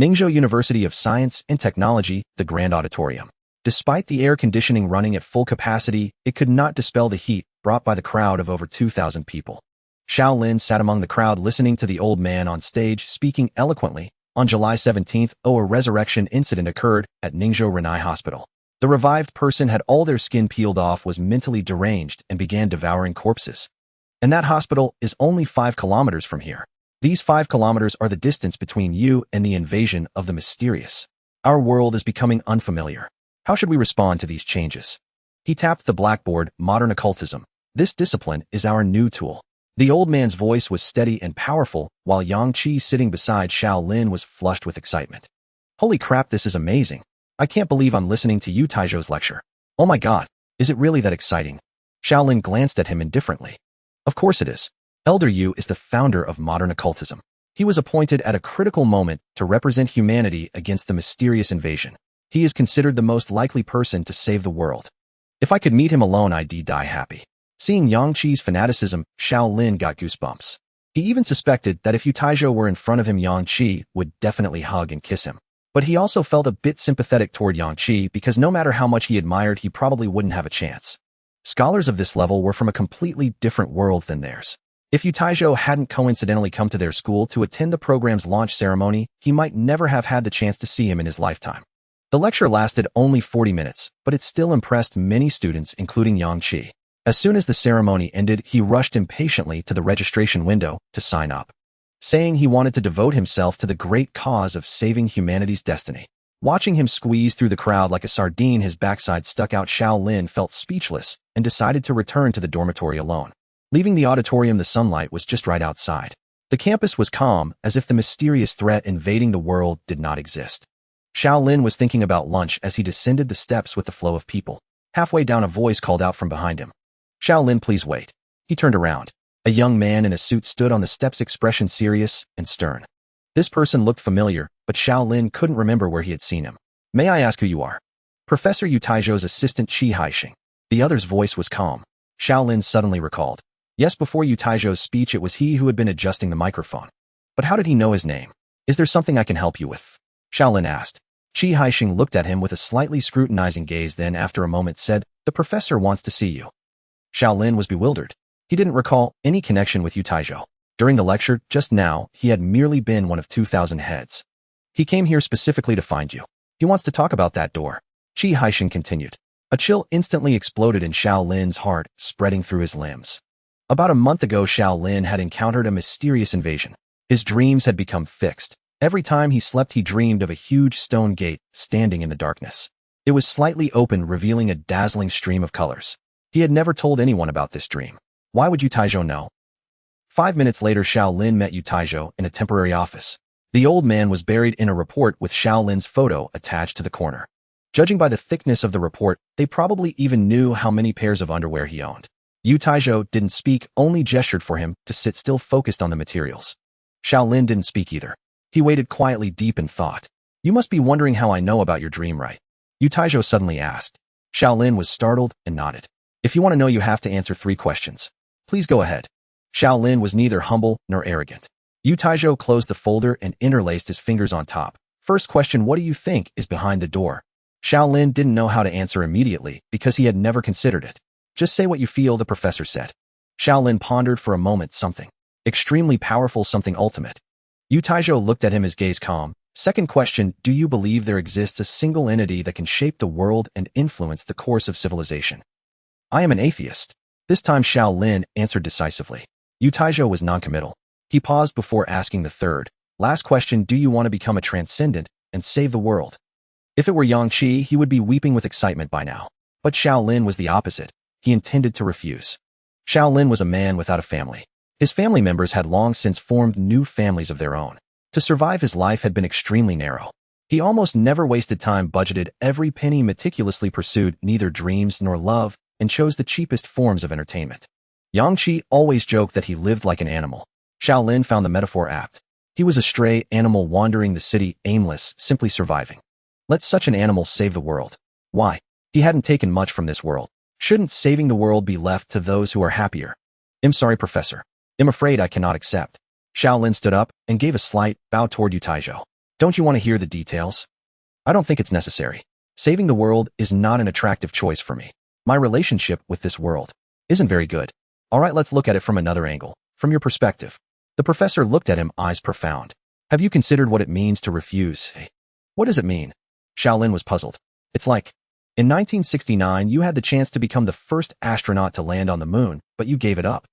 Ningzhou University of Science and Technology, the Grand Auditorium. Despite the air conditioning running at full capacity, it could not dispel the heat brought by the crowd of over 2,000 people. Xiao Lin sat among the crowd listening to the old man on stage speaking eloquently. On July 17th, a resurrection incident occurred at Ningzhou Renai Hospital. The revived person had all their skin peeled off, was mentally deranged, and began devouring corpses. And that hospital is only 5 kilometers from here. These 5 kilometers are the distance between you and the invasion of the mysterious. Our world is becoming unfamiliar. How should we respond to these changes? He tapped the blackboard. Modern occultism. This discipline is our new tool. The old man's voice was steady and powerful, while Yang Qi sitting beside Xiao Lin was flushed with excitement. Holy crap, this is amazing. I can't believe I'm listening to Yu Taizhou's lecture. Oh my god, is it really that exciting? Xiao Lin glanced at him indifferently. Of course it is. Elder Yu is the founder of modern occultism. He was appointed at a critical moment to represent humanity against the mysterious invasion. He is considered the most likely person to save the world. If I could meet him alone, I'd die happy. Seeing Yang Qi's fanaticism, Xiao Lin got goosebumps. He even suspected that if Yu Taizhou were in front of him, Yang Qi would definitely hug and kiss him. But he also felt a bit sympathetic toward Yang Qi because no matter how much he admired, he probably wouldn't have a chance. Scholars of this level were from a completely different world than theirs. If Yu Taizhou hadn't coincidentally come to their school to attend the program's launch ceremony, he might never have had the chance to see him in his lifetime. The lecture lasted only 40 minutes, but it still impressed many students, including Yang Qi. As soon as the ceremony ended, he rushed impatiently to the registration window to sign up, saying he wanted to devote himself to the great cause of saving humanity's destiny. Watching him squeeze through the crowd like a sardine, his backside stuck out. Xiao Lin felt speechless and decided to return to the dormitory alone. Leaving the auditorium, the sunlight was just right outside. The campus was calm, as if the mysterious threat invading the world did not exist. Xiao Lin was thinking about lunch as he descended the steps with the flow of people. Halfway down, a voice called out from behind him. Xiao Lin, please wait. He turned around. A young man in a suit stood on the steps, expression serious and stern. This person looked familiar, but Xiao Lin couldn't remember where he had seen him. May I ask who you are? Professor Yu Taizhou's assistant Qi Haixing. The other's voice was calm. Xiao Lin suddenly recalled. Yes, before Yu Taizhou's speech, it was he who had been adjusting the microphone. But how did he know his name? Is there something I can help you with? Xiao Lin asked. Qi Haixing looked at him with a slightly scrutinizing gaze, then after a moment said, the professor wants to see you. Xiao Lin was bewildered. He didn't recall any connection with Yu Taizhou. During the lecture, just now, he had merely been one of 2,000 heads. He came here specifically to find you. He wants to talk about that door. Qi Haixing continued. A chill instantly exploded in Xiao Lin's heart, spreading through his limbs. About a month ago, Xiao Lin had encountered a mysterious invasion. His dreams had become fixed. Every time he slept, he dreamed of a huge stone gate standing in the darkness. It was slightly open, revealing a dazzling stream of colors. He had never told anyone about this dream. Why would Yu Taizhou know? 5 minutes later, Xiao Lin met Yu Taizhou in a temporary office. The old man was buried in a report with Xiao Lin's photo attached to the corner. Judging by the thickness of the report, they probably even knew how many pairs of underwear he owned. Yu Taizhou didn't speak, only gestured for him to sit still, focused on the materials. Xiao Lin didn't speak either. He waited quietly, deep in thought. You must be wondering how I know about your dream, right? Yu Taizhou suddenly asked. Xiao Lin was startled and nodded. If you want to know, you have to answer 3 questions. Please go ahead. Xiao Lin was neither humble nor arrogant. Yu Taizhou closed the folder and interlaced his fingers on top. First question, what do you think is behind the door? Xiao Lin didn't know how to answer immediately because he had never considered it. Just say what you feel, the professor said. Xiao Lin pondered for a moment. Something extremely powerful, something ultimate. Yu Taizhou looked at him, his gaze calm. Second question, do you believe there exists a single entity that can shape the world and influence the course of civilization? I am an atheist. This time Xiao Lin answered decisively. Yu Taizhou was noncommittal. He paused before asking the third, last question, do you want to become a transcendent and save the world? If it were Yang Qi, he would be weeping with excitement by now. But Xiao Lin was the opposite. He intended to refuse. Xiao Lin was a man without a family. His family members had long since formed new families of their own. To survive, his life had been extremely narrow. He almost never wasted time, budgeted every penny, meticulously pursued neither dreams nor love, and chose the cheapest forms of entertainment. Yang Qi always joked that he lived like an animal. Xiao Lin found the metaphor apt. He was a stray animal wandering the city, aimless, simply surviving. Let such an animal save the world. Why? He hadn't taken much from this world. Shouldn't saving the world be left to those who are happier? I'm sorry, Professor. I'm afraid I cannot accept. Xiao Lin stood up and gave a slight bow toward Yu Taizhou. Don't you want to hear the details? I don't think it's necessary. Saving the world is not an attractive choice for me. My relationship with this world isn't very good. All right, let's look at it from another angle, from your perspective. The professor looked at him, eyes profound. Have you considered what it means to refuse? What does it mean? Shaolin was puzzled. It's like, in 1969, you had the chance to become the first astronaut to land on the moon, but you gave it up.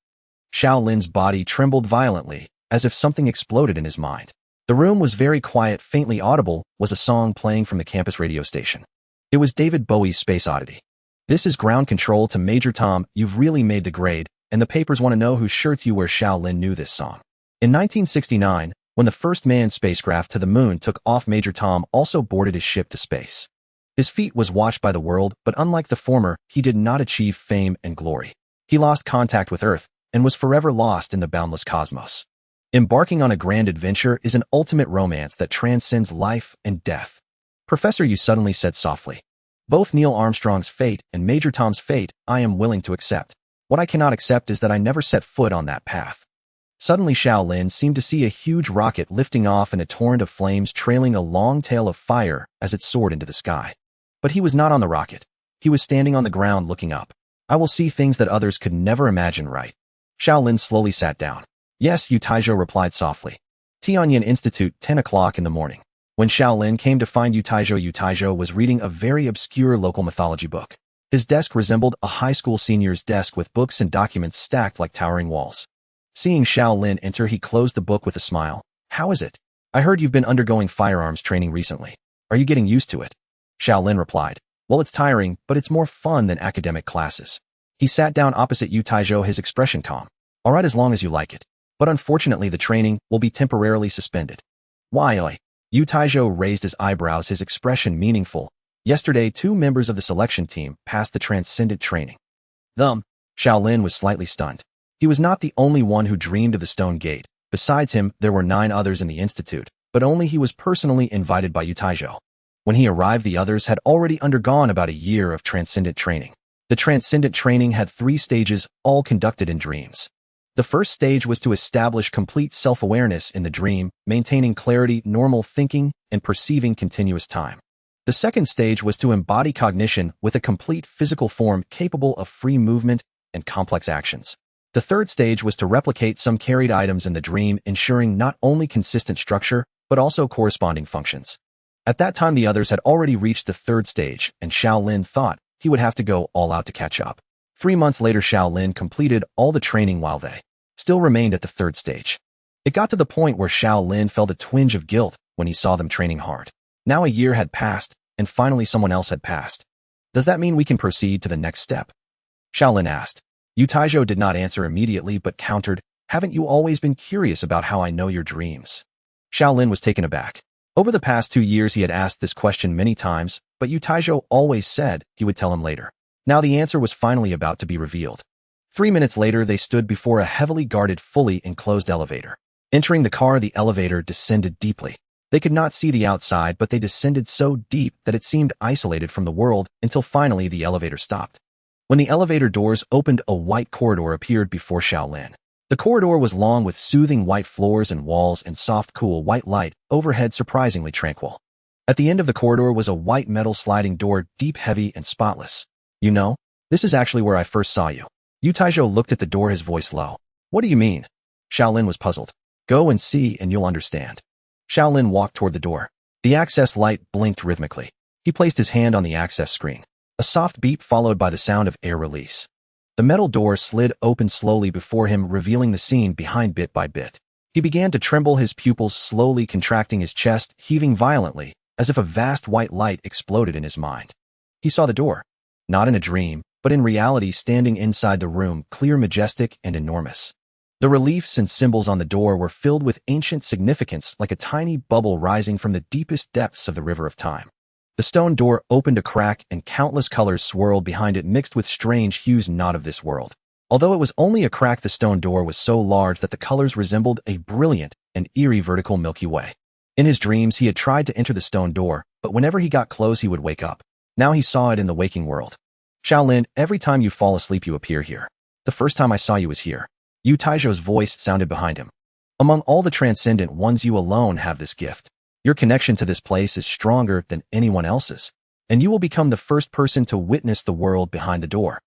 Shaolin's body trembled violently, as if something exploded in his mind. The room was very quiet. Faintly audible was a song playing from the campus radio station. It was David Bowie's Space Oddity. This is ground control to Major Tom. You've really made the grade, and the papers want to know whose shirts you wear. Shaolin knew this song. In 1969, when the first manned spacecraft to the moon took off, Major Tom also boarded his ship to space. His feat was watched by the world, but unlike the former, he did not achieve fame and glory. He lost contact with Earth and was forever lost in the boundless cosmos. Embarking on a grand adventure is an ultimate romance that transcends life and death. Professor, you suddenly said softly. Both Neil Armstrong's fate and Major Tom's fate I am willing to accept. What I cannot accept is that I never set foot on that path. Suddenly Shaolin seemed to see a huge rocket lifting off in a torrent of flames, trailing a long tail of fire as it soared into the sky. But he was not on the rocket. He was standing on the ground looking up. I will see things that others could never imagine, right? Shaolin slowly sat down. Yes, Yu Taijo replied softly. Tianyan Institute, 10 o'clock in the morning. When Shaolin came to find Yu Taijo was reading a very obscure local mythology book. His desk resembled a high school senior's desk with books and documents stacked like towering walls. Seeing Shaolin enter, he closed the book with a smile. How is it? I heard you've been undergoing firearms training recently. Are you getting used to it? Shaolin replied. Well, it's tiring, but it's more fun than academic classes. He sat down opposite Yu Taijo, his expression calm. All right, as long as you like it. But unfortunately, the training will be temporarily suspended. Why? Yu Taijo raised his eyebrows, his expression meaningful. Yesterday, 2 members of the selection team passed the transcendent training. Shaolin was slightly stunned. He was not the only one who dreamed of the Stone Gate. Besides him, there were 9 others in the institute, but only he was personally invited by Yu Taijo. When he arrived, the others had already undergone about a year of transcendent training. The transcendent training had 3 stages, all conducted in dreams. The first stage was to establish complete self-awareness in the dream, maintaining clarity, normal thinking, and perceiving continuous time. The second stage was to embody cognition with a complete physical form capable of free movement and complex actions. The third stage was to replicate some carried items in the dream, ensuring not only consistent structure, but also corresponding functions. At that time, the others had already reached the third stage, and Shaolin thought he would have to go all out to catch up. 3 months later, Shaolin completed all the training while they still remained at the third stage. It got to the point where Shaolin felt a twinge of guilt when he saw them training hard. Now a year had passed, and finally someone else had passed. Does that mean we can proceed to the next step? Shaolin asked. Yu Taijo did not answer immediately, but countered, haven't you always been curious about how I know your dreams? Shaolin was taken aback. Over the past 2 years, he had asked this question many times, but Yu Taijo always said he would tell him later. Now the answer was finally about to be revealed. 3 minutes later, they stood before a heavily guarded, fully enclosed elevator. Entering the car, the elevator descended deeply. They could not see the outside, but they descended so deep that it seemed isolated from the world until finally the elevator stopped. When the elevator doors opened, a white corridor appeared before Shaolin. The corridor was long with soothing white floors and walls and soft, cool white light, overhead surprisingly tranquil. At the end of the corridor was a white metal sliding door, deep, heavy, and spotless. You know, this is actually where I first saw you. Yu Taijo looked at the door, his voice low. What do you mean? Shaolin was puzzled. Go and see and you'll understand. Shaolin walked toward the door. The access light blinked rhythmically. He placed his hand on the access screen. A soft beep followed by the sound of air release. The metal door slid open slowly before him, revealing the scene behind bit by bit. He began to tremble, his pupils slowly contracting, his chest heaving violently, as if a vast white light exploded in his mind. He saw the door. Not in a dream, but in reality, standing inside the room, clear, majestic, and enormous. The reliefs and symbols on the door were filled with ancient significance, like a tiny bubble rising from the deepest depths of the river of time. The stone door opened a crack, and countless colors swirled behind it, mixed with strange hues not of this world. Although it was only a crack, the stone door was so large that the colors resembled a brilliant and eerie vertical Milky Way. In his dreams, he had tried to enter the stone door, but whenever he got close, he would wake up. Now he saw it in the waking world. Shaolin, every time you fall asleep, you appear here. The first time I saw you was here. Yu Taijo's voice sounded behind him. Among all the transcendent ones, you alone have this gift. Your connection to this place is stronger than anyone else's, and you will become the first person to witness the world behind the door.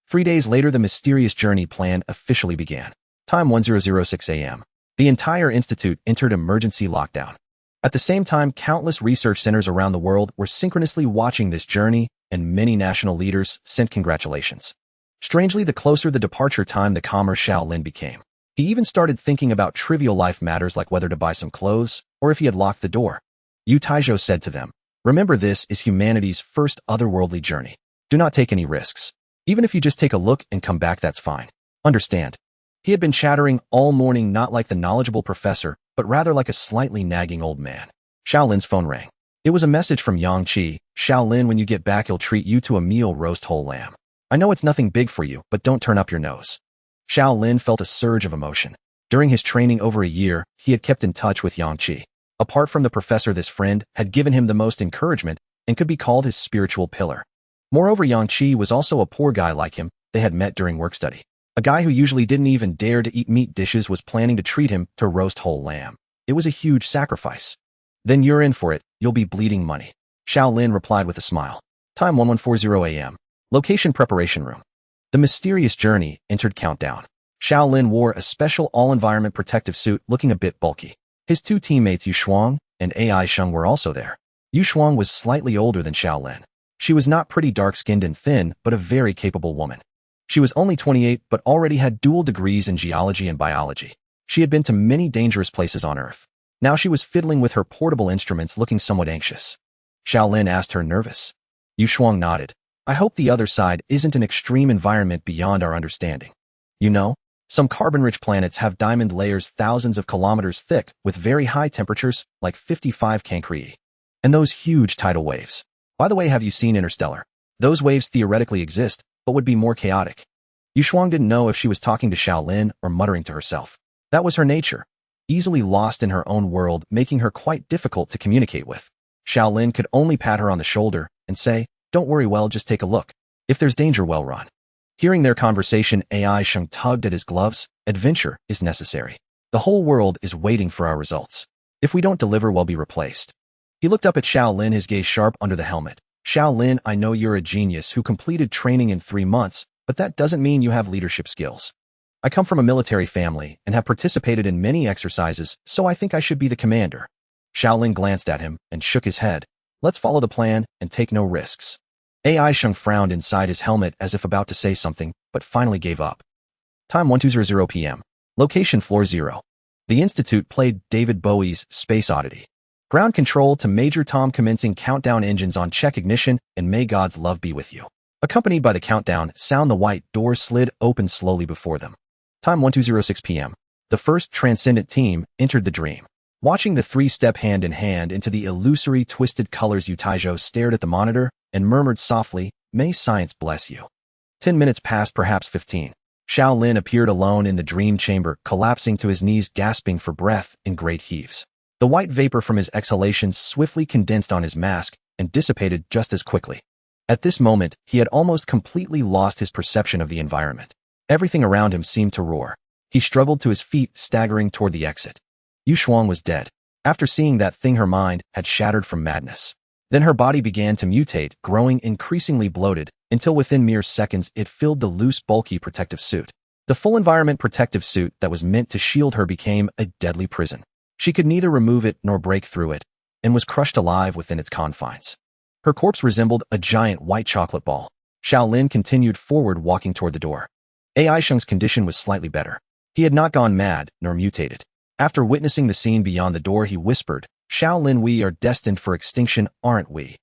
3 days later, the mysterious journey plan officially began. Time 10:06 a.m. The entire institute entered emergency lockdown. At the same time, countless research centers around the world were synchronously watching this journey, and many national leaders sent congratulations. Strangely, the closer the departure time, the calmer Shaolin became. He even started thinking about trivial life matters like whether to buy some clothes or if he had locked the door. Yu Taijo said to them, "Remember, this is humanity's first otherworldly journey. Do not take any risks. Even if you just take a look and come back, that's fine. Understand?" He had been chattering all morning, not like the knowledgeable professor, but rather like a slightly nagging old man. Shaolin's phone rang. It was a message from Yang Qi. "Shaolin, when you get back, he'll treat you to a meal, roast whole lamb. I know it's nothing big for you, but don't turn up your nose." Shaolin felt a surge of emotion. During his training over a year, he had kept in touch with Yang Qi. Apart from the professor, this friend had given him the most encouragement and could be called his spiritual pillar. Moreover, Yang Qi was also a poor guy like him. They had met during work study. A guy who usually didn't even dare to eat meat dishes was planning to treat him to roast whole lamb. It was a huge sacrifice. "Then you're in for it. You'll be bleeding money," Shaolin replied with a smile. Time 11:40 a.m. Location preparation room. The mysterious journey entered countdown. Shaolin wore a special all-environment protective suit, looking a bit bulky. His two teammates Yu Shuang and Ai Sheng were also there. Yu Shuang was slightly older than Shaolin. She was not pretty, dark-skinned and thin, but a very capable woman. She was only 28 but already had dual degrees in geology and biology. She had been to many dangerous places on Earth. Now she was fiddling with her portable instruments, looking somewhat anxious. Shaolin asked her, "Nervous?" Yu Shuang nodded. "I hope the other side isn't an extreme environment beyond our understanding. You know, some carbon-rich planets have diamond layers thousands of kilometers thick with very high temperatures, like 55 Cancri. And those huge tidal waves. By the way, have you seen Interstellar? Those waves theoretically exist, but would be more chaotic." Yu Shuang didn't know if she was talking to Shaolin or muttering to herself. That was her nature, easily lost in her own world, making her quite difficult to communicate with. Shaolin could only pat her on the shoulder and say, "Don't worry, well, just take a look. If there's danger, well, run." Hearing their conversation, Ai Sheng tugged at his gloves. "Adventure is necessary. The whole world is waiting for our results. If we don't deliver, we'll be replaced." He looked up at Shaolin, his gaze sharp under the helmet. "Shaolin, I know you're a genius who completed training in 3 months, but that doesn't mean you have leadership skills. I come from a military family and have participated in many exercises, so I think I should be the commander." Shaolin glanced at him and shook his head. "Let's follow the plan and take no risks." Ai Sheng frowned inside his helmet as if about to say something, but finally gave up. Time 12:00 p.m. Location Floor 0. The Institute played David Bowie's Space Oddity. Ground control to Major Tom, commencing countdown, engines on, check ignition, and may God's love be with you. Accompanied by the countdown sound, the white doors slid open slowly before them. Time 12:06 p.m. The first transcendent team entered the dream. Watching the three step hand in hand into the illusory twisted colors, Yu Taijo stared at the monitor and murmured softly, "May science bless you." 10 minutes passed, perhaps 15. Shaolin appeared alone in the dream chamber, collapsing to his knees, gasping for breath in great heaves. The white vapor from his exhalations swiftly condensed on his mask and dissipated just as quickly. At this moment, he had almost completely lost his perception of the environment. Everything around him seemed to roar. He struggled to his feet, staggering toward the exit. Yu Shuang was dead. After seeing that thing, her mind had shattered from madness. Then her body began to mutate, growing increasingly bloated, until within mere seconds it filled the loose, bulky protective suit. The full environment protective suit that was meant to shield her became a deadly prison. She could neither remove it nor break through it, and was crushed alive within its confines. Her corpse resembled a giant white chocolate ball. Shaolin continued forward, walking toward the door. Ai Sheng's condition was slightly better. He had not gone mad, nor mutated. After witnessing the scene beyond the door, he whispered, "Shaolin, we are destined for extinction, aren't we?"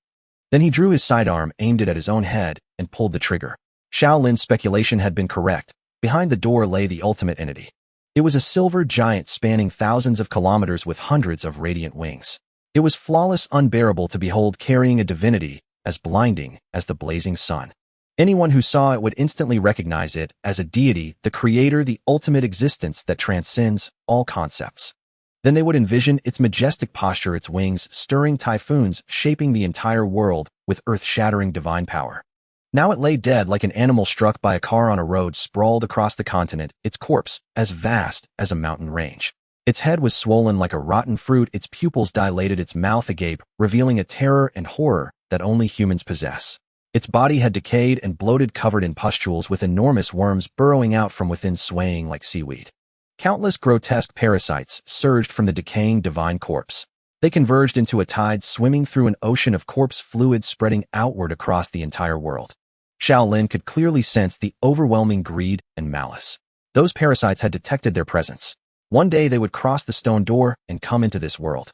Then he drew his sidearm, aimed it at his own head, and pulled the trigger. Shaolin's speculation had been correct. Behind the door lay the ultimate entity. It was a silver giant spanning thousands of kilometers with hundreds of radiant wings. It was flawless, unbearable to behold, carrying a divinity as blinding as the blazing sun. Anyone who saw it would instantly recognize it as a deity, the creator, the ultimate existence that transcends all concepts. Then they would envision its majestic posture, its wings stirring typhoons, shaping the entire world with earth-shattering divine power. Now it lay dead like an animal struck by a car on a road, sprawled across the continent, its corpse as vast as a mountain range. Its head was swollen like a rotten fruit, its pupils dilated, its mouth agape, revealing a terror and horror that only humans possess. Its body had decayed and bloated, covered in pustules, with enormous worms burrowing out from within, swaying like seaweed. Countless grotesque parasites surged from the decaying divine corpse. They converged into a tide, swimming through an ocean of corpse fluid, spreading outward across the entire world. Shaolin could clearly sense the overwhelming greed and malice. Those parasites had detected their presence. One day they would cross the stone door and come into this world.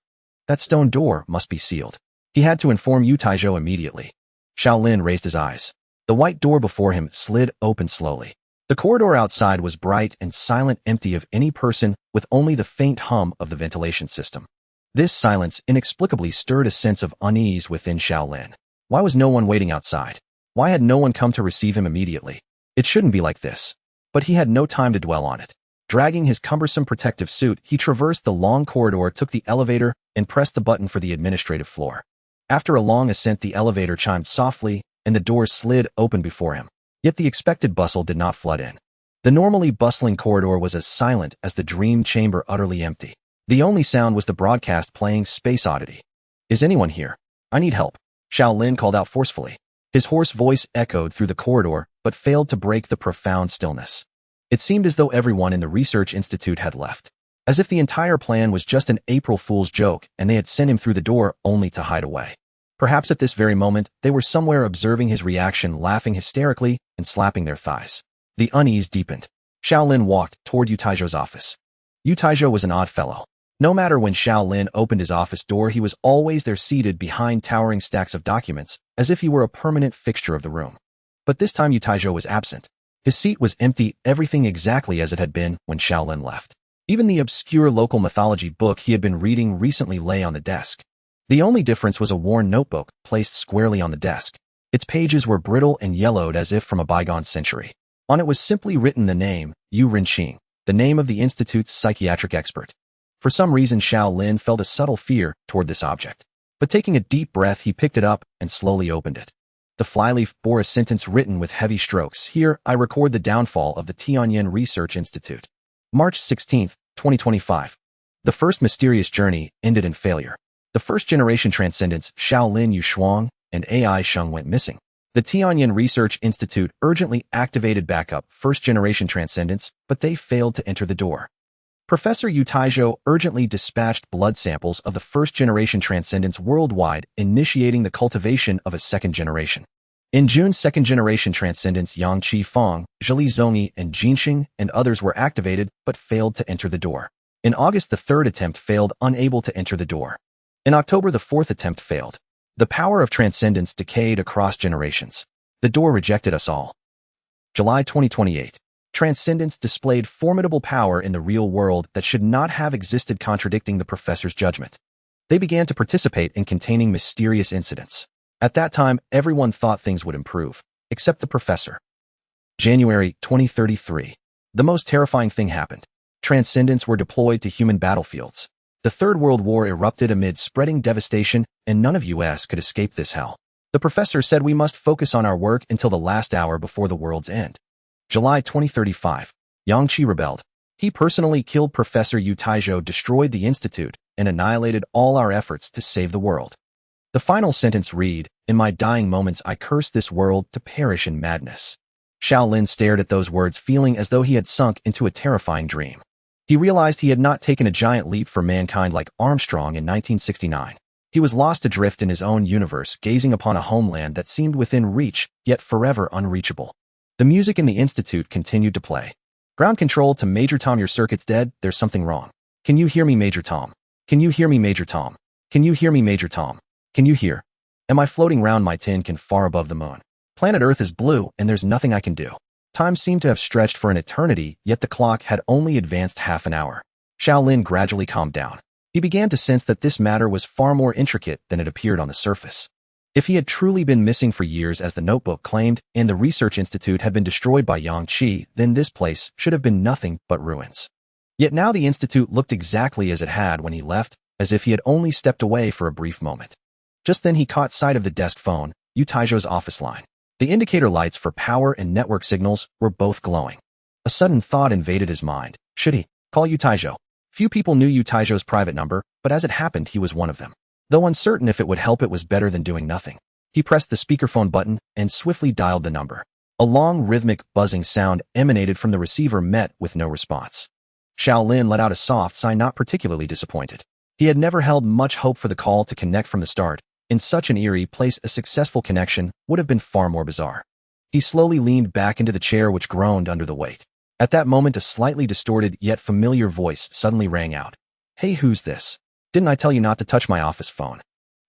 That stone door must be sealed. He had to inform Yu Taizhou immediately. Shaolin raised his eyes. The white door before him slid open slowly. The corridor outside was bright and silent, empty of any person, with only the faint hum of the ventilation system. This silence inexplicably stirred a sense of unease within Shaolin. Why was no one waiting outside? Why had no one come to receive him immediately? It shouldn't be like this. But he had no time to dwell on it. Dragging his cumbersome protective suit, he traversed the long corridor, took the elevator, and pressed the button for the administrative floor. After a long ascent, the elevator chimed softly, and the doors slid open before him. Yet the expected bustle did not flood in. The normally bustling corridor was as silent as the dream chamber, utterly empty. The only sound was the broadcast playing Space Oddity. "Is anyone here? I need help," Shaolin called out forcefully. His hoarse voice echoed through the corridor, but failed to break the profound stillness. It seemed as though everyone in the research institute had left. As if the entire plan was just an April Fool's joke and they had sent him through the door only to hide away. Perhaps at this very moment, they were somewhere observing his reaction, laughing hysterically and slapping their thighs. The unease deepened. Shaolin walked toward Yu Taizhou's office. Yu Taizhou was an odd fellow. No matter when Shaolin opened his office door, he was always there, seated behind towering stacks of documents, as if he were a permanent fixture of the room. But this time Yu Taizhou was absent. His seat was empty, everything exactly as it had been when Shaolin left. Even the obscure local mythology book he had been reading recently lay on the desk. The only difference was a worn notebook placed squarely on the desk. Its pages were brittle and yellowed as if from a bygone century. On it was simply written the name, Yu Rinqing, the name of the institute's psychiatric expert. For some reason, Shaolin felt a subtle fear toward this object. But taking a deep breath, he picked it up and slowly opened it. The flyleaf bore a sentence written with heavy strokes. "Here, I record the downfall of the Tianyan Research Institute. March 16, 2025. The first mysterious journey ended in failure. The first-generation transcendents, Shaolin Yu Shuang and AI Sheng, went missing. The Tianyan Research Institute urgently activated backup first-generation transcendents, but they failed to enter the door. Professor Yu Taizhou urgently dispatched blood samples of the first-generation transcendents worldwide, initiating the cultivation of a second generation. In June, second-generation transcendents Yang Qi Feng, Zhili Zongyi, and Jinxing and others were activated but failed to enter the door. In August, the third attempt failed, unable to enter the door. In October, the fourth attempt failed. The power of transcendence decayed across generations. The door rejected us all. July 2028. Transcendence displayed formidable power in the real world that should not have existed, contradicting the professor's judgment. They began to participate in containing mysterious incidents. At that time, everyone thought things would improve, except the professor. January 2033. The most terrifying thing happened. Transcendents were deployed to human battlefields. The Third World War erupted amid spreading devastation, and none of us could escape this hell. The professor said we must focus on our work until the last hour before the world's end. July 2035. Yang Qi rebelled. He personally killed Professor Yu Taizhou, destroyed the institute, and annihilated all our efforts to save the world. The final sentence read, "In my dying moments I curse this world to perish in madness." Shaolin stared at those words, feeling as though he had sunk into a terrifying dream. He realized he had not taken a giant leap for mankind like Armstrong in 1969. He was lost adrift in his own universe, gazing upon a homeland that seemed within reach, yet forever unreachable. The music in the institute continued to play. "Ground control to Major Tom, your circuit's dead, there's something wrong. Can you hear me, Major Tom? Can you hear me, Major Tom? Can you hear me, Major Tom? Can you hear? Am I floating round my tin can far above the moon? Planet Earth is blue and there's nothing I can do." Time seemed to have stretched for an eternity, yet the clock had only advanced half an hour. Shaolin gradually calmed down. He began to sense that this matter was far more intricate than it appeared on the surface. If he had truly been missing for years, as the notebook claimed, and the research institute had been destroyed by Yang Qi, then this place should have been nothing but ruins. Yet now the institute looked exactly as it had when he left, as if he had only stepped away for a brief moment. Just then he caught sight of the desk phone, Yu Taizhou's office line. The indicator lights for power and network signals were both glowing. A sudden thought invaded his mind. Should he call Yu Taizhou? Few people knew Yu Taizhou's private number, but as it happened, he was one of them. Though uncertain if it would help, it was better than doing nothing. He pressed the speakerphone button and swiftly dialed the number. A long, rhythmic, buzzing sound emanated from the receiver, met with no response. Shaolin let out a soft sigh, not particularly disappointed. He had never held much hope for the call to connect from the start. In such an eerie place, a successful connection would have been far more bizarre. He slowly leaned back into the chair, which groaned under the weight. At that moment, a slightly distorted yet familiar voice suddenly rang out. "Hey, who's this? Didn't I tell you not to touch my office phone?"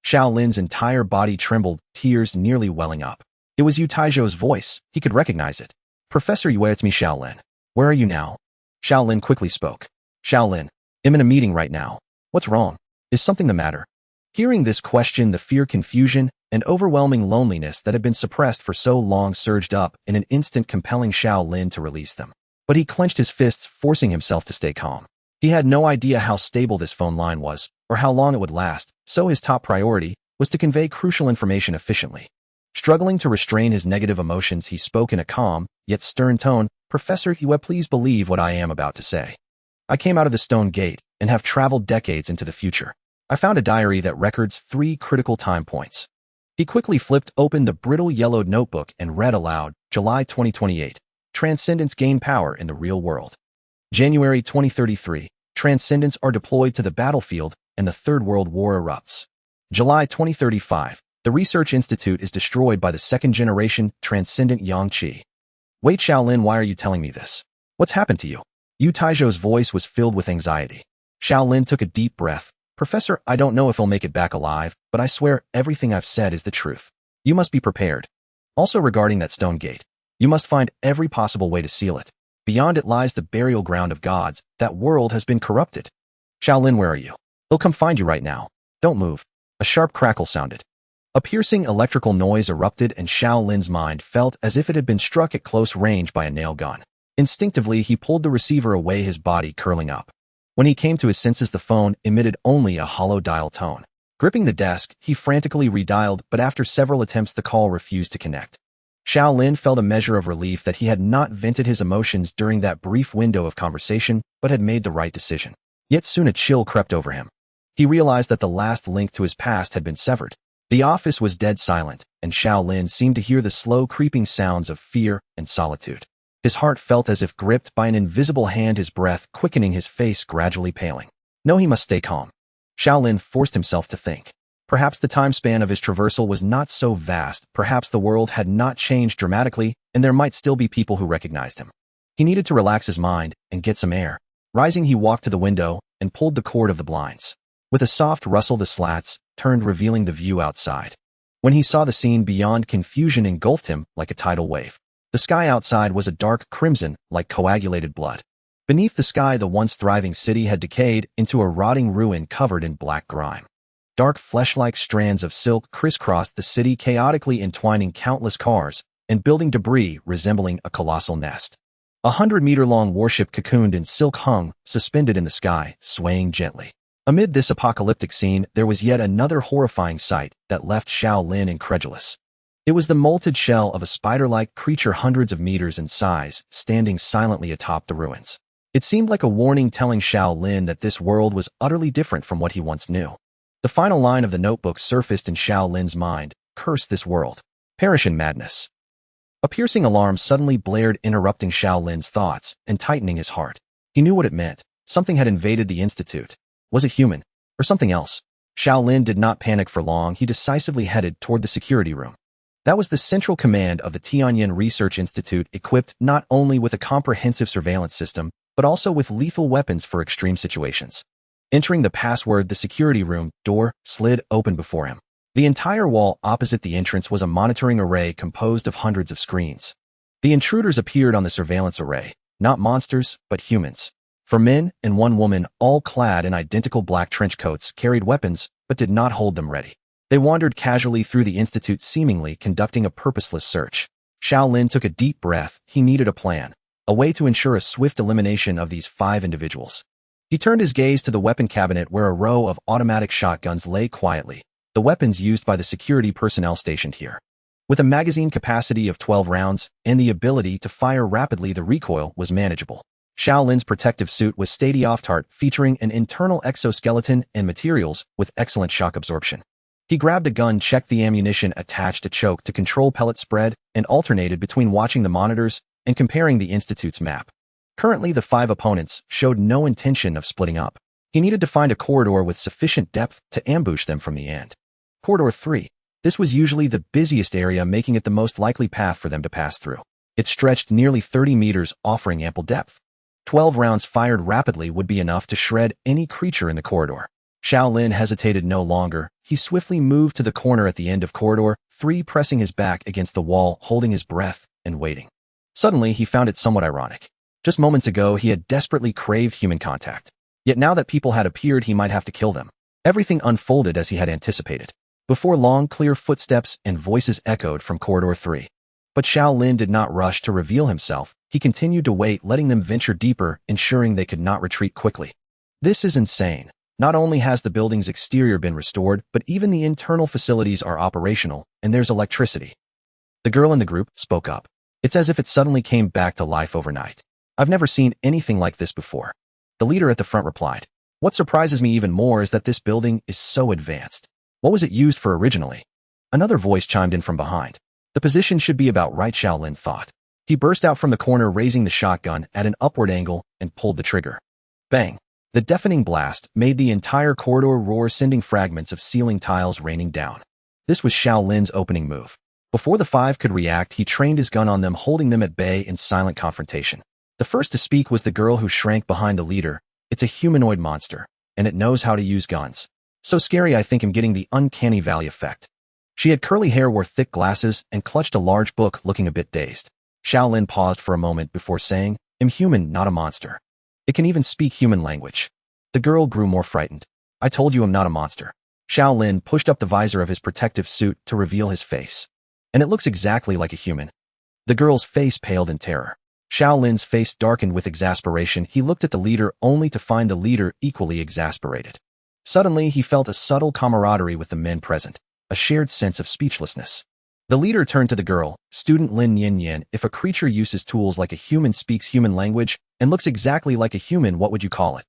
Shaolin's entire body trembled, tears nearly welling up. It was Yu Taizhou's voice. He could recognize it. "Professor Yue, it's me, Shaolin. Where are you now?" Shaolin quickly spoke. "Shaolin, I'm in a meeting right now. What's wrong? Is something the matter?" Hearing this question, the fear, confusion, and overwhelming loneliness that had been suppressed for so long surged up in an instant, compelling Shaolin to release them. But he clenched his fists, forcing himself to stay calm. He had no idea how stable this phone line was, or how long it would last, so his top priority was to convey crucial information efficiently. Struggling to restrain his negative emotions, he spoke in a calm, yet stern tone. "Professor Yue, please believe what I am about to say. I came out of the Stone Gate and have traveled decades into the future. I found a diary that records 3 critical time points." He quickly flipped open the brittle yellowed notebook and read aloud, "July 2028. Transcendents gain power in the real world. January 2033. Transcendents are deployed to the battlefield and the Third World War erupts. July 2035. The Research Institute is destroyed by the second-generation Transcendent Yangqi." "Wait, Shaolin, why are you telling me this? What's happened to you?" Yu Taizhou's voice was filled with anxiety. Shaolin took a deep breath. "Professor, I don't know if I'll make it back alive, but I swear everything I've said is the truth. You must be prepared. Also, regarding that stone gate, you must find every possible way to seal it. Beyond it lies the burial ground of gods. That world has been corrupted." "Shaolin, where are you? They'll come find you right now. Don't move." A sharp crackle sounded. A piercing electrical noise erupted, and Shaolin's mind felt as if it had been struck at close range by a nail gun. Instinctively, he pulled the receiver away, his body curling up. When he came to his senses, the phone emitted only a hollow dial tone. Gripping the desk, he frantically redialed, but after several attempts, the call refused to connect. Shaolin felt a measure of relief that he had not vented his emotions during that brief window of conversation, but had made the right decision. Yet soon a chill crept over him. He realized that the last link to his past had been severed. The office was dead silent, and Shaolin seemed to hear the slow creeping sounds of fear and solitude. His heart felt as if gripped by an invisible hand, his breath quickening, his face gradually paling. No, he must stay calm. Shaolin forced himself to think. Perhaps the time span of his traversal was not so vast, perhaps the world had not changed dramatically, and there might still be people who recognized him. He needed to relax his mind and get some air. Rising, he walked to the window and pulled the cord of the blinds. With a soft rustle, the slats turned, revealing the view outside. When he saw the scene beyond, confusion engulfed him like a tidal wave. The sky outside was a dark crimson, like coagulated blood. Beneath the sky, the once thriving city had decayed into a rotting ruin covered in black grime. Dark flesh-like strands of silk crisscrossed the city, chaotically entwining countless cars and building debris resembling a colossal nest. 100-meter-long warship cocooned in silk hung, suspended in the sky, swaying gently. Amid this apocalyptic scene, there was yet another horrifying sight that left Shaolin incredulous. It was the molted shell of a spider-like creature hundreds of meters in size, standing silently atop the ruins. It seemed like a warning, telling Shaolin that this world was utterly different from what he once knew. The final line of the notebook surfaced in Shaolin's mind: "Curse this world. Perish in madness." A piercing alarm suddenly blared, interrupting Shaolin's thoughts and tightening his heart. He knew what it meant. Something had invaded the institute. Was it human, or something else? Shaolin did not panic for long. He decisively headed toward the security room. That was the central command of the Tianyan Research Institute, equipped not only with a comprehensive surveillance system, but also with lethal weapons for extreme situations. Entering the password, the security room door slid open before him. The entire wall opposite the entrance was a monitoring array composed of hundreds of screens. The intruders appeared on the surveillance array, not monsters, but humans. 4 men and 1 woman, all clad in identical black trench coats, carried weapons, but did not hold them ready. They wandered casually through the institute, seemingly conducting a purposeless search. Shaolin took a deep breath. He needed a plan, a way to ensure a swift elimination of these 5 individuals. He turned his gaze to the weapon cabinet, where a row of automatic shotguns lay quietly, the weapons used by the security personnel stationed here. With a magazine capacity of 12 rounds and the ability to fire rapidly, the recoil was manageable. Xiao Lin's protective suit was state-of-the-art, featuring an internal exoskeleton and materials with excellent shock absorption. He grabbed a gun, checked the ammunition attached to choke to control pellet spread, and alternated between watching the monitors and comparing the Institute's map. Currently, the 5 opponents showed no intention of splitting up. He needed to find a corridor with sufficient depth to ambush them from the end. Corridor 3. This was usually the busiest area, making it the most likely path for them to pass through. It stretched nearly 30 meters, offering ample depth. 12 rounds fired rapidly would be enough to shred any creature in the corridor. Xiao Lin hesitated no longer. He swiftly moved to the corner at the end of corridor 3, pressing his back against the wall, holding his breath and waiting. Suddenly, he found it somewhat ironic. Just moments ago, he had desperately craved human contact. Yet now that people had appeared, he might have to kill them. Everything unfolded as he had anticipated. Before long, clear footsteps and voices echoed from corridor 3. But Xiao Lin did not rush to reveal himself. He continued to wait, letting them venture deeper, ensuring they could not retreat quickly. This is insane. Not only has the building's exterior been restored, but even the internal facilities are operational, and there's electricity. The girl in the group spoke up. It's as if it suddenly came back to life overnight. I've never seen anything like this before. The leader at the front replied. What surprises me even more is that this building is so advanced. What was it used for originally? Another voice chimed in from behind. The position should be about right, Xiao Lin thought. He burst out from the corner, raising the shotgun at an upward angle, and pulled the trigger. Bang! The deafening blast made the entire corridor roar, sending fragments of ceiling tiles raining down. This was Xiao Lin's opening move. Before the 5 could react, he trained his gun on them, holding them at bay in silent confrontation. The first to speak was the girl, who shrank behind the leader. It's a humanoid monster, and it knows how to use guns. So scary, I think I'm getting the uncanny valley effect. She had curly hair, wore thick glasses, and clutched a large book, looking a bit dazed. Xiao Lin paused for a moment before saying, I'm human, not a monster. It can even speak human language. The girl grew more frightened. I told you I'm not a monster. Xiao Lin pushed up the visor of his protective suit to reveal his face. And it looks exactly like a human. The girl's face paled in terror. Xiao Lin's face darkened with exasperation. He looked at the leader, only to find the leader equally exasperated. Suddenly, he felt a subtle camaraderie with the men present, a shared sense of speechlessness. The leader turned to the girl, Student Lin Yinyan. If a creature uses tools like a human, speaks human language, and looks exactly like a human, what would you call it?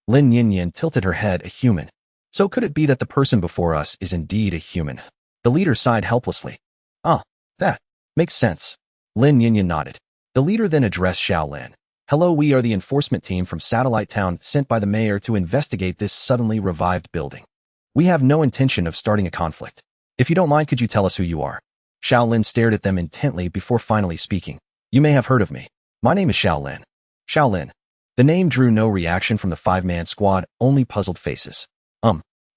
Lin Yinyan tilted her head. A human. So could it be that the person before us is indeed a human? The leader sighed helplessly. Ah, that makes sense. Lin Yinyan nodded. The leader then addressed Xiao Lin. Hello, we are the enforcement team from Satellite Town, sent by the mayor to investigate this suddenly revived building. We have no intention of starting a conflict. If you don't mind, could you tell us who you are? Xiao Lin stared at them intently before finally speaking. You may have heard of me. My name is Xiao Lin. Xiao Lin. The name drew no reaction from the 5-man squad, only puzzled faces.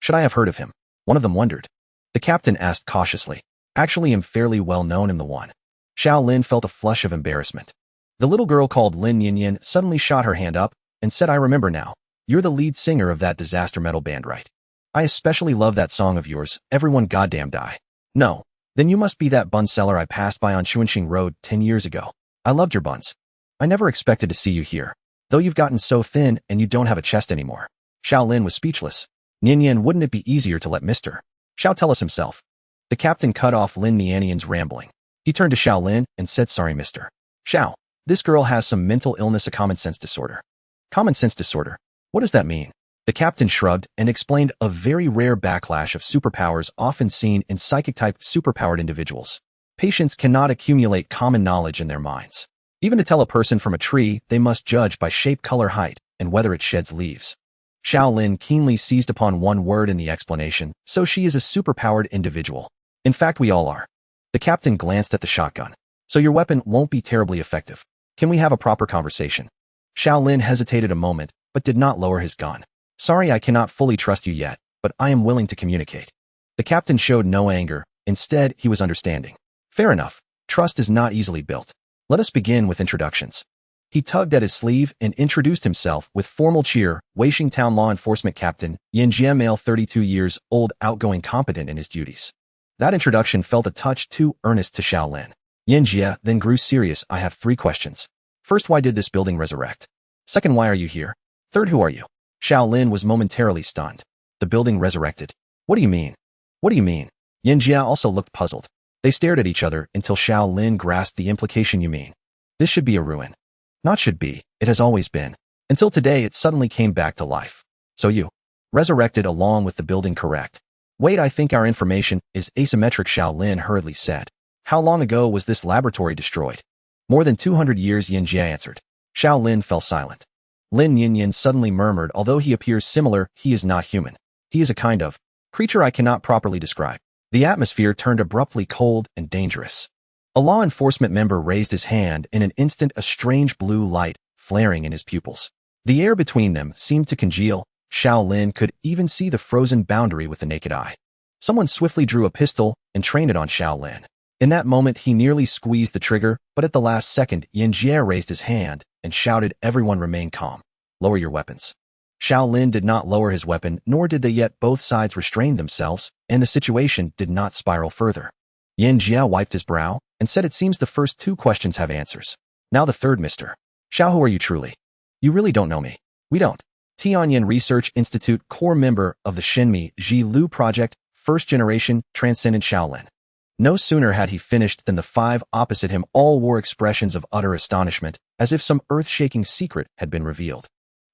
Should I have heard of him? One of them wondered. The captain asked cautiously. Actually, I'm fairly well known, I'm the one. Xiao Lin felt a flush of embarrassment. The little girl called Lin Yinyan suddenly shot her hand up and said, I remember now. You're the lead singer of that disaster metal band, right? I especially love that song of yours, Everyone Goddamn Die. No. Then you must be that bun seller I passed by on Chuanxing Road 10 years ago. I loved your buns. I never expected to see you here, though you've gotten so thin and you don't have a chest anymore. Xiao Lin was speechless. Ninian, wouldn't it be easier to let Mr. Xiao tell us himself? The captain cut off Lin Nianian's rambling. He turned to Xiao Lin and said, Sorry, Mr. Xiao. This girl has some mental illness, a common sense disorder. Common sense disorder? What does that mean? The captain shrugged and explained, a very rare backlash of superpowers often seen in psychic-type superpowered individuals. Patients cannot accumulate common knowledge in their minds. Even to tell a person from a tree, they must judge by shape, color, height, and whether it sheds leaves. Xiao Lin keenly seized upon one word in the explanation, so she is a superpowered individual. In fact, we all are. The captain glanced at the shotgun. So your weapon won't be terribly effective. Can we have a proper conversation? Xiao Lin hesitated a moment, but did not lower his gun. Sorry, I cannot fully trust you yet, but I am willing to communicate. The captain showed no anger. Instead, he was understanding. Fair enough. Trust is not easily built. Let us begin with introductions. He tugged at his sleeve and introduced himself with formal cheer. Weishing Town Law Enforcement Captain Yan Jie, male, 32 years old, outgoing, competent in his duties. That introduction felt a touch too earnest to Xiao Lin. Yan Jie then grew serious. I have 3 questions. First, why did this building resurrect? Second, why are you here? Third, who are you? Xiao Lin was momentarily stunned. The building resurrected? What do you mean? What do you mean? Yan Jie also looked puzzled. They stared at each other until Xiao Lin grasped the implication. You mean this should be a ruin? Not should be, it has always been. Until today it suddenly came back to life. So you resurrected along with the building, correct? Wait, I think our information is asymmetric, Shaolin hurriedly said. How long ago was this laboratory destroyed? More than 200 years, Yin Jie answered. Shaolin fell silent. Lin Yin suddenly murmured, although he appears similar, he is not human. He is a kind of creature I cannot properly describe. The atmosphere turned abruptly cold and dangerous. A law enforcement member raised his hand. In an instant, a strange blue light flaring in his pupils. The air between them seemed to congeal. Shaolin could even see the frozen boundary with the naked eye. Someone swiftly drew a pistol and trained it on Shaolin. In that moment, he nearly squeezed the trigger, but at the last second, Yin Jie raised his hand and shouted, "Everyone remain calm. Lower your weapons." Shaolin did not lower his weapon, nor did they yet. Both sides restrained themselves, and the situation did not spiral further. Yin Jie wiped his brow and said, "It seems the first two questions have answers. Now the third, Mr. Shao, who are you truly? You really don't know me. We don't." Tianyan Research Institute, core member of the Shenmi Ji Lu Project, first generation, transcendent Shaolin. No sooner had he finished than the five opposite him all wore expressions of utter astonishment, as if some earth-shaking secret had been revealed.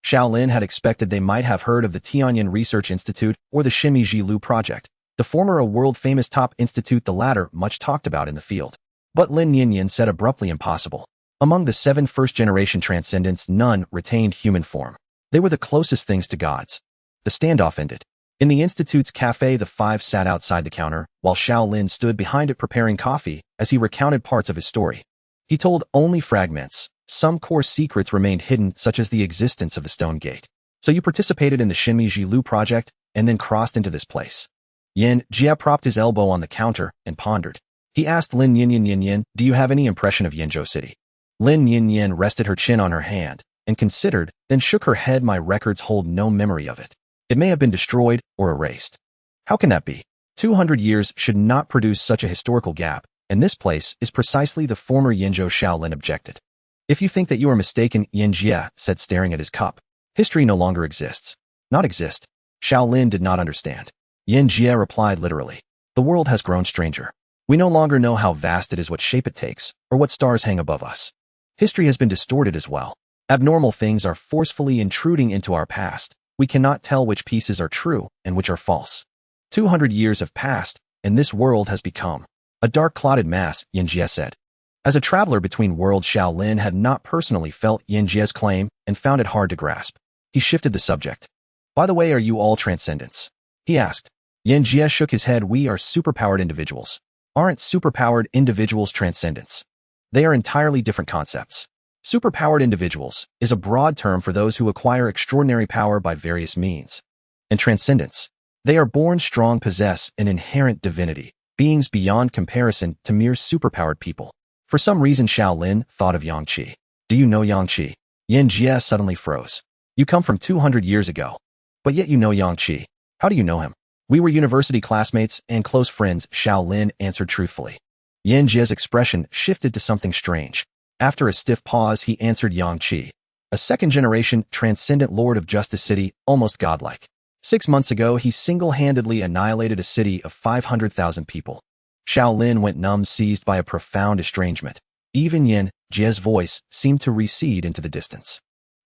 Shaolin had expected they might have heard of the Tianyan Research Institute or the Shenmi Ji Lu Project, the former a world-famous top institute, the latter much talked about in the field. But Lin Yin said abruptly, "Impossible. Among the 7 first-generation transcendents, none retained human form. They were the closest things to gods." The standoff ended. In the institute's cafe, the 5 sat outside the counter, while Shaolin stood behind it preparing coffee as he recounted parts of his story. He told only fragments. Some core secrets remained hidden, such as the existence of the Stone Gate. "So you participated in the Shenmi Ji Lu project and then crossed into this place?" Yin Jie propped his elbow on the counter and pondered. He asked Lin Yin, "Do you have any impression of Yinzhou City?" Lin Yin rested her chin on her hand and considered, then shook her head. "My records hold no memory of it. It may have been destroyed or erased." "How can that be? 200 years should not produce such a historical gap, and this place is precisely the former Yinzhou," Shaolin objected. "If you think that you are mistaken," Yin Jie said, staring at his cup, "history no longer exists." "Not exist?" Shaolin did not understand. Yin Jie replied literally. "The world has grown stranger. We no longer know how vast it is, what shape it takes, or what stars hang above us. History has been distorted as well. Abnormal things are forcefully intruding into our past. We cannot tell which pieces are true and which are false. 200 years have passed, and this world has become a dark clotted mass," Yin Jie said. As a traveler between worlds, Shaolin had not personally felt Yin Jie's claim and found it hard to grasp. He shifted the subject. "By the way, are you all transcendents?" he asked. Yin Jie shook his head. "We are superpowered individuals." "Aren't superpowered individuals transcendents?" "They are entirely different concepts. Superpowered individuals is a broad term for those who acquire extraordinary power by various means. And transcendents, they are born strong, possess an inherent divinity, beings beyond comparison to mere superpowered people." For some reason, Shaolin thought of Yang Qi. "Do you know Yang Qi?" Yin Jie suddenly froze. "You come from 200 years ago. But yet you know Yang Qi. How do you know him?" "We were university classmates and close friends," Shaolin answered truthfully. Yin Jie's expression shifted to something strange. After a stiff pause, he answered, "Yang Qi, a second-generation transcendent lord of Justice City, almost godlike. 6 months ago, he single-handedly annihilated a city of 500,000 people." Shaolin went numb, seized by a profound estrangement. Even Yin Jie's voice seemed to recede into the distance.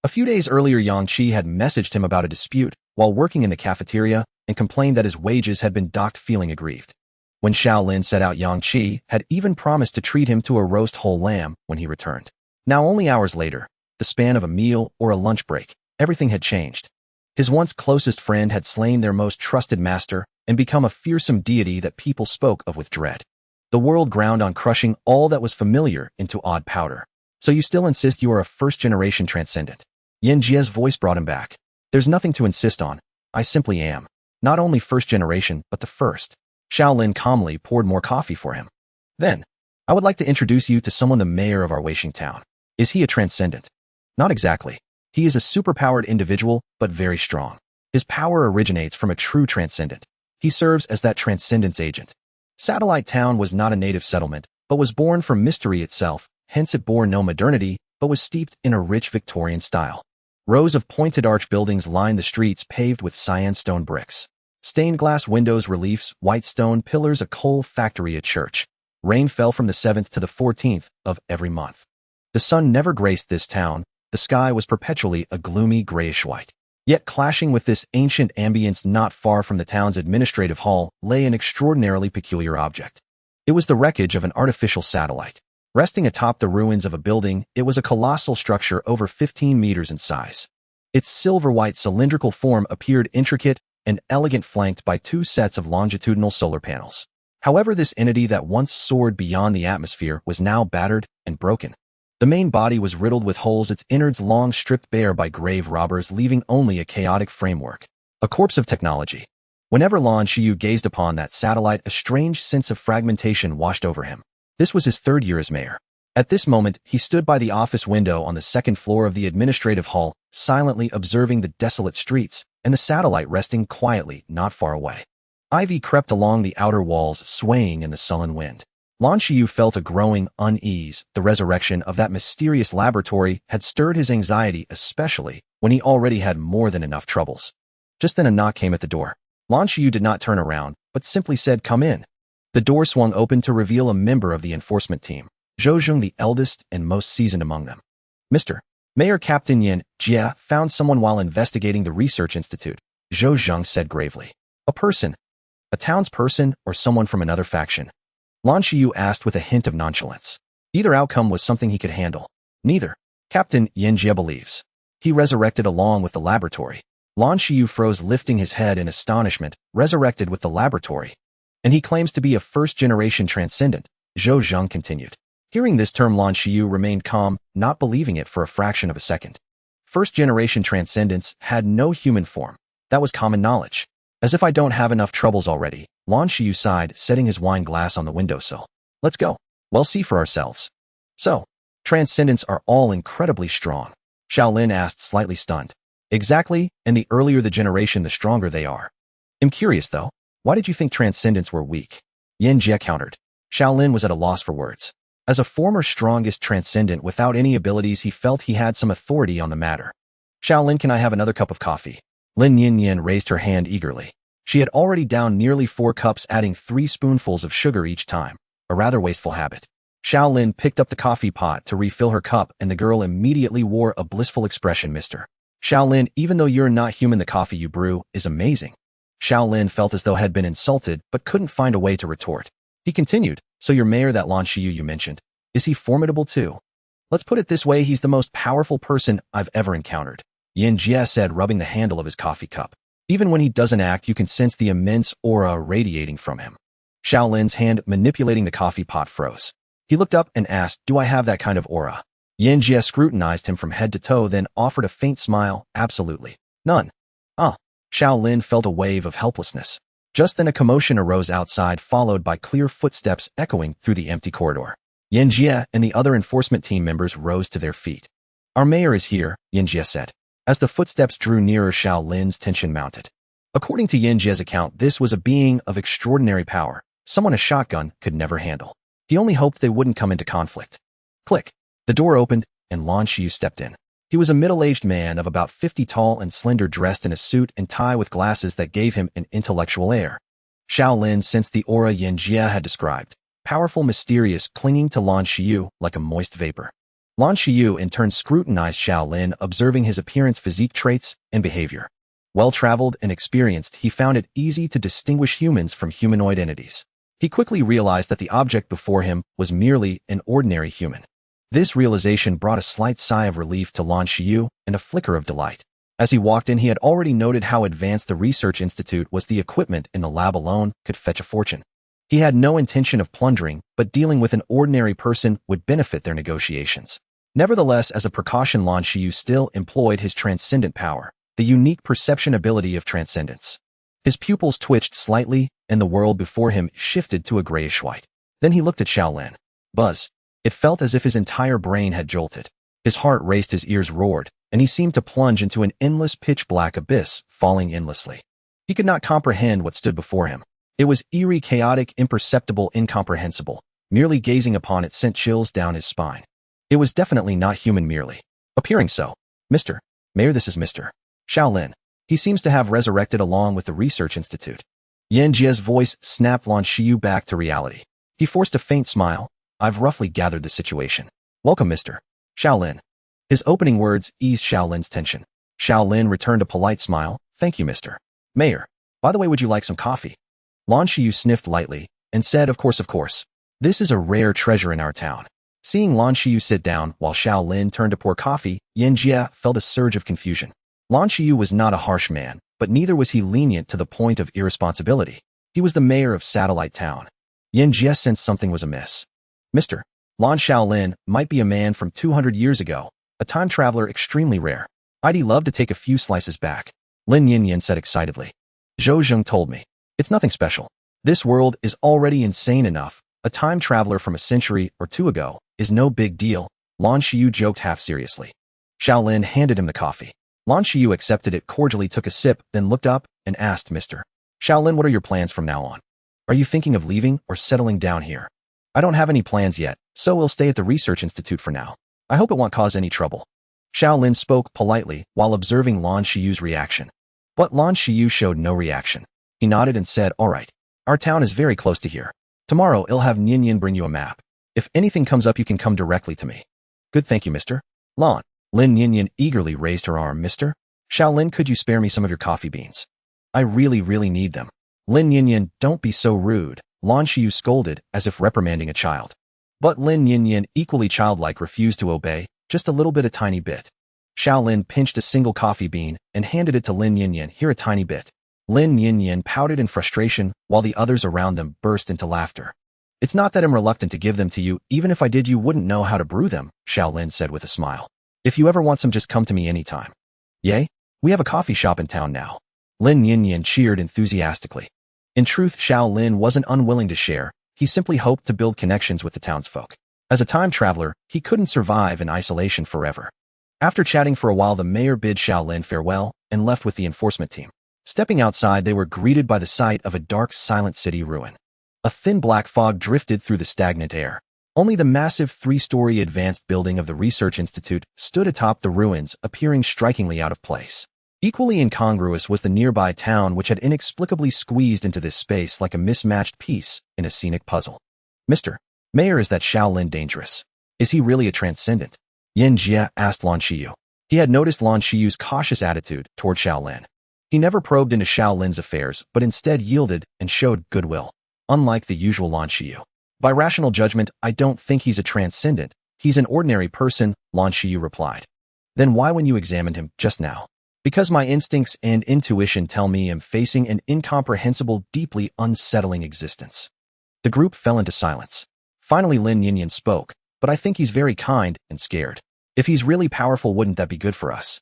A few days earlier, Yang Qi had messaged him about a dispute while working in the cafeteria and complained that his wages had been docked, feeling aggrieved. When Shaolin set out, Yang Qi had even promised to treat him to a roast whole lamb when he returned. Now, only hours later, the span of a meal or a lunch break, everything had changed. His once closest friend had slain their most trusted master and become a fearsome deity that people spoke of with dread. The world ground on crushing all that was familiar into odd powder. "So you still insist you are a first-generation transcendent?" Yin Jie's voice brought him back. "There's nothing to insist on. I simply am. Not only first generation, but the first." Shaolin calmly poured more coffee for him. "Then, I would like to introduce you to someone, the mayor of our Weixing town. Is he a transcendent?" "Not exactly. He is a superpowered individual, but very strong. His power originates from a true transcendent. He serves as that transcendence agent." Satellite Town was not a native settlement, but was born from mystery itself, hence it bore no modernity, but was steeped in a rich Victorian style. Rows of pointed arch buildings lined the streets, paved with cyan stone bricks. Stained glass windows, reliefs, white stone pillars, a coal factory, a church. Rain fell from the 7th to the 14th of every month. The sun never graced this town. The sky was perpetually a gloomy grayish-white. Yet clashing with this ancient ambience not far from the town's administrative hall lay an extraordinarily peculiar object. It was the wreckage of an artificial satellite. Resting atop the ruins of a building, it was a colossal structure over 15 meters in size. Its silver-white cylindrical form appeared intricate and elegant, flanked by two sets of longitudinal solar panels. However, this entity that once soared beyond the atmosphere was now battered and broken. The main body was riddled with holes, its innards long stripped bare by grave robbers, leaving only a chaotic framework. A corpse of technology. Whenever Lan Xiyu gazed upon that satellite, a strange sense of fragmentation washed over him. This was his third year as mayor. At this moment, he stood by the office window on the second floor of the administrative hall, silently observing the desolate streets and the satellite resting quietly not far away. Ivy crept along the outer walls, swaying in the sullen wind. Lan Xiyu felt a growing unease. The resurrection of that mysterious laboratory had stirred his anxiety, especially when he already had more than enough troubles. Just then a knock came at the door. Lan Xiyu did not turn around, but simply said, "Come in." The door swung open to reveal a member of the enforcement team, Zhou Zheng, the eldest and most seasoned among them. "Mr. Mayor, Captain Yin Jie found someone while investigating the research institute," Zhou Zheng said gravely. "A person? A townsperson or someone from another faction?" Lan Xiyu asked with a hint of nonchalance. Either outcome was something he could handle. "Neither. Captain Yin Jie believes he resurrected along with the laboratory." Lan Xiyu froze, lifting his head in astonishment. "Resurrected with the laboratory? And he claims to be a first-generation transcendent," Zhou Zheng continued. Hearing this term, Lan Xiyu remained calm, not believing it for a fraction of a second. First-generation transcendents had no human form. That was common knowledge. "As if I don't have enough troubles already," Lan Xiyu sighed, setting his wine glass on the windowsill. "Let's go. We'll see for ourselves." "So, transcendents are all incredibly strong?" Shaolin asked, slightly stunned. "Exactly, and the earlier the generation, the stronger they are." "I'm curious, though. Why did you think transcendents were weak?" Yin Jie countered. Shaolin was at a loss for words. As a former strongest transcendent without any abilities, he felt he had some authority on the matter. "Shaolin, can I have another cup of coffee?" Lin Yin raised her hand eagerly. She had already downed nearly 4 cups, adding 3 spoonfuls of sugar each time, a rather wasteful habit. Shaolin picked up the coffee pot to refill her cup, and the girl immediately wore a blissful expression. "Mr. Shaolin, even though you're not human, the coffee you brew is amazing." Shaolin felt as though had been insulted, but couldn't find a way to retort. He continued, "So your mayor, that Lan Xiyu you mentioned, is he formidable too?" "Let's put it this way, he's the most powerful person I've ever encountered," Yin Jie said, rubbing the handle of his coffee cup. "Even when he doesn't act, you can sense the immense aura radiating from him." Shaolin's hand manipulating the coffee pot froze. He looked up and asked, "Do I have that kind of aura?" Yin Jie scrutinized him from head to toe, then offered a faint smile. "Absolutely none." Shaolin felt a wave of helplessness. Just then a commotion arose outside, followed by clear footsteps echoing through the empty corridor. Yin Jie and the other enforcement team members rose to their feet. "Our mayor is here," Yin Jie said. As the footsteps drew nearer, Shaolin's tension mounted. According to Yin Jie's account, this was a being of extraordinary power, someone a shotgun could never handle. He only hoped they wouldn't come into conflict. Click. The door opened, and Lan Xiyu stepped in. He was a middle-aged man of about 50, tall and slender, dressed in a suit and tie with glasses that gave him an intellectual air. Shaolin sensed the aura Yin Jie had described, powerful, mysterious, clinging to Lan Xiyu like a moist vapor. Lan Xiyu in turn scrutinized Shaolin, observing his appearance, physique traits, and behavior. Well-traveled and experienced, he found it easy to distinguish humans from humanoid entities. He quickly realized that the object before him was merely an ordinary human. This realization brought a slight sigh of relief to Lan Xiyu and a flicker of delight. As he walked in, he had already noted how advanced the research institute was. The equipment in the lab alone could fetch a fortune. He had no intention of plundering, but dealing with an ordinary person would benefit their negotiations. Nevertheless, as a precaution, Lan Xiyu still employed his transcendent power, the unique perception ability of transcendence. His pupils twitched slightly, and the world before him shifted to a grayish white. Then he looked at Shaolin. Buzz. It felt as if his entire brain had jolted. His heart raced, his ears roared, and he seemed to plunge into an endless pitch-black abyss, falling endlessly. He could not comprehend what stood before him. It was eerie, chaotic, imperceptible, incomprehensible. Merely gazing upon it sent chills down his spine. It was definitely not human, merely appearing so. "Mr. Mayor, this is Mr. Shaolin. He seems to have resurrected along with the research institute." Yin Jie's voice snapped Lan Xiyu back to reality. He forced a faint smile. "I've roughly gathered the situation. Welcome, Mr. Shaolin. His opening words eased Shaolin's tension. Shaolin returned a polite smile. Thank you, Mr. Mayor. By the way, would you like some coffee? Lan Shiyu sniffed lightly and said, of course, of course. This is a rare treasure in our town. Seeing Lan Shiyu sit down while Shaolin turned to pour coffee, Yan Jia felt a surge of confusion. Lan Shiyu was not a harsh man, but neither was he lenient to the point of irresponsibility. He was the mayor of Satellite Town. Yan Jia sensed something was amiss. Mr. Lan Shaolin might be a man from 200 years ago, a time traveler extremely rare. I'd love to take a few slices back, Lin Yinyan said excitedly. Zhou Zheng told me. It's nothing special. This world is already insane enough. A time traveler from a century or two ago is no big deal, Lan Shiyu joked half seriously. Shaolin handed him the coffee. Lan Shiyu accepted it cordially, took a sip, then looked up and asked, Mr. Shaolin, what are your plans from now on? Are you thinking of leaving or settling down here? I don't have any plans yet, so we'll stay at the research institute for now. I hope it won't cause any trouble. Shaolin spoke politely while observing Lan Shiyu's reaction. But Lan Shiyu showed no reaction. He nodded and said, all right. Our town is very close to here. Tomorrow I'll have Ninian bring you a map. If anything comes up, you can come directly to me. Good, thank you, Mr. Lan. Lin Ninian eagerly raised her arm. Mr. Shaolin, could you spare me some of your coffee beans? I really need them. Lin Ninian, don't be so rude, Lan Shiyu scolded as if reprimanding a child. But Lin Ninian, equally childlike, refused to obey, just a little bit, a tiny bit. Shaolin pinched a single coffee bean and handed it to Lin Ninian. Here, a tiny bit. Lin Ninian pouted in frustration while the others around them burst into laughter. It's not that I'm reluctant to give them to you. Even if I did, you wouldn't know how to brew them, Shaolin said with a smile. If you ever want some, just come to me anytime. Yay? We have a coffee shop in town now. Lin Ninian cheered enthusiastically. In truth, Shaolin wasn't unwilling to share. He simply hoped to build connections with the townsfolk. As a time traveler, he couldn't survive in isolation forever. After chatting for a while, the mayor bid Shaolin farewell and left with the enforcement team. Stepping outside, they were greeted by the sight of a dark, silent city ruin. A thin black fog drifted through the stagnant air. Only the massive 3-story advanced building of the Research Institute stood atop the ruins, appearing strikingly out of place. Equally incongruous was the nearby town, which had inexplicably squeezed into this space like a mismatched piece in a scenic puzzle. Mr. Mayor, is that Shaolin dangerous? Is he really a transcendent? Yan Jia asked Lan Shiyu. He had noticed Lan Shiyu's cautious attitude toward Shaolin. He never probed into Shaolin's affairs, but instead yielded and showed goodwill, unlike the usual Lan Shiyu. By rational judgment, I don't think he's a transcendent. He's an ordinary person, Lan Shiyu replied. Then why, when you examined him just now? Because my instincts and intuition tell me I'm facing an incomprehensible, deeply unsettling existence. The group fell into silence. Finally, Lin Yinyan spoke, but I think he's very kind and scared. If he's really powerful, wouldn't that be good for us?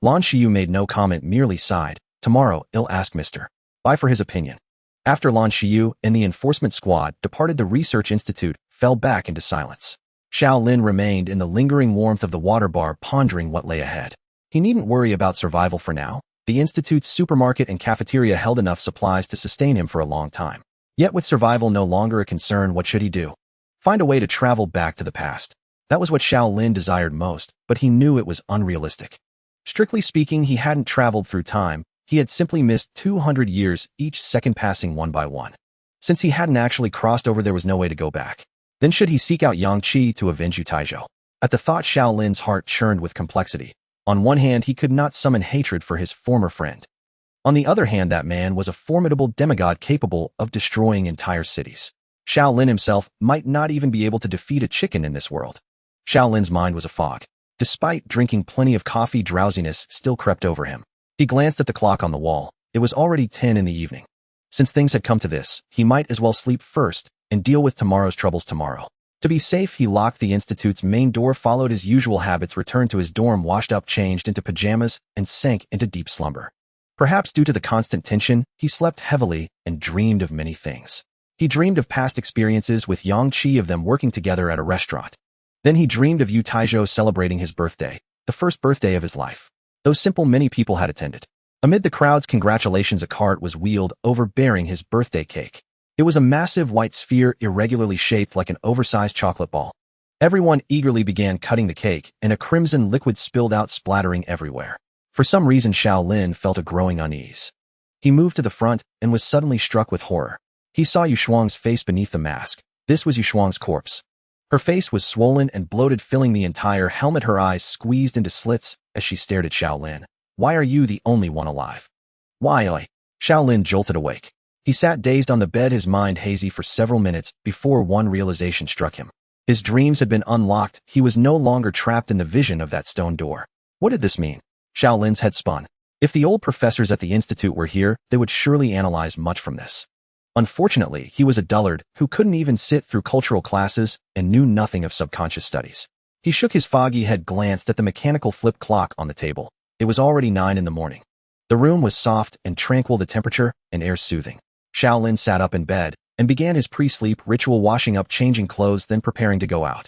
Lan Shiyu made no comment, merely sighed. Tomorrow, I'll ask Mr. Bai for his opinion. After Lan Shiyu and the enforcement squad departed the Research Institute, fell back into silence. Shaolin remained in the lingering warmth of the water bar, pondering what lay ahead. He needn't worry about survival for now. The Institute's supermarket and cafeteria held enough supplies to sustain him for a long time. Yet with survival no longer a concern, what should he do? Find a way to travel back to the past. That was what Shaolin desired most, but he knew it was unrealistic. Strictly speaking, he hadn't traveled through time. He had simply missed 200 years, each second passing one by one. Since he hadn't actually crossed over, there was no way to go back. Then should he seek out Yang Qi to avenge Yu Taizhou? At the thought, Shaolin's heart churned with complexity. On one hand, he could not summon hatred for his former friend. On the other hand, that man was a formidable demigod capable of destroying entire cities. Shaolin himself might not even be able to defeat a chicken in this world. Shaolin's mind was a fog. Despite drinking plenty of coffee, drowsiness still crept over him. He glanced at the clock on the wall. It was already 10 in the evening. Since things had come to this, he might as well sleep first and deal with tomorrow's troubles tomorrow. To be safe, he locked the Institute's main door, followed his usual habits, returned to his dorm, washed up, changed into pajamas, and sank into deep slumber. Perhaps due to the constant tension, he slept heavily and dreamed of many things. He dreamed of past experiences with Yang Qi, of them working together at a restaurant. Then he dreamed of Yu Taizhou celebrating his birthday, the first birthday of his life. Though simple, many people had attended. Amid the crowd's congratulations, a cart was wheeled over bearing his birthday cake. It was a massive white sphere, irregularly shaped like an oversized chocolate ball. Everyone eagerly began cutting the cake, and a crimson liquid spilled out, splattering everywhere. For some reason, Shaolin felt a growing unease. He moved to the front and was suddenly struck with horror. He saw Yu Shuang's face beneath the mask. This was Yu Shuang's corpse. Her face was swollen and bloated, filling the entire helmet. Her eyes squeezed into slits as she stared at Shaolin. Why are you the only one alive? Why, oi? Shaolin jolted awake. He sat dazed on the bed, his mind hazy for several minutes before one realization struck him. His dreams had been unlocked. He was no longer trapped in the vision of that stone door. What did this mean? Shaolin's head spun. If the old professors at the institute were here, they would surely analyze much from this. Unfortunately, he was a dullard who couldn't even sit through cultural classes and knew nothing of subconscious studies. He shook his foggy head, glanced at the mechanical flip clock on the table. It was already 9 in the morning. The room was soft and tranquil, the temperature and air soothing. Shaolin sat up in bed and began his pre-sleep ritual, washing up, changing clothes, then preparing to go out.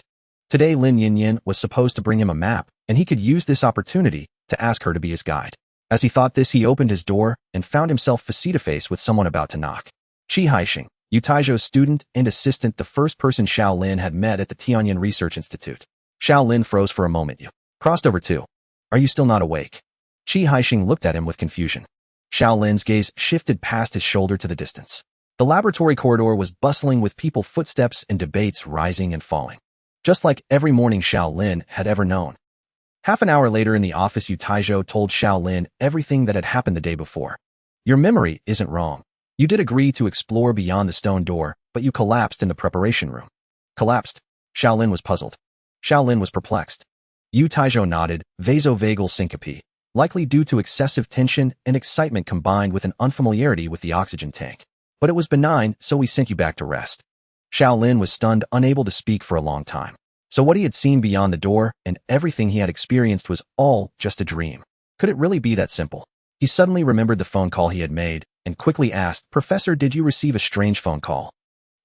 Today Lin Yinyin was supposed to bring him a map, and he could use this opportunity to ask her to be his guide. As he thought this, he opened his door and found himself face-to-face with someone about to knock. Qi Haixing, Yu Taizhou's student and assistant, the first person Shaolin had met at the Tianyan Research Institute. Shaolin froze for a moment. You crossed over too. Are you still not awake? Qi Haixing looked at him with confusion. Shaolin's gaze shifted past his shoulder to the distance. The laboratory corridor was bustling with people, footsteps, and debates rising and falling. Just like every morning Shaolin had ever known. Half an hour later in the office, Yu Taizhou told Shaolin everything that had happened the day before. Your memory isn't wrong. You did agree to explore beyond the stone door, but you collapsed in the preparation room. Collapsed? Shaolin was puzzled. Shaolin was perplexed. Yu Taizhou nodded, vasovagal syncope, likely due to excessive tension and excitement combined with an unfamiliarity with the oxygen tank. But it was benign, so we sent you back to rest. Shaolin was stunned, unable to speak for a long time. So what he had seen beyond the door and everything he had experienced was all just a dream. Could it really be that simple? He suddenly remembered the phone call he had made and quickly asked, Professor, did you receive a strange phone call?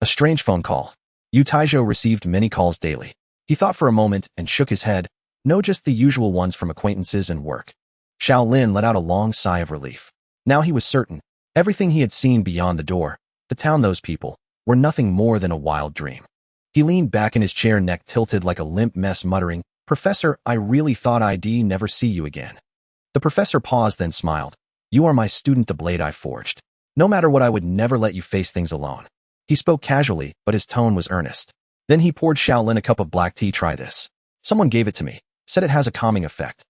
A strange phone call. Yu Taizhou received many calls daily. He thought for a moment and shook his head. No, just the usual ones from acquaintances and work. Shaolin let out a long sigh of relief. Now he was certain. Everything he had seen beyond the door, the town, those people, were nothing more than a wild dream. He leaned back in his chair, neck tilted like a limp mess, muttering, Professor, I really thought I'd never see you again. The professor paused, then smiled. You are my student, the blade I forged. No matter what, I would never let you face things alone. He spoke casually, but his tone was earnest. Then he poured Shaolin a cup of black tea. Try this. Someone gave it to me. Said it has a calming effect.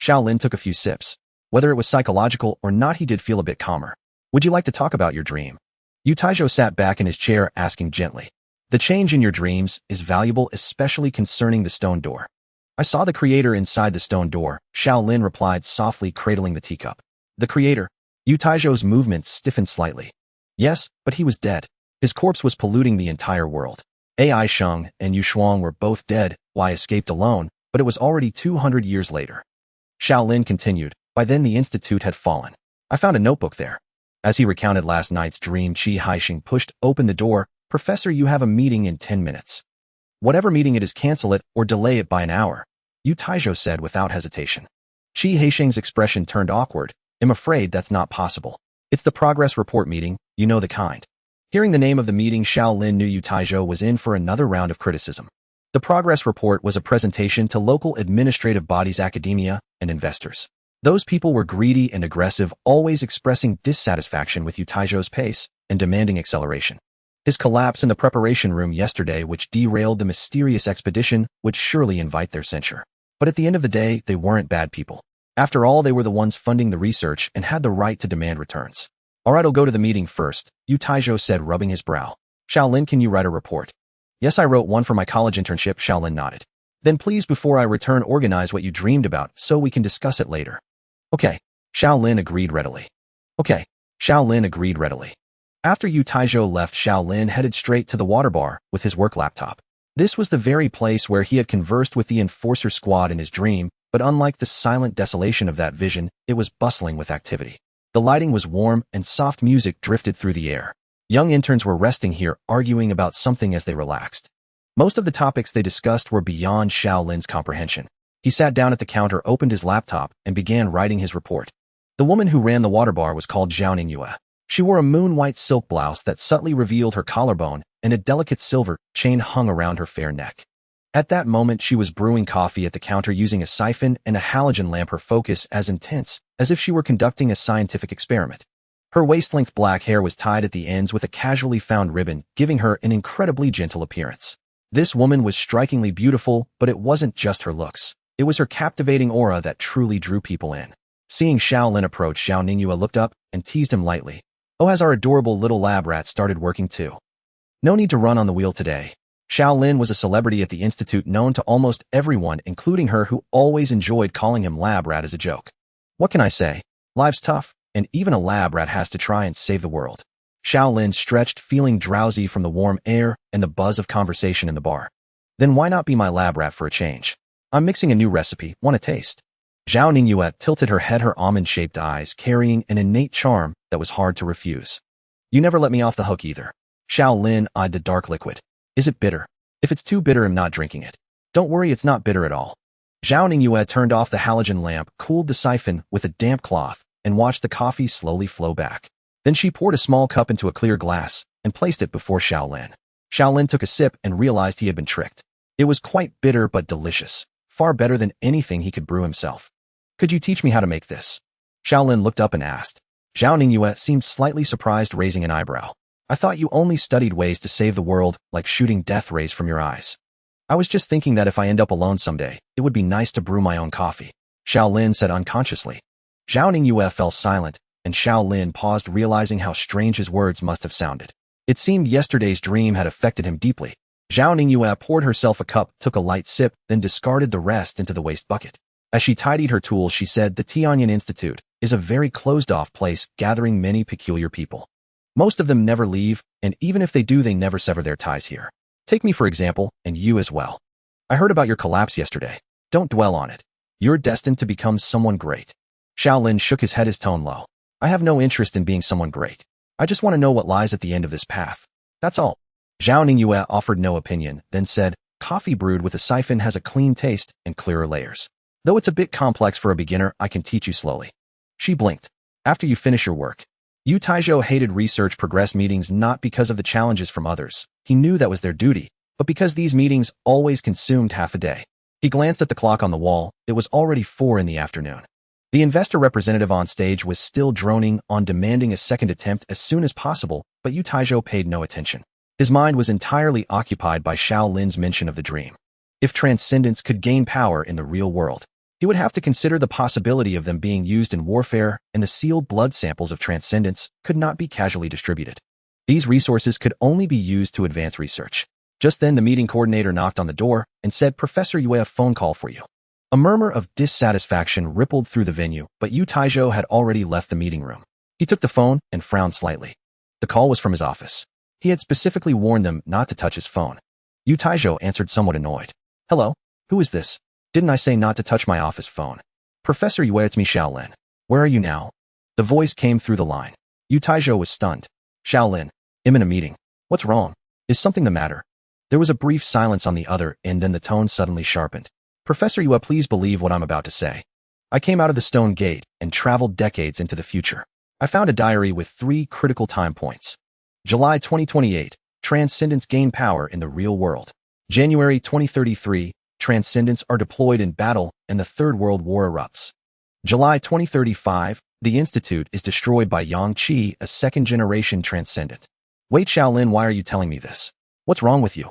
Shaolin took a few sips. Whether it was psychological or not, he did feel a bit calmer. Would you like to talk about your dream? Yu Taizhou sat back in his chair, asking gently. The change in your dreams is valuable, especially concerning the stone door. I saw the creator inside the stone door, Shaolin replied softly, cradling the teacup. The creator? Yu Taizhou's movements stiffened slightly. Yes, but he was dead. His corpse was polluting the entire world. Ai Sheng and Yu Shuang were both dead. I escaped alone, but it was already 200 years later. Shaolin continued. By then the institute had fallen. I found a notebook there. As he recounted last night's dream, Qi Haixing pushed open the door. Professor, you have a meeting in 10 minutes. Whatever meeting it is, cancel it or delay it by an hour, Yu Taizhou said without hesitation. Qi Haixing's expression turned awkward. I'm afraid that's not possible. It's the progress report meeting, you know the kind. Hearing the name of the meeting, Shaolin knew Yu Taizhou was in for another round of criticism. The progress report was a presentation to local administrative bodies, academia, and investors. Those people were greedy and aggressive, always expressing dissatisfaction with Yu Taizhou's pace and demanding acceleration. His collapse in the preparation room yesterday, which derailed the mysterious expedition, would surely invite their censure. But at the end of the day, they weren't bad people. After all, they were the ones funding the research and had the right to demand returns. All right, I'll go to the meeting first, Yu Taizhou said, rubbing his brow. Shaolin, can you write a report? Yes, I wrote one for my college internship, Shaolin nodded. Then please, before I return, organize what you dreamed about so we can discuss it later. Okay, Shaolin agreed readily. Okay, Shaolin agreed readily. After Yu Taizhou left, Shaolin headed straight to the water bar with his work laptop. This was the very place where he had conversed with the enforcer squad in his dream, but unlike the silent desolation of that vision, it was bustling with activity. The lighting was warm and soft music drifted through the air. Young interns were resting here, arguing about something as they relaxed. Most of the topics they discussed were beyond Shaolin's comprehension. He sat down at the counter, opened his laptop, and began writing his report. The woman who ran the water bar was called Zhao Ningyue. She wore a moon-white silk blouse that subtly revealed her collarbone, and a delicate silver chain hung around her fair neck. At that moment, she was brewing coffee at the counter using a siphon and a halogen lamp, her focus as intense as if she were conducting a scientific experiment. Her waist-length black hair was tied at the ends with a casually found ribbon, giving her an incredibly gentle appearance. This woman was strikingly beautiful, but it wasn't just her looks. It was her captivating aura that truly drew people in. Seeing Xiao Lin approach, Xiao Ningyue looked up and teased him lightly. "Oh, has our adorable little lab rat started working too? No need to run on the wheel today." Xiao Lin was a celebrity at the institute, known to almost everyone, including her, who always enjoyed calling him lab rat as a joke. What can I say? Life's tough, and even a lab rat has to try and save the world. Xiao Lin stretched, feeling drowsy from the warm air and the buzz of conversation in the bar. Then why not be my lab rat for a change? I'm mixing a new recipe. Want a taste? Xiao Ningyue tilted her head, her almond-shaped eyes carrying an innate charm that was hard to refuse. You never let me off the hook either. Xiao Lin eyed the dark liquid. Is it bitter? If it's too bitter, I'm not drinking it. Don't worry, it's not bitter at all. Xiao Ningyue turned off the halogen lamp, cooled the siphon with a damp cloth, and watched the coffee slowly flow back. Then she poured a small cup into a clear glass and placed it before Xiao Lin. Xiao Lin took a sip and realized he had been tricked. It was quite bitter but delicious, far better than anything he could brew himself. Could you teach me how to make this? Xiao Lin looked up and asked. Xiao Ningyue seemed slightly surprised, raising an eyebrow. I thought you only studied ways to save the world, like shooting death rays from your eyes. I was just thinking that if I end up alone someday, it would be nice to brew my own coffee, Xiao Lin said unconsciously. Xiao Ningyue fell silent, and Xiao Lin paused, realizing how strange his words must have sounded. It seemed yesterday's dream had affected him deeply. Xiao Ningyue poured herself a cup, took a light sip, then discarded the rest into the waste bucket. As she tidied her tools, she said, the Tianyan Institute is a very closed-off place, gathering many peculiar people. Most of them never leave, and even if they do, they never sever their ties here. Take me for example, and you as well. I heard about your collapse yesterday. Don't dwell on it. You're destined to become someone great. Xiao Lin shook his head, his tone low. I have no interest in being someone great. I just want to know what lies at the end of this path. That's all. Xiao Ningyue offered no opinion, then said, coffee brewed with a siphon has a clean taste and clearer layers. Though it's a bit complex for a beginner, I can teach you slowly. She blinked. After you finish your work. Yu Taizhou hated research progress meetings, not because of the challenges from others. He knew that was their duty, but because these meetings always consumed half a day. He glanced at the clock on the wall. It was already 4 in the afternoon. The investor representative on stage was still droning on, demanding a second attempt as soon as possible, but Yu Taizhou paid no attention. His mind was entirely occupied by Xiao Lin's mention of the dream. If transcendence could gain power in the real world, he would have to consider the possibility of them being used in warfare, and the sealed blood samples of transcendence could not be casually distributed. These resources could only be used to advance research. Just then the meeting coordinator knocked on the door and said, Professor Yue, a phone call for you. A murmur of dissatisfaction rippled through the venue, but Yu Taizhou had already left the meeting room. He took the phone and frowned slightly. The call was from his office. He had specifically warned them not to touch his phone. Yu Taizhou answered, somewhat annoyed. Hello? Who is this? Didn't I say not to touch my office phone? Professor Yue, it's me, Xiao Lin. Where are you now? The voice came through the line. Yu Taizhou was stunned. Xiao Lin, I'm in a meeting. What's wrong? Is something the matter? There was a brief silence on the other end, then the tone suddenly sharpened. Professor Yue, please believe what I'm about to say. I came out of the Stone Gate and traveled decades into the future. I found a diary with 3 critical time points. July 2028, Transcendence gain power in the real world. January 2033, Transcendents are deployed in battle and the Third World War erupts. July 2035, the Institute is destroyed by Yang Qi, a second-generation Transcendent. Wait, Xiao Lin, why are you telling me this? What's wrong with you?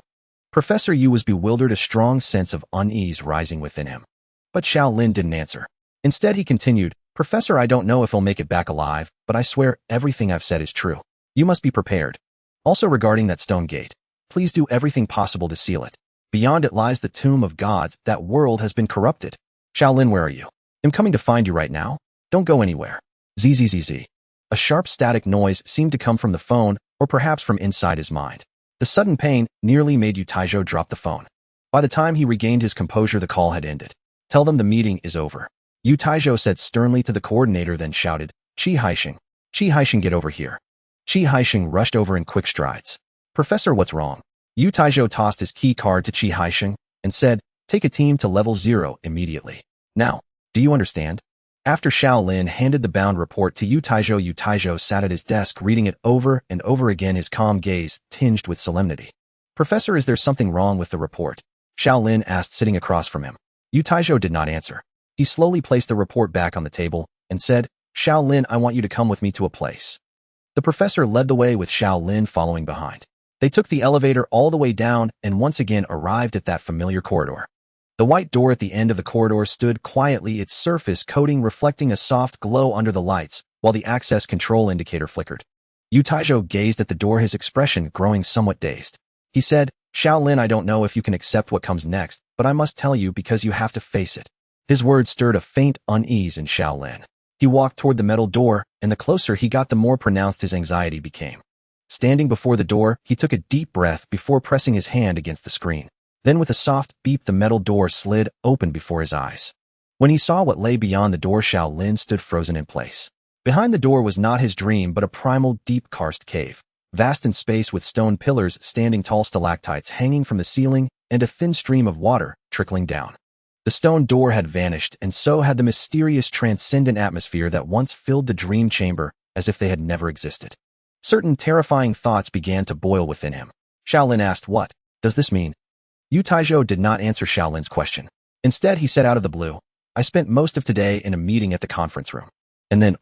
Professor Yu was bewildered, a strong sense of unease rising within him. But Xiao Lin didn't answer. Instead, he continued, Professor, I don't know if he'll make it back alive, but I swear everything I've said is true. You must be prepared. Also regarding that stone gate, please do everything possible to seal it. Beyond it lies the tomb of gods. That world has been corrupted. Xiao Lin, where are you? I'm coming to find you right now. Don't go anywhere. Zzz. A sharp static noise seemed to come from the phone, or perhaps from inside his mind. The sudden pain nearly made Yu Taizhou drop the phone. By the time he regained his composure, the call had ended. Tell them the meeting is over. Yu Taizhou said sternly to the coordinator, then shouted, Qi Haixing. Qi Haixing, get over here. Qi Haixing rushed over in quick strides. Professor, what's wrong? Yu Taizhou tossed his key card to Qi Haixing and said, take a team to level 0 immediately. Now, do you understand? After Xiao Lin handed the bound report to Yu Taizhou sat at his desk reading it over and over again, his calm gaze tinged with solemnity. Professor, is there something wrong with the report? Xiao Lin asked, sitting across from him. Yu Taizhou did not answer. He slowly placed the report back on the table and said, Xiao Lin, I want you to come with me to a place. The professor led the way, with Xiao Lin following behind. They took the elevator all the way down and once again arrived at that familiar corridor. The white door at the end of the corridor stood quietly, its surface coating reflecting a soft glow under the lights, while the access control indicator flickered. Yu Taizhou gazed at the door, his expression growing somewhat dazed. He said, "Shaolin, I don't know if you can accept what comes next, but I must tell you because you have to face it." His words stirred a faint unease in Shaolin. He walked toward the metal door, and the closer he got, the more pronounced his anxiety became. Standing before the door, he took a deep breath before pressing his hand against the screen. Then with a soft beep, the metal door slid open before his eyes. When he saw what lay beyond the door, Shaolin stood frozen in place. Behind the door was not his dream, but a primal, deep-karst cave, vast in space with stone pillars standing tall, stalactites hanging from the ceiling, and a thin stream of water trickling down. The stone door had vanished, and so had the mysterious, transcendent atmosphere that once filled the dream chamber, as if they had never existed. Certain terrifying thoughts began to boil within him. Shaolin asked, "What does this mean?" Yu Taizhou did not answer Shaolin's question. Instead, he said out of the blue, "I spent most of today in a meeting at the conference room. And then,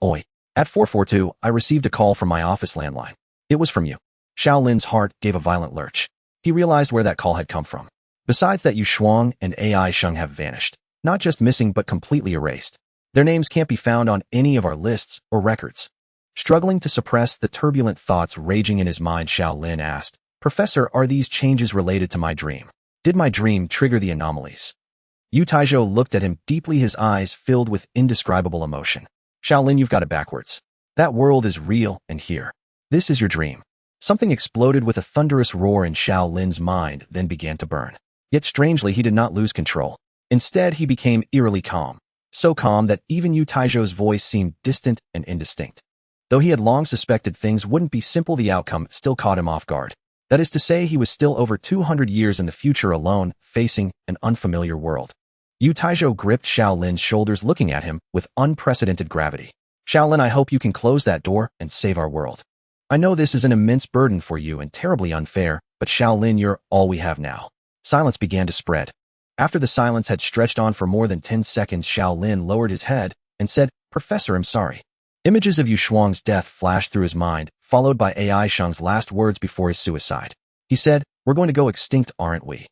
at 4:42, I received a call from my office landline. It was from you." Shaolin's heart gave a violent lurch. He realized where that call had come from. Besides that, Yu Shuang and AI Sheng have vanished. Not just missing, but completely erased. Their names can't be found on any of our lists or records. Struggling to suppress the turbulent thoughts raging in his mind, Shaolin asked, "Professor, are these changes related to my dream? Did my dream trigger the anomalies?" Yu Taizhou looked at him deeply, his eyes filled with indescribable emotion. "Shaolin, you've got it backwards. That world is real and here. This is your dream." Something exploded with a thunderous roar in Shaolin's mind, then began to burn. Yet strangely, he did not lose control. Instead, he became eerily calm. So calm that even Yu Taizhou's voice seemed distant and indistinct. Though he had long suspected things wouldn't be simple, the outcome still caught him off guard. That is to say, he was still over 200 years in the future alone, facing an unfamiliar world. Yu Taizhou gripped Shaolin's shoulders, looking at him with unprecedented gravity. "Shaolin, I hope you can close that door and save our world. I know this is an immense burden for you and terribly unfair, but Shaolin, you're all we have now." Silence began to spread. After the silence had stretched on for more than 10 seconds, Shaolin lowered his head and said, "Professor, I'm sorry." Images of Yu Shuang's death flashed through his mind, followed by AI Sheng's last words before his suicide. He said, "We're going to go extinct, aren't we?"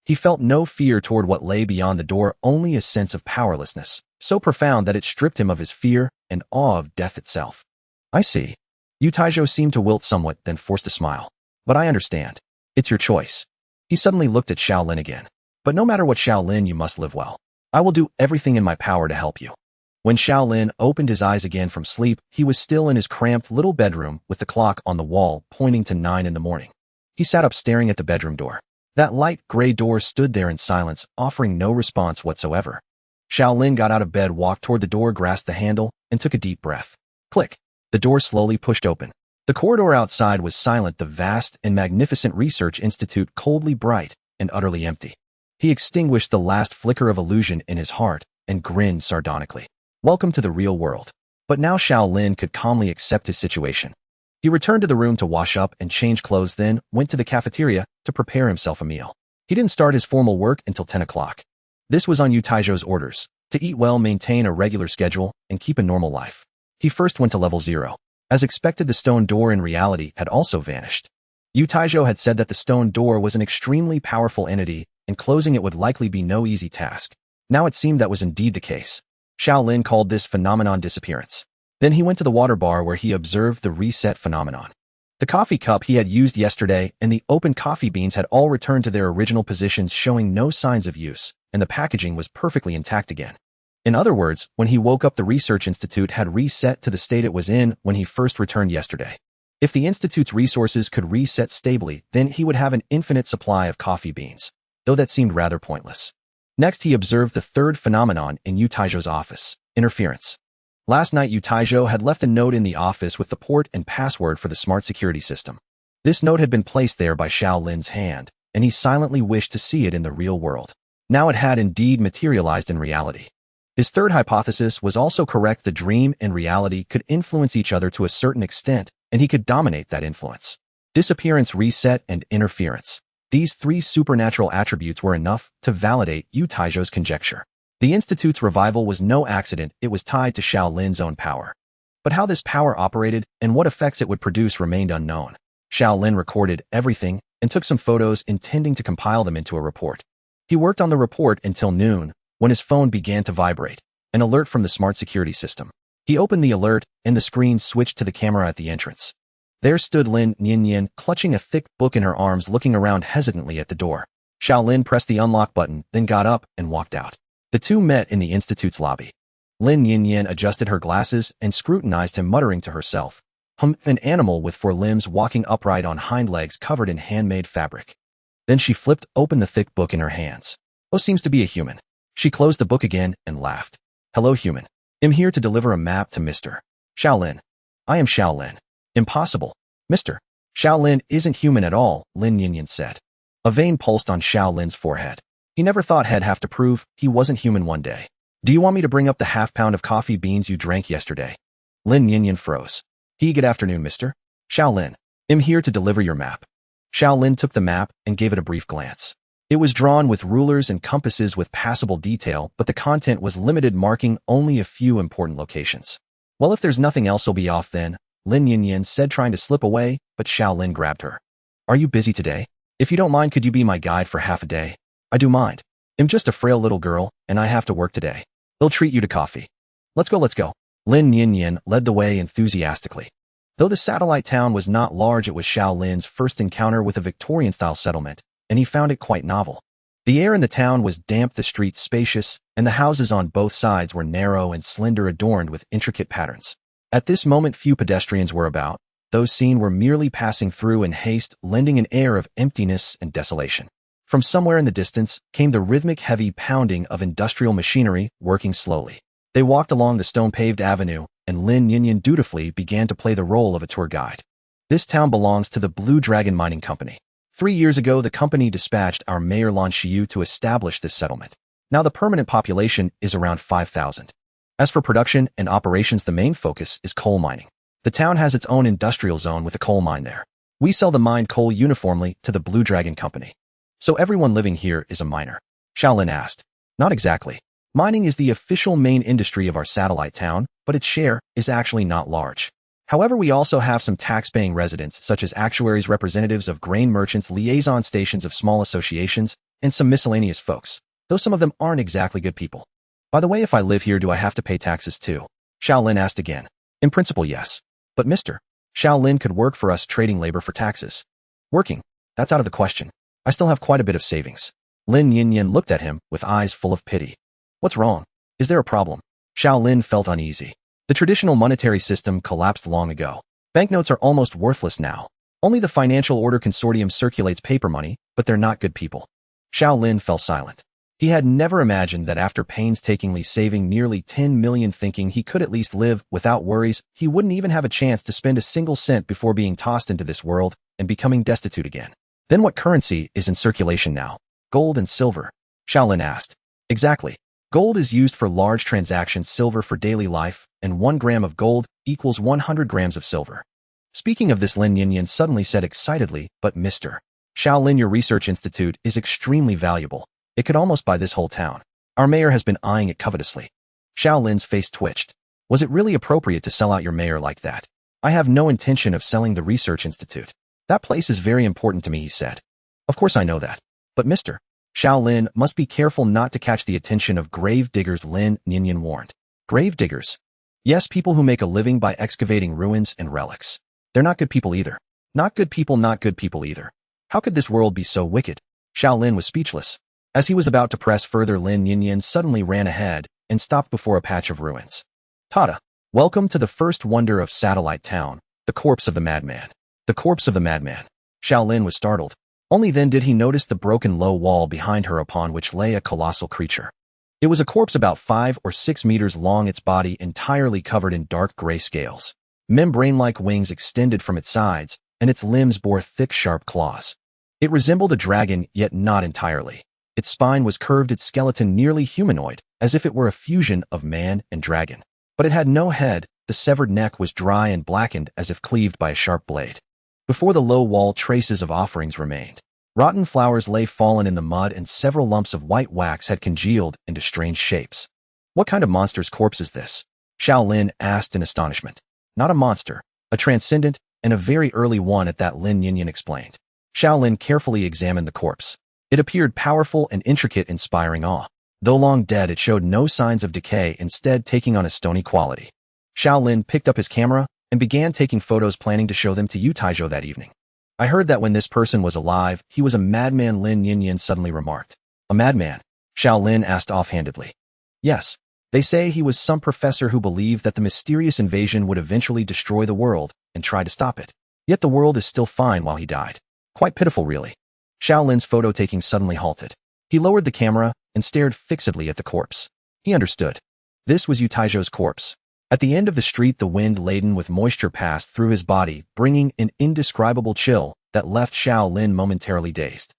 He felt no fear toward what lay beyond the door, only a sense of powerlessness, so profound that it stripped him of his fear and awe of death itself. "I see." Yu Taizhou seemed to wilt somewhat, then forced a smile. "But I understand. It's your choice." He suddenly looked at Shaolin again. "But no matter what, Shaolin, you must live well. I will do everything in my power to help you." When Shaolin opened his eyes again from sleep, he was still in his cramped little bedroom with the clock on the wall pointing to 9 in the morning. He sat up staring at the bedroom door. That light gray door stood there in silence, offering no response whatsoever. Shaolin got out of bed, walked toward the door, grasped the handle, and took a deep breath. Click. The door slowly pushed open. The corridor outside was silent, the vast and magnificent research institute coldly bright and utterly empty. He extinguished the last flicker of illusion in his heart and grinned sardonically. Welcome to the real world. But now Shaolin could calmly accept his situation. He returned to the room to wash up and change clothes, then went to the cafeteria to prepare himself a meal. He didn't start his formal work until 10 o'clock. This was on Yu Taizhou's orders, to eat well, maintain a regular schedule, and keep a normal life. He first went to level 0. As expected, the stone door in reality had also vanished. Yu Taizhou had said that the stone door was an extremely powerful entity, and closing it would likely be no easy task. Now it seemed that was indeed the case. Shaolin called this phenomenon disappearance. Then he went to the water bar where he observed the reset phenomenon. The coffee cup he had used yesterday and the open coffee beans had all returned to their original positions, showing no signs of use, and the packaging was perfectly intact again. In other words, when he woke up, the research institute had reset to the state it was in when he first returned yesterday. If the institute's resources could reset stably, then he would have an infinite supply of coffee beans, though that seemed rather pointless. Next, he observed the third phenomenon in Yu Taizhou's office, interference. Last night, Yu Taizhou had left a note in the office with the port and password for the smart security system. This note had been placed there by Shaolin's hand, and he silently wished to see it in the real world. Now it had indeed materialized in reality. His third hypothesis was also correct. The dream and reality could influence each other to a certain extent, and he could dominate that influence. Disappearance, reset, and interference. These three supernatural attributes were enough to validate Yu Taizhou's conjecture. The Institute's revival was no accident, it was tied to Shaolin's own power. But how this power operated and what effects it would produce remained unknown. Xiao Lin recorded everything and took some photos intending to compile them into a report. He worked on the report until noon, when his phone began to vibrate, an alert from the smart security system. He opened the alert, and the screen switched to the camera at the entrance. There stood Lin Yinyan, clutching a thick book in her arms, looking around hesitantly at the door. Xiao Lin pressed the unlock button, then got up and walked out. The two met in the institute's lobby. Lin Yinyan adjusted her glasses and scrutinized him, muttering to herself, an animal with 4 limbs walking upright on hind legs covered in handmade fabric. Then she flipped open the thick book in her hands. Oh, seems to be a human. She closed the book again and laughed. Hello, human. I'm here to deliver a map to Mr. Xiao Lin. I am Xiao Lin. Impossible. Mr. Xiao Lin isn't human at all, Lin Yinyan said. A vein pulsed on Xiao Lin's forehead. He never thought he'd have to prove he wasn't human one day. Do you want me to bring up the half-pound of coffee beans you drank yesterday? Lin Yinyan froze. Good afternoon, Mr. Xiao Lin. I'm here to deliver your map. Xiao Lin took the map and gave it a brief glance. It was drawn with rulers and compasses with passable detail, but the content was limited, marking only a few important locations. Well, if there's nothing else, I'll be off then, Lin Yinyan said, trying to slip away, but Xiao Lin grabbed her. Are you busy today? If you don't mind, could you be my guide for half a day? I do mind. I'm just a frail little girl, and I have to work today. They'll treat you to coffee. Let's go. Lin Yinyan led the way enthusiastically. Though the satellite town was not large, it was Xiao Lin's first encounter with a Victorian-style settlement, and he found it quite novel. The air in the town was damp, the streets spacious, and the houses on both sides were narrow and slender, adorned with intricate patterns. At this moment, few pedestrians were about. Those seen were merely passing through in haste, lending an air of emptiness and desolation. From somewhere in the distance came the rhythmic, heavy pounding of industrial machinery working slowly. They walked along the stone-paved avenue, and Lin Yinyan dutifully began to play the role of a tour guide. This town belongs to the Blue Dragon Mining Company. 3 years ago, the company dispatched our mayor Lan Xiu to establish this settlement. Now the permanent population is around 5,000. As for production and operations, the main focus is coal mining. The town has its own industrial zone with a coal mine there. We sell the mined coal uniformly to the Blue Dragon Company. So everyone living here is a miner? Xiao Lin asked. Not exactly. Mining is the official main industry of our satellite town, but its share is actually not large. However, we also have some tax-paying residents, such as actuaries, representatives of grain merchants, liaison stations of small associations, and some miscellaneous folks, though some of them aren't exactly good people. By the way, if I live here, do I have to pay taxes too? Xiao Lin asked again. In principle, yes. But Mr. Xiao Lin could work for us trading labor for taxes. Working? That's out of the question. I still have quite a bit of savings. Lin Yinyan looked at him with eyes full of pity. What's wrong? Is there a problem? Xiao Lin felt uneasy. The traditional monetary system collapsed long ago. Banknotes are almost worthless now. Only the Financial Order Consortium circulates paper money, but they're not good people. Xiao Lin fell silent. He had never imagined that after painstakingly saving nearly 10 million, thinking he could at least live without worries, he wouldn't even have a chance to spend a single cent before being tossed into this world and becoming destitute again. Then what currency is in circulation now? Gold and silver? Xiao Lin asked. Exactly. Gold is used for large transactions, silver for daily life, and 1 gram of gold equals 100 grams of silver. Speaking of this, Lin Yinyan suddenly said excitedly, but Mr. Xiao Lin, your research institute is extremely valuable. It could almost buy this whole town. Our mayor has been eyeing it covetously. Xiao Lin's face twitched. Was it really appropriate to sell out your mayor like that? I have no intention of selling the research institute. That place is very important to me, he said. Of course I know that. But Mr. Xiao Lin must be careful not to catch the attention of grave diggers, Lin Yinyan warned. Grave diggers? Yes, people who make a living by excavating ruins and relics. They're not good people either. Not good people either. How could this world be so wicked? Xiao Lin was speechless. As he was about to press further, Lin Yinyan suddenly ran ahead and stopped before a patch of ruins. Tada! Welcome to the first wonder of Satellite Town, the corpse of the madman. The corpse of the madman. Xiao Lin was startled. Only then did he notice the broken low wall behind her, upon which lay a colossal creature. It was a corpse about 5 or 6 meters long, its body entirely covered in dark gray scales. Membrane-like wings extended from its sides, and its limbs bore thick, sharp claws. It resembled a dragon, yet not entirely. Its spine was curved, its skeleton nearly humanoid, as if it were a fusion of man and dragon. But it had no head, the severed neck was dry and blackened as if cleaved by a sharp blade. Before the low wall, traces of offerings remained. Rotten flowers lay fallen in the mud, and several lumps of white wax had congealed into strange shapes. What kind of monster's corpse is this? Xiao Lin asked in astonishment. Not a monster, a transcendent, and a very early one at that, Lin Yinyan explained. Shaolin carefully examined the corpse. It appeared powerful and intricate, inspiring awe. Though long dead, it showed no signs of decay, instead taking on a stony quality. Shaolin picked up his camera and began taking photos, planning to show them to Yu Taijo that evening. I heard that when this person was alive, he was a madman, Lin Yinyan suddenly remarked. A madman? Shaolin asked offhandedly. Yes. They say he was some professor who believed that the mysterious invasion would eventually destroy the world and try to stop it. Yet the world is still fine while he died. Quite pitiful, really. Shaolin's photo-taking suddenly halted. He lowered the camera and stared fixedly at the corpse. He understood. This was Yu Taijo's corpse. At the end of the street, the wind laden with moisture passed through his body, bringing an indescribable chill that left Shaolin momentarily dazed.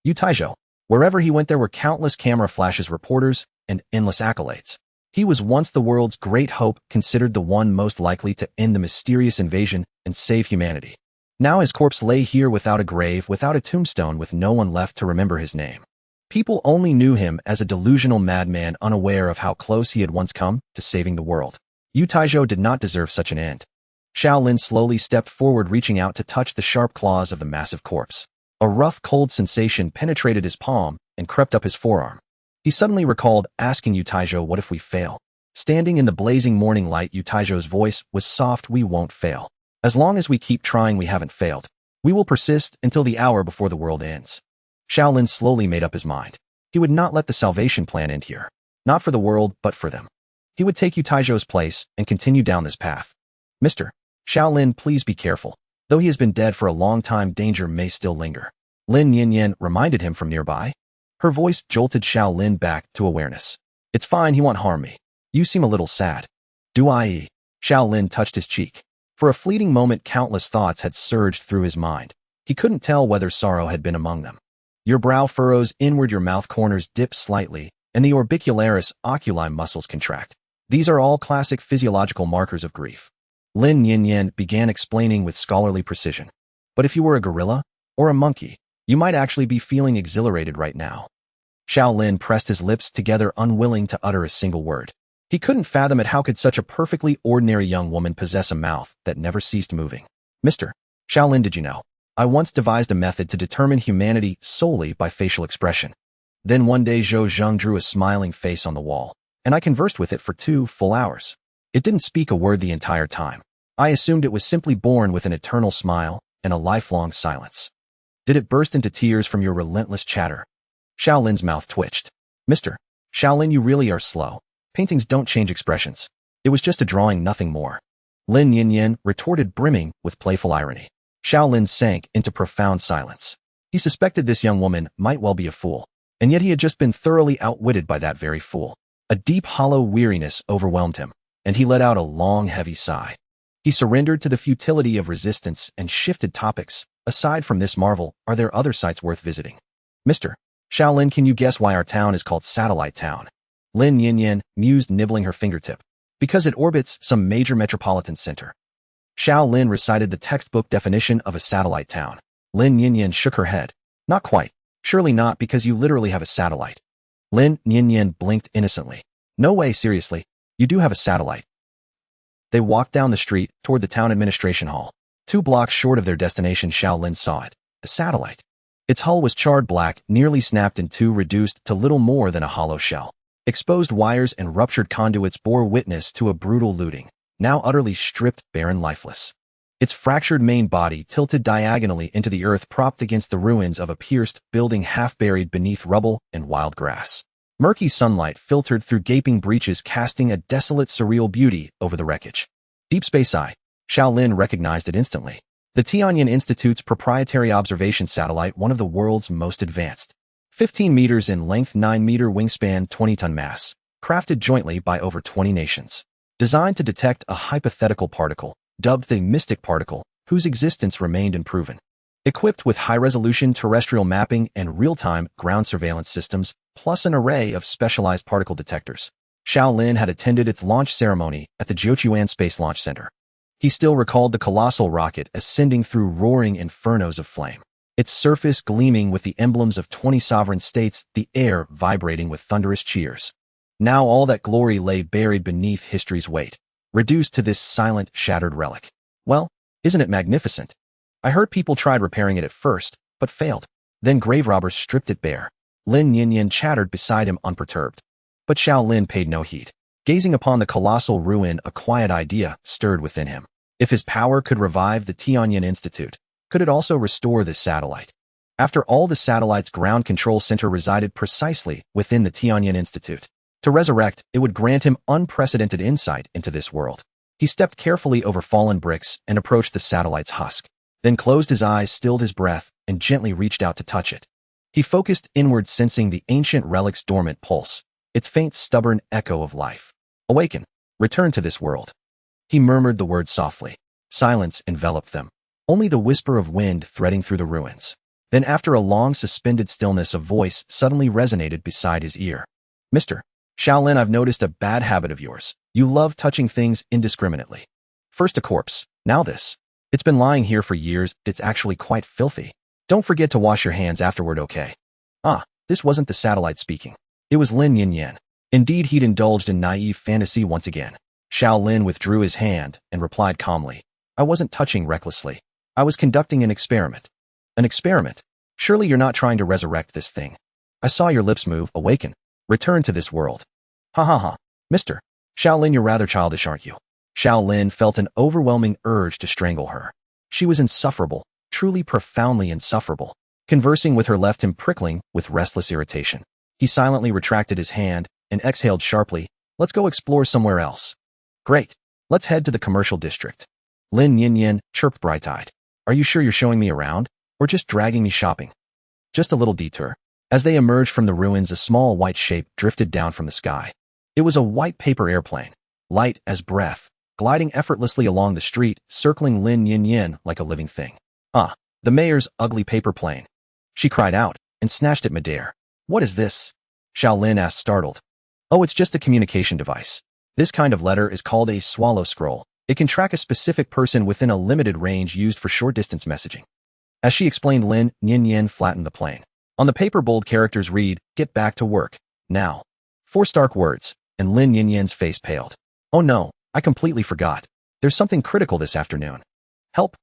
Yu Taijo. Wherever he went, there were countless camera flashes, reporters, and endless accolades. He was once the world's great hope, considered the one most likely to end the mysterious invasion and save humanity. Now his corpse lay here without a grave, without a tombstone, with no one left to remember his name. People only knew him as a delusional madman, unaware of how close he had once come to saving the world. Yu Taijo did not deserve such an end. Shaolin slowly stepped forward, reaching out to touch the sharp claws of the massive corpse. A rough, cold sensation penetrated his palm and crept up his forearm. He suddenly recalled asking Yu Taijo, "What if we fail?" Standing in the blazing morning light, Yu Taijo's voice was soft. "We won't fail. As long as we keep trying, we haven't failed. We will persist until the hour before the world ends." Shaolin slowly made up his mind. He would not let the salvation plan end here. Not for the world, but for them. He would take Yu Taijo's place and continue down this path. "Mr. Shaolin, please be careful. Though he has been dead for a long time, danger may still linger," Lin Yinyan reminded him from nearby. Her voice jolted Shaolin back to awareness. "It's fine, he won't harm me. You seem a little sad." "Do I?" Shaolin touched his cheek. For a fleeting moment, countless thoughts had surged through his mind. He couldn't tell whether sorrow had been among them. Your brow furrows inward, your mouth corners dip slightly, and the orbicularis oculi muscles contract. These are all classic physiological markers of grief. Lin Yinyan began explaining with scholarly precision. But if you were a gorilla or a monkey, you might actually be feeling exhilarated right now. Shaolin pressed his lips together, unwilling to utter a single word. He couldn't fathom it. How could such a perfectly ordinary young woman possess a mouth that never ceased moving? "Mr. Shaolin, did you know? I once devised a method to determine humanity solely by facial expression. Then one day Zhou Zheng drew a smiling face on the wall, and I conversed with it for 2 full hours. It didn't speak a word the entire time. I assumed it was simply born with an eternal smile and a lifelong silence. Did it burst into tears from your relentless chatter?" Shaolin's mouth twitched. "Mr. Shaolin, you really are slow. Paintings don't change expressions. It was just a drawing, nothing more," Lin Yinyan retorted, brimming with playful irony. Shaolin sank into profound silence. He suspected this young woman might well be a fool, and yet he had just been thoroughly outwitted by that very fool. A deep, hollow weariness overwhelmed him, and he let out a long, heavy sigh. He surrendered to the futility of resistance and shifted topics. "Aside from this marvel, are there other sites worth visiting?" "Mr. Shaolin, can you guess why our town is called Satellite Town?" Lin Yinyan mused, nibbling her fingertip. "Because it orbits some major metropolitan center." Shaolin recited the textbook definition of a satellite town. Lin Yinyan shook her head. "Not quite. Surely not, because you literally have a satellite." Lin Yinyan blinked innocently. "No way, seriously. You do have a satellite." They walked down the street toward the town administration hall. 2 blocks short of their destination, Shaolin saw it. The satellite. Its hull was charred black, nearly snapped in 2, reduced to little more than a hollow shell. Exposed wires and ruptured conduits bore witness to a brutal looting. Now utterly stripped, barren, lifeless. Its fractured main body tilted diagonally into the earth, propped against the ruins of a pierced building, half buried beneath rubble and wild grass. Murky sunlight filtered through gaping breaches, casting a desolate, surreal beauty over the wreckage. Deep Space Eye. Shaolin recognized it instantly. The Tianyan Institute's proprietary observation satellite, one of the world's most advanced. 15 meters in length, 9-meter wingspan, 20-ton mass. Crafted jointly by over 20 nations. Designed to detect a hypothetical particle, dubbed the mystic particle, whose existence remained unproven. Equipped with high-resolution terrestrial mapping and real-time ground surveillance systems, plus an array of specialized particle detectors, Shaolin had attended its launch ceremony at the Jiuquan Space Launch Center. He still recalled the colossal rocket ascending through roaring infernos of flame, its surface gleaming with the emblems of 20 sovereign states, the air vibrating with thunderous cheers. Now all that glory lay buried beneath history's weight, reduced to this silent, shattered relic. Well, Isn't it magnificent? I heard people tried repairing it at first, but failed. Then grave robbers stripped it bare. Lin Yinyan chattered beside him unperturbed. But Xiao Lin paid no heed. Gazing upon the colossal ruin, a quiet idea stirred within him. If his power could revive the Tianyan Institute, could it also restore this satellite? After all, the satellite's ground control center resided precisely within the Tianyan Institute. To resurrect, it would grant him unprecedented insight into this world. He stepped carefully over fallen bricks and approached the satellite's husk, then closed his eyes, stilled his breath, and gently reached out to touch it. He focused inward, sensing the ancient relic's dormant pulse, its faint, stubborn echo of life. Awaken, return to this world. He murmured the words softly. Silence enveloped them. Only the whisper of wind threading through the ruins. Then, after a long suspended stillness, a voice suddenly resonated beside his ear. Mr. Shaolin, I've noticed a bad habit of yours. You love touching things indiscriminately. First a corpse, now this. It's been lying here for years, it's actually quite filthy. Don't forget to wash your hands afterward, okay? Ah, this wasn't the satellite speaking. It was Lin Yinyan. Indeed, he'd indulged in naive fantasy once again. Shaolin withdrew his hand and replied calmly. I wasn't touching recklessly. I was conducting an experiment. An experiment? Surely you're not trying to resurrect this thing. I saw your lips move. Awaken. Return to this world. Ha ha ha. Mr. Shaolin, you're rather childish, aren't you? Shaolin felt an overwhelming urge to strangle her. She was insufferable, truly profoundly insufferable. Conversing with her left him prickling with restless irritation. He silently retracted his hand and exhaled sharply. Let's go explore somewhere else. Great. Let's head to the commercial district. Lin Yinyan chirped bright-eyed. Are you sure you're showing me around? Or just dragging me shopping? Just a little detour. As they emerged from the ruins, a small white shape drifted down from the sky. It was a white paper airplane, light as breath, gliding effortlessly along the street, circling Lin Yinyan like a living thing. Ah, the mayor's ugly paper plane. She cried out and snatched at midair. What is this? Shaolin asked, startled. Oh, it's just a communication device. This kind of letter is called a swallow scroll. It can track a specific person within a limited range, used for short-distance messaging. As she explained, Lin Yinyan flattened the plane. On the paper, bold characters read, "Get back to work, now." 4 stark words, and Lin Yinyan's face paled. Oh no, I completely forgot. There's something critical this afternoon. Help.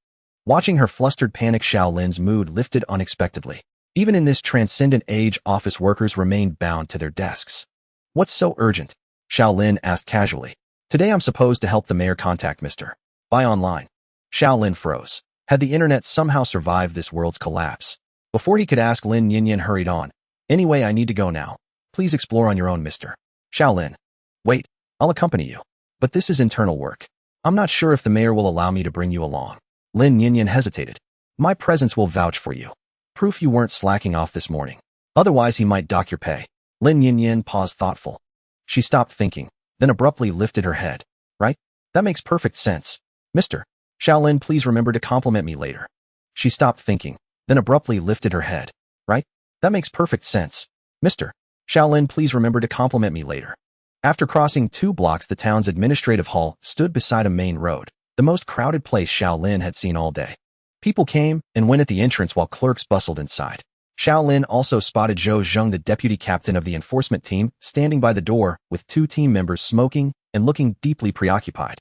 Watching her flustered panic, Shaolin's mood lifted unexpectedly. Even in this transcendent age, office workers remained bound to their desks. What's so urgent? Shaolin asked casually. Today I'm supposed to help the mayor contact Mr. Buy online. Shaolin froze. Had the internet somehow survived this world's collapse? Before he could ask, Lin Yinyan hurried on. Anyway, I need to go now. Please explore on your own, Mr. Shaolin. Wait, I'll accompany you. But this is internal work. I'm not sure if the mayor will allow me to bring you along. Lin Yinyan hesitated. My presence will vouch for you. Proof you weren't slacking off this morning. Otherwise, he might dock your pay. Lin Yinyan paused, thoughtful. She stopped thinking, then abruptly lifted her head. Right? That makes perfect sense. Mr. Shaolin, please remember to compliment me later. She stopped thinking, then abruptly lifted her head. Right? That makes perfect sense. Mr. Shaolin, please remember to compliment me later. After crossing 2 blocks, the town's administrative hall stood beside a main road, the most crowded place Shaolin had seen all day. People came and went at the entrance while clerks bustled inside. Shaolin also spotted Zhou Zheng, the deputy captain of the enforcement team, standing by the door with 2 team members smoking and looking deeply preoccupied.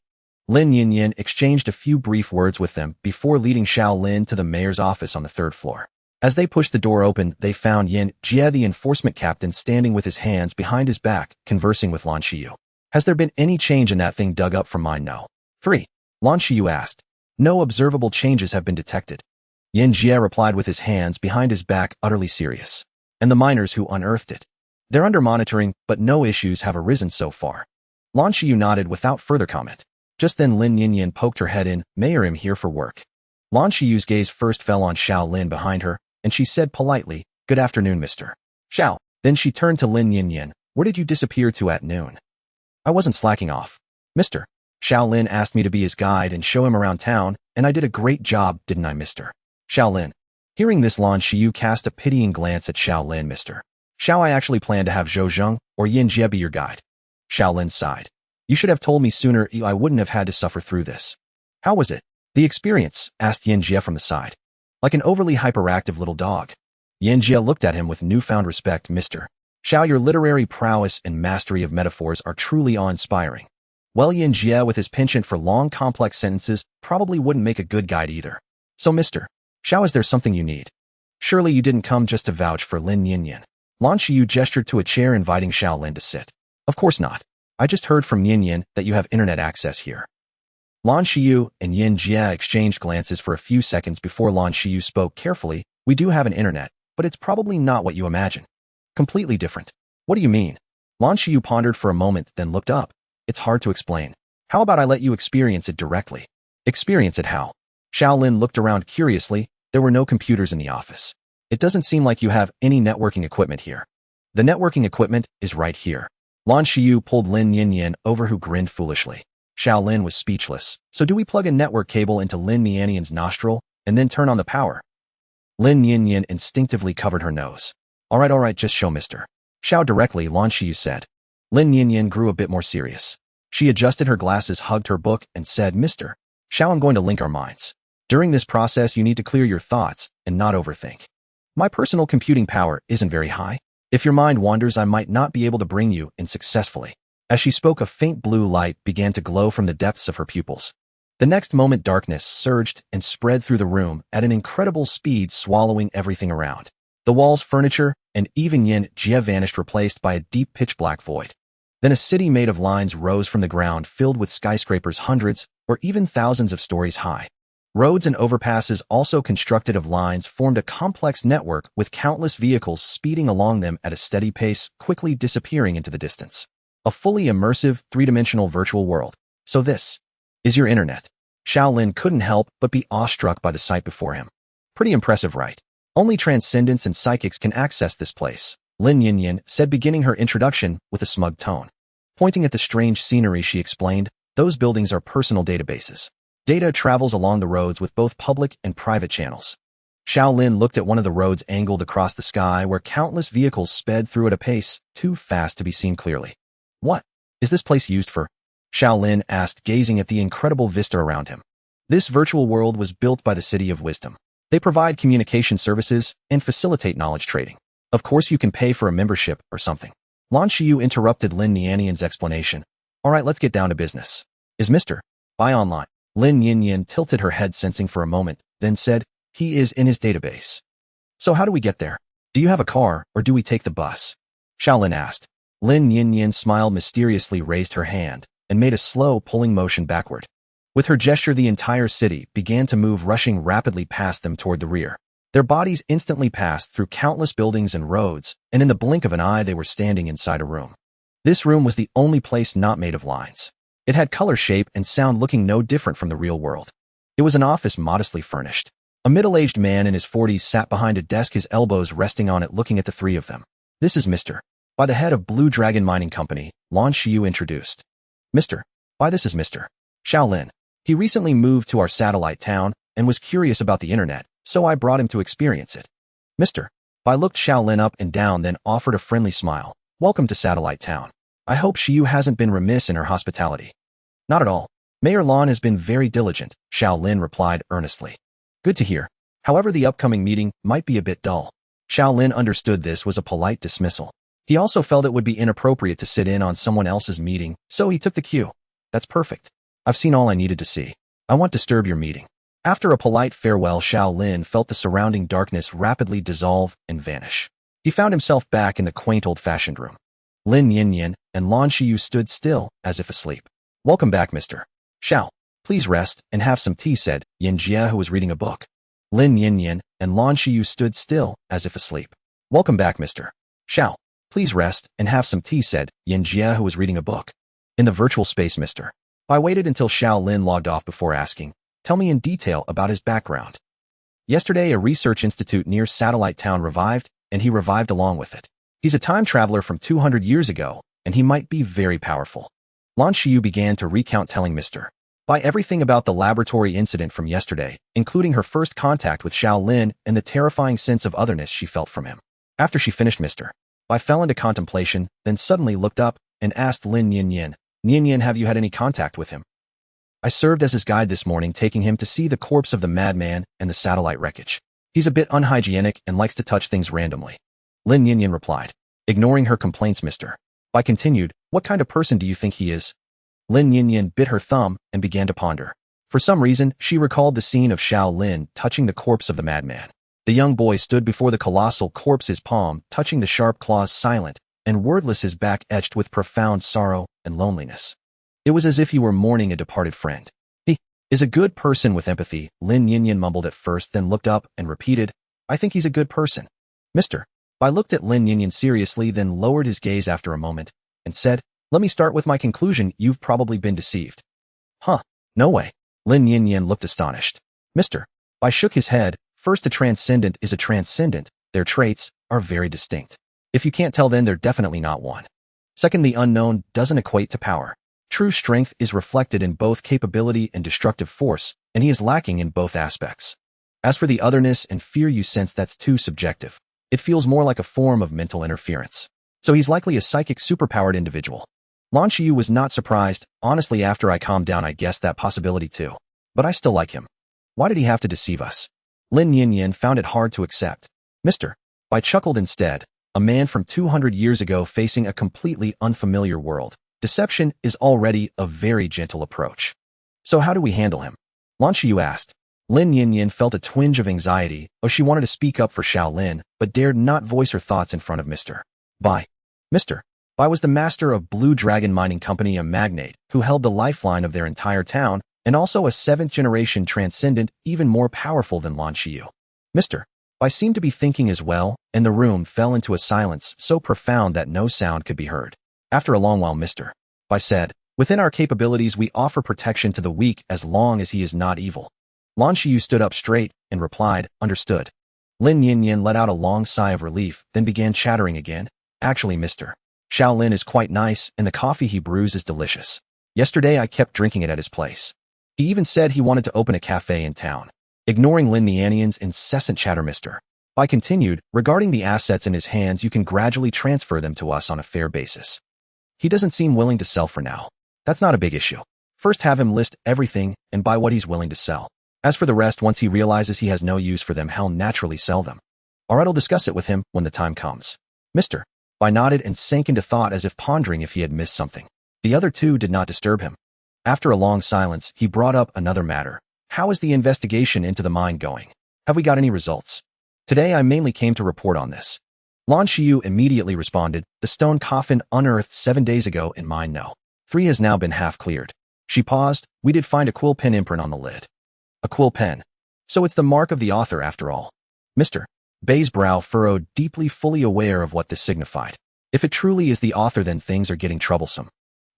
Lin Yinyan exchanged a few brief words with them before leading Shaolin to the mayor's office on the 3rd floor. As they pushed the door open, they found Yin Jie, the enforcement captain, standing with his hands behind his back, conversing with Lan Shiyu. Has there been any change in that thing dug up from mine? No. 3. Lan Shiyu asked. No observable changes have been detected. Yin Jie replied with his hands behind his back, utterly serious. And the miners who unearthed it? They're under monitoring, but no issues have arisen so far. Lan Shiyu nodded without further comment. Just then Lin Yinyan poked her head in. Mayor, I'm here for work. Lan Shiyu's gaze first fell on Shaolin behind her, and she said politely, Good afternoon, Mr. Xiao. Then she turned to Lin Yinyan. Where did you disappear to at noon? I wasn't slacking off. Mr. Shaolin asked me to be his guide and show him around town, and I did a great job, didn't I, Mr. Shaolin? Hearing this, Lan Shiyu cast a pitying glance at Shaolin. Mr. Xiao, I actually plan to have Zhou Zheng or Yin Jie be your guide. Shaolin sighed. You should have told me sooner, I wouldn't have had to suffer through this. How was it? The experience? Asked Yin Jie from the side. Like an overly hyperactive little dog. Yin Jie looked at him with newfound respect. Mr. Xiao, your literary prowess and mastery of metaphors are truly awe-inspiring. Well, Yin Jie with his penchant for long, complex sentences probably wouldn't make a good guide either. So, Mr. Xiao, is there something you need? Surely you didn't come just to vouch for Lin Yinyan. Lan Shiyu gestured to a chair inviting Xiao Lin to sit. Of course not. I just heard from Yinyan that you have internet access here. Lan Shiyu and Yin Jie exchanged glances for a few seconds before Lan Shiyu spoke carefully. We do have an internet, but it's probably not what you imagine. Completely different. What do you mean? Lan Shiyu pondered for a moment, then looked up. It's hard to explain. How about I let you experience it directly? Experience it how? Xiao Lin looked around curiously. There were no computers in the office. It doesn't seem like you have any networking equipment here. The networking equipment is right here. Lan Shiyu pulled Lin Yinyan over, who grinned foolishly. Xiao Lin was speechless. So do we plug a network cable into Lin Yanyan's nostril and then turn on the power? Lin Yinyan instinctively covered her nose. All right, just show Mr. Xiao directly, Lan Shiyu said. Lin Yinyan grew a bit more serious. She adjusted her glasses, hugged her book, and said, Mr. Xiao, I'm going to link our minds. During this process, you need to clear your thoughts and not overthink. My personal computing power isn't very high. If your mind wanders, I might not be able to bring you in successfully. As she spoke, a faint blue light began to glow from the depths of her pupils. The next moment, darkness surged and spread through the room at an incredible speed, swallowing everything around. The walls, furniture, and even Yin Jie vanished, replaced by a deep pitch-black void. Then a city made of lines rose from the ground, filled with skyscrapers hundreds or even thousands of stories high. Roads and overpasses, also constructed of lines, formed a complex network with countless vehicles speeding along them at a steady pace, quickly disappearing into the distance. A fully immersive, three-dimensional virtual world. So this is your internet. Xiao Lin couldn't help but be awestruck by the sight before him. Pretty impressive, right? Only transcendents and psychics can access this place, Lin Yinyan said, beginning her introduction with a smug tone. Pointing at the strange scenery, she explained, those buildings are personal databases. Data travels along the roads with both public and private channels. Xiao Lin looked at one of the roads angled across the sky, where countless vehicles sped through at a pace too fast to be seen clearly. What is this place used for? Xiao Lin asked, gazing at the incredible vista around him. This virtual world was built by the City of Wisdom. They provide communication services and facilitate knowledge trading. Of course, you can pay for a membership or something. Lan Shiyu interrupted Lin Yanyan's explanation. All right, let's get down to business. Is Mr. Buy online? Lin Yinyan tilted her head, sensing for a moment, then said, he is in his database. So how do we get there? Do you have a car, or do we take the bus? Xiao Lin asked. Lin Yinyan smiled mysteriously, raised her hand, and made a slow pulling motion backward. With her gesture, the entire city began to move, rushing rapidly past them toward the rear. Their bodies instantly passed through countless buildings and roads, and in the blink of an eye they were standing inside a room. This room was the only place not made of lines. It had color, shape, and sound, looking no different from the real world. It was an office modestly furnished. A middle-aged man in his 40s sat behind a desk, his elbows resting on it, looking at the three of them. This is Mr. By, the head of Blue Dragon Mining Company, Lan Shiyu introduced. Mr. By, this is Mr. Xiao Lin. He recently moved to our satellite town and was curious about the internet, so I brought him to experience it. Mr. By looked Xiao Lin up and down, then offered a friendly smile. Welcome to Satellite Town. I hope Shiyu hasn't been remiss in her hospitality. Not at all. Mayor Lan has been very diligent, Xiao Lin replied earnestly. Good to hear. However, the upcoming meeting might be a bit dull. Xiao Lin understood this was a polite dismissal. He also felt it would be inappropriate to sit in on someone else's meeting, so he took the cue. That's perfect. I've seen all I needed to see. I won't disturb your meeting. After a polite farewell, Xiao Lin felt the surrounding darkness rapidly dissolve and vanish. He found himself back in the quaint old-fashioned room. Lin Yinyan and Lan Shiyu stood still, as if asleep. Welcome back, Mr. Xiao. Please rest and have some tea, said Yin Jie, who was reading a book. Lin Yinyan and Lan Shiyu stood still, as if asleep. Welcome back, Mr. Xiao. Please rest and have some tea, said Yin Jie, who was reading a book. In the virtual space, Mr. I waited until Xiao Lin logged off before asking, tell me in detail about his background. Yesterday, a research institute near Satellite Town revived, and he revived along with it. He's a time traveler from 200 years ago, and he might be very powerful. Lan Shiyu began to recount, telling Mr. By everything about the laboratory incident from yesterday, including her first contact with Xiao Lin and the terrifying sense of otherness she felt from him. After she finished, Mr. Bai fell into contemplation, then suddenly looked up and asked Lin Yinyan, Nyan, have you had any contact with him? I served as his guide this morning, taking him to see the corpse of the madman and the satellite wreckage. He's a bit unhygienic and likes to touch things randomly. Lin Yinyan replied. Ignoring her complaints, Mr. Bai continued, what kind of person do you think he is? Lin Yinyan bit her thumb and began to ponder. For some reason, she recalled the scene of Xiao Lin touching the corpse of the madman. The young boy stood before the colossal corpse, his palm touching the sharp claws, silent and wordless, his back etched with profound sorrow and loneliness. It was as if he were mourning a departed friend. He is a good person with empathy, Lin Yinyan mumbled at first, then looked up and repeated, I think he's a good person. Mr. Bai looked at Lin Yinyan seriously, then lowered his gaze after a moment and said, let me start with my conclusion. You've probably been deceived. Huh, no way. Lin Yinyan looked astonished. Mr. Bai shook his head. First, a transcendent is a transcendent. Their traits are very distinct. If you can't tell, then they're definitely not one. Second, the unknown doesn't equate to power. True strength is reflected in both capability and destructive force, and he is lacking in both aspects. As for the otherness and fear you sense, that's too subjective. It feels more like a form of mental interference. So he's likely a psychic superpowered individual. Lan Xiyu was not surprised. Honestly, after I calmed down, I guessed that possibility too. But I still like him. Why did he have to deceive us? Lin Yinyan found it hard to accept. Mr. Bai chuckled instead. A man from 200 years ago facing a completely unfamiliar world. Deception is already a very gentle approach. So how do we handle him? Lan Xiyu asked. Lin Yinyan felt a twinge of anxiety. She wanted to speak up for Xiao Lin, but dared not voice her thoughts in front of Mr. Bai. Mr. Bai was the master of Blue Dragon Mining Company, a magnate who held the lifeline of their entire town, and also a seventh-generation transcendent, even more powerful than Lan Xiyu. Mr. Bai seemed to be thinking as well, and the room fell into a silence so profound that no sound could be heard. After a long while, Mr. Bai said, within our capabilities, we offer protection to the weak as long as he is not evil. Lan Xiyu stood up straight and replied, understood. Lin Yinyan let out a long sigh of relief, then began chattering again. Actually, Mr. Xiao Lin is quite nice, and the coffee he brews is delicious. Yesterday I kept drinking it at his place. He even said he wanted to open a cafe in town. Ignoring Lin Yinyan's incessant chatter, Mr. Bai continued, regarding the assets in his hands, you can gradually transfer them to us on a fair basis. He doesn't seem willing to sell for now. That's not a big issue. First have him list everything and buy what he's willing to sell. As for the rest, once he realizes he has no use for them, he'll naturally sell them. Alright, I'll discuss it with him when the time comes. Mr. Bai nodded and sank into thought as if pondering if he had missed something. The other two did not disturb him. After a long silence, he brought up another matter. How is the investigation into the mine going? Have we got any results? Today I mainly came to report on this. Lan Xiyu immediately responded, the stone coffin unearthed 7 days ago in mine No. 3 has now been half cleared. She paused. We did find a quill pen imprint on the lid. A quill pen. So it's the mark of the author after all. Mr. Bai's brow furrowed deeply, fully aware of what this signified. If it truly is the author, then things are getting troublesome.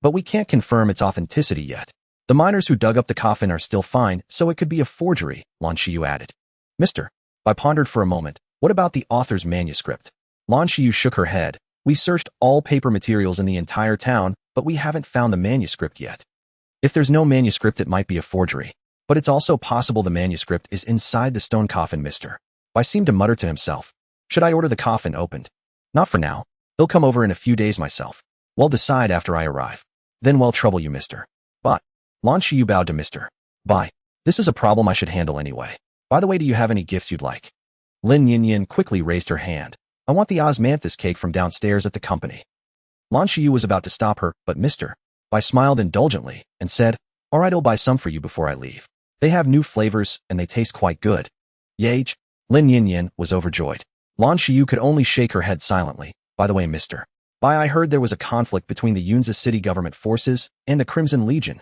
But we can't confirm its authenticity yet. The miners who dug up the coffin are still fine, so it could be a forgery, Lan Xiyu added. Mr. Bai pondered for a moment. What about the author's manuscript? Lan Xiyu shook her head. We searched all paper materials in the entire town, but we haven't found the manuscript yet. If there's no manuscript, it might be a forgery. But it's also possible the manuscript is inside the stone coffin, Mr. Bai seemed to mutter to himself. Should I order the coffin opened? Not for now. He'll come over in a few days myself. We'll decide after I arrive. Then we'll trouble you, Mr. But Lan Xiyu bowed to Mr. Bai. This is a problem I should handle anyway. By the way, do you have any gifts you'd like? Lin Yinyan quickly raised her hand. I want the osmanthus cake from downstairs at the company. Lan Xiyu was about to stop her, but Mr. Bai smiled indulgently and said, Alright, I'll buy some for you before I leave. They have new flavors, and they taste quite good. Yage. Lin Yinyan was overjoyed. Lan Xiyu could only shake her head silently. By the way, Mr. Bai, I heard there was a conflict between the Yunzi City government forces and the Crimson Legion.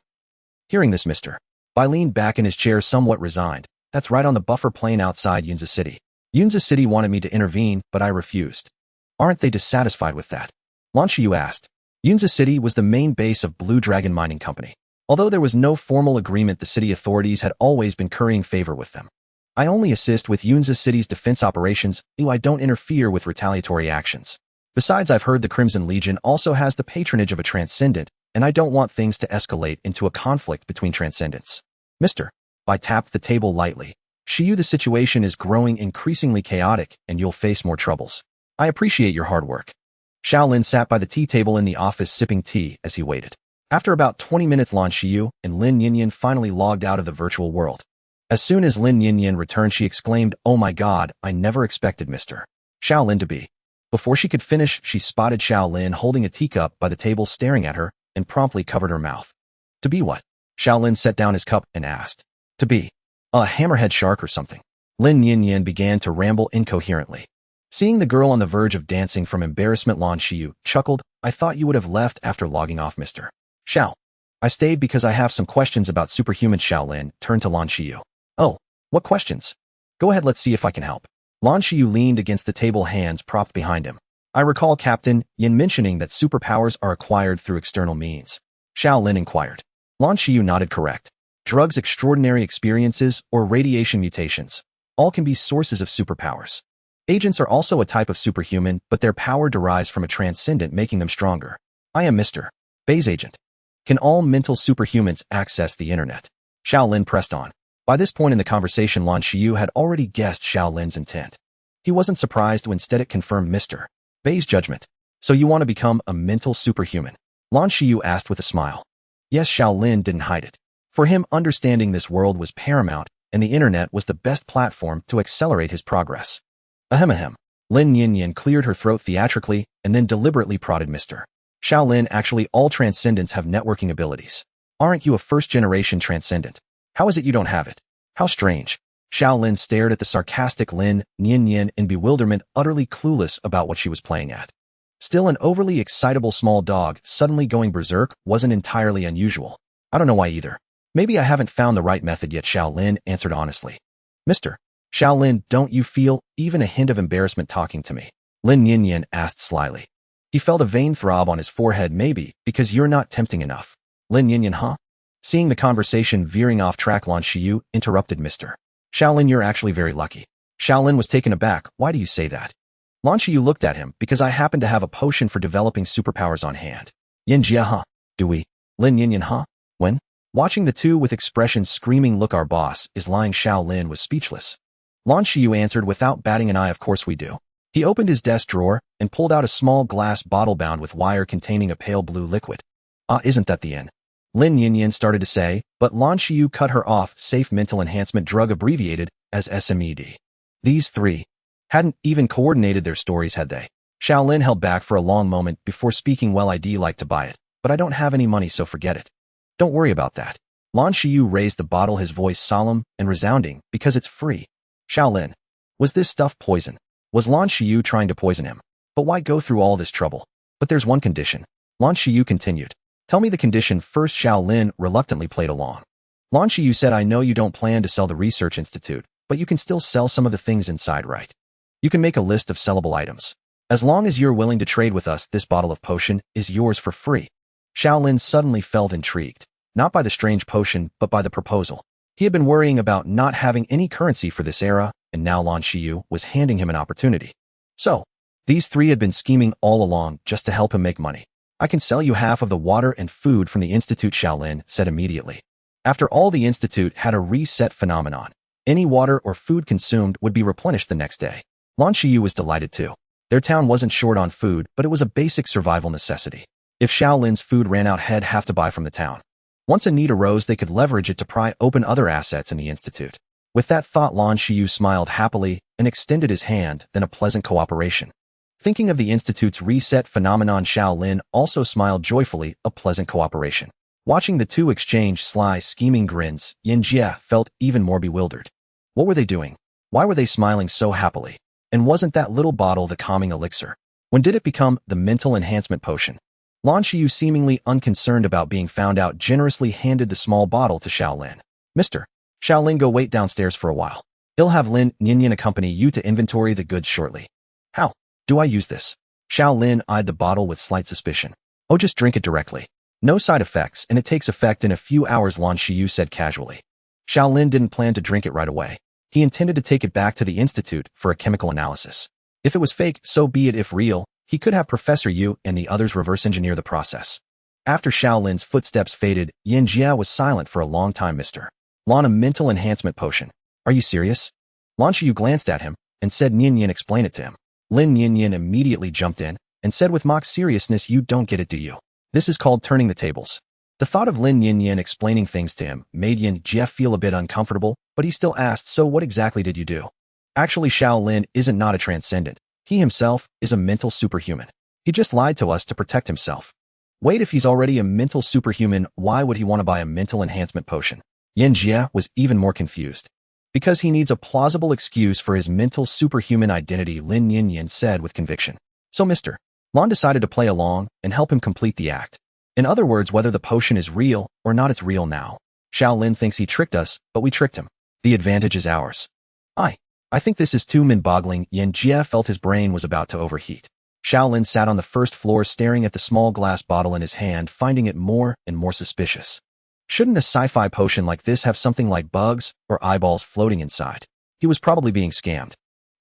Hearing this, Mr. Bai leaned back in his chair somewhat resigned. That's right, on the buffer plain outside Yunzi City. Yunzi City wanted me to intervene, but I refused. Aren't they dissatisfied with that? Lan Xiyu asked. Yunzi City was the main base of Blue Dragon Mining Company. Although there was no formal agreement, the city authorities had always been currying favor with them. I only assist with Yunzi City's defense operations. I don't interfere with retaliatory actions. Besides, I've heard the Crimson Legion also has the patronage of a transcendent, and I don't want things to escalate into a conflict between transcendents. Mr. Bai tapped the table lightly. Xiyu, the situation is growing increasingly chaotic, and you'll face more troubles. I appreciate your hard work. Xiao Lin sat by the tea table in the office sipping tea as he waited. After about 20 minutes, Lan Xiyu and Lin Yinyan finally logged out of the virtual world. As soon as Lin Yinyan returned, she exclaimed, Oh my god, I never expected Mr. Xiao Lin to be. Before she could finish, she spotted Xiao Lin holding a teacup by the table staring at her and promptly covered her mouth. To be what? Xiaolin set down his cup and asked. To be a hammerhead shark or something. Lin Yinyan began to ramble incoherently. Seeing the girl on the verge of dancing from embarrassment, Lan Xiyu chuckled. I thought you would have left after logging off, Mr. Xiao. I stayed because I have some questions about superhuman. Xiaolin turned to Lan Xiyu. Oh, what questions? Go ahead, let's see if I can help. Lan Xiyu leaned against the table, hands propped behind him. I recall Captain Yin mentioning that superpowers are acquired through external means. Xiaolin inquired. Lan Xiyu nodded. Correct. Drugs, extraordinary experiences, or radiation mutations. All can be sources of superpowers. Agents are also a type of superhuman, but their power derives from a transcendent, making them stronger. I am Mr. Bai's agent. Can all mental superhumans access the internet? Xiaolin pressed on. By this point in the conversation, Lan Xiyu had already guessed Xiaolin's intent. He wasn't surprised when instead it confirmed Mr. Bai's judgment. So you want to become a mental superhuman? Lan Xiyu asked with a smile. Yes, Xiaolin didn't hide it. For him, understanding this world was paramount, and the internet was the best platform to accelerate his progress. Ahem. Lin Yinyan cleared her throat theatrically and then deliberately prodded Mr. Xiaolin. Actually, all transcendents have networking abilities. Aren't you a first-generation transcendent? How is it you don't have it? How strange. Xiaolin stared at the sarcastic Lin Yinyan in bewilderment, utterly clueless about what she was playing at. Still, an overly excitable small dog suddenly going berserk wasn't entirely unusual. I don't know why either. Maybe I haven't found the right method yet, Xiaolin answered honestly. Mr. Xiaolin, don't you feel even a hint of embarrassment talking to me? Lin Yinyan asked slyly. He felt a vein throb on his forehead. Maybe because you're not tempting enough. Lin Yinyan, huh? Seeing the conversation veering off track, Lan Xiyu interrupted. Mr. Xiaolin, you're actually very lucky. Xiaolin was taken aback. Why do you say that? Lan Xiyu looked at him. Because I happen to have a potion for developing superpowers on hand. Yin Jia, huh? Do we? Lin Yinyan, huh? When? Watching the two with expressions screaming, look, our boss is lying. Xiaolin was speechless. Lan Xiyu answered without batting an eye, of course we do. He opened his desk drawer and pulled out a small glass bottle bound with wire containing a pale blue liquid. Ah, isn't that the yin? Lin Yinyan started to say, but Lan Xiyu cut her off. Safe mental enhancement drug, abbreviated as SMED. These three hadn't even coordinated their stories, had they? Xiaolin held back for a long moment before speaking. Well, I'd like to buy it, but I don't have any money, so forget it. Don't worry about that. Lan Xiyu raised the bottle, his voice solemn and resounding, because it's free. Xiaolin, was this stuff poison? Was Lan Xiyu trying to poison him? But why go through all this trouble? But there's one condition. Lan Xiyu continued. Tell me the condition first. Xiaolin reluctantly played along. Lan Xiyu said, I know you don't plan to sell the research institute, but you can still sell some of the things inside, right? You can make a list of sellable items. As long as you're willing to trade with us, this bottle of potion is yours for free. Xiaolin suddenly felt intrigued, not by the strange potion, but by the proposal. He had been worrying about not having any currency for this era, and now Lan Xiyu was handing him an opportunity. So, these three had been scheming all along just to help him make money. I can sell you half of the water and food from the Institute, Xiaolin said immediately. After all, the Institute had a reset phenomenon. Any water or food consumed would be replenished the next day. Lan Xiyu was delighted too. Their town wasn't short on food, but it was a basic survival necessity. If Xiaolin's food ran out, he'd have to buy from the town. Once a need arose, they could leverage it to pry open other assets in the Institute. With that thought, Lan Xiyu smiled happily and extended his hand, then a pleasant cooperation. Thinking of the Institute's reset phenomenon, Xiaolin also smiled joyfully, a pleasant cooperation. Watching the two exchange sly, scheming grins, Yin Jia felt even more bewildered. What were they doing? Why were they smiling so happily? And wasn't that little bottle the calming elixir? When did it become the mental enhancement potion? Lan Xiyu, seemingly unconcerned about being found out, generously handed the small bottle to Xiaolin. Mr. Xiaolin, go wait downstairs for a while. I'll have Lin Yinyan accompany you to inventory the goods shortly. How do I use this? Xiaolin eyed the bottle with slight suspicion. Oh, just drink it directly. No side effects, and it takes effect in a few hours, Lan Xiyu said casually. Xiaolin didn't plan to drink it right away. He intended to take it back to the Institute for a chemical analysis. If it was fake, so be it. If real, he could have Professor Yu and the others reverse engineer the process. After Xiaolin's footsteps faded, Yin Jia was silent for a long time. Mr. Lan, a mental enhancement potion. Are you serious? Lan Xiyu glanced at him and said, Yinyan, explain it to him. Lin Yinyan immediately jumped in and said with mock seriousness, you don't get it, do you? This is called turning the tables. The thought of Lin Yinyan explaining things to him made Yin Jia feel a bit uncomfortable, but he still asked, so what exactly did you do? Actually, Xiaolin isn't not a transcendent. He himself is a mental superhuman. He just lied to us to protect himself. Wait, if he's already a mental superhuman, why would he want to buy a mental enhancement potion? Yan Jie was even more confused. Because he needs a plausible excuse for his mental superhuman identity, Lin Yinyan said with conviction. So Mr. Lan decided to play along and help him complete the act. In other words, whether the potion is real or not, it's real now. Shaolin thinks he tricked us, but we tricked him. The advantage is ours. I think this is too mind-boggling. Yan Jie felt his brain was about to overheat. Shaolin sat on the first floor staring at the small glass bottle in his hand, finding it more and more suspicious. Shouldn't a sci-fi potion like this have something like bugs or eyeballs floating inside? He was probably being scammed.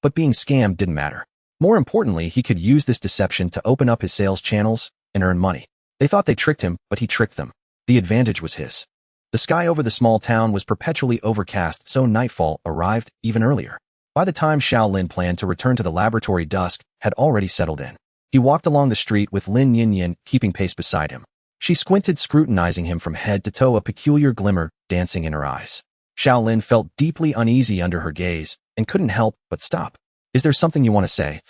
But being scammed didn't matter. More importantly, he could use this deception to open up his sales channels and earn money. They thought they tricked him, but he tricked them. The advantage was his. The sky over the small town was perpetually overcast, so nightfall arrived even earlier. By the time Shaolin planned to return to the laboratory, dusk had already settled in. He walked along the street with Lin Yinyan keeping pace beside him. She squinted, scrutinizing him from head to toe, a peculiar glimmer dancing in her eyes. Shaolin felt deeply uneasy under her gaze and couldn't help but stop. Is there something you want to say?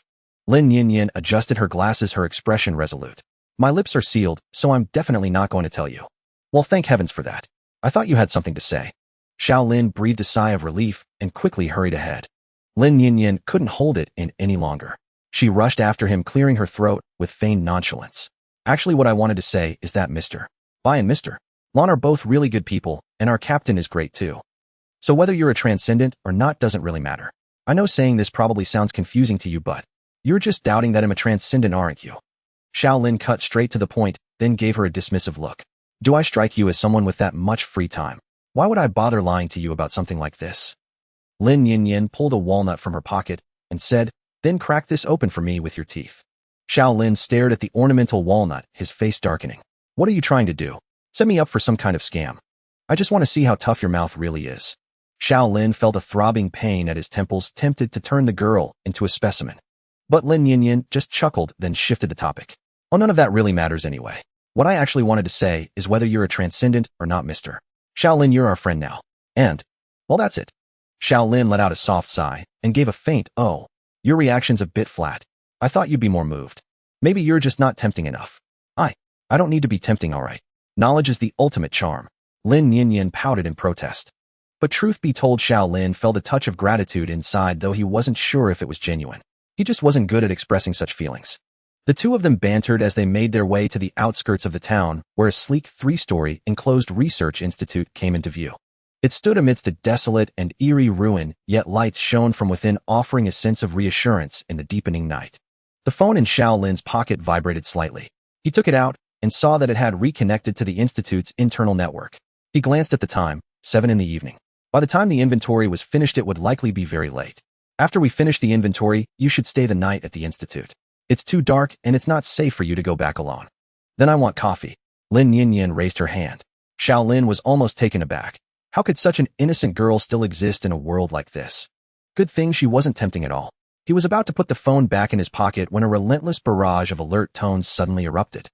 Lin Yinyan adjusted her glasses, her expression resolute. My lips are sealed, so I'm definitely not going to tell you. Well, thank heavens for that. I thought you had something to say. Shaolin breathed a sigh of relief and quickly hurried ahead. Lin Yinyan couldn't hold it in any longer. She rushed after him, clearing her throat with feigned nonchalance. Actually, what I wanted to say is that Mr. Bai and Mr. Lan are both really good people, and our captain is great too. So whether you're a transcendent or not doesn't really matter. I know saying this probably sounds confusing to you, but you're just doubting that I'm a transcendent, aren't you? Shaolin cut straight to the point, then gave her a dismissive look. Do I strike you as someone with that much free time? Why would I bother lying to you about something like this? Lin Yinyan pulled a walnut from her pocket and said, then crack this open for me with your teeth. Shaolin stared at the ornamental walnut, his face darkening. What are you trying to do? Set me up for some kind of scam? I just want to see how tough your mouth really is. Shaolin felt a throbbing pain at his temples, tempted to turn the girl into a specimen. But Lin Yinyan just chuckled, then shifted the topic. Oh, none of that really matters anyway. What I actually wanted to say is whether you're a transcendent or not, Mr. Shaolin, you're our friend now. And, well, that's it. Shaolin let out a soft sigh and gave a faint, oh. Your reaction's a bit flat. I thought you'd be more moved. Maybe you're just not tempting enough. I don't need to be tempting, all right. Knowledge is the ultimate charm. Lin Yinyan pouted in protest. But truth be told, Shaolin felt a touch of gratitude inside, though he wasn't sure if it was genuine. He just wasn't good at expressing such feelings. The two of them bantered as they made their way to the outskirts of the town, where a sleek 3-story enclosed research institute came into view. It stood amidst a desolate and eerie ruin, yet lights shone from within, offering a sense of reassurance in the deepening night. The phone in Shaolin's pocket vibrated slightly. He took it out and saw that it had reconnected to the institute's internal network. He glanced at the time, 7 in the evening. By the time the inventory was finished, it would likely be very late. After we finish the inventory, you should stay the night at the institute. It's too dark and it's not safe for you to go back alone. Then I want coffee. Lin Yinyan raised her hand. Shaolin was almost taken aback. How could such an innocent girl still exist in a world like this? Good thing she wasn't tempting at all. He was about to put the phone back in his pocket when a relentless barrage of alert tones suddenly erupted.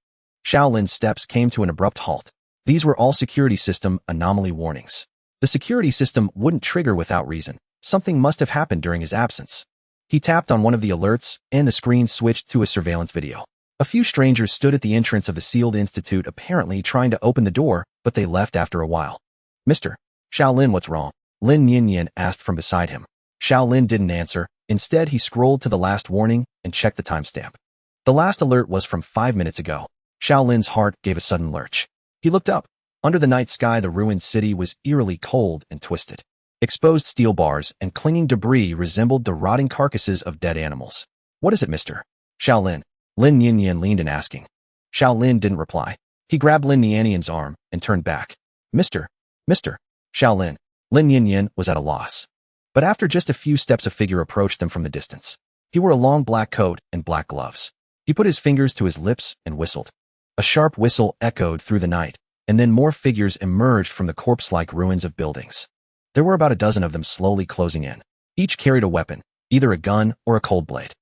Shaolin's steps came to an abrupt halt. These were all security system anomaly warnings. The security system wouldn't trigger without reason. Something must have happened during his absence. He tapped on one of the alerts, and the screen switched to a surveillance video. A few strangers stood at the entrance of the sealed institute, apparently trying to open the door, but they left after a while. Mr. Shaolin, what's wrong? Lin Yinyan asked from beside him. Shaolin didn't answer. Instead, he scrolled to the last warning and checked the timestamp. The last alert was from 5 minutes ago. Shaolin's heart gave a sudden lurch. He looked up. Under the night sky, the ruined city was eerily cold and twisted. Exposed steel bars and clinging debris resembled the rotting carcasses of dead animals. What is it, Mr. Shaolin? Lin Yinyan leaned in, asking. Shaolin didn't reply. He grabbed Lin Yinyan's arm and turned back. Mr. Shaolin. Lin Yinyan was at a loss. But after just a few steps, a figure approached them from the distance. He wore a long black coat and black gloves. He put his fingers to his lips and whistled. A sharp whistle echoed through the night, and then more figures emerged from the corpse-like ruins of buildings. There were about a dozen of them, slowly closing in. Each carried a weapon, either a gun or a cold blade.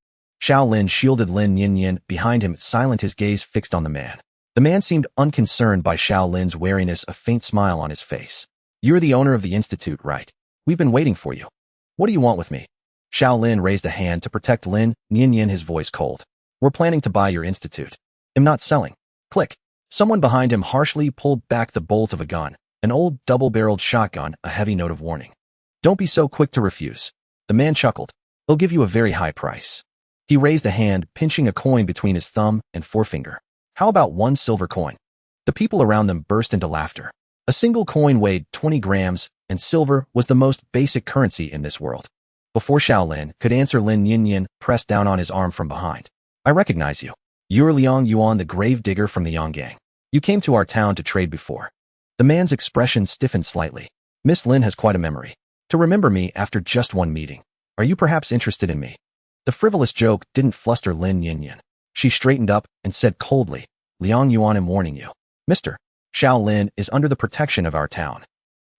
Shaolin shielded Lin Yinyan behind him, silent, his gaze fixed on the man. The man seemed unconcerned by Shaolin's wariness, a faint smile on his face. You're the owner of the institute, right? We've been waiting for you. What do you want with me? Shaolin raised a hand to protect Lin Yinyan, his voice cold. We're planning to buy your institute. I'm not selling. Click. Someone behind him harshly pulled back the bolt of a gun, an old double-barreled shotgun, a heavy note of warning. Don't be so quick to refuse. The man chuckled. They'll give you a very high price. He raised a hand, pinching a coin between his thumb and forefinger. How about 1 silver coin? The people around them burst into laughter. A single coin weighed 20 grams, and silver was the most basic currency in this world. Before Shaolin could answer, Lin Yinyan pressed down on his arm from behind. I recognize you. You're Liang Yuan, the grave digger from the Yang gang. You came to our town to trade before. The man's expression stiffened slightly. Miss Lin has quite a memory. To remember me after just one meeting. Are you perhaps interested in me? The frivolous joke didn't fluster Lin Yinyan. She straightened up and said coldly, Liang Yuan, am warning you. Mr. Shaolin is under the protection of our town.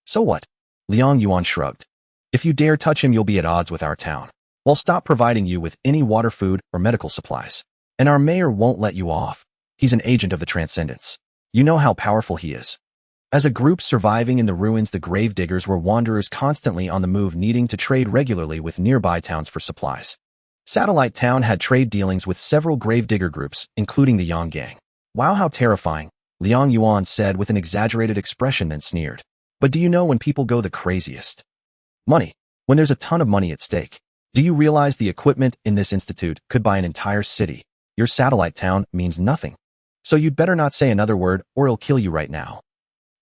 So what? Liang Yuan shrugged. If you dare touch him, you'll be at odds with our town. We'll stop providing you with any water, food, or medical supplies. And our mayor won't let you off. He's an agent of the Transcendence. You know how powerful he is. As a group surviving in the ruins, the gravediggers were wanderers constantly on the move, needing to trade regularly with nearby towns for supplies. Satellite Town had trade dealings with several gravedigger groups, including the Yang gang. Wow, how terrifying, Liang Yuan said with an exaggerated expression, then sneered. But do you know when people go the craziest? Money. When there's a ton of money at stake. Do you realize the equipment in this institute could buy an entire city? Your satellite town means nothing. So you'd better not say another word or I'll kill you right now.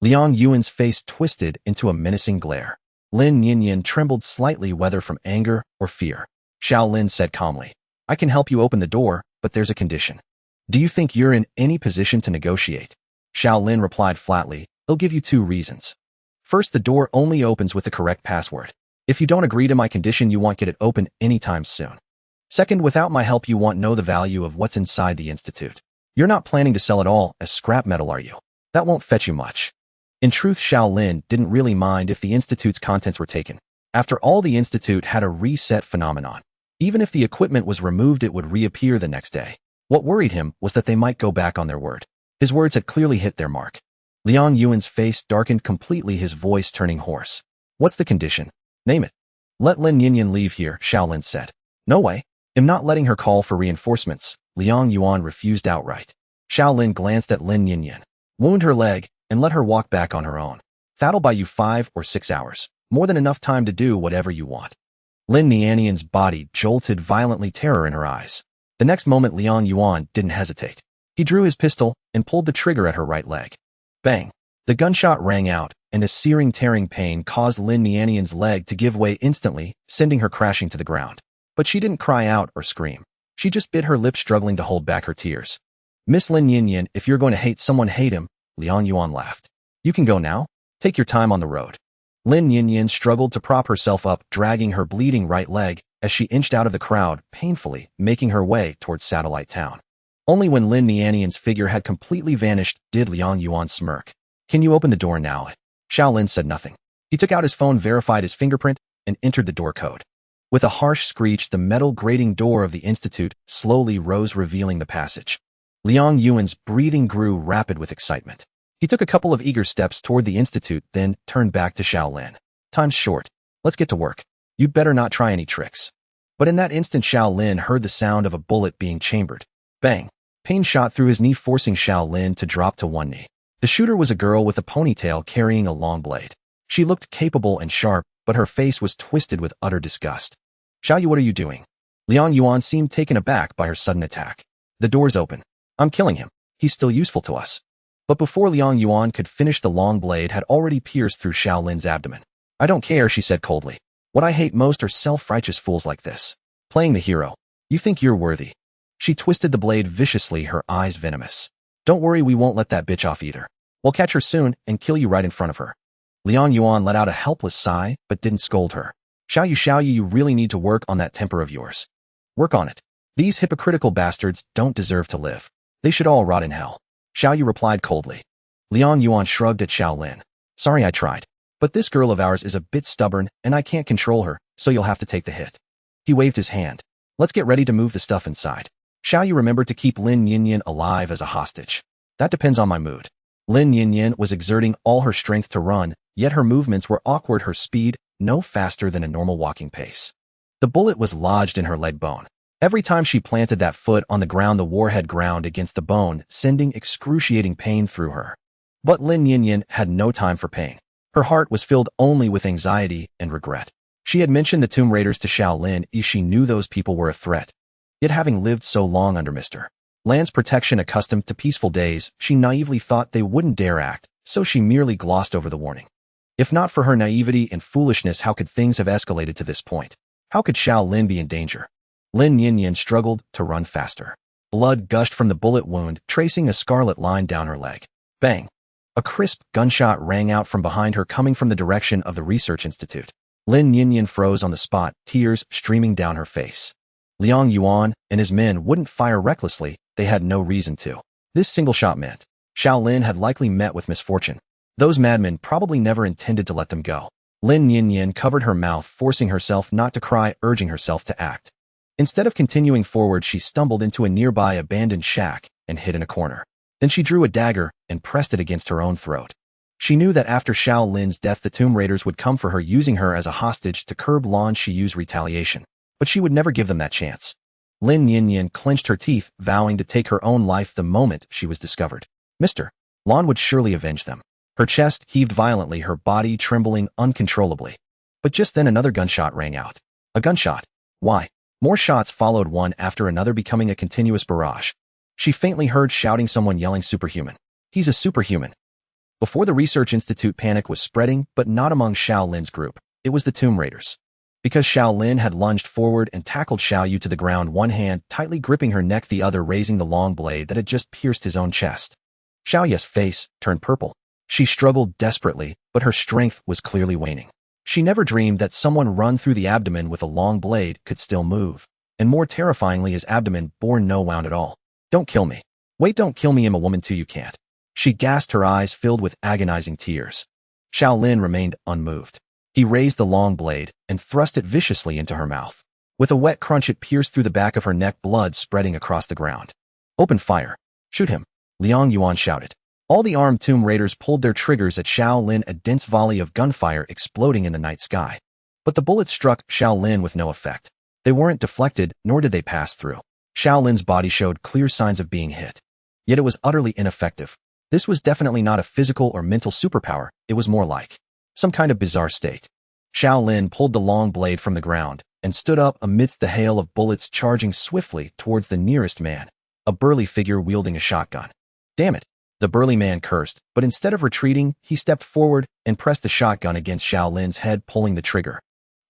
Liang Yuan's face twisted into a menacing glare. Lin Yinyan trembled slightly, whether from anger or fear. Shaolin said calmly, I can help you open the door, but there's a condition. Do you think you're in any position to negotiate? Shaolin replied flatly, I'll give you 2 reasons. First, the door only opens with the correct password. If you don't agree to my condition, you won't get it open anytime soon. Second, without my help, you won't know the value of what's inside the institute. You're not planning to sell it all as scrap metal, are you? That won't fetch you much. In truth, Shaolin didn't really mind if the institute's contents were taken. After all, the institute had a reset phenomenon. Even if the equipment was removed, it would reappear the next day. What worried him was that they might go back on their word. His words had clearly hit their mark. Liang Yuan's face darkened completely, his voice turning hoarse. What's the condition? Name it. Let Lin Yinyan leave here, Shaolin said. No way. I'm not letting her call for reinforcements. Liang Yuan refused outright. Shaolin glanced at Lin Yinyan. Wound her leg and let her walk back on her own. That'll buy you 5 or 6 hours. More than enough time to do whatever you want. Lin Yinyan's body jolted violently, terror in her eyes. The next moment, Liang Yuan didn't hesitate. He drew his pistol and pulled the trigger at her right leg. Bang! The gunshot rang out, and a searing, tearing pain caused Lin Yinyan's leg to give way instantly, sending her crashing to the ground. But she didn't cry out or scream. She just bit her lip, struggling to hold back her tears. Miss Lin Yinyan, if you're going to hate someone, hate him, Liang Yuan laughed. You can go now. Take your time on the road. Lin Yinyan struggled to prop herself up, dragging her bleeding right leg as she inched out of the crowd, painfully making her way towards Satellite Town. Only when Lin Yinyan's figure had completely vanished did Liang Yuan smirk. Can you open the door now? Shaolin said nothing. He took out his phone, verified his fingerprint, and entered the door code. With a harsh screech, the metal grating door of the institute slowly rose, revealing the passage. Liang Yuan's breathing grew rapid with excitement. He took a couple of eager steps toward the institute, then turned back to Shaolin. Time's short. Let's get to work. You'd better not try any tricks. But in that instant, Shaolin heard the sound of a bullet being chambered. Bang! Pain shot through his knee, forcing Shaolin to drop to one knee. The shooter was a girl with a ponytail carrying a long blade. She looked capable and sharp, but her face was twisted with utter disgust. Xiaoyu, what are you doing? Liang Yuan seemed taken aback by her sudden attack. The door's open. I'm killing him. He's still useful to us. But before Liang Yuan could finish, the long blade had already pierced through Shaolin's abdomen. I don't care, she said coldly. What I hate most are self-righteous fools like this. Playing the hero. You think you're worthy. She twisted the blade viciously, her eyes venomous. Don't worry, we won't let that bitch off either. We'll catch her soon and kill you right in front of her. Liang Yuan let out a helpless sigh, but didn't scold her. Xiaoyu, you really need to work on that temper of yours. Work on it. These hypocritical bastards don't deserve to live. They should all rot in hell. Xiaoyu replied coldly. Liang Yuan shrugged at Shaolin. Sorry, I tried. But this girl of ours is a bit stubborn, and I can't control her, so you'll have to take the hit. He waved his hand. Let's get ready to move the stuff inside. Xiaoyu remembered to keep Lin Yinyan alive as a hostage. That depends on my mood. Lin Yinyan was exerting all her strength to run, yet her movements were awkward, her speed no faster than a normal walking pace. The bullet was lodged in her leg bone. Every time she planted that foot on the ground, the warhead ground against the bone, sending excruciating pain through her. But Lin Yinyin had no time for pain. Her heart was filled only with anxiety and regret. She had mentioned the Tomb Raiders to Shaolin if she knew those people were a threat. Yet having lived so long under Mr. Lan's protection, accustomed to peaceful days, she naively thought they wouldn't dare act, so she merely glossed over the warning. If not for her naivety and foolishness, how could things have escalated to this point? How could Shaolin be in danger? Lin Yinyin struggled to run faster. Blood gushed from the bullet wound, tracing a scarlet line down her leg. Bang! A crisp gunshot rang out from behind her, coming from the direction of the research institute. Lin Yinyin froze on the spot, tears streaming down her face. Liang Yuan and his men wouldn't fire recklessly, they had no reason to. This single shot meant Shaolin had likely met with misfortune. Those madmen probably never intended to let them go. Lin Yinyin covered her mouth, forcing herself not to cry, urging herself to act. Instead of continuing forward, she stumbled into a nearby abandoned shack and hid in a corner. Then she drew a dagger and pressed it against her own throat. She knew that after Shaolin's death, the Tomb Raiders would come for her, using her as a hostage to curb Lan Shiyu's retaliation. But she would never give them that chance. Lin Yinyin clenched her teeth, vowing to take her own life the moment she was discovered. Mr. Lan would surely avenge them. Her chest heaved violently, her body trembling uncontrollably. But just then another gunshot rang out. A gunshot. Why? More shots followed, one after another, becoming a continuous barrage. She faintly heard shouting, someone yelling, "Superhuman! He's a superhuman!" Before the research institute, panic was spreading, but not among Shaolin's group. It was the Tomb Raiders. Because Shaolin had lunged forward and tackled Xiaoyu to the ground, one hand tightly gripping her neck, the other raising the long blade that had just pierced his own chest. Xiaoyu's face turned purple. She struggled desperately, but her strength was clearly waning. She never dreamed that someone run through the abdomen with a long blade could still move. And more terrifyingly, his abdomen bore no wound at all. "Don't kill me. Wait, don't kill me. I'm a woman too, you can't." She gasped, her eyes filled with agonizing tears. Shaolin remained unmoved. He raised the long blade and thrust it viciously into her mouth. With a wet crunch, it pierced through the back of her neck, blood spreading across the ground. "Open fire. Shoot him," Liang Yuan shouted. All the armed Tomb Raiders pulled their triggers at Shaolin, a dense volley of gunfire exploding in the night sky. But the bullets struck Shaolin with no effect. They weren't deflected, nor did they pass through. Shaolin's body showed clear signs of being hit. Yet it was utterly ineffective. This was definitely not a physical or mental superpower, it was more like some kind of bizarre state. Shaolin pulled the long blade from the ground and stood up amidst the hail of bullets, charging swiftly towards the nearest man, a burly figure wielding a shotgun. "Damn it," the burly man cursed, but instead of retreating, he stepped forward and pressed the shotgun against Shaolin's head, pulling the trigger.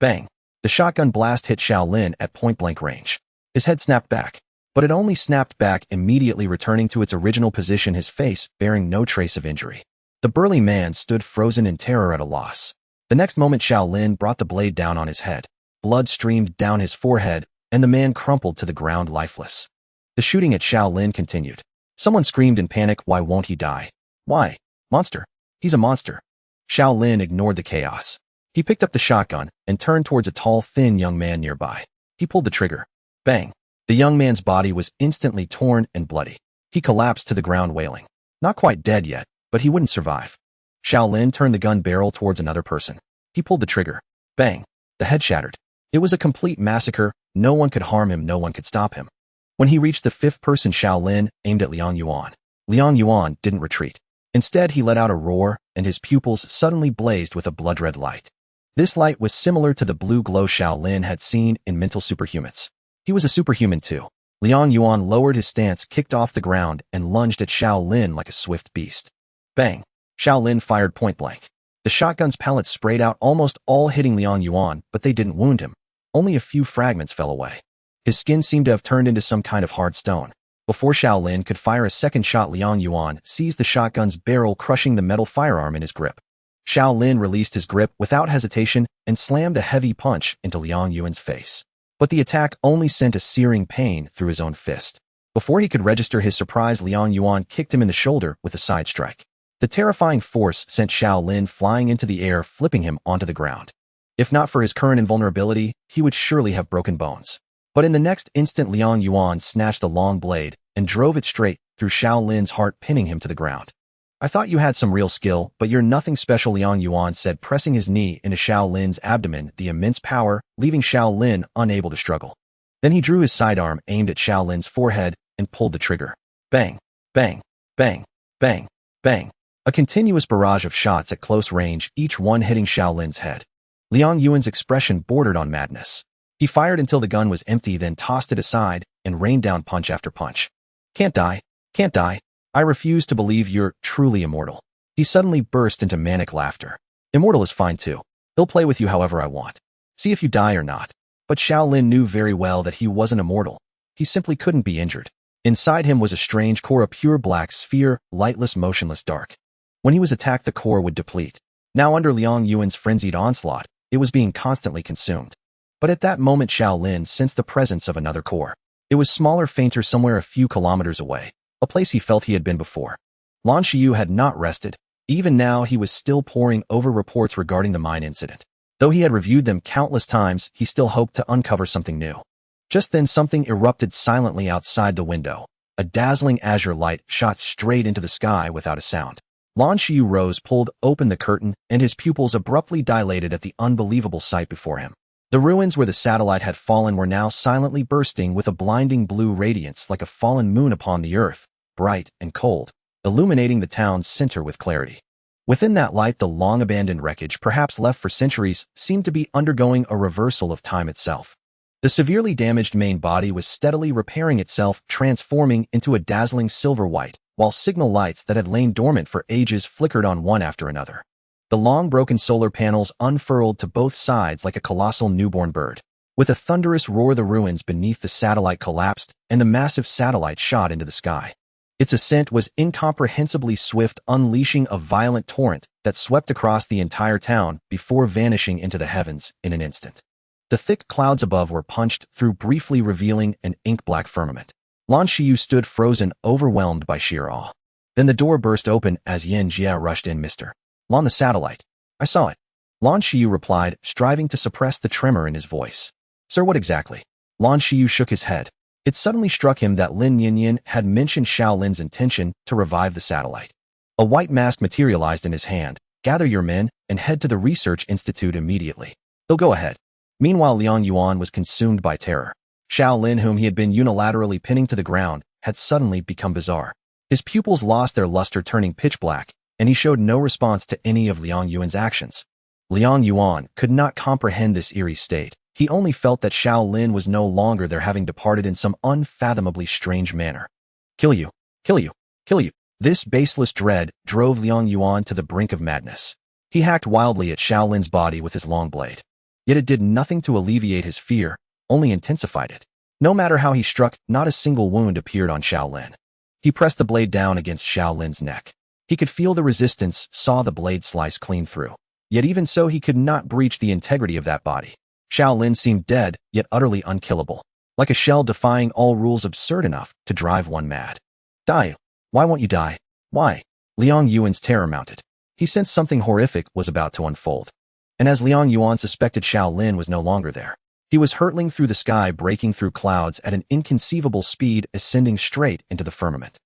Bang! The shotgun blast hit Shaolin at point-blank range. His head snapped back, but it only snapped back immediately, returning to its original position, his face bearing no trace of injury. The burly man stood frozen in terror, at a loss. The next moment, Shaolin brought the blade down on his head. Blood streamed down his forehead, and the man crumpled to the ground lifeless. The shooting at Shaolin continued. Someone screamed in panic, "Why won't he die? Why? Monster! He's a monster!" Shaolin ignored the chaos. He picked up the shotgun and turned towards a tall, thin young man nearby. He pulled the trigger. Bang! The young man's body was instantly torn and bloody. He collapsed to the ground, wailing. Not quite dead yet, but he wouldn't survive. Shaolin turned the gun barrel towards another person. He pulled the trigger. Bang! The head shattered. It was a complete massacre. No one could harm him, no one could stop him. When he reached the fifth person, Shaolin aimed at Liang Yuan. Liang Yuan didn't retreat. Instead, he let out a roar, and his pupils suddenly blazed with a blood-red light. This light was similar to the blue glow Shaolin had seen in mental superhumans. He was a superhuman too. Liang Yuan lowered his stance, kicked off the ground, and lunged at Shaolin like a swift beast. Bang! Shaolin fired point-blank. The shotgun's pellets sprayed out, almost all hitting Liang Yuan, but they didn't wound him. Only a few fragments fell away. His skin seemed to have turned into some kind of hard stone. Before Shaolin could fire a second shot, Liang Yuan seized the shotgun's barrel, crushing the metal firearm in his grip. Shaolin released his grip without hesitation and slammed a heavy punch into Liang Yuan's face. But the attack only sent a searing pain through his own fist. Before he could register his surprise, Liang Yuan kicked him in the shoulder with a side strike. The terrifying force sent Shaolin flying into the air, flipping him onto the ground. If not for his current invulnerability, he would surely have broken bones. But in the next instant, Liang Yuan snatched the long blade and drove it straight through Shaolin's heart, pinning him to the ground. "I thought you had some real skill, but you're nothing special," Liang Yuan said, pressing his knee into Shaolin's abdomen, the immense power leaving Shaolin unable to struggle. Then he drew his sidearm, aimed at Xiao Lin's forehead, and pulled the trigger. Bang, bang, bang, bang, bang. A continuous barrage of shots at close range, each one hitting Xiao Lin's head. Liang Yuan's expression bordered on madness. He fired until the gun was empty, then tossed it aside and rained down punch after punch. Can't die, can't die. I refuse to believe you're truly immortal. He suddenly burst into manic laughter. Immortal is fine too. He'll play with you however I want. See if you die or not. But Xiao Lin knew very well that he wasn't immortal. He simply couldn't be injured. Inside him was a strange core, a pure black sphere, lightless, motionless, dark. When he was attacked, the core would deplete. Now under Liang Yuan's frenzied onslaught, it was being constantly consumed. But at that moment Xiao Lin sensed the presence of another core. It was smaller, fainter, somewhere a few kilometers away, a place he felt he had been before. Lan Xiyu had not rested. Even now he was still poring over reports regarding the mine incident. Though he had reviewed them countless times, he still hoped to uncover something new. Just then something erupted silently outside the window. A dazzling azure light shot straight into the sky without a sound. Lan Xiyu rose, pulled open the curtain, and his pupils abruptly dilated at the unbelievable sight before him. The ruins where the satellite had fallen were now silently bursting with a blinding blue radiance like a fallen moon upon the earth, bright and cold, illuminating the town's center with clarity. Within that light, the long-abandoned wreckage, perhaps left for centuries, seemed to be undergoing a reversal of time itself. The severely damaged main body was steadily repairing itself, transforming into a dazzling silver white, while signal lights that had lain dormant for ages flickered on one after another. The long broken solar panels unfurled to both sides like a colossal newborn bird. With a thunderous roar, the ruins beneath the satellite collapsed, and the massive satellite shot into the sky. Its ascent was incomprehensibly swift, unleashing a violent torrent that swept across the entire town before vanishing into the heavens in an instant. The thick clouds above were punched through, briefly revealing an ink-black firmament. Lan Xiyu stood frozen, overwhelmed by sheer awe. Then the door burst open as Yan Jia rushed in. Mr. Lan, the satellite. I saw it. Lan Xiyu replied, striving to suppress the tremor in his voice. Sir, what exactly? Lan Xiyu shook his head. It suddenly struck him that Lin Yinyin had mentioned Xiao Lin's intention to revive the satellite. A white mask materialized in his hand. Gather your men and head to the research institute immediately. They'll go ahead. Meanwhile, Liang Yuan was consumed by terror. Xiao Lin, whom he had been unilaterally pinning to the ground, had suddenly become bizarre. His pupils lost their luster, turning pitch black, and he showed no response to any of Liang Yuan's actions. Liang Yuan could not comprehend this eerie state. He only felt that Xiao Lin was no longer there, having departed in some unfathomably strange manner. Kill you, kill you, kill you. This baseless dread drove Liang Yuan to the brink of madness. He hacked wildly at Xiao Lin's body with his long blade. Yet it did nothing to alleviate his fear, only intensified it. No matter how he struck, not a single wound appeared on Xiao Lin. He pressed the blade down against Xiao Lin's neck. He could feel the resistance, saw the blade slice clean through. Yet even so, he could not breach the integrity of that body. Xiao Lin seemed dead, yet utterly unkillable. Like a shell defying all rules, absurd enough to drive one mad. Die. Why won't you die? Why? Liang Yuan's terror mounted. He sensed something horrific was about to unfold. And as Liang Yuan suspected, Xiao Lin was no longer there. He was hurtling through the sky, breaking through clouds at an inconceivable speed, ascending straight into the firmament.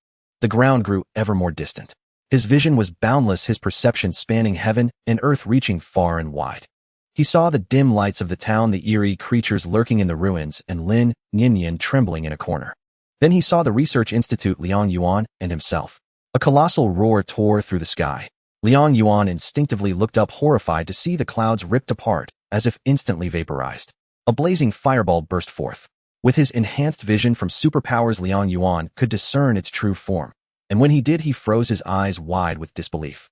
The ground grew ever more distant. His vision was boundless, his perception spanning heaven and earth, reaching far and wide. He saw the dim lights of the town, the eerie creatures lurking in the ruins, and Lin Yinyin trembling in a corner. Then he saw the research institute, Liang Yuan, and himself. A colossal roar tore through the sky. Liang Yuan instinctively looked up, horrified to see the clouds ripped apart, as if instantly vaporized. A blazing fireball burst forth. With his enhanced vision from superpowers, Liang Yuan could discern its true form. And when he did, he froze, his eyes wide with disbelief.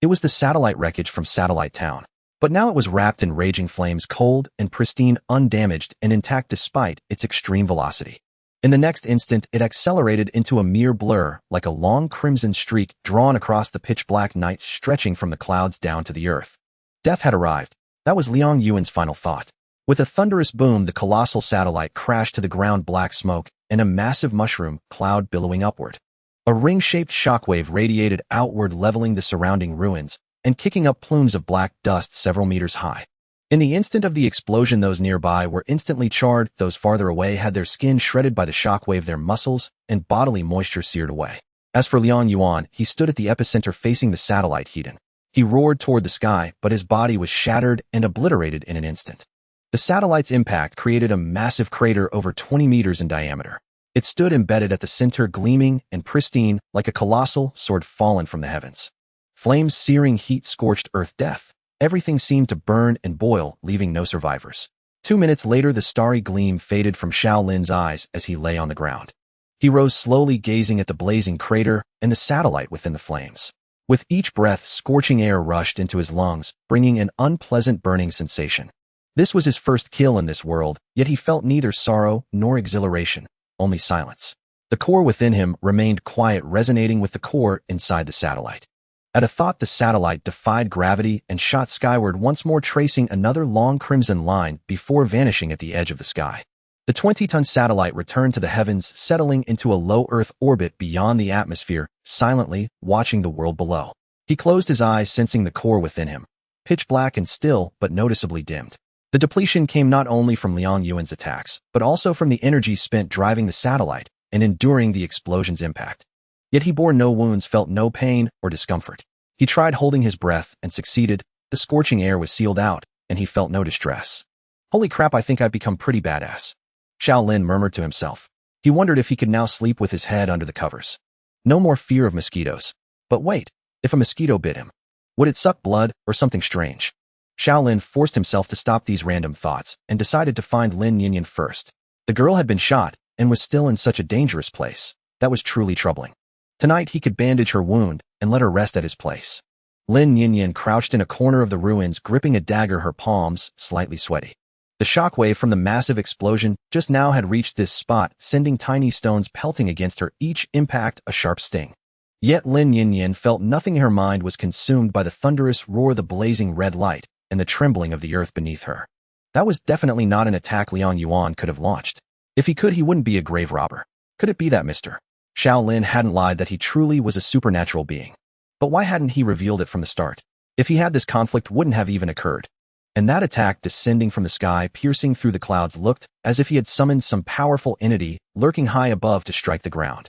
It was the satellite wreckage from Satellite Town. But now it was wrapped in raging flames, cold and pristine, undamaged and intact despite its extreme velocity. In the next instant, it accelerated into a mere blur, like a long crimson streak drawn across the pitch-black night, stretching from the clouds down to the earth. Death had arrived. That was Liang Yuan's final thought. With a thunderous boom, the colossal satellite crashed to the ground, black smoke and a massive mushroom cloud billowing upward. A ring-shaped shockwave radiated outward, leveling the surrounding ruins and kicking up plumes of black dust several meters high. In the instant of the explosion, those nearby were instantly charred, those farther away had their skin shredded by the shockwave, their muscles and bodily moisture seared away. As for Liang Yuan, he stood at the epicenter facing the satellite, heated. He roared toward the sky, but his body was shattered and obliterated in an instant. The satellite's impact created a massive crater over 20 meters in diameter. It stood embedded at the center, gleaming and pristine like a colossal sword fallen from the heavens. Flames, searing heat scorched earth death. Everything seemed to burn and boil, leaving no survivors. 2 minutes later, the starry gleam faded from Xiao Lin's eyes as he lay on the ground. He rose slowly, gazing at the blazing crater and the satellite within the flames. With each breath, scorching air rushed into his lungs, bringing an unpleasant burning sensation. This was his first kill in this world, yet he felt neither sorrow nor exhilaration, only silence. The core within him remained quiet, resonating with the core inside the satellite. At a thought, the satellite defied gravity and shot skyward, once more tracing another long crimson line before vanishing at the edge of the sky. The 20-ton satellite returned to the heavens, settling into a low Earth orbit beyond the atmosphere, silently watching the world below. He closed his eyes, sensing the core within him. Pitch black and still, but noticeably dimmed. The depletion came not only from Liang Yuan's attacks, but also from the energy spent driving the satellite and enduring the explosion's impact. Yet he bore no wounds, felt no pain or discomfort. He tried holding his breath and succeeded. The scorching air was sealed out, and he felt no distress. Holy crap, I think I've become pretty badass, Xiao Lin murmured to himself. He wondered if he could now sleep with his head under the covers. No more fear of mosquitoes. But wait, if a mosquito bit him, would it suck blood or something strange? Xiao Lin forced himself to stop these random thoughts and decided to find Lin Yinyan first. The girl had been shot and was still in such a dangerous place. That was truly troubling. Tonight he could bandage her wound and let her rest at his place. Lin Yinyan crouched in a corner of the ruins, gripping a dagger, her palms slightly sweaty. The shockwave from the massive explosion just now had reached this spot, sending tiny stones pelting against her, each impact a sharp sting. Yet Lin Yinyan felt nothing. Her mind was consumed by the thunderous roar, the blazing red light, and the trembling of the earth beneath her. That was definitely not an attack Liang Yuan could have launched. If he could, he wouldn't be a grave robber. Could it be that Mr. Xiao Lin hadn't lied, that he truly was a supernatural being? But why hadn't he revealed it from the start? If he had, this conflict wouldn't have even occurred. And that attack descending from the sky, piercing through the clouds, looked as if he had summoned some powerful entity lurking high above to strike the ground.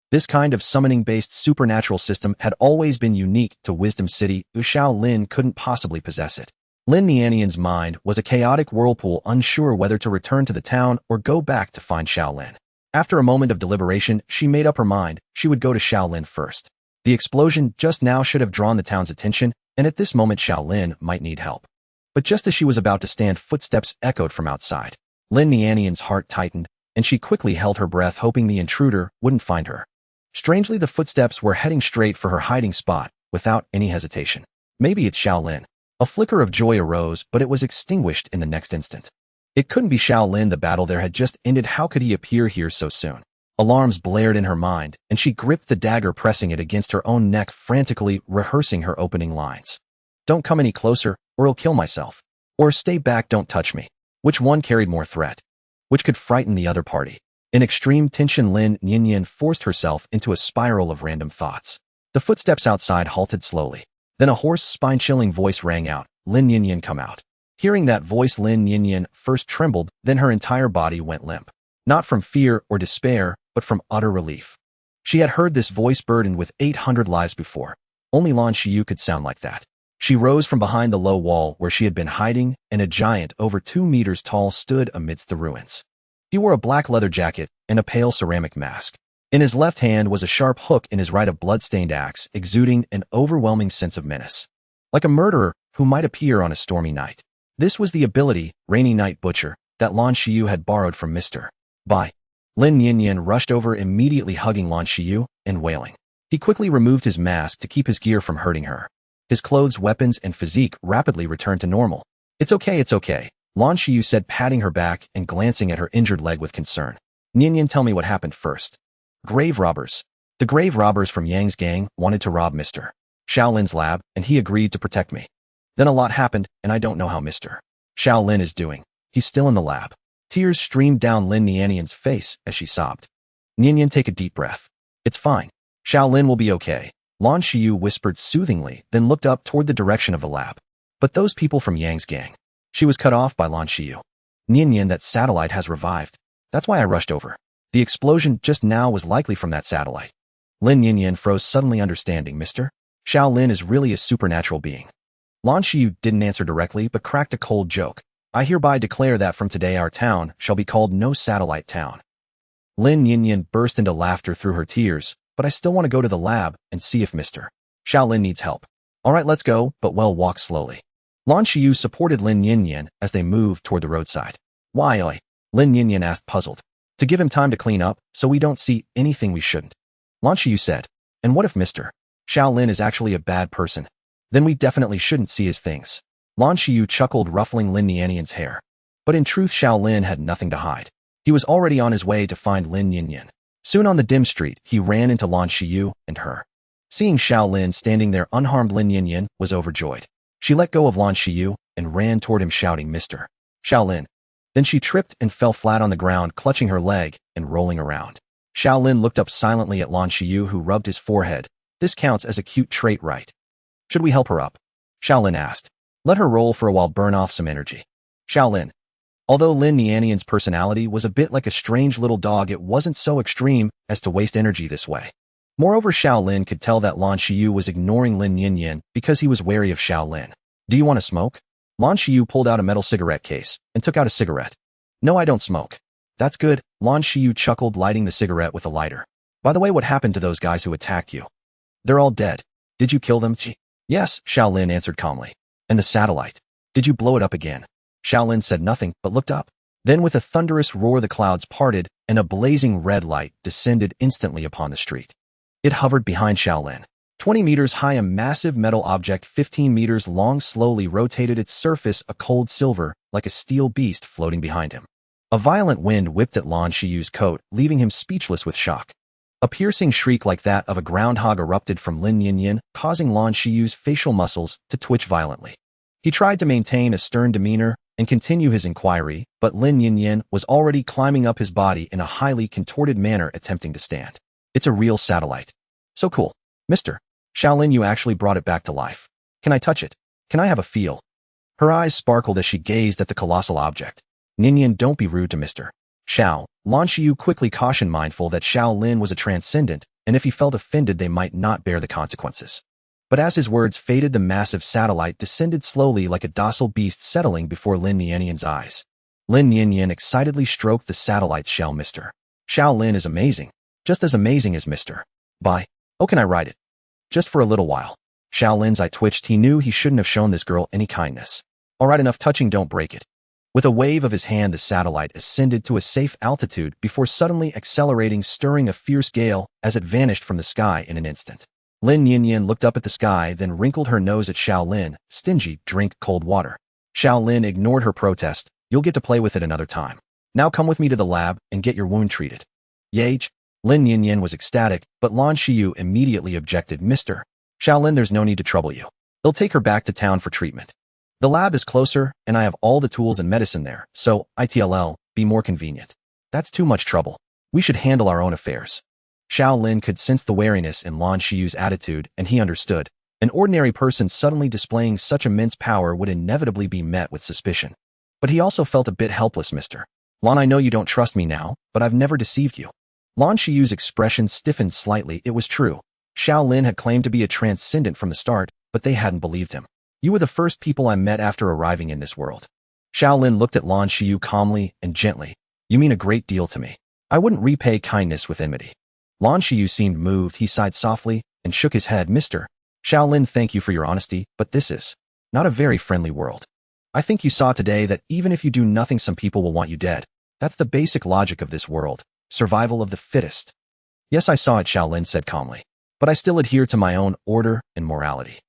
This kind of summoning-based supernatural system had always been unique to Wisdom City. Xiao Lin couldn't possibly possess it. Lin Nianian's mind was a chaotic whirlpool, unsure whether to return to the town or go back to find Xiao Lin. After a moment of deliberation, she made up her mind. She would go to Xiao Lin first. The explosion just now should have drawn the town's attention, and at this moment Xiao Lin might need help. But just as she was about to stand, footsteps echoed from outside. Lin Nianian's heart tightened, and she quickly held her breath, hoping the intruder wouldn't find her. Strangely, the footsteps were heading straight for her hiding spot, without any hesitation. Maybe it's Xiao Lin. A flicker of joy arose, but it was extinguished in the next instant. It couldn't be Xiao Lin. The battle there had just ended. How could he appear here so soon? Alarms blared in her mind, and she gripped the dagger, pressing it against her own neck, frantically rehearsing her opening lines. Don't come any closer, or I'll kill myself. Or stay back, don't touch me. Which one carried more threat? Which could frighten the other party? In extreme tension, Lin Yinyan forced herself into a spiral of random thoughts. The footsteps outside halted slowly. Then a hoarse, spine-chilling voice rang out. Lin Yinyan, come out. Hearing that voice, Lin Yinyan first trembled, then her entire body went limp. Not from fear or despair, but from utter relief. She had heard this voice burdened with 800 lives before. Only Lan Xiyu could sound like that. She rose from behind the low wall where she had been hiding, and a giant over 2 meters tall stood amidst the ruins. He wore a black leather jacket and a pale ceramic mask. In his left hand was a sharp hook, in his right a blood-stained axe, exuding an overwhelming sense of menace. Like a murderer who might appear on a stormy night. This was the ability, Rainy Night Butcher, that Lan Xiyu had borrowed from Mr. Bai. Lin Yinyan rushed over, immediately hugging Lan Xiyu and wailing. He quickly removed his mask to keep his gear from hurting her. His clothes, weapons, and physique rapidly returned to normal. It's okay, Lan Xiyu said, patting her back and glancing at her injured leg with concern. Yinyan, tell me what happened first. Grave robbers. The grave robbers from Yang's gang wanted to rob Mr. Xiao Lin's lab, and he agreed to protect me. Then a lot happened, and I don't know how Mr. Xiao Lin is doing. He's still in the lab. Tears streamed down Lin Nianian's face as she sobbed. Nianyan, take a deep breath. It's fine. Xiao Lin will be okay. Lan Xiyu whispered soothingly, then looked up toward the direction of the lab. But those people from Yang's gang. She was cut off by Lan Xiyu. Nianyan, that satellite has revived. That's why I rushed over. The explosion just now was likely from that satellite. Lin Yinyan froze, suddenly understanding. Mr. Xiao Lin is really a supernatural being. Lan Xiyu didn't answer directly, but cracked a cold joke. I hereby declare that from today our town shall be called No Satellite Town. Lin Yinyan burst into laughter through her tears, but I still want to go to the lab and see if Mr. Shaolin needs help. All right, let's go, but walk slowly. Lan Shiyu supported Lin Yinyan as they moved toward the roadside. Why, oi? Lin Yinyan asked, puzzled. To give him time to clean up, so we don't see anything we shouldn't. Lan Shiyu said. And what if Mr. Shaolin is actually a bad person? Then we definitely shouldn't see his things. Lan Shiyu chuckled, ruffling Lin Yinyan's hair. But in truth, Shaolin had nothing to hide. He was already on his way to find Lin Yinyan. Soon on the dim street, he ran into Lan Shiyu and her. Seeing Shaolin standing there unharmed, Lin Yinyan was overjoyed. She let go of Lan Shiyu and ran toward him, shouting, Mr. Shaolin. Then she tripped and fell flat on the ground, clutching her leg and rolling around. Shaolin looked up silently at Lan Shiyu, who rubbed his forehead. This counts as a cute trait, right? Should we help her up? Shaolin asked. Let her roll for a while, burn off some energy. Shaolin. Although Lin Yinyan's personality was a bit like a strange little dog, it wasn't so extreme as to waste energy this way. Moreover, Shaolin could tell that Lan Shiyu was ignoring Lin Yinyan because he was wary of Shaolin. Do you want to smoke? Lan Shiyu pulled out a metal cigarette case and took out a cigarette. No, I don't smoke. That's good, Lan Shiyu chuckled, lighting the cigarette with a lighter. By the way, what happened to those guys who attacked you? They're all dead. Did you kill them? Yes, Shaolin answered calmly. And the satellite? Did you blow it up again? Shaolin said nothing, but looked up. Then with a thunderous roar the clouds parted, and a blazing red light descended instantly upon the street. It hovered behind Shaolin. 20 meters high, a massive metal object 15 meters long slowly rotated its surface, a cold silver, like a steel beast floating behind him. A violent wind whipped at Lan Shiyu's coat, leaving him speechless with shock. A piercing shriek like that of a groundhog erupted from Lin Yinyan, causing Lan Shiyu's facial muscles to twitch violently. He tried to maintain a stern demeanor and continue his inquiry, but Lin Yinyan was already climbing up his body in a highly contorted manner, attempting to stand. It's a real satellite. So cool. Mr. Shaolin, you actually brought it back to life. Can I touch it? Can I have a feel? Her eyes sparkled as she gazed at the colossal object. Ninian, don't be rude to Mr. Shao. Lan Shiyu quickly cautioned, mindful that Shaolin was a transcendent, and if he felt offended they might not bear the consequences. But as his words faded, the massive satellite descended slowly like a docile beast, settling before Lin Yinyan's eyes. Lin Yinyan excitedly stroked the satellite's shell. Mr. Shaolin is amazing. Just as amazing as Mr. Bye. Oh, can I ride it? Just for a little while. Shaolin's eye twitched. He knew he shouldn't have shown this girl any kindness. All right, enough touching, don't break it. With a wave of his hand, the satellite ascended to a safe altitude before suddenly accelerating, stirring a fierce gale as it vanished from the sky in an instant. Lin Yinyan looked up at the sky, then wrinkled her nose at Shaolin. Stingy, drink cold water. Shaolin ignored her protest. You'll get to play with it another time. Now come with me to the lab and get your wound treated. Yage. Lin Yinyan was ecstatic, but Lan Shiyu immediately objected. Mr. Shaolin, there's no need to trouble you. They'll take her back to town for treatment. The lab is closer, and I have all the tools and medicine there, so it'll be more convenient. That's too much trouble. We should handle our own affairs. Shaolin could sense the wariness in Lan Shiyu's attitude, and he understood. An ordinary person suddenly displaying such immense power would inevitably be met with suspicion. But he also felt a bit helpless. Mr. Lan, I know you don't trust me now, but I've never deceived you. Lan Shiyu's expression stiffened slightly. It was true. Shaolin had claimed to be a transcendent from the start, but they hadn't believed him. You were the first people I met after arriving in this world. Shaolin looked at Lan Shiyu calmly and gently. You mean a great deal to me. I wouldn't repay kindness with enmity. Lan Shiyu seemed moved. He sighed softly and shook his head. Mr. Shaolin, thank you for your honesty, but this is not a very friendly world. I think you saw today that even if you do nothing, some people will want you dead. That's the basic logic of this world. Survival of the fittest. Yes, I saw it, Shaolin said calmly. But I still adhere to my own order and morality.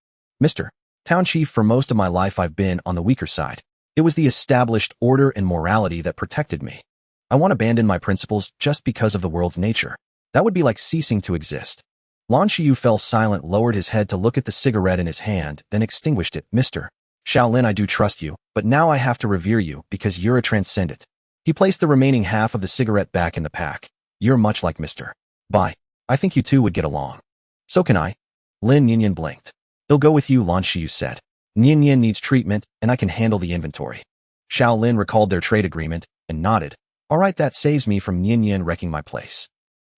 Mr. Town Chief, for most of my life I've been on the weaker side. It was the established order and morality that protected me. I won't abandon my principles just because of the world's nature. That would be like ceasing to exist. Lan Shiyu fell silent, lowered his head to look at the cigarette in his hand, then extinguished it. Mr. Shaolin, I do trust you, but now I have to revere you because you're a transcendent. He placed the remaining half of the cigarette back in the pack. You're much like Mr. Bye. I think you two would get along. So can I. Lin Yinyan blinked. He'll go with you, Lan Shiyu said. Ninian needs treatment, and I can handle the inventory. Shaolin recalled their trade agreement and nodded. All right, that saves me from Ninian wrecking my place.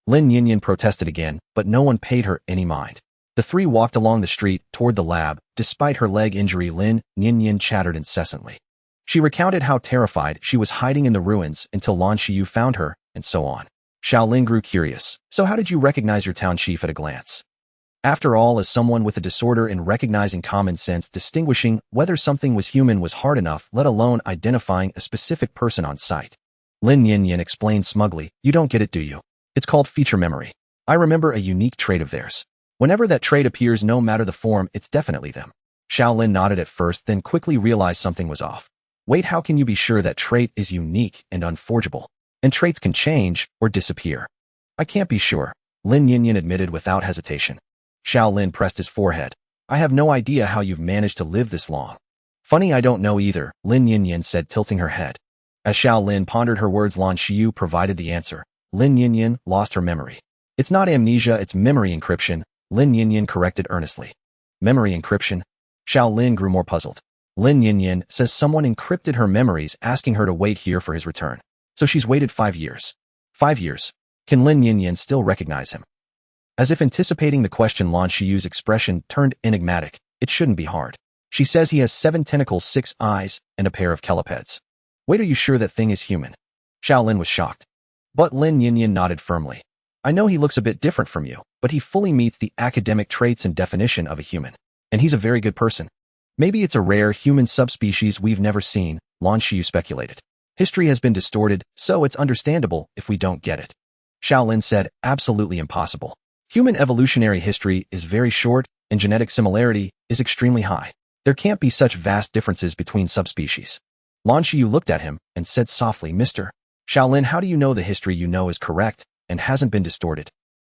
Lin Yinyan protested again, but no one paid her any mind. The three walked along the street toward the lab. Despite her leg injury, Lin Yinyan chattered incessantly. She recounted how terrified she was hiding in the ruins until Lan Shiyu found her, and so on. Xiaolin grew curious. So how did you recognize your town chief at a glance? After all, as someone with a disorder in recognizing common sense, distinguishing whether something was human was hard enough, let alone identifying a specific person on sight. Lin Yinyan explained smugly, you don't get it, do you? It's called feature memory. I remember a unique trait of theirs. Whenever that trait appears, no matter the form, it's definitely them. Xiaolin nodded at first, then quickly realized something was off. Wait, how can you be sure that trait is unique and unforgeable? And traits can change or disappear. I can't be sure, Lin Yinyan admitted without hesitation. Xiaolin pressed his forehead. I have no idea how you've managed to live this long. Funny, I don't know either, Lin Yinyan said, tilting her head. As Xiaolin pondered her words, Lan Shiyu provided the answer. Lin Yinyan lost her memory. It's not amnesia, it's memory encryption, Lin Yinyan corrected earnestly. Memory encryption? Xiaolin grew more puzzled. Lin Yinyan says someone encrypted her memories, asking her to wait here for his return. So she's waited 5 years. 5 years. Can Lin Yinyan still recognize him? As if anticipating the question, Lan Shiyu's expression turned enigmatic. It shouldn't be hard. She says he has 7 tentacles, 6 eyes, and a pair of kelipeds. Wait, are you sure that thing is human? Xiaolin was shocked. But Lin Yinyan nodded firmly. I know he looks a bit different from you, but he fully meets the academic traits and definition of a human. And he's a very good person. Maybe it's a rare human subspecies we've never seen, Lan Shiyu speculated. History has been distorted, so it's understandable if we don't get it. Xiaolin said, absolutely impossible. Human evolutionary history is very short, and genetic similarity is extremely high. There can't be such vast differences between subspecies. Lan Shiyu looked at him and said softly, Mr. Xiaolin, how do you know the history you know is correct and hasn't been distorted?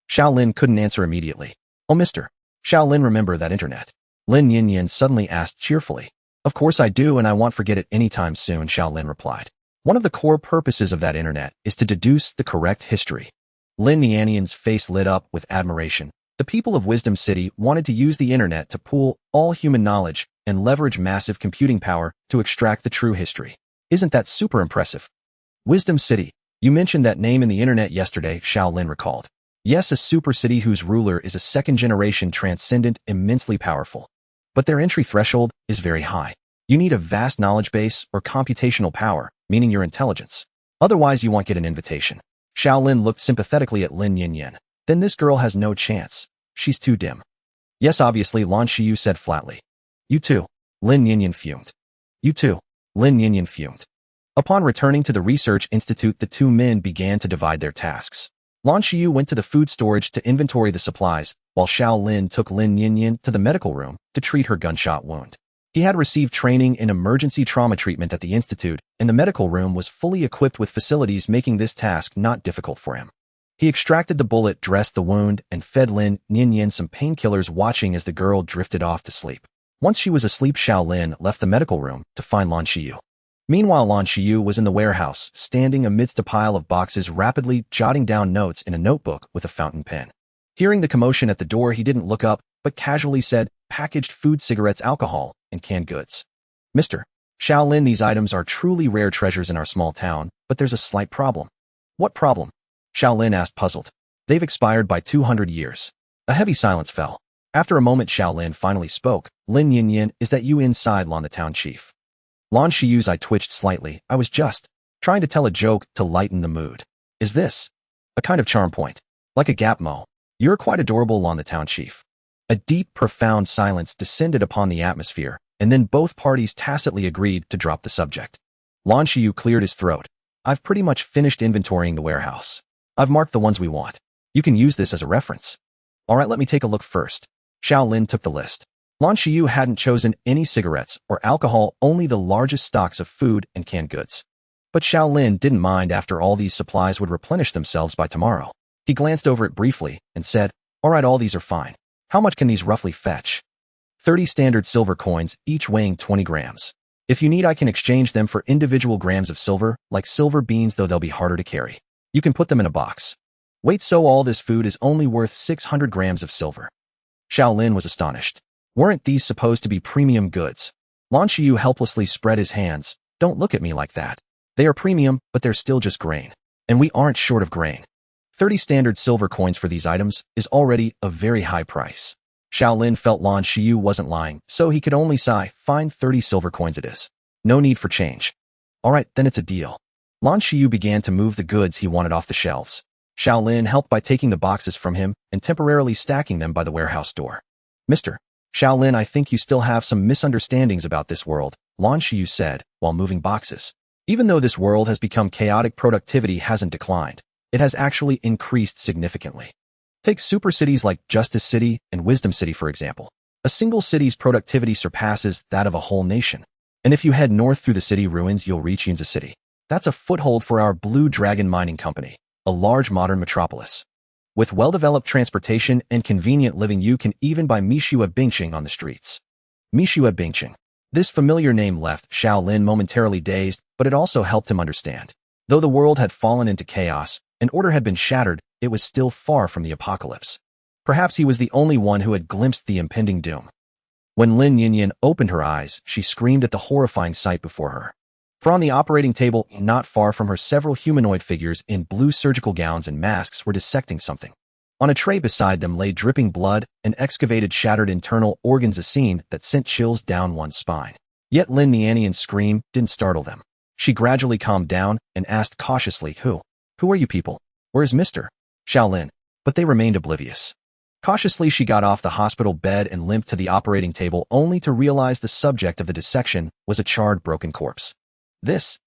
Xiaolin couldn't answer immediately. Oh, Mr. Xiaolin, remember that internet? Lin Yinyan suddenly asked cheerfully. Of course I do, and I won't forget it anytime soon, Xiaolin replied. One of the core purposes of that internet is to deduce the correct history. Lin Yanyan's face lit up with admiration. The people of Wisdom City wanted to use the internet to pool all human knowledge and leverage massive computing power to extract the true history. Isn't that super impressive? Wisdom City. You mentioned that name in the internet yesterday, Xiaolin recalled. Yes, a super city whose ruler is a second-generation transcendent, immensely powerful. But their entry threshold is very high. You need a vast knowledge base or computational power, meaning your intelligence. Otherwise, you won't get an invitation. Xiaolin looked sympathetically at Lin Yinyan. Then this girl has no chance. She's too dim. Yes, obviously, Lan Shiyu said flatly. You too. Lin Yinyan fumed. You too. Lin Yinyan fumed. Upon returning to the research institute, the two men began to divide their tasks. Lan Shiyu went to the food storage to inventory the supplies, while Xiaolin took Lin Yinyan to the medical room to treat her gunshot wound. He had received training in emergency trauma treatment at the institute, and the medical room was fully equipped with facilities, making this task not difficult for him. He extracted the bullet, dressed the wound, and fed Lin Yinyan some painkillers, watching as the girl drifted off to sleep. Once she was asleep, Xiaolin left the medical room to find Lan Shiyu. Meanwhile, Lan Shiyu was in the warehouse, standing amidst a pile of boxes, rapidly jotting down notes in a notebook with a fountain pen. Hearing the commotion at the door, he didn't look up, but casually said, packaged food, cigarettes, alcohol, and canned goods. Mr. Xiaolin, these items are truly rare treasures in our small town, but there's a slight problem. What problem? Xiaolin asked, puzzled. They've expired by 200 years. A heavy silence fell. After a moment, Xiaolin finally spoke. Lin Yinyan, is that you inside, Lan, the town chief? Lan Shiyu's eye twitched slightly. I was just trying to tell a joke to lighten the mood. Is this a kind of charm point? Like a gap mo? You're quite adorable, Lan, the town chief. A deep, profound silence descended upon the atmosphere, and then both parties tacitly agreed to drop the subject. Lan Shiyu cleared his throat. I've pretty much finished inventorying the warehouse. I've marked the ones we want. You can use this as a reference. All right, let me take a look first. Xiaolin took the list. Lan Shiyu hadn't chosen any cigarettes or alcohol, only the largest stocks of food and canned goods. But Xiaolin didn't mind, after all these supplies would replenish themselves by tomorrow. He glanced over it briefly and said, all right, all these are fine. How much can these roughly fetch? 30 standard silver coins, each weighing 20 grams. If you need, I can exchange them for individual grams of silver, like silver beans, though they'll be harder to carry. You can put them in a box. Wait, so all this food is only worth 600 grams of silver? Xiaolin was astonished. Weren't these supposed to be premium goods? Lan Shiyu helplessly spread his hands. Don't look at me like that. They are premium, but they're still just grain. And we aren't short of grain. 30 standard silver coins for these items is already a very high price. Xiaolin felt Lan Shiyu wasn't lying, so he could only sigh. Fine, 30 silver coins it is. No need for change. All right, then it's a deal. Lan Xiyu began to move the goods he wanted off the shelves. Shaolin helped by taking the boxes from him and temporarily stacking them by the warehouse door. Mr. Shaolin, I think you still have some misunderstandings about this world, Lan Xiyu said, while moving boxes. Even though this world has become chaotic, productivity hasn't declined. It has actually increased significantly. Take super cities like Justice City and Wisdom City, for example. A single city's productivity surpasses that of a whole nation. And if you head north through the city ruins, you'll reach Yunzi City. That's a foothold for our Blue Dragon Mining Company, a large modern metropolis. With well-developed transportation and convenient living, you can even buy Mishua Bingqing on the streets. Mishua Bingqing. This familiar name left Shaolin momentarily dazed, but it also helped him understand. Though the world had fallen into chaos, and order had been shattered, it was still far from the apocalypse. Perhaps he was the only one who had glimpsed the impending doom. When Lin Yinyan opened her eyes, she screamed at the horrifying sight before her. For on the operating table, not far from her, several humanoid figures in blue surgical gowns and masks were dissecting something. On a tray beside them lay dripping blood and excavated shattered internal organs, a scene that sent chills down one's spine. Yet Lin Nianian's scream didn't startle them. She gradually calmed down and asked cautiously, Who are you people? Where is Mr. Shaolin? But they remained oblivious. Cautiously, she got off the hospital bed and limped to the operating table, only to realize the subject of the dissection was a charred, broken corpse. This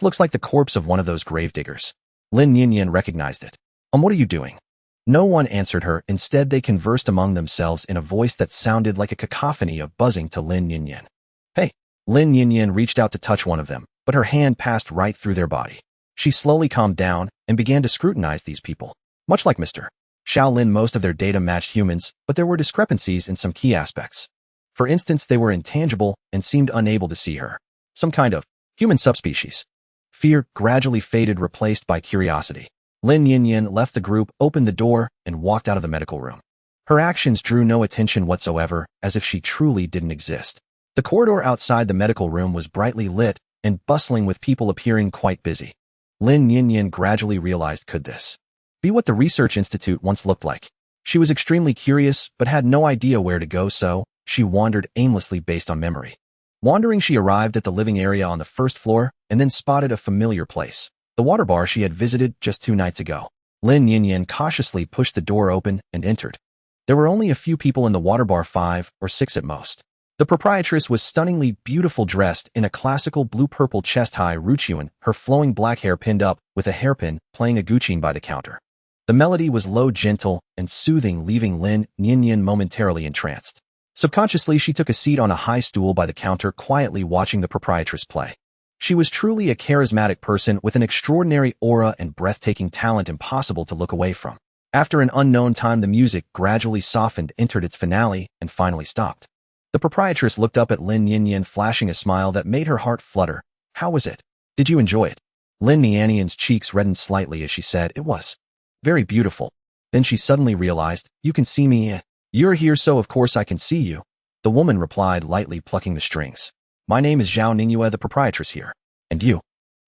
looks like the corpse of one of those gravediggers. Lin Yinyan recognized it. What are you doing? No one answered her. Instead, they conversed among themselves in a voice that sounded like a cacophony of buzzing to Lin Yinyan. Hey! Lin Yinyan reached out to touch one of them, but her hand passed right through their body. She slowly calmed down and began to scrutinize these people. Much like Mr. Shaolin, most of their data matched humans, but there were discrepancies in some key aspects. For instance, they were intangible and seemed unable to see her. Some kind of human subspecies. Fear gradually faded, replaced by curiosity. Lin Yinyan left the group, opened the door, and walked out of the medical room. Her actions drew no attention whatsoever, as if she truly didn't exist. The corridor outside the medical room was brightly lit and bustling with people appearing quite busy. Lin Yinyan gradually realized, could this be what the research institute once looked like? She was extremely curious, but had no idea where to go, so she wandered aimlessly based on memory. Wandering, she arrived at the living area on the first floor and then spotted a familiar place. The water bar she had visited just 2 nights ago. Lin Yinyan cautiously pushed the door open and entered. There were only a few people in the water bar, 5 or 6 at most. The proprietress was stunningly beautiful, dressed in a classical blue-purple chest-high ruchuan, her flowing black hair pinned up with a hairpin, playing a guqin by the counter. The melody was low, gentle, and soothing, leaving Lin Yinyan momentarily entranced. Subconsciously, she took a seat on a high stool by the counter, quietly watching the proprietress play. She was truly a charismatic person with an extraordinary aura and breathtaking talent impossible to look away from. After an unknown time, the music gradually softened, entered its finale, and finally stopped. The proprietress looked up at Lin Yinyan, flashing a smile that made her heart flutter. How was it? Did you enjoy it? Lin Nianian's cheeks reddened slightly as she said, It was very beautiful. Then she suddenly realized, You can see me? You're here, so of course I can see you. The woman replied, lightly plucking the strings. My name is Zhao Ningyue, the proprietress here. And you?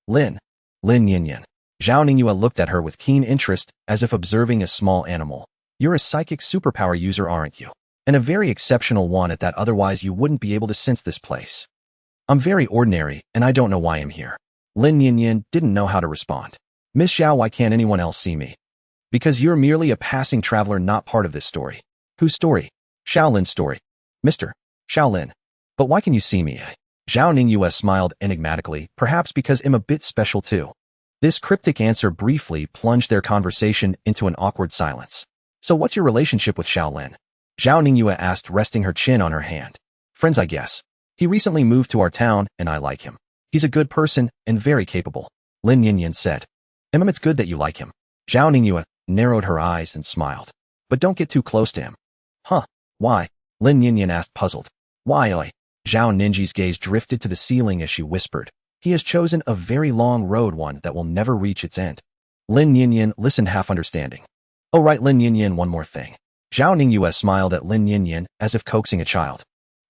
Lin Yinyan. Zhao Ningyue looked at her with keen interest, as if observing a small animal. You're a psychic superpower user, aren't you? And a very exceptional one at that, otherwise you wouldn't be able to sense this place. I'm very ordinary, and I don't know why I'm here. Lin Yinyan didn't know how to respond. Miss Zhao, why can't anyone else see me? Because you're merely a passing traveler, not part of this story. Whose story? Shaolin's story. Mr. Shaolin. But why can you see me? Zhao Ningyue smiled enigmatically, perhaps because I'm a bit special too. This cryptic answer briefly plunged their conversation into an awkward silence. So what's your relationship with Shaolin? Zhao Ningyue asked, resting her chin on her hand. Friends, I guess. He recently moved to our town, and I like him. He's a good person and very capable. Lin Yinyan said. It's good that you like him. Zhao Ningyue narrowed her eyes and smiled. But don't get too close to him. Huh? Why? Lin Yinyan asked, puzzled. Why, oi? Zhao Ninji's gaze drifted to the ceiling as she whispered. He has chosen a very long road, one that will never reach its end. Lin Yinyan listened, half understanding. Oh right, Lin Yinyan, one more thing. Zhao Ningyue smiled at Lin Yinyan as if coaxing a child.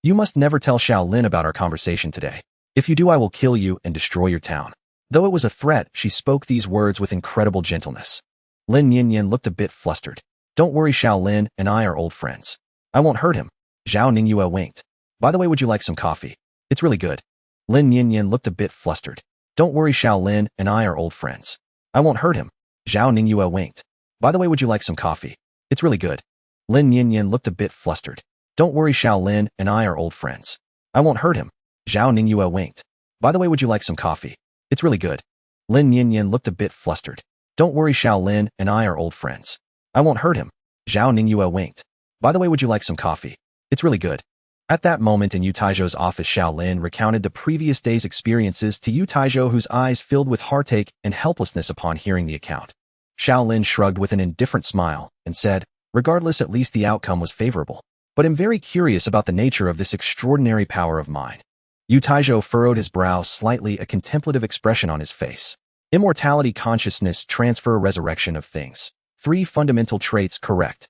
You must never tell Shaolin about our conversation today. If you do, I will kill you and destroy your town. Though it was a threat, she spoke these words with incredible gentleness. Lin Yinyan looked a bit flustered. Don't worry, Shaolin and I are old friends. I won't hurt him. Zhao Ningyue winked. By the way, would you like some coffee? It's really good. Lin Yinyan looked a bit flustered. Don't worry, Xiao Lin and I are old friends. I won't hurt him. Zhao Ningyue winked. By the way, would you like some coffee? It's really good. Lin Yinyan looked a bit flustered. Don't worry, Xiao Lin and I are old friends. I won't hurt him. Zhao Ningyue winked. By the way, would you like some coffee? It's really good. Lin Yinyan looked a bit flustered. Don't worry, Xiao Lin and I are old friends. I won't hurt him. Zhao Ningyue winked. By the way, would you like some coffee? It's really good. At that moment in Yu Taizhou's office, Xiao Lin recounted the previous day's experiences to Yu Taizhou, whose eyes filled with heartache and helplessness upon hearing the account. Xiao Lin shrugged with an indifferent smile and said, regardless, at least the outcome was favorable. But I'm very curious about the nature of this extraordinary power of mine. Yu Taizhou furrowed his brow slightly, a contemplative expression on his face. Immortality, consciousness, transfer, resurrection of things. 3 fundamental traits, correct.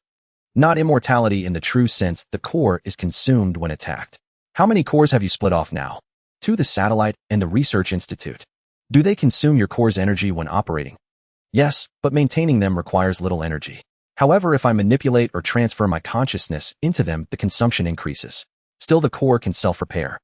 Not immortality in the true sense. The core is consumed when attacked. How many cores have you split off now? 2. The satellite and the research institute. Do they consume your core's energy when operating? Yes, but maintaining them requires little energy. However, if I manipulate or transfer my consciousness into them, the consumption increases. Still, the core can self-repair.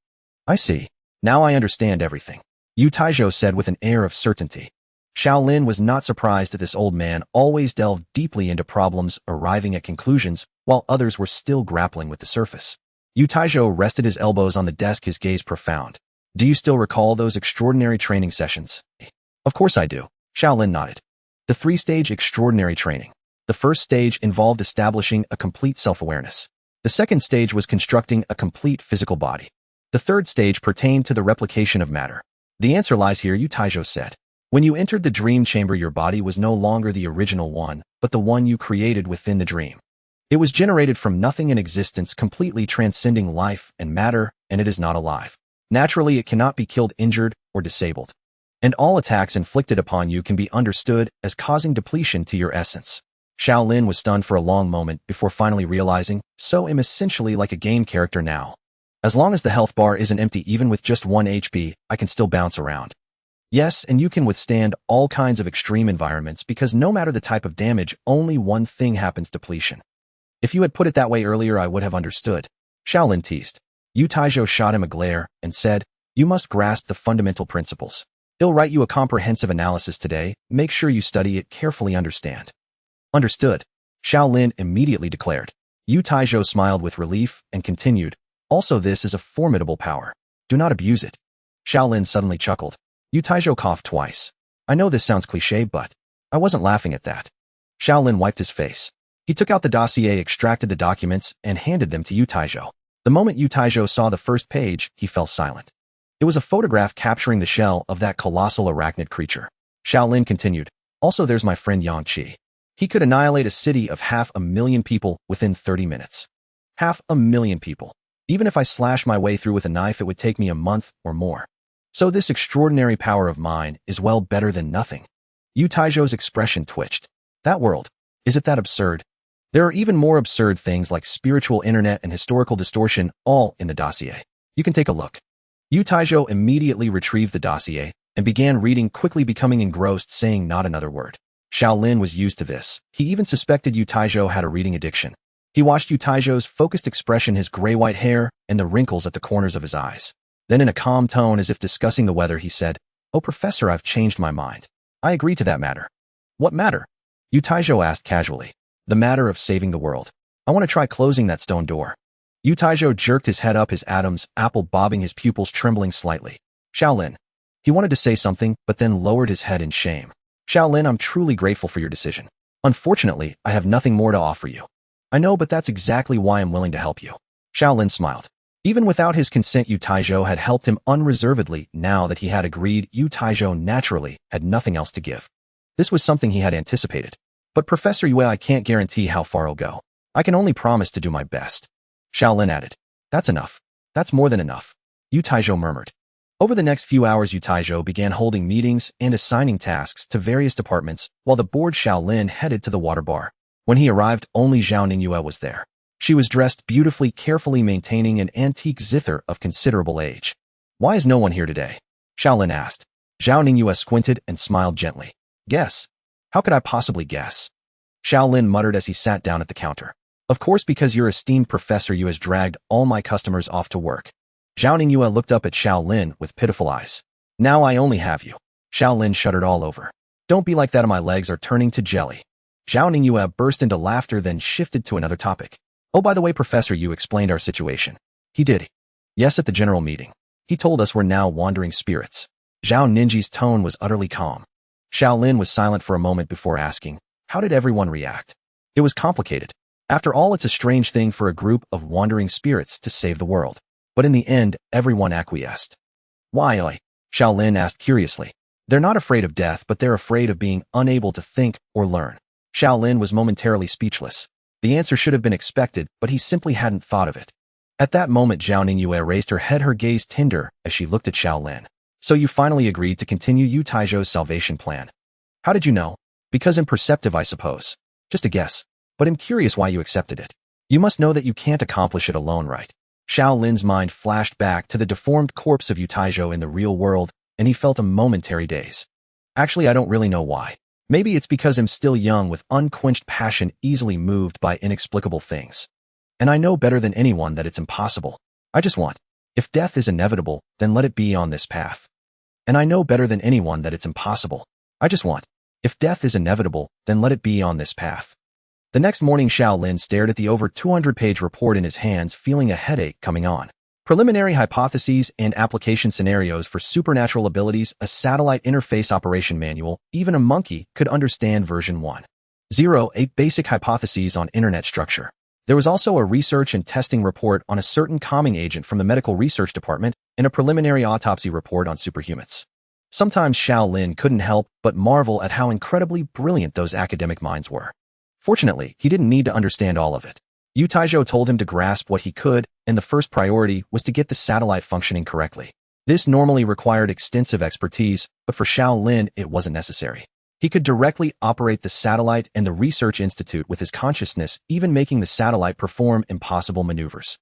I see. Now I understand everything. Yu Taizhou said with an air of certainty. Xiao Lin was not surprised that this old man always delved deeply into problems, arriving at conclusions, while others were still grappling with the surface. Yu Taizhou rested his elbows on the desk, his gaze profound. Do you still recall those extraordinary training sessions? Of course I do. Xiao Lin nodded. The 3-stage extraordinary training. The first stage involved establishing a complete self-awareness. The second stage was constructing a complete physical body. The third stage pertained to the replication of matter. The answer lies here, Yu Taizhou said. When you entered the dream chamber, your body was no longer the original one, but the one you created within the dream. It was generated from nothing in existence, completely transcending life and matter, and it is not alive. Naturally, it cannot be killed, injured, or disabled. And all attacks inflicted upon you can be understood as causing depletion to your essence. Xiao Lin was stunned for a long moment before finally realizing, so I'm essentially like a game character now. As long as the health bar isn't empty, even with just 1 HP, I can still bounce around. Yes, and you can withstand all kinds of extreme environments because no matter the type of damage, only one thing happens: depletion. If you had put it that way earlier, I would have understood. Xiao Lin teased. Yu Taizhou shot him a glare and said, you must grasp the fundamental principles. He'll write you a comprehensive analysis today. Make sure you study it carefully. Understand? Understood. Xiao Lin immediately declared. Yu Taizhou smiled with relief and continued, also, this is a formidable power. Do not abuse it. Xiao Lin suddenly chuckled. Yu Taizhou coughed twice. I know this sounds cliché, but I wasn't laughing at that. Xiao Lin wiped his face. He took out the dossier, extracted the documents, and handed them to Yu Taizhou. The moment Yu Taizhou saw the first page, he fell silent. It was a photograph capturing the shell of that colossal arachnid creature. Xiao Lin continued, also there's my friend Yang Qi. He could annihilate a city of 500,000 people within 30 minutes. 500,000 people. Even if I slash my way through with a knife, it would take me a month or more. So this extraordinary power of mine is well better than nothing. Yu Taizhou's expression twitched. That world. Is it that absurd? There are even more absurd things like spiritual internet and historical distortion, all in the dossier. You can take a look. Yu Taizhou immediately retrieved the dossier and began reading, quickly becoming engrossed, saying not another word. Xiao Lin was used to this. He even suspected Yu Taizhou had a reading addiction. He watched Yu Taizhou's focused expression, his gray-white hair, and the wrinkles at the corners of his eyes. Then in a calm tone, as if discussing the weather, he said, Oh, Professor, I've changed my mind. I agree to that matter. What matter? Yu Taizhou asked casually. The matter of saving the world. I want to try closing that stone door. Yu Taizhou jerked his head up, his Adam's apple bobbing, his pupils trembling slightly. Xiao Lin. He wanted to say something, but then lowered his head in shame. Xiao Lin, I'm truly grateful for your decision. Unfortunately, I have nothing more to offer you. I know, but that's exactly why I'm willing to help you. Xiao Lin smiled. Even without his consent, Yu Taizhou had helped him unreservedly. Now that he had agreed, Yu Taizhou naturally had nothing else to give. This was something he had anticipated. But Professor Yue, I can't guarantee how far I'll go. I can only promise to do my best. Xiao Lin added. That's enough. That's more than enough. Yu Taizhou murmured. Over the next few hours, Yu Taizhou began holding meetings and assigning tasks to various departments, while the bored Xiao Lin headed to the water bar. When he arrived, only Zhao Ningyue was there. She was dressed beautifully, carefully maintaining an antique zither of considerable age. Why is no one here today? Xiao Lin asked. Zhao Ningyue squinted and smiled gently. Guess. How could I possibly guess? Xiao Lin muttered as he sat down at the counter. Of course, because your esteemed Professor Yu has dragged all my customers off to work. Zhao Ningyue looked up at Xiao Lin with pitiful eyes. Now I only have you. Xiao Lin shuddered all over. Don't be like that, my legs are turning to jelly. Zhao Ningyue burst into laughter, then shifted to another topic. Oh, by the way, Professor, you explained our situation. He did. Yes, at the general meeting. He told us we're now wandering spirits. Zhao Ninji's tone was utterly calm. Xiao Lin was silent for a moment before asking, how did everyone react? It was complicated. After all, it's a strange thing for a group of wandering spirits to save the world. But in the end, everyone acquiesced. Why? Xiao Lin asked curiously. They're not afraid of death, but they're afraid of being unable to think or learn. Xiao Lin was momentarily speechless. The answer should have been expected, but he simply hadn't thought of it. At that moment, Zhao Ningyue raised her head, her gaze tender as she looked at Xiao Lin. So you finally agreed to continue Yu Taizhou's salvation plan. How did you know? Because imperceptive, I suppose. Just a guess. But I'm curious why you accepted it. You must know that you can't accomplish it alone, right? Xiao Lin's mind flashed back to the deformed corpse of Yu Taizhou in the real world, and he felt a momentary daze. Actually, I don't really know why. Maybe it's because I'm still young with unquenched passion, easily moved by inexplicable things. And I know better than anyone that it's impossible. I just want. If death is inevitable, then let it be on this path. And I know better than anyone that it's impossible. I just want. If death is inevitable, then let it be on this path. The next morning, Xiao Lin stared at the over 200-page report in his hands, feeling a headache coming on. Preliminary hypotheses and application scenarios for supernatural abilities, a satellite interface operation manual, even a monkey could understand version 1.0, basic hypotheses on internet structure. There was also a research and testing report on a certain calming agent from the medical research department and a preliminary autopsy report on superhumans. Sometimes Xiao Lin couldn't help but marvel at how incredibly brilliant those academic minds were. Fortunately, he didn't need to understand all of it. Yu Taizhou told him to grasp what he could, and the first priority was to get the satellite functioning correctly. This normally required extensive expertise, but for Xiao Lin, it wasn't necessary. He could directly operate the satellite and the research institute with his consciousness, even making the satellite perform impossible maneuvers.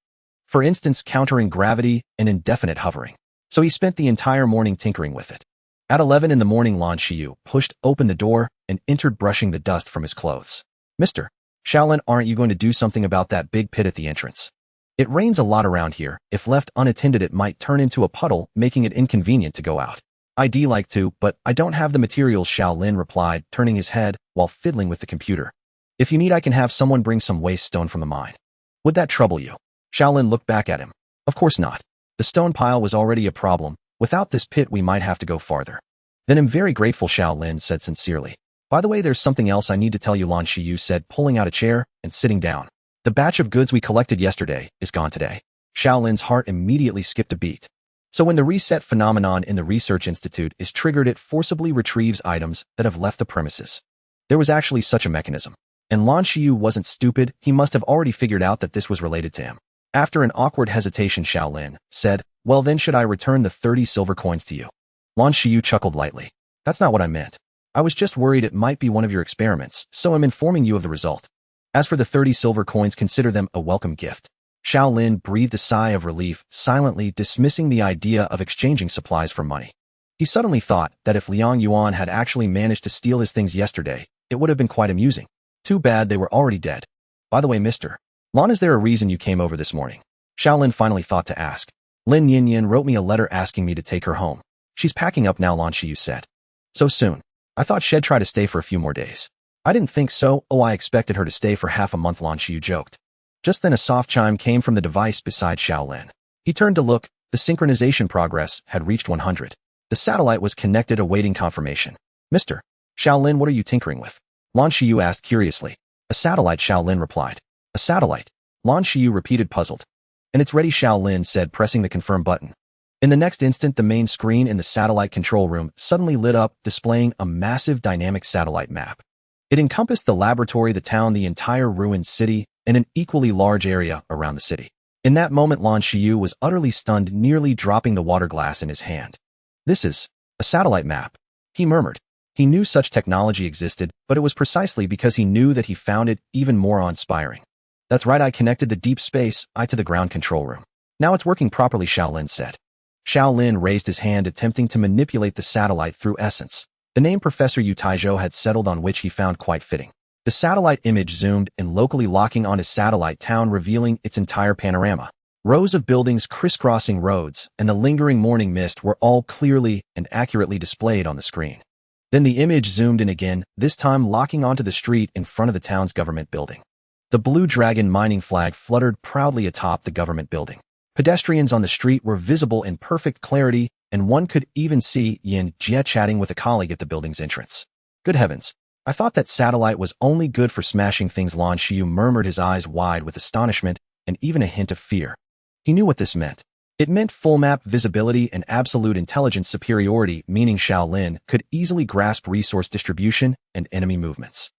For instance, countering gravity and indefinite hovering. So he spent the entire morning tinkering with it. At 11 in the morning, Lan Xiyu pushed open the door and entered, brushing the dust from his clothes. Mr. Xiao Lin, aren't you going to do something about that big pit at the entrance? It rains a lot around here. If left unattended, it might turn into a puddle, making it inconvenient to go out. I'd like to, but I don't have the materials, Xiao Lin replied, turning his head while fiddling with the computer. If you need, I can have someone bring some waste stone from the mine. Would that trouble you? Xiao Lin looked back at him. Of course not. The stone pile was already a problem. Without this pit, we might have to go farther. Then I'm very grateful, Xiao Lin said sincerely. By the way, there's something else I need to tell you, Lan Xiyu said, pulling out a chair and sitting down. The batch of goods we collected yesterday is gone today. Xiao Lin's heart immediately skipped a beat. So when the reset phenomenon in the Research Institute is triggered, it forcibly retrieves items that have left the premises. There was actually such a mechanism. And Lan Xiyu wasn't stupid, he must have already figured out that this was related to him. After an awkward hesitation, Xiao Lin said, well then, should I return the 30 silver coins to you? Lan Xiyu chuckled lightly. That's not what I meant. I was just worried it might be one of your experiments, so I'm informing you of the result. As for the 30 silver coins, consider them a welcome gift. Xiao Lin breathed a sigh of relief, silently dismissing the idea of exchanging supplies for money. He suddenly thought that if Liang Yuan had actually managed to steal his things yesterday, it would have been quite amusing. Too bad they were already dead. By the way, Mr. Lan, is there a reason you came over this morning? Xiao Lin finally thought to ask. Lin Yinyin wrote me a letter asking me to take her home. She's packing up now, Lan Xiyu said. So soon? I thought she'd try to stay for a few more days. I didn't think so. Oh, I expected her to stay for half a month, Lan Xiyu joked. Just then a soft chime came from the device beside Xiao Lin. He turned to look. The synchronization progress had reached 100. The satellite was connected, awaiting confirmation. Mr. Xiao Lin, what are you tinkering with? Lan Xiyu asked curiously. A satellite, Xiao Lin replied. A satellite? Lan Xiyu repeated, puzzled. And it's ready, Xiao Lin said, pressing the confirm button. In the next instant, the main screen in the satellite control room suddenly lit up, displaying a massive dynamic satellite map. It encompassed the laboratory, the town, the entire ruined city, and an equally large area around the city. In that moment, Lan Xiyu was utterly stunned, nearly dropping the water glass in his hand. This is a satellite map, he murmured. He knew such technology existed, but it was precisely because he knew that he found it even more awe-inspiring. That's right, I connected the deep space to the ground control room. Now it's working properly, Xiao Lin said. Xiao Lin raised his hand, attempting to manipulate the satellite through essence. The name Professor Yu Taizhou had settled on, which he found quite fitting. The satellite image zoomed in, locally locking on his satellite town, revealing its entire panorama. Rows of buildings crisscrossing roads and the lingering morning mist were all clearly and accurately displayed on the screen. Then the image zoomed in again, this time locking onto the street in front of the town's government building. The Blue Dragon mining flag fluttered proudly atop the government building. Pedestrians on the street were visible in perfect clarity, and one could even see Yin Jie chatting with a colleague at the building's entrance. Good heavens! I thought that satellite was only good for smashing things. Lan Xiu murmured, his eyes wide with astonishment and even a hint of fear. He knew what this meant. It meant full map visibility and absolute intelligence superiority, meaning Shaolin could easily grasp resource distribution and enemy movements.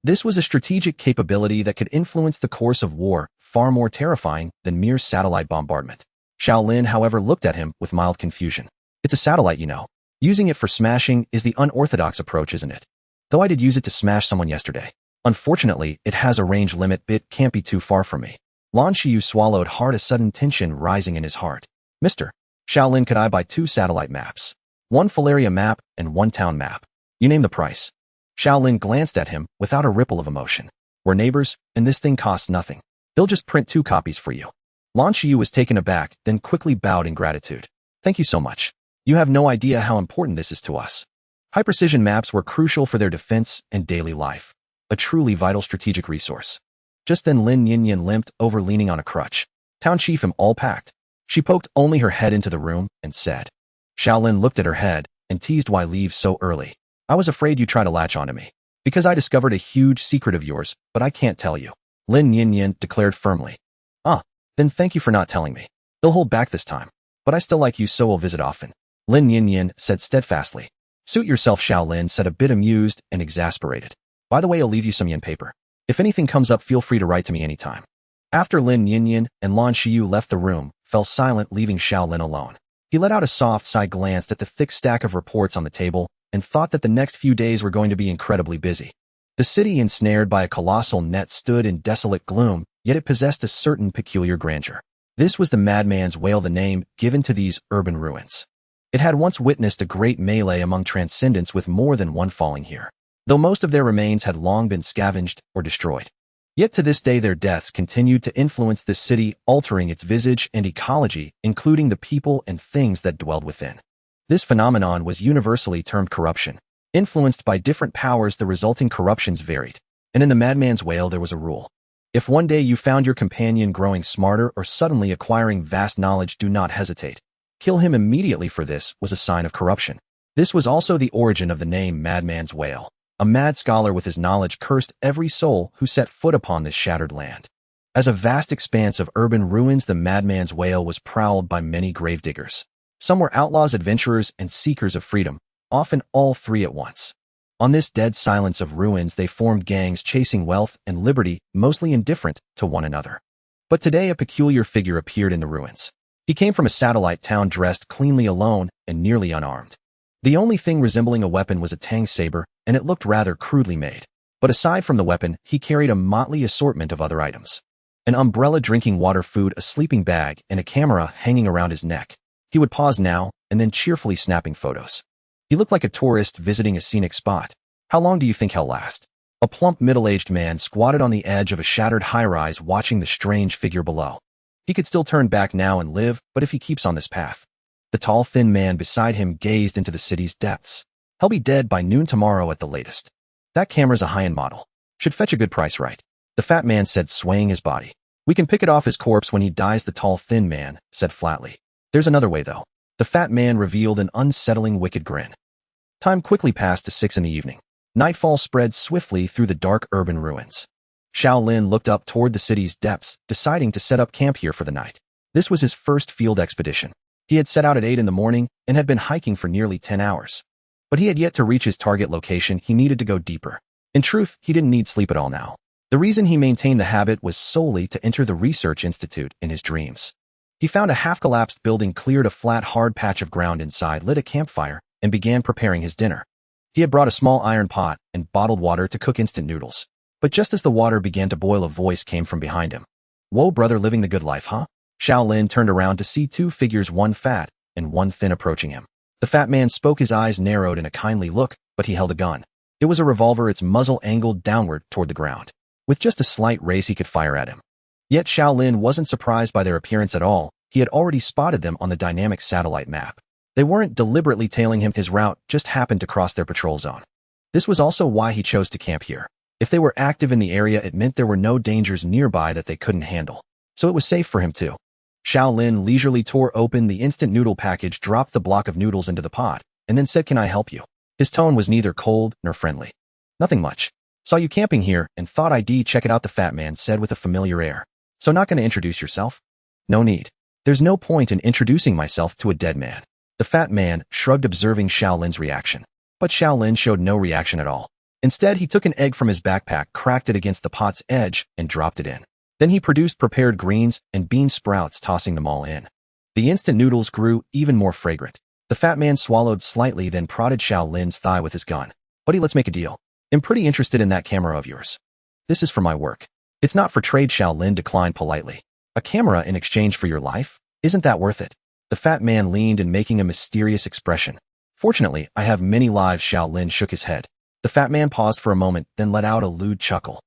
This was a strategic capability that could influence the course of war, far more terrifying than mere satellite bombardment. Shaolin, however, looked at him with mild confusion. It's a satellite, you know. Using it for smashing is the unorthodox approach, isn't it? Though I did use it to smash someone yesterday. Unfortunately, it has a range limit. It can't be too far from me. Lan Xiu swallowed hard, a sudden tension rising in his heart. Mr. Shaolin, could I buy 2 satellite maps? 1 Filaria map and 1 town map. You name the price. Shaolin glanced at him without a ripple of emotion. We're neighbors, and this thing costs nothing. They'll just print 2 copies for you. Lan Xiu was taken aback, then quickly bowed in gratitude. Thank you so much. You have no idea how important this is to us. High-precision maps were crucial for their defense and daily life. A truly vital strategic resource. Just then Lin Yinyan limped over, leaning on a crutch. Town chief, am all packed. She poked only her head into the room and said. Shaolin looked at her head and teased, why leave so early? I was afraid you'd try to latch onto me. Because I discovered a huge secret of yours, but I can't tell you. Lin Yinyan declared firmly. Then thank you for not telling me. They'll hold back this time. But I still like you, so we'll visit often. Lin Yinyan said steadfastly. Suit yourself, Shaolin said, a bit amused and exasperated. By the way, I'll leave you some yen paper. If anything comes up, feel free to write to me anytime. After Lin Yinyan and Lan Xiu left the room, fell silent, leaving Shaolin alone. He let out a soft sigh, glanced at the thick stack of reports on the table, and thought that the next few days were going to be incredibly busy. The city, ensnared by a colossal net, stood in desolate gloom, yet it possessed a certain peculiar grandeur. This was the Madman's Whale, the name given to these urban ruins. It had once witnessed a great melee among transcendents, with more than one falling here, though most of their remains had long been scavenged or destroyed. Yet to this day their deaths continued to influence this city, altering its visage and ecology, including the people and things that dwelled within. This phenomenon was universally termed corruption. Influenced by different powers, the resulting corruptions varied. And in the Madman's Whale there was a rule. If one day you found your companion growing smarter or suddenly acquiring vast knowledge, do not hesitate. Kill him immediately, for this was a sign of corruption. This was also the origin of the name Madman's Whale. A mad scholar with his knowledge cursed every soul who set foot upon this shattered land. As a vast expanse of urban ruins, the Madman's Whale was prowled by many gravediggers. Some were outlaws, adventurers, and seekers of freedom, often all three at once. On this dead silence of ruins they formed gangs chasing wealth and liberty, mostly indifferent to one another. But today a peculiar figure appeared in the ruins. He came from a satellite town, dressed cleanly, alone, and nearly unarmed. The only thing resembling a weapon was a tang saber, and it looked rather crudely made. But aside from the weapon, he carried a motley assortment of other items. An umbrella, drinking water, food, a sleeping bag, and a camera hanging around his neck. He would pause now and then, cheerfully snapping photos. He looked like a tourist visiting a scenic spot. How long do you think he'll last? A plump, middle-aged man squatted on the edge of a shattered high-rise, watching the strange figure below. He could still turn back now and live, but if he keeps on this path. The tall, thin man beside him gazed into the city's depths. He'll be dead by noon tomorrow at the latest. That camera's a high-end model. Should fetch a good price, right? The fat man said, swaying his body. We can pick it off his corpse when he dies, the tall, thin man said flatly. There's another way, though. The fat man revealed an unsettling, wicked grin. Time quickly passed to 6 in the evening. Nightfall spread swiftly through the dark urban ruins. Shaolin looked up toward the city's depths, deciding to set up camp here for the night. This was his first field expedition. He had set out at 8 in the morning and had been hiking for nearly 10 hours. But he had yet to reach his target location. He needed to go deeper. In truth, he didn't need sleep at all now. The reason he maintained the habit was solely to enter the research institute in his dreams. He found a half-collapsed building, cleared a flat, hard patch of ground inside, lit a campfire, and began preparing his dinner. He had brought a small iron pot and bottled water to cook instant noodles. But just as the water began to boil, a voice came from behind him. Whoa, brother, living the good life, huh? Shaolin turned around to see 2 figures, one fat and one thin, approaching him. The fat man spoke, his eyes narrowed in a kindly look, but he held a gun. It was a revolver, its muzzle angled downward toward the ground. With just a slight raise he could fire at him. Yet Shaolin wasn't surprised by their appearance at all. He had already spotted them on the dynamic satellite map. They weren't deliberately tailing him, his route just happened to cross their patrol zone. This was also why he chose to camp here. If they were active in the area, it meant there were no dangers nearby that they couldn't handle. So it was safe for him too. Shaolin leisurely tore open the instant noodle package, dropped the block of noodles into the pot, and then said, "Can I help you?" His tone was neither cold nor friendly. "Nothing much. Saw you camping here and thought I'd check it out," the fat man said with a familiar air. "So not going to introduce yourself?" "No need. There's no point in introducing myself to a dead man." The fat man shrugged, observing Shaolin's reaction. But Shaolin showed no reaction at all. Instead, he took an egg from his backpack, cracked it against the pot's edge, and dropped it in. Then he produced prepared greens and bean sprouts, tossing them all in. The instant noodles grew even more fragrant. The fat man swallowed slightly, then prodded Shaolin's thigh with his gun. "Buddy, let's make a deal. I'm pretty interested in that camera of yours." "This is for my work. It's not for trade," Shaolin declined politely. "A camera in exchange for your life? Isn't that worth it?" The fat man leaned in, making a mysterious expression. "Fortunately, I have many lives." Shaolin shook his head. The fat man paused for a moment, then let out a lewd chuckle.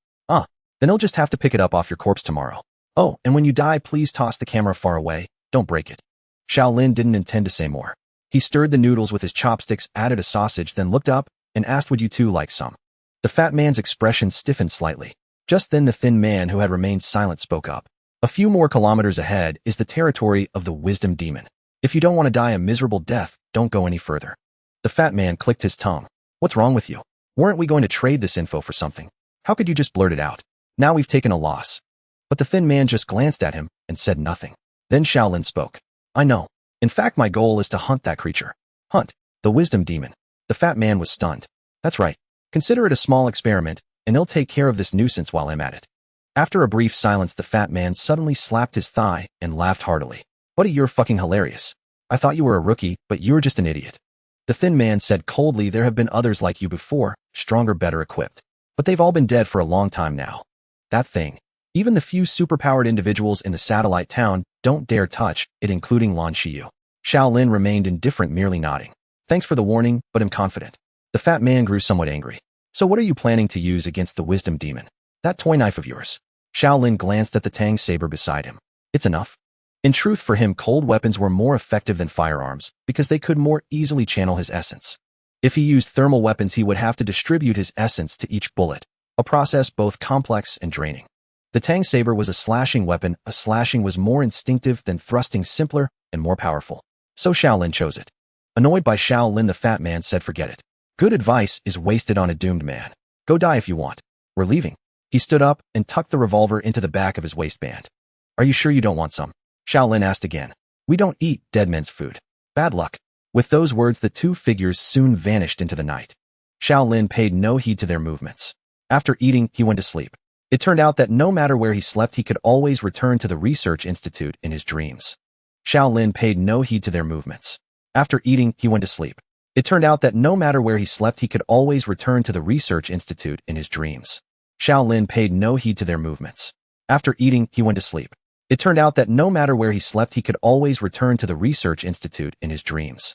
Then he'll just have to pick it up off your corpse tomorrow. Oh, and when you die, please toss the camera far away. Don't break it." Shaolin didn't intend to say more. He stirred the noodles with his chopsticks, added a sausage, then looked up and asked, "Would you two like some?" The fat man's expression stiffened slightly. Just then the thin man, who had remained silent, spoke up. "A few more kilometers ahead is the territory of the wisdom demon. If you don't want to die a miserable death, don't go any further." The fat man clicked his tongue. "What's wrong with you? Weren't we going to trade this info for something? How could you just blurt it out? Now we've taken a loss." But the thin man just glanced at him and said nothing. Then Shaolin spoke. "I know. In fact, my goal is to hunt that creature." "Hunt the wisdom demon?" The fat man was stunned. "That's right. Consider it a small experiment, and he'll take care of this nuisance while I'm at it." After a brief silence, the fat man suddenly slapped his thigh and laughed heartily. "Buddy, you're fucking hilarious. I thought you were a rookie, but you're just an idiot." The thin man said coldly, "There have been others like you before, stronger, better equipped. But they've all been dead for a long time now. That thing, even the few superpowered individuals in the satellite town don't dare touch it, including Lan Shiyu." Shaolin remained indifferent, merely nodding. "Thanks for the warning, but I'm confident." The fat man grew somewhat angry. "So what are you planning to use against the wisdom demon? That toy knife of yours?" Shaolin glanced at the Tang saber beside him. "It's enough." In truth, for him, cold weapons were more effective than firearms because they could more easily channel his essence. If he used thermal weapons, he would have to distribute his essence to each bullet, a process both complex and draining. The Tang saber was a slashing weapon. A slashing was more instinctive than thrusting, simpler and more powerful. So Shaolin chose it. Annoyed by Shaolin, the fat man said, "Forget it. Good advice is wasted on a doomed man. Go die if you want. We're leaving." He stood up and tucked the revolver into the back of his waistband. "Are you sure you don't want some?" Shaolin asked again. "We don't eat dead men's food. Bad luck." With those words, the two figures soon vanished into the night. Shaolin paid no heed to their movements. After eating, he went to sleep. It turned out that no matter where he slept, he could always return to the research institute in his dreams. Shaolin paid no heed to their movements. After eating, he went to sleep. It turned out that no matter where he slept, he could always return to the research institute in his dreams. Shaolin paid no heed to their movements. After eating, he went to sleep. It turned out that no matter where he slept, he could always return to the research institute in his dreams.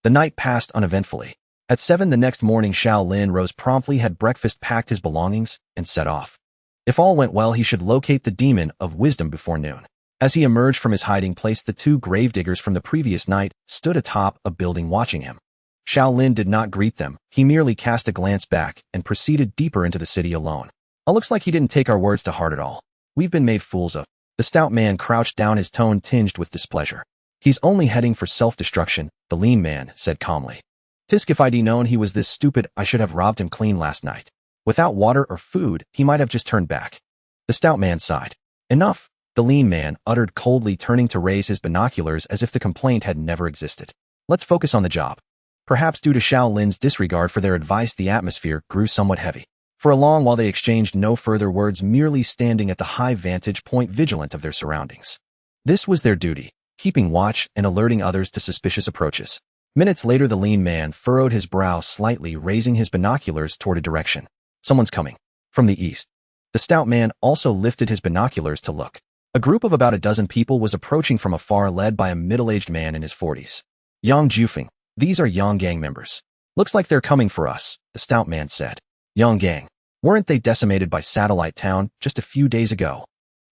The night passed uneventfully. At 7 the next morning, Shaolin rose promptly, had breakfast, packed his belongings, and set off. If all went well, he should locate the demon of wisdom before noon. As he emerged from his hiding place, the two gravediggers from the previous night stood atop a building watching him. Shaolin did not greet them. He merely cast a glance back and proceeded deeper into the city alone. Looks like he didn't take our words to heart at all. We've been made fools of." The stout man crouched down, his tone tinged with displeasure. "He's only heading for self-destruction," the lean man said calmly. "Tisk, if I'd known he was this stupid, I should have robbed him clean last night. Without water or food, he might have just turned back." The stout man sighed. "Enough," the lean man uttered coldly, turning to raise his binoculars as if the complaint had never existed. "Let's focus on the job." Perhaps due to Shaolin's disregard for their advice, the atmosphere grew somewhat heavy. For a long while they exchanged no further words, merely standing at the high vantage point, vigilant of their surroundings. This was their duty, keeping watch and alerting others to suspicious approaches. Minutes later, the lean man furrowed his brow slightly, raising his binoculars toward a direction. "Someone's coming. From the east." The stout man also lifted his binoculars to look. A group of about a dozen people was approaching from afar, led by a middle-aged man in his 40s. "Yang Jufeng, these are Yang gang members. Looks like they're coming for us," the stout man said. "Yang gang? Weren't they decimated by Satellite Town just a few days ago?"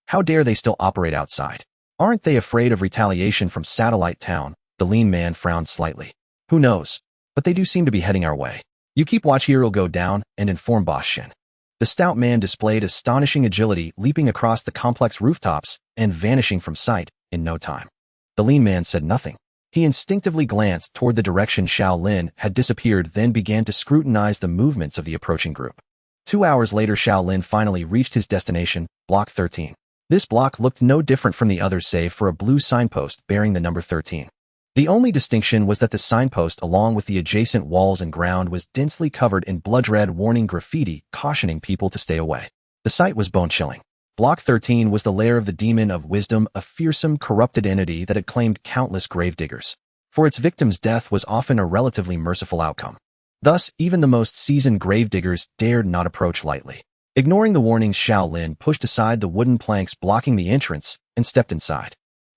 How dare they still operate outside? Aren't they afraid of retaliation from Satellite Town? The lean man frowned slightly. Who knows? But they do seem to be heading our way. You keep watch here, it'll go down, and inform Boss Shin. The stout man displayed astonishing agility, leaping across the complex rooftops and vanishing from sight in no time. The lean man said nothing. He instinctively glanced toward the direction Shaolin had disappeared, then began to scrutinize the movements of the approaching group. 2 hours later, Shaolin finally reached his destination, Block 13. This block looked no different from the others save for a blue signpost bearing the number 13. The only distinction was that the signpost, along with the adjacent walls and ground, was densely covered in blood-red warning graffiti cautioning people to stay away. The sight was bone-chilling. Block 13 was the lair of the demon of wisdom, a fearsome, corrupted entity that had claimed countless gravediggers. For its victims, death was often a relatively merciful outcome. Thus, even the most seasoned gravediggers dared not approach lightly. Ignoring the warnings, Shaolin pushed aside the wooden planks blocking the entrance and stepped inside.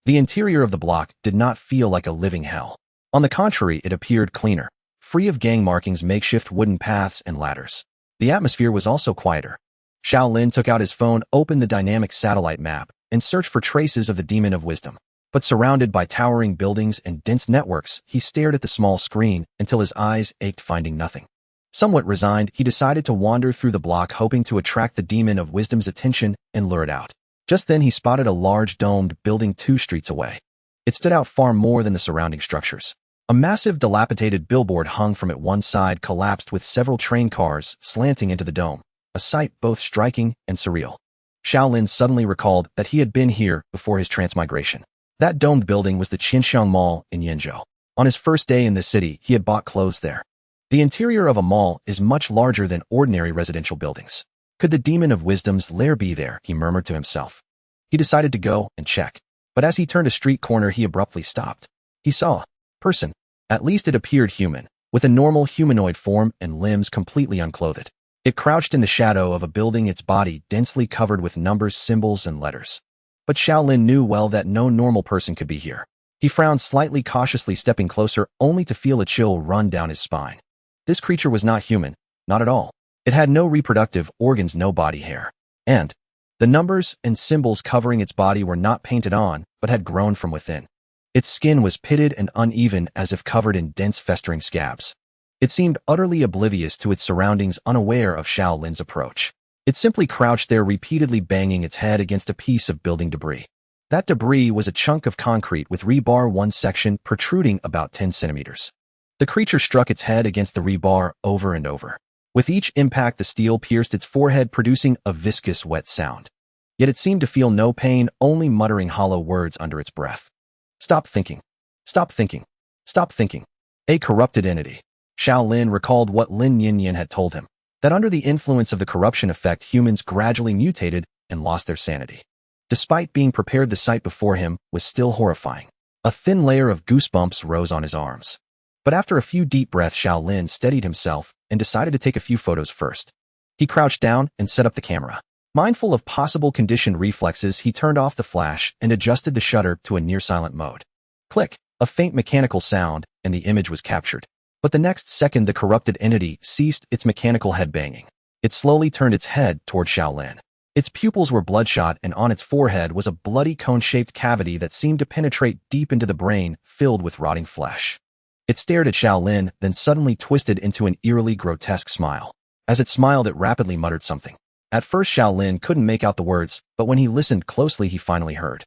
The interior of the block did not feel like a living hell. On the contrary, it appeared cleaner, free of gang markings, makeshift wooden paths, and ladders. The atmosphere was also quieter. Shaolin took out his phone, opened the dynamic satellite map, and searched for traces of the demon of wisdom. But surrounded by towering buildings and dense networks, he stared at the small screen until his eyes ached, finding nothing. Somewhat resigned, he decided to wander through the block, hoping to attract the demon of wisdom's attention and lure it out. Just then he spotted a large domed building 2 streets away. It stood out far more than the surrounding structures. A massive dilapidated billboard hung from it, one side collapsed with several train cars slanting into the dome, a sight both striking and surreal. Shaolin suddenly recalled that he had been here before his transmigration. That domed building was the Qinxiang Mall in Yenzhou. On his first day in the city, he had bought clothes there. The interior of a mall is much larger than ordinary residential buildings. Could the demon of wisdom's lair be there? He murmured to himself. He decided to go and check. But as he turned a street corner, he abruptly stopped. He saw a person. At least it appeared human, with a normal humanoid form and limbs completely unclothed. It crouched in the shadow of a building, its body densely covered with numbers, symbols, and letters. But Shaolin knew well that no normal person could be here. He frowned slightly, cautiously stepping closer, only to feel a chill run down his spine. This creature was not human, not at all. It had no reproductive organs, no body hair. And the numbers and symbols covering its body were not painted on, but had grown from within. Its skin was pitted and uneven, as if covered in dense, festering scabs. It seemed utterly oblivious to its surroundings, unaware of Shaolin's approach. It simply crouched there, repeatedly banging its head against a piece of building debris. That debris was a chunk of concrete with rebar, one section protruding about 10 centimeters. The creature struck its head against the rebar over and over. With each impact, the steel pierced its forehead, producing a viscous, wet sound. Yet it seemed to feel no pain, only muttering hollow words under its breath. Stop thinking. Stop thinking. Stop thinking. A corrupted entity. Shaolin recalled what Lin Yinyan had told him, that under the influence of the corruption effect, humans gradually mutated and lost their sanity. Despite being prepared, the sight before him was still horrifying. A thin layer of goosebumps rose on his arms. But after a few deep breaths, Shaolin steadied himself and decided to take a few photos first. He crouched down and set up the camera. Mindful of possible conditioned reflexes, he turned off the flash and adjusted the shutter to a near-silent mode. Click! A faint mechanical sound, and the image was captured. But the next second, the corrupted entity ceased its mechanical head banging. It slowly turned its head toward Shaolin. Its pupils were bloodshot, and on its forehead was a bloody cone-shaped cavity that seemed to penetrate deep into the brain, filled with rotting flesh. It stared at Shaolin, then suddenly twisted into an eerily grotesque smile. As it smiled, it rapidly muttered something. At first, Shaolin couldn't make out the words, but when he listened closely, he finally heard.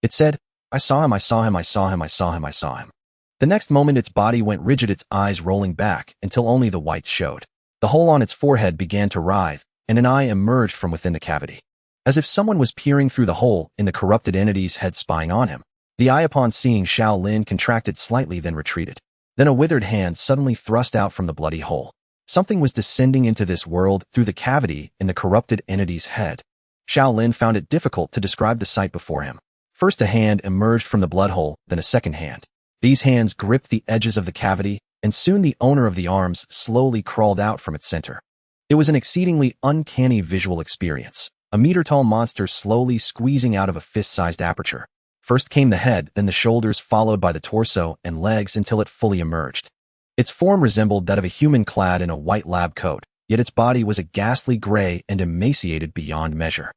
It said, I saw him, I saw him, I saw him, I saw him, I saw him. The next moment, its body went rigid, its eyes rolling back until only the whites showed. The hole on its forehead began to writhe, and an eye emerged from within the cavity. As if someone was peering through the hole in the corrupted entity's head, spying on him. The eye, upon seeing Shaolin, contracted slightly, then retreated. Then a withered hand suddenly thrust out from the bloody hole. Something was descending into this world through the cavity in the corrupted entity's head. Shaolin found it difficult to describe the sight before him. First a hand emerged from the blood hole, then a second hand. These hands gripped the edges of the cavity, and soon the owner of the arms slowly crawled out from its center. It was an exceedingly uncanny visual experience. A meter-tall monster slowly squeezing out of a fist-sized aperture. First came the head, then the shoulders, followed by the torso and legs until it fully emerged. Its form resembled that of a human clad in a white lab coat, yet its body was a ghastly gray and emaciated beyond measure.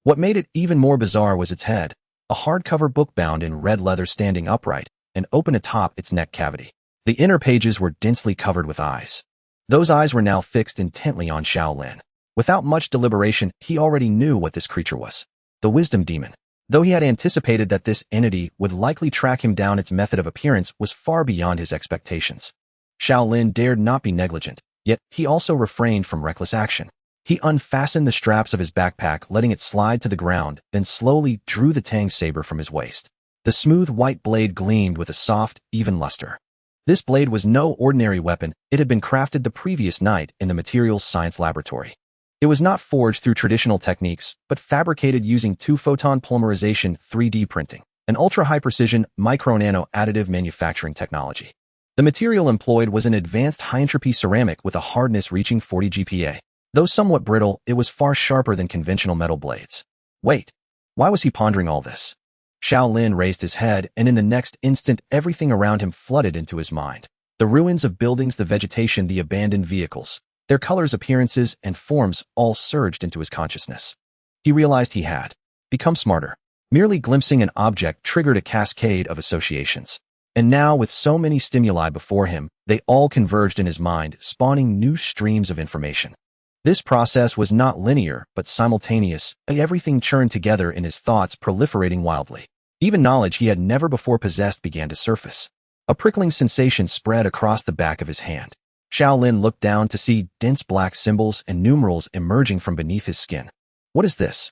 What made it even more bizarre was its head, a hardcover book bound in red leather standing upright and open atop its neck cavity. The inner pages were densely covered with eyes. Those eyes were now fixed intently on Shaolin. Without much deliberation, he already knew what this creature was. The wisdom demon. Though he had anticipated that this entity would likely track him down, its method of appearance was far beyond his expectations. Shaolin dared not be negligent, yet he also refrained from reckless action. He unfastened the straps of his backpack, letting it slide to the ground, then slowly drew the Tang saber from his waist. The smooth white blade gleamed with a soft, even luster. This blade was no ordinary weapon. It had been crafted the previous night in the materials science laboratory. It was not forged through traditional techniques, but fabricated using 2-photon polymerization 3D printing, an ultra-high-precision micro-nano additive manufacturing technology. The material employed was an advanced high-entropy ceramic with a hardness reaching 40 GPa. Though somewhat brittle, it was far sharper than conventional metal blades. Wait, why was he pondering all this? Shaolin raised his head, and in the next instant, everything around him flooded into his mind. The ruins of buildings, the vegetation, the abandoned vehicles, their colors, appearances, and forms all surged into his consciousness. He realized he had become smarter. Merely glimpsing an object triggered a cascade of associations. And now, with so many stimuli before him, they all converged in his mind, spawning new streams of information. This process was not linear, but simultaneous. Everything churned together in his thoughts, proliferating wildly. Even knowledge he had never before possessed began to surface. A prickling sensation spread across the back of his hand. Shaolin looked down to see dense black symbols and numerals emerging from beneath his skin. What is this?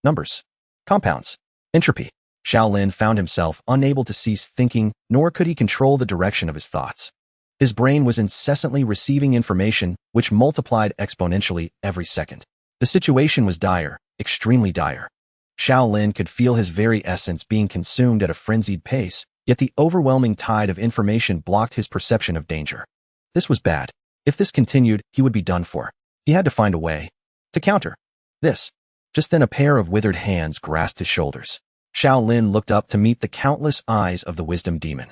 Numbers. Compounds. Entropy. Shaolin found himself unable to cease thinking, nor could he control the direction of his thoughts. His brain was incessantly receiving information, which multiplied exponentially every second. The situation was dire, extremely dire. Shaolin could feel his very essence being consumed at a frenzied pace, yet the overwhelming tide of information blocked his perception of danger. This was bad. If this continued, he would be done for. He had to find a way to counter this. Just then a pair of withered hands grasped his shoulders. Shaolin looked up to meet the countless eyes of the wisdom demon.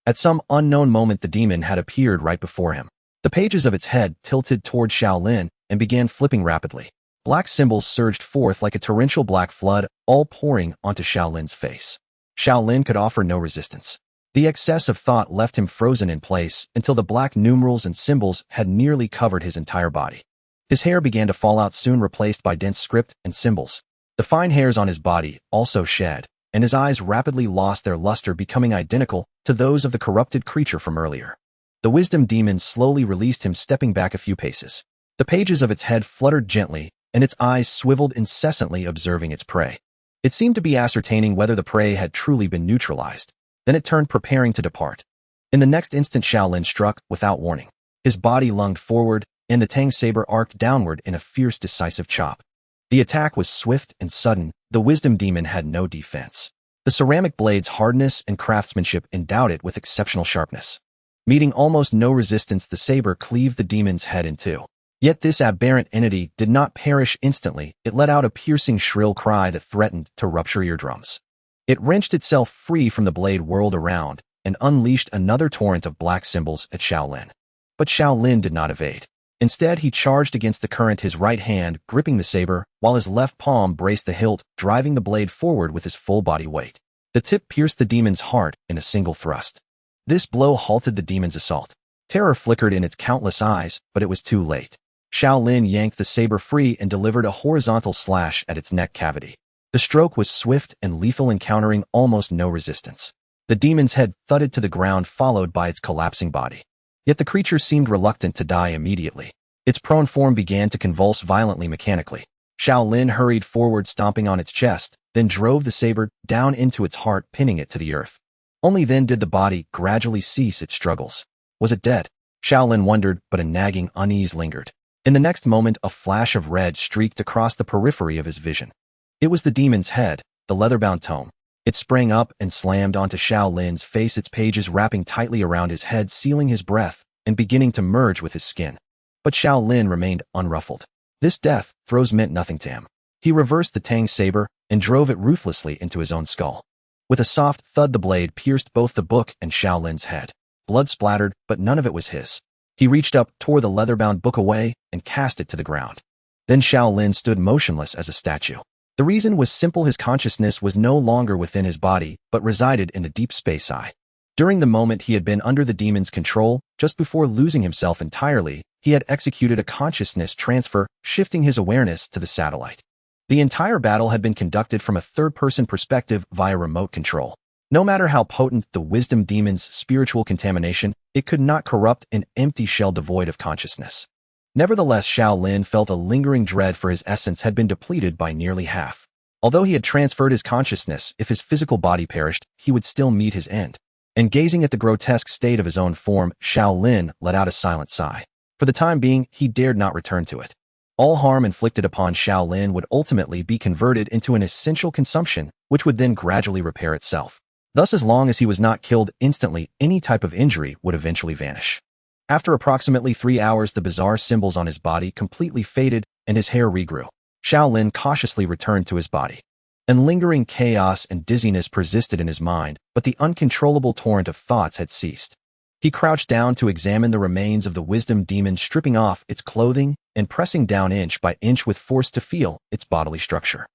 At some unknown moment, the demon had appeared right before him. The pages of its head tilted toward Shaolin and began flipping rapidly. Black symbols surged forth like a torrential black flood, all pouring onto Shaolin's face. Shaolin could offer no resistance. The excess of thought left him frozen in place until the black numerals and symbols had nearly covered his entire body. His hair began to fall out, soon replaced by dense script and symbols. The fine hairs on his body also shed, and his eyes rapidly lost their luster, becoming identical to those of the corrupted creature from earlier. The wisdom demon slowly released him, stepping back a few paces. The pages of its head fluttered gently, and its eyes swiveled incessantly, observing its prey. It seemed to be ascertaining whether the prey had truly been neutralized. Then it turned, preparing to depart. In the next instant, Shaolin struck without warning. His body lunged forward, and the Tang saber arced downward in a fierce, decisive chop. The attack was swift and sudden. The wisdom demon had no defense. The ceramic blade's hardness and craftsmanship endowed it with exceptional sharpness. Meeting almost no resistance, the saber cleaved the demon's head in two. Yet this aberrant entity did not perish instantly. It let out a piercing, shrill cry that threatened to rupture eardrums. It wrenched itself free from the blade, whirled around, and unleashed another torrent of black symbols at Shaolin. But Shaolin did not evade. Instead, he charged against the current, his right hand gripping the saber, while his left palm braced the hilt, driving the blade forward with his full body weight. The tip pierced the demon's heart in a single thrust. This blow halted the demon's assault. Terror flickered in its countless eyes, but it was too late. Shaolin yanked the saber free and delivered a horizontal slash at its neck cavity. The stroke was swift and lethal, encountering almost no resistance. The demon's head thudded to the ground, followed by its collapsing body. Yet the creature seemed reluctant to die immediately. Its prone form began to convulse violently, mechanically. Shaolin hurried forward, stomping on its chest, then drove the saber down into its heart, pinning it to the earth. Only then did the body gradually cease its struggles. Was it dead? Shaolin wondered, but a nagging unease lingered. In the next moment, a flash of red streaked across the periphery of his vision. It was the demon's head, the leather-bound tome. It sprang up and slammed onto Shaolin's face, its pages wrapping tightly around his head, sealing his breath, and beginning to merge with his skin. But Shaolin remained unruffled. This death throes meant nothing to him. He reversed the Tang saber and drove it ruthlessly into his own skull. With a soft thud, the blade pierced both the book and Shaolin's head. Blood splattered, but none of it was his. He reached up, tore the leather-bound book away, and cast it to the ground. Then Shaolin stood motionless as a statue. The reason was simple: his consciousness was no longer within his body, but resided in the deep space eye. During the moment he had been under the demon's control, just before losing himself entirely, he had executed a consciousness transfer, shifting his awareness to the satellite. The entire battle had been conducted from a third-person perspective via remote control. No matter how potent the wisdom demon's spiritual contamination, it could not corrupt an empty shell devoid of consciousness. Nevertheless, Shaolin felt a lingering dread, for his essence had been depleted by nearly half. Although he had transferred his consciousness, if his physical body perished, he would still meet his end. And gazing at the grotesque state of his own form, Shaolin let out a silent sigh. For the time being, he dared not return to it. All harm inflicted upon Shaolin would ultimately be converted into an essential consumption, which would then gradually repair itself. Thus, as long as he was not killed instantly, any type of injury would eventually vanish. After approximately 3 hours, the bizarre symbols on his body completely faded and his hair regrew. Shaolin cautiously returned to his body. And lingering chaos and dizziness persisted in his mind, but the uncontrollable torrent of thoughts had ceased. He crouched down to examine the remains of the wisdom demon, stripping off its clothing and pressing down inch by inch with force to feel its bodily structure.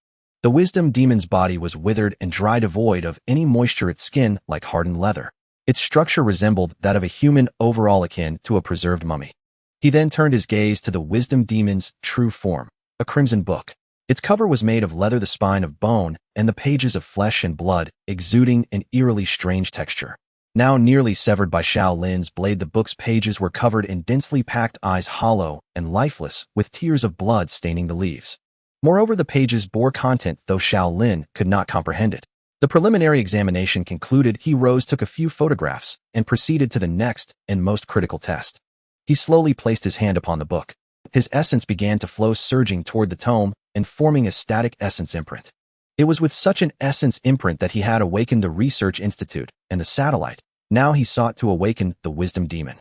The wisdom demon's body was withered and dry, devoid of any moisture, its skin like hardened leather. Its structure resembled that of a human, overall akin to a preserved mummy. He then turned his gaze to the wisdom demon's true form, a crimson book. Its cover was made of leather, the spine of bone, and the pages of flesh and blood, exuding an eerily strange texture. Now nearly severed by Shaolin's blade, the book's pages were covered in densely packed eyes, hollow and lifeless, with tears of blood staining the leaves. Moreover, the pages bore content, though Shaolin could not comprehend it. The preliminary examination concluded, he rose, took a few photographs, and proceeded to the next and most critical test. He slowly placed his hand upon the book. His essence began to flow, surging toward the tome and forming a static essence imprint. It was with such an essence imprint that he had awakened the Research Institute and the satellite. Now he sought to awaken the wisdom demon.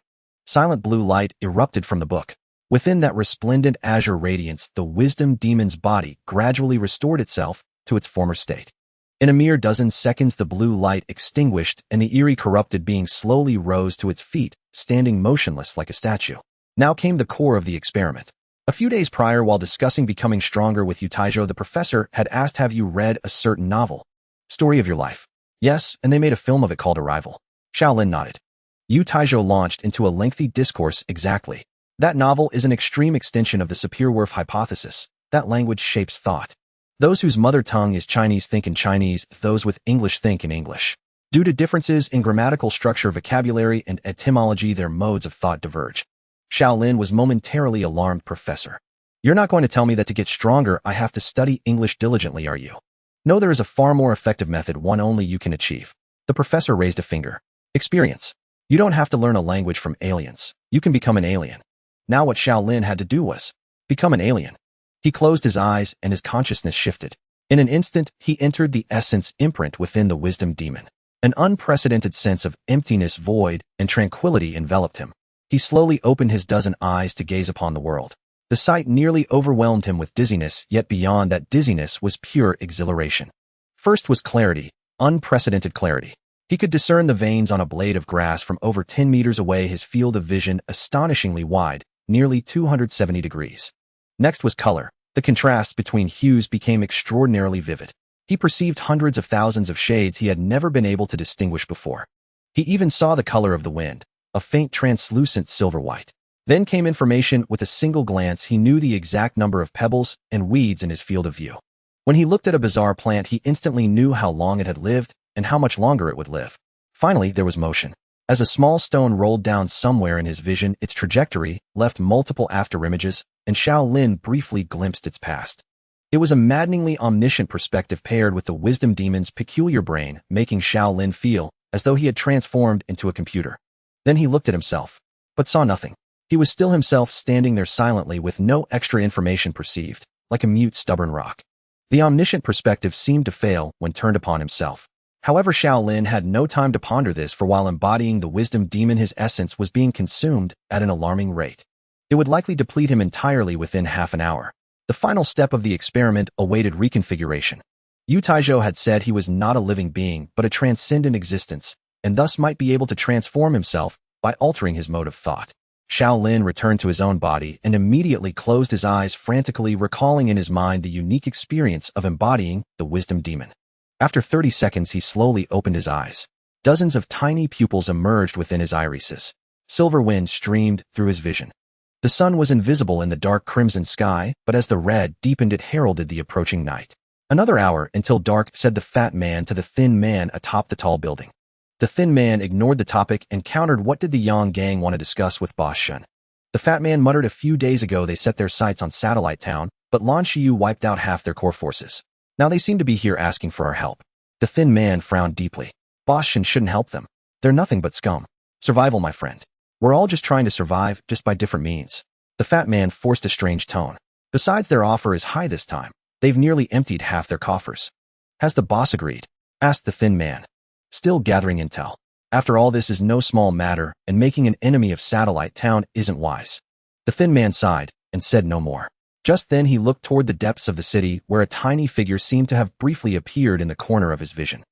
Silent blue light erupted from the book. Within that resplendent azure radiance, the wisdom demon's body gradually restored itself to its former state. In a mere dozen seconds, the blue light extinguished and the eerie corrupted being slowly rose to its feet, standing motionless like a statue. Now came the core of the experiment. A few days prior, while discussing becoming stronger with Yu Taijo, the professor had asked, "Have you read a certain novel? Story of your life?" "Yes, and they made a film of it called Arrival." Shaolin nodded. Yu Taijo launched into a lengthy discourse. "Exactly. That novel is an extreme extension of the Sapir-Whorf hypothesis. That language shapes thought. Those whose mother tongue is Chinese think in Chinese, those with English think in English. Due to differences in grammatical structure, vocabulary, and etymology, their modes of thought diverge." Shaolin was momentarily alarmed. "Professor, you're not going to tell me that to get stronger I have to study English diligently, are you?" "No, there is a far more effective method, one only you can achieve." The professor raised a finger. "Experience. You don't have to learn a language from aliens. You can become an alien." Now what Shaolin had to do was become an alien. He closed his eyes and his consciousness shifted. In an instant, he entered the essence imprint within the wisdom demon. An unprecedented sense of emptiness, void, and tranquility enveloped him. He slowly opened his dozen eyes to gaze upon the world. The sight nearly overwhelmed him with dizziness, yet beyond that dizziness was pure exhilaration. First was clarity, unprecedented clarity. He could discern the veins on a blade of grass from over 10 meters away, his field of vision astonishingly wide, nearly 270 degrees. Next was color. The contrasts between hues became extraordinarily vivid. He perceived hundreds of thousands of shades he had never been able to distinguish before. He even saw the color of the wind, a faint translucent silver white. Then came information. With a single glance, he knew the exact number of pebbles and weeds in his field of view. When he looked at a bizarre plant, he instantly knew how long it had lived and how much longer it would live. Finally, there was motion. As a small stone rolled down somewhere in his vision, its trajectory left multiple afterimages, and Shaolin briefly glimpsed its past. It was a maddeningly omniscient perspective paired with the wisdom demon's peculiar brain, making Shaolin feel as though he had transformed into a computer. Then he looked at himself, but saw nothing. He was still himself, standing there silently with no extra information perceived, like a mute, stubborn rock. The omniscient perspective seemed to fail when turned upon himself. However, Shaolin had no time to ponder this, for while embodying the wisdom demon, his essence was being consumed at an alarming rate. It would likely deplete him entirely within half an hour. The final step of the experiment awaited reconfiguration. Yu Taijo had said he was not a living being, but a transcendent existence, and thus might be able to transform himself by altering his mode of thought. Xiao Lin returned to his own body and immediately closed his eyes, frantically recalling in his mind the unique experience of embodying the wisdom demon. After 30 seconds, he slowly opened his eyes. Dozens of tiny pupils emerged within his irises. Silver wind streamed through his vision. The sun was invisible in the dark crimson sky, but as the red deepened, it heralded the approaching night. "Another hour until dark," said the fat man to the thin man atop the tall building. The thin man ignored the topic and countered, "What did the Yang gang want to discuss with Boss Shun?" The fat man muttered, "A few days ago they set their sights on Satellite Town, but Lan Shiyu wiped out half their core forces. Now they seem to be here asking for our help." The thin man frowned deeply. "Boss Shun shouldn't help them. They're nothing but scum. Survival, my friend. We're all just trying to survive, just by different means." The fat man forced a strange tone. "Besides, their offer is high this time. They've nearly emptied half their coffers." "Has the boss agreed?" asked the thin man, still gathering intel. "After all, this is no small matter, and making an enemy of Satellite Town isn't wise." The thin man sighed and said no more. Just then he looked toward the depths of the city, where a tiny figure seemed to have briefly appeared in the corner of his vision.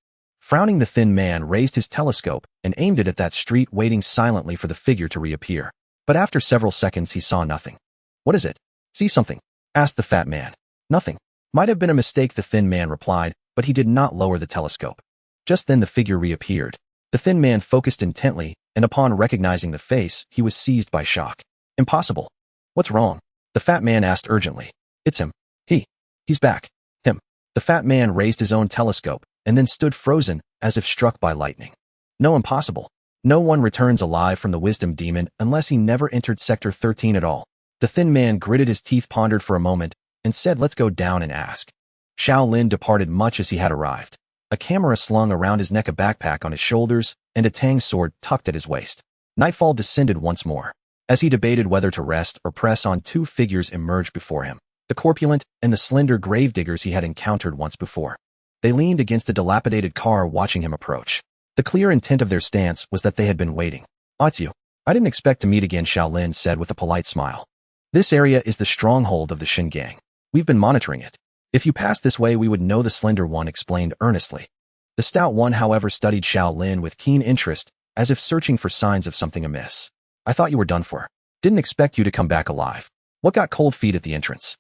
Frowning, the thin man raised his telescope and aimed it at that street, waiting silently for the figure to reappear. But after several seconds he saw nothing. "What is it? See something?" asked the fat man. "Nothing. Might have been a mistake," the thin man replied, but he did not lower the telescope. Just then the figure reappeared. The thin man focused intently, and upon recognizing the face, he was seized by shock. "Impossible. What's wrong?" the fat man asked urgently. "It's him. He's back. Him." The fat man raised his own telescope, and then stood frozen, as if struck by lightning. "No, impossible. No one returns alive from the wisdom demon unless he never entered Sector 13 at all." The thin man gritted his teeth, pondered for a moment, and said, "Let's go down and ask." Xiao Lin departed much as he had arrived. A camera slung around his neck, a backpack on his shoulders, and a tang sword tucked at his waist. Nightfall descended once more. As he debated whether to rest or press on, two figures emerged before him, the corpulent and the slender gravediggers he had encountered once before. They leaned against a dilapidated car, watching him approach. The clear intent of their stance was that they had been waiting. "Oh, it's you. I didn't expect to meet again," Xiao Lin said with a polite smile. "This area is the stronghold of the Shin gang. We've been monitoring it. If you passed this way, we would know," the slender one explained earnestly. The stout one, however, studied Xiao Lin with keen interest, as if searching for signs of something amiss. "I thought you were done for. Didn't expect you to come back alive. What got cold feet at the entrance?"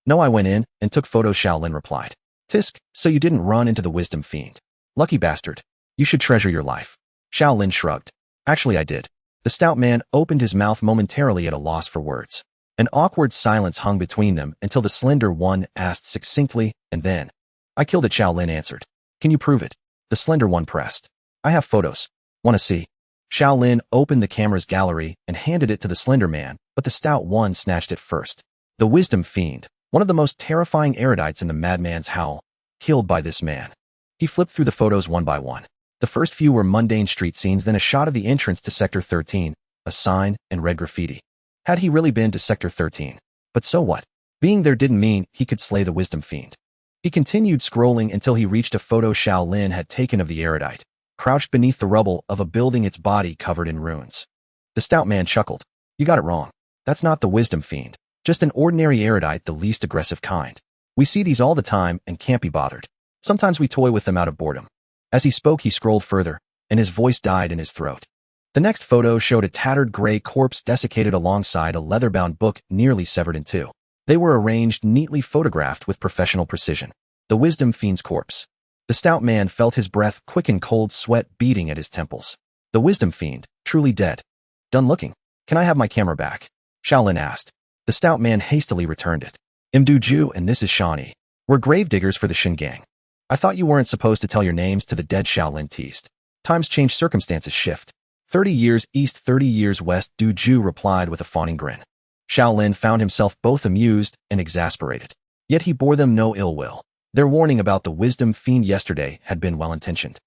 "No, I went in and took photos," Xiao Lin replied. "Tisk, so you didn't run into the wisdom fiend. Lucky bastard. You should treasure your life." Xiao Lin shrugged. "Actually, I did." The stout man opened his mouth, momentarily at a loss for words. An awkward silence hung between them until the slender one asked succinctly, "And then?" "I killed it," Xiao Lin answered. "Can you prove it?" The slender one pressed. "I have photos. Want to see?" Xiao Lin opened the camera's gallery and handed it to the slender man, but the stout one snatched it first. The wisdom fiend, one of the most terrifying erudites in the madman's howl, killed by this man. He flipped through the photos one by one. The first few were mundane street scenes, then a shot of the entrance to Sector 13, a sign, and red graffiti. Had he really been to Sector 13? But so what? Being there didn't mean he could slay the wisdom fiend. He continued scrolling until he reached a photo Xiao Lin had taken of the erudite, crouched beneath the rubble of a building, its body covered in ruins. The stout man chuckled. "You got it wrong. That's not the wisdom fiend. Just an ordinary erudite, the least aggressive kind. We see these all the time and can't be bothered. Sometimes we toy with them out of boredom." As he spoke, he scrolled further, and his voice died in his throat. The next photo showed a tattered gray corpse desiccated alongside a leather-bound book nearly severed in two. They were arranged neatly, photographed with professional precision. The wisdom fiend's corpse. The stout man felt his breath quicken, cold sweat beating at his temples. The wisdom fiend, truly dead. "Done looking. Can I have my camera back?" Xiao Lin asked. The stout man hastily returned it. "Imdu Ju and this is Shawnee. We're gravediggers for the Shin gang." "I thought you weren't supposed to tell your names to the dead," Xiao Lin teased. "Times change, circumstances shift. 30 years east, 30 years west," Du Ju replied with a fawning grin. Xiao Lin found himself both amused and exasperated. Yet he bore them no ill will. Their warning about the wisdom fiend yesterday had been well-intentioned.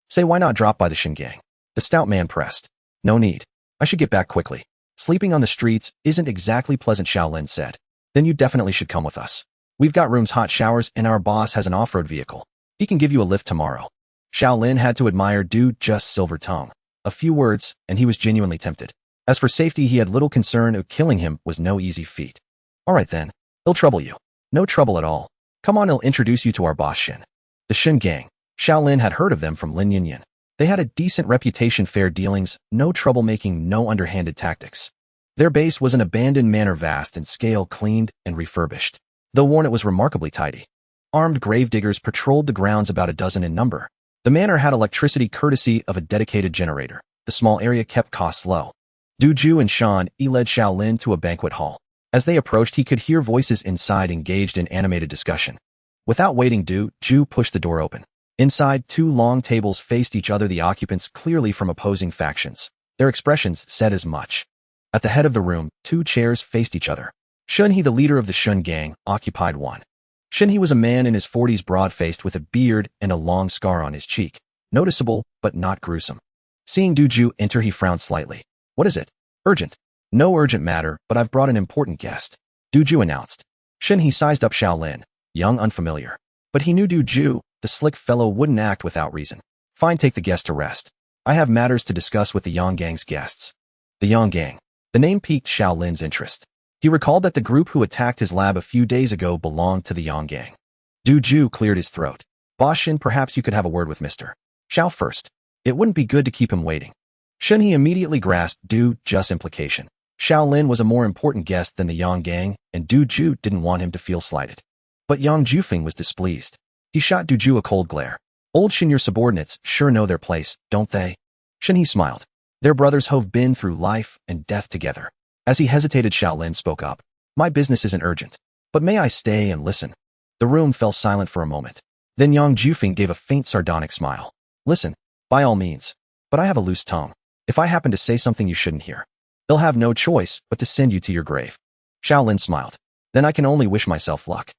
"Say, why not drop by the Shin gang?" the stout man pressed. "No need. I should get back quickly. Sleeping on the streets isn't exactly pleasant," Xiao Lin said. "Then you definitely should come with us. We've got rooms, hot showers, and our boss has an off-road vehicle. He can give you a lift tomorrow." Xiao Lin had to admire Du Ju's silver tongue. A few words, and he was genuinely tempted. As for safety, he had little concern, of killing him was no easy feat. "All right then. He'll trouble you." "No trouble at all. Come on, I'll introduce you to our boss Shin." The Shin gang. Xiao Lin had heard of them from Lin Yinyan. They had a decent reputation, fair dealings, no troublemaking, no underhanded tactics. Their base was an abandoned manor, vast in scale, cleaned and refurbished. Though worn, it was remarkably tidy. Armed gravediggers patrolled the grounds, about a dozen in number. The manor had electricity courtesy of a dedicated generator. The small area kept costs low. Du Ju and Shan Yi led Shaolin to a banquet hall. As they approached, he could hear voices inside engaged in animated discussion. Without waiting, Du Ju pushed the door open. Inside, two long tables faced each other, the occupants clearly from opposing factions. Their expressions said as much. At the head of the room, two chairs faced each other. Shun He, the leader of the Shun gang, occupied one. Shun He was a man in his 40s, broad-faced with a beard and a long scar on his cheek. Noticeable, but not gruesome. Seeing Du Ju enter, he frowned slightly. What is it? Urgent. No urgent matter, but I've brought an important guest, Du Ju announced. Shun He sized up Shaolin, young, unfamiliar. But he knew Du Ju, the slick fellow, wouldn't act without reason. Fine, take the guest to rest. I have matters to discuss with the Yang Gang's guests. The Yang Gang. The name piqued Shaolin's interest. He recalled that the group who attacked his lab a few days ago belonged to the Yang Gang. Du Ju cleared his throat. Boss Shin, perhaps you could have a word with Mr. Xiao first. It wouldn't be good to keep him waiting. Shun He immediately grasped Du Ju's implication. Shaolin was a more important guest than the Yang Gang, and Du Ju didn't want him to feel slighted. But Yang Jufeng was displeased. He shot Du Ju a cold glare. Old Shin, your subordinates sure know their place, don't they? Shun He smiled. Their brothers have been through life and death together. As he hesitated, Shaolin spoke up. My business isn't urgent, but may I stay and listen? The room fell silent for a moment. Then Yang Jufeng gave a faint sardonic smile. Listen, by all means, but I have a loose tongue. If I happen to say something you shouldn't hear, they'll have no choice but to send you to your grave. Shaolin smiled. Then I can only wish myself luck.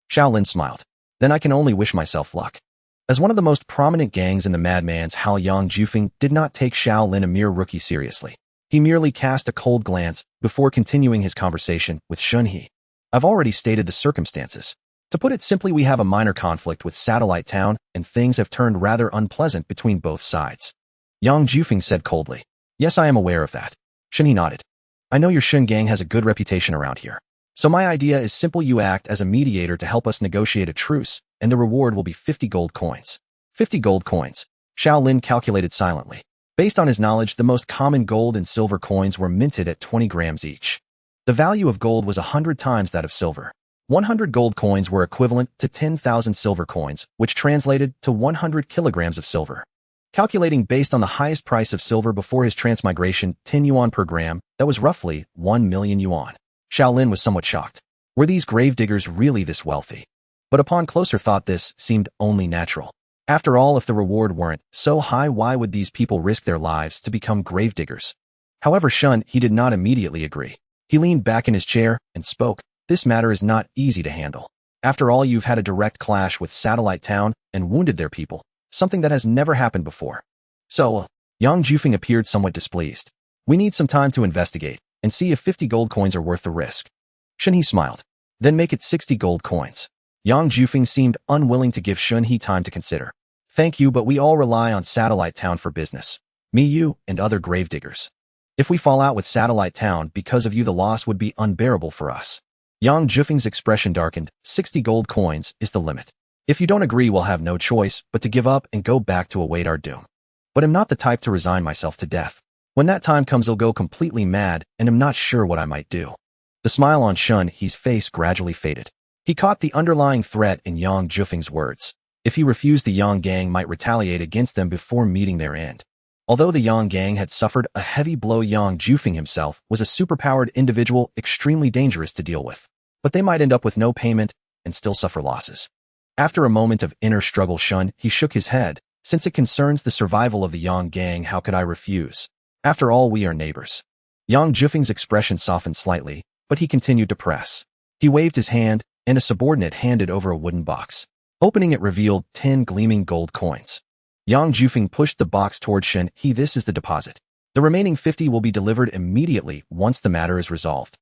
Shaolin smiled. Then I can only wish myself luck. As one of the most prominent gangs in the Madman's Howl, Yang Jufeng did not take Shaolin, a mere rookie, seriously. He merely cast a cold glance before continuing his conversation with Shun He. I've already stated the circumstances. To put it simply, we have a minor conflict with Satellite Town, and things have turned rather unpleasant between both sides. Yang Jufeng said coldly. Yes, I am aware of that. Shun He nodded. I know your Shun gang has a good reputation around here. So my idea is simple. You act as a mediator to help us negotiate a truce, and the reward will be 50 gold coins. 50 gold coins. Shaolin calculated silently. Based on his knowledge, the most common gold and silver coins were minted at 20 grams each. The value of gold was 100 times that of silver. 100 gold coins were equivalent to 10,000 silver coins, which translated to 100 kilograms of silver. Calculating based on the highest price of silver before his transmigration, 10 yuan per gram, that was roughly 1 million yuan. Shaolin was somewhat shocked. Were these gravediggers really this wealthy? But upon closer thought, this seemed only natural. After all, if the reward weren't so high, why would these people risk their lives to become gravediggers? However, Shun He did not immediately agree. He leaned back in his chair and spoke. This matter is not easy to handle. After all, you've had a direct clash with Satellite Town and wounded their people, something that has never happened before. So, Yang Jufeng appeared somewhat displeased. We need some time to investigate and see if 50 gold coins are worth the risk. Shun He smiled. Then make it 60 gold coins. Yang Jufeng seemed unwilling to give Shun He time to consider. Thank you, but we all rely on Satellite Town for business. Me, you, and other gravediggers. If we fall out with Satellite Town because of you, the loss would be unbearable for us. Yang Jufeng's expression darkened. 60 gold coins is the limit. If you don't agree, we'll have no choice but to give up and go back to await our doom. But I'm not the type to resign myself to death. When that time comes, I'll go completely mad, and I'm not sure what I might do. The smile on Shun He's face gradually faded. He caught the underlying threat in Yang Jufeng's words. If he refused, the Yang Gang might retaliate against them before meeting their end. Although the Yang Gang had suffered a heavy blow, Yang Jufeng himself was a superpowered individual, extremely dangerous to deal with. But they might end up with no payment and still suffer losses. After a moment of inner struggle, Shun He shook his head. Since it concerns the survival of the Yang Gang, how could I refuse? After all, we are neighbors. Yang Jufeng's expression softened slightly, but he continued to press. He waved his hand, and a subordinate handed over a wooden box. Opening it revealed 10 gleaming gold coins. Yang Jufeng pushed the box toward Shun He. This is the deposit. The remaining 50 will be delivered immediately once the matter is resolved.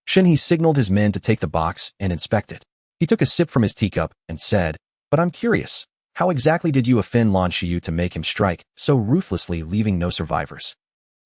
Shun He signaled his men to take the box and inspect it. He took a sip from his teacup and said, But I'm curious, how exactly did you offend Lan Shiyu to make him strike so ruthlessly, leaving no survivors?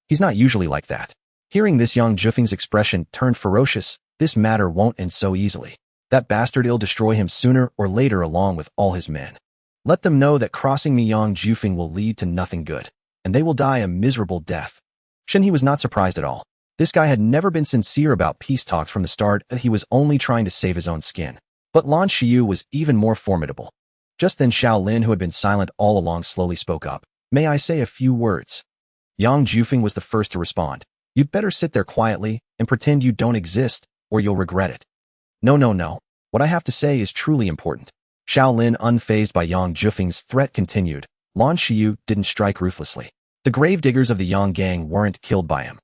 He's not usually like that. Hearing this, Yang Jufeng's expression turned ferocious. This matter won't end so easily. That bastard will destroy him sooner or later along with all his men. Let them know that crossing me, Yang Jufeng, will lead to nothing good, and they will die a miserable death. Shun He was not surprised at all. This guy had never been sincere about peace talks from the start, and he was only trying to save his own skin. But Lan Xiyu was even more formidable. Just then Xiao Lin, who had been silent all along, slowly spoke up. May I say a few words? Yang Jufeng was the first to respond. You'd better sit there quietly and pretend you don't exist, or you'll regret it. No. What I have to say is truly important. Xiao Lin, unfazed by Yang Jufeng's threat, continued. Lan Xiyu didn't strike ruthlessly. The gravediggers of the Yang gang weren't killed by him.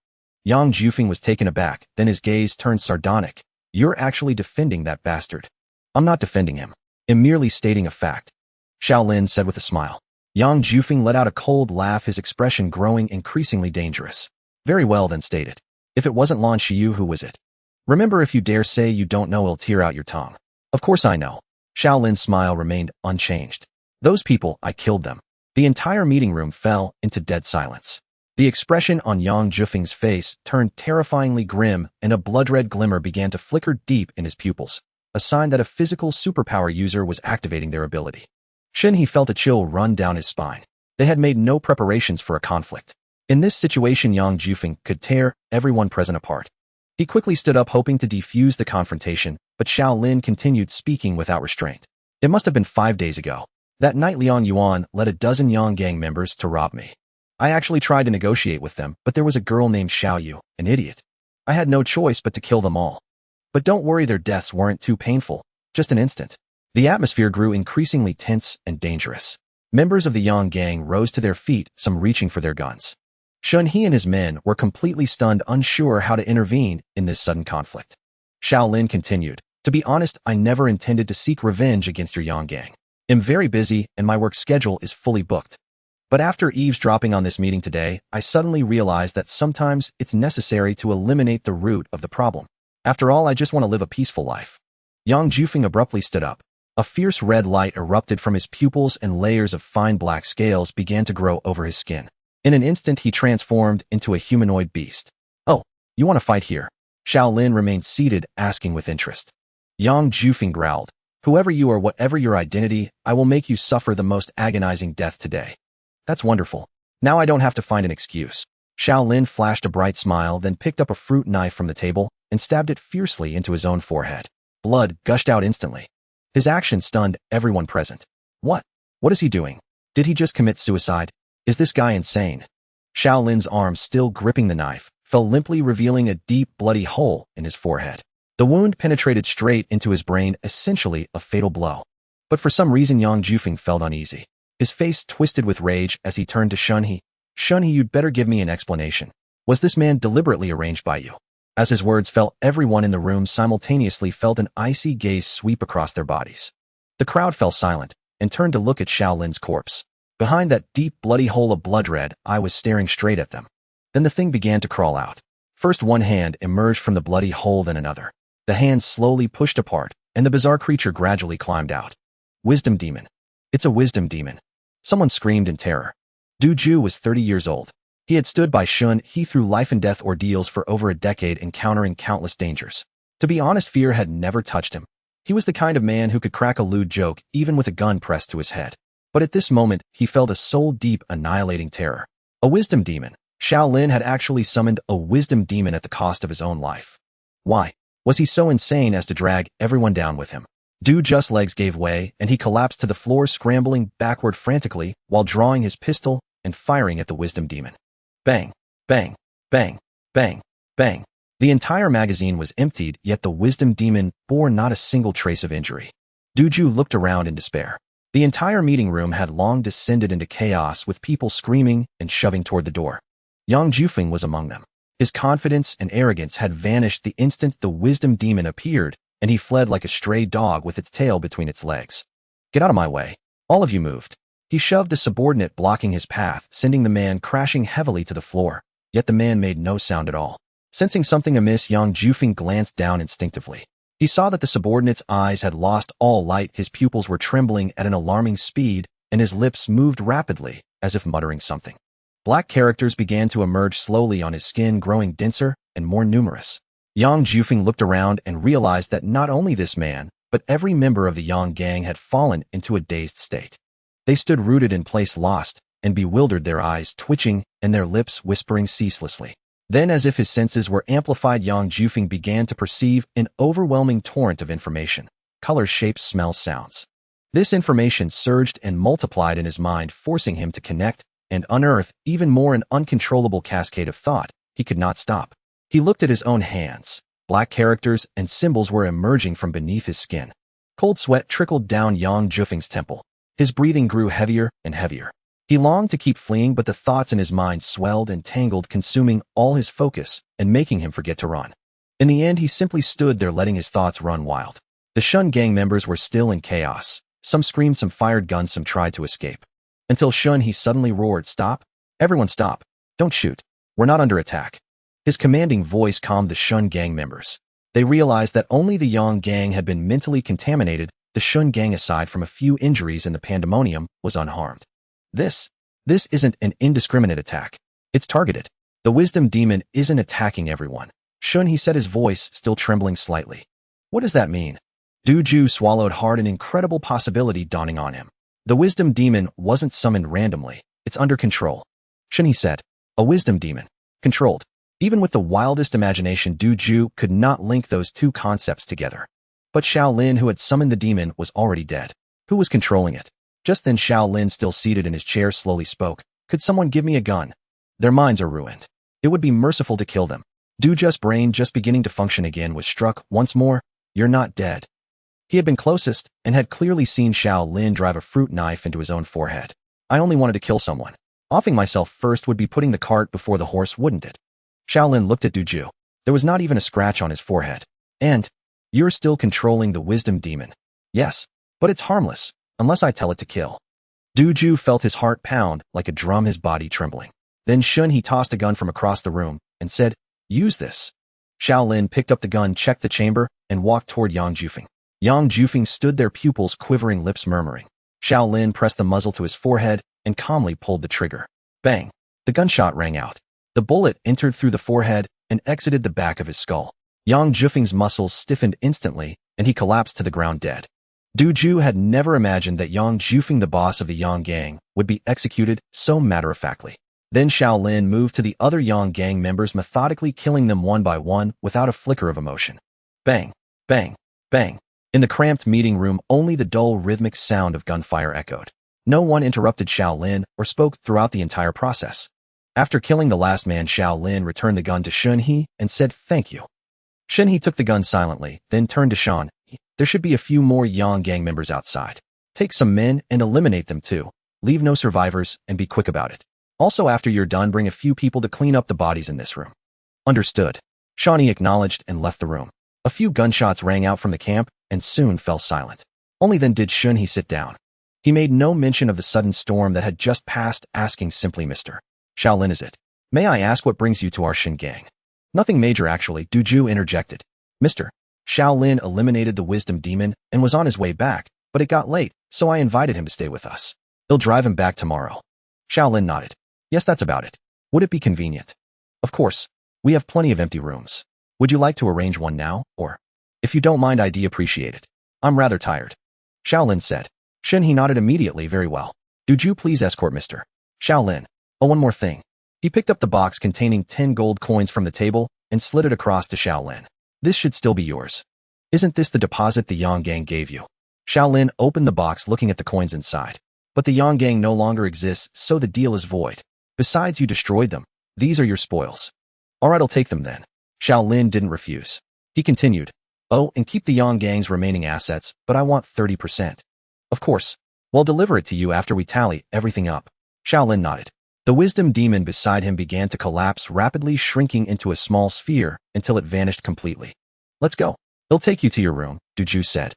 Yang Jufeng was taken aback, then his gaze turned sardonic. You're actually defending that bastard. I'm not defending him. I'm merely stating a fact. Xiao Lin said with a smile. Yang Jufeng let out a cold laugh, his expression growing increasingly dangerous. Very well then, state it. If it wasn't Lan Xiyu, who was it? Remember, if you dare say you don't know, I'll tear out your tongue. Of course I know. Xiao Lin's smile remained unchanged. Those people, I killed them. The entire meeting room fell into dead silence. The expression on Yang Jufeng's face turned terrifyingly grim, and a blood-red glimmer began to flicker deep in his pupils, a sign that a physical superpower user was activating their ability. He felt a chill run down his spine. They had made no preparations for a conflict. In this situation, Yang Jufeng could tear everyone present apart. He quickly stood up, hoping to defuse the confrontation, but Xiao Lin continued speaking without restraint. It must have been 5 days ago. That night Liang Yuan led a dozen Yang gang members to rob me. I actually tried to negotiate with them, but there was a girl named Xiao Yu, an idiot. I had no choice but to kill them all. But don't worry, their deaths weren't too painful, just an instant. The atmosphere grew increasingly tense and dangerous. Members of the Yang gang rose to their feet, some reaching for their guns. He and his men were completely stunned, unsure how to intervene in this sudden conflict. Xiao Lin continued, to be honest, I never intended to seek revenge against your Yang gang. I'm very busy and my work schedule is fully booked. But after eavesdropping on this meeting today, I suddenly realized that sometimes it's necessary to eliminate the root of the problem. After all, I just want to live a peaceful life. Yang Jufeng abruptly stood up. A fierce red light erupted from his pupils and layers of fine black scales began to grow over his skin. In an instant, he transformed into a humanoid beast. Oh, you want to fight here? Xiao Lin remained seated, asking with interest. Yang Jufeng growled. Whoever you are, whatever your identity, I will make you suffer the most agonizing death today. That's wonderful. Now I don't have to find an excuse. Xiao Lin flashed a bright smile, then picked up a fruit knife from the table and stabbed it fiercely into his own forehead. Blood gushed out instantly. His action stunned everyone present. What? What is he doing? Did he just commit suicide? Is this guy insane? Xiao Lin's arm, still gripping the knife, fell limply, revealing a deep, bloody hole in his forehead. The wound penetrated straight into his brain, essentially a fatal blow. But for some reason, Yang Jufeng felt uneasy. His face twisted with rage as he turned to Shunhe. Shunhe, you'd better give me an explanation. Was this man deliberately arranged by you? As his words fell, everyone in the room simultaneously felt an icy gaze sweep across their bodies. The crowd fell silent and turned to look at Xiao Lin's corpse. Behind that deep, bloody hole, a blood-red eye was staring straight at them. Then the thing began to crawl out. First one hand emerged from the bloody hole, then another. The hands slowly pushed apart, and the bizarre creature gradually climbed out. Wisdom demon. It's a wisdom demon. Someone screamed in terror. Du Ju was 30 years old. He had stood by Shunhe through life-and-death ordeals for over a decade, encountering countless dangers. To be honest, fear had never touched him. He was the kind of man who could crack a lewd joke even with a gun pressed to his head. But at this moment, he felt a soul-deep, annihilating terror. A wisdom demon. Xiao Lin had actually summoned a wisdom demon at the cost of his own life. Why? Was he so insane as to drag everyone down with him? Du Ju's legs gave way, and he collapsed to the floor, scrambling backward frantically while drawing his pistol and firing at the wisdom demon. Bang, bang, bang, bang, bang. The entire magazine was emptied, yet the wisdom demon bore not a single trace of injury. Du Ju looked around in despair. The entire meeting room had long descended into chaos, with people screaming and shoving toward the door. Yang Jufeng was among them. His confidence and arrogance had vanished the instant the wisdom demon appeared, and he fled like a stray dog with its tail between its legs. Get out of my way. All of you moved. He shoved a subordinate, blocking his path, sending the man crashing heavily to the floor. Yet the man made no sound at all. Sensing something amiss, Yang Jufeng glanced down instinctively. He saw that the subordinate's eyes had lost all light, his pupils were trembling at an alarming speed, and his lips moved rapidly, as if muttering something. Black characters began to emerge slowly on his skin, growing denser and more numerous. Yang Jufeng looked around and realized that not only this man, but every member of the Yang gang had fallen into a dazed state. They stood rooted in place, lost and bewildered, their eyes twitching and their lips whispering ceaselessly. Then, as if his senses were amplified, Yang Jufeng began to perceive an overwhelming torrent of information: colors, shapes, smells, sounds. This information surged and multiplied in his mind, forcing him to connect and unearth even more, an uncontrollable cascade of thought. He could not stop. He looked at his own hands. Black characters and symbols were emerging from beneath his skin. Cold sweat trickled down Yang Jufeng's temple. His breathing grew heavier and heavier. He longed to keep fleeing, but the thoughts in his mind swelled and tangled, consuming all his focus and making him forget to run. In the end, he simply stood there, letting his thoughts run wild. The Shun gang members were still in chaos. Some screamed, some fired guns, some tried to escape. Until Shun, he suddenly roared, "Stop! Everyone stop! Don't shoot! We're not under attack." His commanding voice calmed the Shun gang members. They realized that only the Yang gang had been mentally contaminated. The Shun gang, aside from a few injuries in the pandemonium, was unharmed. This isn't an indiscriminate attack. It's targeted. The wisdom demon isn't attacking everyone. Shun, he said, his voice still trembling slightly. What does that mean? Du Ju swallowed hard, an incredible possibility dawning on him. The wisdom demon wasn't summoned randomly. It's under control. Shun, he said. A wisdom demon. Controlled. Even with the wildest imagination, Du Ju could not link those two concepts together. But Shaolin, who had summoned the demon, was already dead. Who was controlling it? Just then, Shaolin, still seated in his chair, slowly spoke. Could someone give me a gun? Their minds are ruined. It would be merciful to kill them. Du Ju's brain, just beginning to function again, was struck once more. You're not dead. He had been closest and had clearly seen Shaolin drive a fruit knife into his own forehead. I only wanted to kill someone. Offing myself first would be putting the cart before the horse, wouldn't it? Shaolin looked at Du Ju. There was not even a scratch on his forehead. And you're still controlling the wisdom demon. Yes, but it's harmless, unless I tell it to kill. Du Ju felt his heart pound like a drum, his body trembling. Then Shun, he tossed a gun from across the room and said, use this. Shaolin picked up the gun, checked the chamber, and walked toward Yang Jufeng. Yang Jufeng stood there, pupils quivering, lips murmuring. Shaolin pressed the muzzle to his forehead and calmly pulled the trigger. Bang! The gunshot rang out. The bullet entered through the forehead and exited the back of his skull. Yang Jufeng's muscles stiffened instantly, and he collapsed to the ground dead. Du Ju had never imagined that Yang Jufeng, the boss of the Yang gang, would be executed so matter-of-factly. Then Shaolin moved to the other Yang gang members, methodically killing them one by one without a flicker of emotion. Bang! Bang! Bang! In the cramped meeting room, only the dull, rhythmic sound of gunfire echoed. No one interrupted Shaolin or spoke throughout the entire process. After killing the last man, Shaolin returned the gun to Shun He and said, "Thank you." Shun He took the gun silently, then turned to Shan. There should be a few more Yang gang members outside. Take some men and eliminate them too. Leave no survivors and be quick about it. Also, after you're done, bring a few people to clean up the bodies in this room. Understood. Shan He acknowledged and left the room. A few gunshots rang out from the camp and soon fell silent. Only then did Shun He sit down. He made no mention of the sudden storm that had just passed, asking simply, "Mr. Shaolin, is it? May I ask what brings you to our Shin gang?" "Nothing major, actually," Du Ju interjected. "Mr. Shaolin eliminated the wisdom demon and was on his way back, but it got late, so I invited him to stay with us. They'll drive him back tomorrow." Shaolin nodded. "Yes, that's about it. Would it be convenient?" "Of course. We have plenty of empty rooms. Would you like to arrange one now, or? If you don't mind, I'd appreciate it. I'm rather tired." Shaolin said. Shin He nodded immediately. "Very well. Du Ju, please escort Mr. Shaolin. Oh, one more thing." He picked up the box containing 10 gold coins from the table and slid it across to Shaolin. "This should still be yours. Isn't this the deposit the Yang gang gave you?" Shaolin opened the box, looking at the coins inside. "But the Yang gang no longer exists, so the deal is void. Besides, you destroyed them. These are your spoils." "All right, I'll take them then." Shaolin didn't refuse. He continued, "Oh, and keep the Yang gang's remaining assets, but I want 30%. "Of course. We'll deliver it to you after we tally everything up." Shaolin nodded. The wisdom demon beside him began to collapse, rapidly shrinking into a small sphere until it vanished completely. "Let's go. They'll take you to your room," Du Ju said.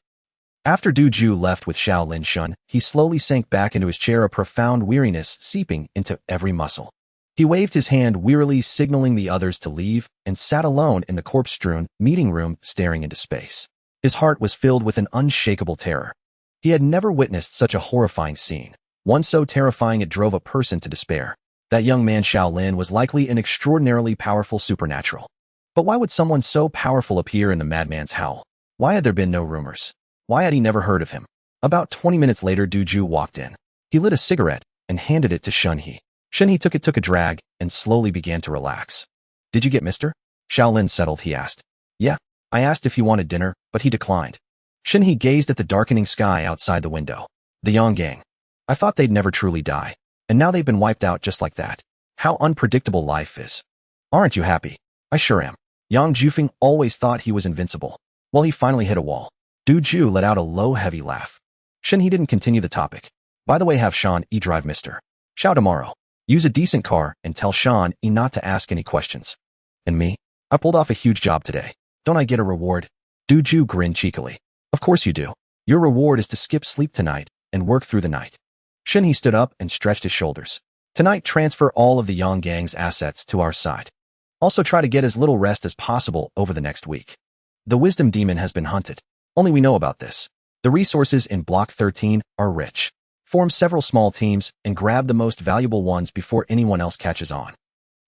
After Du Ju left with Shaolin Shun, he slowly sank back into his chair, a profound weariness seeping into every muscle. He waved his hand wearily, signaling the others to leave, and sat alone in the corpse-strewn meeting room, staring into space. His heart was filled with an unshakable terror. He had never witnessed such a horrifying scene, one so terrifying it drove a person to despair. That young man Shaolin was likely an extraordinarily powerful supernatural. But why would someone so powerful appear in the madman's howl? Why had there been no rumors? Why had he never heard of him? About 20 minutes later, Du Ju walked in. He lit a cigarette and handed it to Shun He. Shun He took a drag and slowly began to relax. Did you get Mr. Shaolin settled, he asked. Yeah. I asked if he wanted dinner, but he declined. Shinhee gazed at the darkening sky outside the window. The Yonggang. I thought they'd never truly die. And now they've been wiped out just like that. How unpredictable life is. Aren't you happy? I sure am. Yang Jufeng always thought he was invincible. Well, he finally hit a wall. Du Ju let out a low, heavy laugh. Shinhee didn't continue the topic. By the way, have Sean E drive Mr. Xiao tomorrow. Use a decent car and tell Sean E not to ask any questions. And me? I pulled off a huge job today. Don't I get a reward? Du Ju grinned cheekily. Of course you do. Your reward is to skip sleep tonight and work through the night. Shinhee stood up and stretched his shoulders. Tonight, transfer all of the Yonggang's assets to our side. Also try to get as little rest as possible over the next week. The wisdom demon has been hunted. Only we know about this. The resources in Block 13 are rich. Form several small teams and grab the most valuable ones before anyone else catches on.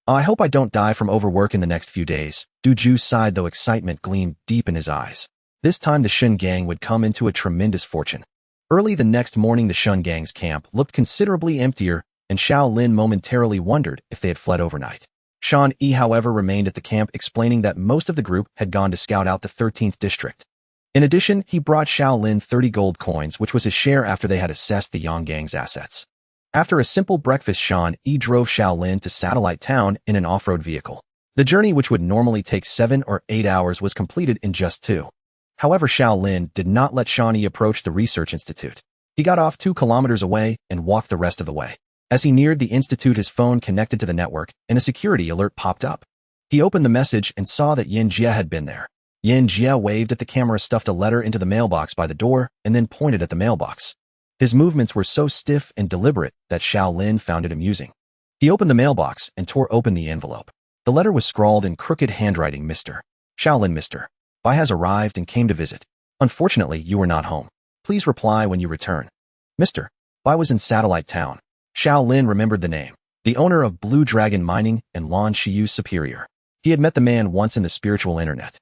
I hope I don't die from overwork in the next few days. Du Ju sighed, though excitement gleamed deep in his eyes. This time the Shun Gang would come into a tremendous fortune. Early the next morning the Shun Gang's camp looked considerably emptier, and Xiao Lin momentarily wondered if they had fled overnight. Sean E, however, remained at the camp, explaining that most of the group had gone to scout out the 13th district. In addition, he brought Xiao Lin 30 gold coins, which was his share after they had assessed the Yonggang's assets. After a simple breakfast, Sean E drove Xiao Lin to Satellite Town in an off-road vehicle. The journey, which would normally take 7 or 8 hours, was completed in just 2. However, Xiao Lin did not let Sean E approach the research institute. He got off 2 kilometers away and walked the rest of the way. As he neared the institute, his phone connected to the network, and a security alert popped up. He opened the message and saw that Yin Jia had been there. Yin Jia waved at the camera, stuffed a letter into the mailbox by the door, and then pointed at the mailbox. His movements were so stiff and deliberate that Xiao Lin found it amusing. He opened the mailbox and tore open the envelope. The letter was scrawled in crooked handwriting. Mr. Xiao Lin, Mr. Bai has arrived and came to visit. Unfortunately, you were not home. Please reply when you return. Mr. Bai was in Satellite Town. Xiao Lin remembered the name. The owner of Blue Dragon Mining and Lan Shiyu's superior. He had met the man once in the spiritual internet.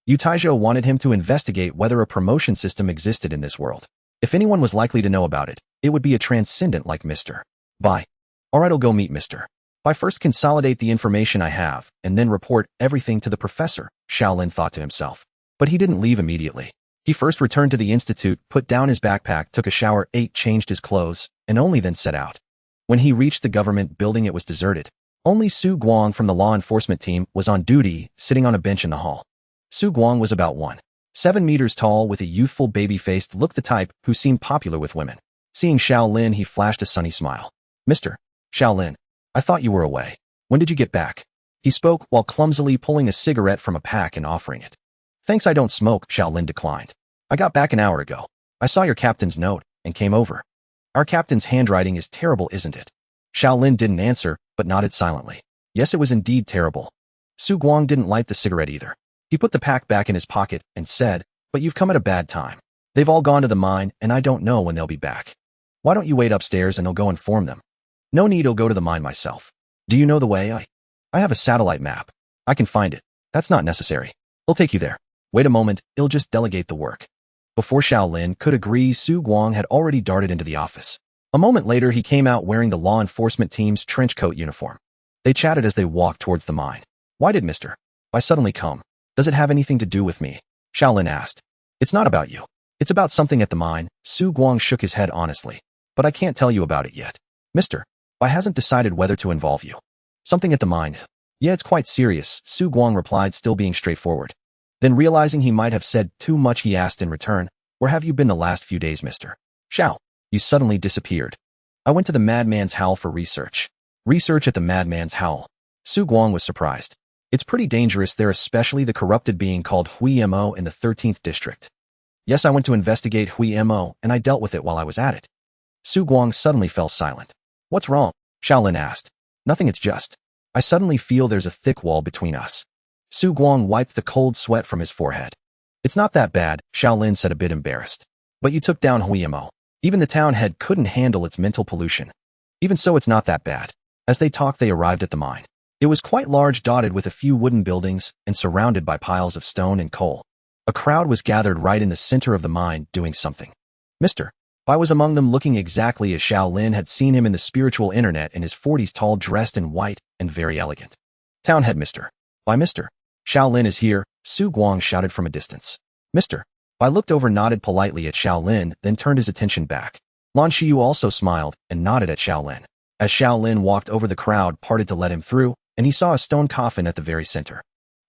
Yu Taizhou wanted him to investigate whether a promotion system existed in this world. If anyone was likely to know about it, it would be a transcendent like Mr. Bai. Alright, I'll go meet Mr. Bai. First consolidate the information I have, and then report everything to the professor, Xiao Lin thought to himself. But he didn't leave immediately. He first returned to the institute, put down his backpack, took a shower, ate, changed his clothes, and only then set out. When he reached the government building, it was deserted. Only Su Guang from the law enforcement team was on duty, sitting on a bench in the hall. Su Guang was about 1.7 meters tall, with a youthful baby-faced look, the type who seemed popular with women. Seeing Xiao Lin, he flashed a sunny smile. Mr. Xiao Lin, I thought you were away. When did you get back? He spoke while clumsily pulling a cigarette from a pack and offering it. Thanks, I don't smoke, Xiao Lin declined. I got back an hour ago. I saw your captain's note and came over. Our captain's handwriting is terrible, isn't it? Xiao Lin didn't answer, but nodded silently. Yes, it was indeed terrible. Su Guang didn't light the cigarette either. He put the pack back in his pocket and said, but you've come at a bad time. They've all gone to the mine, and I don't know when they'll be back. Why don't you wait upstairs and I'll go inform them? No need, I'll go to the mine myself. Do you know the way? I have a satellite map. I can find it. That's not necessary. I'll take you there. Wait a moment, I'll just delegate the work. Before Xiao Lin could agree, Su Guang had already darted into the office. A moment later, he came out wearing the law enforcement team's trench coat uniform. They chatted as they walked towards the mine. Why did Mr. Bai suddenly come? Does it have anything to do with me? Xiao Lin asked. It's not about you. It's about something at the mine. Su Guang shook his head honestly. But I can't tell you about it yet. Mr. Bai hasn't decided whether to involve you. Something at the mine. Yeah, it's quite serious, Su Guang replied, still being straightforward. Then realizing he might have said too much, he asked in return, where have you been the last few days, Mr. Xiao? You suddenly disappeared. I went to the Madman's Howl for research. Research at the Madman's Howl? Su Guang was surprised. It's pretty dangerous there, especially the corrupted being called Hui Mo in the 13th district. Yes, I went to investigate Hui Mo, and I dealt with it while I was at it. Su Guang suddenly fell silent. What's wrong? Xiao Lin asked. Nothing, it's just. I suddenly feel there's a thick wall between us. Su Guang wiped the cold sweat from his forehead. It's not that bad, Xiao Lin said, a bit embarrassed. But you took down Hui Mo. Even the town head couldn't handle its mental pollution. Even so, it's not that bad. As they talked, they arrived at the mine. It was quite large, dotted with a few wooden buildings and surrounded by piles of stone and coal. A crowd was gathered right in the center of the mine, doing something. Mr. Bai was among them, looking exactly as Xiao Lin had seen him in the spiritual internet, in his 40s, tall, dressed in white, and very elegant. Town head, Mr. By Mr. Shaolin is here, Su Guang shouted from a distance. Mr. Bai looked over, nodded politely at Shaolin, then turned his attention back. Lan Xiyu also smiled and nodded at Shaolin. As Shaolin walked over, the crowd parted to let him through, and he saw a stone coffin at the very center.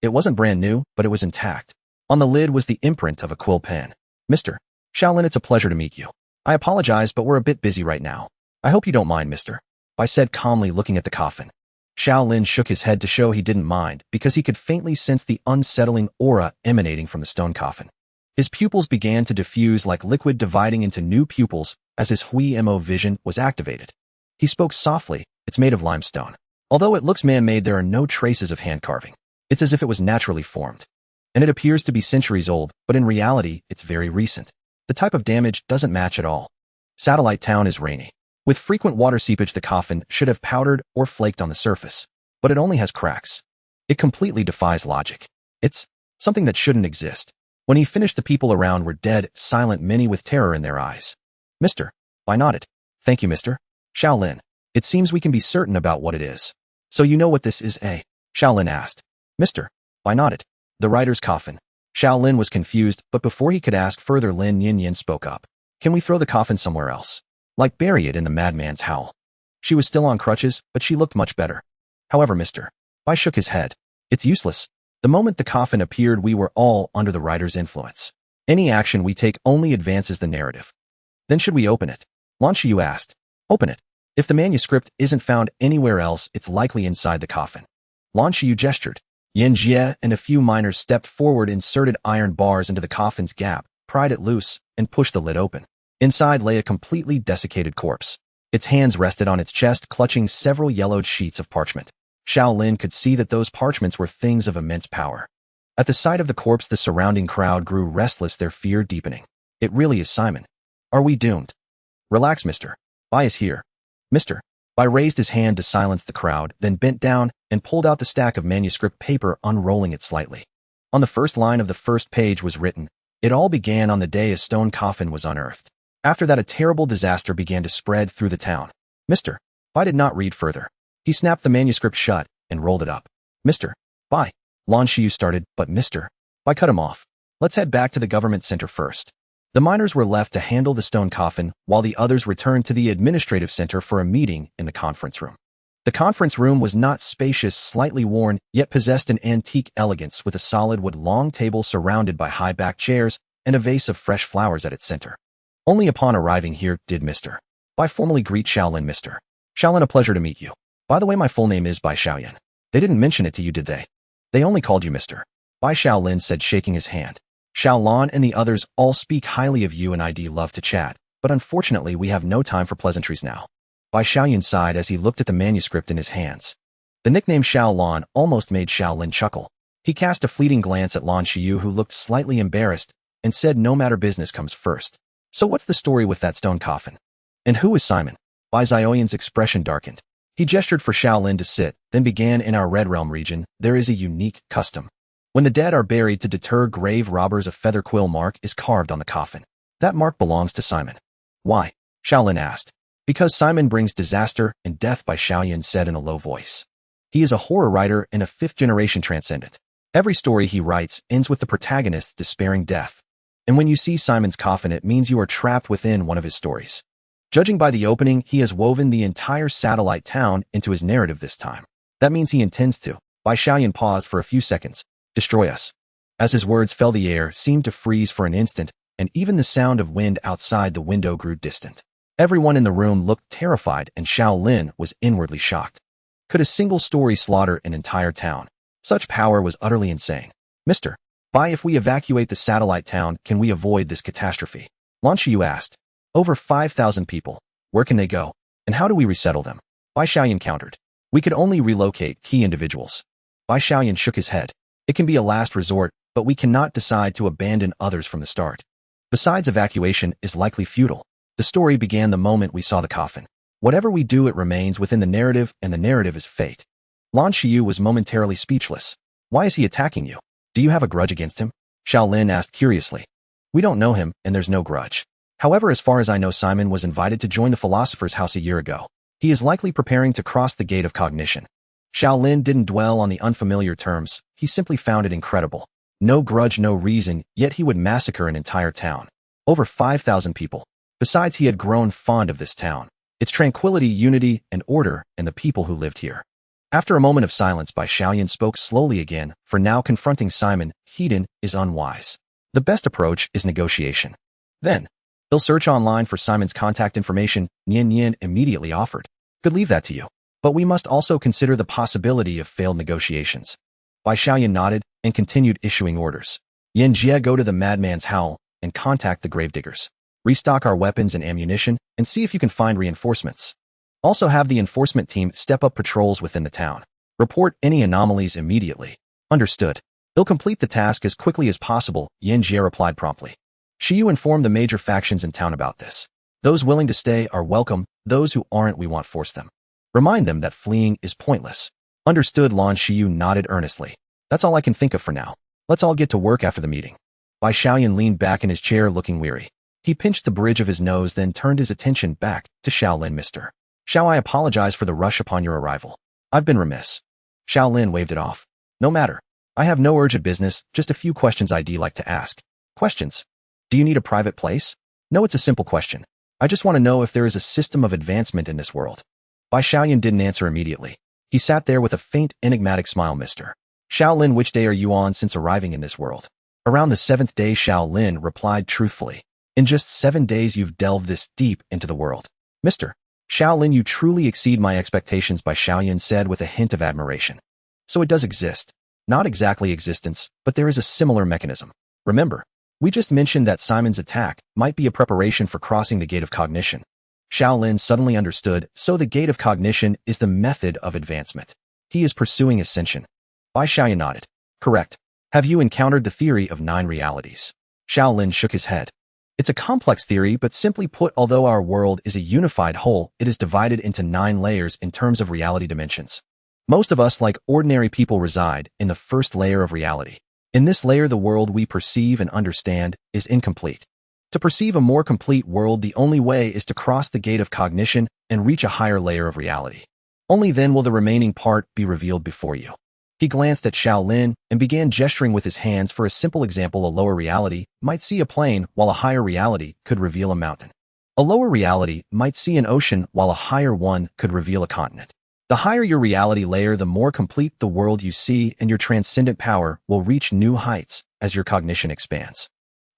It wasn't brand new, but it was intact. On the lid was the imprint of a quill pen. Mr. Shaolin, it's a pleasure to meet you. I apologize, but we're a bit busy right now. I hope you don't mind, Mr. Bai said calmly, looking at the coffin. Shaolin shook his head to show he didn't mind, because he could faintly sense the unsettling aura emanating from the stone coffin. His pupils began to diffuse like liquid, dividing into new pupils as his Hui Mo vision was activated. He spoke softly. It's made of limestone. Although it looks man-made, there are no traces of hand carving. It's as if it was naturally formed. And it appears to be centuries old, but in reality, it's very recent. The type of damage doesn't match at all. Satellite Town is rainy. With frequent water seepage, the coffin should have powdered or flaked on the surface, but it only has cracks. It completely defies logic. It's something that shouldn't exist. When he finished, the people around were dead, silent, many with terror in their eyes. Mr. Bai nodded. Thank you, Mr. Shaolin. It seems we can be certain about what it is. So you know what this is, eh? Shaolin asked. Mr. Bai nodded. The writer's coffin. Shaolin was confused, but before he could ask further, Lin Yin spoke up. Can we throw the coffin somewhere else? Like bury it in the madman's howl. She was still on crutches, but she looked much better. However, Mr. Bai shook his head. It's useless. The moment the coffin appeared, we were all under the writer's influence. Any action we take only advances the narrative. Then should we open it? Lan Xiyu asked. Open it. If the manuscript isn't found anywhere else, it's likely inside the coffin. Lan Xiyu gestured. Yin Jie and a few miners stepped forward, inserted iron bars into the coffin's gap, pried it loose, and pushed the lid open. Inside lay a completely desiccated corpse. Its hands rested on its chest, clutching several yellowed sheets of parchment. Shaolin could see that those parchments were things of immense power. At the sight of the corpse, the surrounding crowd grew restless, their fear deepening. It really is Simon. Are we doomed? Relax, Mr. Bai is here. Mr. Bai raised his hand to silence the crowd, then bent down and pulled out the stack of manuscript paper, unrolling it slightly. On the first line of the first page was written, "It all began on the day a stone coffin was unearthed. After that, a terrible disaster began to spread through the town." Mr. Bai did not read further. He snapped the manuscript shut and rolled it up. Mr. Bai, Lan Xiyu started, but Mr. Bai cut him off. Let's head back to the government center first. The miners were left to handle the stone coffin, while the others returned to the administrative center for a meeting in the conference room. The conference room was not spacious, slightly worn, yet possessed an antique elegance, with a solid wood long table surrounded by high-backed chairs and a vase of fresh flowers at its center. Only upon arriving here did Mr. Bai formally greet Shaolin. Mr. Shaolin, a pleasure to meet you. By the way, my full name is Bai Shaoyan. They didn't mention it to you, did they? They only called you Mr. Bai, Shaolin said, shaking his hand. Shaolin and the others all speak highly of you, and I'd love to chat, but unfortunately we have no time for pleasantries now. Bai Shaoyan sighed as he looked at the manuscript in his hands. The nickname Shaolin almost made Shaolin chuckle. He cast a fleeting glance at Lan Xiyu, who looked slightly embarrassed, and said, no matter, business comes first. So what's the story with that stone coffin? And who is Simon? Bai Xiaoyan's expression darkened. He gestured for Shaolin to sit, then began. In our Red Realm region, there is a unique custom. When the dead are buried to deter grave robbers, a feather quill mark is carved on the coffin. That mark belongs to Simon. Why? Shaolin asked. Because Simon brings disaster and death, Bai Shaoyan said in a low voice. He is a horror writer and a fifth-generation transcendent. Every story he writes ends with the protagonist's despairing death. And when you see Simon's coffin, it means you are trapped within one of his stories. Judging by the opening, he has woven the entire satellite town into his narrative this time. That means he intends to. Bai Shaoyan paused for a few seconds. Destroy us. As his words fell, the air seemed to freeze for an instant, and even the sound of wind outside the window grew distant. Everyone in the room looked terrified, and Shaolin was inwardly shocked. Could a single story slaughter an entire town? Such power was utterly insane. Mr. Bai, if we evacuate the satellite town, can we avoid this catastrophe? Lan Xiyu asked. Over 5,000 people. Where can they go? And how do we resettle them? Bai Shaoyan countered. We could only relocate key individuals. Bai Shaoyan shook his head. It can be a last resort, but we cannot decide to abandon others from the start. Besides, evacuation is likely futile. The story began the moment we saw the coffin. Whatever we do, it remains within the narrative, and the narrative is fate. Lan Xiyu was momentarily speechless. Why is he attacking you? Do you have a grudge against him? Shaolin asked curiously. We don't know him, and there's no grudge. However, as far as I know, Simon was invited to join the philosopher's house a year ago. He is likely preparing to cross the gate of cognition. Shaolin didn't dwell on the unfamiliar terms, he simply found it incredible. No grudge, no reason, yet he would massacre an entire town. Over 5,000 people. Besides, he had grown fond of this town, its tranquility, unity, and order, and the people who lived here. After a moment of silence, Bai Xiaoyan spoke slowly again, for now confronting Simon, Hedon, is unwise. The best approach is negotiation. Then, he'll search online for Simon's contact information, Nian Nian immediately offered. Could leave that to you. But we must also consider the possibility of failed negotiations. Bai Xiaoyan nodded and continued issuing orders. Yan Jie, go to the madman's howl and contact the gravediggers. Restock our weapons and ammunition and see if you can find reinforcements. Also have the enforcement team step up patrols within the town. Report any anomalies immediately. Understood. They'll complete the task as quickly as possible, Yan Jie replied promptly. Shiyu informed the major factions in town about this. Those willing to stay are welcome, those who aren't we won't force them. Remind them that fleeing is pointless. Understood, Lan Shiyu nodded earnestly. That's all I can think of for now. Let's all get to work after the meeting. Bai Xiaoyan leaned back in his chair looking weary. He pinched the bridge of his nose, then turned his attention back to Shaolin. Mr. Shall I apologize for the rush upon your arrival? I've been remiss. Shaolin waved it off. No matter. I have no urgent business, just a few questions I'd like to ask. Questions? Do you need a private place? No, it's a simple question. I just want to know if there is a system of advancement in this world. Bai Xiaoyan didn't answer immediately. He sat there with a faint, enigmatic smile. Mr. Shaolin, which day are you on since arriving in this world? Around the 7th day, Shaolin replied truthfully. In just 7 days you've delved this deep into the world. Mr. Shaolin, you truly exceed my expectations, Bai Xiaoyan said with a hint of admiration. So it does exist. Not exactly existence, but there is a similar mechanism. Remember, we just mentioned that Simon's attack might be a preparation for crossing the gate of cognition. Shaolin suddenly understood, so the gate of cognition is the method of advancement. He is pursuing ascension. Bai Xiaoyan nodded. Correct. Have you encountered the theory of 9 realities? Shaolin shook his head. It's a complex theory, but simply put, although our world is a unified whole, it is divided into 9 layers in terms of reality dimensions. Most of us, like ordinary people, reside in the first layer of reality. In this layer, the world we perceive and understand is incomplete. To perceive a more complete world, the only way is to cross the gate of cognition and reach a higher layer of reality. Only then will the remaining part be revealed before you. He glanced at Shaolin and began gesturing with his hands. For a simple example, a lower reality might see a plain, while a higher reality could reveal a mountain. A lower reality might see an ocean, while a higher one could reveal a continent. The higher your reality layer, the more complete the world you see, and your transcendent power will reach new heights as your cognition expands.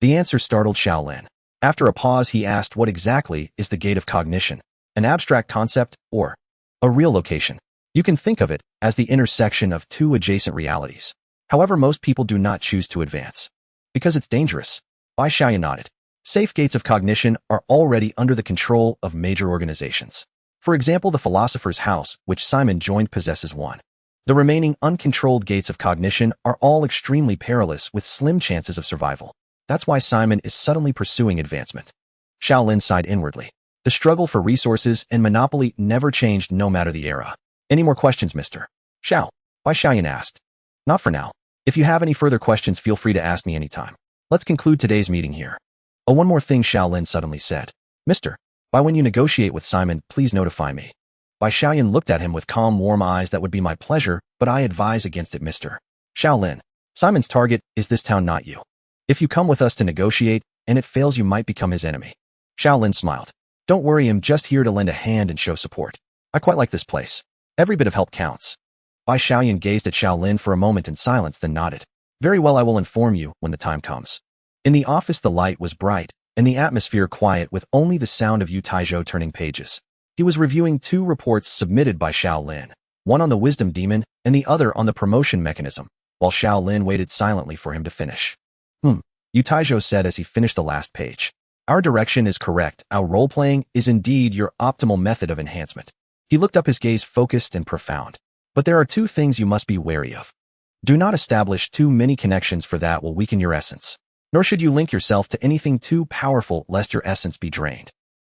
The answer startled Shaolin. After a pause, he asked, what exactly is the gate of cognition? An abstract concept, or a real location? You can think of it as the intersection of 2 adjacent realities. However, most people do not choose to advance. Because it's dangerous. Bai Xiaoyan nodded. Safe gates of cognition are already under the control of major organizations. For example, the Philosopher's House, which Simon joined, possesses one. The remaining uncontrolled gates of cognition are all extremely perilous with slim chances of survival. That's why Simon is suddenly pursuing advancement. Shaolin sighed inwardly. The struggle for resources and monopoly never changed no matter the era. Any more questions, Mr. Shao? Bai Xiaoyan asked. Not for now. If you have any further questions, feel free to ask me anytime. Let's conclude today's meeting here. Oh, one more thing, Shaolin suddenly said. Mr. Bai, when you negotiate with Simon, please notify me. Bai Xiaoyan looked at him with calm, warm eyes. That would be my pleasure, but I advise against it, Mr. Shaolin. Simon's target is this town, not you. If you come with us to negotiate, and it fails, you might become his enemy. Shaolin smiled. Don't worry, I'm just here to lend a hand and show support. I quite like this place. Every bit of help counts. Bai Xiaoyan gazed at Shaolin for a moment in silence, then nodded. Very well, I will inform you when the time comes. In the office, the light was bright, and the atmosphere quiet, with only the sound of Yu Taizhou turning pages. He was reviewing 2 reports submitted by Shaolin, one on the wisdom demon and the other on the promotion mechanism, while Shaolin waited silently for him to finish. Yu Taizhou said as he finished the last page. Our direction is correct. Our role-playing is indeed your optimal method of enhancement. He looked up, his gaze focused and profound. But there are 2 things you must be wary of. Do not establish too many connections, for that will weaken your essence. Nor should you link yourself to anything too powerful, lest your essence be drained.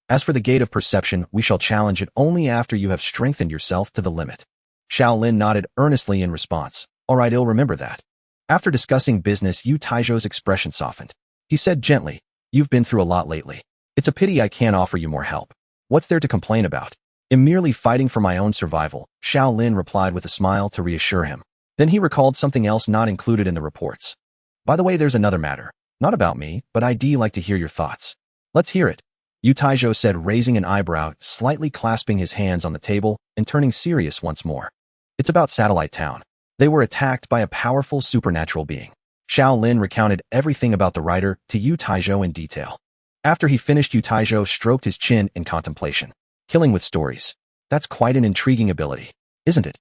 As for the gate of perception, we shall challenge it only after you have strengthened yourself to the limit. Shaolin nodded earnestly in response. All right, I'll remember that. After discussing business, Yu Taizhou's expression softened. He said gently, you've been through a lot lately. It's a pity I can't offer you more help. What's there to complain about? "I'm merely fighting for my own survival," Xiao Lin replied with a smile to reassure him. Then he recalled something else not included in the reports. "By the way, there's another matter. Not about me, but I'd like to hear your thoughts." "Let's hear it," Yu Taizhou said, raising an eyebrow, slightly clasping his hands on the table, and turning serious once more. "It's about Satellite Town. They were attacked by a powerful supernatural being." Xiao Lin recounted everything about the writer to Yu Taizhou in detail. After he finished, Yu Taizhou stroked his chin in contemplation. "Killing with stories. That's quite an intriguing ability, isn't it?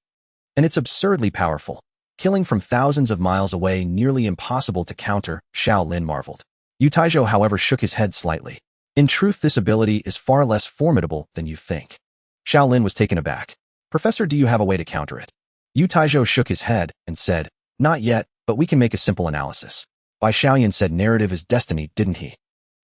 And it's absurdly powerful. Killing from thousands of miles away, nearly impossible to counter," Xiao Lin marveled. Yu Taizhou, however, shook his head slightly. "In truth, this ability is far less formidable than you think." Xiao Lin was taken aback. "Professor, do you have a way to counter it?" Yu Taizhou shook his head and said, "Not yet, but we can make a simple analysis." Bai Xiaoyan said narrative is destiny, didn't he?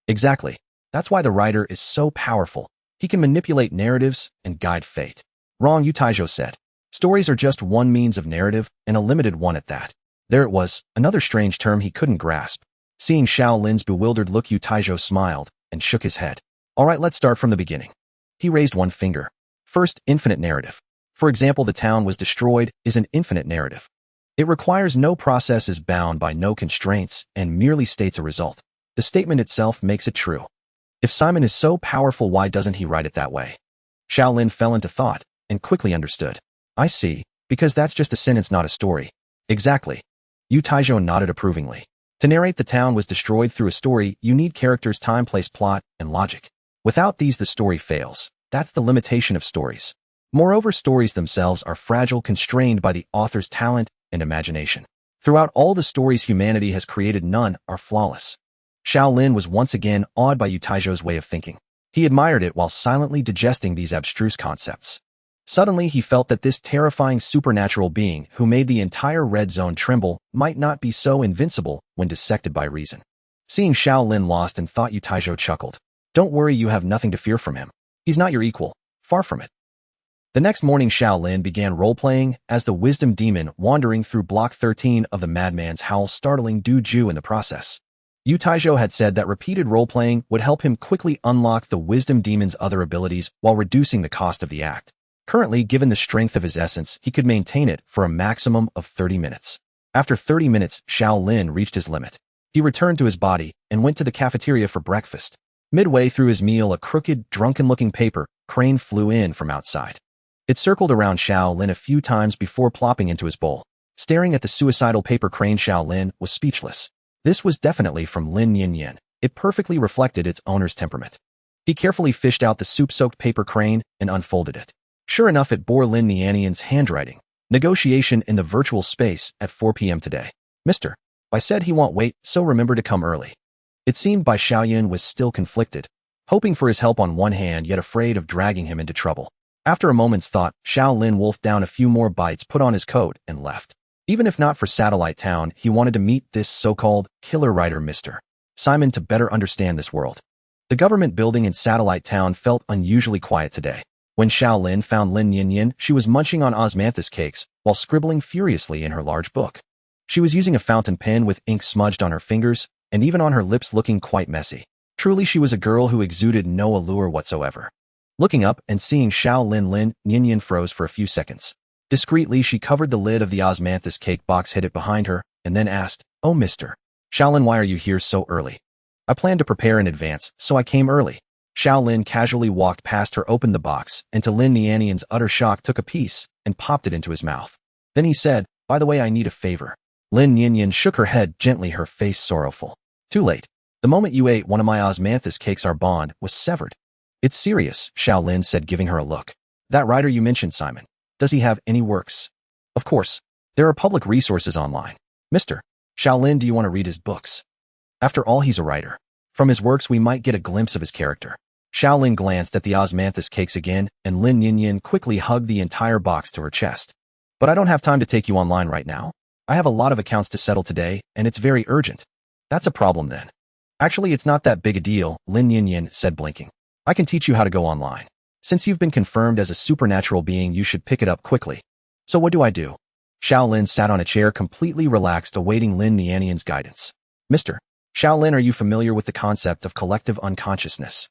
Exactly. That's why the writer is so powerful. He can manipulate narratives and guide fate. Wrong, Yu Taizhou said. Stories are just one means of narrative, and a limited one at that. There it was, another strange term he couldn't grasp. Seeing Xiao Lin's bewildered look, Yu Taizhou smiled and shook his head. "All right, let's start from the beginning." He raised one finger. "First, infinite narrative. For example, the town was destroyed is an infinite narrative. It requires no process, is bound by no constraints, and merely states a result. The statement itself makes it true. If Simon is so powerful, why doesn't he write it that way?" Xiao Lin fell into thought and quickly understood. "I see, because that's just a sentence, not a story." "Exactly." Yu Taizhou nodded approvingly. To narrate the town was destroyed through a story, you need characters, time, place, plot, and logic. Without these, the story fails. That's the limitation of stories. Moreover, stories themselves are fragile, constrained by the author's talent and imagination. Throughout all the stories humanity has created, none are flawless. Xiao Lin was once again awed by Yu Taizhou's way of thinking. He admired it while silently digesting these abstruse concepts. Suddenly, he felt that this terrifying supernatural being who made the entire red zone tremble might not be so invincible when dissected by reason. Seeing Xiao Lin lost in thought, Yu Taizhou chuckled. "Don't worry, you have nothing to fear from him. He's not your equal. Far from it." The next morning, Xiao Lin began role-playing as the wisdom demon, wandering through Block 13 of the Madman's Howl, startling Du Ju in the process. Yu Taizhou had said that repeated role-playing would help him quickly unlock the wisdom demon's other abilities while reducing the cost of the act. Currently, given the strength of his essence, he could maintain it for a maximum of 30 minutes. After 30 minutes, Xiao Lin reached his limit. He returned to his body and went to the cafeteria for breakfast. Midway through his meal, a crooked, drunken-looking paper crane flew in from outside. It circled around Xiao Lin a few times before plopping into his bowl. Staring at the suicidal paper crane, Xiao Lin was speechless. This was definitely from Lin Yin. It perfectly reflected its owner's temperament. He carefully fished out the soup-soaked paper crane and unfolded it. Sure enough, it bore Lin Nianyan's handwriting. "Negotiation in the virtual space at 4 p.m. today. Mr. Bai said he won't wait, so remember to come early." It seemed Bai Xiaoyan was still conflicted, hoping for his help on one hand, yet afraid of dragging him into trouble. After a moment's thought, Xiao Lin wolfed down a few more bites, put on his coat, and left. Even if not for Satellite Town, he wanted to meet this so-called killer writer Mr. Simon to better understand this world. The government building in Satellite Town felt unusually quiet today. When Xiao Lin found Lin Yin, she was munching on osmanthus cakes while scribbling furiously in her large book. She was using a fountain pen with ink smudged on her fingers and even on her lips, looking quite messy. Truly, she was a girl who exuded no allure whatsoever. Looking up and seeing Xiao Lin, Lin Yin froze for a few seconds. Discreetly, she covered the lid of the osmanthus cake box, hid it behind her, and then asked, "Oh, Mr. Xiao Lin, why are you here so early?" "I planned to prepare in advance, so I came early." Xiao Lin casually walked past her, opened the box, and to Lin Nianyan's utter shock, took a piece and popped it into his mouth. Then he said, "By the way, I need a favor." Lin Nianyan shook her head gently, her face sorrowful. "Too late. The moment you ate one of my osmanthus cakes, our bond was severed." "It's serious," Xiao Lin said, giving her a look. "That writer you mentioned, Simon, does he have any works?" "Of course. There are public resources online. Mr. Xiao Lin, do you want to read his books? After all, he's a writer. From his works, we might get a glimpse of his character." Xiao Lin glanced at the osmanthus cakes again, and Lin Yin quickly hugged the entire box to her chest. "But I don't have time to take you online right now. I have a lot of accounts to settle today, and it's very urgent." "That's a problem then." "Actually, it's not that big a deal," Lin Yin said, blinking. "I can teach you how to go online. Since you've been confirmed as a supernatural being, you should pick it up quickly." "So what do I do?" Xiao Lin sat on a chair, completely relaxed, awaiting Lin Nianyan's guidance. "Mr. Xiao Lin, are you familiar with the concept of collective unconsciousness?"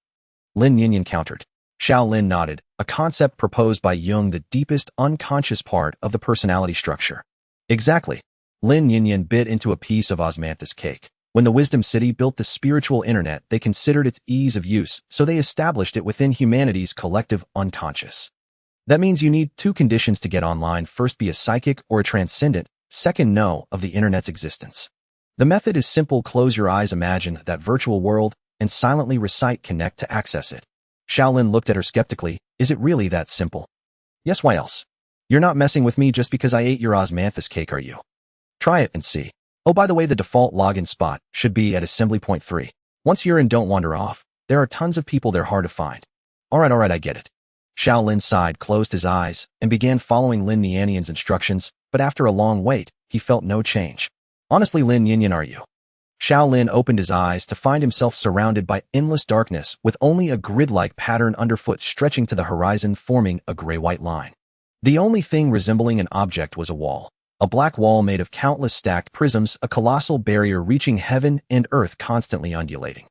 Lin Yin countered. Shaolin nodded, a concept proposed by Jung, the deepest unconscious part of the personality structure. Exactly. Lin Yinyan bit into a piece of osmanthus cake. When the Wisdom City built the spiritual internet, they considered its ease of use, so they established it within humanity's collective unconscious. That means you need two conditions to get online: first, be a psychic or a transcendent, second, know of the internet's existence. The method is simple: close your eyes, imagine that virtual world, and silently recite connect to access it. Shaolin looked at her skeptically. Is it really that simple? Yes, why else? You're not messing with me just because I ate your osmanthus cake, are you? Try it and see. Oh, by the way, the default login spot should be at assembly point 3. Once you're in, don't wander off. There are tons of people there, hard to find. Alright, I get it. Shaolin sighed, closed his eyes, and began following Lin Nianyan's instructions, but after a long wait, he felt no change. Honestly, Lin Yanyan, are you? Shaolin opened his eyes to find himself surrounded by endless darkness, with only a grid-like pattern underfoot stretching to the horizon, forming a gray-white line. The only thing resembling an object was a wall. A black wall made of countless stacked prisms, a colossal barrier reaching heaven and earth, constantly undulating.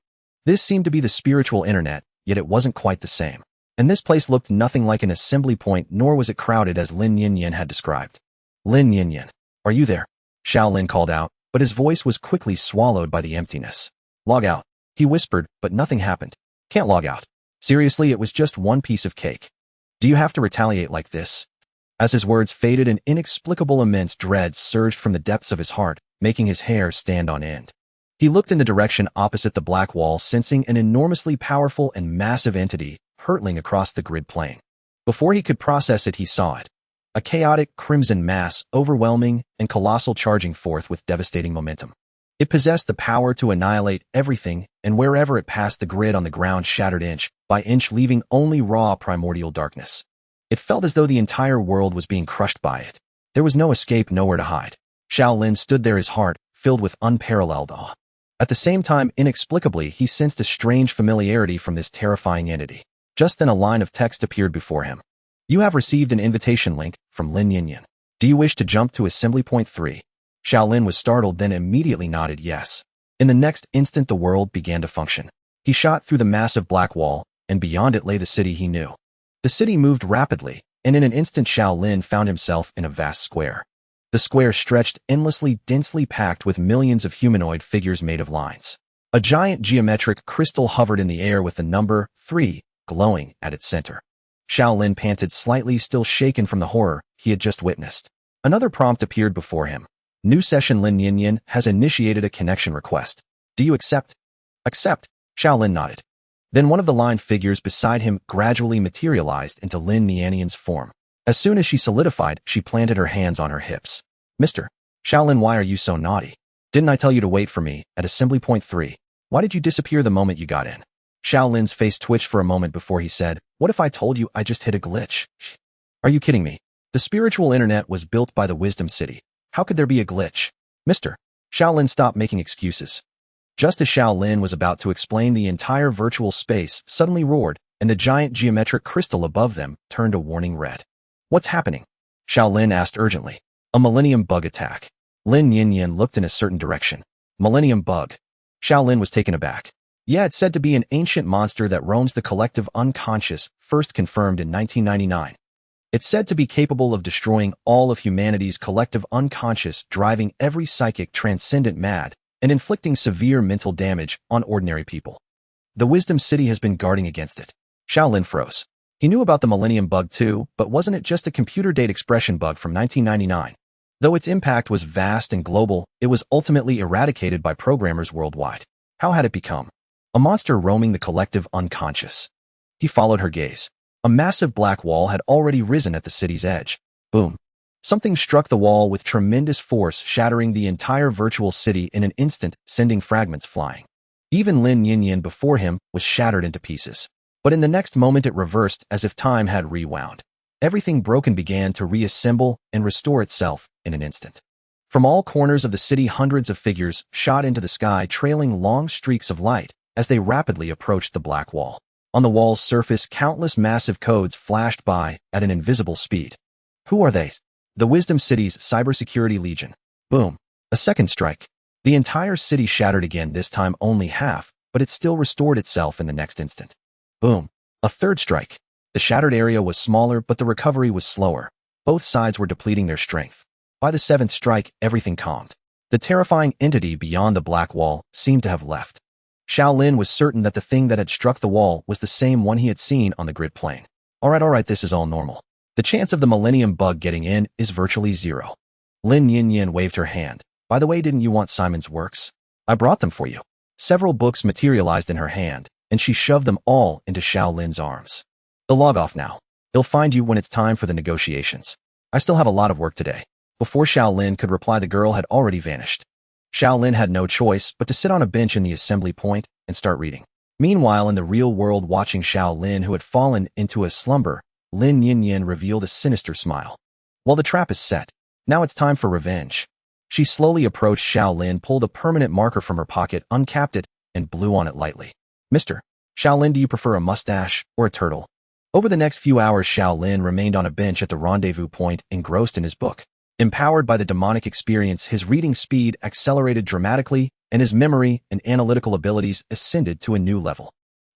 This seemed to be the spiritual internet, yet it wasn't quite the same. And this place looked nothing like an assembly point, nor was it crowded as Lin Yinyan had described. Lin Yinyan, are you there? Shaolin called out, but his voice was quickly swallowed by the emptiness. Log out, he whispered, but nothing happened. Can't log out. Seriously, it was just one piece of cake. Do you have to retaliate like this? As his words faded, an inexplicable immense dread surged from the depths of his heart, making his hair stand on end. He looked in the direction opposite the black wall, sensing an enormously powerful and massive entity hurtling across the grid plane. Before he could process it, he saw it. A chaotic crimson mass, overwhelming and colossal, charging forth with devastating momentum. It possessed the power to annihilate everything, and wherever it passed, the grid on the ground shattered inch by inch, leaving only raw primordial darkness. It felt as though the entire world was being crushed by it. There was no escape, nowhere to hide. Shaolin stood there, his heart filled with unparalleled awe. At the same time, inexplicably, he sensed a strange familiarity from this terrifying entity. Just then a line of text appeared before him. You have received an invitation link from Lin Yinyan. Do you wish to jump to assembly point 3? Shaolin was startled, then immediately nodded yes. In the next instant, the world began to function. He shot through the massive black wall, and beyond it lay the city he knew. The city moved rapidly, and in an instant Shaolin found himself in a vast square. The square stretched endlessly, densely packed with millions of humanoid figures made of lines. A giant geometric crystal hovered in the air with the number 3 glowing at its center. Shaolin panted slightly, still shaken from the horror he had just witnessed. Another prompt appeared before him. New session, Lin Yinyan has initiated a connection request. Do you accept? Accept. Shaolin nodded. Then one of the line figures beside him gradually materialized into Lin Nianyan's form. As soon as she solidified, she planted her hands on her hips. Mr. Shaolin, why are you so naughty? Didn't I tell you to wait for me at assembly point 3? Why did you disappear the moment you got in? Shaolin's face twitched for a moment before he said, what if I told you I just hit a glitch? Are you kidding me? The spiritual internet was built by the Wisdom City. How could there be a glitch? Mr. Shaolin, stop making excuses. Just as Shaolin was about to explain, the entire virtual space suddenly roared, and the giant geometric crystal above them turned a warning red. What's happening? Shaolin asked urgently. A millennium bug attack. Lin Yinyan looked in a certain direction. Millennium bug. Shaolin was taken aback. Yeah, it's said to be an ancient monster that roams the collective unconscious, first confirmed in 1999. It's said to be capable of destroying all of humanity's collective unconscious, driving every psychic transcendent mad, and inflicting severe mental damage on ordinary people. The Wisdom City has been guarding against it. Shaolin froze. He knew about the Millennium Bug too, but wasn't it just a computer date expression bug from 1999? Though its impact was vast and global, it was ultimately eradicated by programmers worldwide. How had it become? A monster roaming the collective unconscious. He followed her gaze. A massive black wall had already risen at the city's edge. Boom. Something struck the wall with tremendous force, shattering the entire virtual city in an instant, sending fragments flying. Even Lin Yinyan before him was shattered into pieces. But in the next moment it reversed, as if time had rewound. Everything broken began to reassemble and restore itself in an instant. From all corners of the city, hundreds of figures shot into the sky, trailing long streaks of light as they rapidly approached the black wall. On the wall's surface, countless massive codes flashed by at an invisible speed. Who are they? The Wisdom City's Cybersecurity Legion. Boom. A second strike. The entire city shattered again, this time only half, but it still restored itself in the next instant. Boom. A third strike. The shattered area was smaller, but the recovery was slower. Both sides were depleting their strength. By the seventh strike, everything calmed. The terrifying entity beyond the black wall seemed to have left. Shaolin was certain that the thing that had struck the wall was the same one he had seen on the grid plane. All right, this is all normal. The chance of the Millennium Bug getting in is virtually zero. Lin Yinyin waved her hand. By the way, didn't you want Simon's works? I brought them for you. Several books materialized in her hand, and she shoved them all into Shaolin's arms. They'll log off now. He'll find you when it's time for the negotiations. I still have a lot of work today. Before Shaolin could reply, the girl had already vanished. Shaolin had no choice but to sit on a bench in the assembly point and start reading. Meanwhile, in the real world, watching Shaolin, who had fallen into a slumber, Lin Yinyin revealed a sinister smile. Well, the trap is set. Now it's time for revenge. She slowly approached Shaolin, pulled a permanent marker from her pocket, uncapped it, and blew on it lightly. Mr. Shaolin, do you prefer a mustache or a turtle? Over the next few hours, Shaolin remained on a bench at the rendezvous point, engrossed in his book. Empowered by the demonic experience, his reading speed accelerated dramatically, and his memory and analytical abilities ascended to a new level.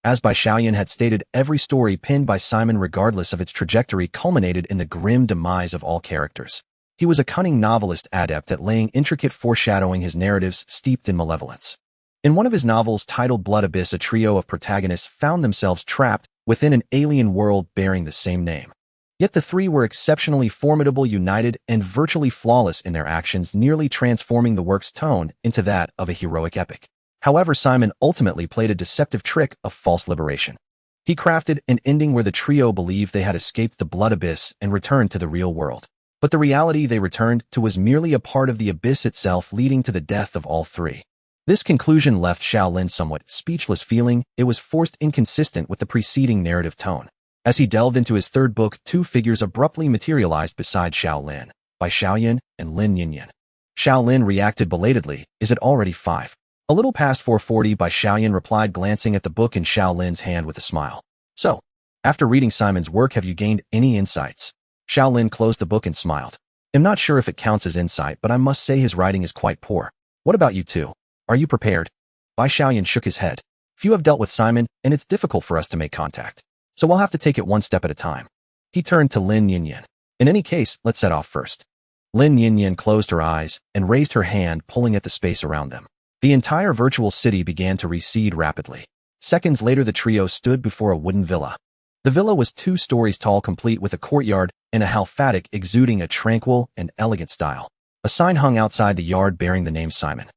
As Bai Xiaoyan had stated, every story penned by Simon, regardless of its trajectory, culminated in the grim demise of all characters. He was a cunning novelist adept at laying intricate foreshadowing his narratives steeped in malevolence. In one of his novels titled Blood Abyss, a trio of protagonists found themselves trapped within an alien world bearing the same name. Yet the three were exceptionally formidable, united, and virtually flawless in their actions, nearly transforming the work's tone into that of a heroic epic. However, Simon ultimately played a deceptive trick of false liberation. He crafted an ending where the trio believed they had escaped the blood abyss and returned to the real world. But the reality they returned to was merely a part of the abyss itself, leading to the death of all three. This conclusion left Shaolin somewhat speechless, feeling it was forced, inconsistent with the preceding narrative tone. As he delved into his third book, two figures abruptly materialized beside Shaolin, Bai Xiaoyan and Lin Yinyin. Shaolin reacted belatedly. Is it already 5? A little past 4:40, Bai Xiaoyan replied, glancing at the book in Shaolin's hand with a smile. So, after reading Simon's work, have you gained any insights? Shaolin closed the book and smiled. I'm not sure if it counts as insight, but I must say his writing is quite poor. What about you two? Are you prepared? Bai Xiaoyan shook his head. Few have dealt with Simon, and it's difficult for us to make contact. So we'll have to take it one step at a time. He turned to Lin Yinyin. In any case, let's set off first. Lin Yinyin closed her eyes and raised her hand, pulling at the space around them. The entire virtual city began to recede rapidly. Seconds later, the trio stood before a wooden villa. The villa was 2 stories tall, complete with a courtyard and a half-attic exuding a tranquil and elegant style. A sign hung outside the yard bearing the name Simon.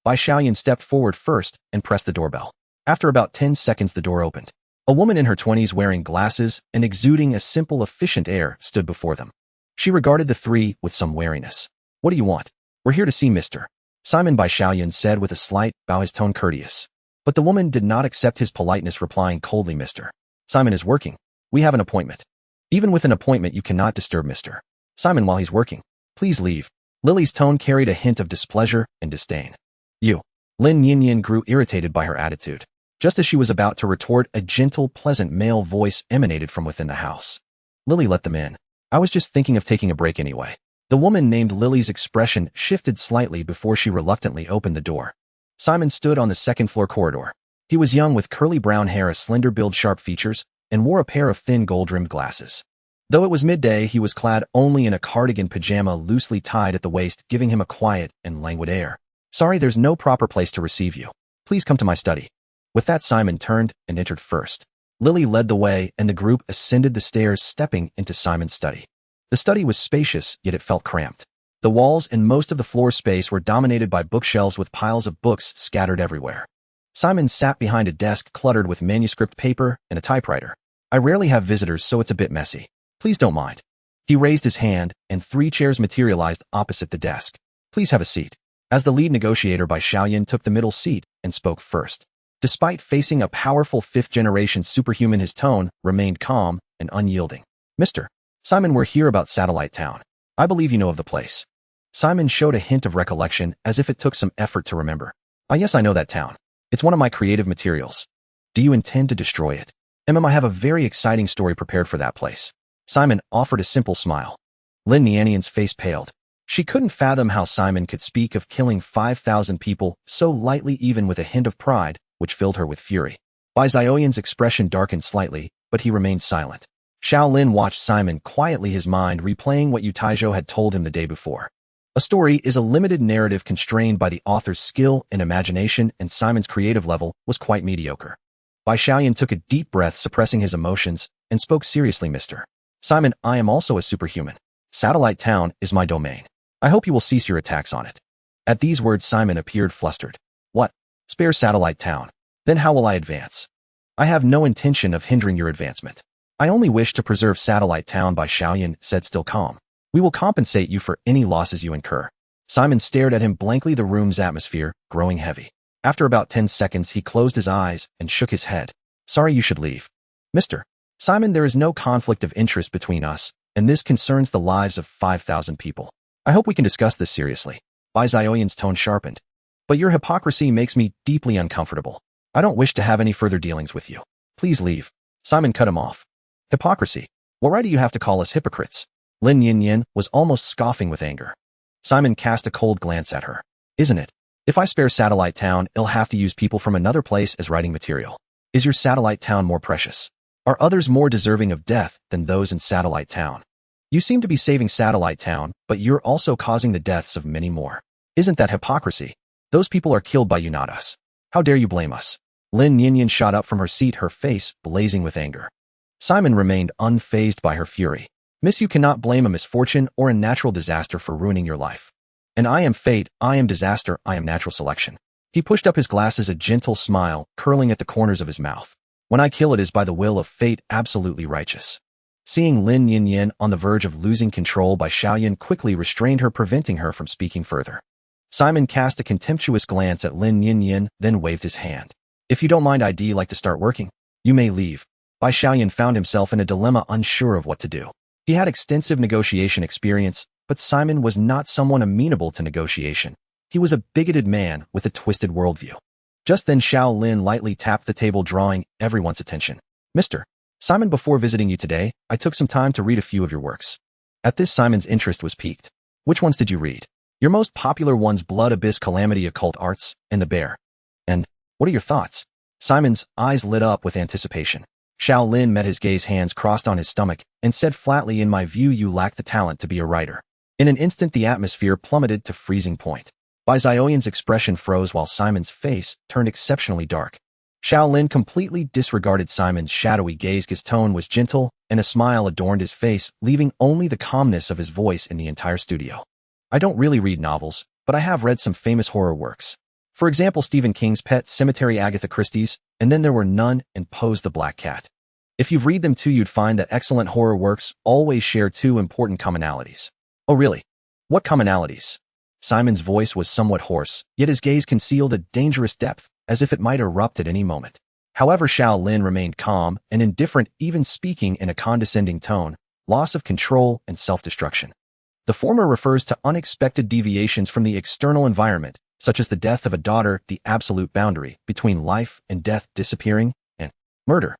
Bai Xiaoyan stepped forward first and pressed the doorbell. After about 10 seconds, the door opened. A woman in her 20s, wearing glasses and exuding a simple, efficient air, stood before them. She regarded the three with some wariness. What do you want? We're here to see Mr. Simon, Bai Xiaoyan said with a slight bow, his tone courteous. But the woman did not accept his politeness, replying coldly, Mr. Simon is working. We have an appointment. Even with an appointment, you cannot disturb Mr. Simon while he's working. Please leave. Lily's tone carried a hint of displeasure and disdain. You. Lin Yinyin grew irritated by her attitude. Just as she was about to retort, a gentle, pleasant male voice emanated from within the house. Lily, let them in. I was just thinking of taking a break anyway. The woman named Lily's expression shifted slightly before she reluctantly opened the door. Simon stood on the second-floor corridor. He was young, with curly brown hair, a slender build, sharp features, and wore a pair of thin gold-rimmed glasses. Though it was midday, he was clad only in a cardigan pajama loosely tied at the waist, giving him a quiet and languid air. Sorry, there's no proper place to receive you. Please come to my study. With that, Simon turned and entered first. Lily led the way, and the group ascended the stairs, stepping into Simon's study. The study was spacious, yet it felt cramped. The walls and most of the floor space were dominated by bookshelves with piles of books scattered everywhere. Simon sat behind a desk cluttered with manuscript paper and a typewriter. I rarely have visitors, so it's a bit messy. Please don't mind. He raised his hand, and 3 chairs materialized opposite the desk. Please have a seat. As the lead negotiator, Bai Xiaoyan took the middle seat and spoke first. Despite facing a powerful 5th-generation superhuman, his tone remained calm and unyielding. Mr. Simon, we're here about Satellite Town. I believe you know of the place. Simon showed a hint of recollection, as if it took some effort to remember. Yes, I know that town. It's one of my creative materials. Do you intend to destroy it? I have a very exciting story prepared for that place. Simon offered a simple smile. Lin Nianyan's face paled. She couldn't fathom how Simon could speak of killing 5,000 people so lightly, even with a hint of pride, which filled her with fury. Bai Xiaoyan's expression darkened slightly, but he remained silent. Shaolin watched Simon quietly, his mind replaying what Yu Taizhou had told him the day before. A story is a limited narrative constrained by the author's skill and imagination, and Simon's creative level was quite mediocre. Bai Xiaoyan took a deep breath, suppressing his emotions, and spoke seriously. Mr. Simon, I am also a superhuman. Satellite Town is my domain. I hope you will cease your attacks on it. At these words, Simon appeared flustered. What? Spare Satellite Town? Then how will I advance? I have no intention of hindering your advancement. I only wish to preserve Satellite Town. Bai Xiaoyan said, still calm. We will compensate you for any losses you incur. Simon stared at him blankly, the room's atmosphere growing heavy. After about 10 seconds, he closed his eyes and shook his head. Sorry, you should leave. Mr. Simon, there is no conflict of interest between us, and this concerns the lives of 5,000 people. I hope we can discuss this seriously. Bai Xiaoyan's tone sharpened. But your hypocrisy makes me deeply uncomfortable. I don't wish to have any further dealings with you. Please leave. Simon cut him off. Hypocrisy? What right do you have to call us hypocrites? Lin Yinyin was almost scoffing with anger. Simon cast a cold glance at her. Isn't it? If I spare Satellite Town, I'll have to use people from another place as writing material. Is your Satellite Town more precious? Are others more deserving of death than those in Satellite Town? You seem to be saving Satellite Town, but you're also causing the deaths of many more. Isn't that hypocrisy? Those people are killed by you, not us. How dare you blame us? Lin Yinyin shot up from her seat, her face blazing with anger. Simon remained unfazed by her fury. Miss, you cannot blame a misfortune or a natural disaster for ruining your life. And I am fate, I am disaster, I am natural selection. He pushed up his glasses, a gentle smile curling at the corners of his mouth. When I kill, it is by the will of fate, absolutely righteous. Seeing Lin Yinyin on the verge of losing control, Bai Xiaoyan quickly restrained her, preventing her from speaking further. Simon cast a contemptuous glance at Lin Yinyin, then waved his hand. If you don't mind, I'd like to start working. You may leave. Bai Xiaoyan found himself in a dilemma, unsure of what to do. He had extensive negotiation experience, but Simon was not someone amenable to negotiation. He was a bigoted man with a twisted worldview. Just then Xiao Lin lightly tapped the table, drawing everyone's attention. Mr. Simon, before visiting you today, I took some time to read a few of your works. At this, Simon's interest was piqued. Which ones did you read? Your most popular ones, Blood Abyss, Calamity, Occult Arts, and The Bear. And what are your thoughts? Simon's eyes lit up with anticipation. Xiao Lin met his gaze, hands crossed on his stomach, and said flatly, in my view, you lack the talent to be a writer. In an instant, the atmosphere plummeted to freezing point. Bai Xiaoyan's expression froze while Simon's face turned exceptionally dark. Xiao Lin completely disregarded Simon's shadowy gaze. His tone was gentle, and a smile adorned his face, leaving only the calmness of his voice in the entire studio. I don't really read novels, but I have read some famous horror works. For example, Stephen King's Pet Sematary, Agatha Christie's, and then there were Nun and Poe's The Black Cat. If you've read them too, you'd find that excellent horror works always share two important commonalities. Oh really? What commonalities? Simon's voice was somewhat hoarse, yet his gaze concealed a dangerous depth, as if it might erupt at any moment. However, Xiao Lin remained calm and indifferent, even speaking in a condescending tone, loss of control and self-destruction. The former refers to unexpected deviations from the external environment, such as the death of a daughter, the absolute boundary between life and death disappearing, and murder.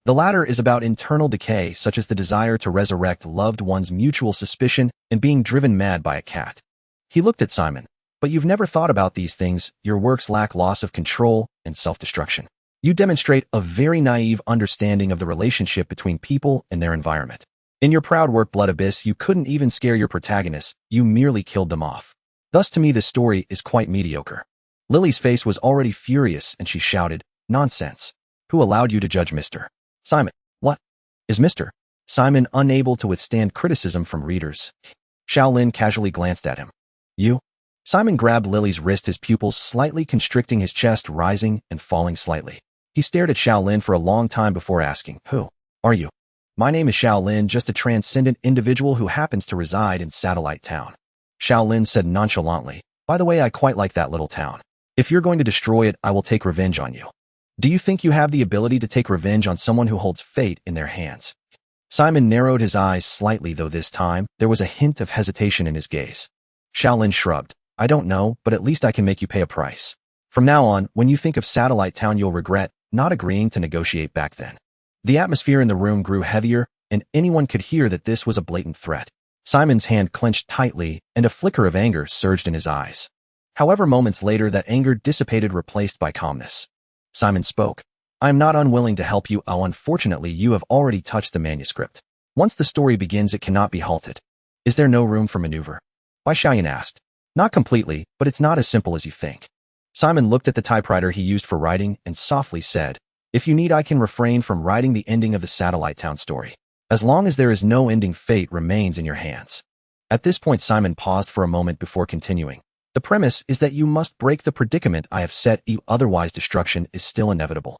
The latter is about internal decay, such as the desire to resurrect loved ones, mutual suspicion, and being driven mad by a cat. He looked at Simon. But you've never thought about these things. Your works lack loss of control and self-destruction. You demonstrate a very naive understanding of the relationship between people and their environment. In your proud work, Blood Abyss, you couldn't even scare your protagonists, you merely killed them off. Thus, to me, this story is quite mediocre. Lily's face was already furious, and she shouted, Nonsense. Who allowed you to judge Mr. Simon? What is Mr. Simon, unable to withstand criticism from readers? Xiao Lin casually glanced at him. You? Simon grabbed Lily's wrist, his pupils slightly constricting, his chest rising and falling slightly. He stared at Xiao Lin for a long time before asking, Who are you? My name is Xiao Lin, just a transcendent individual who happens to reside in Satellite Town. Xiao Lin said nonchalantly, By the way, I quite like that little town. If you're going to destroy it, I will take revenge on you. Do you think you have the ability to take revenge on someone who holds fate in their hands? Simon narrowed his eyes slightly, though this time there was a hint of hesitation in his gaze. Xiao Lin shrugged. I don't know, but at least I can make you pay a price. From now on, when you think of Satellite Town, you'll regret not agreeing to negotiate back then. The atmosphere in the room grew heavier, and anyone could hear that this was a blatant threat. Simon's hand clenched tightly, and a flicker of anger surged in his eyes. However, moments later that anger dissipated, replaced by calmness. Simon spoke. I am not unwilling to help you. Oh, unfortunately, you have already touched the manuscript. Once the story begins, it cannot be halted. Is there no room for maneuver? Bai Xiaoyan asked. Not completely, but it's not as simple as you think. Simon looked at the typewriter he used for writing and softly said, if you need, I can refrain from writing the ending of the Satellite Town story. As long as there is no ending, fate remains in your hands. At this point, Simon paused for a moment before continuing. The premise is that you must break the predicament I have set you, otherwise destruction is still inevitable.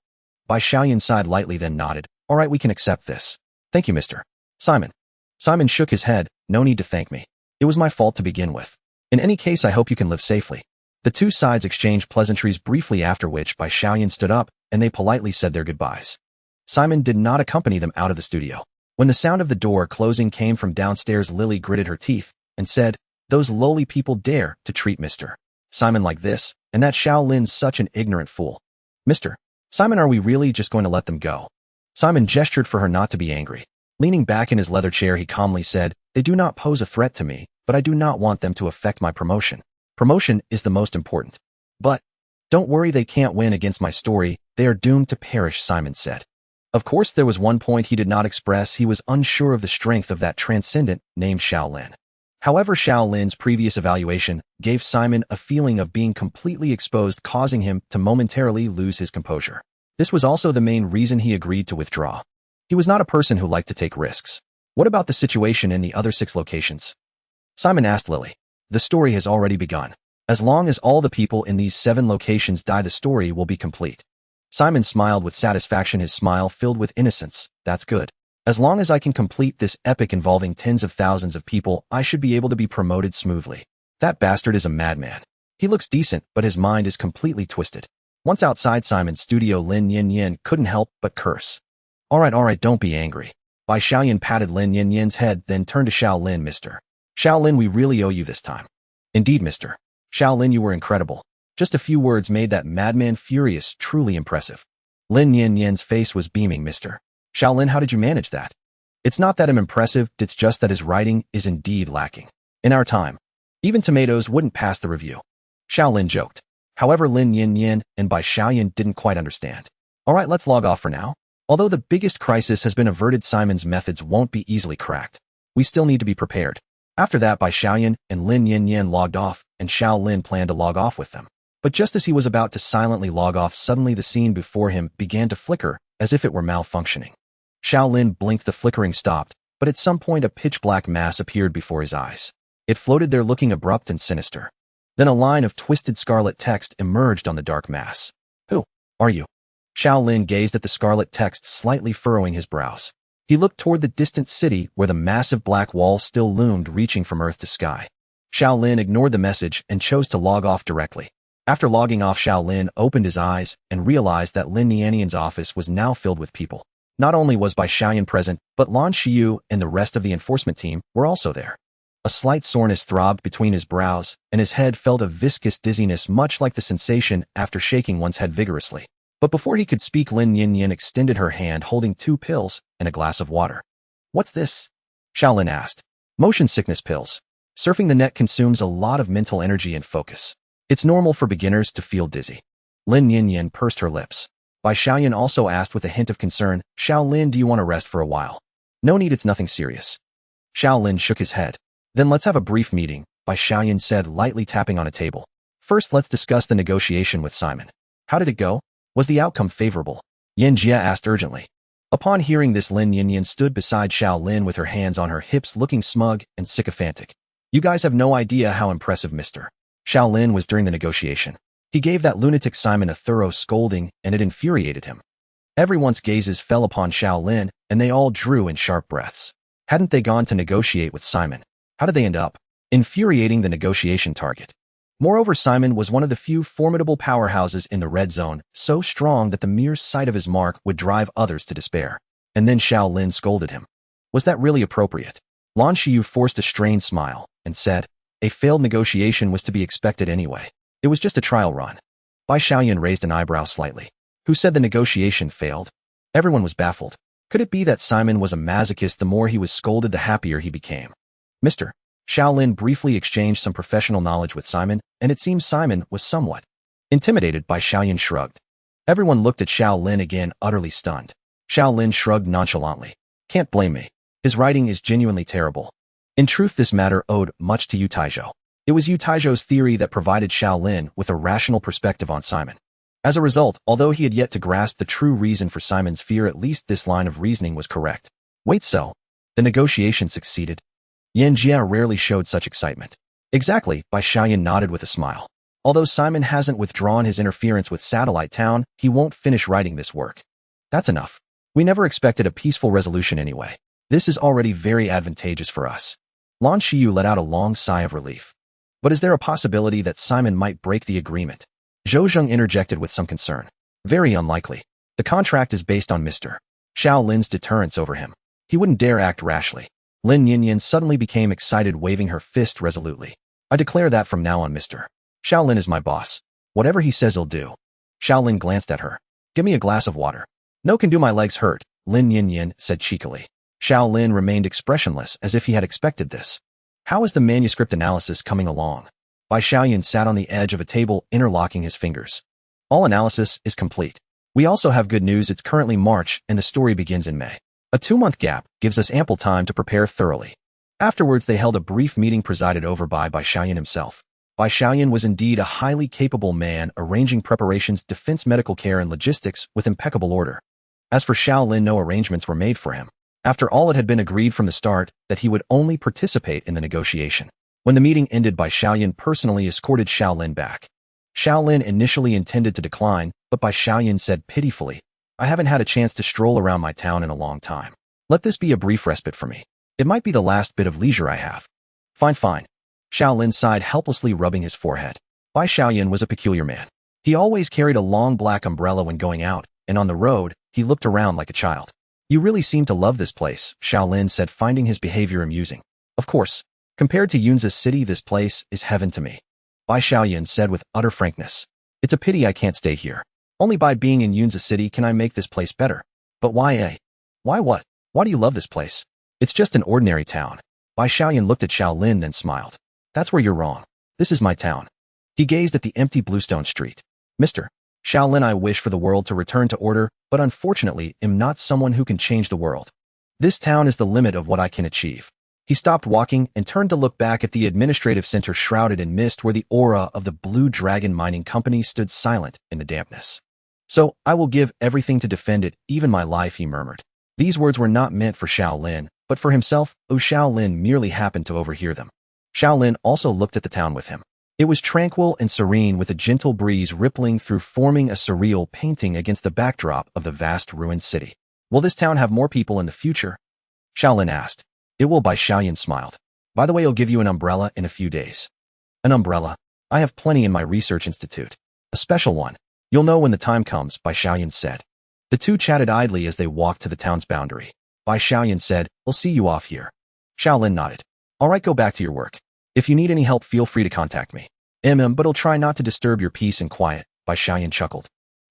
Bai Xiaoyan sighed lightly, then nodded. All right, we can accept this. Thank you, Mr. Simon. Simon shook his head. No need to thank me. It was my fault to begin with. In any case, I hope you can live safely. The two sides exchanged pleasantries briefly, after which Bai Xiaoyan stood up, and they politely said their goodbyes. Simon did not accompany them out of the studio. When the sound of the door closing came from downstairs, Lily gritted her teeth and said, those lowly people dare to treat Mr. Simon like this, and that Shaolin's such an ignorant fool. Mr. Simon, are we really just going to let them go? Simon gestured for her not to be angry. Leaning back in his leather chair, he calmly said, they do not pose a threat to me, but I do not want them to affect my promotion. Promotion is the most important. But don't worry, they can't win against my story. They are doomed to perish, Simon said. Of course, there was one point he did not express. He was unsure of the strength of that transcendent named Shaolin. However, Shaolin's previous evaluation gave Simon a feeling of being completely exposed, causing him to momentarily lose his composure. This was also the main reason he agreed to withdraw. He was not a person who liked to take risks. What about the situation in the other 6 locations? Simon asked Lily. The story has already begun. As long as all the people in these 7 locations die, the story will be complete. Simon smiled with satisfaction, his smile filled with innocence. That's good. As long as I can complete this epic involving tens of thousands of people, I should be able to be promoted smoothly. That bastard is a madman. He looks decent, but his mind is completely twisted. Once outside Simon's studio, Lin Yin couldn't help but curse. All right, don't be angry. Bai Xiaoyan patted Lin Yin's head, then turned to Shaolin. Mr. Shaolin, we really owe you this time. Indeed, Mr. Shaolin, you were incredible. Just a few words made that madman furious, truly impressive. Lin Yin's face was beaming. Mr. Shaolin, how did you manage that? It's not that I'm impressive, it's just that his writing is indeed lacking. In our time, even tomatoes wouldn't pass the review. Shaolin joked. However, Lin Yin and Bai Xiaoyan didn't quite understand. All right, let's log off for now. Although the biggest crisis has been averted, Simon's methods won't be easily cracked. We still need to be prepared. After that, Bai Xiaoyan and Lin Yin logged off, and Shaolin planned to log off with them. But just as he was about to silently log off, suddenly the scene before him began to flicker, as if it were malfunctioning. Shaolin blinked, the flickering stopped, but at some point a pitch-black mass appeared before his eyes. It floated there, looking abrupt and sinister. Then a line of twisted scarlet text emerged on the dark mass. Who are you? Shaolin gazed at the scarlet text, slightly furrowing his brows. He looked toward the distant city where the massive black wall still loomed, reaching from earth to sky. Shaolin ignored the message and chose to log off directly. After logging off, Shaolin opened his eyes and realized that Lin Yan's office was now filled with people. Not only was Bai Xiaoyan present, but Lan Xiyu and the rest of the enforcement team were also there. A slight soreness throbbed between his brows, and his head felt a viscous dizziness, much like the sensation after shaking one's head vigorously. But before he could speak, Lin Yin extended her hand, holding 2 pills and a glass of water. What's this? Shaolin asked. Motion sickness pills. Surfing the net consumes a lot of mental energy and focus. It's normal for beginners to feel dizzy. Lin Yin pursed her lips. Bai Xiaoyan also asked with a hint of concern, Shaolin, do you want to rest for a while? No need, it's nothing serious. Shaolin shook his head. Then let's have a brief meeting, Bai Xiaoyan said, lightly tapping on a table. First, let's discuss the negotiation with Simon. How did it go? Was the outcome favorable? Yin Jia asked urgently. Upon hearing this, Lin Yin stood beside Shaolin with her hands on her hips, looking smug and sycophantic. You guys have no idea how impressive Mr. Shaolin was during the negotiation. He gave that lunatic Simon a thorough scolding, and it infuriated him. Everyone's gazes fell upon Shaolin, and they all drew in sharp breaths. Hadn't they gone to negotiate with Simon? How did they end up infuriating the negotiation target? Moreover, Simon was one of the few formidable powerhouses in the red zone, so strong that the mere sight of his mark would drive others to despair. And then Shaolin scolded him. Was that really appropriate? Lan Xiyu forced a strained smile and said, a failed negotiation was to be expected anyway. It was just a trial run. Bai Xiaoyan raised an eyebrow slightly. Who said the negotiation failed? Everyone was baffled. Could it be that Simon was a masochist? The more he was scolded, the happier he became. Mr. Shaolin briefly exchanged some professional knowledge with Simon, and it seems Simon was somewhat intimidated. Bai Xiaoyan shrugged. Everyone looked at Xiao Lin again, utterly stunned. Xiao Lin shrugged nonchalantly. Can't blame me. His writing is genuinely terrible. In truth, this matter owed much to Yu Taizhou. It was Yu Taizhou's theory that provided Xiao Lin with a rational perspective on Simon. As a result, although he had yet to grasp the true reason for Simon's fear, at least this line of reasoning was correct. Wait, so? The negotiation succeeded? Yan Jia rarely showed such excitement. Exactly, Bai Xiaoyan nodded with a smile. Although Simon hasn't withdrawn his interference with Satellite Town, he won't finish writing this work. That's enough. We never expected a peaceful resolution anyway. This is already very advantageous for us. Lan Xiyu let out a long sigh of relief. But is there a possibility that Simon might break the agreement? Zhou Zheng interjected with some concern. Very unlikely. The contract is based on Mr. Xiao Lin's deterrence over him. He wouldn't dare act rashly. Lin Yinyan suddenly became excited, waving her fist resolutely. I declare that from now on Mr. Xiao Lin is my boss. Whatever he says he'll do. Xiao Lin glanced at her. Give me a glass of water. No can do, my legs hurt, Lin Yinyan said cheekily. Xiao Lin remained expressionless, as if he had expected this. How is the manuscript analysis coming along? Bai Xiaoyan sat on the edge of a table, interlocking his fingers. All analysis is complete. We also have good news. It's currently March, and the story begins in May. A 2-month gap gives us ample time to prepare thoroughly. Afterwards, they held a brief meeting presided over by Bai Xiaoyan himself. Bai Xiaoyan was indeed a highly capable man, arranging preparations, defense, medical care, and logistics with impeccable order. As for Xiao Lin, no arrangements were made for him. After all, it had been agreed from the start that he would only participate in the negotiation. When the meeting ended, Bai Xiaoyan personally escorted Xiao Lin back. Xiao Lin initially intended to decline, but Bai Xiaoyan said pitifully, I haven't had a chance to stroll around my town in a long time. Let this be a brief respite for me. It might be the last bit of leisure I have. Fine, fine. Xiao Lin sighed, helplessly rubbing his forehead. Bai Xiaoyan was a peculiar man. He always carried a long black umbrella when going out, and on the road, he looked around like a child. You really seem to love this place, Xiao Lin said, finding his behavior amusing. Of course. Compared to Yunza City, this place is heaven to me. Bai Xiaoyan said with utter frankness. It's a pity I can't stay here. Only by being in Yunza City can I make this place better. But why, eh? Why what? Why do you love this place? It's just an ordinary town. Bai Xiaoyan looked at Xiao Lin, then smiled. That's where you're wrong. This is my town. He gazed at the empty bluestone street. Mr. Xiao Lin, I wish for the world to return to order, but unfortunately am not someone who can change the world. This town is the limit of what I can achieve. He stopped walking and turned to look back at the administrative center shrouded in mist, where the aura of the Blue Dragon Mining Company stood silent in the dampness. So, I will give everything to defend it, even my life, he murmured. These words were not meant for Xiao Lin, but for himself. Xiao Lin merely happened to overhear them. Xiao Lin also looked at the town with him. It was tranquil and serene, with a gentle breeze rippling through, forming a surreal painting against the backdrop of the vast ruined city. Will this town have more people in the future? Xiao Lin asked. It will, Bai Xiaoyan smiled. By the way, I'll give you an umbrella in a few days. An umbrella? I have plenty in my research institute. A special one. You'll know when the time comes, Bai Xiaoyan said. The two chatted idly as they walked to the town's boundary. Bai Xiaoyan said, I'll see you off here. Xiao Lin nodded. All right, go back to your work. If you need any help, feel free to contact me. But I'll try not to disturb your peace and quiet, Bai Xiaoyan chuckled.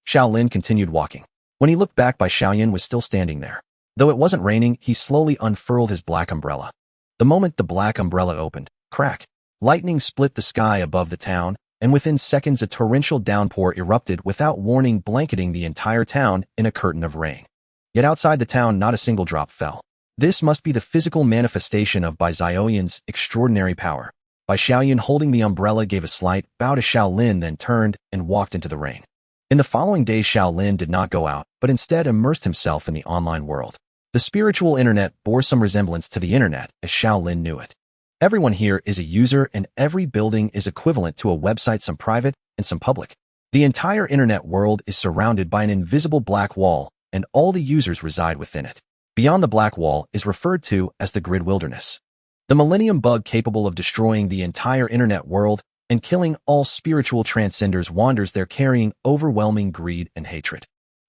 Xiao Lin continued walking. When he looked back, Bai Xiaoyan was still standing there. Though it wasn't raining, he slowly unfurled his black umbrella. The moment the black umbrella opened, crack, lightning split the sky above the town, and within seconds a torrential downpour erupted without warning, blanketing the entire town in a curtain of rain. Yet outside the town, not a single drop fell. This must be the physical manifestation of Bai Xiaoyan's extraordinary power. Bai Xiaoyan, holding the umbrella, gave a slight bow to Xiao Lin, then turned and walked into the rain. In the following days, Xiao Lin did not go out, but instead immersed himself in the online world. The spiritual internet bore some resemblance to the internet as Xiao Lin knew it. Everyone here is a user, and every building is equivalent to a website, some private and some public. The entire internet world is surrounded by an invisible black wall, and all the users reside within it. Beyond the black wall is referred to as the grid wilderness. The Millennium Bug, capable of destroying the entire internet world and killing all spiritual transcenders, wanders there, carrying overwhelming greed and hatred.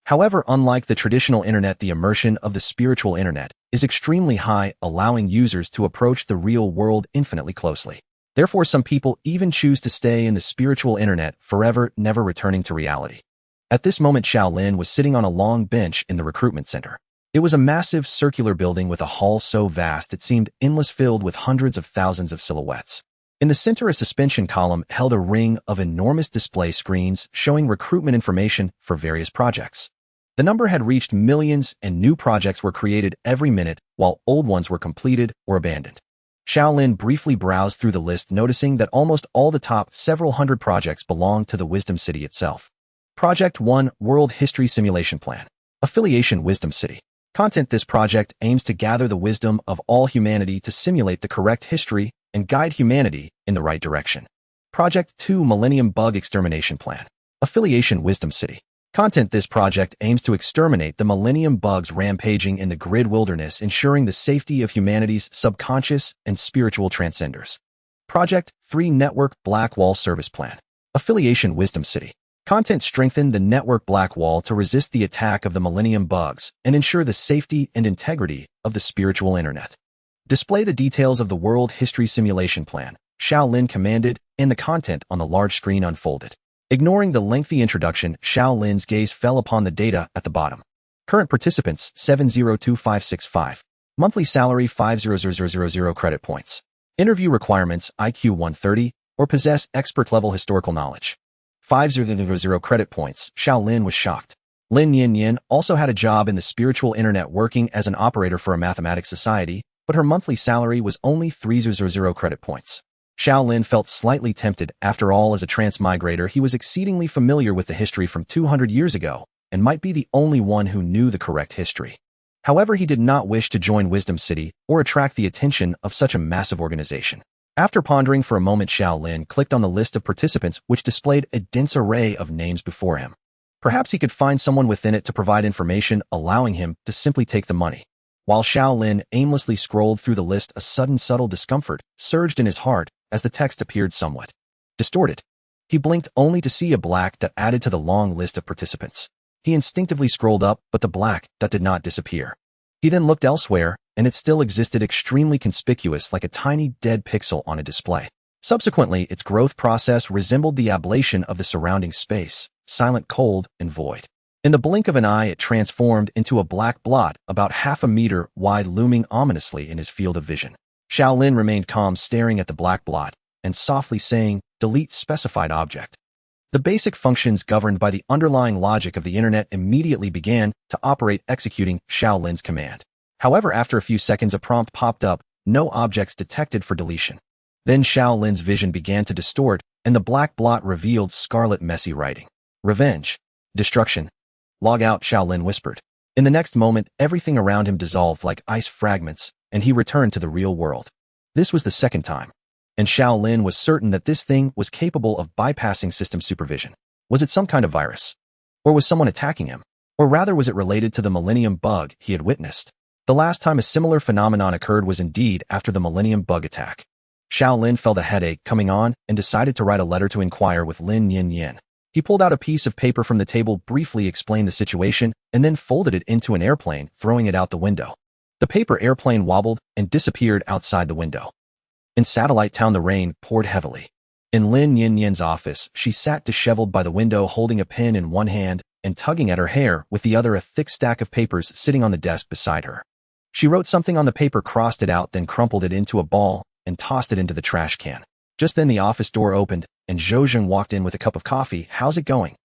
However, unlike the traditional internet, the immersion of the spiritual internet is extremely high, allowing users to approach the real world infinitely closely. Therefore, some people even choose to stay in the spiritual internet forever, never returning to reality. At this moment, Xiao Lin was sitting on a long bench in the recruitment center. It was a massive circular building with a hall so vast it seemed endless, filled with hundreds of thousands of silhouettes. In the center, a suspension column held a ring of enormous display screens showing recruitment information for various projects. The number had reached millions, and new projects were created every minute, while old ones were completed or abandoned. Shaolin briefly browsed through the list, noticing that almost all the top several hundred projects belonged to the Wisdom City itself. Project 1, World History Simulation Plan. Affiliation, Wisdom City. Content: this project aims to gather the wisdom of all humanity to simulate the correct history and guide humanity in the right direction. Project 2, Millennium Bug Extermination Plan. Affiliation, Wisdom City. Content: this project aims to exterminate the Millennium Bugs rampaging in the grid wilderness, ensuring the safety of humanity's subconscious and spiritual transcenders. Project 3, Network Black Wall Service Plan. Affiliation, Wisdom City. Content: strengthen the network black wall to resist the attack of the Millennium Bugs and ensure the safety and integrity of the spiritual internet. Display the details of the World History Simulation Plan, Shaolin commanded, and the content on the large screen unfolded. Ignoring the lengthy introduction, Shaolin's gaze fell upon the data at the bottom. Current participants, 702565. Monthly salary, 500,000 credit points. Interview requirements, IQ 130, or possess expert-level historical knowledge. 500 credit points. Shaolin was shocked. Lin Yin also had a job in the spiritual internet working as an operator for a mathematics society, but her monthly salary was only 300 credit points. Shaolin felt slightly tempted. After all, as a transmigrator, he was exceedingly familiar with the history from 200 years ago and might be the only one who knew the correct history. However, he did not wish to join Wisdom City or attract the attention of such a massive organization. After pondering for a moment, Shaolin clicked on the list of participants, which displayed a dense array of names before him. Perhaps he could find someone within it to provide information, allowing him to simply take the money. While Shaolin aimlessly scrolled through the list, a sudden subtle discomfort surged in his heart as the text appeared somewhat distorted. He blinked only to see a black dot added to the long list of participants. He instinctively scrolled up, but the black dot did not disappear. He then looked elsewhere, and it still existed, extremely conspicuous, like a tiny dead pixel on a display. Subsequently, its growth process resembled the ablation of the surrounding space, silent, cold, and void. In the blink of an eye, it transformed into a black blot about half a meter wide, looming ominously in his field of vision. Shaolin remained calm, staring at the black blot, and softly saying, "Delete specified object." The basic functions governed by the underlying logic of the internet immediately began to operate, executing Shaolin's command. However, after a few seconds, a prompt popped up: "No objects detected for deletion." Then Shaolin's vision began to distort, and the black blot revealed scarlet, messy writing. "Revenge. Destruction. Log out," Shaolin whispered. In the next moment, everything around him dissolved like ice fragments, and he returned to the real world. This was the second time, and Shaolin was certain that this thing was capable of bypassing system supervision. Was it some kind of virus? Or was someone attacking him? Or rather, was it related to the Millennium Bug he had witnessed? The last time a similar phenomenon occurred was indeed after the Millennium Bug attack. Shaolin felt a headache coming on and decided to write a letter to inquire with Lin Yin. He pulled out a piece of paper from the table, briefly explained the situation, and then folded it into an airplane, throwing it out the window. The paper airplane wobbled and disappeared outside the window. In Satellite Town, the rain poured heavily. In Lin Yin's office, she sat disheveled by the window, holding a pen in one hand and tugging at her hair with the other, a thick stack of papers sitting on the desk beside her. She wrote something on the paper, crossed it out, then crumpled it into a ball and tossed it into the trash can. Just then the office door opened, and Zhou Zheng walked in with a cup of coffee. "How's it going?"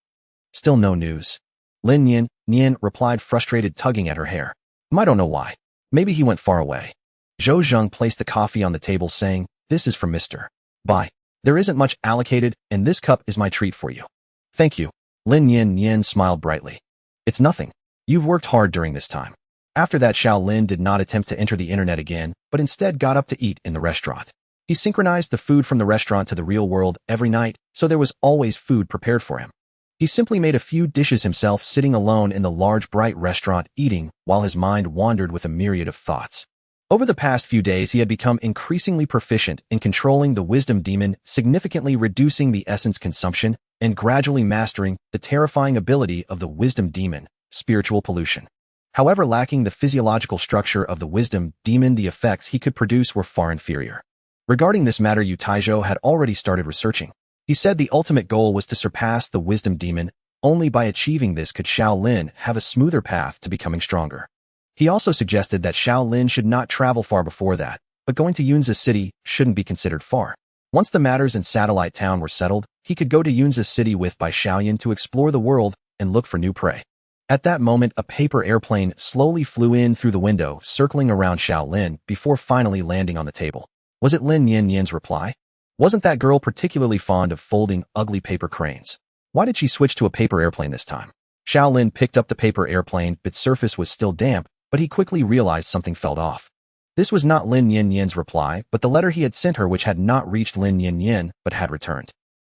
"Still no news." Lin Yin replied, frustrated, tugging at her hair. "I don't know why. Maybe he went far away." Zhou Zheng placed the coffee on the table, saying, "This is from Mr. Bai. There isn't much allocated, and this cup is my treat for you." "Thank you." Lin Yin smiled brightly. "It's nothing. You've worked hard during this time." After that, Shaolin did not attempt to enter the internet again, but instead got up to eat in the restaurant. He synchronized the food from the restaurant to the real world every night, so there was always food prepared for him. He simply made a few dishes himself, sitting alone in the large, bright restaurant, eating, while his mind wandered with a myriad of thoughts. Over the past few days, he had become increasingly proficient in controlling the wisdom demon, significantly reducing the essence consumption, and gradually mastering the terrifying ability of the wisdom demon, spiritual pollution. However, lacking the physiological structure of the wisdom demon, the effects he could produce were far inferior. Regarding this matter, Yu Taizhou had already started researching. He said the ultimate goal was to surpass the wisdom demon. Only by achieving this could Shaolin have a smoother path to becoming stronger. He also suggested that Shaolin should not travel far before that, but going to Yunza City shouldn't be considered far. Once the matters in Satellite Town were settled, he could go to Yunza's city with by Xiaoyan to explore the world and look for new prey. At that moment, a paper airplane slowly flew in through the window, circling around Xiao Lin before finally landing on the table. Was it Lin Yin's reply? Wasn't that girl particularly fond of folding ugly paper cranes? Why did she switch to a paper airplane this time? Xiao Lin picked up the paper airplane. Its surface was still damp, but he quickly realized something felt off. This was not Lin Yin's reply, but the letter he had sent her, which had not reached Lin Yin but had returned.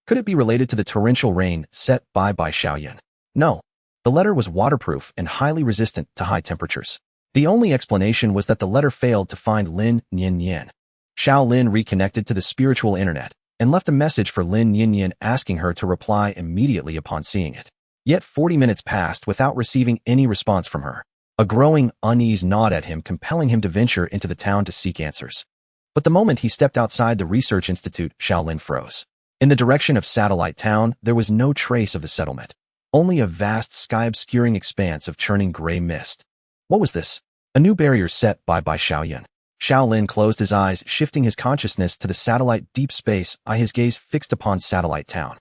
Could it be related to the torrential rain set by Xiaoyan? No. The letter was waterproof and highly resistant to high temperatures. The only explanation was that the letter failed to find Lin Yin. Xiao Lin reconnected to the spiritual internet and left a message for Lin Yin asking her to reply immediately upon seeing it. Yet 40 minutes passed without receiving any response from her. A growing unease gnawed at him, compelling him to venture into the town to seek answers. But the moment he stepped outside the research institute, Xiao Lin froze. In the direction of Satellite Town, there was no trace of the settlement. Only a vast sky-obscuring expanse of churning gray mist. What was this? A new barrier set by Xiaoyan. Xiao Lin closed his eyes, shifting his consciousness to the satellite deep space, his gaze fixed upon Satellite Town.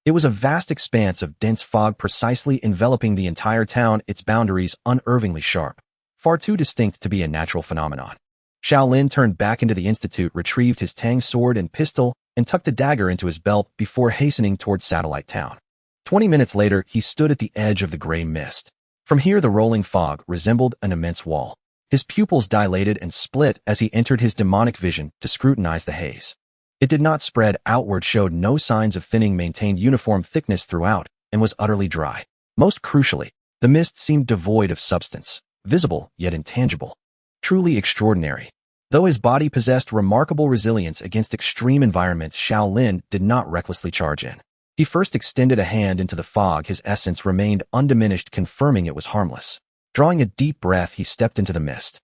It was a vast expanse of dense fog precisely enveloping the entire town, its boundaries unervingly sharp, far too distinct to be a natural phenomenon. Xiao Lin turned back into the institute, retrieved his Tang sword and pistol, and tucked a dagger into his belt before hastening towards Satellite Town. 20 minutes later, he stood at the edge of the gray mist. From here, the rolling fog resembled an immense wall. His pupils dilated and split as he entered his demonic vision to scrutinize the haze. It did not spread outward, showed no signs of thinning, maintained uniform thickness throughout, and was utterly dry. Most crucially, the mist seemed devoid of substance, visible yet intangible. Truly extraordinary. Though his body possessed remarkable resilience against extreme environments, Xiao Lin did not recklessly charge in. He first extended a hand into the fog. His essence remained undiminished, confirming it was harmless. Drawing a deep breath, he stepped into the mist.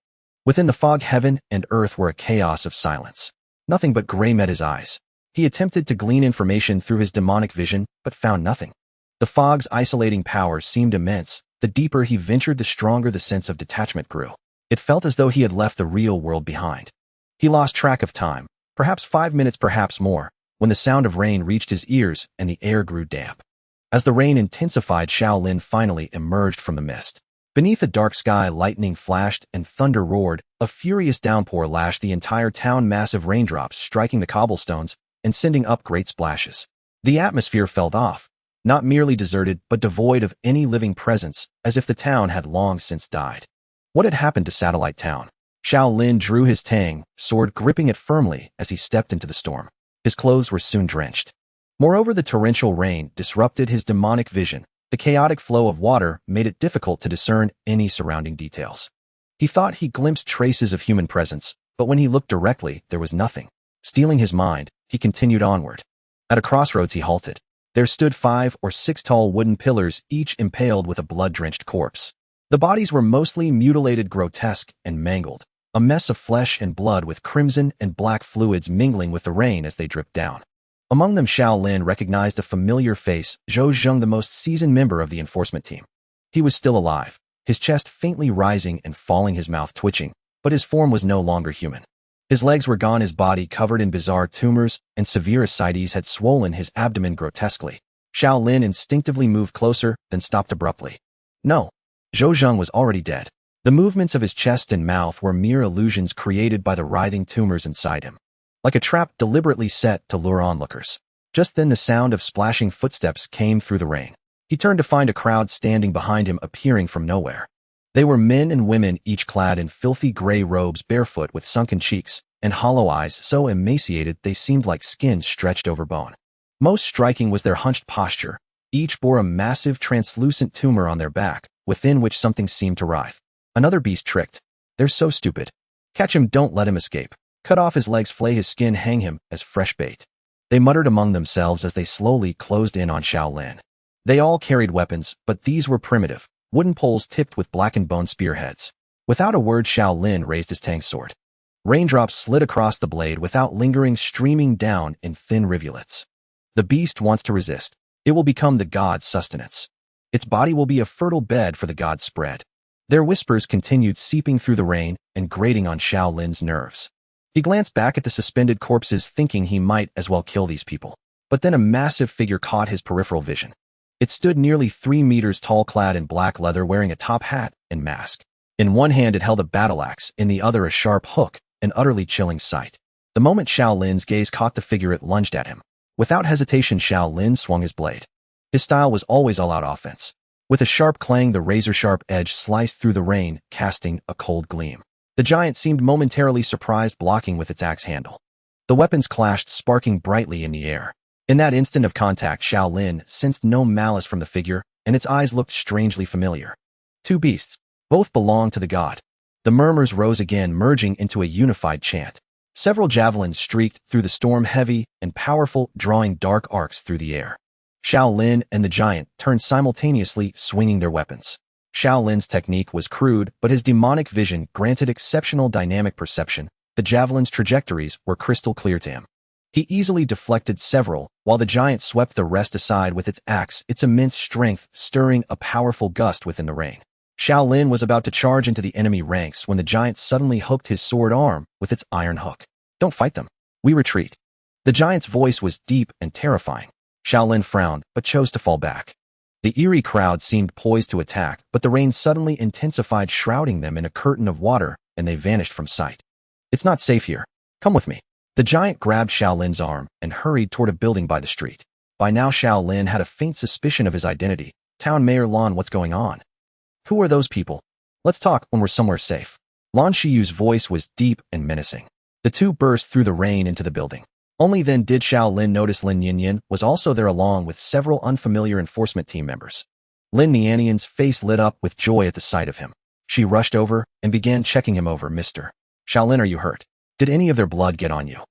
Within the fog, heaven and earth were a chaos of silence. Nothing but gray met his eyes. He attempted to glean information through his demonic vision, but found nothing. The fog's isolating power seemed immense. The deeper he ventured, the stronger the sense of detachment grew. It felt as though he had left the real world behind. He lost track of time, perhaps 5 minutes, perhaps more, when the sound of rain reached his ears and the air grew damp. As the rain intensified, Xiao Lin finally emerged from the mist. Beneath a dark sky, lightning flashed and thunder roared. A furious downpour lashed the entire town, massive raindrops striking the cobblestones and sending up great splashes. The atmosphere felt off, not merely deserted but devoid of any living presence, as if the town had long since died. What had happened to Satellite Town? Xiao Lin drew his Tang sword, gripping it firmly as he stepped into the storm. His clothes were soon drenched. Moreover, the torrential rain disrupted his demonic vision. The chaotic flow of water made it difficult to discern any surrounding details. He thought he glimpsed traces of human presence, but when he looked directly, there was nothing. Steeling his mind, he continued onward. At a crossroads, he halted. There stood 5 or 6 tall wooden pillars, each impaled with a blood-drenched corpse. The bodies were mostly mutilated, grotesque, and mangled, a mess of flesh and blood with crimson and black fluids mingling with the rain as they dripped down. Among them, Xiao Lin recognized a familiar face, Zhou Zheng, the most seasoned member of the enforcement team. He was still alive, his chest faintly rising and falling, his mouth twitching, but his form was no longer human. His legs were gone, his body covered in bizarre tumors, and severe ascites had swollen his abdomen grotesquely. Xiao Lin instinctively moved closer, then stopped abruptly. No. Zhou Zheng was already dead. The movements of his chest and mouth were mere illusions created by the writhing tumors inside him, like a trap deliberately set to lure onlookers. Just then the sound of splashing footsteps came through the rain. He turned to find a crowd standing behind him, appearing from nowhere. They were men and women, each clad in filthy gray robes, barefoot with sunken cheeks and hollow eyes so emaciated they seemed like skin stretched over bone. Most striking was their hunched posture. Each bore a massive translucent tumor on their back, within which something seemed to writhe. Another beast tricked. They're so stupid. Catch him, don't let him escape. Cut off his legs, flay his skin, hang him as fresh bait. They muttered among themselves as they slowly closed in on Xiao Lin. They all carried weapons, but these were primitive, wooden poles tipped with blackened bone spearheads. Without a word, Xiao Lin raised his Tang sword. Raindrops slid across the blade without lingering, streaming down in thin rivulets. The beast wants to resist. It will become the god's sustenance. Its body will be a fertile bed for the god's spread. Their whispers continued, seeping through the rain and grating on Xiao Lin's nerves. He glanced back at the suspended corpses thinking he might as well kill these people. But then a massive figure caught his peripheral vision. It stood nearly 3 meters tall, clad in black leather, wearing a top hat and mask. In one hand it held a battle axe, in the other a sharp hook, an utterly chilling sight. The moment Xiao Lin's gaze caught the figure, it lunged at him. Without hesitation, Xiao Lin swung his blade. His style was always all-out offense. With a sharp clang, the razor-sharp edge sliced through the rain, casting a cold gleam. The giant seemed momentarily surprised, blocking with its axe handle. The weapons clashed, sparking brightly in the air. In that instant of contact, Xiao Lin sensed no malice from the figure, and its eyes looked strangely familiar. Two beasts. Both belonged to the god. The murmurs rose again, merging into a unified chant. Several javelins streaked through the storm, heavy and powerful, drawing dark arcs through the air. Xiao Lin and the giant turned simultaneously, swinging their weapons. Xiao Lin's technique was crude, but his demonic vision granted exceptional dynamic perception. The javelin's trajectories were crystal clear to him. He easily deflected several, while the giant swept the rest aside with its axe, its immense strength stirring a powerful gust within the rain. Xiao Lin was about to charge into the enemy ranks when the giant suddenly hooked his sword arm with its iron hook. "Don't fight them. We retreat." The giant's voice was deep and terrifying. Xiao Lin frowned, but chose to fall back. The eerie crowd seemed poised to attack, but the rain suddenly intensified, shrouding them in a curtain of water, and they vanished from sight. "It's not safe here. Come with me." The giant grabbed Xiao Lin's arm and hurried toward a building by the street. By now Xiao Lin had a faint suspicion of his identity. "Town Mayor Lan, what's going on? Who are those people? Let's talk when we're somewhere safe." Lan Shiyu's voice was deep and menacing. The two burst through the rain into the building. Only then did Xiao Lin notice Lin Yanyan was also there, along with several unfamiliar enforcement team members. Lin Yanyan's face lit up with joy at the sight of him. She rushed over and began checking him over. "Mr. Xiao Lin, are you hurt? Did any of their blood get on you?"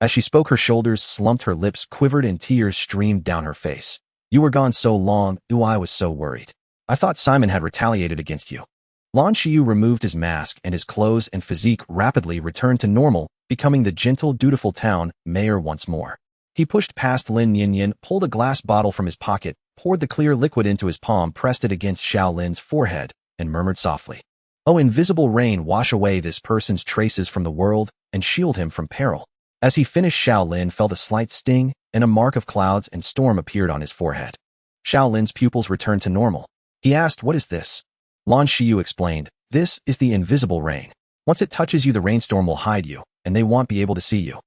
As she spoke, her shoulders slumped, her lips quivered, and tears streamed down her face. "You were gone so long, I was so worried. I thought Simon had retaliated against you." Lan Shiyu removed his mask, and his clothes and physique rapidly returned to normal, becoming the gentle, dutiful town mayor once more. He pushed past Lin Yanyan, pulled a glass bottle from his pocket, poured the clear liquid into his palm, pressed it against Xiao Lin's forehead, and murmured softly, "Oh, invisible rain, wash away this person's traces from the world and shield him from peril." As he finished, Xiao Lin felt a slight sting, and a mark of clouds and storm appeared on his forehead. Xiao Lin's pupils returned to normal. He asked, "What is this?" Lan Shiyu explained, "This is the invisible rain. Once it touches you, the rainstorm will hide you, and they won't be able to see you."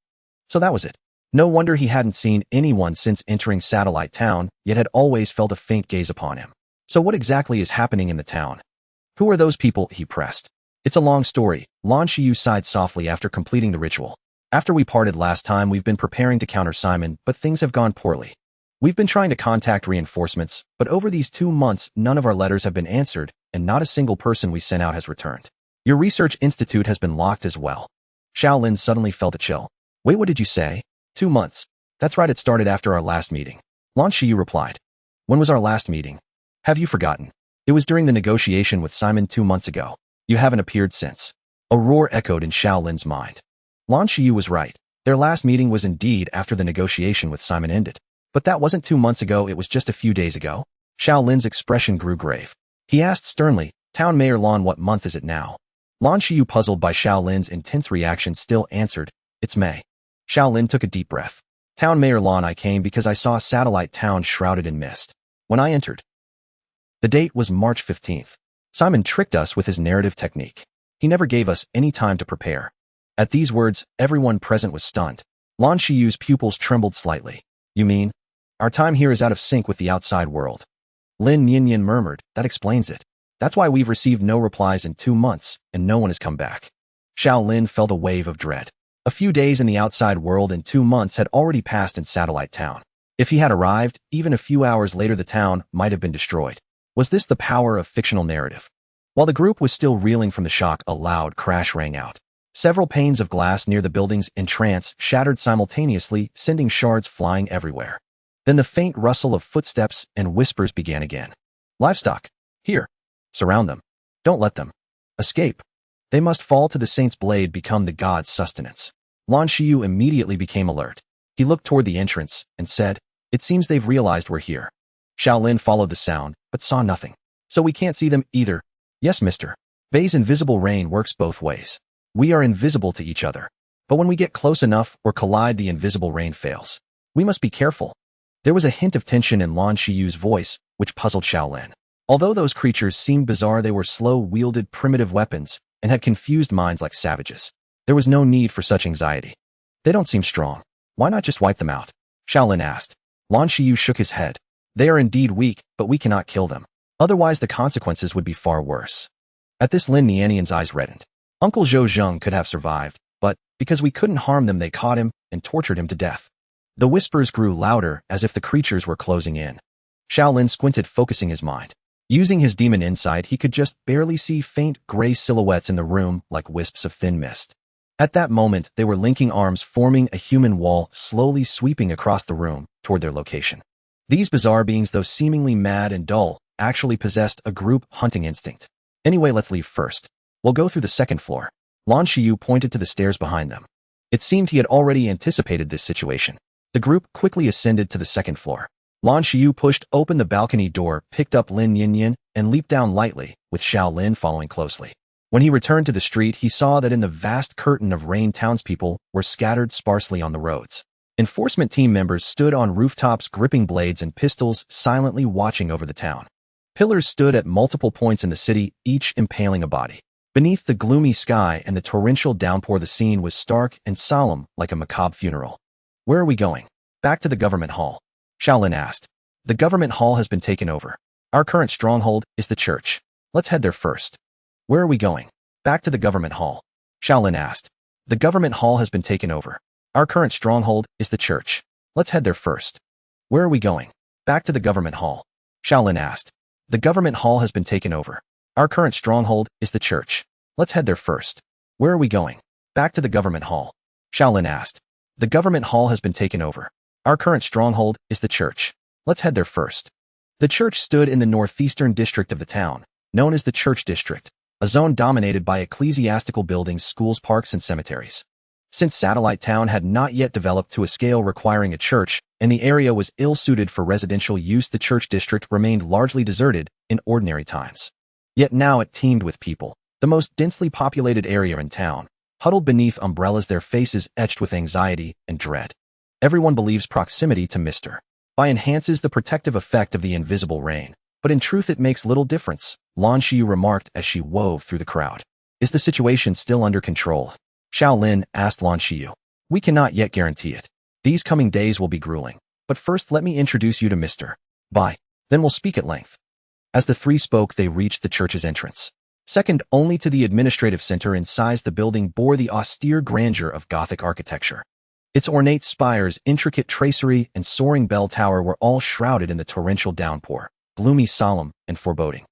So that was it. No wonder he hadn't seen anyone since entering Satellite Town, yet had always felt a faint gaze upon him. So what exactly is happening in the town? Who are those people? He pressed. "It's a long story." Lan Shiyu sighed softly after completing the ritual. "After we parted last time, we've been preparing to counter Simon, but things have gone poorly. We've been trying to contact reinforcements, but over these 2 months, none of our letters have been answered, and not a single person we sent out has returned. Your research institute has been locked as well." Xiao Lin suddenly felt a chill. "Wait, what did you say? 2 months? That's right, it started after our last meeting." Lan Shiyu replied. "When was our last meeting? Have you forgotten? It was during the negotiation with Simon 2 months ago. You haven't appeared since." A roar echoed in Xiao Lin's mind. Lan Shiyu was right. Their last meeting was indeed after the negotiation with Simon ended. But that wasn't 2 months ago, it was just a few days ago. Xiao Lin's expression grew grave. He asked sternly, "Town Mayor Lan, what month is it now?" Lan Shiyu, puzzled by Xiao Lin's intense reaction, still answered, "It's May." Xiao Lin took a deep breath. "Town Mayor Lan, I came because I saw Satellite Town shrouded in mist. When I entered." The date was March 15th. Simon tricked us with his narrative technique. He never gave us any time to prepare. At these words, everyone present was stunned. Lan Shiyu's pupils trembled slightly. "You mean? Our time here is out of sync with the outside world." Lin Yanyan murmured, "That explains it. That's why we've received no replies in 2 months, and no one has come back." Xiao Lin felt a wave of dread. A few days in the outside world and 2 months had already passed in Satellite Town. If he had arrived, even a few hours later, the town might have been destroyed. Was this the power of fictional narrative? While the group was still reeling from the shock, a loud crash rang out. Several panes of glass near the building's entrance shattered simultaneously, sending shards flying everywhere. Then the faint rustle of footsteps and whispers began again. "Livestock! Here! Surround them! Don't let them escape! They must fall to the saint's blade, become the god's sustenance." Lan Shiyu immediately became alert. He looked toward the entrance and said, "It seems they've realized we're here." Xiao Lin followed the sound, but saw nothing. "So we can't see them either?" "Yes, Mr. Bei's invisible rain works both ways. We are invisible to each other, But when we get close enough or collide, the invisible rain fails. We must be careful. There was a hint of tension in Lan Shiyu's voice, which puzzled Shaolin. Although those creatures seemed bizarre, they were slow-wielded primitive weapons and had confused minds like savages. There was no need for such anxiety. They don't seem strong. Why not just wipe them out? Shaolin asked. Lan Shiyu shook his head. They are indeed weak, but we cannot kill them. Otherwise, the consequences would be far worse. At this, Lin Nianian's eyes reddened. Uncle Zhou Zheng could have survived, but because we couldn't harm them, they caught him and tortured him to death. The whispers grew louder as if the creatures were closing in. Shaolin squinted, focusing his mind. Using his demon insight, he could just barely see faint gray silhouettes in the room like wisps of thin mist. At that moment, they were linking arms, forming a human wall, slowly sweeping across the room toward their location. These bizarre beings, though seemingly mad and dull, actually possessed a group hunting instinct. Anyway, let's leave first. We'll go through the second floor. Lan Shiyu pointed to the stairs behind them. It seemed he had already anticipated this situation. The group quickly ascended to the second floor. Lan Shiyu pushed open the balcony door, picked up Lin Nianyan, and leaped down lightly, with Shaolin following closely. When he returned to the street, he saw that in the vast curtain of rain, townspeople were scattered sparsely on the roads. Enforcement team members stood on rooftops, gripping blades and pistols, silently watching over the town. Pillars stood at multiple points in the city, each impaling a body. Beneath the gloomy sky and the torrential downpour, the scene was stark and solemn, like a macabre funeral. Where are we going? Back to the government hall. Shaolin asked. The government hall has been taken over. Our current stronghold is the church. Let's head there first. Where are we going? Back to the government hall. Shaolin asked. The government hall has been taken over. Our current stronghold is the church. Let's head there first. Where are we going? Back to the government hall. Shaolin asked. The government hall has been taken over. Our current stronghold is the church. Let's head there first. Where are we going? Back to the government hall. Shaolin asked. The government hall has been taken over. Our current stronghold is the church. Let's head there first. The church stood in the northeastern district of the town, known as the Church District, a zone dominated by ecclesiastical buildings, schools, parks, and cemeteries. Since Satellite Town had not yet developed to a scale requiring a church, and the area was ill-suited for residential use, the Church District remained largely deserted in ordinary times. Yet now it teemed with people, the most densely populated area in town, huddled beneath umbrellas, their faces etched with anxiety and dread. Everyone believes proximity to Mr. Bai enhances the protective effect of the invisible rain, but in truth it makes little difference, Lan Shiyu remarked as she wove through the crowd. Is the situation still under control? Shaolin asked Lan Shiyu. We cannot yet guarantee it. These coming days will be grueling. But first let me introduce you to Mr. Bai. Then we'll speak at length. As the three spoke, they reached the church's entrance. Second only to the administrative center in size, the building bore the austere grandeur of Gothic architecture. Its ornate spires, intricate tracery, and soaring bell tower were all shrouded in the torrential downpour, gloomy, solemn, and foreboding.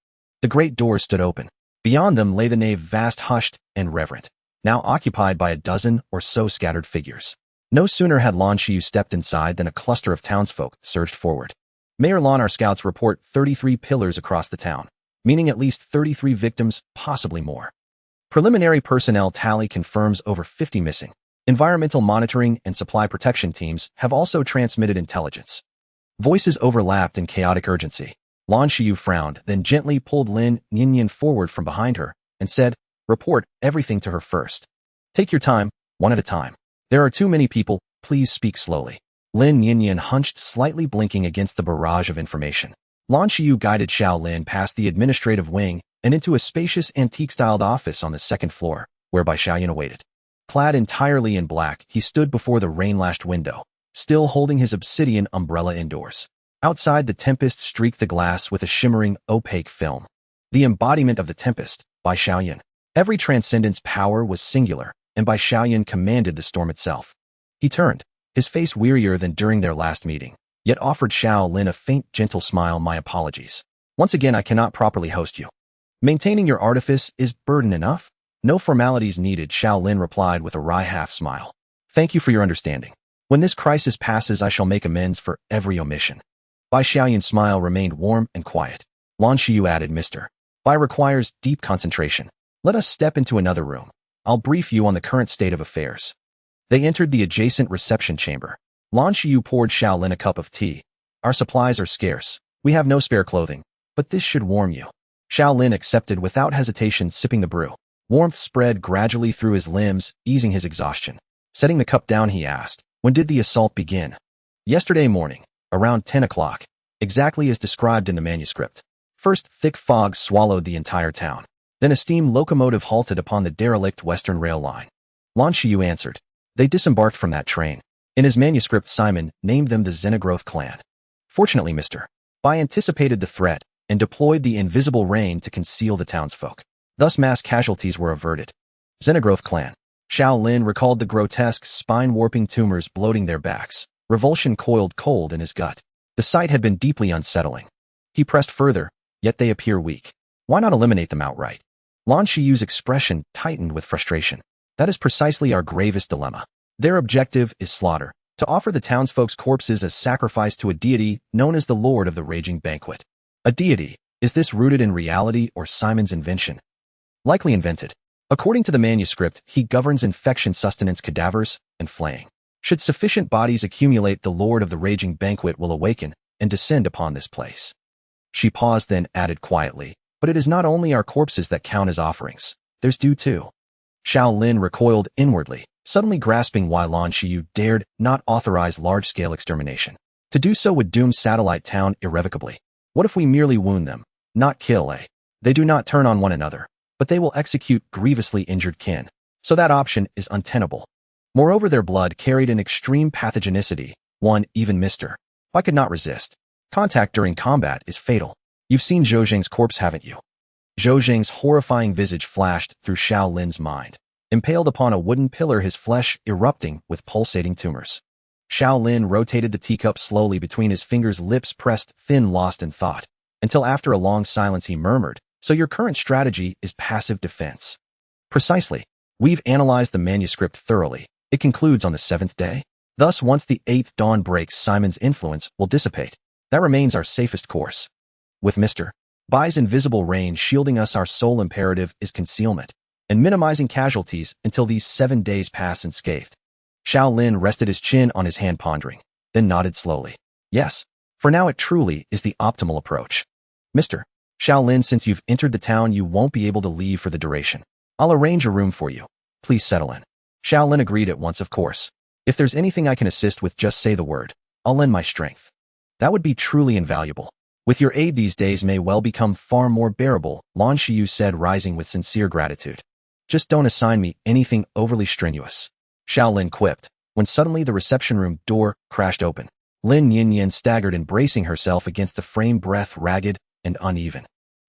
The great doors stood open. Beyond them lay the nave, vast, hushed, and reverent, now occupied by a dozen or so scattered figures. No sooner had Lan Shiyu stepped inside than a cluster of townsfolk surged forward. Mayor Lan, our scouts report 33 pillars across the town, meaning at least 33 victims, possibly more. Preliminary personnel tally confirms over 50 missing. Environmental monitoring and supply protection teams have also transmitted intelligence. Voices overlapped in chaotic urgency. Lan Shiyu frowned, then gently pulled Lin Nianyan forward from behind her and said, report everything to her first. Take your time, one at a time. There are too many people, please speak slowly. Lin Nianyan hunched, slightly blinking against the barrage of information. Lan Shiyu guided Shaolin past the administrative wing and into a spacious antique-styled office on the second floor, whereby Shaolin awaited. Clad entirely in black, he stood before the rain-lashed window, still holding his obsidian umbrella indoors. Outside, the tempest streaked the glass with a shimmering, opaque film. The embodiment of the tempest, by Shaolin. Every transcendence power was singular, and by Shaolin commanded the storm itself. He turned, his face wearier than during their last meeting, yet offered Shaolin a faint, gentle smile. My apologies. Once again, I cannot properly host you. Maintaining your artifice is burden enough. No formalities needed, Shaolin replied with a wry half-smile. Thank you for your understanding. When this crisis passes, I shall make amends for every omission. Bai Xiaoyan's smile remained warm and quiet. Lan Shiyu added, Mr. Bai requires deep concentration. Let us step into another room. I'll brief you on the current state of affairs. They entered the adjacent reception chamber. Lan Shiyu poured Shaolin a cup of tea. Our supplies are scarce. We have no spare clothing, but this should warm you. Shaolin accepted without hesitation, sipping the brew. Warmth spread gradually through his limbs, easing his exhaustion. Setting the cup down, he asked, "When did the assault begin?" "Yesterday morning, around 10 o'clock, exactly as described in the manuscript. First, thick fog swallowed the entire town. Then a steam locomotive halted upon the derelict Western rail line." Lan Shiyu answered. "They disembarked from that train." In his manuscript, Simon named them the Xenogrowth clan. Fortunately, Mr. Bai anticipated the threat and deployed the invisible rain to conceal the townsfolk. Thus mass casualties were averted. Xenogrowth clan. Xiao Lin recalled the grotesque, spine-warping tumors bloating their backs. Revulsion coiled cold in his gut. The sight had been deeply unsettling. He pressed further, "Yet they appear weak. Why not eliminate them outright?" Lan Shiyu's expression tightened with frustration. "That is precisely our gravest dilemma. Their objective is slaughter, to offer the townsfolk's corpses as sacrifice to a deity known as the Lord of the Raging Banquet." A deity? Is this rooted in reality or Simon's invention? Likely invented. According to the manuscript, he governs infection, sustenance, cadavers, and flaying. Should sufficient bodies accumulate, the Lord of the Raging Banquet will awaken and descend upon this place. She paused, then added quietly, "But it is not only our corpses that count as offerings. There's due too." Xiao Lin recoiled inwardly, suddenly grasping why Lan Shiyu dared not authorize large-scale extermination. To do so would doom Satellite Town irrevocably. What if we merely wound them, not kill, eh? They do not turn on one another, but they will execute grievously injured kin. So that option is untenable. Moreover, their blood carried an extreme pathogenicity, one even Mr. I could not resist. Contact during combat is fatal. You've seen Zhou Zheng's corpse, haven't you? Zhou Zheng's horrifying visage flashed through Xiao Lin's mind. Impaled upon a wooden pillar, his flesh erupting with pulsating tumors. Xiao Lin rotated the teacup slowly between his fingers, lips pressed thin, lost in thought, until after a long silence he murmured, "So your current strategy is passive defense." "Precisely. We've analyzed the manuscript thoroughly. It concludes on the 7th day. Thus, once the 8th dawn breaks, Simon's influence will dissipate. That remains our safest course. With Mr. Bai's invisible rain shielding us, our sole imperative is concealment and minimizing casualties until these 7 days pass unscathed." Xiao Lin rested his chin on his hand, pondering, then nodded slowly. "Yes, for now it truly is the optimal approach. Mr. Xiao Lin, since you've entered the town, you won't be able to leave for the duration. I'll arrange a room for you. Please settle in." Xiao Lin agreed at once. "Of course. If there's anything I can assist with, just say the word. I'll lend my strength." "That would be truly invaluable. With your aid, these days may well become far more bearable," Lan Shiyu said, rising with sincere gratitude. "Just don't assign me anything overly strenuous," Xiao Lin quipped, when suddenly the reception room door crashed open. Lin Yinyan staggered, embracing herself against the frame, breath ragged and uneven.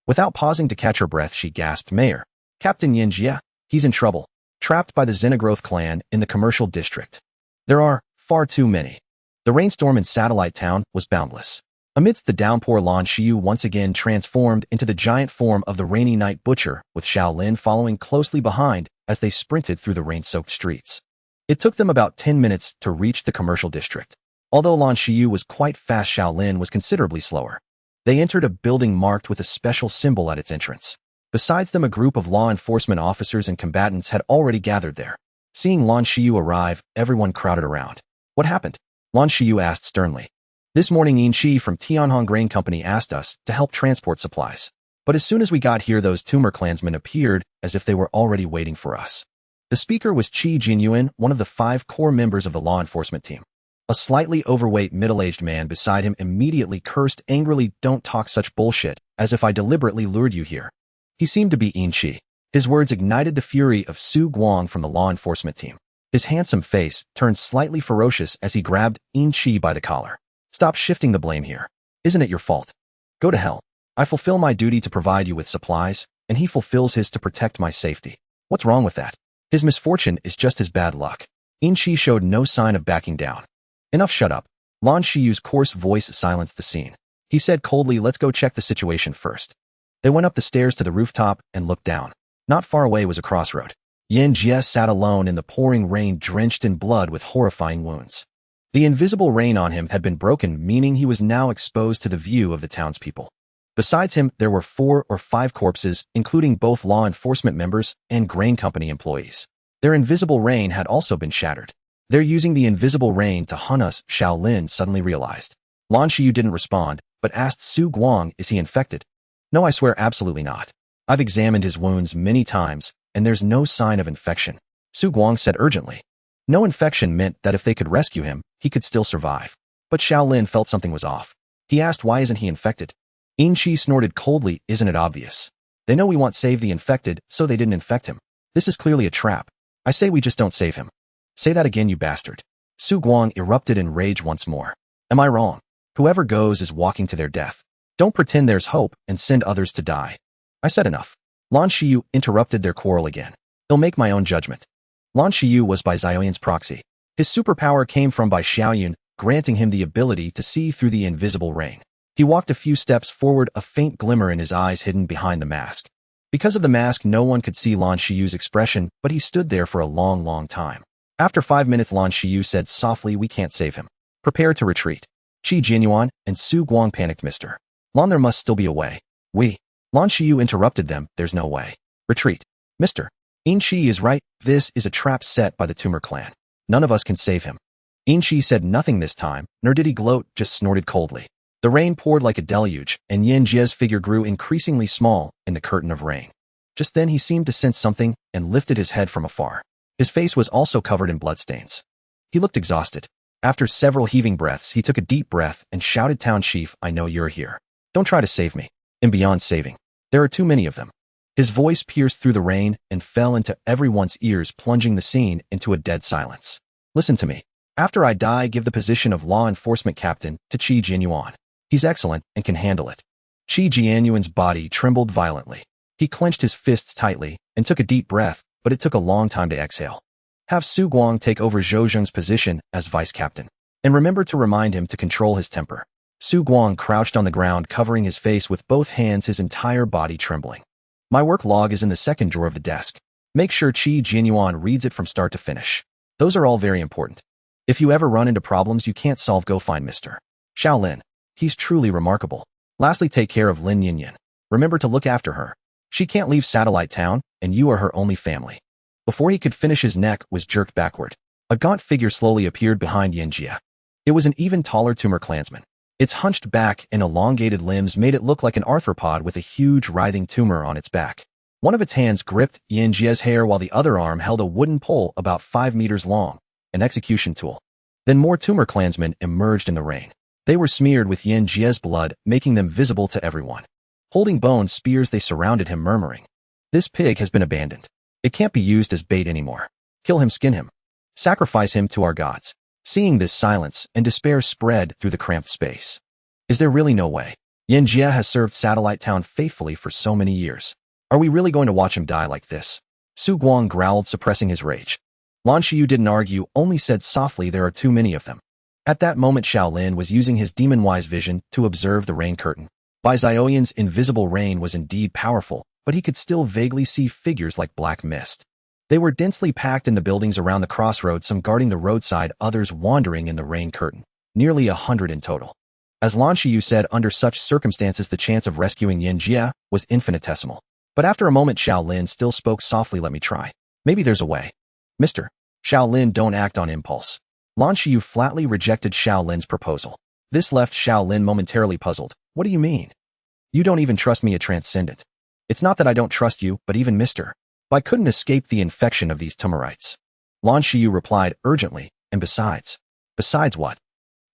Without pausing to catch her breath, she gasped, "Mayor, Captain Yin Jia, he's in trouble, trapped by the Xenogrowth clan in the commercial district. There are far too many." The rainstorm in Satellite Town was boundless. Amidst the downpour, Lan Shiyu once again transformed into the giant form of the rainy night butcher, with Xiao Lin following closely behind as they sprinted through the rain-soaked streets. It took them about 10 minutes to reach the commercial district. Although Lan Shiyu was quite fast, Xiao Lin was considerably slower. They entered a building marked with a special symbol at its entrance. Besides them, a group of law enforcement officers and combatants had already gathered there. Seeing Lan Shiyu arrive, everyone crowded around. "What happened?" Lan Shiyu asked sternly. "This morning, Yin Chi from Tianhong Grain Company asked us to help transport supplies. But as soon as we got here, those tumor clansmen appeared as if they were already waiting for us." The speaker was Qi Jinyuan, one of the 5 core members of the law enforcement team. A slightly overweight, middle-aged man beside him immediately cursed angrily, "Don't talk such bullshit, as if I deliberately lured you here." He seemed to be Yin Chi. His words ignited the fury of Su Guang from the law enforcement team. His handsome face turned slightly ferocious as he grabbed Yin Chi by the collar. "Stop shifting the blame here. Isn't it your fault? Go to hell. I fulfill my duty to provide you with supplies, and he fulfills his to protect my safety. What's wrong with that? His misfortune is just his bad luck." Yin Chi showed no sign of backing down. "Enough, shut up." Lan Shiyu's coarse voice silenced the scene. He said coldly, "Let's go check the situation first." They went up the stairs to the rooftop and looked down. Not far away was a crossroad. Yin Jie sat alone in the pouring rain, drenched in blood with horrifying wounds. The invisible rain on him had been broken, meaning he was now exposed to the view of the townspeople. Besides him, there were 4 or 5 corpses, including both law enforcement members and grain company employees. Their invisible rain had also been shattered. "They're using the invisible rain to hunt us," Xiao Lin suddenly realized. Lan Shiyu didn't respond, but asked Su Guang, "Is he infected?" "No, I swear absolutely not. I've examined his wounds many times, and there's no sign of infection," Su Guang said urgently. No infection meant that if they could rescue him, he could still survive. But Shaolin felt something was off. He asked, why isn't he infected? Yin-Chi snorted coldly, isn't it obvious? They know we want to save the infected, so they didn't infect him. This is clearly a trap. I say we just don't save him. Say that again, you bastard. Su Guang erupted in rage once more. Am I wrong? Whoever goes is walking to their death. Don't pretend there's hope and send others to die. I said enough. Lan Shiyu interrupted their quarrel again. I'll make my own judgment. Lan Shiyu was by Xiaoyun's proxy. His superpower came from by Xiaoyun, granting him the ability to see through the invisible rain. He walked a few steps forward, a faint glimmer in his eyes hidden behind the mask. Because of the mask, no one could see Lan Shiyu's expression, but he stood there for a long time. After 5 minutes, Lan Shiyu said softly, we can't save him. Prepare to retreat. Qi Jianyuan and Su Guang panicked. Mr. Lan, there must still be a way. Lan Shiyu interrupted them, there's no way. Retreat. Mr. Yin-Chi is right, this is a trap set by the Tumor clan. None of us can save him. Yin-Chi said nothing this time, nor did he gloat, just snorted coldly. The rain poured like a deluge, and Yin Jie's figure grew increasingly small in the curtain of rain. Just then he seemed to sense something and lifted his head from afar. His face was also covered in bloodstains. He looked exhausted. After several heaving breaths, he took a deep breath and shouted, Town Chief, I know you're here. Don't try to save me. And beyond saving. There are too many of them. His voice pierced through the rain and fell into everyone's ears, plunging the scene into a dead silence. Listen to me. After I die, give the position of law enforcement captain to Qi Jianyuan. He's excellent and can handle it. Qi Jianyuan's body trembled violently. He clenched his fists tightly and took a deep breath, but it took a long time to exhale. Have Su Guang take over Zhou Zheng's position as vice captain. And remember to remind him to control his temper. Su Guang crouched on the ground, covering his face with both hands, his entire body trembling. My work log is in the second drawer of the desk. Make sure Qi Jianyuan reads it from start to finish. Those are all very important. If you ever run into problems you can't solve, go find Mr. Shaolin. He's truly remarkable. Lastly, take care of Lin Yinyan. Remember to look after her. She can't leave Satellite Town, and you are her only family. Before he could finish, his neck was jerked backward. A gaunt figure slowly appeared behind Yin Jie. It was an even taller Tumor clansman. Its hunched back and elongated limbs made it look like an arthropod with a huge writhing tumor on its back. One of its hands gripped Yin Jie's hair while the other arm held a wooden pole about 5 meters long, an execution tool. Then more Tumor clansmen emerged in the rain. They were smeared with Yin Jie's blood, making them visible to everyone. Holding bone spears, they surrounded him, murmuring, this pig has been abandoned. It can't be used as bait anymore. Kill him, skin him. Sacrifice him to our gods. Seeing this, silence and despair spread through the cramped space. Is there really no way? Yin Jie has served Satellite Town faithfully for so many years. Are we really going to watch him die like this? Su Guang growled, suppressing his rage. Lan Shiyu didn't argue, only said softly, there are too many of them. At that moment, Shaolin was using his demon-wise vision to observe the rain curtain. Bai Xiaoyun's invisible rain was indeed powerful, but he could still vaguely see figures like black mist. They were densely packed in the buildings around the crossroads, some guarding the roadside, others wandering in the rain curtain. Nearly 100 in total. As Lan Shiyu said, under such circumstances the chance of rescuing Yin Jie was infinitesimal. But after a moment, Shaolin still spoke softly, let me try. Maybe there's a way. Mr. Shaolin, don't act on impulse. Lan Shiyu flatly rejected Shaolin's proposal. This left Shaolin momentarily puzzled. What do you mean? You don't even trust me, a transcendent. It's not that I don't trust you, but even Mr. I couldn't escape the infection of these Tumorites. Lan Shiyu replied urgently, and besides. Besides what?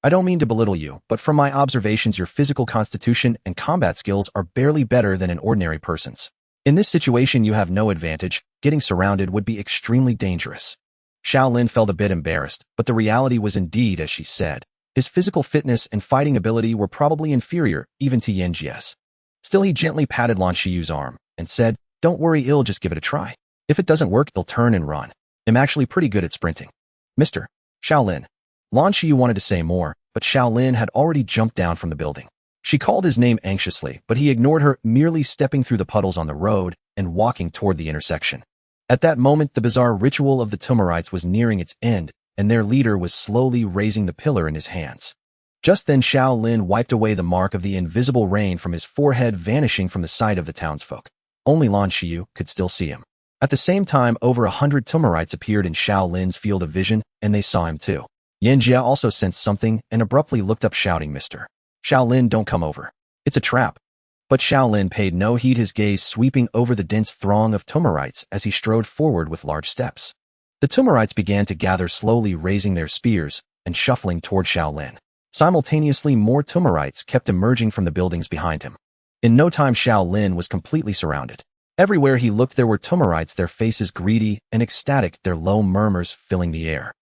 I don't mean to belittle you, but from my observations your physical constitution and combat skills are barely better than an ordinary person's. In this situation you have no advantage, getting surrounded would be extremely dangerous. Shaolin felt a bit embarrassed, but the reality was indeed as she said. His physical fitness and fighting ability were probably inferior, even to Yin Jie's. Still he gently patted Lan Shiyu's arm, and said, don't worry, just give it a try. If it doesn't work, they'll turn and run. I'm actually pretty good at sprinting. Mr. Shaolin. Lan Shiyu wanted to say more, but Shaolin had already jumped down from the building. She called his name anxiously, but he ignored her, merely stepping through the puddles on the road and walking toward the intersection. At that moment, the bizarre ritual of the Tumorites was nearing its end, and their leader was slowly raising the pillar in his hands. Just then Shaolin wiped away the mark of the invisible rain from his forehead, vanishing from the sight of the townsfolk. Only Lan Shiyu could still see him. At the same time, over 100 Tumorites appeared in Shaolin's field of vision, and they saw him too. Yin Jie also sensed something and abruptly looked up, shouting, Mr. Shaolin, don't come over. It's a trap. But Shaolin paid no heed, his gaze sweeping over the dense throng of Tumorites as he strode forward with large steps. The Tumorites began to gather, slowly raising their spears and shuffling toward Shaolin. Simultaneously, more Tumorites kept emerging from the buildings behind him. In no time, Shaolin was completely surrounded. Everywhere he looked there were Tumorites, their faces greedy and ecstatic, their low murmurs filling the air.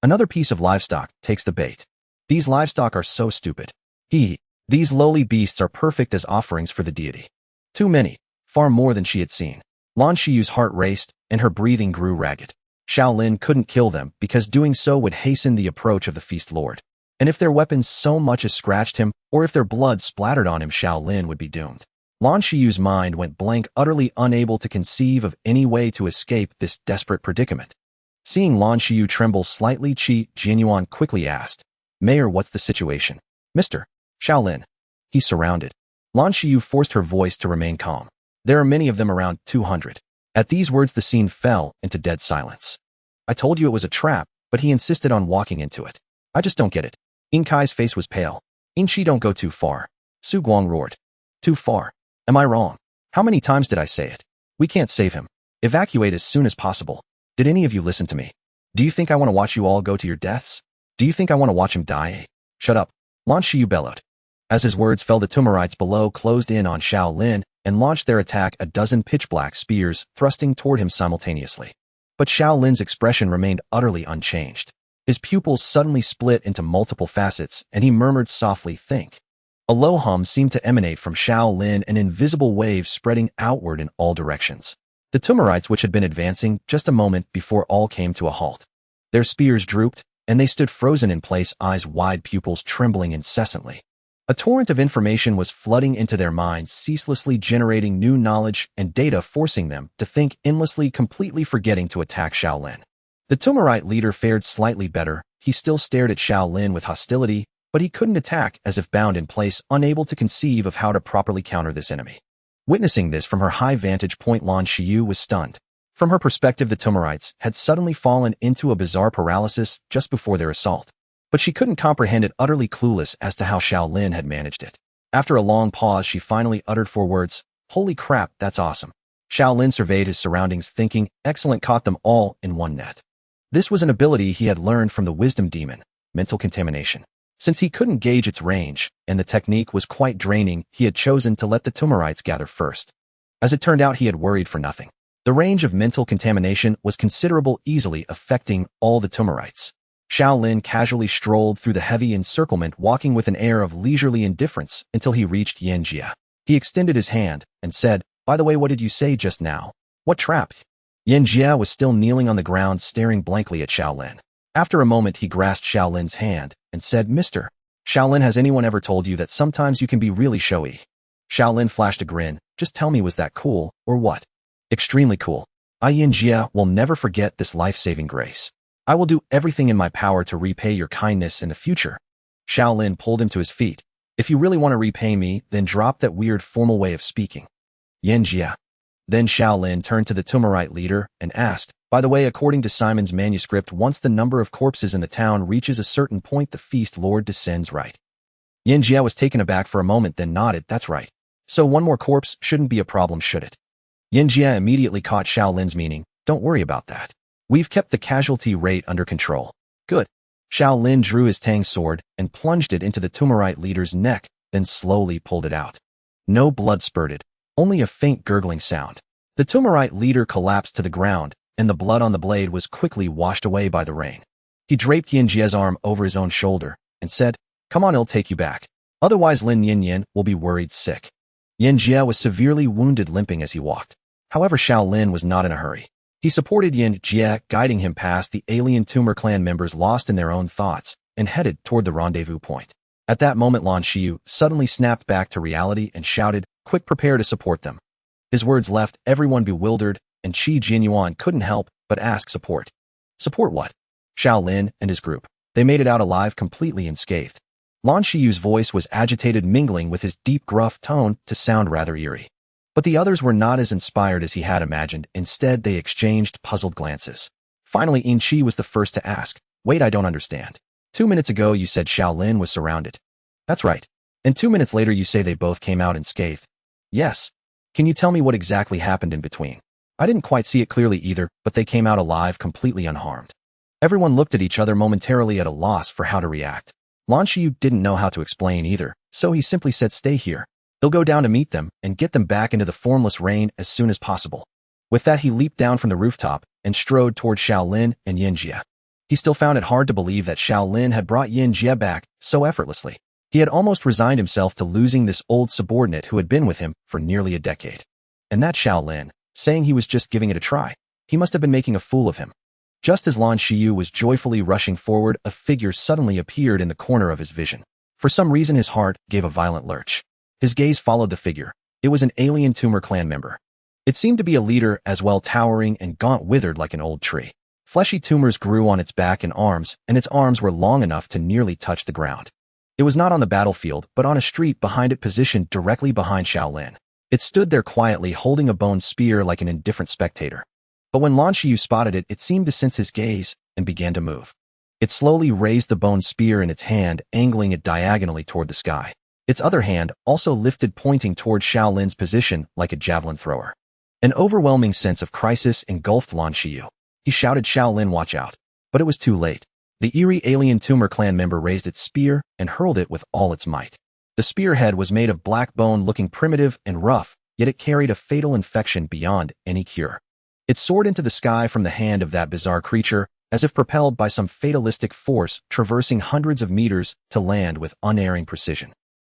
Another piece of livestock takes the bait. These livestock are so stupid. These lowly beasts are perfect as offerings for the deity. Too many, far more than she had seen. Lan Shiyu's heart raced, and her breathing grew ragged. Shaolin couldn't kill them because doing so would hasten the approach of the Feast Lord. And if their weapons so much as scratched him, or if their blood splattered on him, Shaolin would be doomed. Lan Shiyu's mind went blank, utterly unable to conceive of any way to escape this desperate predicament. Seeing Lan Shiyu tremble slightly, Qi Jianyuan quickly asked, "Mayor, what's the situation?" "Mr. Shaolin." "He's surrounded." Lan Shiyu forced her voice to remain calm. "There are many of them, around 200. At these words the scene fell into dead silence. "I told you it was a trap, but he insisted on walking into it. I just don't get it." In Kai's face was pale. "In Qi, don't go too far." Su Guang roared. "Too far? Am I wrong? How many times did I say it? We can't save him. Evacuate as soon as possible. Did any of you listen to me? Do you think I want to watch you all go to your deaths? Do you think I want to watch him die?" "Shut up," Lan Shiyu bellowed. As his words fell, the Tumorites below closed in on Shaolin and launched their attack, a dozen pitch-black spears thrusting toward him simultaneously. But Shaolin's expression remained utterly unchanged. His pupils suddenly split into multiple facets, and he murmured softly, "Think." A low hum seemed to emanate from Shaolin, an invisible wave spreading outward in all directions. The Tumorites, which had been advancing just a moment before, all came to a halt. Their spears drooped, and they stood frozen in place, eyes wide, pupils trembling incessantly. A torrent of information was flooding into their minds, ceaselessly generating new knowledge and data, forcing them to think endlessly, completely forgetting to attack Shaolin. The Tumorite leader fared slightly better. He still stared at Shaolin with hostility, but he couldn't attack, as if bound in place, unable to conceive of how to properly counter this enemy. Witnessing this from her high vantage point, Lan Shiyu was stunned. From her perspective, the Tumorites had suddenly fallen into a bizarre paralysis just before their assault. But she couldn't comprehend it, utterly clueless as to how Shaolin had managed it. After a long pause, she finally uttered 4 words, "Holy crap, that's awesome." Shaolin surveyed his surroundings, thinking, "Excellent, caught them all in one net." This was an ability he had learned from the wisdom demon, mental contamination. Since he couldn't gauge its range, and the technique was quite draining, he had chosen to let the Tumorites gather first. As it turned out, he had worried for nothing. The range of mental contamination was considerable, easily affecting all the Tumorites. Shaolin casually strolled through the heavy encirclement, walking with an air of leisurely indifference until he reached Yan Jia. He extended his hand and said, "By the way, what did you say just now? What trap?" Yan Jia was still kneeling on the ground, staring blankly at Shaolin. After a moment, he grasped Shaolin's hand and said, "Mr. Shaolin, has anyone ever told you that sometimes you can be really showy?" Shaolin flashed a grin. "Just tell me, was that cool, or what?" "Extremely cool. Yan Jia will never forget this life-saving grace. I will do everything in my power to repay your kindness in the future." Shaolin pulled him to his feet. "If you really want to repay me, then drop that weird formal way of speaking." Yan Jia. Then Shaolin turned to the Tumorite leader and asked, "By the way, according to Simon's manuscript, once the number of corpses in the town reaches a certain point, the Feast Lord descends, right?" Yan Jia was taken aback for a moment, then nodded. "That's right. So one more corpse shouldn't be a problem, should it?" Yan Jia immediately caught Shaolin's meaning. "Don't worry about that. We've kept the casualty rate under control." "Good." Shaolin drew his Tang sword and plunged it into the Tumorite leader's neck, then slowly pulled it out. No blood spurted, only a faint gurgling sound. The Tumorite leader collapsed to the ground, and the blood on the blade was quickly washed away by the rain. He draped Yan Jia's arm over his own shoulder and said, "Come on, I'll take you back. Otherwise Lin Yin will be worried sick." Yan Jia was severely wounded, limping as he walked. However, Shaolin was not in a hurry. He supported Yan Jia, guiding him past the alien Tumor clan members lost in their own thoughts, and headed toward the rendezvous point. At that moment, Lan Shiyu suddenly snapped back to reality and shouted, "Quick, prepare to support them." His words left everyone bewildered, and Qi Jianyuan couldn't help but ask, "Support? Support what?" Shaolin and his group. They made it out alive, completely unscathed. Lan Shiyu's voice was agitated, mingling with his deep, gruff tone to sound rather eerie. But the others were not as inspired as he had imagined. Instead, they exchanged puzzled glances. Finally, In Qi was the first to ask, "Wait, I don't understand. 2 minutes ago you said Shaolin was surrounded." "That's right. And 2 minutes later you say they both came out unscathed." "Yes. Can you tell me what exactly happened in between?" I didn't quite see it clearly either, but they came out alive, completely unharmed. Everyone looked at each other momentarily at a loss for how to react. Lan Shiyu didn't know how to explain either, so he simply said stay here. He'll go down to meet them and get them back into the formless rain as soon as possible. With that, he leaped down from the rooftop and strode toward Shaolin and Yin Jie. He still found it hard to believe that Shaolin had brought Yin Jie back so effortlessly. He had almost resigned himself to losing this old subordinate who had been with him for nearly a decade. And that Shaolin, saying he was just giving it a try. He must have been making a fool of him. Just as Lan Shiyu was joyfully rushing forward, a figure suddenly appeared in the corner of his vision. For some reason, his heart gave a violent lurch. His gaze followed the figure. It was an alien tumor clan member. It seemed to be a leader as well, towering and gaunt, withered like an old tree. Fleshy tumors grew on its back and arms, and its arms were long enough to nearly touch the ground. It was not on the battlefield, but on a street behind it, positioned directly behind Shaolin. It stood there quietly, holding a bone spear like an indifferent spectator. But when Lan Shiyu spotted it, it seemed to sense his gaze and began to move. It slowly raised the bone spear in its hand, angling it diagonally toward the sky. Its other hand also lifted, pointing toward Shaolin's position like a javelin thrower. An overwhelming sense of crisis engulfed Lan Shiyu. He shouted, "Shaolin, watch out!" But it was too late. The eerie alien tumor clan member raised its spear and hurled it with all its might. The spearhead was made of black bone, looking primitive and rough, yet it carried a fatal infection beyond any cure. It soared into the sky from the hand of that bizarre creature, as if propelled by some fatalistic force, traversing hundreds of meters to land with unerring precision.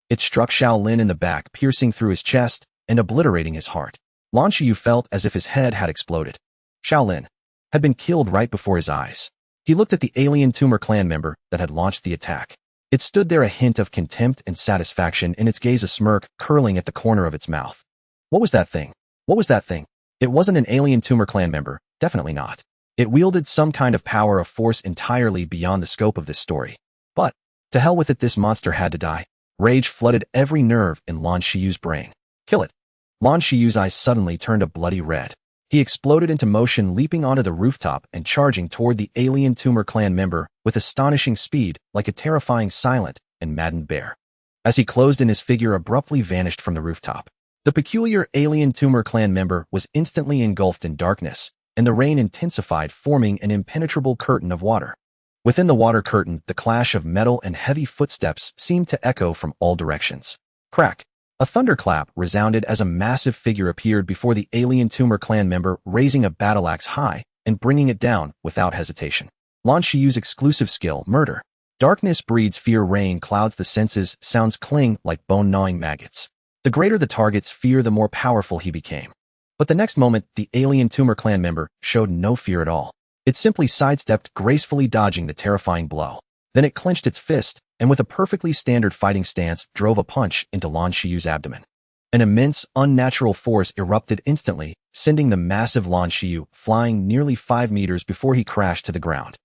It struck Shaolin in the back, piercing through his chest and obliterating his heart. Lan Shiyu felt as if his head had exploded. Shaolin had been killed right before his eyes. He looked at the alien tumor clan member that had launched the attack. It stood there, a hint of contempt and satisfaction in its gaze, a smirk curling at the corner of its mouth. What was that thing? What was that thing? It wasn't an alien tumor clan member, definitely not. It wielded some kind of power, of force entirely beyond the scope of this story. But, to hell with it, this monster had to die. Rage flooded every nerve in Lan Shiyu's brain. Kill it. Lan Shiyu's eyes suddenly turned a bloody red. He exploded into motion, leaping onto the rooftop and charging toward the alien tumor clan member with astonishing speed, like a terrifying, silent, and maddened bear. As he closed in, his figure abruptly vanished from the rooftop. The peculiar alien tumor clan member was instantly engulfed in darkness, and the rain intensified, forming an impenetrable curtain of water. Within the water curtain, the clash of metal and heavy footsteps seemed to echo from all directions. Crack! A thunderclap resounded as a massive figure appeared before the alien tumor clan member, raising a battle axe high and bringing it down without hesitation. Lan Shiyu's exclusive skill, murder. Darkness breeds fear, rain clouds the senses, sounds cling like bone-gnawing maggots. The greater the target's fear, the more powerful he became. But the next moment, the alien tumor clan member showed no fear at all. It simply sidestepped, gracefully dodging the terrifying blow. Then it clenched its fist, and with a perfectly standard fighting stance, drove a punch into Lan Shiyu's abdomen. An immense, unnatural force erupted instantly, sending the massive Lan Shiyu flying nearly 5 meters before he crashed to the ground.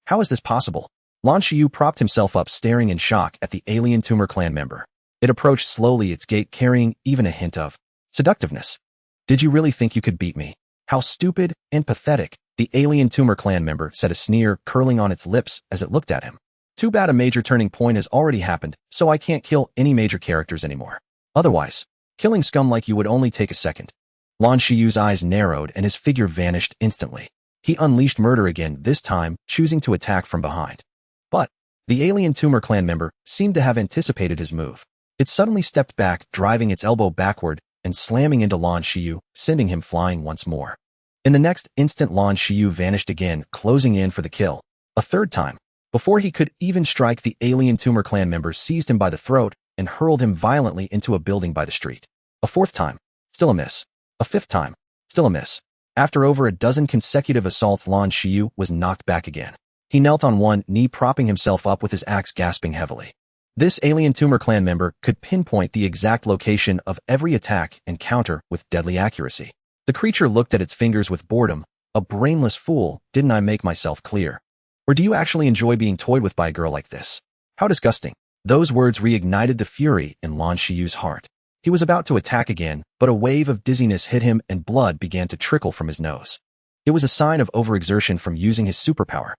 How is this possible? Lan Shiyu propped himself up, staring in shock at the alien tumor clan member. It approached slowly, its gait carrying even a hint of seductiveness. Did you really think you could beat me? How stupid and pathetic, the alien tumor clan member said, a sneer curling on its lips as it looked at him. Too bad a major turning point has already happened, so I can't kill any major characters anymore. Otherwise, killing scum like you would only take a second. Lan Shiyu's eyes narrowed and his figure vanished instantly. He unleashed murder again, this time choosing to attack from behind. But the alien tumor clan member seemed to have anticipated his move. It suddenly stepped back, driving its elbow backward and slamming into Lan Shiyu, sending him flying once more. In the next instant, Lan Shiyu vanished again, closing in for the kill. A third time. Before he could even strike, the alien tumor clan member seized him by the throat and hurled him violently into a building by the street. A fourth time. Still a miss. A fifth time. Still a miss. After over a dozen consecutive assaults, Lan Shiyu was knocked back again. He knelt on one knee, propping himself up with his axe, gasping heavily. This alien tumor clan member could pinpoint the exact location of every attack and counter with deadly accuracy. The creature looked at its fingers with boredom. A brainless fool, didn't I make myself clear? Or do you actually enjoy being toyed with by a girl like this? How disgusting. Those words reignited the fury in Lan Shiyu's heart. He was about to attack again, but a wave of dizziness hit him and blood began to trickle from his nose. It was a sign of overexertion from using his superpower.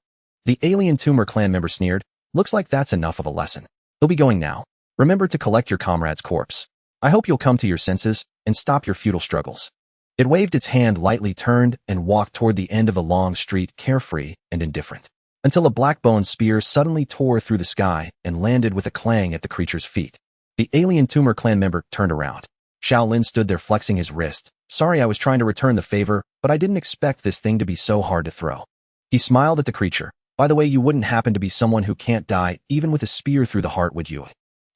The alien tumor clan member sneered, "Looks like that's enough of a lesson. He'll be going now. Remember to collect your comrade's corpse. I hope you'll come to your senses and stop your futile struggles." It waved its hand lightly, turned, and walked toward the end of the long street, carefree and indifferent, until a black-bone spear suddenly tore through the sky and landed with a clang at the creature's feet. The alien tumor clan member turned around. Shaolin stood there flexing his wrist. "Sorry, I was trying to return the favor, but I didn't expect this thing to be so hard to throw." He smiled at the creature. "By the way, you wouldn't happen to be someone who can't die even with a spear through the heart, would you?"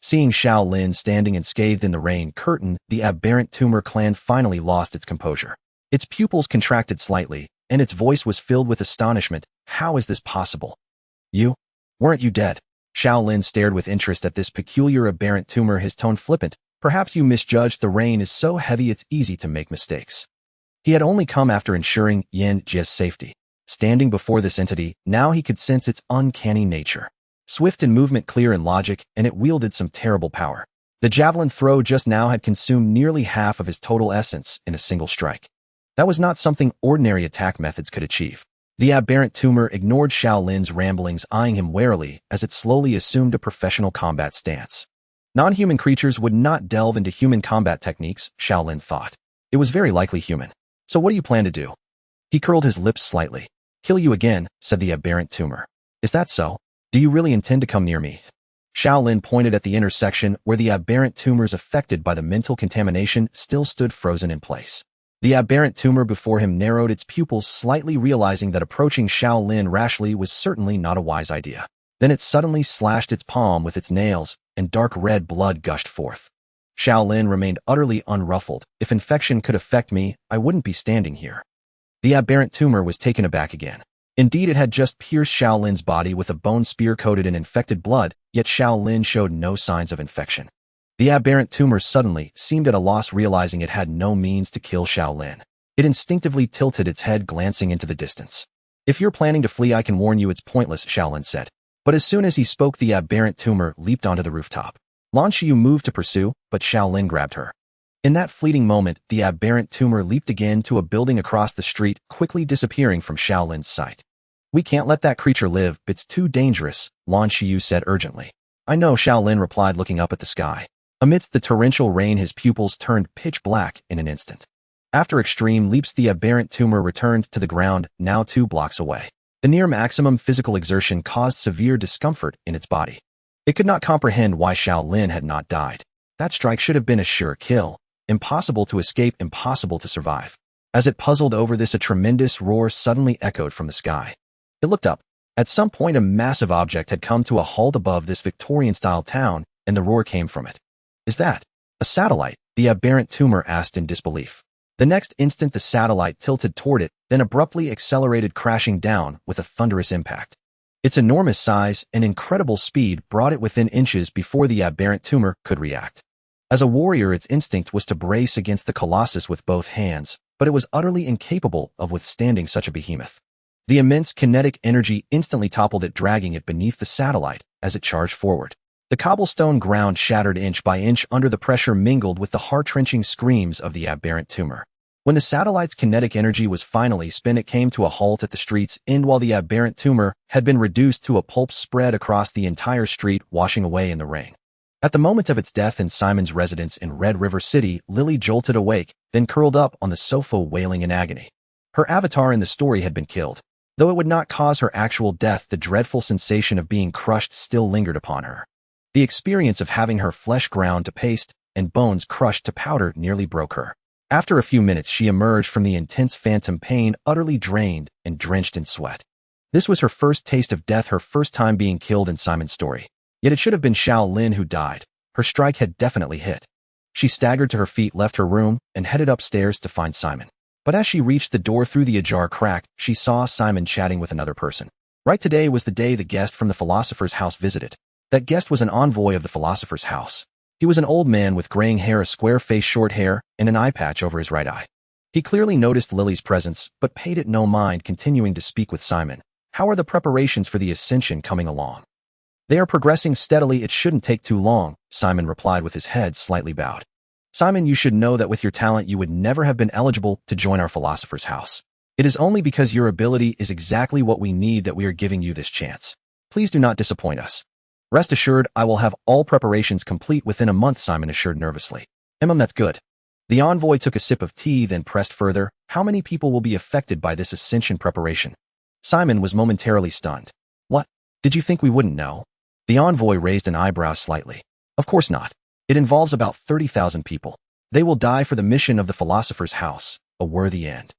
Seeing Shaolin standing unscathed in the rain curtain, the aberrant tumor clan finally lost its composure. Its pupils contracted slightly, and its voice was filled with astonishment. "How is this possible? You? Weren't you dead?" Shaolin stared with interest at this peculiar aberrant tumor, his tone flippant. "Perhaps you misjudged. The rain is so heavy it's easy to make mistakes." He had only come after ensuring Yin Jie's safety. Standing before this entity, now he could sense its uncanny nature. Swift in movement, clear in logic, and it wielded some terrible power. The javelin throw just now had consumed nearly half of his total essence in a single strike. That was not something ordinary attack methods could achieve. The aberrant tumor ignored Shaolin's ramblings, eyeing him warily as it slowly assumed a professional combat stance. Non-human creatures would not delve into human combat techniques, Shaolin thought. It was very likely human. "So what do you plan to do?" He curled his lips slightly. "Kill you again," said the aberrant tumor. "Is that so? Do you really intend to come near me?" Shaolin pointed at the intersection where the aberrant tumors affected by the mental contamination still stood frozen in place. The aberrant tumor before him narrowed its pupils slightly, realizing that approaching Shaolin rashly was certainly not a wise idea. Then it suddenly slashed its palm with its nails, and dark red blood gushed forth. Shaolin remained utterly unruffled. "If infection could affect me, I wouldn't be standing here." The aberrant tumor was taken aback again. Indeed, it had just pierced Shaolin's body with a bone spear coated in infected blood, yet Shaolin showed no signs of infection. The aberrant tumor suddenly seemed at a loss, realizing it had no means to kill Shaolin. It instinctively tilted its head, glancing into the distance. "If you're planning to flee, I can warn you it's pointless," Shaolin said. But as soon as he spoke, the aberrant tumor leaped onto the rooftop. Lan Xiu moved to pursue, but Shaolin grabbed her. In that fleeting moment, the aberrant tumor leaped again to a building across the street, quickly disappearing from Shaolin's sight. "We can't let that creature live. It's too dangerous," Lan Xiu said urgently. "I know," Shaolin replied, looking up at the sky. Amidst the torrential rain, his pupils turned pitch black in an instant. After extreme leaps, the aberrant tumor returned to the ground, now 2 blocks away. The near maximum physical exertion caused severe discomfort in its body. It could not comprehend why Shaolin had not died. That strike should have been a sure kill. Impossible to escape, impossible to survive. As it puzzled over this, a tremendous roar suddenly echoed from the sky. It looked up. At some point, a massive object had come to a halt above this Victorian-style town, and the roar came from it. "Is that a satellite?" the aberrant tumor asked in disbelief. The next instant, the satellite tilted toward it, then abruptly accelerated, crashing down with a thunderous impact. Its enormous size and incredible speed brought it within inches before the aberrant tumor could react. As a warrior, its instinct was to brace against the colossus with both hands, but it was utterly incapable of withstanding such a behemoth. The immense kinetic energy instantly toppled it, dragging it beneath the satellite as it charged forward. The cobblestone ground shattered inch by inch under the pressure, mingled with the heart-wrenching screams of the aberrant tumor. When the satellite's kinetic energy was finally spent, it came to a halt at the street's end, while the aberrant tumor had been reduced to a pulp spread across the entire street, washing away in the rain. At the moment of its death in Simon's residence in Red River City, Lily jolted awake, then curled up on the sofa, wailing in agony. Her avatar in the story had been killed. Though it would not cause her actual death, the dreadful sensation of being crushed still lingered upon her. The experience of having her flesh ground to paste and bones crushed to powder nearly broke her. After a few minutes, she emerged from the intense phantom pain, utterly drained and drenched in sweat. This was her first taste of death, her first time being killed in Simon's story. Yet it should have been Shaolin who died. Her strike had definitely hit. She staggered to her feet, left her room, and headed upstairs to find Simon. But as she reached the door through the ajar crack, she saw Simon chatting with another person. Right, today was the day the guest from the philosopher's house visited. That guest was an envoy of the philosopher's house. He was an old man with graying hair, a square face, short hair, and an eye patch over his right eye. He clearly noticed Lily's presence, but paid it no mind, continuing to speak with Simon. "How are the preparations for the ascension coming along?" "They are progressing steadily. It shouldn't take too long," Simon replied with his head slightly bowed. "Simon, you should know that with your talent you would never have been eligible to join our philosopher's house. It is only because your ability is exactly what we need that we are giving you this chance. Please do not disappoint us." "Rest assured, I will have all preparations complete within a month," Simon assured nervously. That's good." The envoy took a sip of tea, then pressed further. How many people will be affected by this ascension preparation? Simon was momentarily stunned. What? Did you think we wouldn't know? The envoy raised an eyebrow slightly. Of course not. It involves about 30,000 people. They will die for the mission of the philosopher's house, a worthy end.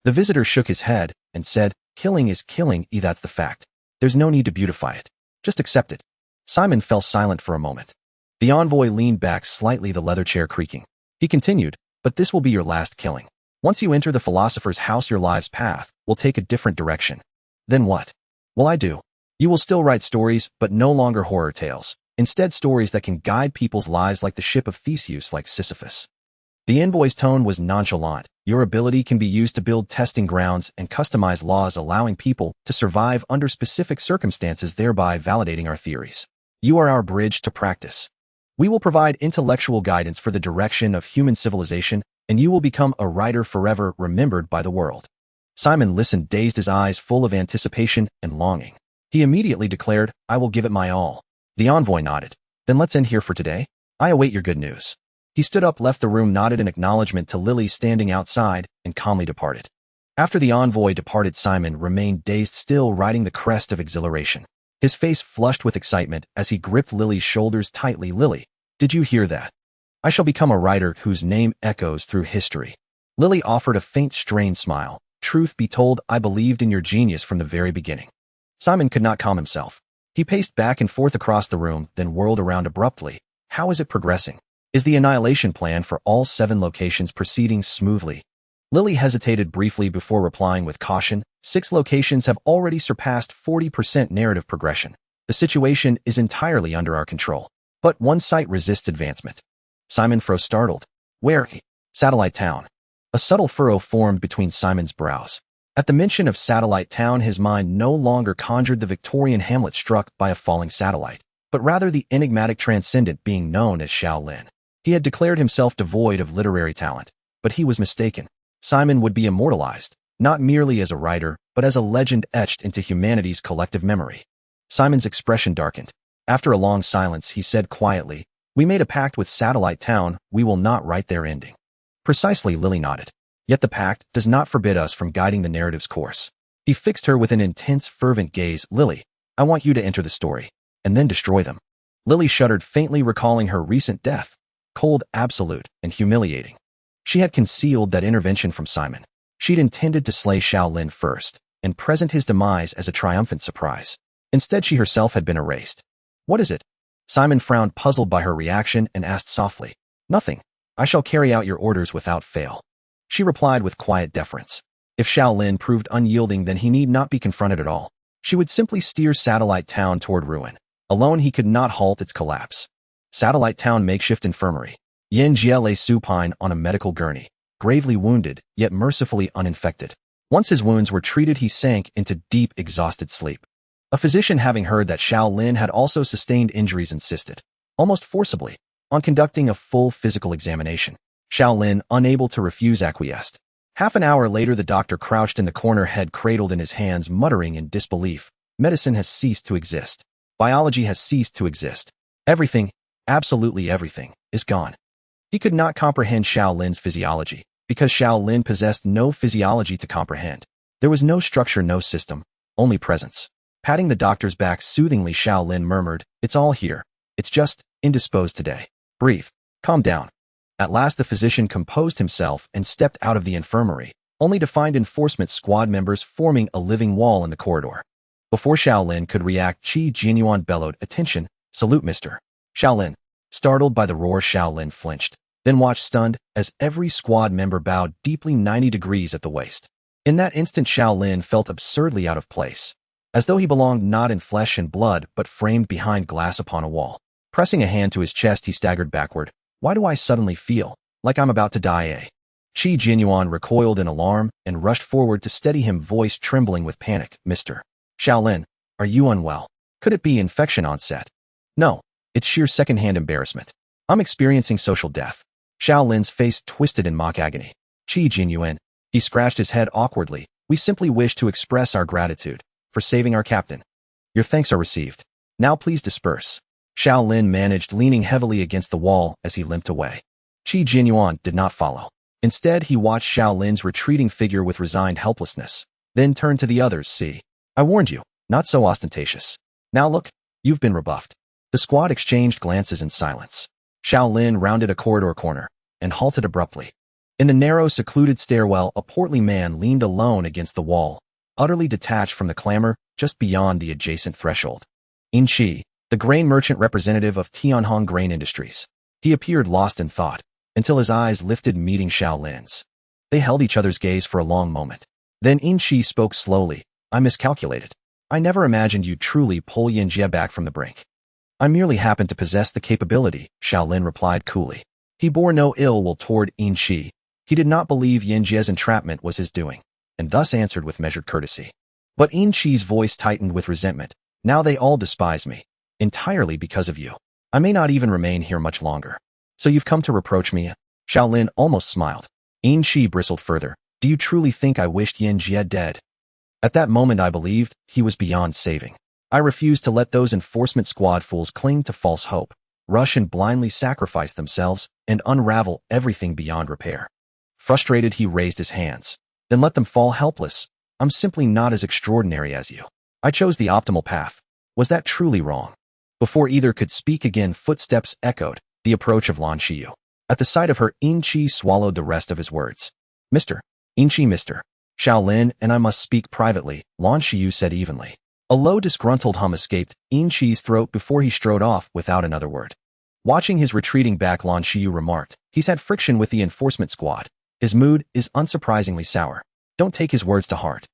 The visitor shook his head and said, killing is killing, that's the fact. There's no need to beautify it. Just accept it. Simon fell silent for a moment. The envoy leaned back slightly, the leather chair creaking. He continued, but this will be your last killing. Once you enter the philosopher's house, your life's path will take a different direction. Then what? Will I do? You will still write stories, but no longer horror tales. Instead, stories that can guide people's lives like the ship of Theseus, like Sisyphus. The envoy's tone was nonchalant. Your ability can be used to build testing grounds and customize laws, allowing people to survive under specific circumstances, thereby validating our theories. You are our bridge to practice. We will provide intellectual guidance for the direction of human civilization, and you will become a writer forever remembered by the world. Simon listened, dazed, his eyes full of anticipation and longing. He immediately declared, I will give it my all. The envoy nodded. Then let's end here for today. I await your good news. He stood up, left the room, nodded in acknowledgement to Lily standing outside, and calmly departed. After the envoy departed, Simon remained dazed, still riding the crest of exhilaration. His face flushed with excitement as he gripped Lily's shoulders tightly. Lily, did you hear that? I shall become a writer whose name echoes through history. Lily offered a faint, strained smile. Truth be told, I believed in your genius from the very beginning. Simon could not calm himself. He paced back and forth across the room, then whirled around abruptly. How is it progressing? Is the annihilation plan for all 7 locations proceeding smoothly? Lily hesitated briefly before replying with caution. 6 locations have already surpassed 40% narrative progression. The situation is entirely under our control. But one site resists advancement. Simon froze, startled. Where? Satellite Town. A subtle furrow formed between Simon's brows. At the mention of Satellite Town, his mind no longer conjured the Victorian hamlet struck by a falling satellite, but rather the enigmatic transcendent being known as Shaolin. He had declared himself devoid of literary talent, but he was mistaken. Simon would be immortalized, not merely as a writer, but as a legend etched into humanity's collective memory. Simon's expression darkened. After a long silence, he said quietly, We made a pact with Satellite Town, we will not write their ending. Precisely, Lily nodded. Yet the pact does not forbid us from guiding the narrative's course. He fixed her with an intense, fervent gaze. Lily, I want you to enter the story, and then destroy them. Lily shuddered, faintly recalling her recent death. Cold, absolute, and humiliating. She had concealed that intervention from Simon. She'd intended to slay Shaolin first, and present his demise as a triumphant surprise. Instead, she herself had been erased. What is it? Simon frowned, puzzled by her reaction, and asked softly. Nothing. I shall carry out your orders without fail. She replied with quiet deference. If Shaolin proved unyielding, then he need not be confronted at all. She would simply steer Satellite Town toward ruin. Alone, he could not halt its collapse. Satellite Town makeshift infirmary. Yen Jie lay supine on a medical gurney, gravely wounded, yet mercifully uninfected. Once his wounds were treated, he sank into deep, exhausted sleep. A physician, having heard that Shaolin had also sustained injuries, insisted, almost forcibly, on conducting a full physical examination. Shaolin, unable to refuse, acquiesced. Half an hour later, the doctor crouched in the corner, head cradled in his hands, muttering in disbelief. Medicine has ceased to exist. Biology has ceased to exist. Everything, absolutely everything, is gone. He could not comprehend Shaolin's physiology, because Shaolin possessed no physiology to comprehend. There was no structure, no system, only presence. Patting the doctor's back soothingly, Shaolin murmured, It's all here. It's just indisposed today. Breathe. Calm down. At last the physician composed himself and stepped out of the infirmary, only to find enforcement squad members forming a living wall in the corridor. Before Shaolin could react, Qi Jianyuan bellowed, Attention, salute Mr. Shaolin. Startled by the roar, Shaolin flinched, then watched stunned as every squad member bowed deeply 90 degrees at the waist. In that instant, Shaolin felt absurdly out of place, as though he belonged not in flesh and blood but framed behind glass upon a wall. Pressing a hand to his chest, he staggered backward. Why do I suddenly feel like I'm about to die? Qi Jianyuan recoiled in alarm and rushed forward to steady him, voice trembling with panic. Mr. Shaolin, are you unwell? Could it be infection onset? No, it's sheer secondhand embarrassment. I'm experiencing social death. Shaolin's face twisted in mock agony. Qi Jianyuan, he scratched his head awkwardly. We simply wish to express our gratitude for saving our captain. Your thanks are received. Now please disperse. Shaolin managed, leaning heavily against the wall as he limped away. Qi Jinyuan did not follow. Instead, he watched Xiao Lin's retreating figure with resigned helplessness, then turned to the others. See, I warned you, not so ostentatious. Now look, you've been rebuffed. The squad exchanged glances in silence. Xiao Lin rounded a corridor corner and halted abruptly. In the narrow, secluded stairwell, a portly man leaned alone against the wall, utterly detached from the clamor just beyond the adjacent threshold. In Qi, the grain merchant representative of Tianhong Grain Industries. He appeared lost in thought, until his eyes lifted meeting Xiao Lin's. They held each other's gaze for a long moment. Then In Qi spoke slowly. I miscalculated. I never imagined you'd truly pull Yanjie back from the brink. I merely happened to possess the capability, Xiao Lin replied coolly. He bore no ill will toward In Qi. He did not believe Yanjie's entrapment was his doing, and thus answered with measured courtesy. But In Qi's voice tightened with resentment. Now they all despise me, entirely because of you. I may not even remain here much longer. So you've come to reproach me? Xiao Lin almost smiled. In Qi bristled further. Do you truly think I wished Yanjie dead? At that moment I believed he was beyond saving. I refused to let those enforcement squad fools cling to false hope, rush and blindly sacrifice themselves, and unravel everything beyond repair. Frustrated, he raised his hands. Then let them fall helpless. I'm simply not as extraordinary as you. I chose the optimal path. Was that truly wrong? Before either could speak again, footsteps echoed, the approach of Lan Xiyu. At the sight of her, In Qi swallowed the rest of his words. Mr. In Qi, Mr. Xiao Lin and I must speak privately, Lan Xiyu said evenly. A low, disgruntled hum escaped In Qi's throat before he strode off without another word. Watching his retreating back, Lan Xiyu remarked, he's had friction with the enforcement squad. His mood is unsurprisingly sour. Don't take his words to heart.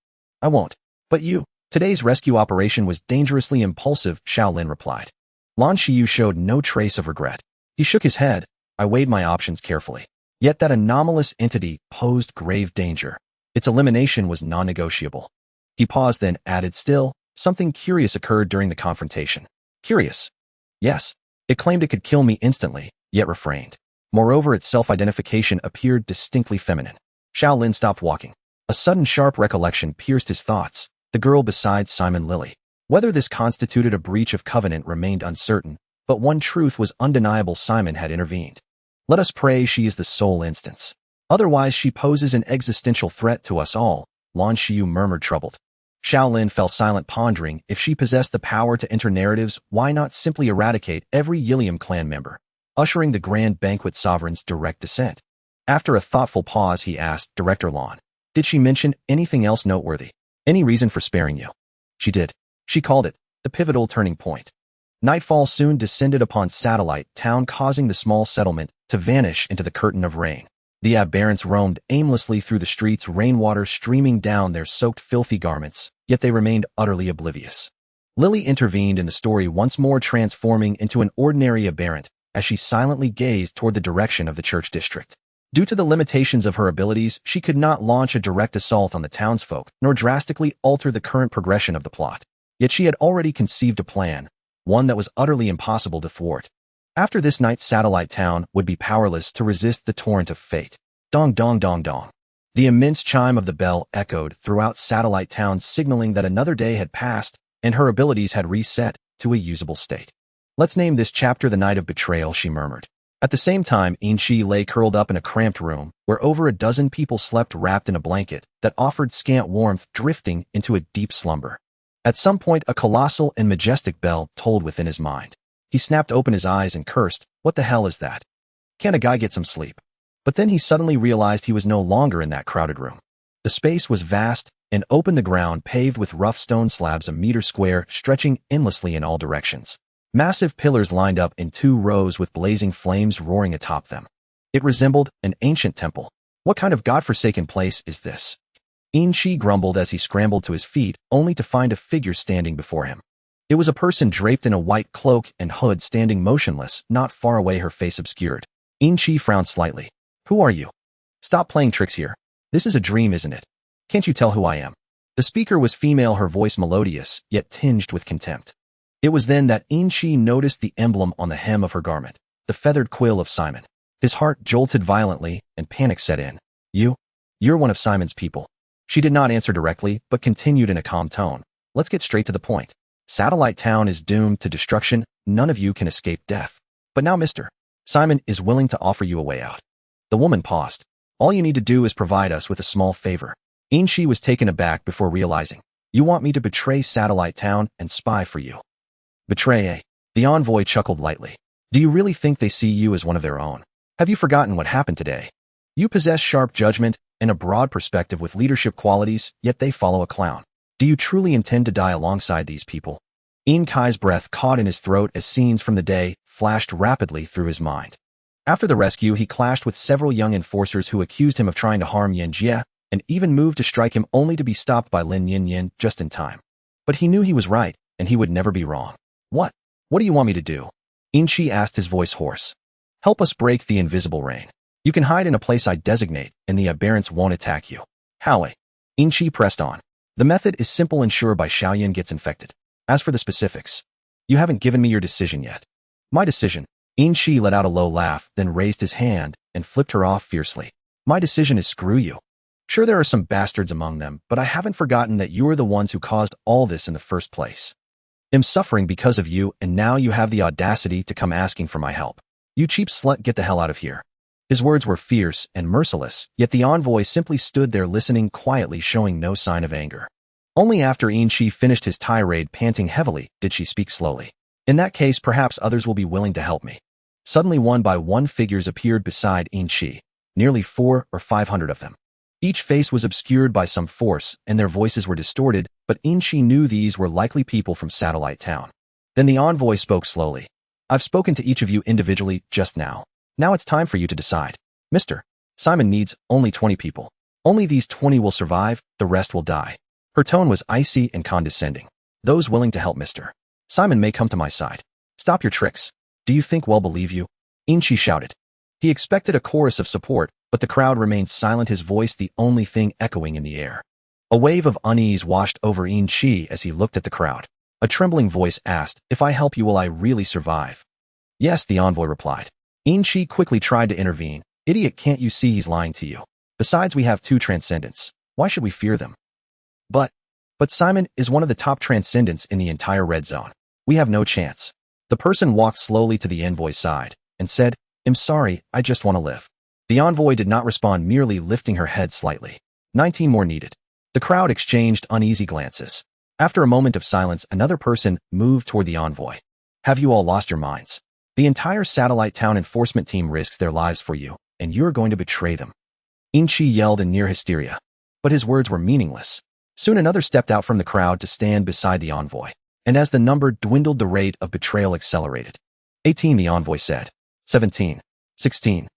I won't. But you, today's rescue operation was dangerously impulsive, Xiao Lin replied. Lan Xiyu showed no trace of regret. He shook his head. I weighed my options carefully. Yet that anomalous entity posed grave danger. Its elimination was non-negotiable. He paused, then added, still, something curious occurred during the confrontation. Curious? Yes. It claimed it could kill me instantly, yet refrained. Moreover, its self-identification appeared distinctly feminine. Xiao Lin stopped walking. A sudden sharp recollection pierced his thoughts. The girl beside Simon Lily. Whether this constituted a breach of covenant remained uncertain, but one truth was undeniable: Simon had intervened. Let us pray she is the sole instance. Otherwise she poses an existential threat to us all, Lan Xiyu murmured, troubled. Xiao Lin fell silent, pondering. If she possessed the power to enter narratives, why not simply eradicate every Yilium clan member, ushering the Grand Banquet Sovereign's direct descent? After a thoughtful pause, he asked, Director Lan, did she mention anything else noteworthy? Any reason for sparing you? She did. She called it the pivotal turning point. Nightfall soon descended upon Satellite Town, causing the small settlement to vanish into the curtain of rain. The aberrants roamed aimlessly through the streets, rainwater streaming down their soaked, filthy garments, yet they remained utterly oblivious. Lily intervened in the story, once more transforming into an ordinary aberrant as she silently gazed toward the direction of the church district. Due to the limitations of her abilities, she could not launch a direct assault on the townsfolk, nor drastically alter the current progression of the plot. Yet she had already conceived a plan, one that was utterly impossible to thwart. After this night, Satellite Town would be powerless to resist the torrent of fate. Dong dong dong dong. The immense chime of the bell echoed throughout Satellite Town, signaling that another day had passed and her abilities had reset to a usable state. Let's name this chapter the Night of Betrayal, she murmured. At the same time, In Qi lay curled up in a cramped room where over a dozen people slept wrapped in a blanket that offered scant warmth, drifting into a deep slumber. At some point, a colossal and majestic bell tolled within his mind. He snapped open his eyes and cursed, what the hell is that? Can't a guy get some sleep? But then he suddenly realized he was no longer in that crowded room. The space was vast and open, the ground paved with rough stone slabs a meter square, stretching endlessly in all directions. Massive pillars lined up in 2 rows with blazing flames roaring atop them. It resembled an ancient temple. What kind of godforsaken place is this? In Qi grumbled as he scrambled to his feet, only to find a figure standing before him. It was a person draped in a white cloak and hood, standing motionless, not far away, her face obscured. In Qi frowned slightly. Who are you? Stop playing tricks here. This is a dream, isn't it? Can't you tell who I am? The speaker was female, her voice melodious, yet tinged with contempt. It was then that In Qi noticed the emblem on the hem of her garment, the feathered quill of Simon. His heart jolted violently, and panic set in. You're one of Simon's people. She did not answer directly, but continued in a calm tone. Let's get straight to the point. Satellite Town is doomed to destruction. None of you can escape death. But now, Mr. Simon is willing to offer you a way out. The woman paused. All you need to do is provide us with a small favor. Shi was taken aback before realizing. You want me to betray Satellite Town and spy for you? Betray, eh? The envoy chuckled lightly. Do you really think they see you as one of their own? Have you forgotten what happened today? You possess sharp judgment and a broad perspective with leadership qualities, yet they follow a clown. Do you truly intend to die alongside these people? Kai's breath caught in his throat as scenes from the day flashed rapidly through his mind. After the rescue, he clashed with several young enforcers who accused him of trying to harm Yan Jie, and even moved to strike him only to be stopped by Lin Yin just in time. But he knew he was right, and he would never be wrong. What do you want me to do? Shi asked, his voice hoarse. Help us break the invisible rain. You can hide in a place I designate, and the aberrants won't attack you. How? Shi pressed on. The method is simple and sure by Xiaoyan gets infected. As for the specifics, you haven't given me your decision yet. My decision? Shi let out a low laugh, then raised his hand and flipped her off fiercely. My decision is screw you. Sure, there are some bastards among them, but I haven't forgotten that you are the ones who caused all this in the first place. I'm suffering because of you, and now you have the audacity to come asking for my help. You cheap slut, get the hell out of here. His words were fierce and merciless, yet the envoy simply stood there listening quietly, showing no sign of anger. Only after Shi finished his tirade, panting heavily, did she speak slowly. In that case, perhaps others will be willing to help me. Suddenly, one by one, figures appeared beside Shi, nearly 400 or 500 of them. Each face was obscured by some force, and their voices were distorted, but Shi knew these were likely people from Satellite Town. Then the envoy spoke slowly. I've spoken to each of you individually just now. Now it's time for you to decide. Mr. Simon needs only 20 people. Only these 20 will survive, the rest will die. Her tone was icy and condescending. Those willing to help Mr. Simon may come to my side. Stop your tricks. Do you think we'll believe you? Shi shouted. He expected a chorus of support, but the crowd remained silent, his voice the only thing echoing in the air. A wave of unease washed over Shi as he looked at the crowd. A trembling voice asked, if I help you, will I really survive? Yes, the envoy replied. Shi quickly tried to intervene. Idiot, can't you see he's lying to you? Besides, we have 2 transcendents. Why should we fear them? But Simon is one of the top transcendents in the entire red zone. We have no chance. The person walked slowly to the envoy's side and said, I'm sorry, I just want to live. The envoy did not respond, merely lifting her head slightly. 19 more needed. The crowd exchanged uneasy glances. After a moment of silence, another person moved toward the envoy. Have you all lost your minds? The entire Satellite Town enforcement team risks their lives for you, and you're going to betray them. Shi yelled in near hysteria. But his words were meaningless. Soon another stepped out from the crowd to stand beside the envoy, and as the number dwindled, the rate of betrayal accelerated. 18, the envoy said. 17. 16.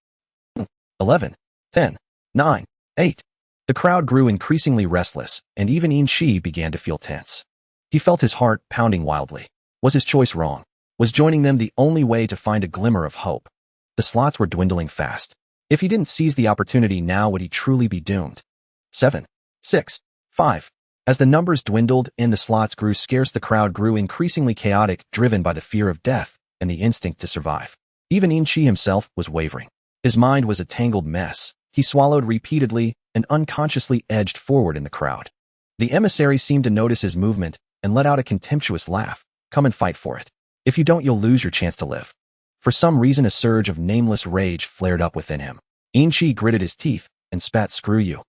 11. 10. 9. 8. The crowd grew increasingly restless, and even Shi began to feel tense. He felt his heart pounding wildly. Was his choice wrong? Was joining them the only way to find a glimmer of hope? The slots were dwindling fast. If he didn't seize the opportunity now, would he truly be doomed? 7. 6. 5. As the numbers dwindled and the slots grew scarce, the crowd grew increasingly chaotic, driven by the fear of death and the instinct to survive. Even Shi himself was wavering. His mind was a tangled mess. He swallowed repeatedly and unconsciously edged forward in the crowd. The emissary seemed to notice his movement and let out a contemptuous laugh. Come and fight for it. If you don't, you'll lose your chance to live. For some reason, a surge of nameless rage flared up within him. Shi gritted his teeth and spat, screw you.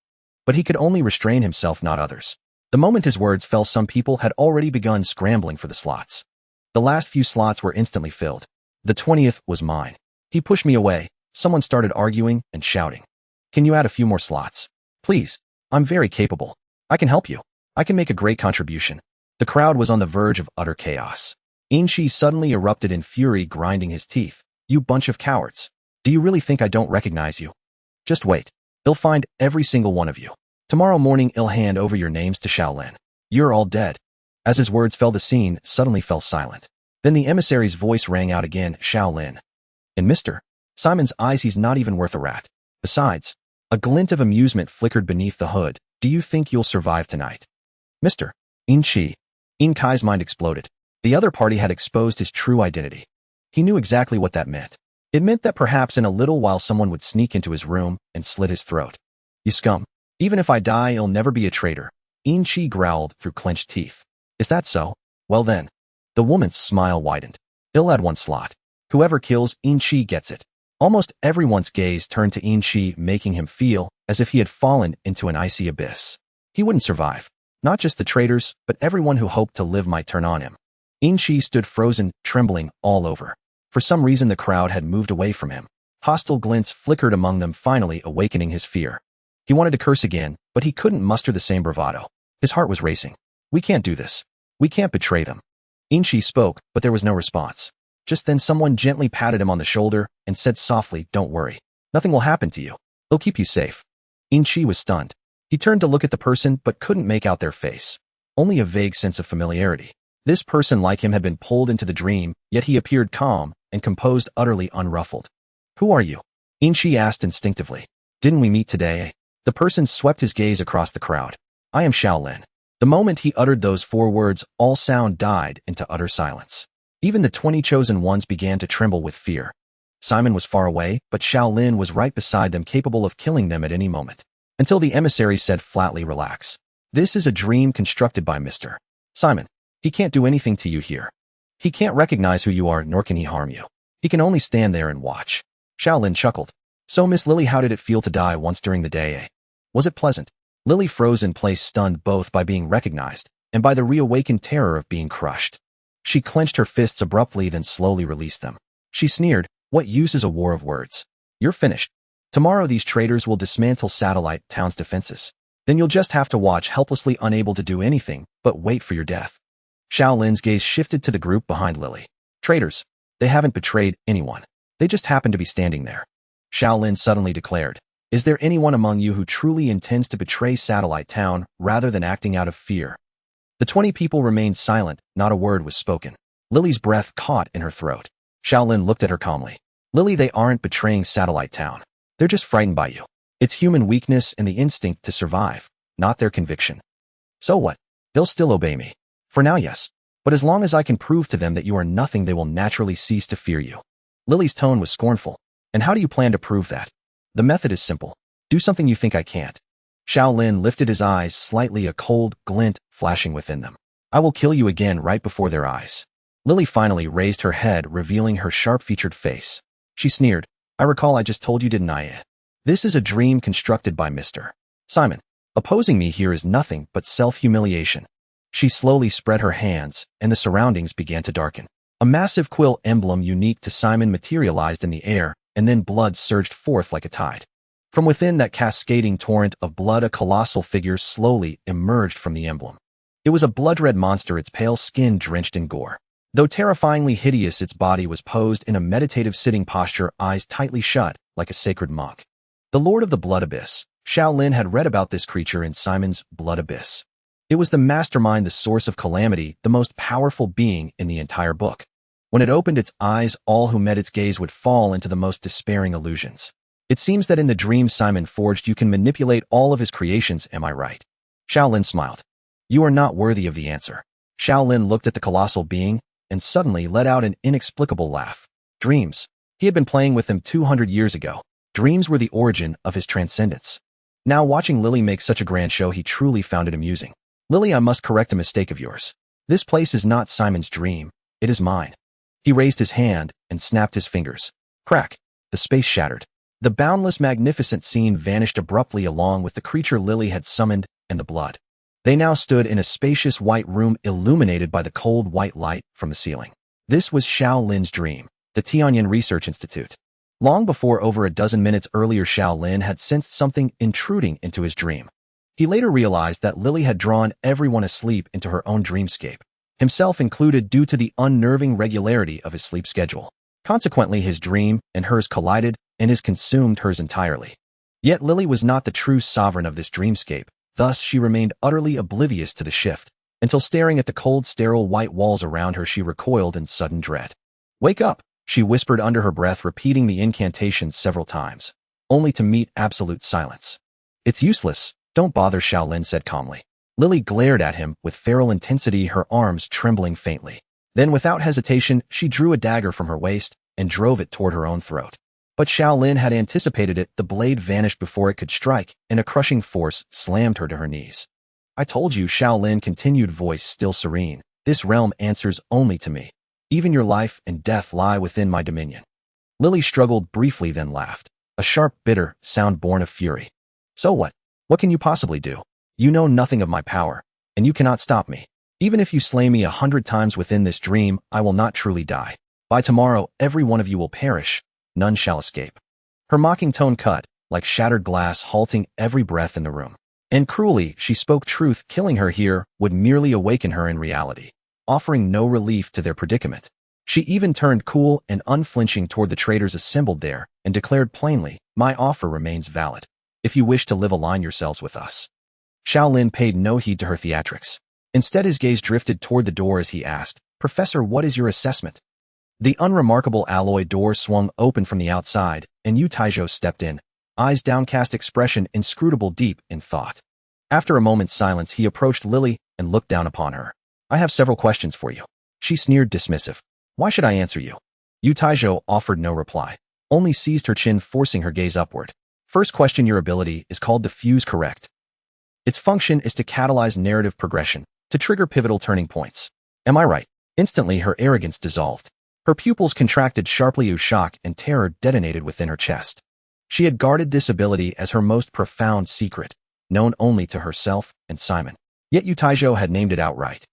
But he could only restrain himself, not others. The moment his words fell, some people had already begun scrambling for the slots. The last few slots were instantly filled. The 20th was mine. He pushed me away. Someone started arguing and shouting. Can you add a few more slots? Please. I'm very capable. I can help you. I can make a great contribution. The crowd was on the verge of utter chaos. Shi suddenly erupted in fury, grinding his teeth. You bunch of cowards. Do you really think I don't recognize you? Just wait. I'll find every single one of you. Tomorrow morning, I'll hand over your names to Xiaolin. You're all dead. As his words fell, the scene suddenly fell silent. Then the emissary's voice rang out again, Xiaolin. In Mr. Simon's eyes, he's not even worth a rat. Besides, a glint of amusement flickered beneath the hood. Do you think you'll survive tonight? Mr. Shi. Kai's mind exploded. The other party had exposed his true identity. He knew exactly what that meant. It meant that perhaps in a little while someone would sneak into his room and slit his throat. You scum. Even if I die, I'll never be a traitor. Shi growled through clenched teeth. Is that so? Well then. The woman's smile widened. I'll add 1 slot. Whoever kills Shi gets it. Almost everyone's gaze turned to Yin-Chi, making him feel as if he had fallen into an icy abyss. He wouldn't survive. Not just the traitors, but everyone who hoped to live might turn on him. Yin-Chi stood frozen, trembling all over. For some reason the crowd had moved away from him. Hostile glints flickered among them, finally awakening his fear. He wanted to curse again, but he couldn't muster the same bravado. His heart was racing. We can't do this. We can't betray them. Yin-Chi spoke, but there was no response. Just then someone gently patted him on the shoulder and said softly, "Don't worry. Nothing will happen to you. They'll keep you safe." Yin-Chi was stunned. He turned to look at the person but couldn't make out their face. Only a vague sense of familiarity. This person, like him, had been pulled into the dream, yet he appeared calm and composed, utterly unruffled. "Who are you?" Yin-Chi asked instinctively. "Didn't we meet today?" The person swept his gaze across the crowd. "I am Shaolin." The moment he uttered those 4 words, all sound died into utter silence. Even the 20 chosen ones began to tremble with fear. Simon was far away, but Shaolin was right beside them, capable of killing them at any moment. Until the emissary said flatly, "Relax. This is a dream constructed by Mr. Simon. He can't do anything to you here. He can't recognize who you are, nor can he harm you. He can only stand there and watch." Shaolin chuckled. "So, Miss Lily, how did it feel to die once during the day, eh? Was it pleasant?" Lily froze in place, stunned both by being recognized and by the reawakened terror of being crushed. She clenched her fists abruptly, then slowly released them. She sneered, "What use is a war of words? You're finished. Tomorrow these traitors will dismantle Satellite Town's defenses. Then you'll just have to watch, helplessly unable to do anything but wait for your death." Shaolin's gaze shifted to the group behind Lily. "Traitors. They haven't betrayed anyone. They just happen to be standing there." Shaolin suddenly declared, "Is there anyone among you who truly intends to betray Satellite Town rather than acting out of fear?" The 20 people remained silent, not a word was spoken. Lily's breath caught in her throat. Shaolin looked at her calmly. "Lily, they aren't betraying Satellite Town. They're just frightened by you. It's human weakness and the instinct to survive, not their conviction." "So what? They'll still obey me. For now, yes. But as long as I can prove to them that you are nothing, they will naturally cease to fear you." Lily's tone was scornful. "And how do you plan to prove that?" "The method is simple. Do something you think I can't." Shaolin lifted his eyes slightly, a cold glint flashing within them. "I will kill you again right before their eyes." Lily finally raised her head, revealing her sharp-featured face. She sneered. "I recall I just told you, didn't I? This is a dream constructed by Mr. Simon. Opposing me here is nothing but self-humiliation." She slowly spread her hands, and the surroundings began to darken. A massive quill emblem unique to Simon materialized in the air, and then blood surged forth like a tide. From within that cascading torrent of blood, a colossal figure slowly emerged from the emblem. It was a blood-red monster, its pale skin drenched in gore. Though terrifyingly hideous, its body was posed in a meditative sitting posture, eyes tightly shut, like a sacred monk. The Lord of the Blood Abyss. Shaolin had read about this creature in Simon's Blood Abyss. It was the mastermind, the source of calamity, the most powerful being in the entire book. When it opened its eyes, all who met its gaze would fall into the most despairing illusions. It seems that in the dream Simon forged, you can manipulate all of his creations, am I right? Shaolin smiled. "You are not worthy of the answer." Shaolin looked at the colossal being and suddenly let out an inexplicable laugh. Dreams. He had been playing with them 200 years ago. Dreams were the origin of his transcendence. Now, watching Lily make such a grand show, he truly found it amusing. "Lily, I must correct a mistake of yours. This place is not Simon's dream. It is mine." He raised his hand and snapped his fingers. Crack. The space shattered. The boundless, magnificent scene vanished abruptly, along with the creature Lily had summoned and the blood. They now stood in a spacious white room illuminated by the cold white light from the ceiling. This was Shaolin's dream, the Tianyan Research Institute. Long before, over a dozen minutes earlier, Shaolin had sensed something intruding into his dream. He later realized that Lily had drawn everyone asleep into her own dreamscape, himself included, due to the unnerving regularity of his sleep schedule. Consequently, his dream and hers collided, and his consumed hers entirely. Yet Lily was not the true sovereign of this dreamscape, thus she remained utterly oblivious to the shift, until staring at the cold, sterile white walls around her, she recoiled in sudden dread. "Wake up," she whispered under her breath, repeating the incantation several times, only to meet absolute silence. "It's useless. Don't bother," Shaolin said calmly. Lily glared at him with feral intensity, her arms trembling faintly. Then, without hesitation, she drew a dagger from her waist and drove it toward her own throat. But Shaolin had anticipated it. The blade vanished before it could strike, and a crushing force slammed her to her knees. "I told you," Shaolin continued, voice still serene. "This realm answers only to me. Even your life and death lie within my dominion." Lily struggled briefly, then laughed. A sharp, bitter sound born of fury. So what? What can you possibly do? You know nothing of my power, and you cannot stop me. Even if you slay me 100 times within this dream, I will not truly die. By tomorrow, every one of you will perish. None shall escape. Her mocking tone cut, like shattered glass, halting every breath in the room. And cruelly, she spoke truth. Killing her here would merely awaken her in reality, offering no relief to their predicament. She even turned cool and unflinching toward the traitors assembled there and declared plainly, my offer remains valid. If you wish to live, align yourselves with us. Shaolin paid no heed to her theatrics. Instead, his gaze drifted toward the door as he asked, Professor, what is your assessment? The unremarkable alloy door swung open from the outside, and Yu Taijo stepped in, eyes downcast, expression inscrutable, deep in thought. After a moment's silence, he approached Lily and looked down upon her. I have several questions for you. She sneered, dismissive. Why should I answer you? Yu Taijo offered no reply, only seized her chin, forcing her gaze upward. First question, your ability is called Diffuse Correct. Its function is to catalyze narrative progression, to trigger pivotal turning points. Am I right? Instantly, her arrogance dissolved. Her pupils contracted sharply, shock and terror detonated within her chest. She had guarded this ability as her most profound secret, known only to herself and Simon. Yet Yu Taijo had named it outright.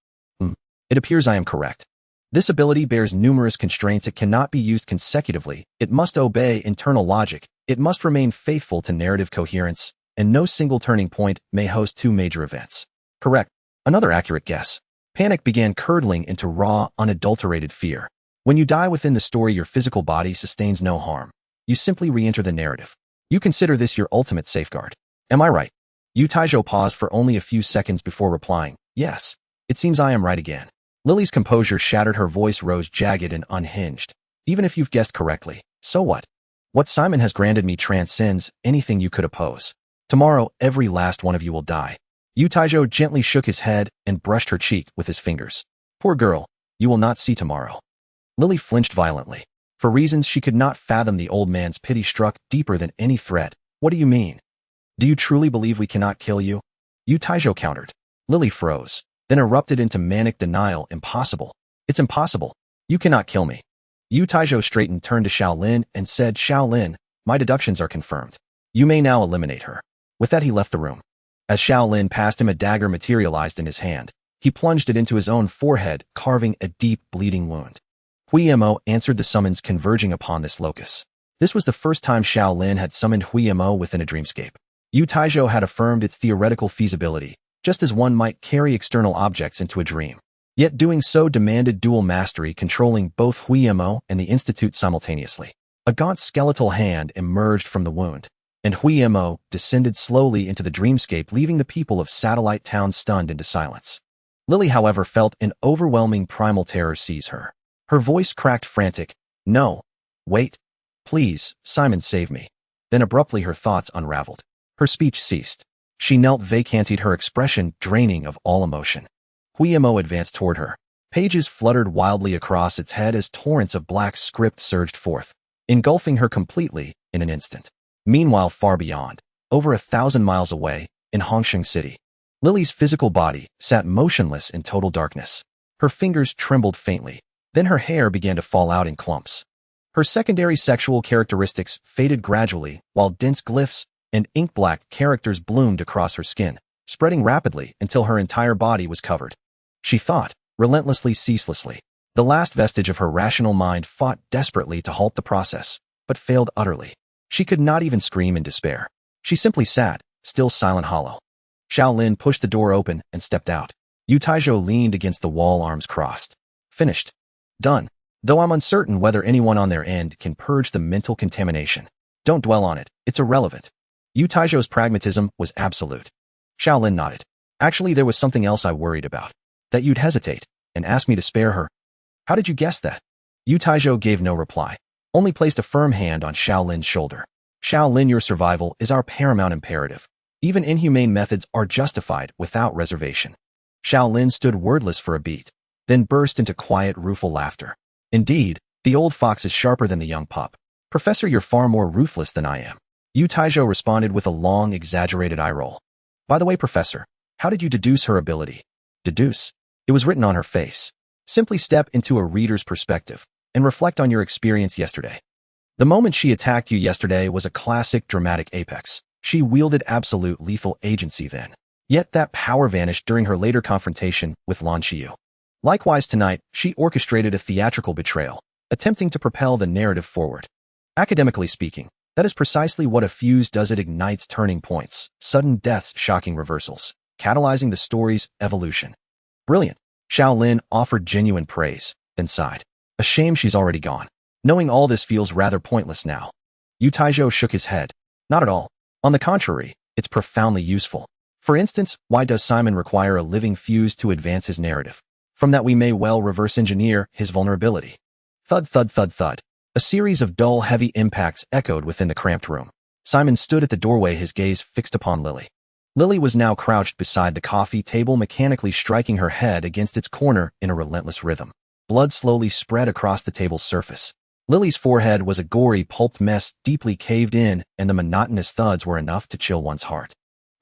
It appears I am correct. This ability bears numerous constraints. It cannot be used consecutively. It must obey internal logic. It must remain faithful to narrative coherence, and no single turning point may host two major events. Correct. Another accurate guess. Panic began curdling into raw, unadulterated fear. When you die within the story, your physical body sustains no harm. You simply re-enter the narrative. You consider this your ultimate safeguard. Am I right? Yu Taijo paused for only a few seconds before replying, yes. It seems I am right again. Lily's composure shattered, her voice rose jagged and unhinged. Even if you've guessed correctly, so what? What Simon has granted me transcends anything you could oppose. Tomorrow, every last one of you will die. Yu Taijo gently shook his head and brushed her cheek with his fingers. Poor girl, you will not see tomorrow. Lily flinched violently. For reasons she could not fathom, the old man's pity struck deeper than any threat. What do you mean? Do you truly believe we cannot kill you? Yu Taijo countered. Lily froze, then erupted into manic denial. Impossible. It's impossible. You cannot kill me. Yu Taijo straightened, turned to Shaolin and said, Shaolin, my deductions are confirmed. You may now eliminate her. With that, he left the room. As Shaolin passed him, a dagger materialized in his hand. He plunged it into his own forehead, carving a deep, bleeding wound. Huimo answered the summons, converging upon this locus. This was the first time Shaolin had summoned Huimo within a dreamscape. Yu Taijo had affirmed its theoretical feasibility, just as one might carry external objects into a dream. Yet doing so demanded dual mastery, controlling both Huimo and the Institute simultaneously. A gaunt skeletal hand emerged from the wound, and Huimo descended slowly into the dreamscape, leaving the people of Satellite Town stunned into silence. Lily, however, felt an overwhelming primal terror seize her. Her voice cracked, frantic. No. Wait. Please, Simon, save me. Then abruptly her thoughts unraveled. Her speech ceased. She knelt, vacanted, her expression draining of all emotion. Huimo advanced toward her. Pages fluttered wildly across its head as torrents of black script surged forth, engulfing her completely in an instant. Meanwhile, far beyond, over 1,000 miles away, in Hongsheng City, Lily's physical body sat motionless in total darkness. Her fingers trembled faintly. Then her hair began to fall out in clumps. Her secondary sexual characteristics faded gradually, while dense glyphs and ink-black characters bloomed across her skin, spreading rapidly until her entire body was covered. She thought, relentlessly, ceaselessly. The last vestige of her rational mind fought desperately to halt the process, but failed utterly. She could not even scream in despair. She simply sat, still, silent, hollow. Shaolin pushed the door open and stepped out. Yu Taijo leaned against the wall, arms crossed. Finished. Done. Though I'm uncertain whether anyone on their end can purge the mental contamination. Don't dwell on it. It's irrelevant. Yu Taijo's pragmatism was absolute. Shaolin nodded. Actually, there was something else I worried about. That you'd hesitate and ask me to spare her. How did you guess that? Yu Taijo gave no reply, only placed a firm hand on Shaolin's shoulder. Shaolin, your survival is our paramount imperative. Even inhumane methods are justified without reservation. Shaolin stood wordless for a beat, then burst into quiet, rueful laughter. Indeed, the old fox is sharper than the young pup. Professor, you're far more ruthless than I am. Yu Taijo responded with a long, exaggerated eye roll. By the way, Professor, how did you deduce her ability? Deduce? It was written on her face. Simply step into a reader's perspective and reflect on your experience yesterday. The moment she attacked you yesterday was a classic dramatic apex. She wielded absolute lethal agency then. Yet that power vanished during her later confrontation with Lan Qiyu. Likewise tonight, she orchestrated a theatrical betrayal, attempting to propel the narrative forward. Academically speaking, that is precisely what a fuse does. It ignites turning points, sudden deaths, shocking reversals, catalyzing the story's evolution. Brilliant. Shaolin offered genuine praise, then sighed. A shame she's already gone. Knowing all this feels rather pointless now. Yu Taizhou shook his head. Not at all. On the contrary, it's profoundly useful. For instance, why does Simon require a living fuse to advance his narrative? From that we may well reverse engineer his vulnerability. Thud, thud, thud, thud. A series of dull, heavy impacts echoed within the cramped room. Simon stood at the doorway, his gaze fixed upon Lily. Lily was now crouched beside the coffee table, mechanically striking her head against its corner in a relentless rhythm. Blood slowly spread across the table's surface. Lily's forehead was a gory, pulped mess, deeply caved in, and the monotonous thuds were enough to chill one's heart.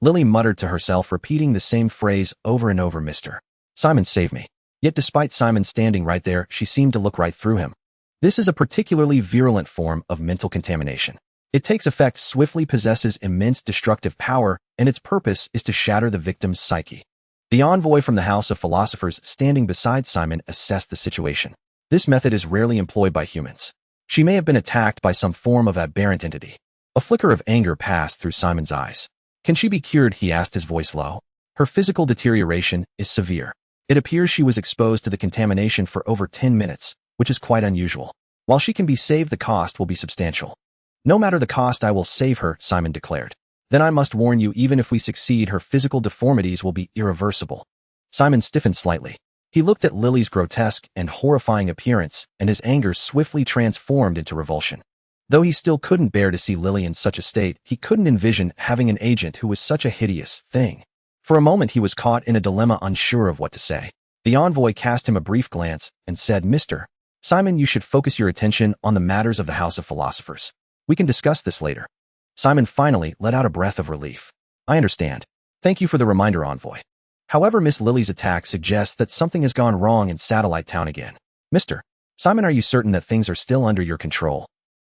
Lily muttered to herself, repeating the same phrase over and over. Mr. Simon, save me. Yet despite Simon standing right there, she seemed to look right through him. This is a particularly virulent form of mental contamination. It takes effect swiftly, possesses immense destructive power, and its purpose is to shatter the victim's psyche. The envoy from the House of Philosophers standing beside Simon assessed the situation. This method is rarely employed by humans. She may have been attacked by some form of aberrant entity. A flicker of anger passed through Simon's eyes. Can she be cured? He asked, his voice low. Her physical deterioration is severe. It appears she was exposed to the contamination for over 10 minutes, which is quite unusual. While she can be saved, the cost will be substantial. No matter the cost, I will save her, Simon declared. Then I must warn you, even if we succeed, her physical deformities will be irreversible. Simon stiffened slightly. He looked at Lily's grotesque and horrifying appearance, and his anger swiftly transformed into revulsion. Though he still couldn't bear to see Lily in such a state, he couldn't envision having an agent who was such a hideous thing. For a moment he was caught in a dilemma, unsure of what to say. The envoy cast him a brief glance and said, Mr. Simon, you should focus your attention on the matters of the House of Philosophers. We can discuss this later. Simon finally let out a breath of relief. I understand. Thank you for the reminder, envoy. However, Miss Lily's attack suggests that something has gone wrong in Satellite Town again. Mr. Simon, are you certain that things are still under your control?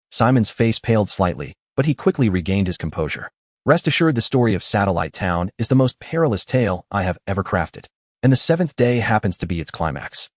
Simon's face paled slightly, but he quickly regained his composure. Rest assured, the story of Satellite Town is the most perilous tale I have ever crafted, and the 7th day happens to be its climax.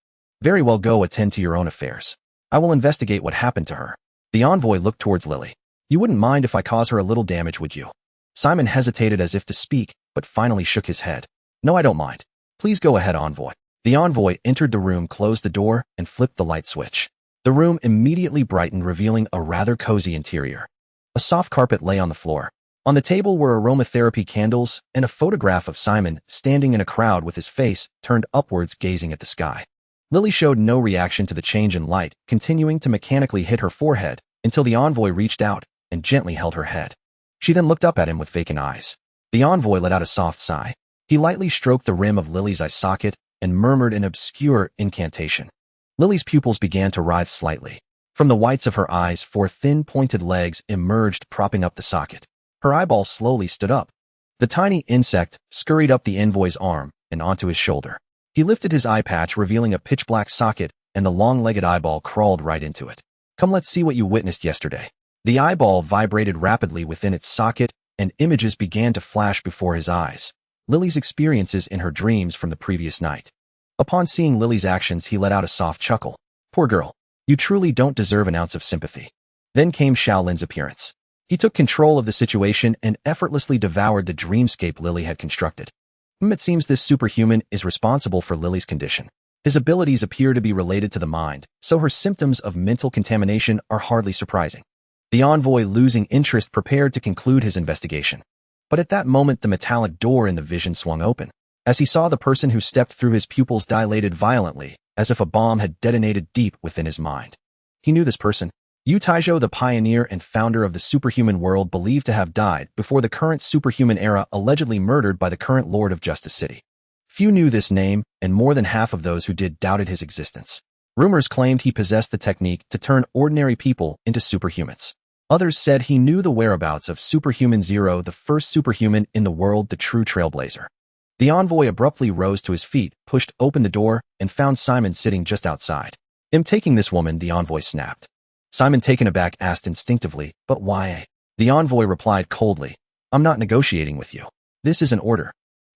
Very well, go attend to your own affairs. I will investigate what happened to her. The envoy looked towards Lily. You wouldn't mind if I cause her a little damage, would you? Simon hesitated as if to speak, but finally shook his head. No, I don't mind. Please go ahead, envoy. The envoy entered the room, closed the door, and flipped the light switch. The room immediately brightened, revealing a rather cozy interior. A soft carpet lay on the floor. On the table were aromatherapy candles and a photograph of Simon standing in a crowd with his face turned upwards, gazing at the sky. Lily showed no reaction to the change in light, continuing to mechanically hit her forehead until the envoy reached out and gently held her head. She then looked up at him with vacant eyes. The envoy let out a soft sigh. He lightly stroked the rim of Lily's eye socket and murmured an obscure incantation. Lily's pupils began to writhe slightly. From the whites of her eyes, 4 thin, pointed legs emerged, propping up the socket. Her eyeball slowly stood up. The tiny insect scurried up the envoy's arm and onto his shoulder. He lifted his eye patch, revealing a pitch-black socket, and the long-legged eyeball crawled right into it. Come, let's see what you witnessed yesterday. The eyeball vibrated rapidly within its socket, and images began to flash before his eyes. Lily's experiences in her dreams from the previous night. Upon seeing Lily's actions, he let out a soft chuckle. Poor girl. You truly don't deserve an ounce of sympathy. Then came Shaolin's appearance. He took control of the situation and effortlessly devoured the dreamscape Lily had constructed. It seems this superhuman is responsible for Lily's condition. His abilities appear to be related to the mind, so her symptoms of mental contamination are hardly surprising. The envoy, losing interest, prepared to conclude his investigation. But at that moment, the metallic door in the vision swung open. As he saw the person who stepped through, his pupils dilated violently, as if a bomb had detonated deep within his mind. He knew this person. Yu Taizhou, the pioneer and founder of the superhuman world, believed to have died before the current superhuman era, allegedly murdered by the current Lord of Justice City. Few knew this name, and more than half of those who did doubted his existence. Rumors claimed he possessed the technique to turn ordinary people into superhumans. Others said he knew the whereabouts of Superhuman Zero, the first superhuman in the world, the true trailblazer. The envoy abruptly rose to his feet, pushed open the door, and found Simon sitting just outside. Taking this woman, the envoy snapped. Simon, taken aback, asked instinctively, "But why?" The envoy replied coldly, "I'm not negotiating with you. This is an order."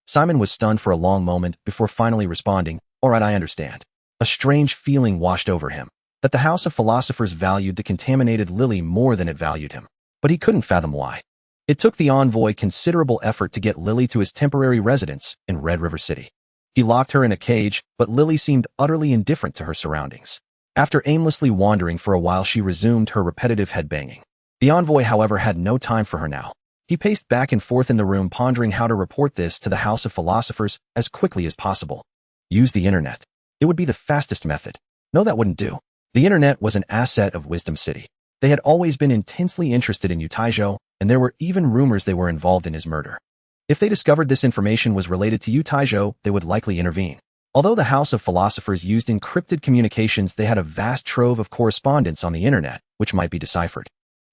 Simon was stunned for a long moment before finally responding, "All right, I understand." A strange feeling washed over him, that the House of Philosophers valued the contaminated Lily more than it valued him. But he couldn't fathom why. It took the envoy considerable effort to get Lily to his temporary residence in Red River City. He locked her in a cage, but Lily seemed utterly indifferent to her surroundings. After aimlessly wandering for a while, she resumed her repetitive headbanging. The envoy, however, had no time for her now. He paced back and forth in the room, pondering how to report this to the House of Philosophers as quickly as possible. Use the internet. It would be the fastest method. No, that wouldn't do. The internet was an asset of Wisdom City. They had always been intensely interested in Utaijo, and there were even rumors they were involved in his murder. If they discovered this information was related to Utaijo, they would likely intervene. Although the House of Philosophers used encrypted communications, they had a vast trove of correspondence on the internet, which might be deciphered.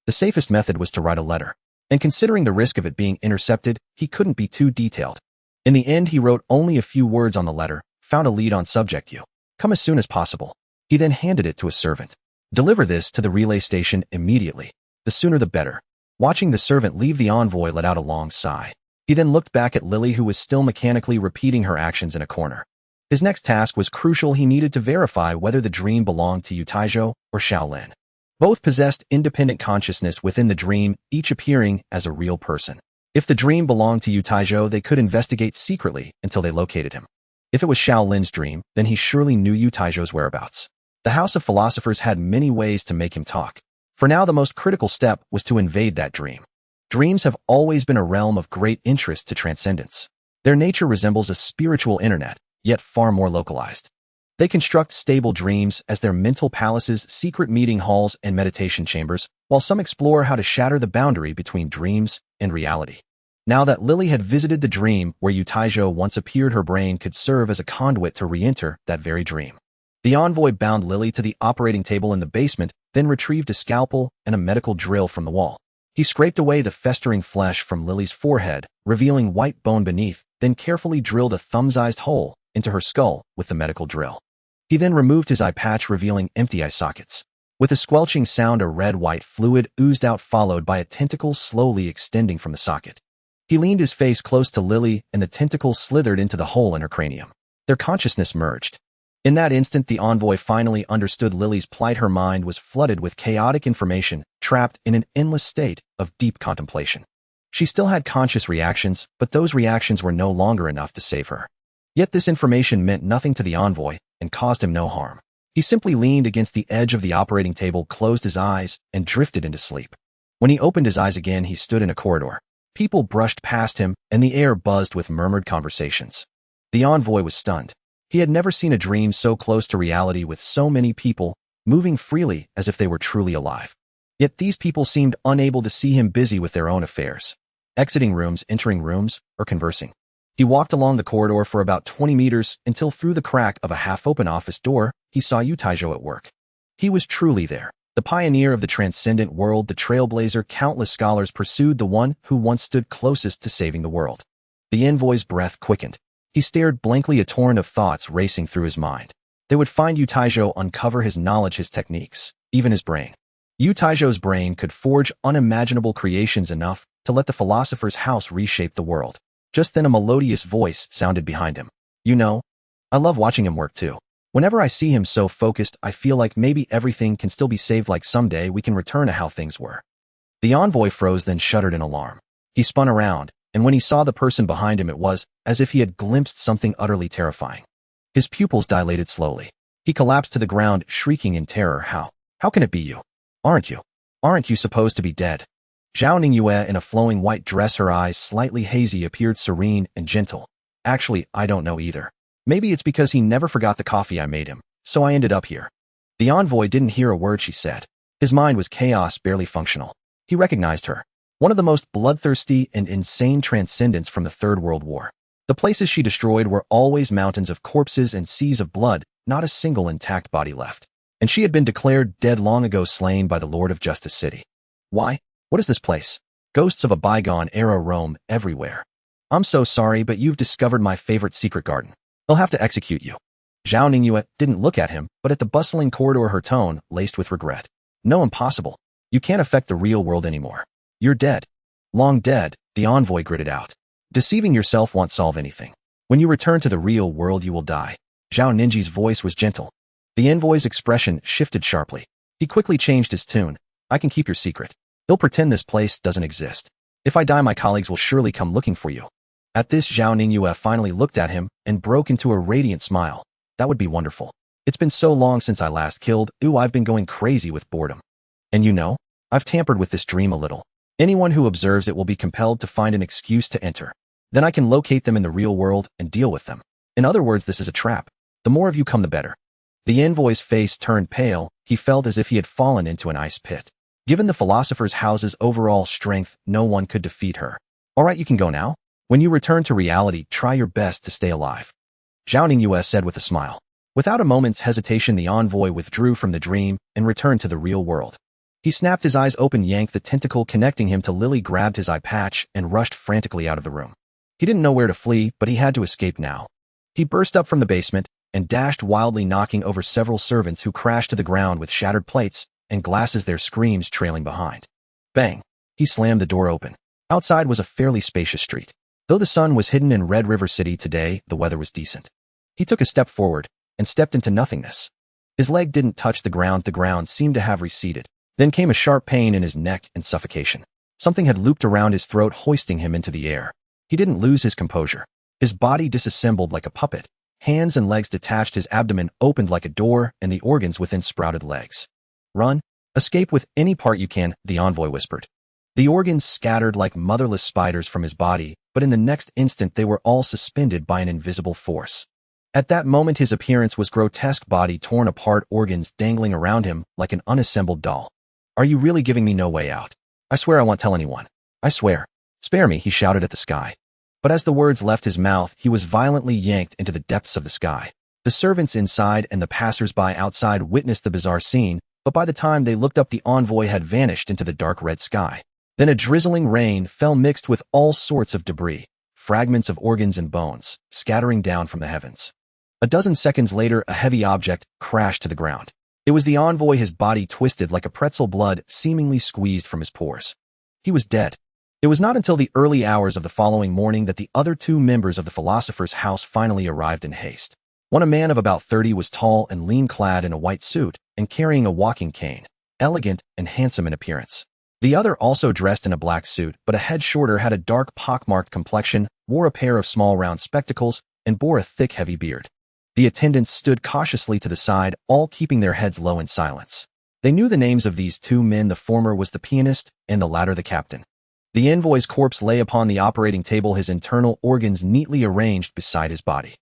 The safest method was to write a letter. And considering the risk of it being intercepted, he couldn't be too detailed. In the end, he wrote only a few words on the letter, found a lead on subject: "You. Come as soon as possible." He then handed it to a servant. "Deliver this to the relay station immediately. The sooner the better." Watching the servant leave, the envoy let out a long sigh. He then looked back at Lily, who was still mechanically repeating her actions in a corner. His next task was crucial. He needed to verify whether the dream belonged to Utaijo or Shaolin. Both possessed independent consciousness within the dream, each appearing as a real person. If the dream belonged to Utaijo, they could investigate secretly until they located him. If it was Shaolin's dream, then he surely knew Utaijo's whereabouts. The House of Philosophers had many ways to make him talk. For now, the most critical step was to invade that dream. Dreams have always been a realm of great interest to transcendence. Their nature resembles a spiritual internet, yet far more localized. They construct stable dreams as their mental palaces, secret meeting halls, and meditation chambers, while some explore how to shatter the boundary between dreams and reality. Now that Lily had visited the dream where Utaijo once appeared, her brain could serve as a conduit to re-enter that very dream. The envoy bound Lily to the operating table in the basement, then retrieved a scalpel and a medical drill from the wall. He scraped away the festering flesh from Lily's forehead, revealing white bone beneath, then carefully drilled a thumb-sized hole into her skull with the medical drill. He then removed his eye patch, revealing empty eye sockets. With a squelching sound, a red-white fluid oozed out, followed by a tentacle slowly extending from the socket. He leaned his face close to Lily, and the tentacle slithered into the hole in her cranium. Their consciousness merged. In that instant, the envoy finally understood Lily's plight. Her mind was flooded with chaotic information, trapped in an endless state of deep contemplation. She still had conscious reactions, but those reactions were no longer enough to save her. Yet this information meant nothing to the envoy and caused him no harm. He simply leaned against the edge of the operating table, closed his eyes, and drifted into sleep. When he opened his eyes again, he stood in a corridor. People brushed past him, and the air buzzed with murmured conversations. The envoy was stunned. He had never seen a dream so close to reality, with so many people moving freely as if they were truly alive. Yet these people seemed unable to see him, busy with their own affairs, exiting rooms, entering rooms, or conversing. He walked along the corridor for about 20 meters until, through the crack of a half-open office door, he saw Utaijo at work. He was truly there, the pioneer of the transcendent world, the trailblazer. Countless scholars pursued the one who once stood closest to saving the world. The envoy's breath quickened. He stared blankly, a torrent of thoughts racing through his mind. They would find Utaijo, uncover his knowledge, his techniques, even his brain. Utaijo's brain could forge unimaginable creations, enough to let the philosopher's house reshape the world. Just then, a melodious voice sounded behind him. "You know, I love watching him work too. Whenever I see him so focused, I feel like maybe everything can still be saved, like someday we can return to how things were." The envoy froze, then shuddered in alarm. He spun around, and when he saw the person behind him, it was as if he had glimpsed something utterly terrifying. His pupils dilated slowly. He collapsed to the ground, shrieking in terror. How can it be you? Aren't you supposed to be dead?" Zhao Ningyue, in a flowing white dress, her eyes slightly hazy, appeared serene and gentle. "Actually, I don't know either. Maybe it's because he never forgot the coffee I made him, so I ended up here." The envoy didn't hear a word she said. His mind was chaos, barely functional. He recognized her. One of the most bloodthirsty and insane transcendents from the Third World War. The places she destroyed were always mountains of corpses and seas of blood, not a single intact body left. And she had been declared dead long ago, slain by the Lord of Justice City. Why? What is this place? Ghosts of a bygone era roam everywhere. "I'm so sorry, but you've discovered my favorite secret garden. They'll have to execute you." Zhao Ningyue didn't look at him, but at the bustling corridor, her tone laced with regret. No, impossible. You can't affect the real world anymore. You're dead. Long dead, the envoy gritted out. Deceiving yourself won't solve anything. When you return to the real world, you will die. Zhao Ninji's voice was gentle. The envoy's expression shifted sharply. He quickly changed his tune. I can keep your secret. They'll pretend this place doesn't exist. If I die, my colleagues will surely come looking for you. At this, Zhao Ningyue finally looked at him and broke into a radiant smile. That would be wonderful. It's been so long since I last killed. I've been going crazy with boredom. And you know, I've tampered with this dream a little. Anyone who observes it will be compelled to find an excuse to enter. Then I can locate them in the real world and deal with them. In other words, this is a trap. The more of you come, the better. The envoy's face turned pale. He felt as if he had fallen into an ice pit. Given the philosopher's house's overall strength, no one could defeat her. All right, you can go now. When you return to reality, try your best to stay alive. Zhao Ningyue said with a smile. Without a moment's hesitation, the envoy withdrew from the dream and returned to the real world. He snapped his eyes open, yanked the tentacle connecting him to Lily, grabbed his eye patch, and rushed frantically out of the room. He didn't know where to flee, but he had to escape now. He burst up from the basement and dashed wildly, knocking over several servants who crashed to the ground with shattered plates and glasses, their screams trailing behind. Bang! He slammed the door open. Outside was a fairly spacious street. Though the sun was hidden in Red River City today, the weather was decent. He took a step forward and stepped into nothingness. His leg didn't touch the ground seemed to have receded. Then came a sharp pain in his neck and suffocation. Something had looped around his throat, hoisting him into the air. He didn't lose his composure. His body disassembled like a puppet. Hands and legs detached, his abdomen opened like a door, and the organs within sprouted legs. Run. Escape with any part you can, the envoy whispered. The organs scattered like motherless spiders from his body, but in the next instant they were all suspended by an invisible force. At that moment his appearance was grotesque, body torn apart, organs dangling around him like an unassembled doll. Are you really giving me no way out? I swear I won't tell anyone. I swear. Spare me, he shouted at the sky. But as the words left his mouth, he was violently yanked into the depths of the sky. The servants inside and the passers-by outside witnessed the bizarre scene, but by the time they looked up, the envoy had vanished into the dark red sky. Then a drizzling rain fell, mixed with all sorts of debris, fragments of organs and bones, scattering down from the heavens. A dozen seconds later, a heavy object crashed to the ground. It was the envoy, his body twisted like a pretzel, blood seemingly squeezed from his pores. He was dead. It was not until the early hours of the following morning that the other two members of the philosopher's house finally arrived in haste. One, a man of about 30, was tall and lean, clad in a white suit and carrying a walking cane, elegant and handsome in appearance. The other, also dressed in a black suit, but a head shorter, had a dark pockmarked complexion, wore a pair of small round spectacles, and bore a thick heavy beard. The attendants stood cautiously to the side, all keeping their heads low in silence. They knew the names of these two men. The former was the pianist, and the latter the captain. The envoy's corpse lay upon the operating table, his internal organs neatly arranged beside his body.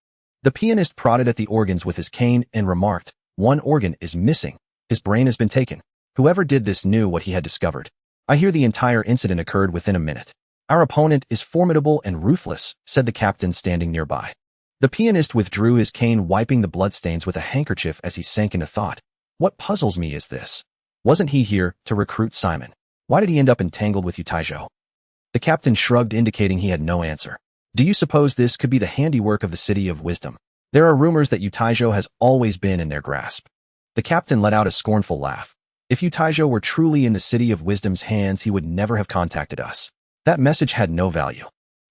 The pianist prodded at the organs with his cane and remarked, "One organ is missing. His brain has been taken. Whoever did this knew what he had discovered. I hear the entire incident occurred within a minute. Our opponent is formidable and ruthless," said the captain standing nearby. The pianist withdrew his cane, wiping the bloodstains with a handkerchief as he sank into thought. What puzzles me is this. Wasn't he here to recruit Simon? Why did he end up entangled with Yutaijo? The captain shrugged, indicating he had no answer. Do you suppose this could be the handiwork of the City of Wisdom? There are rumors that Yutaijo has always been in their grasp. The captain let out a scornful laugh. If Yutaijo were truly in the City of Wisdom's hands, he would never have contacted us. That message had no value.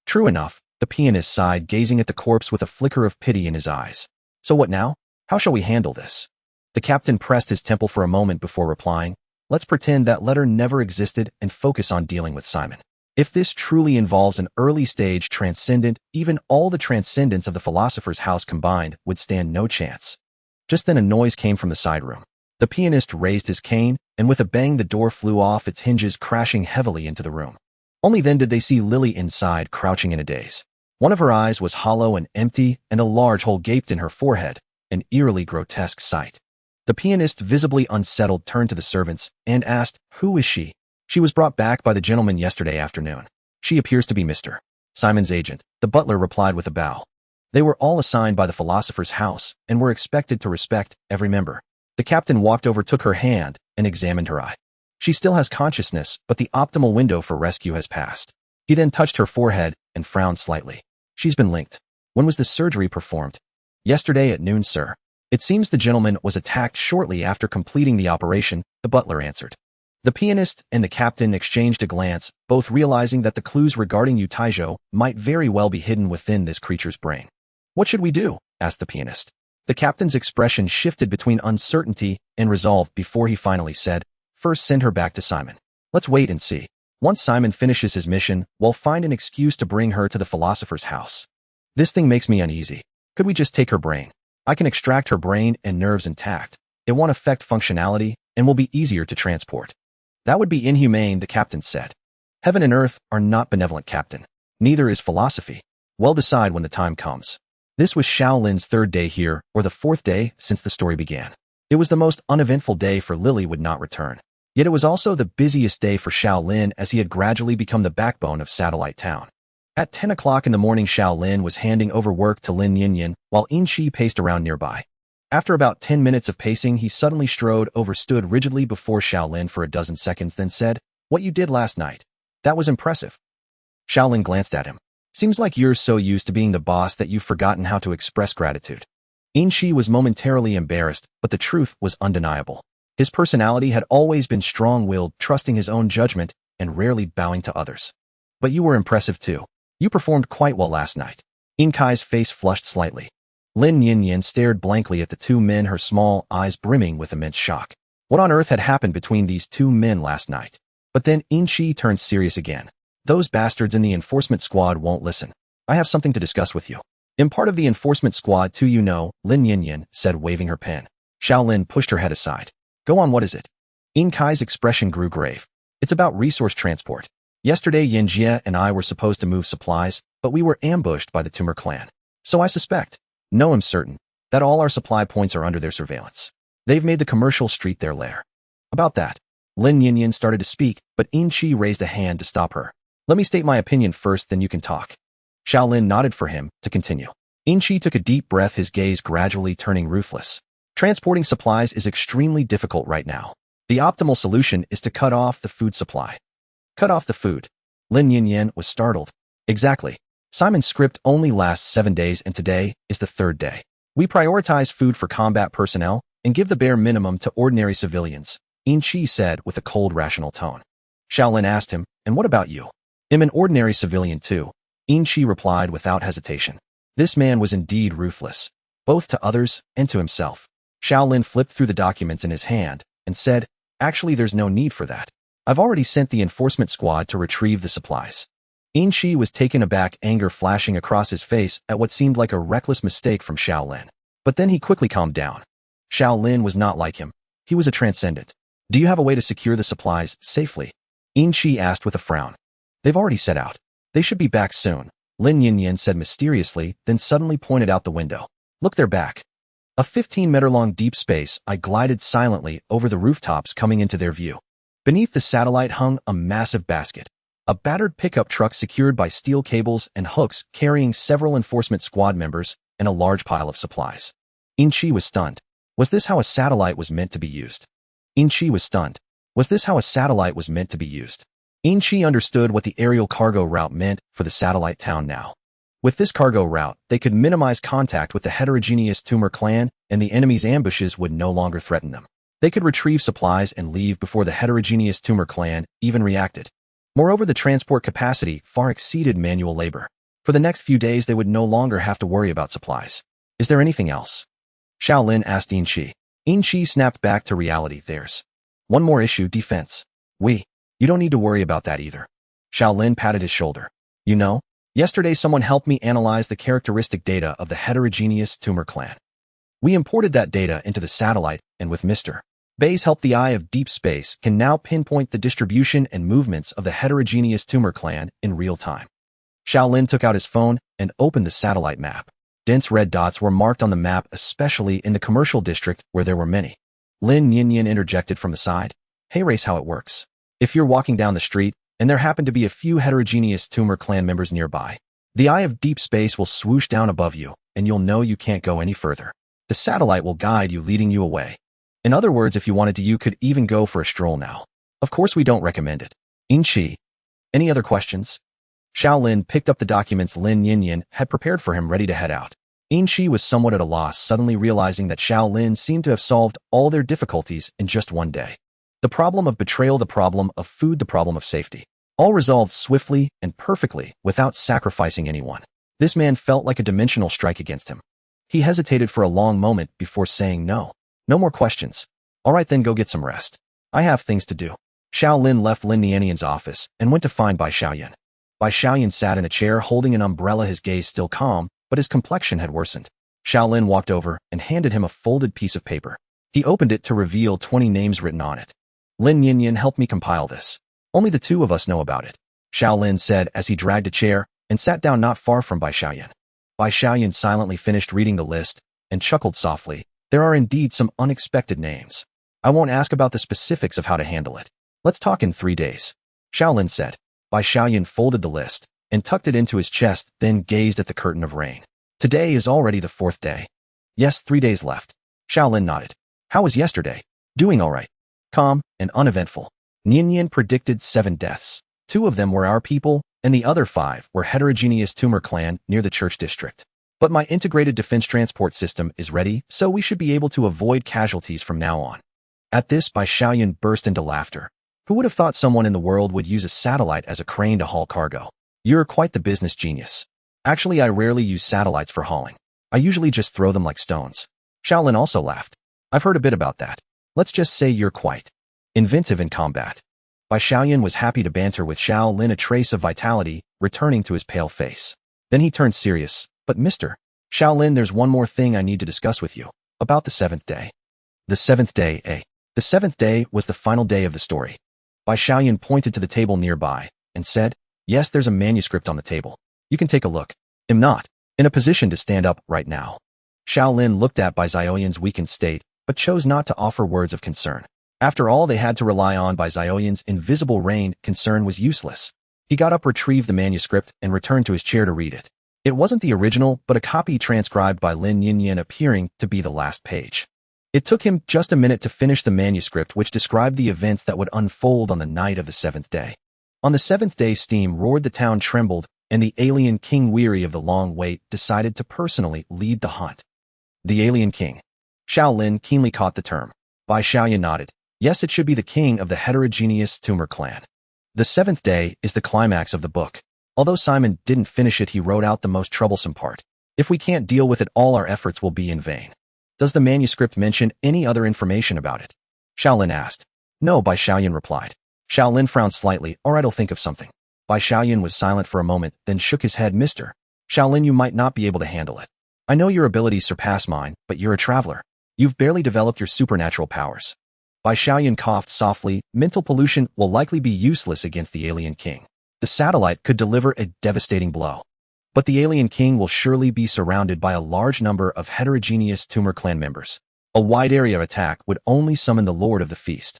True enough, the pianist sighed, gazing at the corpse with a flicker of pity in his eyes. So what now? How shall we handle this? The captain pressed his temple for a moment before replying. Let's pretend that letter never existed and focus on dealing with Simon. If this truly involves an early-stage transcendent, even all the transcendents of the philosopher's house combined would stand no chance. Just then a noise came from the side room. The pianist raised his cane, and with a bang the door flew off, its hinges crashing heavily into the room. Only then did they see Lily inside, crouching in a daze. One of her eyes was hollow and empty, and a large hole gaped in her forehead, an eerily grotesque sight. The pianist, visibly unsettled, turned to the servants and asked, "Who is she?" "She was brought back by the gentleman yesterday afternoon. She appears to be Mr. Simon's agent," the butler replied with a bow. They were all assigned by the philosopher's house and were expected to respect every member. The captain walked over, took her hand, and examined her eye. She still has consciousness, but the optimal window for rescue has passed. He then touched her forehead and frowned slightly. "She's been linked. When was this surgery performed?" "Yesterday at noon, sir." It seems the gentleman was attacked shortly after completing the operation, the butler answered. The pianist and the captain exchanged a glance, both realizing that the clues regarding Yu Taizhou might very well be hidden within this creature's brain. What should we do? Asked the pianist. The captain's expression shifted between uncertainty and resolve before he finally said, first send her back to Simon. Let's wait and see. Once Simon finishes his mission, we'll find an excuse to bring her to the philosopher's house. This thing makes me uneasy. Could we just take her brain? I can extract her brain and nerves intact. It won't affect functionality and will be easier to transport. That would be inhumane, the captain said. Heaven and earth are not benevolent, Captain. Neither is philosophy. We'll decide when the time comes. This was Xiao Lin's third day here, or the fourth day since the story began. It was the most uneventful day, for Lily would not return. Yet it was also the busiest day for Xiao Lin, as he had gradually become the backbone of Satellite Town. At 10 o'clock in the morning, Xiao Lin was handing over work to Lin Yinyan, while Yin Shi paced around nearby. After about 10 minutes of pacing, he suddenly stood rigidly before Xiao Lin for a dozen seconds, then said, What you did last night. That was impressive. Xiao Lin glanced at him. Seems like you're so used to being the boss that you've forgotten how to express gratitude. Yin Shi was momentarily embarrassed, but the truth was undeniable. His personality had always been strong-willed, trusting his own judgment, and rarely bowing to others. But you were impressive too. You performed quite well last night. Yin Kai's face flushed slightly. Lin Yinyan stared blankly at the two men, her small eyes brimming with immense shock. What on earth had happened between these two men last night? But then Yin Shi turned serious again. Those bastards in the enforcement squad won't listen. I have something to discuss with you. I'm part of the enforcement squad too, you know, Lin Yinyan said, waving her pen. Xiao Lin pushed her head aside. Go on, what is it? Yin Kai's expression grew grave. It's about resource transport. Yesterday Yin Jie and I were supposed to move supplies, but we were ambushed by the Tumor clan. So I suspect, no, I'm certain, that all our supply points are under their surveillance. They've made the commercial street their lair. About that, Lin Yinyan started to speak, but Yin Shi raised a hand to stop her. Let me state my opinion first, then you can talk. Xiao Lin nodded for him to continue. Yin Shi took a deep breath, his gaze gradually turning ruthless. Transporting supplies is extremely difficult right now. The optimal solution is to cut off the food supply. Cut off the food. Lin Yinyan was startled. Exactly. Simon's script only lasts 7 days, and today is the third day. We prioritize food for combat personnel and give the bare minimum to ordinary civilians, Yin Shi said with a cold, rational tone. Xiao Lin asked him, and what about you? I'm an ordinary civilian too, Yin Shi replied without hesitation. This man was indeed ruthless, both to others and to himself. Xiao Lin flipped through the documents in his hand and said, Actually, there's no need for that. I've already sent the enforcement squad to retrieve the supplies. Yin Shi was taken aback, anger flashing across his face at what seemed like a reckless mistake from Xiao Lin. But then he quickly calmed down. Xiao Lin was not like him. He was a transcendent. Do you have a way to secure the supplies safely? Yin Shi asked with a frown. They've already set out. They should be back soon, Lin Yinyan said mysteriously, then suddenly pointed out the window. Look, they're back. A 15-meter-long deep space, I glided silently over the rooftops, coming into their view. Beneath the satellite hung a massive basket. A battered pickup truck secured by steel cables and hooks carrying several enforcement squad members and a large pile of supplies. Yin Shi was stunned. Was this how a satellite was meant to be used? Yin Shi was stunned. Was this how a satellite was meant to be used? Yin Shi understood what the aerial cargo route meant for the satellite town now. With this cargo route, they could minimize contact with the heterogeneous Tumor clan, and the enemy's ambushes would no longer threaten them. They could retrieve supplies and leave before the heterogeneous Tumor clan even reacted. Moreover, the transport capacity far exceeded manual labor. For the next few days, they would no longer have to worry about supplies. Is there anything else? Xiao Lin asked Yin Shi. Yin Shi snapped back to reality. There's one more issue, defense. You don't need to worry about that either. Xiao Lin patted his shoulder. You know, yesterday someone helped me analyze the characteristic data of the heterogeneous Tumor clan. We imported that data into the satellite, and with Mr. Bay's help, the Eye of Deep Space can now pinpoint the distribution and movements of the heterogeneous Tumor clan in real time. Xiao Lin took out his phone and opened the satellite map. Dense red dots were marked on the map, especially in the commercial district where there were many. Lin Yinyan interjected from the side. Hey, race, how it works. If you're walking down the street and there happen to be a few heterogeneous Tumor clan members nearby, the Eye of Deep Space will swoosh down above you and you'll know you can't go any further. The satellite will guide you, leading you away. In other words, if you wanted to, you could even go for a stroll now. Of course, we don't recommend it. Yin Shi. Any other questions? Xiao Lin picked up the documents Lin Yinyan had prepared for him, ready to head out. Shi was somewhat at a loss, suddenly realizing that Xiao Lin seemed to have solved all their difficulties in just one day. The problem of betrayal, the problem of food, the problem of safety. All resolved swiftly and perfectly without sacrificing anyone. This man felt like a dimensional strike against him. He hesitated for a long moment before saying no. No more questions. All right, then go get some rest. I have things to do. Xiao Lin left Lin Nianian's office and went to find Bai Xiaoyan. Bai Xiaoyan sat in a chair holding an umbrella, his gaze still calm, but his complexion had worsened. Xiao Lin walked over and handed him a folded piece of paper. He opened it to reveal 20 names written on it. Lin Nianian helped me compile this. Only the two of us know about it, Xiao Lin said as he dragged a chair and sat down not far from Bai Xiaoyan. Bai Xiaoyan silently finished reading the list and chuckled softly. There are indeed some unexpected names. I won't ask about the specifics of how to handle it. Let's talk in 3 days, Xiao Lin said. Bai Xiaoyan folded the list and tucked it into his chest, then gazed at the curtain of rain. Today is already the 4th day. Yes, 3 days left. Xiao Lin nodded. How was yesterday? Doing all right. Calm and uneventful. Nianian predicted 7 deaths. 2 of them were our people, and the other 5 were heterogeneous tumor clan near the church district. But my integrated defense transport system is ready, so we should be able to avoid casualties from now on. At this, Bai Xiaoyan burst into laughter. Who would have thought someone in the world would use a satellite as a crane to haul cargo? You're quite the business genius. Actually, I rarely use satellites for hauling. I usually just throw them like stones. Xiao Lin also laughed. I've heard a bit about that. Let's just say you're quite inventive in combat. Bai Xiaoyan was happy to banter with Xiao Lin, a trace of vitality returning to his pale face. Then he turned serious. But Mr. Xiao Lin, there's one more thing I need to discuss with you. About the 7th day. The 7th day, eh? The 7th day was the final day of the story. Bai Xiaoyan pointed to the table nearby and said, yes, there's a manuscript on the table. You can take a look. I'm not in a position to stand up right now. Xiao Lin looked at Bai Xiaoyan's weakened state, but chose not to offer words of concern. After all, they had to rely on Bai Xiaoyan's invisible rain. Concern was useless. He got up, retrieved the manuscript, and returned to his chair to read it. It wasn't the original, but a copy transcribed by Lin Nianian, appearing to be the last page. It took him just a minute to finish the manuscript, which described the events that would unfold on the night of the 7th day. On the 7th day, steam roared, the town trembled, and the alien king, weary of the long wait, decided to personally lead the hunt. The alien king. Xiao Lin keenly caught the term. Bai Xiaoyan nodded. Yes, it should be the king of the heterogeneous tumor clan. The 7th day is the climax of the book. Although Simon didn't finish it, he wrote out the most troublesome part. If we can't deal with it, all our efforts will be in vain. Does the manuscript mention any other information about it? Xiao Lin asked. No, Bai Xiaoyan replied. Xiao Lin frowned slightly. All right, I'll think of something. Bai Xiaoyan was silent for a moment, then shook his head. Mr. Xiao Lin, you might not be able to handle it. I know your abilities surpass mine, but you're a traveler. You've barely developed your supernatural powers. Bai Xiaoyan coughed softly. Mental pollution will likely be useless against the alien king. The satellite could deliver a devastating blow. But the alien king will surely be surrounded by a large number of heterogeneous tumor clan members. A wide area of attack would only summon the Lord of the Feast.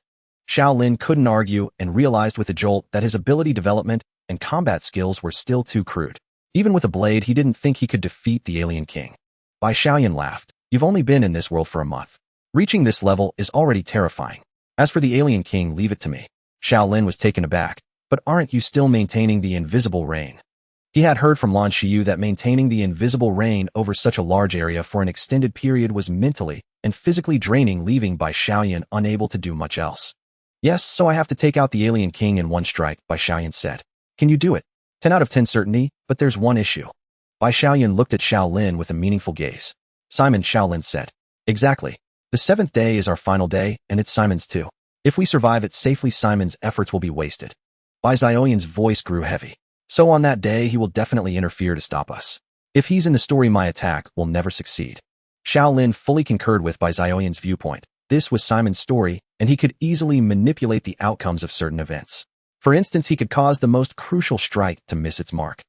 Xiao Lin couldn't argue and realized with a jolt that his ability development and combat skills were still too crude. Even with a blade, he didn't think he could defeat the alien king. Bai Xiaoyan laughed. You've only been in this world for a month. Reaching this level is already terrifying. As for the alien king, leave it to me. Xiao Lin was taken aback. But aren't you still maintaining the invisible rain? He had heard from Lan Xiyu that maintaining the invisible rain over such a large area for an extended period was mentally and physically draining, leaving Bai Xiaoyan unable to do much else. Yes, so I have to take out the alien king in one strike, Bai Xiaoyan said. Can you do it? 10 out of 10 certainty, but there's one issue. Bai Xiaoyan looked at Xiao Lin with a meaningful gaze. Simon, Xiao Lin said. Exactly. The 7th day is our final day, and it's Simon's too. If we survive it safely, Simon's efforts will be wasted. Bai Xiaoyan's voice grew heavy. So on that day, he will definitely interfere to stop us. If he's in the story, my attack will never succeed. Xiao Lin fully concurred with Bai Xiaoyan's viewpoint. This was Simon's story, and he could easily manipulate the outcomes of certain events. For instance, he could cause the most crucial strike to miss its mark.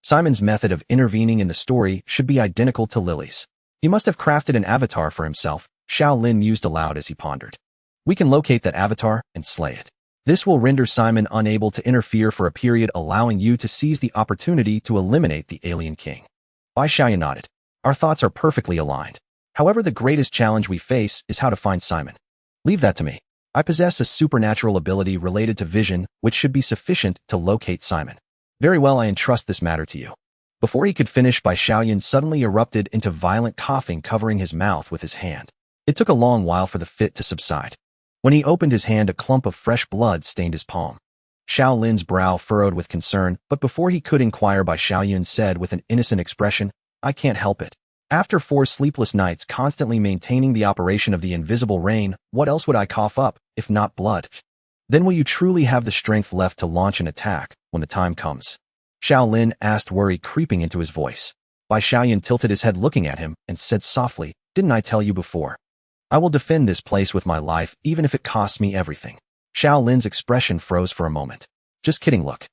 Simon's method of intervening in the story should be identical to Lily's. He must have crafted an avatar for himself, Xiao Lin mused aloud as he pondered. We can locate that avatar and slay it. This will render Simon unable to interfere for a period, allowing you to seize the opportunity to eliminate the alien king. Bai Xiaoyan nodded. Our thoughts are perfectly aligned. However, the greatest challenge we face is how to find Simon. Leave that to me. I possess a supernatural ability related to vision, which should be sufficient to locate Simon. Very well, I entrust this matter to you. Before he could finish, Bai Xiaoyan suddenly erupted into violent coughing, covering his mouth with his hand. It took a long while for the fit to subside. When he opened his hand, a clump of fresh blood stained his palm. Xiao Lin's brow furrowed with concern, but before he could inquire, Bai Xiaoyan said with an innocent expression, "I can't help it. After 4 sleepless nights constantly maintaining the operation of the invisible rain, what else would I cough up, if not blood? Then will you truly have the strength left to launch an attack when the time comes?" Xiao Lin asked, worry creeping into his voice. Bai Xiaoyan tilted his head looking at him and said softly, "Didn't I tell you before? I will defend this place with my life even if it costs me everything." Xiao Lin's expression froze for a moment. "Just kidding, look."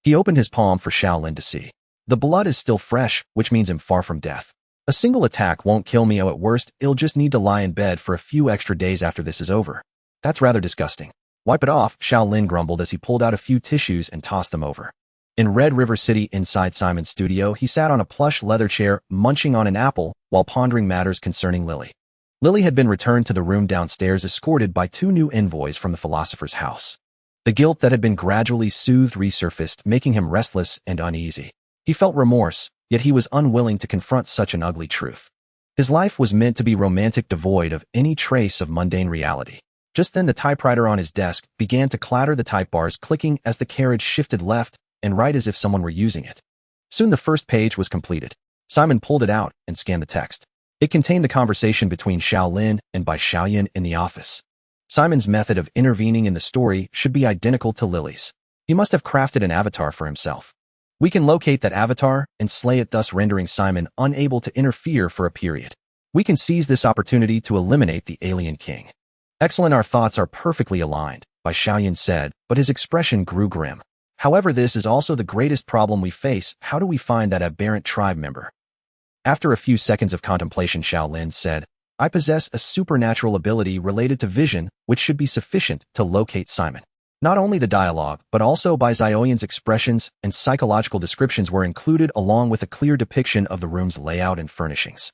He opened his palm for Xiao Lin to see. "The blood is still fresh, which means I'm far from death. A single attack won't kill me, or at worst, I'll just need to lie in bed for a few extra days after this is over. That's rather disgusting." "Wipe it off," Xiao Lin grumbled as he pulled out a few tissues and tossed them over. In Red River City, inside Simon's studio, he sat on a plush leather chair, munching on an apple while pondering matters concerning Lily. Lily had been returned to the room downstairs, escorted by 2 new envoys from the philosopher's house. The guilt that had been gradually soothed resurfaced, making him restless and uneasy. He felt remorse, yet he was unwilling to confront such an ugly truth. His life was meant to be romantic, devoid of any trace of mundane reality. Just then the typewriter on his desk began to clatter, the type bars clicking as the carriage shifted left and right as if someone were using it. Soon the first page was completed. Simon pulled it out and scanned the text. It contained the conversation between Xiao Lin and Bai Xiaoyan in the office. Simon's method of intervening in the story should be identical to Lily's. He must have crafted an avatar for himself. We can locate that avatar and slay it, thus rendering Simon unable to interfere for a period. We can seize this opportunity to eliminate the alien king. "Excellent, our thoughts are perfectly aligned," Bai Xiaoyan said, but his expression grew grim. "However, this is also the greatest problem we face. How do we find that aberrant tribe member?" After a few seconds of contemplation, Xiao Lin said, "I possess a supernatural ability related to vision, which should be sufficient to locate Simon." Not only the dialogue, but also Bai Xiaoyan's expressions and psychological descriptions were included, along with a clear depiction of the room's layout and furnishings.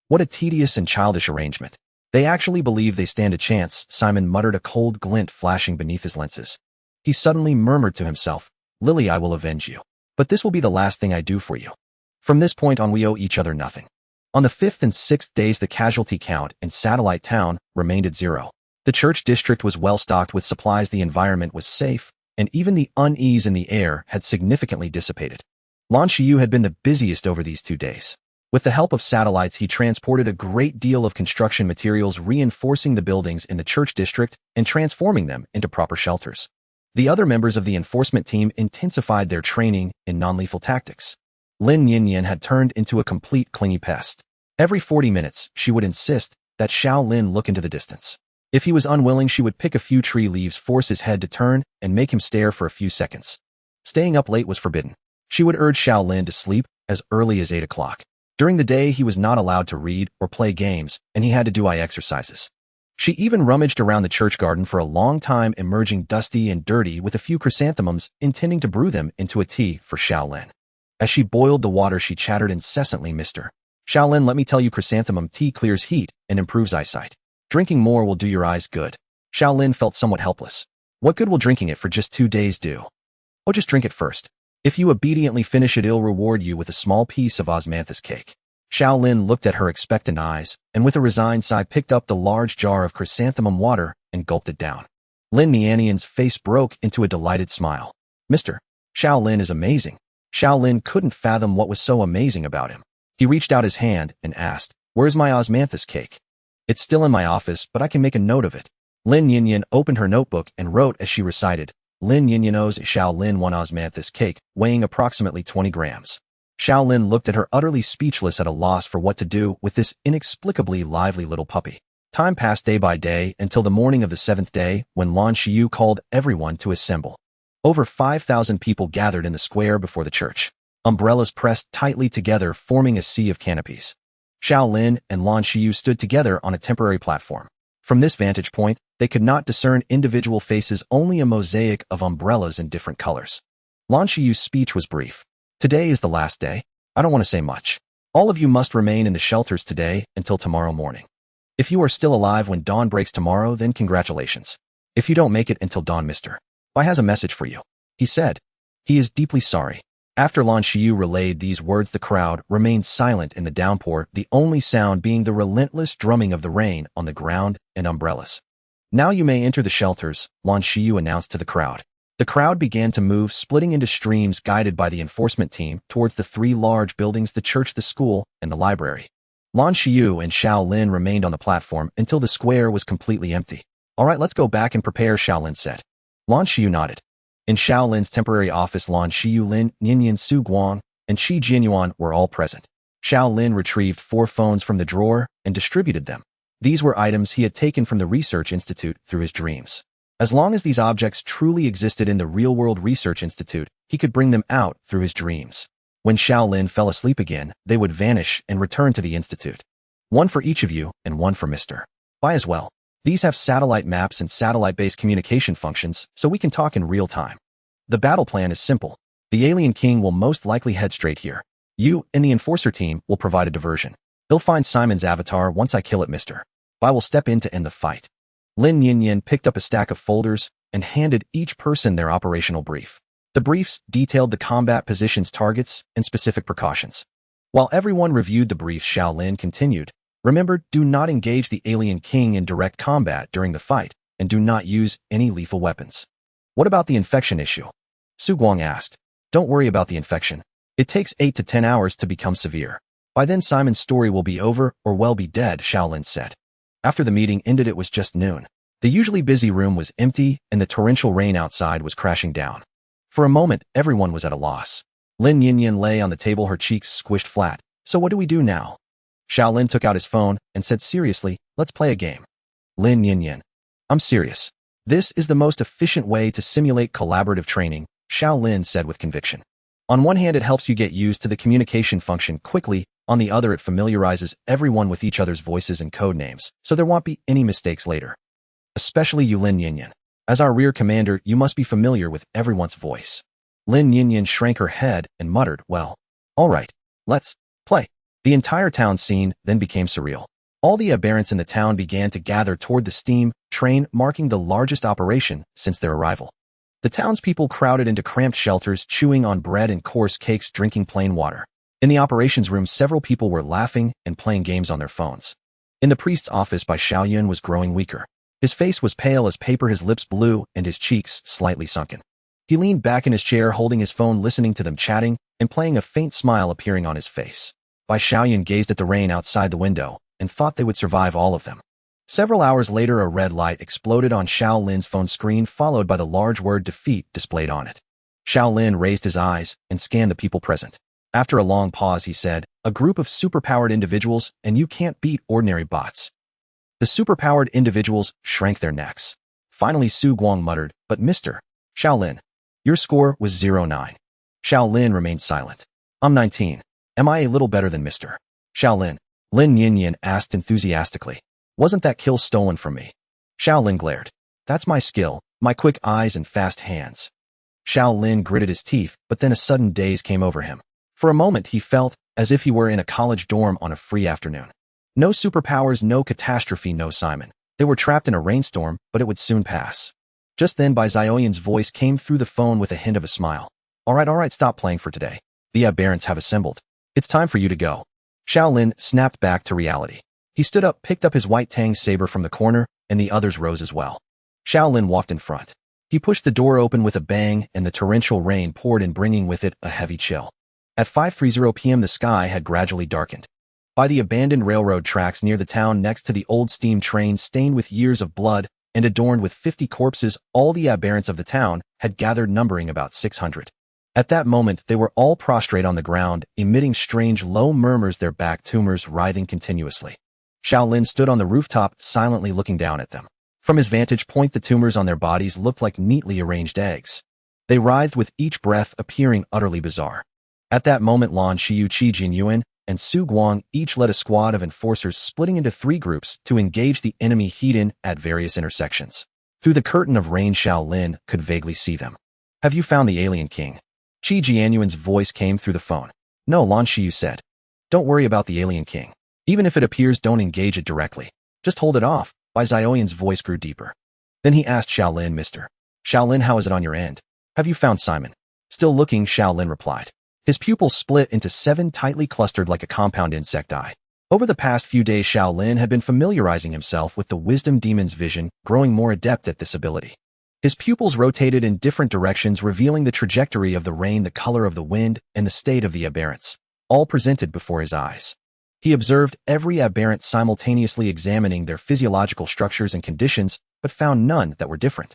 What a tedious and childish arrangement. "They actually believe they stand a chance," Simon muttered, a cold glint flashing beneath his lenses. He suddenly murmured to himself, "Lily, I will avenge you. But this will be the last thing I do for you. From this point on, we owe each other nothing." On the 5th and 6th days, the casualty count in Satellite Town remained at 0. The church district was well stocked with supplies, the environment was safe, and even the unease in the air had significantly dissipated. Lan Xiyu had been the busiest over these 2 days. With the help of satellites, he transported a great deal of construction materials, reinforcing the buildings in the church district and transforming them into proper shelters. The other members of the enforcement team intensified their training in non-lethal tactics. Lin Yinyan had turned into a complete clingy pest. Every 40 minutes, she would insist that Xiao Lin look into the distance. If he was unwilling, she would pick a few tree leaves, force his head to turn, and make him stare for a few seconds. Staying up late was forbidden. She would urge Xiao Lin to sleep as early as 8 o'clock. During the day, he was not allowed to read or play games, and he had to do eye exercises. She even rummaged around the church garden for a long time, emerging dusty and dirty with a few chrysanthemums, intending to brew them into a tea for Xiao Lin. As she boiled the water, she chattered incessantly, "Mr. Xiao Lin, let me tell you, chrysanthemum tea clears heat and improves eyesight. Drinking more will do your eyes good." Xiao Lin felt somewhat helpless. "What good will drinking it for just 2 days do?" "Oh, just drink it first. If you obediently finish it, it'll reward you with a small piece of osmanthus cake." Xiao Lin looked at her expectant eyes, and with a resigned sigh picked up the large jar of chrysanthemum water and gulped it down. Lin Nianian's face broke into a delighted smile. "Mr. Xiao Lin is amazing." Xiao Lin couldn't fathom what was so amazing about him. He reached out his hand and asked, "Where's my osmanthus cake?" "It's still in my office, but I can make a note of it." Lin Yinyan opened her notebook and wrote as she recited, "Lin Yinyan owes Xiao Lin 1 osmanthus cake, weighing approximately 20 grams. Xiao Lin looked at her, utterly speechless, at a loss for what to do with this inexplicably lively little puppy. Time passed day by day until the morning of the 7th day, when Lan Xiyu called everyone to assemble. Over 5,000 people gathered in the square before the church. Umbrellas pressed tightly together, forming a sea of canopies. Xiao Lin and Lan Xiyu stood together on a temporary platform. From this vantage point, they could not discern individual faces, only a mosaic of umbrellas in different colors. Lan Xiyu's speech was brief. "Today is the last day. I don't want to say much. All of you must remain in the shelters today until tomorrow morning. If you are still alive when dawn breaks tomorrow, then congratulations. If you don't make it until dawn, Mr. Bai has a message for you," he said. "He is deeply sorry. After Lan Xiu relayed these words, the crowd remained silent in the downpour, the only sound being the relentless drumming of the rain on the ground and umbrellas. Now you may enter the shelters, Lan Xiu announced to the crowd. The crowd began to move, splitting into streams guided by the enforcement team towards the three large buildings: the church, the school, and the library. Lan Xiu and Xiao Lin remained on the platform until the square was completely empty. All right, let's go back and prepare, Xiao Lin said. Lan Xiu nodded. In Xiao Lin's temporary office, Lan Xiu, Lin Ninian, Su Guang, and Qi Jianyuan were all present. Xiao Lin retrieved 4 phones from the drawer and distributed them. These were items he had taken from the research institute through his dreams. As long as these objects truly existed in the real-world research institute, he could bring them out through his dreams. When Xiao Lin fell asleep again, they would vanish and return to the institute. 1 for each of you and 1 for Mr. Bai as well. These have satellite maps and satellite-based communication functions, so we can talk in real time. The battle plan is simple. The Alien King will most likely head straight here. You and the Enforcer team will provide a diversion. He'll find Simon's avatar once I kill it. Mr. Bai will step in to end the fight. Lin Yinyan picked up a stack of folders and handed each person their operational brief. The briefs detailed the combat positions, targets, and specific precautions. While everyone reviewed the briefs, Xiao Lin continued, remember, do not engage the Alien King in direct combat during the fight, and do not use any lethal weapons. What about the infection issue? Su Guang asked. Don't worry about the infection. It takes 8 to 10 hours to become severe. By then Simon's story will be over or well be dead, Xiao Lin said. After the meeting ended, it was just noon. The usually busy room was empty and the torrential rain outside was crashing down. For a moment, everyone was at a loss. Lin Yinyan lay on the table, her cheeks squished flat. So what do we do now? Xiao Lin took out his phone and said seriously, let's play a game. Lin Yinyan. I'm serious. This is the most efficient way to simulate collaborative training, Xiao Lin said with conviction. On one hand, it helps you get used to the communication function quickly. On the other, it familiarizes everyone with each other's voices and code names, so there won't be any mistakes later. Especially you, Lin Yinyan. As our rear commander, you must be familiar with everyone's voice. Lin Yinyan shrank her head and muttered, well, all right, let's play. The entire town scene then became surreal. All the aberrants in the town began to gather toward the steam train, marking the largest operation since their arrival. The townspeople crowded into cramped shelters, chewing on bread and coarse cakes, drinking plain water. In the operations room, several people were laughing and playing games on their phones. In the priest's office, Bai Xiaoyun was growing weaker. His face was pale as paper, his lips blue, and his cheeks slightly sunken. He leaned back in his chair, holding his phone, listening to them chatting, and playing, a faint smile appearing on his face. Bai Xiaoyun gazed at the rain outside the window and thought they would survive all of them. Several hours later, a red light exploded on Xiao Lin's phone screen, followed by the large word defeat displayed on it. Xiao Lin raised his eyes and scanned the people present. After a long pause, he said, a group of superpowered individuals, and you can't beat ordinary bots. The superpowered individuals shrank their necks. Finally, Su Guang muttered, but Mr. Xiao Lin, your score was 09. Xiao Lin remained silent. I'm 19. Am I a little better than Mr. Xiao Lin? Lin Yinyan asked enthusiastically. Wasn't that kill stolen from me? Xiao Lin glared. That's my skill, my quick eyes and fast hands. Xiao Lin gritted his teeth, but then a sudden daze came over him. For a moment, he felt as if he were in a college dorm on a free afternoon. No superpowers, no catastrophe, no Simon. They were trapped in a rainstorm, but it would soon pass. Just then, Bai Xiaoyun's voice came through the phone with a hint of a smile. All right, stop playing for today. The aberrants have assembled. It's time for you to go. Xiao Lin snapped back to reality. He stood up, picked up his white tang saber from the corner, and the others rose as well. Xiao Lin walked in front. He pushed the door open with a bang, and the torrential rain poured in, bringing with it a heavy chill. At 5:30 p.m., the sky had gradually darkened. By the abandoned railroad tracks near the town, next to the old steam train stained with years of blood and adorned with 50 corpses, all the aberrants of the town had gathered, numbering about 600. At that moment, they were all prostrate on the ground, emitting strange low murmurs, their back tumors writhing continuously. Xiao Lin stood on the rooftop, silently looking down at them. From his vantage point, the tumors on their bodies looked like neatly arranged eggs. They writhed with each breath, appearing utterly bizarre. At that moment, Lan Xiu, Qi Jianyuan, and Su Guang each led a squad of enforcers, splitting into 3 groups to engage the enemy hidden at various intersections. Through the curtain of rain, Xiao Lin could vaguely see them. Have you found the Alien King? Qi Jianyuan's voice came through the phone. No, Lan Xiu said. Don't worry about the Alien King. Even if it appears, don't engage it directly. Just hold it off. Bai Xiaoyun's voice grew deeper. Then he asked Xiao Lin, Mr. Xiao Lin, how is it on your end? Have you found Simon? Still looking, Xiao Lin replied. His pupils split into 7 tightly clustered like a compound insect eye. Over the past few days, Shaolin had been familiarizing himself with the wisdom demon's vision, growing more adept at this ability. His pupils rotated in different directions, revealing the trajectory of the rain, the color of the wind, and the state of the aberrants, all presented before his eyes. He observed every aberrant, simultaneously examining their physiological structures and conditions, but found none that were different.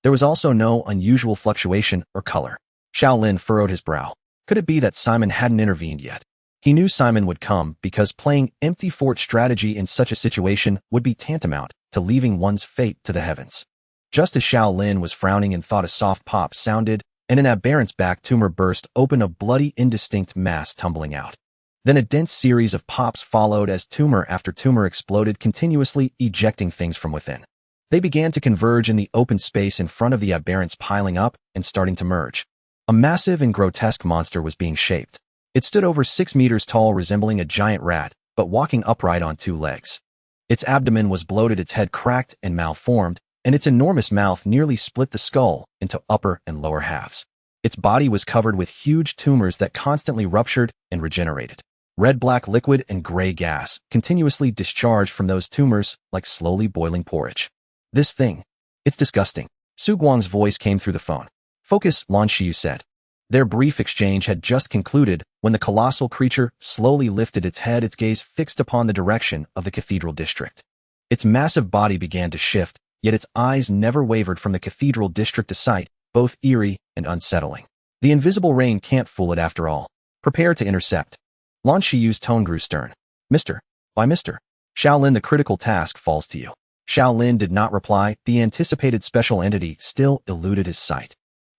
There was also no unusual fluctuation or color. Shaolin furrowed his brow. Could it be that Simon hadn't intervened yet? He knew Simon would come because playing empty fort strategy in such a situation would be tantamount to leaving one's fate to the heavens. Just as Shaolin was frowning and thought, a soft pop sounded, and an aberrant's back tumor burst open, a bloody, indistinct mass tumbling out. Then a dense series of pops followed as tumor after tumor exploded, continuously ejecting things from within. They began to converge in the open space in front of the aberrants, piling up and starting to merge. A massive and grotesque monster was being shaped. It stood over 6 meters tall, resembling a giant rat, but walking upright on 2 legs. Its abdomen was bloated, its head cracked and malformed, and its enormous mouth nearly split the skull into upper and lower halves. Its body was covered with huge tumors that constantly ruptured and regenerated. Red-black liquid and gray gas continuously discharged from those tumors like slowly boiling porridge. This thing, it's disgusting. Su Guang's voice came through the phone. Focus, Lan Xiu said. Their brief exchange had just concluded when the colossal creature slowly lifted its head, its gaze fixed upon the direction of the cathedral district. Its massive body began to shift, yet its eyes never wavered from the cathedral district, a sight both eerie and unsettling. The invisible rain can't fool it after all. Prepare to intercept. Lan Xiu's tone grew stern. Mister. Why, Mister? Shaolin, the critical task falls to you. Shaolin did not reply. The anticipated special entity still eluded his sight.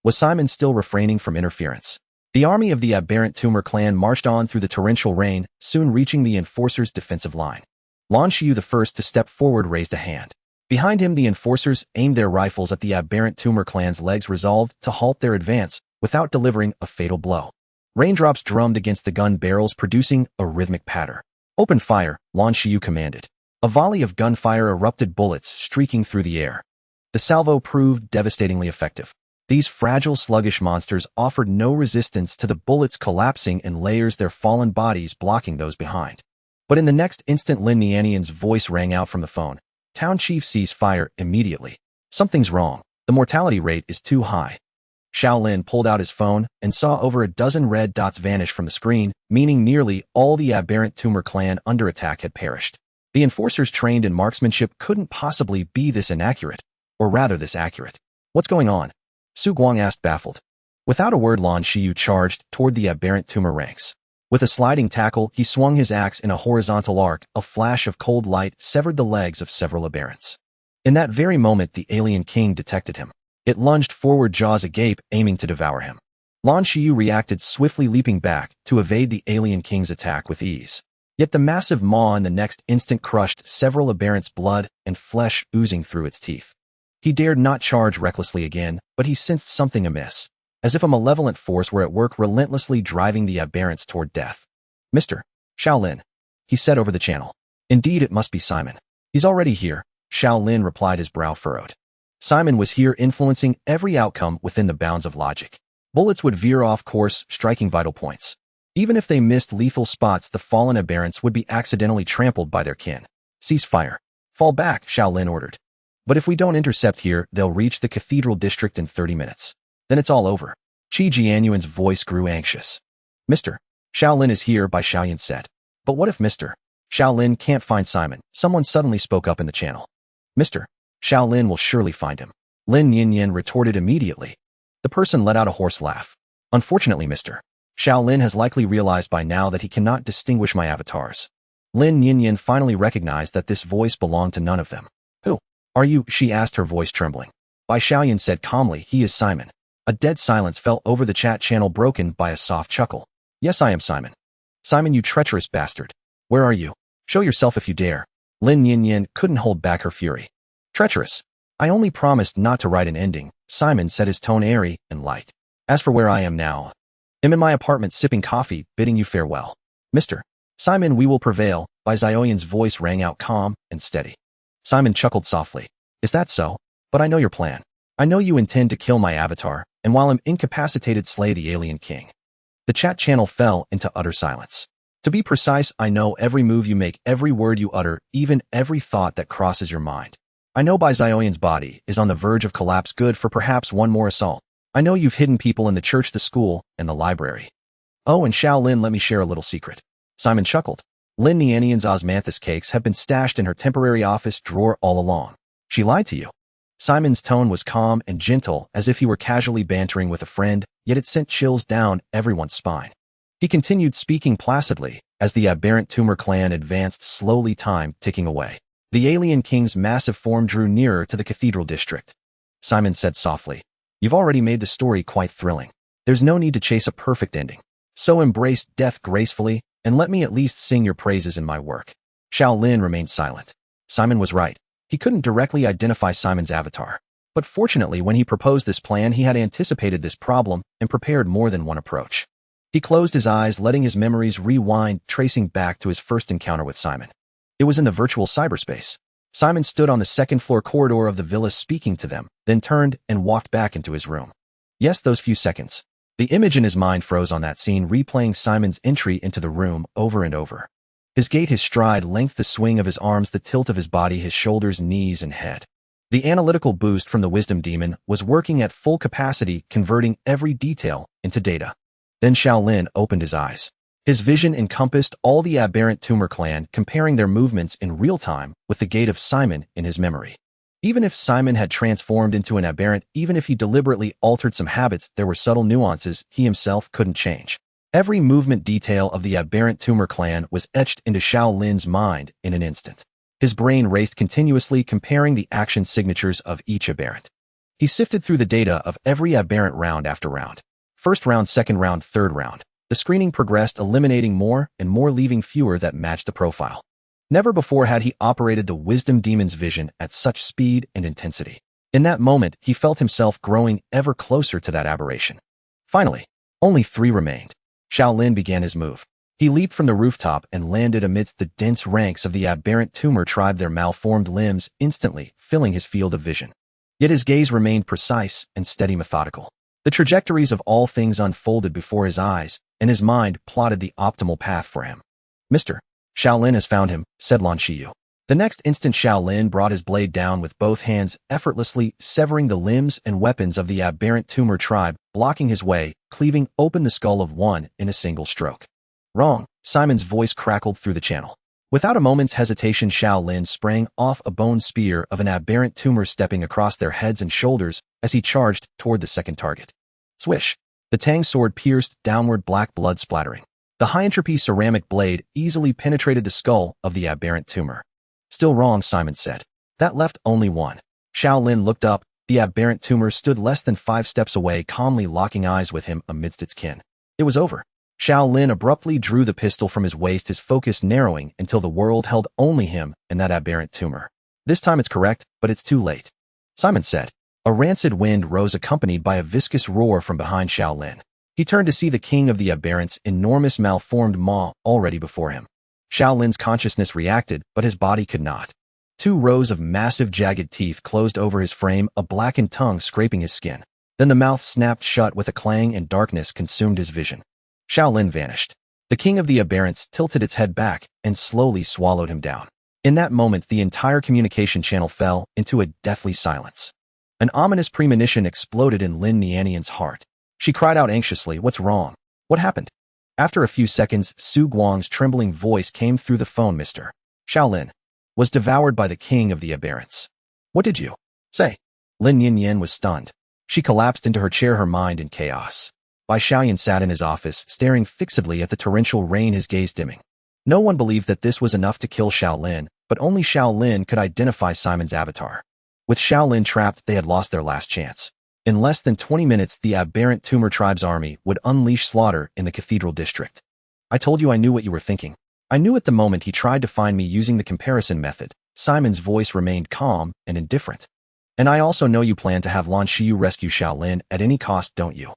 Was Simon still refraining from interference? The army of the aberrant tumor clan marched on through the torrential rain, soon reaching the enforcers' defensive line. Lan Xiu, the first to step forward, raised a hand. Behind him, the enforcers aimed their rifles at the aberrant tumor clan's legs, resolved to halt their advance without delivering a fatal blow. Raindrops drummed against the gun barrels, producing a rhythmic patter. Open fire, Lan Xiu commanded. A volley of gunfire erupted, bullets streaking through the air. The salvo proved devastatingly effective. These fragile, sluggish monsters offered no resistance to the bullets, collapsing in layers, their fallen bodies blocking those behind. But in the next instant, Lin Nianian's voice rang out from the phone. Town Chief, cease fire immediately. Something's wrong. The mortality rate is too high. Shaolin pulled out his phone and saw over a dozen red dots vanish from the screen, meaning nearly all the aberrant tumor clan under attack had perished. The enforcers trained in marksmanship couldn't possibly be this inaccurate, or rather this accurate. What's going on? Su Guang asked, baffled. Without a word, Lan Xiu charged toward the aberrant tumor ranks. With a sliding tackle, he swung his axe in a horizontal arc. A flash of cold light severed the legs of several aberrants. In that very moment, the alien king detected him. It lunged forward, jaws agape, aiming to devour him. Lan Xiu reacted swiftly, leaping back to evade the alien king's attack with ease. Yet the massive maw in the next instant crushed several aberrants, blood and flesh oozing through its teeth. He dared not charge recklessly again, but he sensed something amiss, as if a malevolent force were at work, relentlessly driving the aberrants toward death. Mister. Shaolin, he said over the channel. Indeed, it must be Simon. He's already here, Shaolin replied, his brow furrowed. Simon was here, influencing every outcome within the bounds of logic. Bullets would veer off course, striking vital points. Even if they missed lethal spots, the fallen aberrants would be accidentally trampled by their kin. Cease fire. Fall back, Shaolin ordered. But if we don't intercept here, they'll reach the cathedral district in 30 minutes. Then it's all over. Qi Jianyuan's voice grew anxious. Mister. Shaolin is here, Bai Xiaoyan said. But what if Mister. Shaolin can't find Simon? Someone suddenly spoke up in the channel. Mister. Shaolin will surely find him. Lin Nianyan retorted immediately. The person let out a hoarse laugh. Unfortunately, Mister. Shaolin has likely realized by now that he cannot distinguish my avatars. Lin Nianyan finally recognized that this voice belonged to none of them. Who are you? She asked, her voice trembling. Bai Xiaoyan said calmly, he is Simon. A dead silence fell over the chat channel, broken by a soft chuckle. Yes, I am Simon. Simon, you treacherous bastard. Where are you? Show yourself if you dare. Lin Nianyan couldn't hold back her fury. Treacherous. I only promised not to write an ending, Simon said, his tone airy and light. As for where I am now, I'm in my apartment sipping coffee, bidding you farewell. Mister. Simon, we will prevail. Bai Xiaoyan's voice rang out calm and steady. Simon chuckled softly. Is that so? But I know your plan. I know you intend to kill my avatar, and while I'm incapacitated, slay the alien king. The chat channel fell into utter silence. To be precise, I know every move you make, every word you utter, even every thought that crosses your mind. I know Bai body is on the verge of collapse, good for perhaps one more assault. I know you've hidden people in the church, the school, and the library. Oh, and Shaolin, let me share a little secret. Simon chuckled. Lin Nianian's osmanthus cakes have been stashed in her temporary office drawer all along. She lied to you. Simon's tone was calm and gentle, as if he were casually bantering with a friend, yet it sent chills down everyone's spine. He continued speaking placidly, as the aberrant tumor clan advanced slowly, time ticking away. The alien king's massive form drew nearer to the cathedral district. Simon said softly, "You've already made the story quite thrilling. There's no need to chase a perfect ending. So embrace death gracefully, and let me at least sing your praises in my work." Shaolin remained silent. Simon was right. He couldn't directly identify Simon's avatar. But fortunately, when he proposed this plan, he had anticipated this problem and prepared more than one approach. He closed his eyes, letting his memories rewind, tracing back to his first encounter with Simon. It was in the virtual cyberspace. Simon stood on the second-floor corridor of the villa speaking to them, then turned and walked back into his room. Yes, those few seconds. The image in his mind froze on that scene, replaying Simon's entry into the room over and over. His gait, his stride length, the swing of his arms, the tilt of his body, his shoulders, knees, and head. The analytical boost from the wisdom demon was working at full capacity, converting every detail into data. Then Shaolin opened his eyes. His vision encompassed all the aberrant tumor clan, comparing their movements in real time with the gait of Simon in his memory. Even if Simon had transformed into an aberrant, even if he deliberately altered some habits, there were subtle nuances he himself couldn't change. Every movement detail of the aberrant tumor clan was etched into Shaolin's mind in an instant. His brain raced continuously, comparing the action signatures of each aberrant. He sifted through the data of every aberrant round after round. First round, second round, third round. The screening progressed, eliminating more and more, leaving fewer that matched the profile. Never before had he operated the wisdom demon's vision at such speed and intensity. In that moment, he felt himself growing ever closer to that aberration. Finally, only 3 remained. Shaolin began his move. He leaped from the rooftop and landed amidst the dense ranks of the aberrant tumor tribe, their malformed limbs instantly filling his field of vision. Yet his gaze remained precise and steady, methodical. The trajectories of all things unfolded before his eyes, and his mind plotted the optimal path for him. "Mr. Shaolin has found him," said Lan Shiyu. The next instant, Shaolin brought his blade down with both hands, effortlessly severing the limbs and weapons of the aberrant tumor tribe, blocking his way, cleaving open the skull of one in a single stroke. "Wrong," Simon's voice crackled through the channel. Without a moment's hesitation, Shaolin sprang off a bone spear of an aberrant tumor, stepping across their heads and shoulders as he charged toward the second target. Swish! The Tang sword pierced downward, black blood splattering. The high-entropy ceramic blade easily penetrated the skull of the aberrant tumor. "Still wrong," Simon said. "That left only one." Shaolin looked up. The aberrant tumor stood less than 5 steps away, calmly locking eyes with him amidst its kin. It was over. Shaolin abruptly drew the pistol from his waist, his focus narrowing until the world held only him and that aberrant tumor. "This time it's correct, but it's too late," Simon said. A rancid wind rose, accompanied by a viscous roar from behind Shaolin. He turned to see the king of the aberrants' enormous malformed maw already before him. Shaolin's consciousness reacted, but his body could not. 2 rows of massive jagged teeth closed over his frame, a blackened tongue scraping his skin. Then the mouth snapped shut with a clang and darkness consumed his vision. Shaolin vanished. The king of the aberrants tilted its head back and slowly swallowed him down. In that moment, the entire communication channel fell into a deathly silence. An ominous premonition exploded in Lin Nianian's heart. She cried out anxiously, "What's wrong? What happened?" After a few seconds, Su Guang's trembling voice came through the phone. "Mr. Shaolin was devoured by the king of the aberrants." "What did you say?" Lin Nianian was stunned. She collapsed into her chair, her mind in chaos. Bai Shaoyan sat in his office, staring fixedly at the torrential rain, his gaze dimming. No one believed that this was enough to kill Shaolin, but only Shaolin could identify Simon's avatar. With Shaolin trapped, they had lost their last chance. In less than 20 minutes, the aberrant tumor tribe's army would unleash slaughter in the cathedral district. "I told you I knew what you were thinking." "I knew at the moment he tried to find me using the comparison method." Simon's voice remained calm and indifferent. "And I also know you plan to have Lan Shiyu rescue Shaolin at any cost, don't you?"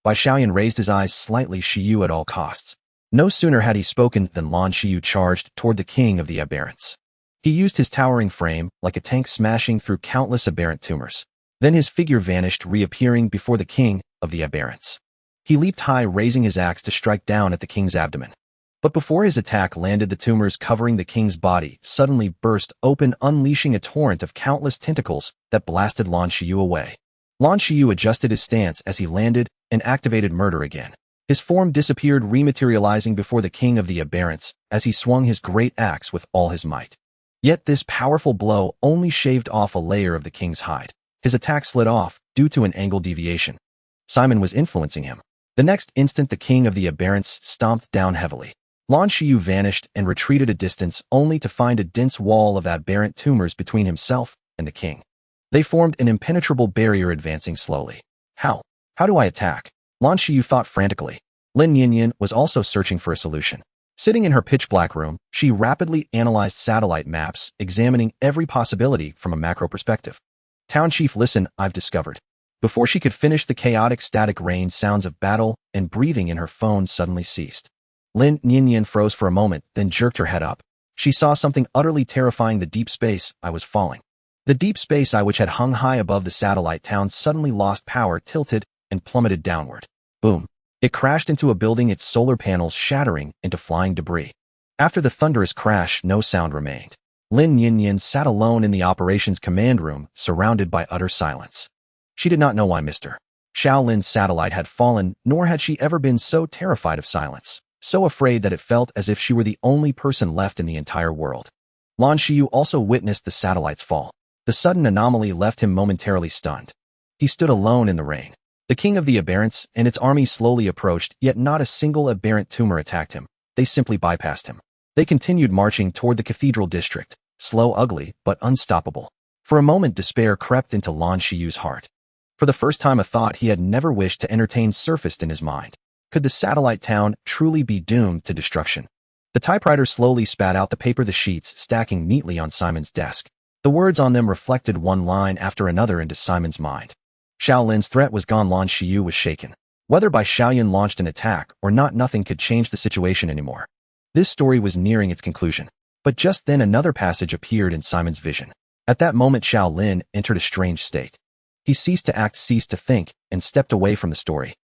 Bai Shaoyan raised his eyes slightly. "Shiyu at all costs." No sooner had he spoken than Lan Shiyu charged toward the king of the aberrants. He used his towering frame like a tank, smashing through countless aberrant tumors. Then his figure vanished, reappearing before the king of the aberrants. He leaped high, raising his axe to strike down at the king's abdomen. But before his attack landed, the tumors covering the king's body suddenly burst open, unleashing a torrent of countless tentacles that blasted Lan Shiyu away. Lan Shiyu adjusted his stance as he landed and activated murder again. His form disappeared, rematerializing before the king of the aberrants as he swung his great axe with all his might. Yet this powerful blow only shaved off a layer of the king's hide. His attack slid off due to an angle deviation. Simon was influencing him. The next instant, the king of the aberrants stomped down heavily. Lan Shiyu vanished and retreated a distance, only to find a dense wall of aberrant tumors between himself and the king. They formed an impenetrable barrier, advancing slowly. How? How do I attack? Lan Shiyu thought frantically. Lin Yinyin was also searching for a solution. Sitting in her pitch-black room, she rapidly analyzed satellite maps, examining every possibility from a macro perspective. Town chief, listen, I've discovered. Before she could finish, the chaotic static rain sounds of battle and breathing in her phone suddenly ceased. Lin Yinyin froze for a moment, then jerked her head up. She saw something utterly terrifying. The deep space eye was falling. The deep space eye, which had hung high above the satellite town, suddenly lost power, tilted, and plummeted downward. Boom. It crashed into a building, its solar panels shattering into flying debris. After the thunderous crash, no sound remained. Lin Yinyin sat alone in the operations command room, surrounded by utter silence. She did not know why Mr. Shaolin's satellite had fallen, nor had she ever been so terrified of silence, so afraid that it felt as if she were the only person left in the entire world. Lan Shiyu also witnessed the satellite's fall. The sudden anomaly left him momentarily stunned. He stood alone in the rain. The king of the aberrants and its army slowly approached, yet not a single aberrant tumor attacked him. They simply bypassed him. They continued marching toward the cathedral district, slow, ugly, but unstoppable. For a moment, despair crept into Lan Shiyu's heart. For the first time, a thought he had never wished to entertain surfaced in his mind. Could the satellite town truly be doomed to destruction? The typewriter slowly spat out the paper, the sheets stacking neatly on Simon's desk. The words on them reflected one line after another into Simon's mind. Shaolin's threat was gone. Lan Shiyu was shaken. Whether by Shaoyin launched an attack or not, nothing could change the situation anymore. This story was nearing its conclusion. But just then another passage appeared in Simon's vision. At that moment, Shaolin entered a strange state. He ceased to act, ceased to think, and stepped away from the story.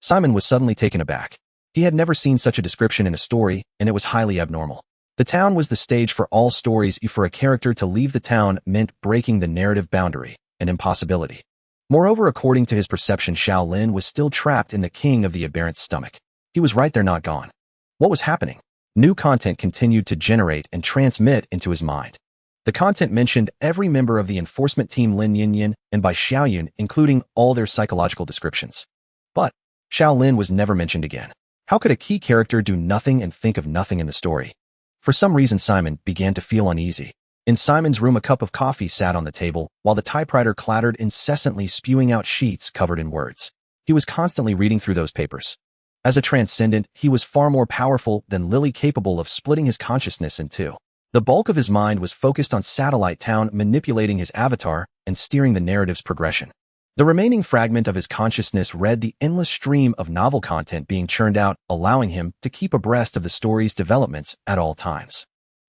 Simon was suddenly taken aback. He had never seen such a description in a story, and it was highly abnormal. The town was the stage for all stories. For a character to leave the town meant breaking the narrative boundary, an impossibility. Moreover, according to his perception, Shaolin was still trapped in the king of the aberrant's stomach. He was right there, not gone. What was happening? New content continued to generate and transmit into his mind. The content mentioned every member of the enforcement team Lin Yinyin and by Xiaoyun, including all their psychological descriptions. But Shaolin was never mentioned again. How could a key character do nothing and think of nothing in the story? For some reason, Simon began to feel uneasy. In Simon's room, a cup of coffee sat on the table, while the typewriter clattered incessantly, spewing out sheets covered in words. He was constantly reading through those papers. As a transcendent, he was far more powerful than Lily, capable of splitting his consciousness in two. The bulk of his mind was focused on Satellite Town, manipulating his avatar and steering the narrative's progression. The remaining fragment of his consciousness read the endless stream of novel content being churned out, allowing him to keep abreast of the story's developments at all times.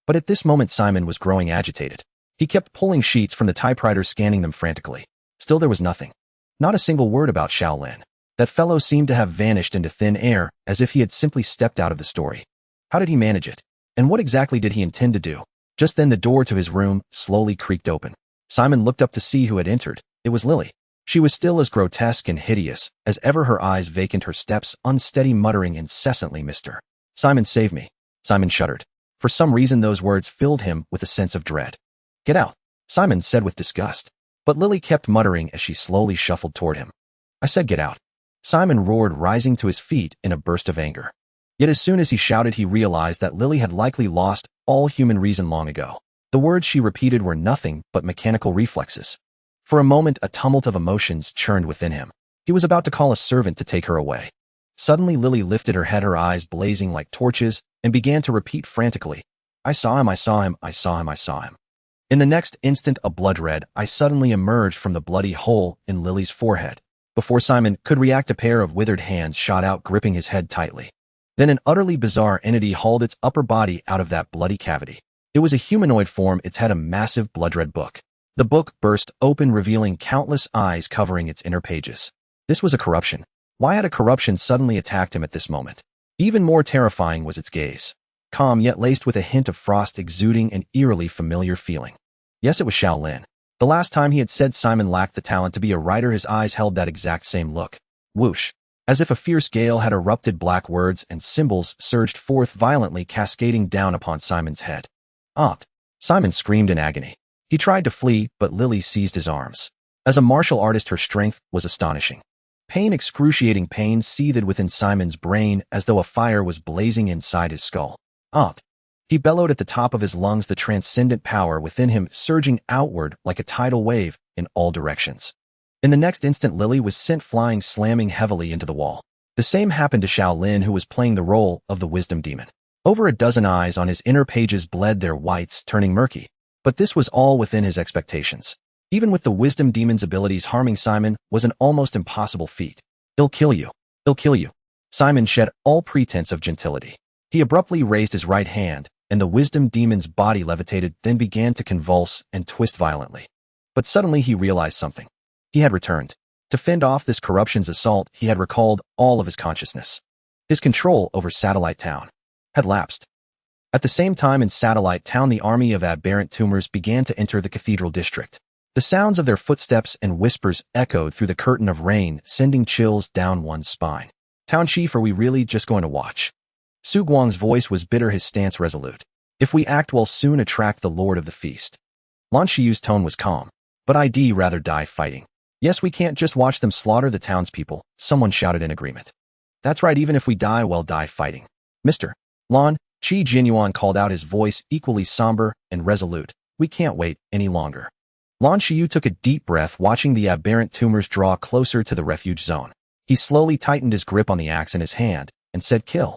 But at this moment, Simon was growing agitated. He kept pulling sheets from the typewriter, scanning them frantically. Still, there was nothing. Not a single word about Shaolin. That fellow seemed to have vanished into thin air, as if he had simply stepped out of the story. How did he manage it? And what exactly did he intend to do? Just then the door to his room slowly creaked open. Simon looked up to see who had entered. It was Lily. She was still as grotesque and hideous as ever, her eyes vacant, her steps unsteady, muttering incessantly, "Mr. Simon, save me." Simon shuddered. For some reason, those words filled him with a sense of dread. "Get out," Simon said with disgust. But Lily kept muttering as she slowly shuffled toward him. "I said get out," Simon roared, rising to his feet in a burst of anger. Yet as soon as he shouted, he realized that Lily had likely lost all human reason long ago. The words she repeated were nothing but mechanical reflexes. For a moment, a tumult of emotions churned within him. He was about to call a servant to take her away. Suddenly, Lily lifted her head, her eyes blazing like torches, and began to repeat frantically, "I saw him, I saw him, I saw him, I saw him." In the next instant, a blood-red eye suddenly emerged from the bloody hole in Lily's forehead. Before Simon could react, a pair of withered hands shot out, gripping his head tightly. Then an utterly bizarre entity hauled its upper body out of that bloody cavity. It was a humanoid form, its head a massive blood-red book. The book burst open, revealing countless eyes covering its inner pages. This was a corruption. Why had a corruption suddenly attacked him at this moment? Even more terrifying was its gaze. Calm yet laced with a hint of frost, exuding an eerily familiar feeling. Yes, it was Shaolin. The last time he had said Simon lacked the talent to be a writer, his eyes held that exact same look. Whoosh. As if a fierce gale had erupted, black words and symbols surged forth violently, cascading down upon Simon's head. "Aunt!" Simon screamed in agony. He tried to flee, but Lily seized his arms. As a martial artist, her strength was astonishing. Pain, excruciating pain, seethed within Simon's brain as though a fire was blazing inside his skull. "Aunt!" He bellowed at the top of his lungs, the transcendent power within him surging outward like a tidal wave in all directions. In the next instant, Lily was sent flying, slamming heavily into the wall. The same happened to Shaolin, who was playing the role of the wisdom demon. Over a dozen eyes on his inner pages bled their whites, turning murky. But this was all within his expectations. Even with the wisdom demon's abilities, harming Simon was an almost impossible feat. "He'll kill you. He'll kill you." Simon shed all pretense of gentility. He abruptly raised his right hand, and the wisdom demon's body levitated, then began to convulse and twist violently. But suddenly he realized something. He had returned. To fend off this corruption's assault, he had recalled all of his consciousness. His control over Satellite Town had lapsed. At the same time, in Satellite Town, the army of aberrant tumors began to enter the cathedral district. The sounds of their footsteps and whispers echoed through the curtain of rain, sending chills down one's spine. "Town Chief, are we really just going to watch?" Su Guang's voice was bitter, his stance resolute. "If we act, we'll soon attract the Lord of the Feast." Lan Shiyu's tone was calm. "But I'd rather die fighting." "Yes, we can't just watch them slaughter the townspeople," someone shouted in agreement. "That's right, even if we die, we'll die fighting." "Mr. Lan," Qi Jinyuan called out, his voice equally somber and resolute. "We can't wait any longer." Lan Shiyu took a deep breath, watching the aberrant tumors draw closer to the refuge zone. He slowly tightened his grip on the axe in his hand and said, "Kill."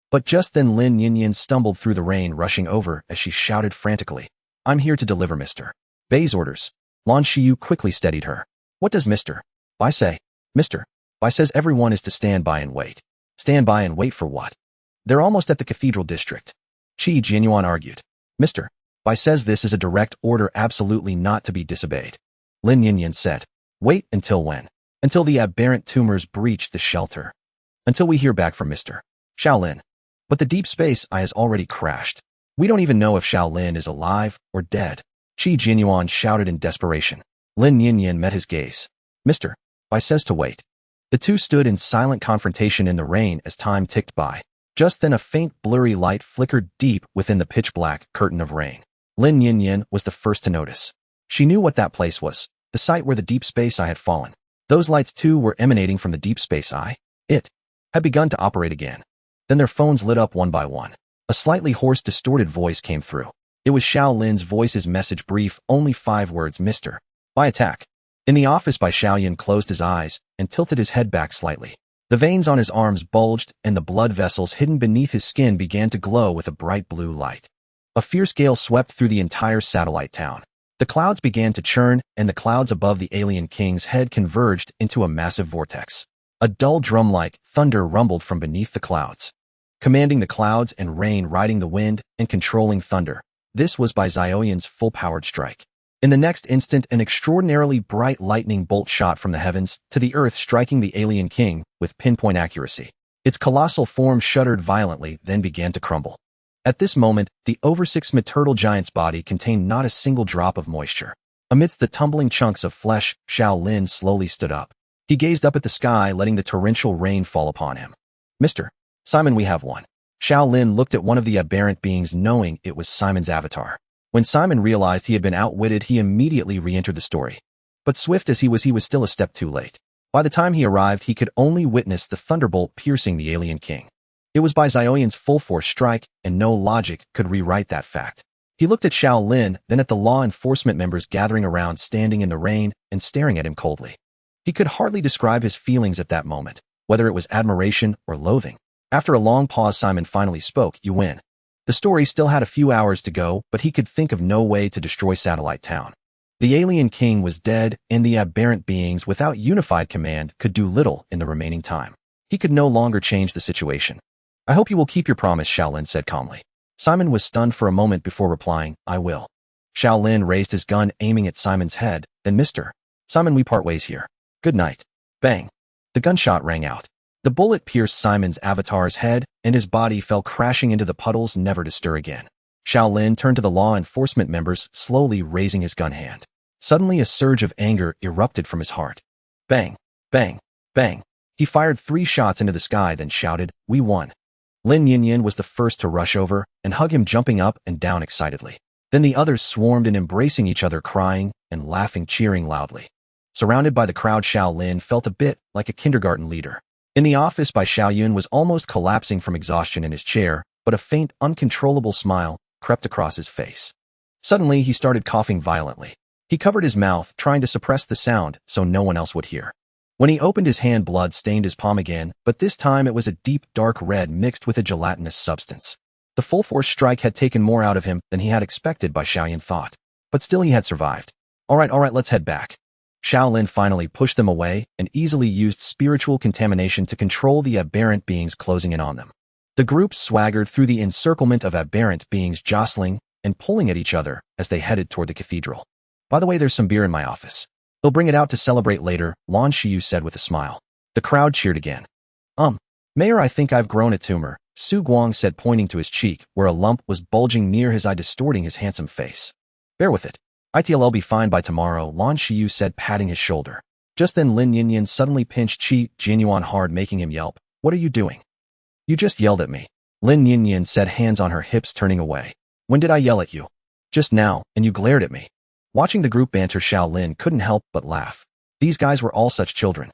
But just then Lin Yinyin stumbled through the rain, rushing over as she shouted frantically, "I'm here to deliver Mr. Bai's orders." Lan Shiyu quickly steadied her. "What does Mr. Bai say?" "Mr. Bai says everyone is to stand by and wait." "Stand by and wait for what?" "They're almost at the cathedral district," Qi Jinyuan argued. "Mr. Bai says this is a direct order, absolutely not to be disobeyed." Lin Yinyin said. "Wait until when?" "Until the aberrant tumors breach the shelter. Until we hear back from Mr. Shaolin." "But the deep space eye has already crashed. We don't even know if Shaolin is alive or dead," Qi Jinyuan shouted in desperation. Lin Yinyin met his gaze. "Mr. Bai says to wait." The two stood in silent confrontation in the rain as time ticked by. Just then a faint blurry light flickered deep within the pitch-black curtain of rain. Lin Yinyin was the first to notice. She knew what that place was, the site where the deep space eye had fallen. Those lights too were emanating from the deep space eye. It had begun to operate again. Then their phones lit up one by one. A slightly hoarse, distorted voice came through. It was Shaolin's voice, his message brief, only 5 words, "Mr. Bai attack." In the office, Bai Shaoyan closed his eyes and tilted his head back slightly. The veins on his arms bulged, and the blood vessels hidden beneath his skin began to glow with a bright blue light. A fierce gale swept through the entire satellite town. The clouds began to churn, and the clouds above the alien king's head converged into a massive vortex. A dull drum-like thunder rumbled from beneath the clouds. Commanding the clouds and rain, riding the wind, and controlling thunder. This was Bai Xiaoyan's full-powered strike. In the next instant, an extraordinarily bright lightning bolt shot from the heavens to the earth, striking the alien king with pinpoint accuracy. Its colossal form shuddered violently, then began to crumble. At this moment, the over 6-foot turtle giant's body contained not a single drop of moisture. Amidst the tumbling chunks of flesh, Shaolin slowly stood up. He gazed up at the sky, letting the torrential rain fall upon him. "Mr. Simon, we have one." Shaolin looked at one of the aberrant beings, knowing it was Simon's avatar. When Simon realized he had been outwitted, he immediately re-entered the story. But swift as he was still a step too late. By the time he arrived, he could only witness the thunderbolt piercing the alien king. It was Bai Xiaoyan's full-force strike, and no logic could rewrite that fact. He looked at Shaolin, then at the law enforcement members gathering around, standing in the rain and staring at him coldly. He could hardly describe his feelings at that moment, whether it was admiration or loathing. After a long pause, Simon finally spoke. "You win." The story still had a few hours to go, but he could think of no way to destroy Satellite Town. The alien king was dead, and the aberrant beings without unified command could do little in the remaining time. He could no longer change the situation. "I hope you will keep your promise," Shaolin said calmly. Simon was stunned for a moment before replying, "I will." Shaolin raised his gun, aiming at Simon's head. Then, "Mr. Simon, we part ways here. Good night." Bang! The gunshot rang out. The bullet pierced Simon's avatar's head, and his body fell crashing into the puddles, never to stir again. Shaolin turned to the law enforcement members, slowly raising his gun hand. Suddenly, a surge of anger erupted from his heart. Bang, bang, bang. He fired 3 shots into the sky, then shouted, "We won." Lin Yinyin was the first to rush over and hug him, jumping up and down excitedly. Then the others swarmed in, embracing each other, crying and laughing, cheering loudly. Surrounded by the crowd, Shaolin felt a bit like a kindergarten leader. In the office by Xiaoyun was almost collapsing from exhaustion in his chair, but a faint, uncontrollable smile crept across his face. Suddenly, he started coughing violently. He covered his mouth, trying to suppress the sound so no one else would hear. When he opened his hand, blood stained his palm again, but this time it was a deep, dark red mixed with a gelatinous substance. The full-force strike had taken more out of him than he had expected by Xiaoyun thought. But still he had survived. All right, let's head back. Shaolin finally pushed them away and easily used spiritual contamination to control the aberrant beings closing in on them. The group swaggered through the encirclement of aberrant beings, jostling and pulling at each other as they headed toward the cathedral. By the way, there's some beer in my office. They'll bring it out to celebrate later, Lan Shiyu said with a smile. The crowd cheered again. Mayor, I think I've grown a tumor, Su Guang said, pointing to his cheek, where a lump was bulging near his eye, distorting his handsome face. Bear with it. I'll be fine by tomorrow, Lan Shiyu said, patting his shoulder. Just then Lin Yinyin suddenly pinched Qi Jinyuan hard, making him yelp. What are you doing? You just yelled at me. Lin Yinyin said, hands on her hips, turning away. When did I yell at you? Just now, and you glared at me. Watching the group banter, Shaolin couldn't help but laugh. These guys were all such children.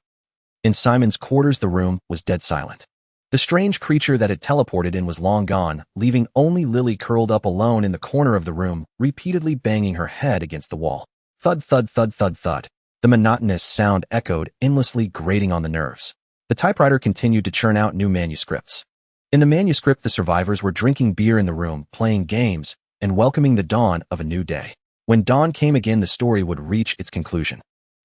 In Simon's quarters, the room was dead silent. The strange creature that had teleported in was long gone, leaving only Lily curled up alone in the corner of the room, repeatedly banging her head against the wall. Thud, thud, thud, thud, thud. The monotonous sound echoed, endlessly grating on the nerves. The typewriter continued to churn out new manuscripts. In the manuscript, the survivors were drinking beer in the room, playing games, and welcoming the dawn of a new day. When dawn came again, the story would reach its conclusion.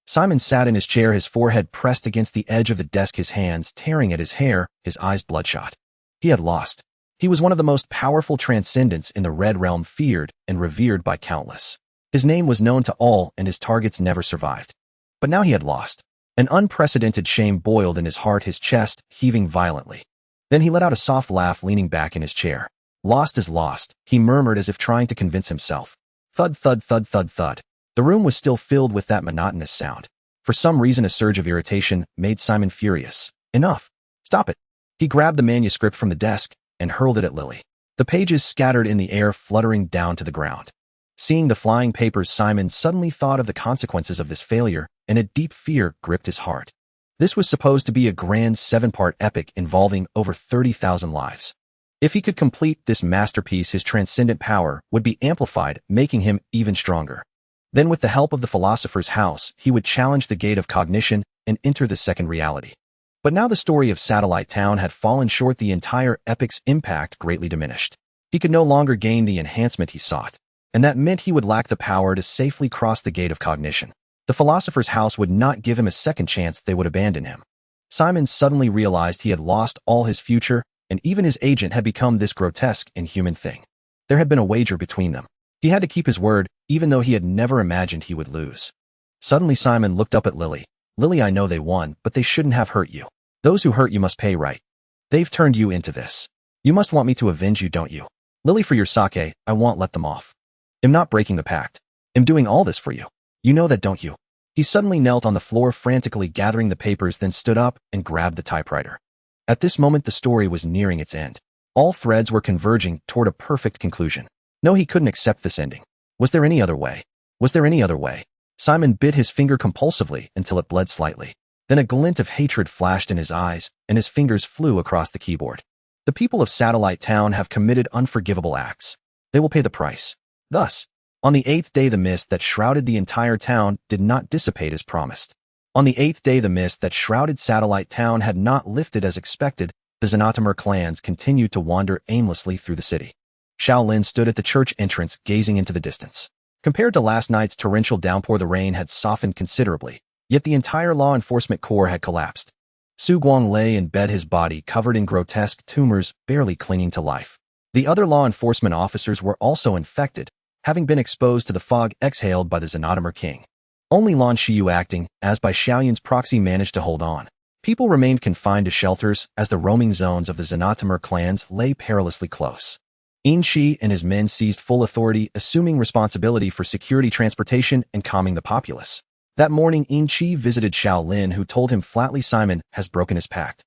Simon sat in his chair, his forehead pressed against the edge of the desk, his hands tearing at his hair, his eyes bloodshot. He had lost. He was one of the most powerful transcendents in the Red Realm, feared and revered by countless. His name was known to all, and his targets never survived. But now he had lost. An unprecedented shame boiled in his heart, his chest heaving violently. Then he let out a soft laugh, leaning back in his chair. Lost is lost, he murmured as if trying to convince himself. Thud, thud, thud, thud, thud. The room was still filled with that monotonous sound. For some reason, a surge of irritation made Simon furious. Enough. Stop it. He grabbed the manuscript from the desk and hurled it at Lily. The pages scattered in the air, fluttering down to the ground. Seeing the flying papers, Simon suddenly thought of the consequences of this failure, and a deep fear gripped his heart. This was supposed to be a grand 7-part epic involving over 30,000 lives. If he could complete this masterpiece, his transcendent power would be amplified, making him even stronger. Then, with the help of the Philosopher's House, he would challenge the gate of cognition and enter the second reality. But now the story of Satellite Town had fallen short, the entire epic's impact greatly diminished. He could no longer gain the enhancement he sought, and that meant he would lack the power to safely cross the gate of cognition. The Philosopher's House would not give him a second chance, they would abandon him. Simon suddenly realized he had lost all his future, and even his agent had become this grotesque, inhuman thing. There had been a wager between them. He had to keep his word, even though he had never imagined he would lose. Suddenly Simon looked up at Lily. Lily, I know they won, but they shouldn't have hurt you. Those who hurt you must pay, right? They've turned you into this. You must want me to avenge you, don't you? Lily, for your sake, I won't let them off. I'm not breaking the pact. I'm doing all this for you. You know that, don't you? He suddenly knelt on the floor, frantically gathering the papers, then stood up and grabbed the typewriter. At this moment, the story was nearing its end. All threads were converging toward a perfect conclusion. No, he couldn't accept this ending. Was there any other way? Was there any other way? Simon bit his finger compulsively until it bled slightly. Then a glint of hatred flashed in his eyes, and his fingers flew across the keyboard. The people of Satellite Town have committed unforgivable acts. They will pay the price. Thus, on the 8th day, the mist that shrouded the entire town did not dissipate as promised. On the 8th day, the mist that shrouded Satellite Town had not lifted as expected. The Zenatimer clans continued to wander aimlessly through the city. Shaolin stood at the church entrance, gazing into the distance. Compared to last night's torrential downpour, the rain had softened considerably, yet the entire law enforcement corps had collapsed. Su Guang lay in bed, his body covered in grotesque tumors, barely clinging to life. The other law enforcement officers were also infected, having been exposed to the fog exhaled by the Zenatimer king. Only Lan Shiyu, acting as by Xiaoyun's proxy, managed to hold on. People remained confined to shelters as the roaming zones of the Xanatamer clans lay perilously close. Shi and his men seized full authority, assuming responsibility for security, transportation, and calming the populace. That morning, Shi visited Shaolin, who told him flatly, "Simon has broken his pact."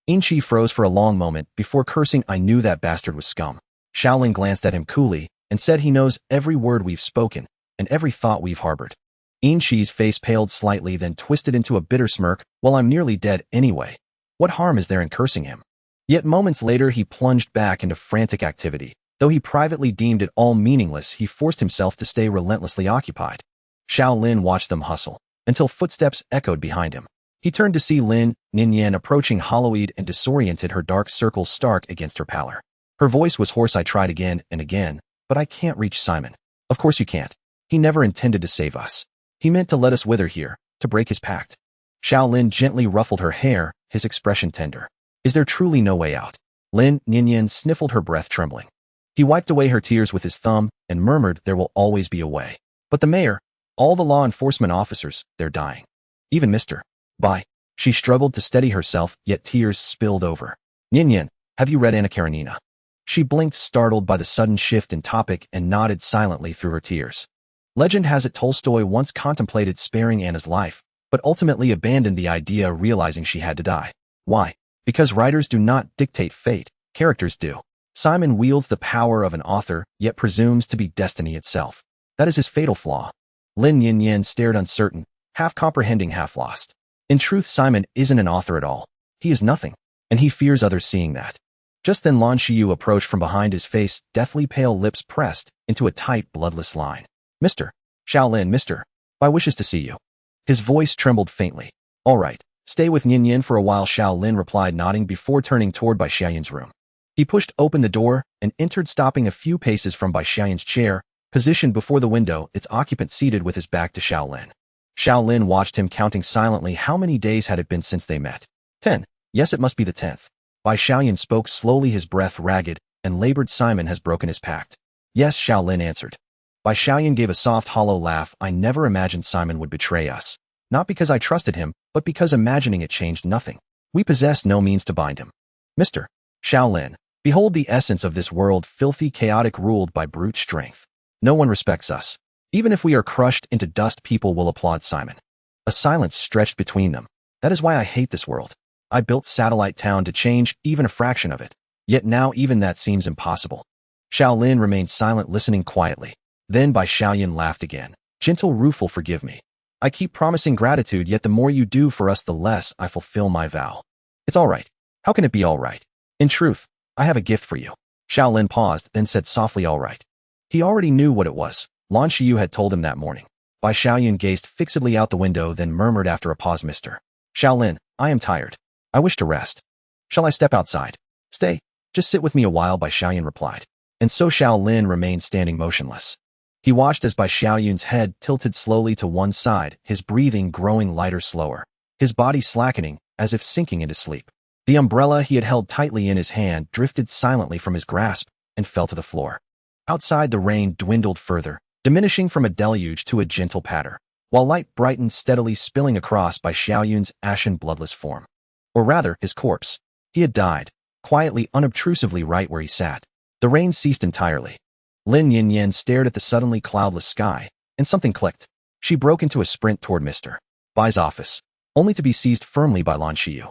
Shi froze for a long moment before cursing, "I knew that bastard was scum." Shaolin glanced at him coolly and said, "He knows every word we've spoken and every thought we've harbored." Shi's face paled slightly, then twisted into a bitter smirk. "Well, I'm nearly dead anyway. What harm is there in cursing him?" Yet moments later, he plunged back into frantic activity. Though he privately deemed it all meaningless, he forced himself to stay relentlessly occupied. Shaolin watched them hustle until footsteps echoed behind him. He turned to see Lin Ninyan approaching, hollow-eyed and disoriented, her dark circles stark against her pallor. Her voice was hoarse. "I tried again and again, but I can't reach Simon." "Of course you can't. He never intended to save us. He meant to let us wither here, to break his pact." Shaolin gently ruffled her hair, his expression tender. "Is there truly no way out?" Lin Ninyan sniffled, her breath trembling. He wiped away her tears with his thumb and murmured, "There will always be a way. But the mayor, all the law enforcement officers, they're dying. Even Mr. Bai." She struggled to steady herself, yet tears spilled over. "Ninyan, have you read Anna Karenina?" She blinked, startled by the sudden shift in topic, and nodded silently through her tears. Legend has it Tolstoy once contemplated sparing Anna's life, but ultimately abandoned the idea, realizing she had to die. Why? Because writers do not dictate fate, characters do. Simon wields the power of an author, yet presumes to be destiny itself. That is his fatal flaw. Lin Yin stared, uncertain, half comprehending, half lost. In truth, Simon isn't an author at all. He is nothing, and he fears others seeing that. Just then Lan Shiyu approached from behind, his face deathly pale, lips pressed into a tight, bloodless line. "Mr. Shaolin, Mr. Bai wishes to see you." His voice trembled faintly. "All right, stay with Yin for a while," Shaolin replied, nodding before turning toward Bai Xiaoyun's room. He pushed open the door and entered, stopping a few paces from Bai Xiaoyun's chair, positioned before the window, its occupant seated with his back to Shaolin. Shaolin watched him, counting silently. How many days had it been since they met? 10. Yes, it must be the 10th. Bai Xiaoyun spoke slowly, his breath ragged and labored. "Simon has broken his pact." "Yes," Shaolin answered. Bai Xiaoyun gave a soft, hollow laugh. "I never imagined Simon would betray us. Not because I trusted him, but because imagining it changed nothing. We possess no means to bind him. Mr. Shaolin, behold the essence of this world, filthy, chaotic, ruled by brute strength. No one respects us. Even if we are crushed into dust, people will applaud Simon." A silence stretched between them. "That is why I hate this world. I built Satellite Town to change even a fraction of it. Yet now even that seems impossible." Shaolin remained silent, listening quietly. Then Bai Xiaoyun laughed again. "Gentle, rueful, forgive me. I keep promising gratitude, yet the more you do for us, the less I fulfill my vow." "It's all right. How can it be all right? In truth, I have a gift for you." Shaolin paused, then said softly, "All right." He already knew what it was. Lan Shiyu had told him that morning. Bai Xiaoyun gazed fixedly out the window, then murmured after a pause, "Mr. Shaolin, I am tired. I wish to rest. Shall I step outside?" "Stay. Just sit with me a while," Bai Xiaoyun replied. And so Shaolin remained standing motionless. He watched as Bai Xiaoyun's head tilted slowly to one side, his breathing growing lighter, slower, his body slackening, as if sinking into sleep. The umbrella he had held tightly in his hand drifted silently from his grasp and fell to the floor. Outside, the rain dwindled further, diminishing from a deluge to a gentle patter, while light brightened steadily, spilling across Bai Xiaoyun's ashen, bloodless form. Or rather, his corpse. He had died, quietly, unobtrusively, right where he sat. The rain ceased entirely. Lin Yin stared at the suddenly cloudless sky, and something clicked. She broke into a sprint toward Mr. Bai's office, only to be seized firmly by Lan Shiyu.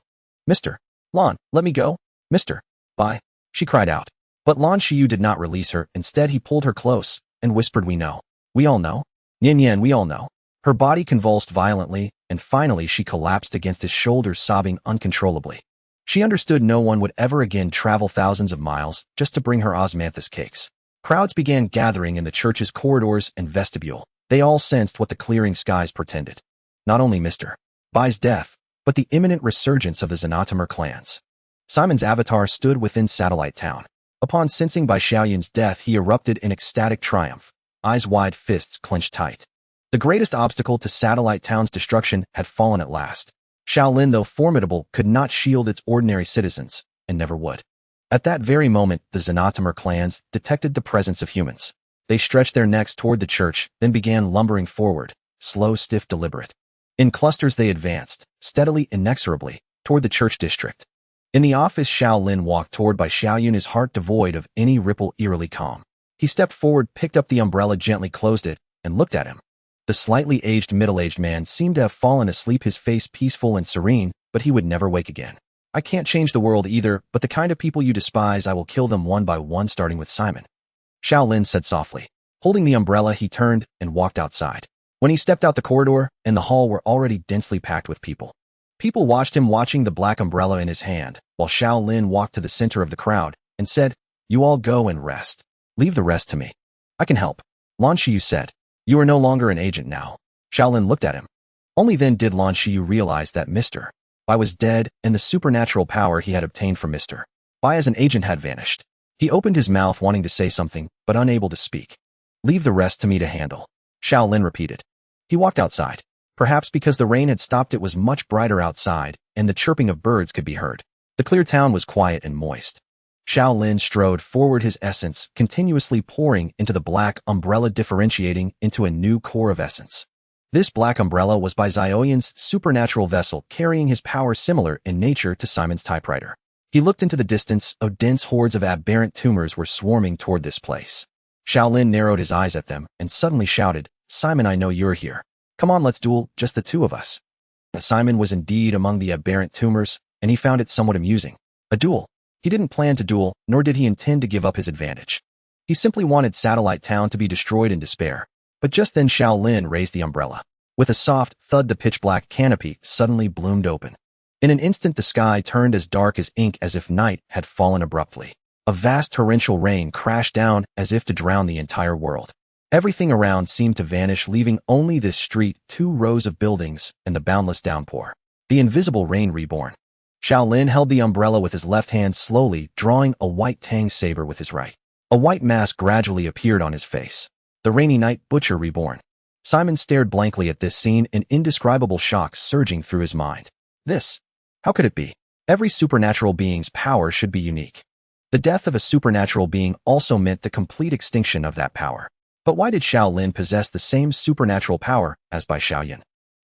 "Mr. Lan, let me go. Mr. Bai," she cried out. But Lan Shiyu did not release her. Instead, he pulled her close and whispered, "We know. We all know. Yin, we all know." Her body convulsed violently, and finally she collapsed against his shoulders, sobbing uncontrollably. She understood no one would ever again travel thousands of miles just to bring her osmanthus cakes. Crowds began gathering in the church's corridors and vestibule. They all sensed what the clearing skies portended. Not only Mr. Bai's death, but the imminent resurgence of the Xanatamer clans. Simon's avatar stood within Satellite Town. Upon sensing Bai Xiaoyun's death, he erupted in ecstatic triumph, eyes wide, fists clenched tight. The greatest obstacle to Satellite Town's destruction had fallen at last. Shaolin, though formidable, could not shield its ordinary citizens, and never would. At that very moment, the Xanatamer clans detected the presence of humans. They stretched their necks toward the church, then began lumbering forward, slow, stiff, deliberate. In clusters they advanced, steadily, inexorably, toward the church district. In the office Xiao Lin walked toward by Xiaoyun, his heart devoid of any ripple, eerily calm. He stepped forward, picked up the umbrella, gently closed it, and looked at him. The slightly aged, middle-aged man seemed to have fallen asleep, his face peaceful and serene, but he would never wake again. I can't change the world either, but the kind of people you despise, I will kill them one by one, starting with Simon, Xiao Lin said softly. Holding the umbrella, he turned and walked outside. When he stepped out, the corridor and the hall were already densely packed with people. People watched him, watching the black umbrella in his hand, while Xiao Lin walked to the center of the crowd and said, "You all go and rest. Leave the rest to me. I can help." Lan Shiyu said, "You are no longer an agent now." Xiao Lin looked at him. Only then did Lan Shiyu realize that Mr. Bai was dead and the supernatural power he had obtained from Mr. Bai as an agent had vanished. He opened his mouth, wanting to say something, but unable to speak. "Leave the rest to me to handle," Xiao Lin repeated. He walked outside. Perhaps because the rain had stopped, it was much brighter outside, and the chirping of birds could be heard. The clear town was quiet and moist. Xiao Lin strode forward, his essence continuously pouring into the black umbrella, differentiating into a new core of essence. This black umbrella was by Zioyan's supernatural vessel, carrying his power similar in nature to Simon's typewriter. He looked into the distance. Dense hordes of aberrant tumors were swarming toward this place. Xiao Lin narrowed his eyes at them and suddenly shouted, "Simon, I know you're here. Come on, let's duel, just the two of us." Simon was indeed among the aberrant tumors, and he found it somewhat amusing. A duel. He didn't plan to duel, nor did he intend to give up his advantage. He simply wanted Satellite Town to be destroyed in despair. But just then Xiao Lin raised the umbrella. With a soft thud, the pitch-black canopy suddenly bloomed open. In an instant, the sky turned as dark as ink, as if night had fallen abruptly. A vast torrential rain crashed down as if to drown the entire world. Everything around seemed to vanish, leaving only this street, 2 rows of buildings, and the boundless downpour. The invisible rain reborn. Xiao Lin held the umbrella with his left hand, slowly drawing a white tang saber with his right. A white mask gradually appeared on his face. The rainy night butcher reborn. Simon stared blankly at this scene, an indescribable shock surging through his mind. This? How could it be? Every supernatural being's power should be unique. The death of a supernatural being also meant the complete extinction of that power. But why did Xiao Lin possess the same supernatural power as Bai Xiaoyan?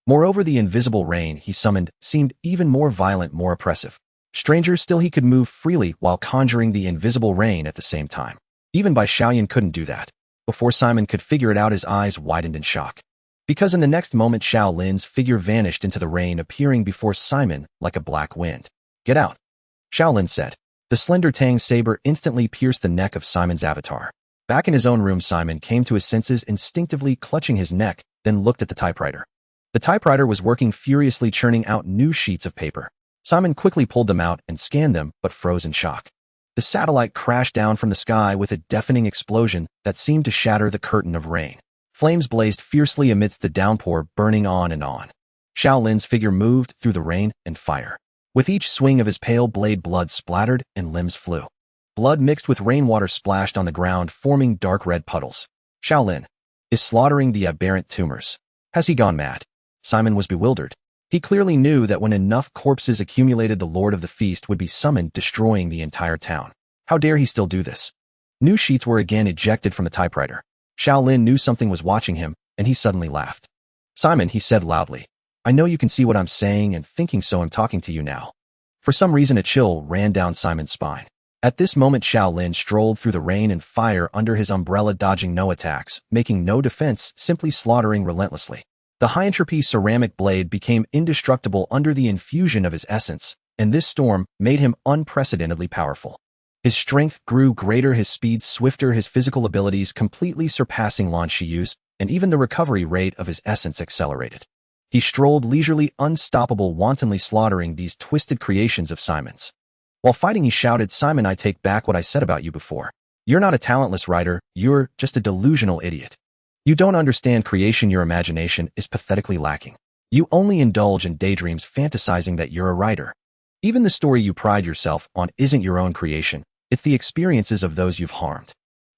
Moreover, the invisible rain he summoned seemed even more violent, more oppressive. Stranger still, he could move freely while conjuring the invisible rain at the same time. Even Bai Xiaoyan couldn't do that. Before Simon could figure it out, his eyes widened in shock. Because in the next moment, Xiao Lin's figure vanished into the rain, appearing before Simon like a black wind. "Get out," Xiao Lin said. The slender tang saber instantly pierced the neck of Simon's avatar. Back in his own room, Simon came to his senses, instinctively clutching his neck, then looked at the typewriter. The typewriter was working furiously, churning out new sheets of paper. Simon quickly pulled them out and scanned them, but froze in shock. The satellite crashed down from the sky with a deafening explosion that seemed to shatter the curtain of rain. Flames blazed fiercely amidst the downpour, burning on and on. Xiao Lin's figure moved through the rain and fire. With each swing of his pale blade, blood splattered and limbs flew. Blood mixed with rainwater splashed on the ground, forming dark red puddles. Xiao Lin is slaughtering the aberrant tumors. Has he gone mad? Simon was bewildered. He clearly knew that when enough corpses accumulated, the Lord of the Feast would be summoned, destroying the entire town. How dare he still do this? New sheets were again ejected from the typewriter. Xiao Lin knew something was watching him, and he suddenly laughed. "Simon," he said loudly, "I know you can see what I'm saying and thinking, so I'm talking to you now." For some reason, a chill ran down Simon's spine. At this moment, Xiao Lin strolled through the rain and fire under his umbrella, dodging no attacks, making no defense, simply slaughtering relentlessly. The high-entropy ceramic blade became indestructible under the infusion of his essence, and this storm made him unprecedentedly powerful. His strength grew greater, his speed swifter, his physical abilities completely surpassing Lan Shiyu's, and even the recovery rate of his essence accelerated. He strolled leisurely, unstoppable, wantonly slaughtering these twisted creations of Simon's. While fighting, he shouted, "Simon, I take back what I said about you before. You're not a talentless writer, you're just a delusional idiot. You don't understand creation, your imagination is pathetically lacking. You only indulge in daydreams, fantasizing that you're a writer. Even the story you pride yourself on isn't your own creation, it's the experiences of those you've harmed.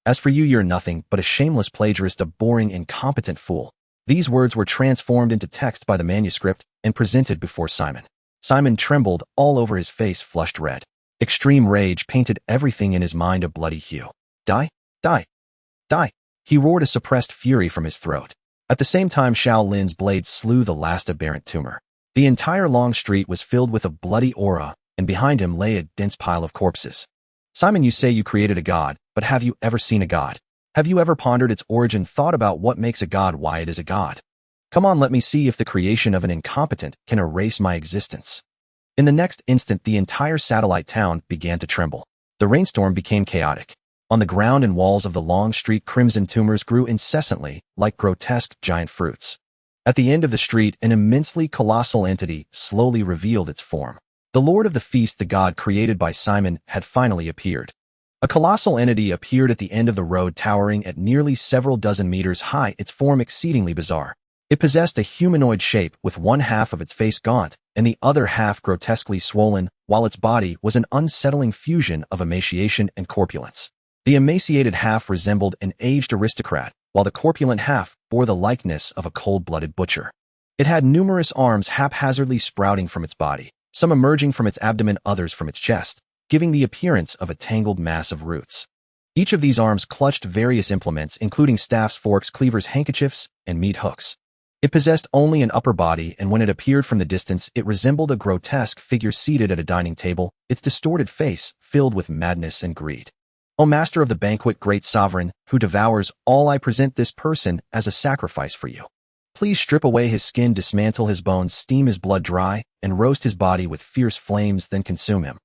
As for you, you're nothing but a shameless plagiarist, a boring, incompetent fool." These words were transformed into text by the manuscript and presented before Simon. Simon trembled, all over his face flushed red. Extreme rage painted everything in his mind a bloody hue. "Die! Die! Die!" He roared, a suppressed fury from his throat. At the same time, Xiao Lin's blade slew the last aberrant tumor. The entire long street was filled with a bloody aura, and behind him lay a dense pile of corpses. Simon, you say you created a god, but have you ever seen a god? Have you ever pondered its origin, thought about what makes a god, why it is a god? Come on, let me see if the creation of an incompetent can erase my existence. In the next instant, the entire satellite town began to tremble. The rainstorm became chaotic. On the ground and walls of the long street, crimson tumors grew incessantly, like grotesque giant fruits. At the end of the street, an immensely colossal entity slowly revealed its form. The Lord of the Feast, the god created by Simon, had finally appeared. A colossal entity appeared at the end of the road, towering at nearly several dozen meters high, its form exceedingly bizarre. It possessed a humanoid shape, with one half of its face gaunt and the other half grotesquely swollen, while its body was an unsettling fusion of emaciation and corpulence. The emaciated half resembled an aged aristocrat, while the corpulent half bore the likeness of a cold-blooded butcher. It had numerous arms haphazardly sprouting from its body, some emerging from its abdomen, others from its chest, giving the appearance of a tangled mass of roots. Each of these arms clutched various implements, including staffs, forks, cleavers, handkerchiefs, and meat hooks. It possessed only an upper body, and when it appeared from the distance, it resembled a grotesque figure seated at a dining table, its distorted face filled with madness and greed. O master of the banquet, great sovereign, who devours all, I present this person as a sacrifice for you. Please strip away his skin, dismantle his bones, steam his blood dry, and roast his body with fierce flames, then consume him.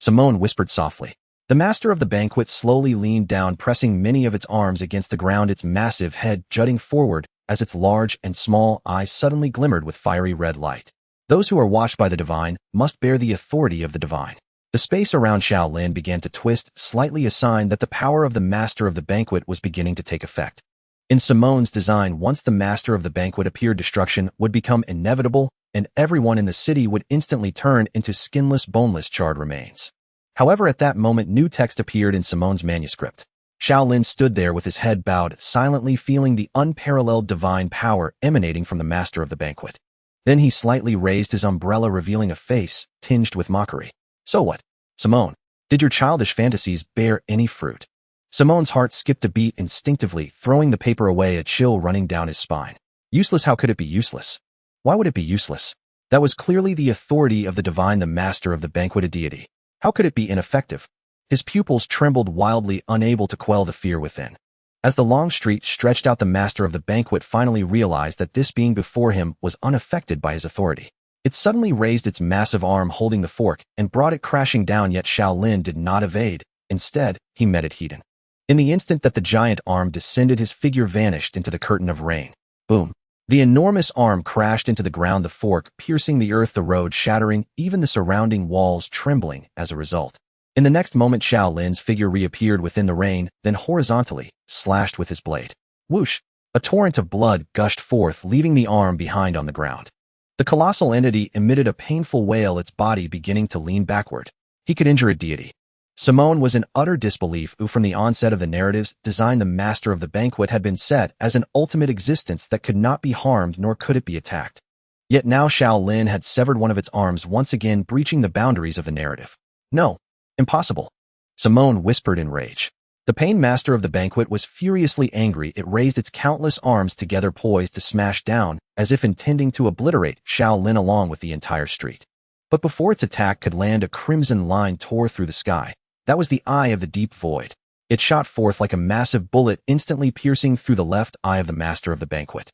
Simone whispered softly. The master of the banquet slowly leaned down, pressing many of its arms against the ground, its massive head jutting forward as its large and small eyes suddenly glimmered with fiery red light. Those who are washed by the divine must bear the authority of the divine. The space around Shaolin began to twist, slightly a sign that the power of the master of the banquet was beginning to take effect. In Simone's design, once the master of the banquet appeared, destruction would become inevitable, and everyone in the city would instantly turn into skinless, boneless, charred remains. However, at that moment, new text appeared in Simone's manuscript. Shaolin stood there with his head bowed, silently feeling the unparalleled divine power emanating from the master of the banquet. Then he slightly raised his umbrella, revealing a face tinged with mockery. So what, Simone? Did your childish fantasies bear any fruit? Simone's heart skipped a beat, instinctively throwing the paper away, a chill running down his spine. Useless? How could it be useless? Why would it be useless? That was clearly the authority of the divine, the master of the banquet, a deity. How could it be ineffective? His pupils trembled wildly, unable to quell the fear within. As the long street stretched out, the master of the banquet finally realized that this being before him was unaffected by his authority. It suddenly raised its massive arm holding the fork and brought it crashing down, yet Shaolin did not evade. Instead, he met it head on. In the instant that the giant arm descended, his figure vanished into the curtain of rain. Boom! The enormous arm crashed into the ground, the fork piercing the earth, the road shattering, even the surrounding walls trembling as a result. In the next moment, Shaolin's figure reappeared within the rain, then horizontally slashed with his blade. Whoosh! A torrent of blood gushed forth, leaving the arm behind on the ground. The colossal entity emitted a painful wail, its body beginning to lean backward. He could injure a deity. Simone was in utter disbelief, who from the onset of the narrative's design, the master of the banquet had been set as an ultimate existence that could not be harmed, nor could it be attacked. Yet now Shaolin had severed one of its arms, once again breaching the boundaries of the narrative. No. Impossible. Simone whispered in rage. The pain master of the banquet was furiously angry. It raised its countless arms together, poised to smash down, as if intending to obliterate Shaolin along with the entire street. But before its attack could land, a crimson line tore through the sky. That was the eye of the deep void. It shot forth like a massive bullet, instantly piercing through the left eye of the master of the banquet.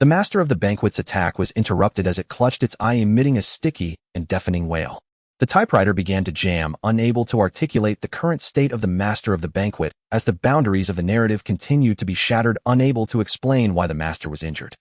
The master of the banquet's attack was interrupted as it clutched its eye, emitting a sticky and deafening wail. The typewriter began to jam, unable to articulate the current state of the master of the banquet, as the boundaries of the narrative continued to be shattered, unable to explain why the master was injured.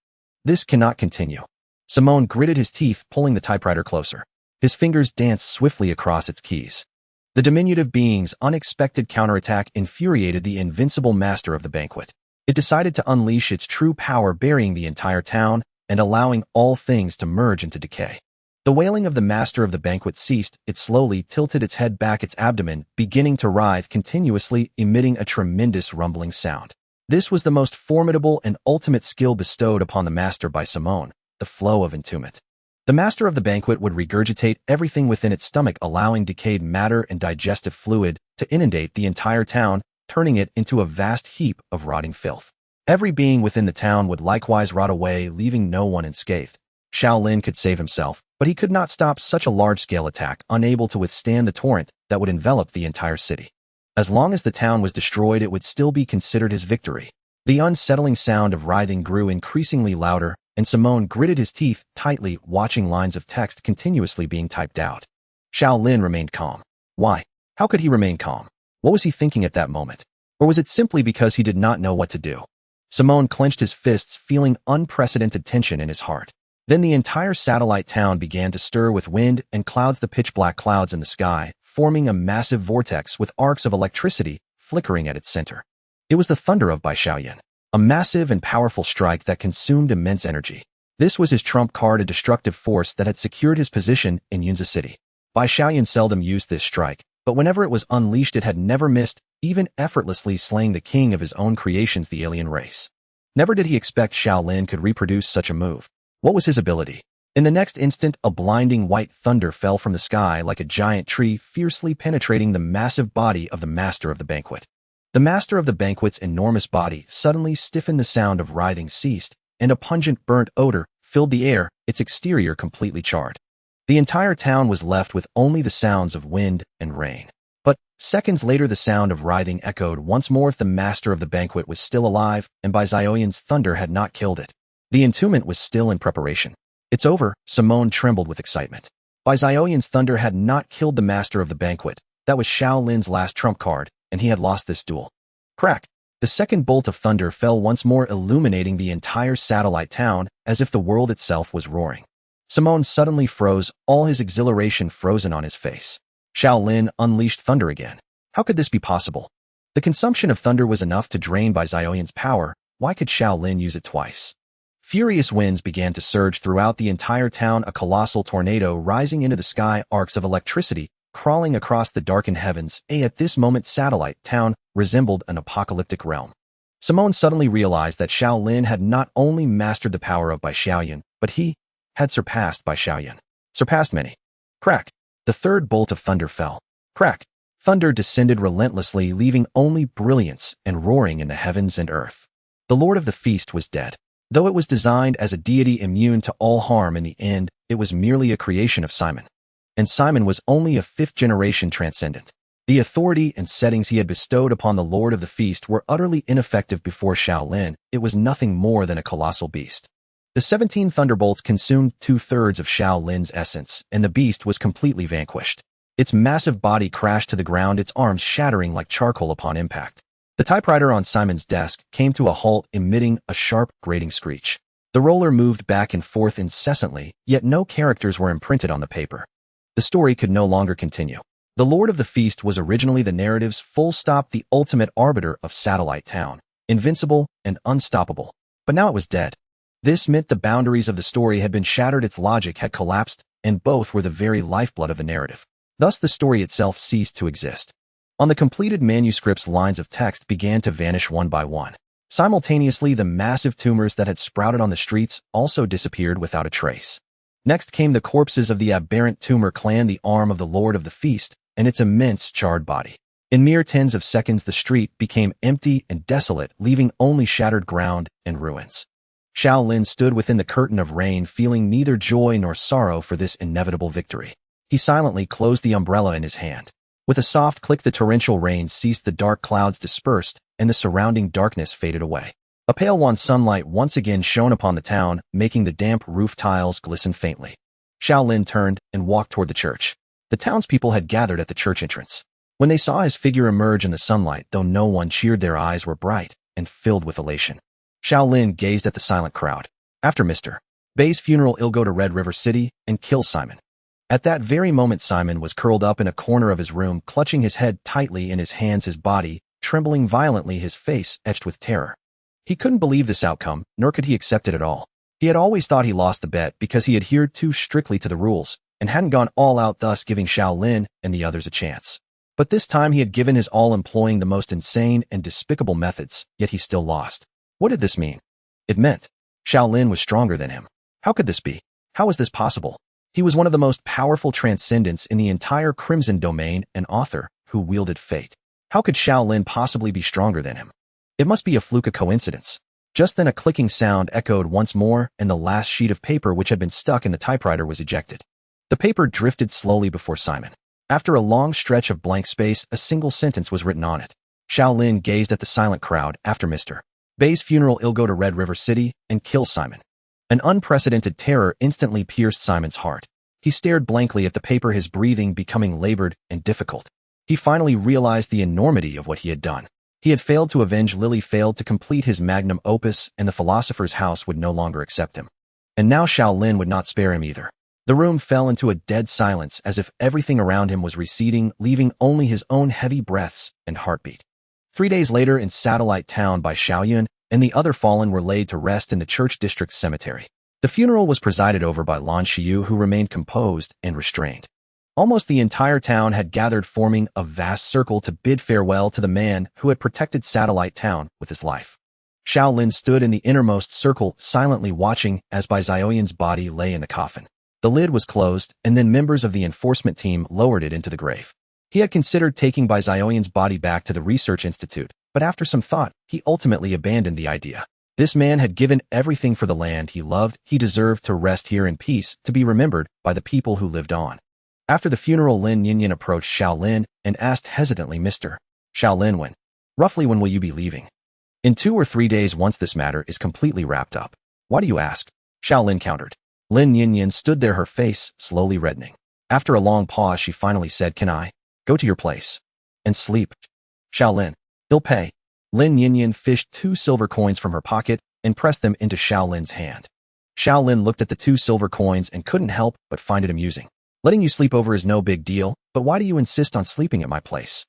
This cannot continue. Simone gritted his teeth, pulling the typewriter closer. His fingers danced swiftly across its keys. The diminutive being's unexpected counterattack infuriated the invincible master of the banquet. It decided to unleash its true power, burying the entire town and allowing all things to merge into decay. The wailing of the master of the banquet ceased. It slowly tilted its head back, its abdomen beginning to writhe continuously, emitting a tremendous rumbling sound. This was the most formidable and ultimate skill bestowed upon the master by Simone, the flow of entombment. The master of the banquet would regurgitate everything within its stomach, allowing decayed matter and digestive fluid to inundate the entire town, turning it into a vast heap of rotting filth. Every being within the town would likewise rot away, leaving no one unscathed. Shaolin could save himself, but he could not stop such a large-scale attack, unable to withstand the torrent that would envelop the entire city. As long as the town was destroyed, it would still be considered his victory. The unsettling sound of writhing grew increasingly louder, and Simone gritted his teeth tightly, watching lines of text continuously being typed out. Shaolin remained calm. Why? How could he remain calm? What was he thinking at that moment? Or was it simply because he did not know what to do? Simone clenched his fists, feeling unprecedented tension in his heart. Then the entire satellite town began to stir with wind and clouds, the pitch-black clouds in the sky, forming a massive vortex with arcs of electricity flickering at its center. It was the thunder of Bai Xiaoyan, a massive and powerful strike that consumed immense energy. This was his trump card, a destructive force that had secured his position in Yunzi City. Bai Xiaoyan seldom used this strike, but whenever it was unleashed, it had never missed, even effortlessly slaying the king of his own creations, the alien race. Never did he expect Shaolin could reproduce such a move. What was his ability? In the next instant, a blinding white thunder fell from the sky like a giant tree, fiercely penetrating the massive body of the master of the banquet. The master of the banquet's enormous body suddenly stiffened, the sound of writhing ceased, and a pungent burnt odor filled the air, its exterior completely charred. The entire town was left with only the sounds of wind and rain. But seconds later, the sound of writhing echoed once more. If the master of the banquet was still alive, and Bai Xiaoyan's thunder had not killed it, the entombment was still in preparation. It's over, Simone trembled with excitement. Bai Xiaoyan's thunder had not killed the master of the banquet. That was Shaolin's last trump card, and he had lost this duel. Crack! The second bolt of thunder fell once more, illuminating the entire satellite town as if the world itself was roaring. Simone suddenly froze, all his exhilaration frozen on his face. Shaolin unleashed thunder again. How could this be possible? The consumption of thunder was enough to drain Bai Xiaoyan's power. Why could Shaolin use it twice? Furious winds began to surge throughout the entire town, a colossal tornado rising into the sky, arcs of electricity crawling across the darkened heavens. At this moment, satellite town resembled an apocalyptic realm. Simone suddenly realized that Shaolin had not only mastered the power of Bai Xiaoyan, but he had surpassed Bai Xiaoyan. Surpassed many. Crack! The third bolt of thunder fell. Crack! Thunder descended relentlessly, leaving only brilliance and roaring in the heavens and earth. The Lord of the Feast was dead. Though it was designed as a deity immune to all harm, in the end, it was merely a creation of Simon. And Simon was only a fifth-generation transcendent. The authority and settings he had bestowed upon the Lord of the Feast were utterly ineffective before Shaolin. It was nothing more than a colossal beast. The 17 thunderbolts consumed 2/3 of Shaolin's essence, and the beast was completely vanquished. Its massive body crashed to the ground, its arms shattering like charcoal upon impact. The typewriter on Simon's desk came to a halt, emitting a sharp, grating screech. The roller moved back and forth incessantly, yet no characters were imprinted on the paper. The story could no longer continue. The Lord of the Feast was originally the narrative's full stop, the ultimate arbiter of Satellite Town, invincible and unstoppable. But now it was dead. This meant the boundaries of the story had been shattered, its logic had collapsed, and both were the very lifeblood of the narrative. Thus the story itself ceased to exist. On the completed manuscript's lines of text began to vanish one by one. Simultaneously, the massive tumors that had sprouted on the streets also disappeared without a trace. Next came the corpses of the aberrant tumor clan, the arm of the Lord of the Feast, and its immense charred body. In mere tens of seconds, the street became empty and desolate, leaving only shattered ground and ruins. Shaolin stood within the curtain of rain, feeling neither joy nor sorrow for this inevitable victory. He silently closed the umbrella in his hand. With a soft click, the torrential rain ceased, the dark clouds dispersed, and the surrounding darkness faded away. A pale wan sunlight once again shone upon the town, making the damp roof tiles glisten faintly. Shaolin turned and walked toward the church. The townspeople had gathered at the church entrance. When they saw his figure emerge in the sunlight, though no one cheered, their eyes were bright and filled with elation. Shaolin gazed at the silent crowd. After Mr. Bai's funeral, he'll go to Red River City and kill Simon. At that very moment, Simon was curled up in a corner of his room, clutching his head tightly in his hands, his body trembling violently, his face etched with terror. He couldn't believe this outcome, nor could he accept it at all. He had always thought he lost the bet because he adhered too strictly to the rules and hadn't gone all out, thus giving Shaolin and the others a chance. But this time he had given his all, employing the most insane and despicable methods, yet he still lost. What did this mean? It meant Shaolin was stronger than him. How could this be? How was this possible? He was one of the most powerful transcendents in the entire Crimson Domain, an author who wielded fate. How could Shaolin possibly be stronger than him? It must be a fluke, a coincidence. Just then a clicking sound echoed once more, and the last sheet of paper which had been stuck in the typewriter was ejected. The paper drifted slowly before Simon. After a long stretch of blank space, a single sentence was written on it. Shaolin gazed at the silent crowd. After Mr. Bay's funeral, he'll go to Red River City and kill Simon. An unprecedented terror instantly pierced Simon's heart. He stared blankly at the paper, his breathing becoming labored and difficult. He finally realized the enormity of what he had done. He had failed to avenge Lily, failed to complete his magnum opus, and the philosopher's house would no longer accept him. And now Shaolin would not spare him either. The room fell into a dead silence, as if everything around him was receding, leaving only his own heavy breaths and heartbeat. 3 days later, in Satellite Town, by Xiaoyun and the other fallen were laid to rest in the Church District Cemetery. The funeral was presided over by Lan Xiyu, who remained composed and restrained. Almost the entire town had gathered, forming a vast circle to bid farewell to the man who had protected Satellite Town with his life. Shaolin stood in the innermost circle, silently watching as Bai Xiaoyun's body lay in the coffin. The lid was closed, and then members of the enforcement team lowered it into the grave. He had considered taking Bai Xiaoyun's body back to the research institute, but after some thought, he ultimately abandoned the idea. This man had given everything for the land he loved. He deserved to rest here in peace, to be remembered by the people who lived on. After the funeral, Lin Yinyan approached Shaolin and asked hesitantly, Mr. Shaolin, roughly when will you be leaving? In 2 or 3 days, once this matter is completely wrapped up. Why do you ask? Shaolin countered. Lin Yinyan stood there, her face slowly reddening. After a long pause, she finally said, Can I go to your place and sleep? Shaolin, he'll pay. Lin Yinyan fished 2 silver coins from her pocket and pressed them into Shaolin's hand. Shaolin looked at the 2 silver coins and couldn't help but find it amusing. Letting you sleep over is no big deal, but why do you insist on sleeping at my place?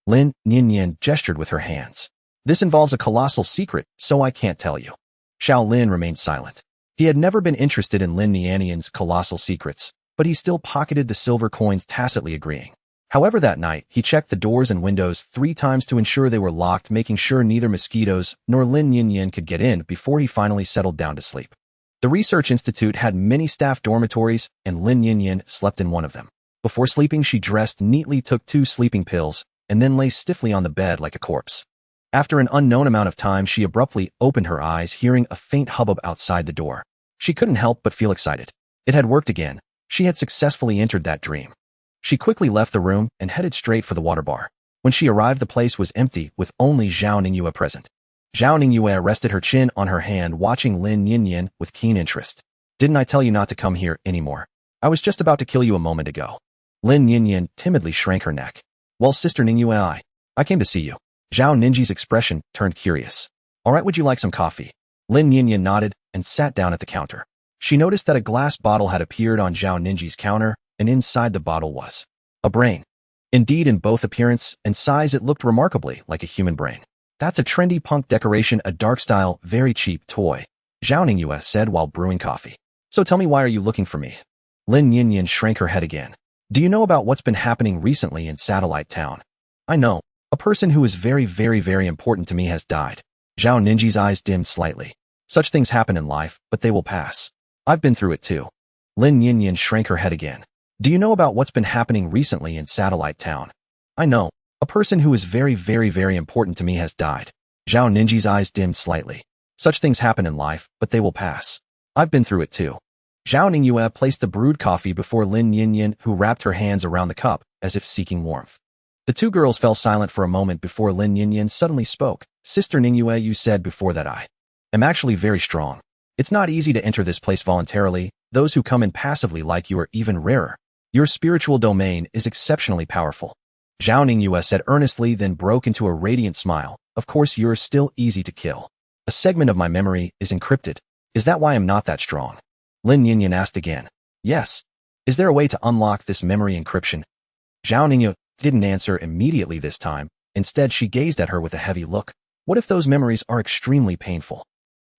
Lin Yinyan gestured with her hands. This involves a colossal secret, so I can't tell you. Shaolin remained silent. He had never been interested in Lin Yanyan's colossal secrets, but he still pocketed the silver coins, tacitly agreeing. However, that night, he checked the doors and windows 3 times to ensure they were locked, making sure neither mosquitoes nor Lin Yinyan could get in before he finally settled down to sleep. The Research Institute had many staff dormitories, and Lin Yinyan slept in one of them. Before sleeping, she dressed neatly, took 2 sleeping pills, and then lay stiffly on the bed like a corpse. After an unknown amount of time, she abruptly opened her eyes, hearing a faint hubbub outside the door. She couldn't help but feel excited. It had worked again. She had successfully entered that dream. She quickly left the room and headed straight for the water bar. When she arrived, the place was empty, with only Zhao Ningyue present. Zhao Ningyue rested her chin on her hand, watching Lin Yinyan with keen interest. Didn't I tell you not to come here anymore? I was just about to kill you a moment ago. Lin Yinyan timidly shrank her neck. Well, Sister Ningyue, I came to see you. Zhao Ninji's expression turned curious. All right, would you like some coffee? Lin Yinyan nodded and sat down at the counter. She noticed that a glass bottle had appeared on Zhao Ninji's counter, and inside the bottle was a brain. Indeed, in both appearance and size, it looked remarkably like a human brain. That's a trendy punk decoration, a dark style, very cheap toy, Zhao Ningyue said while brewing coffee. So tell me, why are you looking for me? Lin Yinyan shrank her head again. Do you know about what's been happening recently in Satellite Town? I know. A person who is very, very, very important to me has died. Zhao Ninji's eyes dimmed slightly. Such things happen in life, but they will pass. I've been through it too. Lin Yinyan shrank her head again. Do you know about what's been happening recently in Satellite Town? I know. A person who is very, very, very important to me has died. Zhao Ninji's eyes dimmed slightly. Such things happen in life, but they will pass. I've been through it too. Zhao Ningyue placed the brewed coffee before Lin Yinyan, who wrapped her hands around the cup, as if seeking warmth. The 2 girls fell silent for a moment before Lin Yinyan suddenly spoke. Sister Ningyue, you said before that I am actually very strong. It's not easy to enter this place voluntarily. Those who come in passively like you are even rarer. Your spiritual domain is exceptionally powerful. Zhao Ningyue said earnestly, then broke into a radiant smile. Of course, you're still easy to kill. A segment of my memory is encrypted. Is that why I'm not that strong? Lin Yinyan asked again. Yes. Is there a way to unlock this memory encryption? Zhao Ningyue didn't answer immediately this time. Instead, she gazed at her with a heavy look. What if those memories are extremely painful?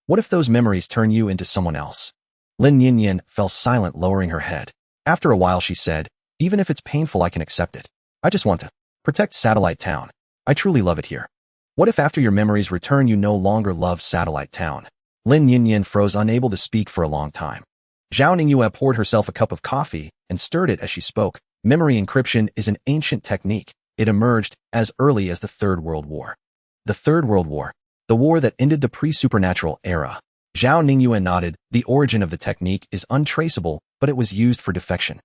What if those memories turn you into someone else? Lin Yinyan fell silent, lowering her head. After a while, she said, even if it's painful, I can accept it. I just want to protect Satellite Town. I truly love it here. What if after your memories return, you no longer love Satellite Town? Lin Yinyan froze, unable to speak for a long time. Zhao Ningyue poured herself a cup of coffee and stirred it as she spoke. Memory encryption is an ancient technique. It emerged as early as the Third World War. The Third World War, the war that ended the pre-supernatural era. Zhao Ningyue nodded. The origin of the technique is untraceable, but it was used for defection.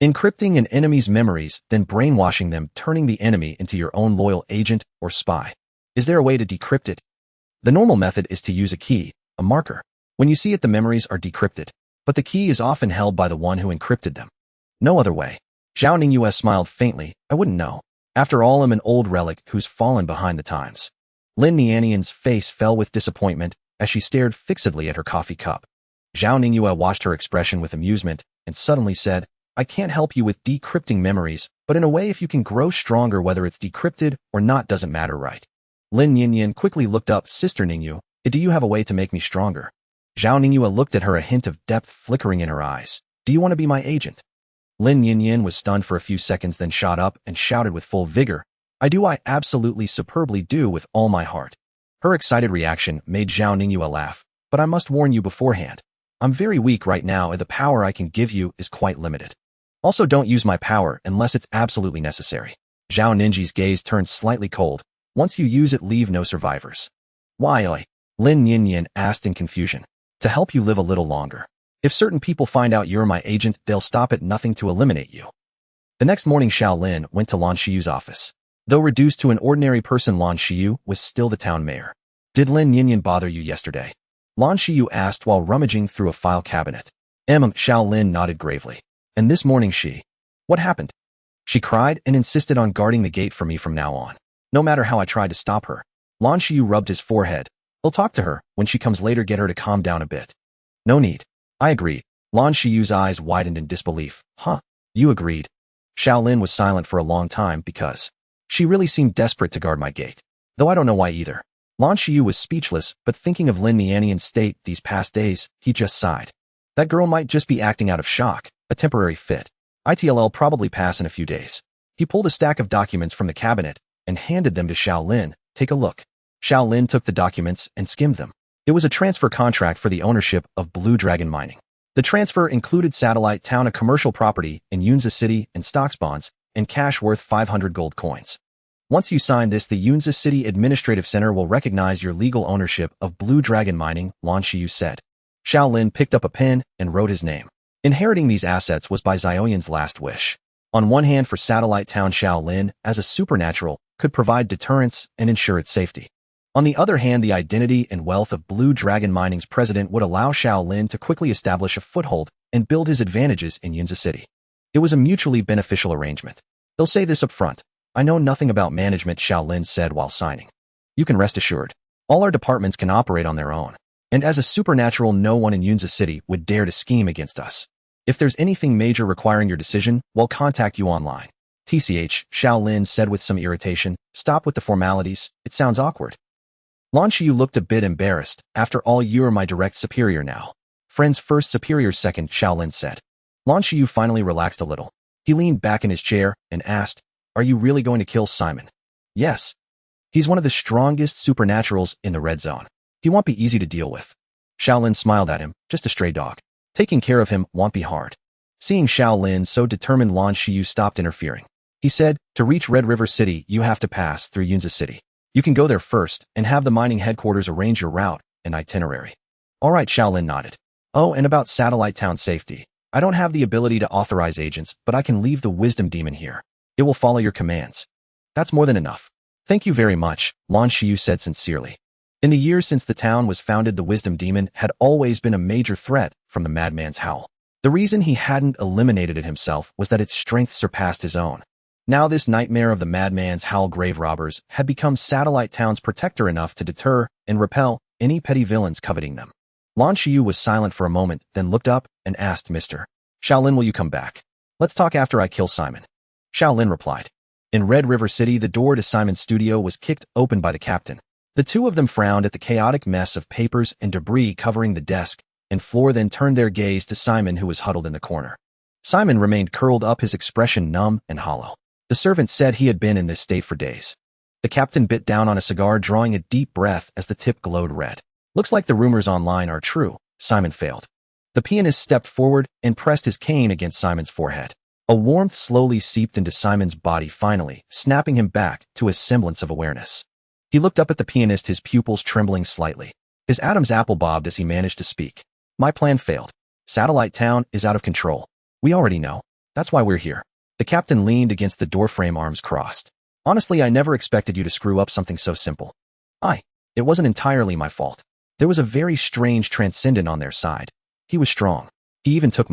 Encrypting an enemy's memories, then brainwashing them, turning the enemy into your own loyal agent or spy. Is there a way to decrypt it? The normal method is to use a key, a marker. When you see it, the memories are decrypted, but the key is often held by the one who encrypted them. No other way. Zhao Ningyue smiled faintly. I wouldn't know. After all, I'm an old relic who's fallen behind the times. Lin Nianian's face fell with disappointment as she stared fixedly at her coffee cup. Zhao Ningyue watched her expression with amusement and suddenly said, I can't help you with decrypting memories, but in a way if you can grow stronger whether it's decrypted or not doesn't matter, right? Lin Nianian quickly looked up. Sister Ningyu, do you have a way to make me stronger? Zhao Ningyue looked at her, a hint of depth flickering in her eyes. Do you want to be my agent? Lin Nianian was stunned for a few seconds, then shot up and shouted with full vigor, I do, I absolutely superbly do, with all my heart. Her excited reaction made Zhao Ningyue laugh, but I must warn you beforehand. I'm very weak right now and the power I can give you is quite limited. Also, don't use my power unless it's absolutely necessary. Zhao Ninji's gaze turned slightly cold. Once you use it, leave no survivors. Why? Lin Nianian asked in confusion. To help you live a little longer. If certain people find out you're my agent, they'll stop at nothing to eliminate you. The next morning, Xiao Lin went to Lan Shiyu's office. Though reduced to an ordinary person, Lan Shiyu was still the town mayor. Did Lin Nianian bother you yesterday? Lan Shiyu asked while rummaging through a file cabinet. Xiao Lin nodded gravely. And this morning What happened? She cried and insisted on guarding the gate for me from now on. No matter how I tried to stop her. Lan Shiyu rubbed his forehead. I'll talk to her. When she comes later, get her to calm down a bit. No need. I agreed. Lan Shiyu's eyes widened in disbelief. Huh? You agreed? Xiao Lin was silent for a long time because she really seemed desperate to guard my gate. Though I don't know why either. Lan Shiyu was speechless, but thinking of Lin Nianian's state these past days, he just sighed. That girl might just be acting out of shock, a temporary fit. It'll probably pass in a few days. He pulled a stack of documents from the cabinet and handed them to Xiao Lin. Take a look. Xiao Lin took the documents and skimmed them. It was a transfer contract for the ownership of Blue Dragon Mining. The transfer included Satellite Town, a commercial property in Yunzi City, and stocks bonds, and cash worth 500 gold coins. Once you sign this, the Yunzi City Administrative Center will recognize your legal ownership of Blue Dragon Mining, Lan Shiyu said. Xiao Lin picked up a pen and wrote his name. Inheriting these assets was Bai Zioyan's last wish. On one hand, for Satellite Town, Xiao Lin, as a supernatural, could provide deterrence and ensure its safety. On the other hand, the identity and wealth of Blue Dragon Mining's president would allow Xiao Lin to quickly establish a foothold and build his advantages in Yunzi City. It was a mutually beneficial arrangement. They'll say this up front. I know nothing about management, Xiao Lin said while signing. You can rest assured. All our departments can operate on their own. And as a supernatural, no one in Yunzi City would dare to scheme against us. If there's anything major requiring your decision, we'll contact you online. TCH, Xiao Lin said with some irritation. Stop with the formalities. It sounds awkward. Lan Shiyu looked a bit embarrassed. After all, you're my direct superior now. Friends first, superiors second, Xiao Lin said. Lan Shiyu finally relaxed a little. He leaned back in his chair and asked, Are you really going to kill Simon? Yes. He's one of the strongest supernaturals in the red zone. He won't be easy to deal with. Xiao Lin smiled at him. Just a stray dog. Taking care of him won't be hard. Seeing Xiao Lin so determined, Lan Shiyu stopped interfering. He said, To reach Red River City, you have to pass through Yunzi City. You can go there first and have the mining headquarters arrange your route and itinerary. All right, Xiao Lin nodded. Oh, and about Satellite Town safety. I don't have the ability to authorize agents, but I can leave the wisdom demon here. It will follow your commands. That's more than enough. Thank you very much, Lan Shiyu said sincerely. In the years since the town was founded, the wisdom demon had always been a major threat from the madman's howl. The reason he hadn't eliminated it himself was that its strength surpassed his own. Now this nightmare of the madman's howl grave robbers had become Satellite Town's protector enough to deter and repel any petty villains coveting them. Lan Shiyu was silent for a moment, then looked up and asked, Mr. Xiao Lin, will you come back? Let's talk after I kill Simon. Xiao Lin replied. In Red River City, the door to Simon's studio was kicked open by the captain. The two of them frowned at the chaotic mess of papers and debris covering the desk and floor, then turned their gaze to Simon, who was huddled in the corner. Simon remained curled up, his expression numb and hollow. The servant said he had been in this state for days. The captain bit down on a cigar, drawing a deep breath as the tip glowed red. Looks like the rumors online are true, Simon failed. The pianist stepped forward and pressed his cane against Simon's forehead. A warmth slowly seeped into Simon's body, finally snapping him back to a semblance of awareness. He looked up at the pianist, his pupils trembling slightly. His Adam's apple bobbed as he managed to speak. My plan failed. Satellite Town is out of control. We already know. That's why we're here. The captain leaned against the doorframe, arms crossed. Honestly, I never expected you to screw up something so simple. It wasn't entirely my fault. There was a very strange transcendent on their side. He was strong. He even took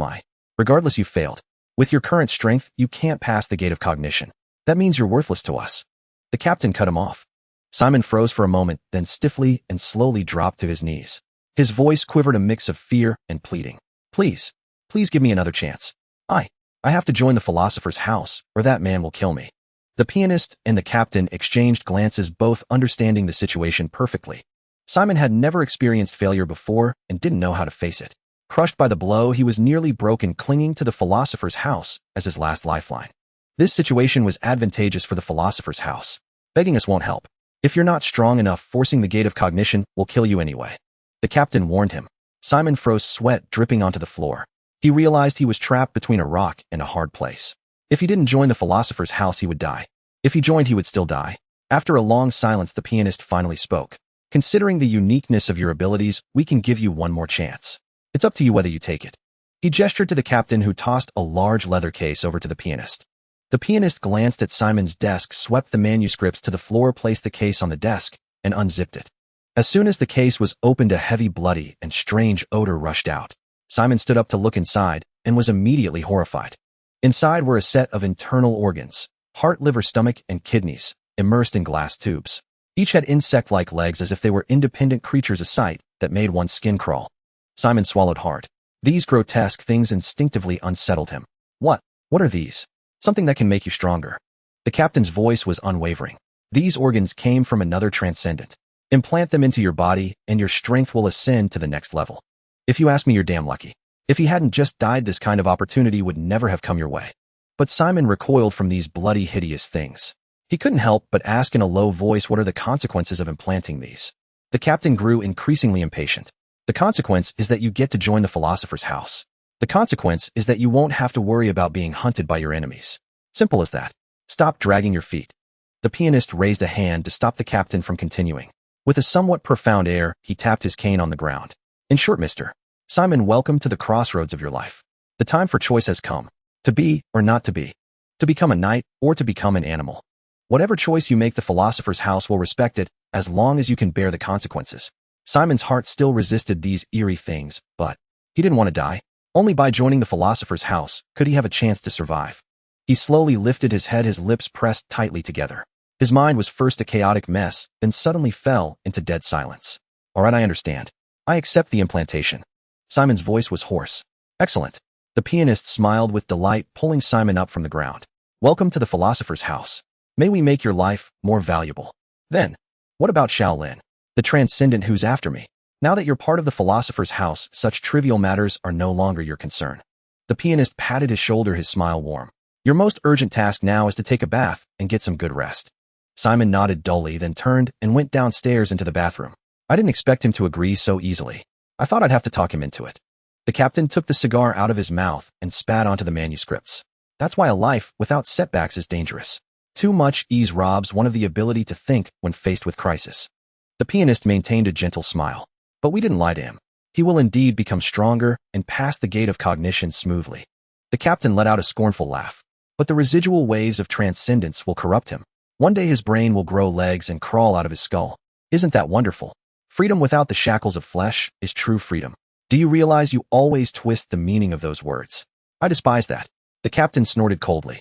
Regardless, you failed. With your current strength, you can't pass the gate of cognition. That means you're worthless to us. The captain cut him off. Simon froze for a moment, then stiffly and slowly dropped to his knees. His voice quivered, a mix of fear and pleading. Please give me another chance. I have to join the philosopher's house, or that man will kill me. The pianist and the captain exchanged glances, both understanding the situation perfectly. Simon had never experienced failure before and didn't know how to face it. Crushed by the blow, he was nearly broken, clinging to the philosopher's house as his last lifeline. This situation was advantageous for the philosopher's house. Begging us won't help. If you're not strong enough, forcing the gate of cognition will kill you anyway. The captain warned him. Simon froze, sweat dripping onto the floor. He realized he was trapped between a rock and a hard place. If he didn't join the philosopher's house, he would die. If he joined, he would still die. After a long silence, the pianist finally spoke. Considering the uniqueness of your abilities, we can give you one more chance. It's up to you whether you take it. He gestured to the captain, who tossed a large leather case over to the pianist. The pianist glanced at Simon's desk, swept the manuscripts to the floor, placed the case on the desk, and unzipped it. As soon as the case was opened, a heavy, bloody, and strange odor rushed out. Simon stood up to look inside and was immediately horrified. Inside were a set of internal organs: heart, liver, stomach, and kidneys, immersed in glass tubes. Each had insect-like legs, as if they were independent creatures, a sight that made one's skin crawl. Simon swallowed hard. These grotesque things instinctively unsettled him. What are these? Something that can make you stronger. The captain's voice was unwavering. These organs came from another transcendent. Implant them into your body, and your strength will ascend to the next level. If you ask me, you're damn lucky. If he hadn't just died, this kind of opportunity would never have come your way. But Simon recoiled from these bloody, hideous things. He couldn't help but ask in a low voice, what are the consequences of implanting these? The captain grew increasingly impatient. The consequence is that you get to join the philosopher's house. The consequence is that you won't have to worry about being hunted by your enemies. Simple as that. Stop dragging your feet. The pianist raised a hand to stop the captain from continuing. With a somewhat profound air, he tapped his cane on the ground. In short, Mr. Simon, welcome to the crossroads of your life. The time for choice has come. To be or not to be. To become a knight or to become an animal. Whatever choice you make, the philosopher's house will respect it, as long as you can bear the consequences. Simon's heart still resisted these eerie things, but he didn't want to die. Only by joining the philosopher's house could he have a chance to survive. He slowly lifted his head, his lips pressed tightly together. His mind was first a chaotic mess, then suddenly fell into dead silence. All right, I understand. I accept the implantation. Simon's voice was hoarse. Excellent. The pianist smiled with delight, pulling Simon up from the ground. Welcome to the philosopher's house. May we make your life more valuable. Then, what about Shaolin, the transcendent who's after me? Now that you're part of the philosopher's house, such trivial matters are no longer your concern. The pianist patted his shoulder, his smile warm. Your most urgent task now is to take a bath and get some good rest. Simon nodded dully, then turned and went downstairs into the bathroom. I didn't expect him to agree so easily. I thought I'd have to talk him into it. The captain took the cigar out of his mouth and spat onto the manuscripts. That's why a life without setbacks is dangerous. Too much ease robs one of the ability to think when faced with crisis. The pianist maintained a gentle smile. But we didn't lie to him. He will indeed become stronger and pass the gate of cognition smoothly. The captain let out a scornful laugh. But the residual waves of transcendence will corrupt him. One day his brain will grow legs and crawl out of his skull. Isn't that wonderful? Freedom without the shackles of flesh is true freedom. Do you realize you always twist the meaning of those words? I despise that. The captain snorted coldly.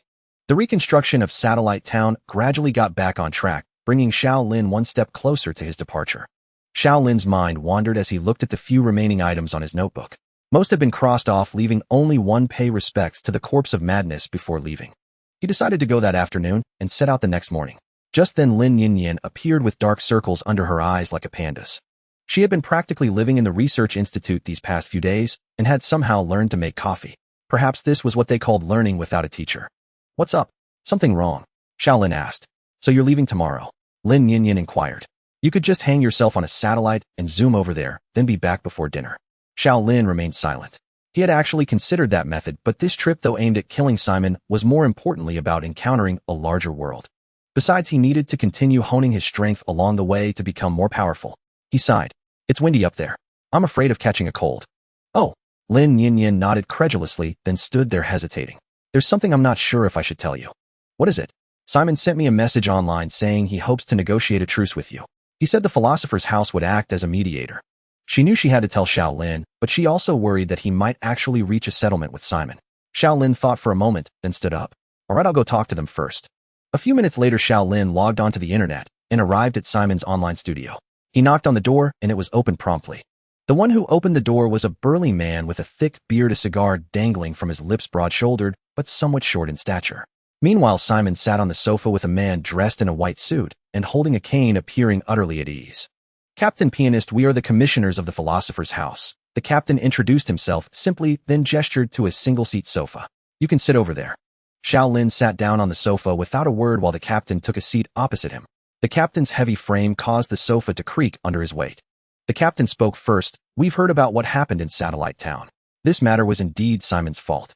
The reconstruction of Satellite Town gradually got back on track, bringing Shaolin one step closer to his departure. Shaolin's mind wandered as he looked at the few remaining items on his notebook. Most had been crossed off, leaving only one: pay respects to the corpse of madness before leaving. He decided to go that afternoon and set out the next morning. Just then Lin Yinyan appeared with dark circles under her eyes like a panda's. She had been practically living in the research institute these past few days and had somehow learned to make coffee. Perhaps this was what they called learning without a teacher. What's up? Something wrong? Shaolin asked. So you're leaving tomorrow? Lin Yinyan inquired. You could just hang yourself on a satellite and zoom over there, then be back before dinner. Shaolin remained silent. He had actually considered that method, but this trip, though aimed at killing Simon, was more importantly about encountering a larger world. Besides, he needed to continue honing his strength along the way to become more powerful. He sighed. It's windy up there. I'm afraid of catching a cold. Oh. Lin Yinyan nodded credulously, then stood there hesitating. There's something I'm not sure if I should tell you. What is it? Simon sent me a message online saying he hopes to negotiate a truce with you. He said the philosopher's house would act as a mediator. She knew she had to tell Shaolin, but she also worried that he might actually reach a settlement with Simon. Shaolin thought for a moment, then stood up. All right, I'll go talk to them first. A few minutes later, Shaolin logged onto the internet and arrived at Simon's online studio. He knocked on the door, and it was opened promptly. The one who opened the door was a burly man with a thick beard, a cigar dangling from his lips, broad-shouldered, but somewhat short in stature. Meanwhile, Simon sat on the sofa with a man dressed in a white suit and holding a cane, appearing utterly at ease. Captain Pianist, we are the commissioners of the philosopher's house. The captain introduced himself simply, then gestured to a single-seat sofa. You can sit over there. Shaolin sat down on the sofa without a word while the captain took a seat opposite him. The captain's heavy frame caused the sofa to creak under his weight. The captain spoke first. We've heard about what happened in Satellite Town. This matter was indeed Simon's fault.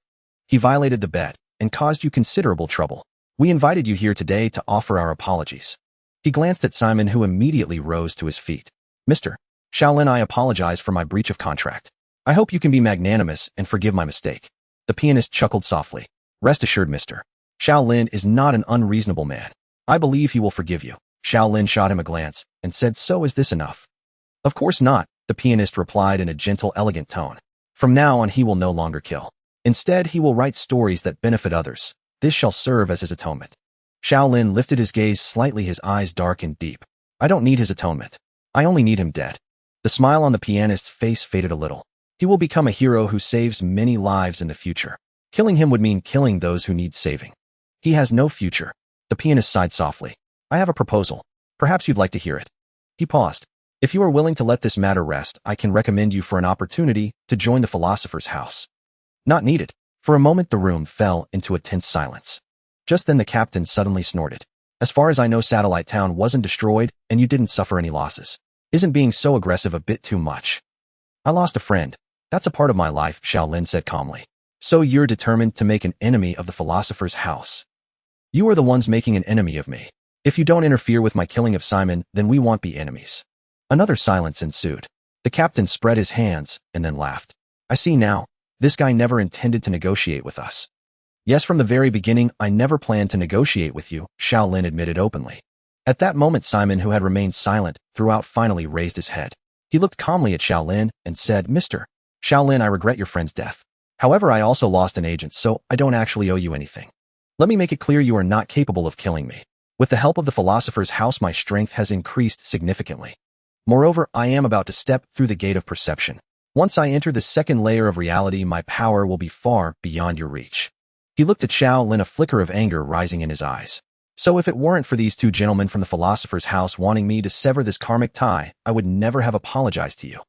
He violated the bet and caused you considerable trouble. We invited you here today to offer our apologies. He glanced at Simon, who immediately rose to his feet. Mr. Shaolin, I apologize for my breach of contract. I hope you can be magnanimous and forgive my mistake. The pianist chuckled softly. Rest assured, Mr. Shaolin is not an unreasonable man. I believe he will forgive you. Shaolin shot him a glance and said, so is this enough? Of course not, the pianist replied in a gentle, elegant tone. From now on, he will no longer kill. Instead, he will write stories that benefit others. This shall serve as his atonement. Shaolin lifted his gaze slightly, his eyes dark and deep. I don't need his atonement. I only need him dead. The smile on the pianist's face faded a little. He will become a hero who saves many lives in the future. Killing him would mean killing those who need saving. He has no future. The pianist sighed softly. I have a proposal. Perhaps you'd like to hear it. He paused. If you are willing to let this matter rest, I can recommend you for an opportunity to join the philosopher's house. Not needed. For a moment, the room fell into a tense silence. Just then, the captain suddenly snorted. As far as I know, Satellite Town wasn't destroyed, and you didn't suffer any losses. Isn't being so aggressive a bit too much? I lost a friend. That's a part of my life, Shaolin said calmly. So you're determined to make an enemy of the philosopher's house. You are the ones making an enemy of me. If you don't interfere with my killing of Simon, then we won't be enemies. Another silence ensued. The captain spread his hands and then laughed. I see now. This guy never intended to negotiate with us. Yes, from the very beginning, I never planned to negotiate with you, Shaolin admitted openly. At that moment, Simon, who had remained silent throughout, finally raised his head. He looked calmly at Shaolin and said, Mr. Shaolin, I regret your friend's death. However, I also lost an agent, so I don't actually owe you anything. Let me make it clear, you are not capable of killing me. With the help of the philosopher's house, my strength has increased significantly. Moreover, I am about to step through the gate of perception. Once I enter the second layer of reality, my power will be far beyond your reach. He looked at Shaolin, a flicker of anger rising in his eyes. So if it weren't for these two gentlemen from the philosopher's house wanting me to sever this karmic tie, I would never have apologized to you.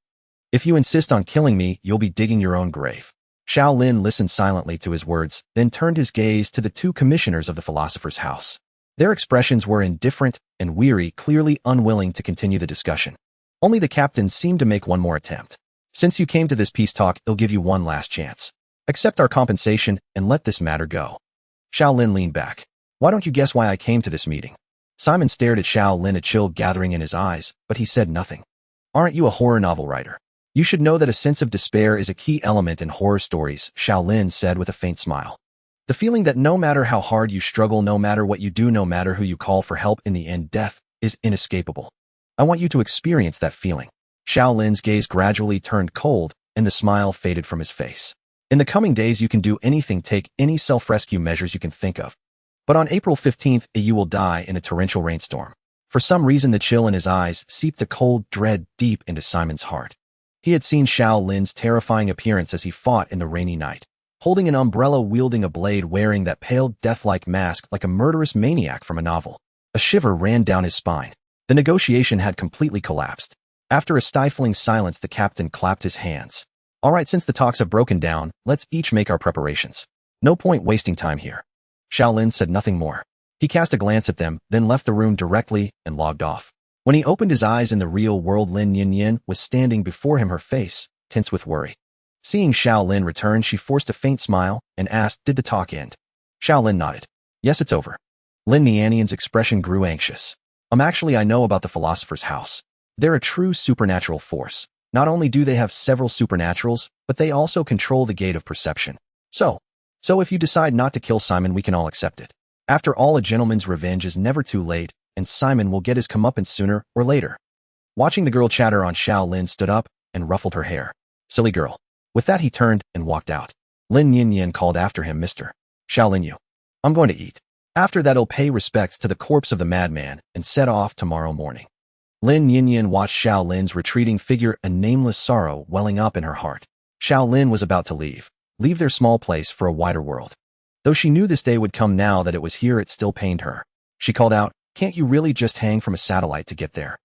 If you insist on killing me, you'll be digging your own grave. Shaolin listened silently to his words, then turned his gaze to the two commissioners of the philosopher's house. Their expressions were indifferent and weary, clearly unwilling to continue the discussion. Only the captain seemed to make one more attempt. Since you came to this peace talk, I'll give you one last chance. Accept our compensation and let this matter go. Shaolin leaned back. Why don't you guess why I came to this meeting? Simon stared at Shaolin, a chill gathering in his eyes, but he said nothing. Aren't you a horror novel writer? You should know that a sense of despair is a key element in horror stories, Shaolin said with a faint smile. The feeling that no matter how hard you struggle, no matter what you do, no matter who you call for help, in the end, death is inescapable. I want you to experience that feeling. Shaolin's gaze gradually turned cold, and the smile faded from his face. In the coming days, you can do anything, take any self-rescue measures you can think of. But on April 15th, you will die in a torrential rainstorm. For some reason, the chill in his eyes seeped a cold dread deep into Simon's heart. He had seen Shaolin's terrifying appearance as he fought in the rainy night, holding an umbrella, wielding a blade, wearing that pale, death-like mask like a murderous maniac from a novel. A shiver ran down his spine. The negotiation had completely collapsed. After a stifling silence, the captain clapped his hands. All right, since the talks have broken down, let's each make our preparations. No point wasting time here. Shaolin said nothing more. He cast a glance at them, then left the room directly and logged off. When he opened his eyes in the real world, Lin Yin was standing before him, her face tense with worry. Seeing Shaolin return, she forced a faint smile and asked, did the talk end? Shaolin nodded. Yes, it's over. Lin Yan's expression grew anxious. Actually, I know about the philosopher's house. They're a true supernatural force. Not only do they have several supernaturals, but they also control the gate of perception. So, So if you decide not to kill Simon, we can all accept it. After all, a gentleman's revenge is never too late, and Simon will get his comeuppance sooner or later. Watching the girl chatter on, Xiao Lin stood up and ruffled her hair. Silly girl. With that, he turned and walked out. Lin Yin called after him, Mr. Xiao Lin, I'm going to eat. After that, I'll pay respects to the corpse of the madman and set off tomorrow morning. Lin Yin watched Xiao Lin's retreating figure, a nameless sorrow welling up in her heart. Xiao Lin was about to leave their small place for a wider world. Though she knew this day would come, now that it was here, it still pained her. She called out, can't you really just hang from a satellite to get there?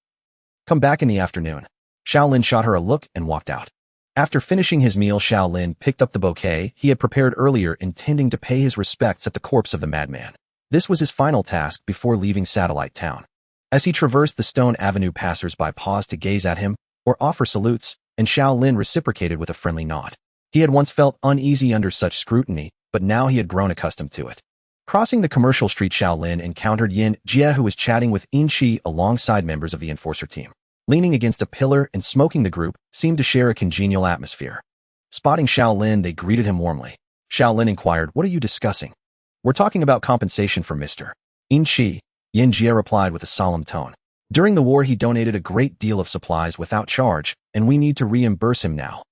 Come back in the afternoon. Xiao Lin shot her a look and walked out. After finishing his meal, Xiao Lin picked up the bouquet he had prepared earlier, intending to pay his respects at the corpse of the madman. This was his final task before leaving Satellite Town. As he traversed the stone avenue, passers-by paused to gaze at him or offer salutes, and Xiao Lin reciprocated with a friendly nod. He had once felt uneasy under such scrutiny, but now he had grown accustomed to it. Crossing the commercial street, Xiao Lin encountered Yin Jie, who was chatting with Yin Qi alongside members of the enforcer team. Leaning against a pillar and smoking, the group seemed to share a congenial atmosphere. Spotting Xiao Lin, they greeted him warmly. Xiao Lin inquired, what are you discussing? We're talking about compensation for Mr. Yin Qi, Yin Jie replied with a solemn tone. During the war, he donated a great deal of supplies without charge, and we need to reimburse him now.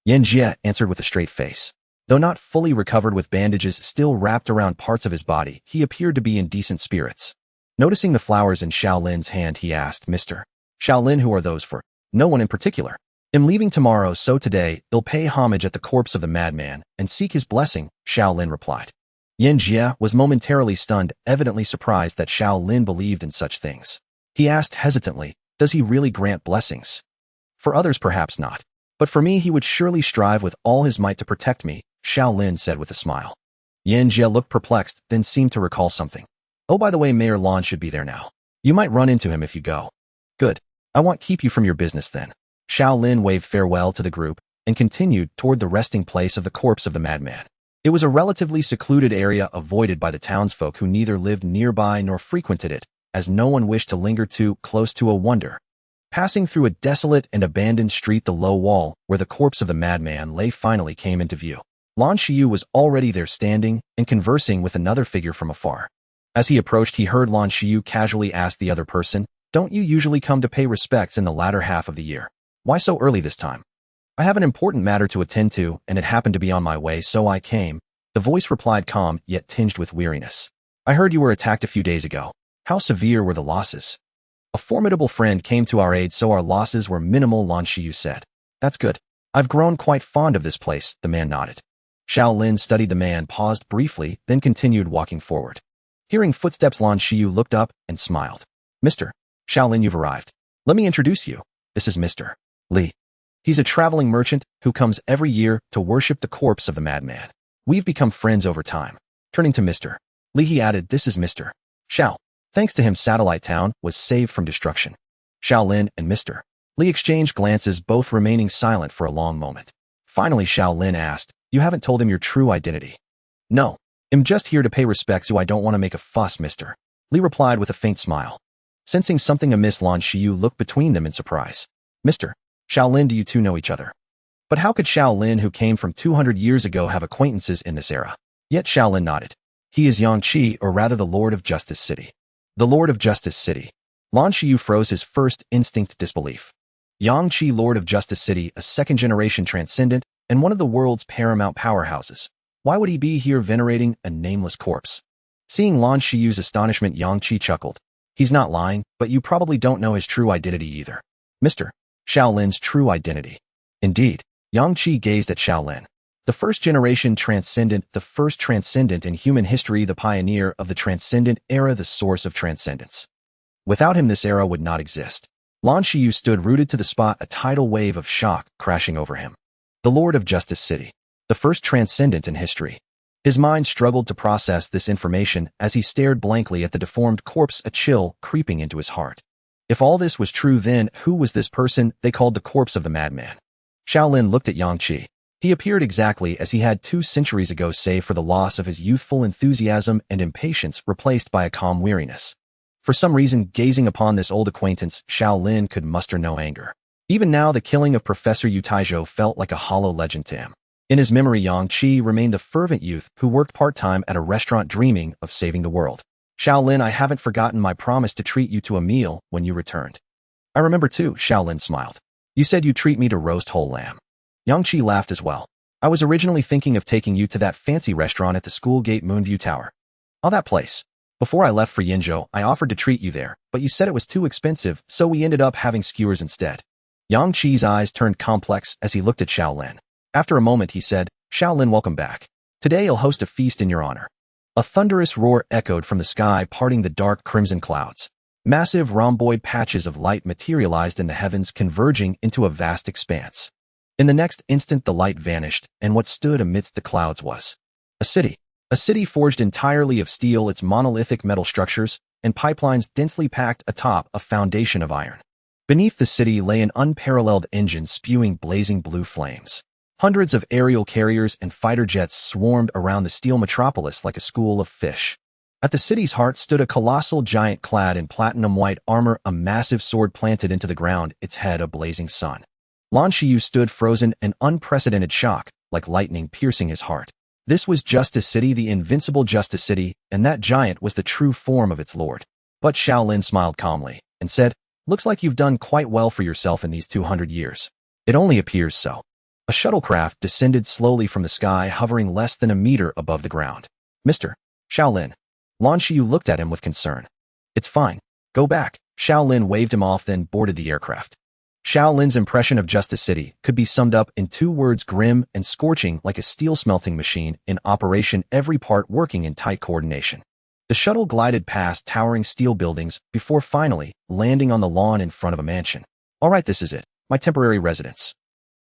Yin Jie answered with a straight face. Though not fully recovered, with bandages still wrapped around parts of his body, he appeared to be in decent spirits. Noticing the flowers in Xiao Lin's hand, he asked, Mr. Xiao Lin, who are those for? No one in particular. I'm leaving tomorrow, so today, I'll pay homage at the corpse of the madman and seek his blessing, Xiao Lin replied. Yin Jie was momentarily stunned, evidently surprised that Xiao Lin believed in such things. He asked hesitantly, does he really grant blessings? For others, perhaps not. But for me, he would surely strive with all his might to protect me, Xiao Lin said with a smile. Yin Jie looked perplexed, then seemed to recall something. Oh, by the way, Mayor Lan should be there now. You might run into him if you go. Good. I won't keep you from your business then. Xiao Lin waved farewell to the group and continued toward the resting place of the corpse of the madman. It was a relatively secluded area avoided by the townsfolk, who neither lived nearby nor frequented it, as no one wished to linger too close to a wonder. Passing through a desolate and abandoned street, the low wall where the corpse of the madman lay finally came into view. Lan Xiyu was already there, standing and conversing with another figure from afar. As he approached, he heard Lan Xiyu casually ask the other person, don't you usually come to pay respects in the latter half of the year? Why so early this time? I have an important matter to attend to, and it happened to be on my way, so I came. The voice replied, calm yet tinged with weariness. I heard you were attacked a few days ago. How severe were the losses? A formidable friend came to our aid, so our losses were minimal, Lan Xiyu said. That's good. I've grown quite fond of this place, the man nodded. Xiao Lin studied the man, paused briefly, then continued walking forward. Hearing footsteps, Lan Xiyu looked up and smiled. Mr. Xiao Lin, you've arrived. Let me introduce you. This is Mr. Li. He's a traveling merchant who comes every year to worship the corpse of the madman. We've become friends over time. Turning to Mr. Li, he added, this is Mr. Xiao. Thanks to him, Satellite Town was saved from destruction. Xiao Lin and Mr. Li exchanged glances, both remaining silent for a long moment. Finally, Xiao Lin asked, you haven't told him your true identity? No. I'm just here to pay respects, so I don't want to make a fuss, Mr. Li replied with a faint smile. Sensing something amiss, Lan Xiyu looked between them in surprise. Mr. Xiao Lin, do you two know each other? But how could Xiao Lin, who came from 200 years ago, have acquaintances in this era? Yet Xiao Lin nodded. He is Yang Qi, or rather the Lord of Justice City. The Lord of Justice City. Lan Xiyu froze, his first instinct disbelief. Yang Qi, Lord of Justice City, a second-generation transcendent, and one of the world's paramount powerhouses. Why would he be here venerating a nameless corpse? Seeing Lan Xiyu's astonishment, Yang Qi chuckled. He's not lying, but you probably don't know his true identity either. Mr. Xiao Lin's true identity. Indeed. Yang Qi gazed at Xiao Lin. The first-generation transcendent, the first transcendent in human history, the pioneer of the transcendent era, the source of transcendence. Without him, this era would not exist. Lan Xiyu stood rooted to the spot, a tidal wave of shock crashing over him. The Lord of Justice City. The first transcendent in history. His mind struggled to process this information as he stared blankly at the deformed corpse, a chill creeping into his heart. If all this was true, then who was this person they called the corpse of the madman? Xiao Lin looked at Yang Qi. He appeared exactly as he had 2 centuries ago, save for the loss of his youthful enthusiasm and impatience, replaced by a calm weariness. For some reason, gazing upon this old acquaintance, Xiao Lin could muster no anger. Even now, the killing of Professor Yu Taizhou felt like a hollow legend to him. In his memory, Yang Qi remained the fervent youth who worked part-time at a restaurant dreaming of saving the world. Shaolin, I haven't forgotten my promise to treat you to a meal when you returned. I remember too, Shaolin smiled. You said you'd treat me to roast whole lamb. Yang Qi laughed as well. I was originally thinking of taking you to that fancy restaurant at the school gate Moonview Tower. Oh, that place. Before I left for Yinzhou, I offered to treat you there, but you said it was too expensive, so we ended up having skewers instead. Yang Qi's eyes turned complex as he looked at Shaolin. After a moment, he said, Shaolin, welcome back. Today I'll host a feast in your honor. A thunderous roar echoed from the sky, parting the dark crimson clouds. Massive rhomboid patches of light materialized in the heavens, converging into a vast expanse. In the next instant, the light vanished, and what stood amidst the clouds was a city. A city forged entirely of steel, its monolithic metal structures and pipelines densely packed atop a foundation of iron. Beneath the city lay an unparalleled engine spewing blazing blue flames. Hundreds of aerial carriers and fighter jets swarmed around the steel metropolis like a school of fish. At the city's heart stood a colossal giant clad in platinum-white armor, a massive sword planted into the ground, its head a blazing sun. Lan Xiyu stood frozen in unprecedented shock, like lightning piercing his heart. This was Justice City, the invincible Justice City, and that giant was the true form of its lord. But Shaolin smiled calmly and said, Looks like you've done quite well for yourself in these 200 years. It only appears so. A shuttlecraft descended slowly from the sky, hovering less than a meter above the ground. Mr. Shaolin. Lan Xiyu looked at him with concern. It's fine. Go back. Shaolin waved him off, then boarded the aircraft. Shaolin's impression of Justice City could be summed up in 2 words: grim and scorching, like a steel smelting machine in operation, every part working in tight coordination. The shuttle glided past towering steel buildings before finally landing on the lawn in front of a mansion. All right, this is it, my temporary residence.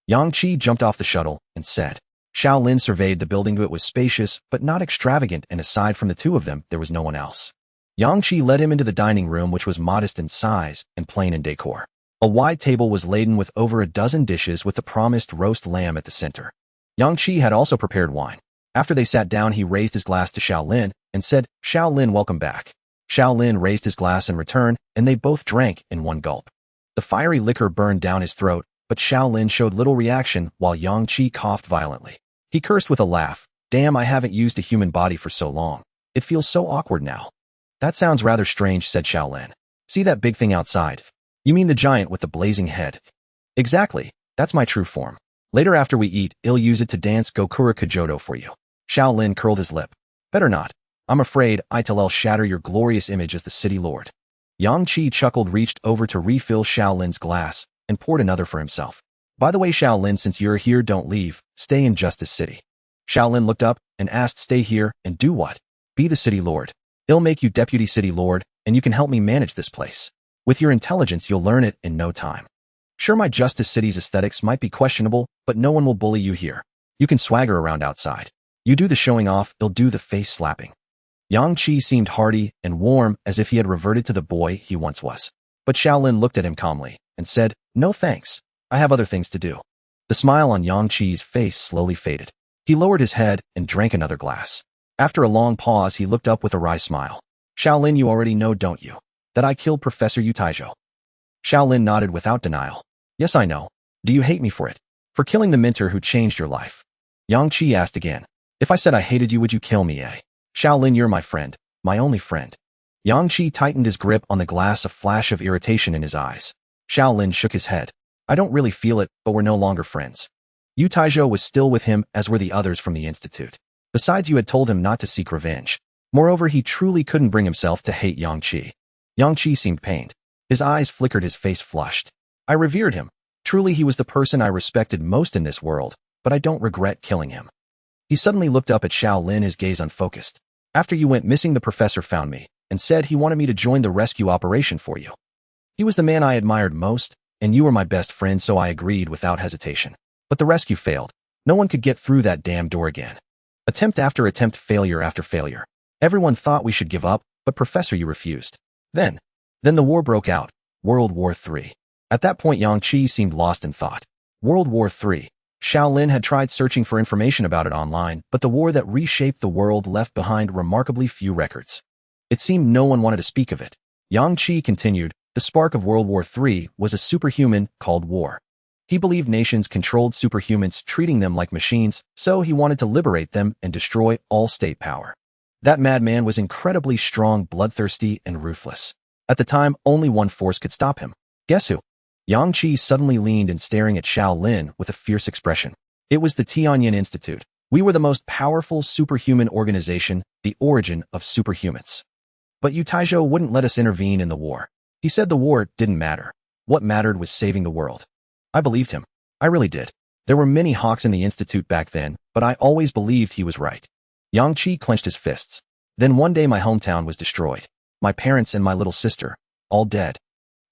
Yang Qi jumped off the shuttle and said. Shaolin surveyed the building. It was spacious, but not extravagant, and aside from the two of them, there was no one else. Yang Qi led him into the dining room, which was modest in size and plain in decor. A wide table was laden with over a dozen dishes, with the promised roast lamb at the center. Yang Qi had also prepared wine. After they sat down, he raised his glass to Shaolin and said, Shaolin, welcome back. Shaolin raised his glass in return, and they both drank in one gulp. The fiery liquor burned down his throat, but Shaolin showed little reaction while Yang Qi coughed violently. He cursed with a laugh. Damn, I haven't used a human body for so long. It feels so awkward now. That sounds rather strange, said Shaolin. See that big thing outside? You mean the giant with the blazing head? Exactly. That's my true form. Later after we eat, I'll use it to dance Gokura Kajodo for you. Shaolin curled his lip. Better not. I'm afraid I'll shatter your glorious image as the city lord. Yang Qi chuckled, reached over to refill Shaolin's glass, and poured another for himself. By the way, Shaolin, since you're here, don't leave. Stay in Justice City. Shaolin looked up and asked, Stay here and do what? Be the city lord. I'll make you deputy city lord, and you can help me manage this place. With your intelligence, you'll learn it in no time. Sure, my Justice City's aesthetics might be questionable, but no one will bully you here. You can swagger around outside. You do the showing off, I'll do the face slapping. Yang Qi seemed hearty and warm, as if he had reverted to the boy he once was. But Shaolin looked at him calmly and said, No thanks. I have other things to do. The smile on Yang Qi's face slowly faded. He lowered his head and drank another glass. After a long pause, he looked up with a wry smile. Shaolin, you already know, don't you, that I killed Professor Yu Taizhou? Shaolin nodded without denial. Yes, I know. Do you hate me for it? For killing the mentor who changed your life? Yang Qi asked again. If I said I hated you, would you kill me, eh? Shaolin, you're my friend. My only friend. Yang Qi tightened his grip on the glass, a flash of irritation in his eyes. Shaolin shook his head. I don't really feel it, but we're no longer friends. Yu Taizhou was still with him, as were the others from the institute. Besides, you had told him not to seek revenge. Moreover, he truly couldn't bring himself to hate Yang Qi. Yang Qi seemed pained. His eyes flickered, his face flushed. I revered him. Truly, he was the person I respected most in this world, but I don't regret killing him. He suddenly looked up at Shaolin, his gaze unfocused. After you went missing, the professor found me and said he wanted me to join the rescue operation for you. He was the man I admired most, and you were my best friend, so I agreed without hesitation. But the rescue failed. No one could get through that damn door again. Attempt after attempt, failure after failure. Everyone thought we should give up, but Professor, you refused. Then the war broke out. World War III. At that point, Yang Qi seemed lost in thought. World War III. Shaolin had tried searching for information about it online, but the war that reshaped the world left behind remarkably few records. It seemed no one wanted to speak of it. Yang Qi continued, the spark of World War III was a superhuman called war. He believed nations controlled superhumans, treating them like machines, so he wanted to liberate them and destroy all state power. That madman was incredibly strong, bloodthirsty, and ruthless. At the time, only one force could stop him. Guess who? Yang Qi suddenly leaned and staring at Xiao Lin with a fierce expression. It was the Tianyin Institute. We were the most powerful superhuman organization, the origin of superhumans. But Yu Taizhou wouldn't let us intervene in the war. He said the war didn't matter. What mattered was saving the world. I believed him. I really did. There were many hawks in the institute back then, but I always believed he was right. Yang Qi clenched his fists. Then one day my hometown was destroyed. My parents and my little sister, all dead.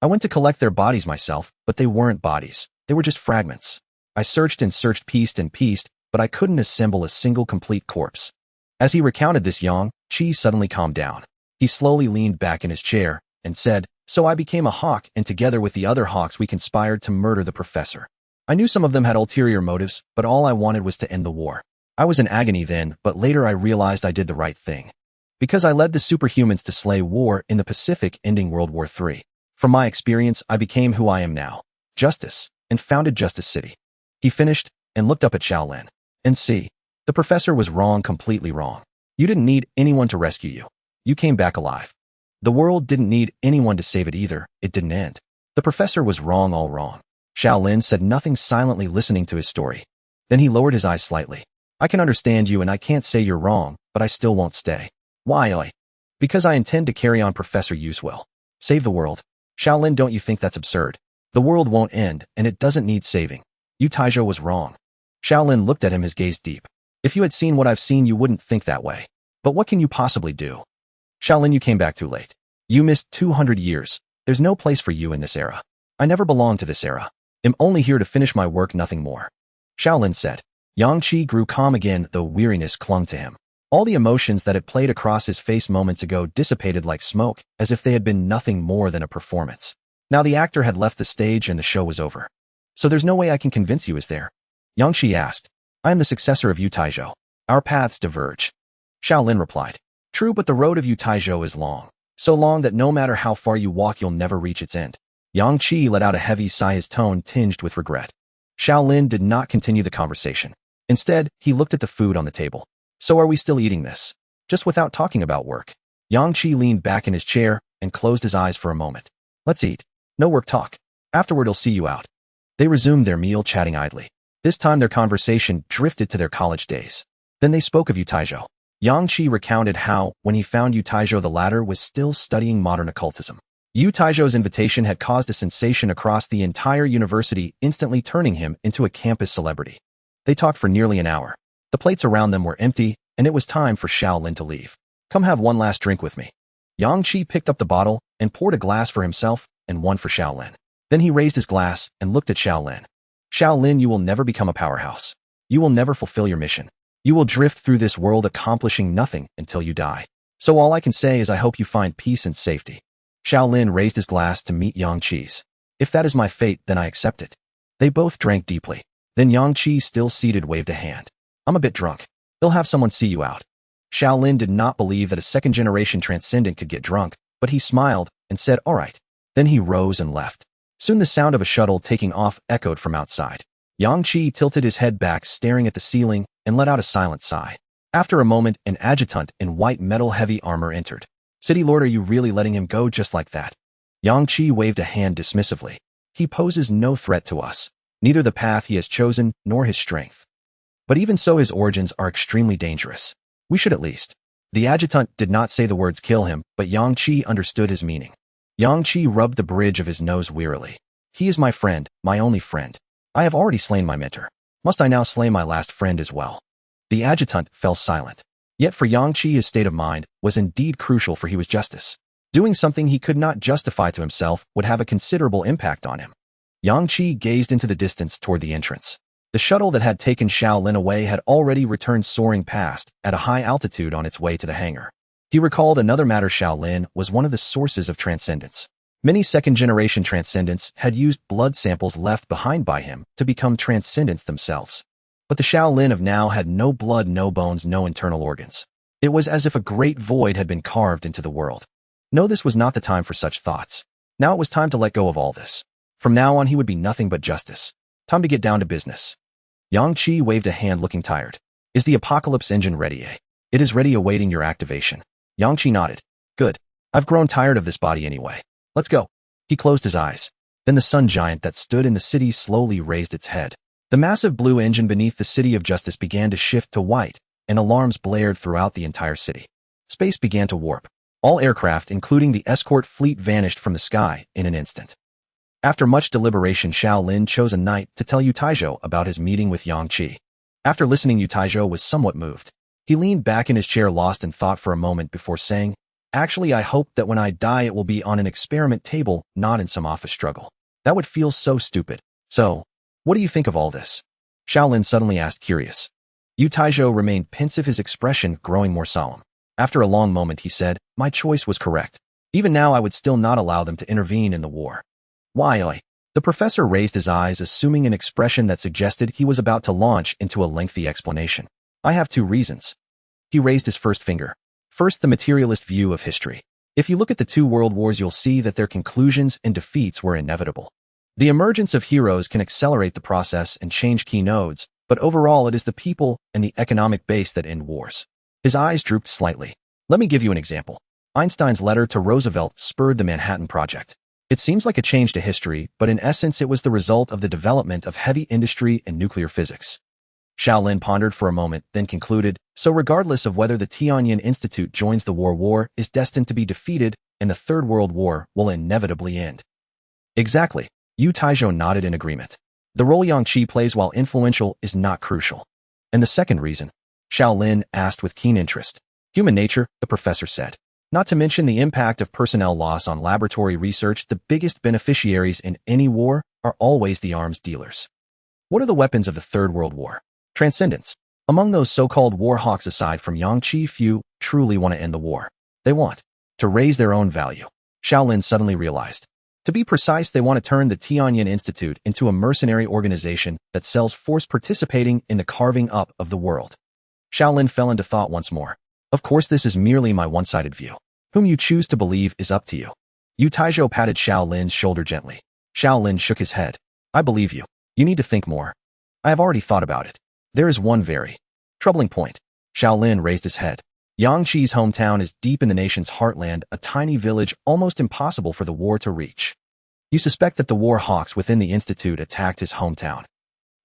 I went to collect their bodies myself, but they weren't bodies. They were just fragments. I searched and searched, pieced and pieced, but I couldn't assemble a single complete corpse. As he recounted this, Yang Qi suddenly calmed down. He slowly leaned back in his chair and said, "So I became a hawk, and together with the other hawks we conspired to murder the professor. I knew some of them had ulterior motives, but all I wanted was to end the war. I was in agony then, but later I realized I did the right thing. Because I led the superhumans to slay war in the Pacific, ending World War III. From my experience, I became who I am now, Justice, and founded Justice City." He finished and looked up at Xiao Lin. "And see, the professor was wrong, completely wrong. You didn't need anyone to rescue you. You came back alive. The world didn't need anyone to save it either. It didn't end. The professor was wrong, all wrong." Xiao Lin said nothing, silently listening to his story. Then he lowered his eyes slightly. "I can understand you and I can't say you're wrong, but I still won't stay." "Why? Because I intend to carry on Professor Yu's will. Save the world." "Xiao Lin, don't you think that's absurd? The world won't end, and it doesn't need saving. Yu Taizhou was wrong." Xiao Lin looked at him, his gaze deep. "If you had seen what I've seen, you wouldn't think that way. But what can you possibly do?" "Xiao Lin, you came back too late. You missed 200 years. There's no place for you in this era. I never belonged to this era. I'm only here to finish my work, nothing more." Xiao Lin said. Yang Qi grew calm again, though weariness clung to him. All the emotions that had played across his face moments ago dissipated like smoke, as if they had been nothing more than a performance. Now the actor had left the stage and the show was over. "So there's no way I can convince you, is there?" Yang Qi asked. "I am the successor of Yu Taizhou. Our paths diverge." Xiao Lin replied. "True, but the road of Yu Taizhou is long. So long that no matter how far you walk, you'll never reach its end." Yang Qi let out a heavy sigh, his tone tinged with regret. Xiao Lin did not continue the conversation. Instead, he looked at the food on the table. "So are we still eating this? Just without talking about work?" Yang Qi leaned back in his chair and closed his eyes for a moment. "Let's eat. No work talk. Afterward, I'll see you out." They resumed their meal, chatting idly. This time their conversation drifted to their college days. Then they spoke of Yu Taizhou. Yang Qi recounted how, when he found Yu Taizhou, the latter was still studying modern occultism. Yu Taizhou's invitation had caused a sensation across the entire university, instantly turning him into a campus celebrity. They talked for nearly an hour. The plates around them were empty, and it was time for Xiao Lin to leave. "Come have one last drink with me." Yang Qi picked up the bottle and poured a glass for himself and one for Xiao Lin. Then he raised his glass and looked at Xiao Lin. "Xiao Lin, you will never become a powerhouse. You will never fulfill your mission. You will drift through this world accomplishing nothing until you die. So all I can say is I hope you find peace and safety." Xiao Lin raised his glass to meet Yang Qi's. "If that is my fate, then I accept it." They both drank deeply. Then Yang Qi, still seated, waved a hand. "I'm a bit drunk. They'll have someone see you out." Xiao Lin did not believe that a second-generation transcendent could get drunk, but he smiled and said, "All right." Then he rose and left. Soon the sound of a shuttle taking off echoed from outside. Yang Qi tilted his head back, staring at the ceiling, and let out a silent sigh. After a moment, an adjutant in white metal heavy armor entered. "City Lord, are you really letting him go just like that?" Yang Qi waved a hand dismissively. "He poses no threat to us, neither the path he has chosen nor his strength. But even so, his origins are extremely dangerous. We should at least." The adjutant did not say the words "kill him," but Yang Qi understood his meaning. Yang Qi rubbed the bridge of his nose wearily. "He is my friend, my only friend. I have already slain my mentor. Must I now slay my last friend as well?" The adjutant fell silent. Yet for Yang Qi, his state of mind was indeed crucial, for he was justice. Doing something he could not justify to himself would have a considerable impact on him. Yang Qi gazed into the distance toward the entrance. The shuttle that had taken Xiao Lin away had already returned, soaring past at a high altitude on its way to the hangar. He recalled another matter. Xiao Lin was one of the sources of transcendence. Many second-generation transcendents had used blood samples left behind by him to become transcendents themselves. But the Xiao Lin of now had no blood, no bones, no internal organs. It was as if a great void had been carved into the world. No, this was not the time for such thoughts. Now it was time to let go of all this. From now on, he would be nothing but justice. Time to get down to business. Yang Qi waved a hand looking tired. Is the apocalypse engine ready, eh? It is ready awaiting your activation. Yang Qi nodded. Good. I've grown tired of this body anyway. Let's go. He closed his eyes. Then the sun giant that stood in the city slowly raised its head. The massive blue engine beneath the City of Justice began to shift to white, and alarms blared throughout the entire city. Space began to warp. All aircraft, including the escort fleet, vanished from the sky in an instant. After much deliberation, Shaolin chose a night to tell Yu Taizhou about his meeting with Yang Qi. After listening, Yu Taizhou was somewhat moved. He leaned back in his chair, lost in thought for a moment before saying, Actually, I hope that when I die it will be on an experiment table, not in some office struggle. That would feel so stupid. So, what do you think of all this? Shaolin suddenly asked, curious. Yu Taizhou remained pensive, his expression growing more solemn. After a long moment, he said, My choice was correct. Even now, I would still not allow them to intervene in the war. Why? The professor raised his eyes, assuming an expression that suggested he was about to launch into a lengthy explanation. I have 2 reasons. He raised his first finger. First, the materialist view of history. If you look at the 2 world wars, you'll see that their conclusions and defeats were inevitable. The emergence of heroes can accelerate the process and change key nodes, but overall it is the people and the economic base that end wars. His eyes drooped slightly. Let me give you an example. Einstein's letter to Roosevelt spurred the Manhattan Project. It seems like a change to history, but in essence it was the result of the development of heavy industry and nuclear physics. Shaolin pondered for a moment, then concluded, so regardless of whether the Tianjin Institute joins the war is destined to be defeated, and the Third World War will inevitably end. Exactly. Yu Taizhou nodded in agreement. The role Yang Qi plays, while influential, is not crucial. And the second reason? Shaolin asked with keen interest. Human nature, the professor said. Not to mention the impact of personnel loss on laboratory research, the biggest beneficiaries in any war are always the arms dealers. What are the weapons of the Third World War? Transcendence. Among those so-called war hawks, aside from Yang Qi, few truly want to end the war. They want to raise their own value. Shaolin suddenly realized. To be precise, they want to turn the Tianjin Institute into a mercenary organization that sells force, participating in the carving up of the world. Shaolin fell into thought once more. Of course, this is merely my one-sided view. Whom you choose to believe is up to you. Yu Taizhou patted Shaolin's shoulder gently. Shaolin shook his head. I believe you. You need to think more. I have already thought about it. There is one very troubling point. Shaolin raised his head. Yang Qi's hometown is deep in the nation's heartland, a tiny village almost impossible for the war to reach. You suspect that the war hawks within the institute attacked his hometown.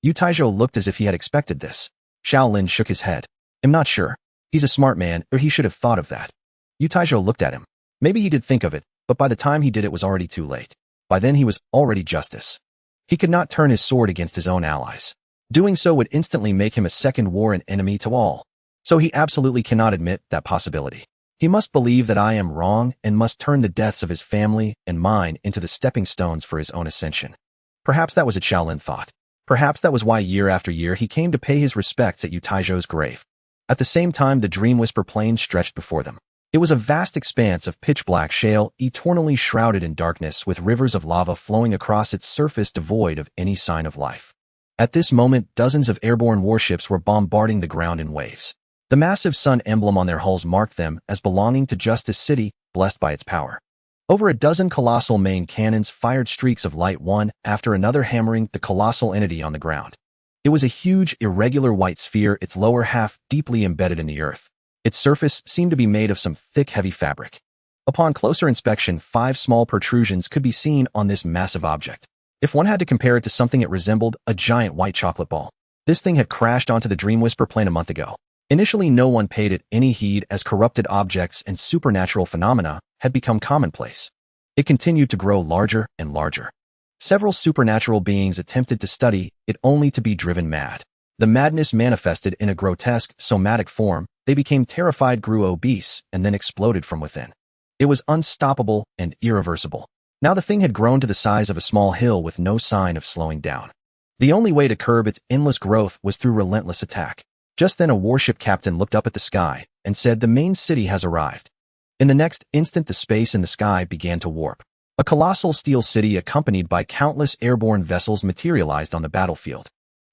Yu Taizhou looked as if he had expected this. Shaolin shook his head. I'm not sure. He's a smart man, or he should have thought of that. Yu Taizhou looked at him. Maybe he did think of it, but by the time he did it was already too late. By then he was already justice. He could not turn his sword against his own allies. Doing so would instantly make him a second war and enemy to all. So he absolutely cannot admit that possibility. He must believe that I am wrong and must turn the deaths of his family and mine into the stepping stones for his own ascension. Perhaps that was a Shaolin thought. Perhaps that was why year after year he came to pay his respects at Yu Taizhou's grave. At the same time, the Dream Whisper plain stretched before them. It was a vast expanse of pitch-black shale, eternally shrouded in darkness, with rivers of lava flowing across its surface devoid of any sign of life. At this moment, dozens of airborne warships were bombarding the ground in waves. The massive sun emblem on their hulls marked them as belonging to Justice City, blessed by its power. Over a dozen colossal main cannons fired streaks of light, one after another, hammering the colossal entity on the ground. It was a huge, irregular white sphere, its lower half deeply embedded in the earth. Its surface seemed to be made of some thick, heavy fabric. Upon closer inspection, 5 small protrusions could be seen on this massive object. If one had to compare it to something, it resembled a giant white chocolate ball. This thing had crashed onto the Dream Whisper plane a month ago. Initially, no one paid it any heed, as corrupted objects and supernatural phenomena had become commonplace. It continued to grow larger and larger. Several supernatural beings attempted to study it, only to be driven mad. The madness manifested in a grotesque, somatic form. They became terrified, grew obese, and then exploded from within. It was unstoppable and irreversible. Now the thing had grown to the size of a small hill with no sign of slowing down. The only way to curb its endless growth was through relentless attack. Just then a warship captain looked up at the sky and said, "The main city has arrived." In the next instant, the space in the sky began to warp. A colossal steel city accompanied by countless airborne vessels materialized on the battlefield.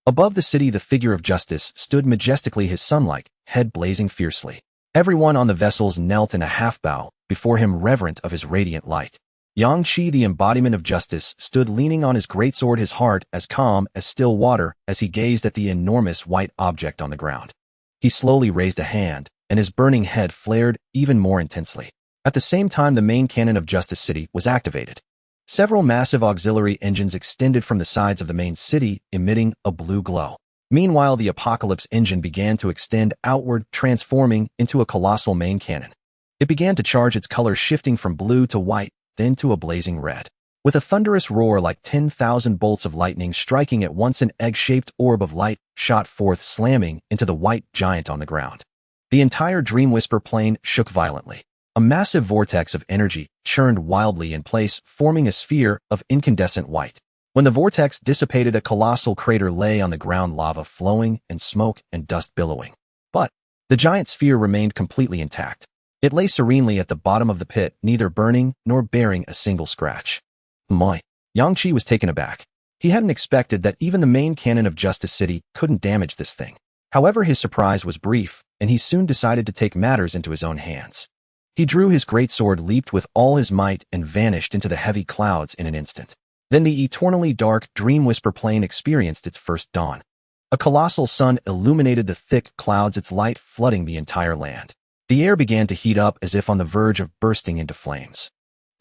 Above the city, the figure of Justice stood majestically, his sun-like head blazing fiercely. Everyone on the vessels knelt in a half-bow before him, reverent of his radiant light. Yang Qi, the embodiment of justice, stood leaning on his greatsword, his heart as calm as still water as he gazed at the enormous white object on the ground. He slowly raised a hand, and his burning head flared even more intensely. At the same time, the main cannon of Justice City was activated. Several massive auxiliary engines extended from the sides of the main city, emitting a blue glow. Meanwhile, the Apocalypse engine began to extend outward, transforming into a colossal main cannon. It began to charge, its color shifting from blue to white, then to a blazing red. With a thunderous roar like 10,000 bolts of lightning striking at once, an egg-shaped orb of light shot forth, slamming into the white giant on the ground. The entire Dream Whisper plane shook violently. A massive vortex of energy churned wildly in place, forming a sphere of incandescent white. When the vortex dissipated, a colossal crater lay on the ground, lava flowing and smoke and dust billowing. But the giant sphere remained completely intact. It lay serenely at the bottom of the pit, neither burning nor bearing a single scratch. My! Yang Qi was taken aback. He hadn't expected that even the main cannon of Justice City couldn't damage this thing. However, his surprise was brief, and he soon decided to take matters into his own hands. He drew his greatsword, leaped with all his might, and vanished into the heavy clouds in an instant. Then the eternally dark Dream Whisper plane experienced its first dawn. A colossal sun illuminated the thick clouds, its light flooding the entire land. The air began to heat up as if on the verge of bursting into flames.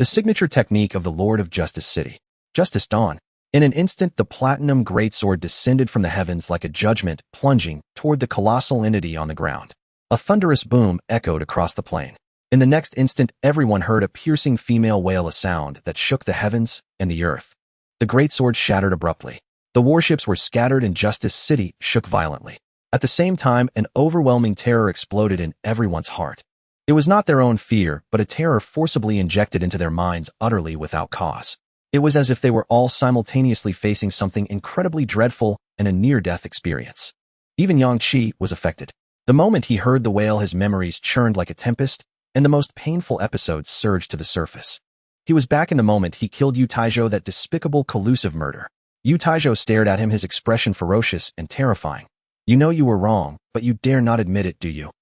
The signature technique of the Lord of Justice City. Justice Dawn. In an instant, the platinum greatsword descended from the heavens like a judgment, plunging toward the colossal entity on the ground. A thunderous boom echoed across the plain. In the next instant, everyone heard a piercing female wail, a sound that shook the heavens and the earth. The greatsword shattered abruptly. The warships were scattered and Justice City shook violently. At the same time, an overwhelming terror exploded in everyone's heart. It was not their own fear, but a terror forcibly injected into their minds utterly without cause. It was as if they were all simultaneously facing something incredibly dreadful and a near-death experience. Even Yang Qi was affected. The moment he heard the wail, his memories churned like a tempest, and the most painful episodes surged to the surface. He was back in the moment he killed Yu Taizhou, that despicable, collusive murder. Yu Taizhou stared at him, his expression ferocious and terrifying. You know you were wrong, but you dare not admit it, do you?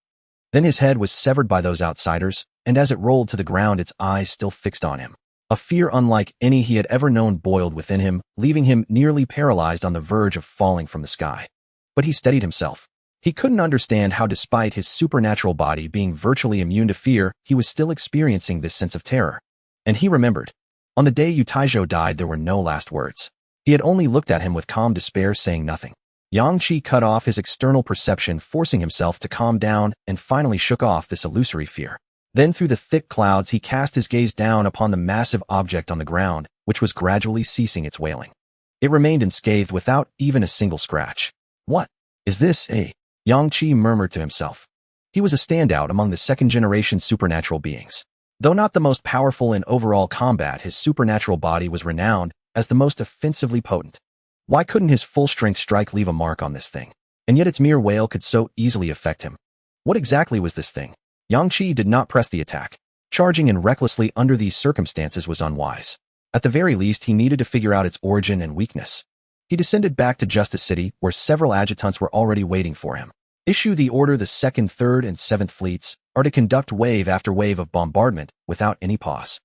Then his head was severed by those outsiders, and as it rolled to the ground, its eyes still fixed on him. A fear unlike any he had ever known boiled within him, leaving him nearly paralyzed on the verge of falling from the sky. But he steadied himself. He couldn't understand how, despite his supernatural body being virtually immune to fear, he was still experiencing this sense of terror. And he remembered. On the day Yu Taizhou died, there were no last words. He had only looked at him with calm despair, saying nothing. Yang Qi cut off his external perception, forcing himself to calm down, and finally shook off this illusory fear. Then through the thick clouds, he cast his gaze down upon the massive object on the ground, which was gradually ceasing its wailing. It remained unscathed without even a single scratch. What is this, eh? Yang Qi murmured to himself. He was a standout among the second-generation supernatural beings. Though not the most powerful in overall combat, his supernatural body was renowned as the most offensively potent. Why couldn't his full-strength strike leave a mark on this thing? And yet its mere wail could so easily affect him. What exactly was this thing? Yang Qi did not press the attack. Charging in recklessly under these circumstances was unwise. At the very least, he needed to figure out its origin and weakness. He descended back to Justice City, where several adjutants were already waiting for him. Issue the order. The 2nd, 3rd, and 7th fleets are to conduct wave after wave of bombardment without any pause.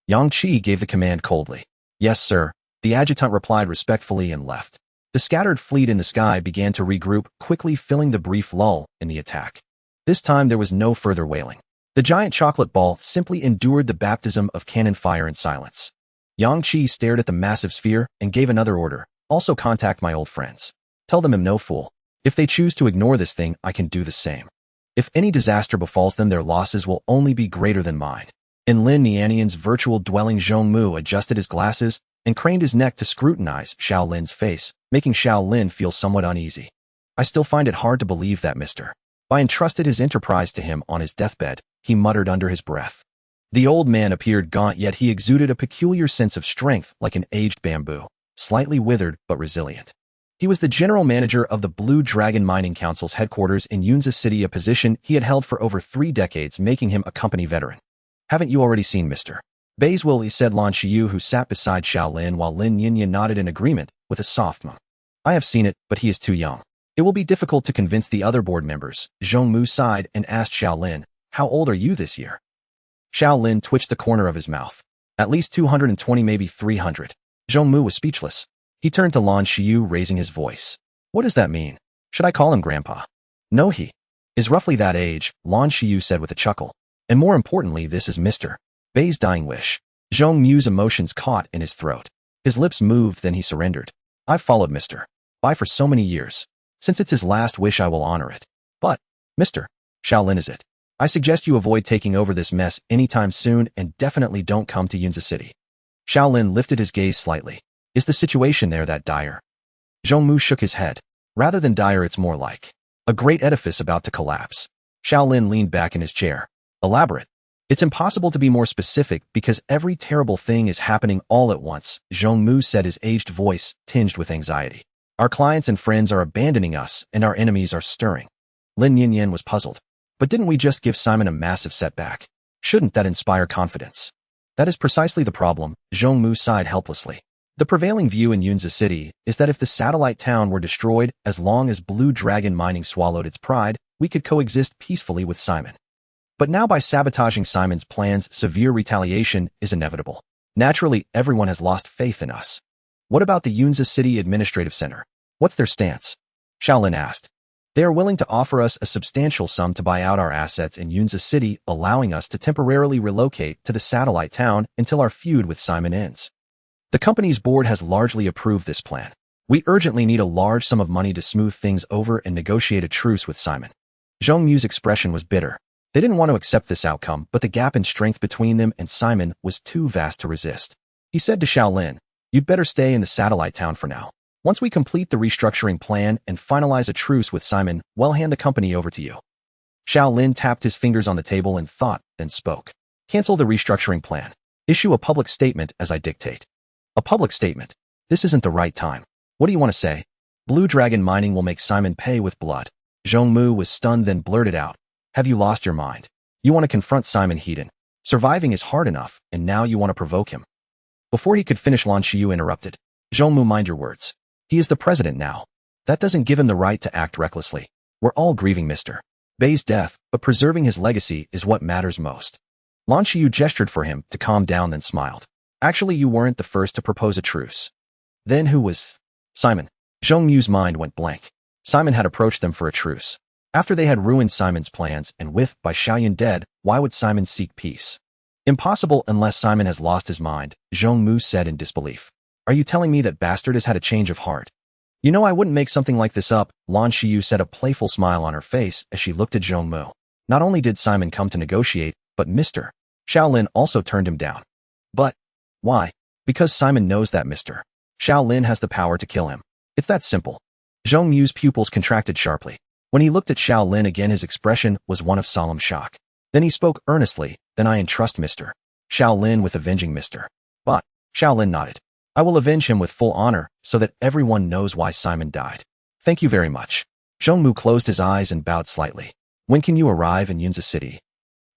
Yang Qi gave the command coldly. Yes, sir. The adjutant replied respectfully and left. The scattered fleet in the sky began to regroup, quickly filling the brief lull in the attack. This time there was no further wailing. The giant chocolate ball simply endured the baptism of cannon fire in silence. Yang Qi stared at the massive sphere and gave another order. Also contact my old friends. Tell them I'm no fool. If they choose to ignore this thing, I can do the same. If any disaster befalls them, their losses will only be greater than mine. In Lin Nianian's virtual dwelling, Zhongmu adjusted his glasses and craned his neck to scrutinize Xiao Lin's face, making Xiao Lin feel somewhat uneasy. I still find it hard to believe that Mr. Bai entrusted his enterprise to him on his deathbed, he muttered under his breath. The old man appeared gaunt, yet he exuded a peculiar sense of strength like an aged bamboo, slightly withered but resilient. He was the general manager of the Blue Dragon Mining Council's headquarters in Yunzi City, a position he had held for over 3 decades, making him a company veteran. Haven't you already seen Mr. Bai's will, he said. Lan Xiyu, who sat beside Xiao Lin while Lin Yinyan nodded in agreement with a soft mum. I have seen it, but he is too young. It will be difficult to convince the other board members. Zhongmu sighed and asked Xiao Lin, how old are you this year? Xiao Lin twitched the corner of his mouth. At least 220, maybe 300. Zhongmu was speechless. He turned to Lan Xiyu, raising his voice. What does that mean? Should I call him Grandpa? No, he is roughly that age, Lan Xiyu said with a chuckle. And more importantly, this is Mr. Bei's dying wish. Zhongmu's emotions caught in his throat. His lips moved, then he surrendered. I've followed Mr. Bai for so many years. Since it's his last wish, I will honor it. But, Mr. Shaolin, is it? I suggest you avoid taking over this mess anytime soon and definitely don't come to Yunzi City. Shaolin lifted his gaze slightly. Is the situation there that dire? Zhongmu shook his head. Rather than dire, it's more like a great edifice about to collapse. Shaolin leaned back in his chair. Elaborate. It's impossible to be more specific because every terrible thing is happening all at once, Zhongmu said, his aged voice tinged with anxiety. Our clients and friends are abandoning us and our enemies are stirring. Lin Yinyan was puzzled. But didn't we just give Simon a massive setback? Shouldn't that inspire confidence? That is precisely the problem, Zhongmu sighed helplessly. The prevailing view in Yunzi City is that if the satellite town were destroyed, as long as Blue Dragon Mining swallowed its pride, we could coexist peacefully with Simon. But now by sabotaging Simon's plans, severe retaliation is inevitable. Naturally, everyone has lost faith in us. What about the Yunzi City Administrative Center? What's their stance? Shaolin asked. They are willing to offer us a substantial sum to buy out our assets in Yunzi City, allowing us to temporarily relocate to the satellite town until our feud with Simon ends. The company's board has largely approved this plan. We urgently need a large sum of money to smooth things over and negotiate a truce with Simon. Zhongmu's expression was bitter. They didn't want to accept this outcome, but the gap in strength between them and Simon was too vast to resist. He said to Shaolin, "You'd better stay in the satellite town for now. Once we complete the restructuring plan and finalize a truce with Simon, we'll hand the company over to you." Shaolin tapped his fingers on the table and thought, then spoke. Cancel the restructuring plan. Issue a public statement as I dictate. A public statement. This isn't the right time. What do you want to say? Blue Dragon Mining will make Simon pay with blood. Zhongmu was stunned, then blurted out. Have you lost your mind? You want to confront Simon Heaton. Surviving is hard enough, and now you want to provoke him. Before he could finish, Lan Xiyu interrupted. Zhongmu, mind your words. He is the president now. That doesn't give him the right to act recklessly. We're all grieving Mr. Bei's death, but preserving his legacy is what matters most. Lan Xiyu gestured for him to calm down, then smiled. Actually, you weren't the first to propose a truce. Then who was? Simon. Zhongmu's mind went blank. Simon had approached them for a truce. After they had ruined Simon's plans, and with Bai Xiaoyan dead, why would Simon seek peace? Impossible unless Simon has lost his mind, Zhongmu said in disbelief. Are you telling me that bastard has had a change of heart? You know I wouldn't make something like this up, Lan Xiyu said, a playful smile on her face as she looked at Zhongmu. Not only did Simon come to negotiate, but Mr. Shaolin also turned him down. But why? Because Simon knows that Mr. Shaolin has the power to kill him. It's that simple. Zhongmu's pupils contracted sharply. When he looked at Shaolin again, his expression was one of solemn shock. Then he spoke earnestly, then I entrust Mr. Shaolin with avenging Mr. But Shaolin nodded. I will avenge him with full honor so that everyone knows why Simon died. Thank you very much. Zhongmu closed his eyes and bowed slightly. When can you arrive in Yunzi City?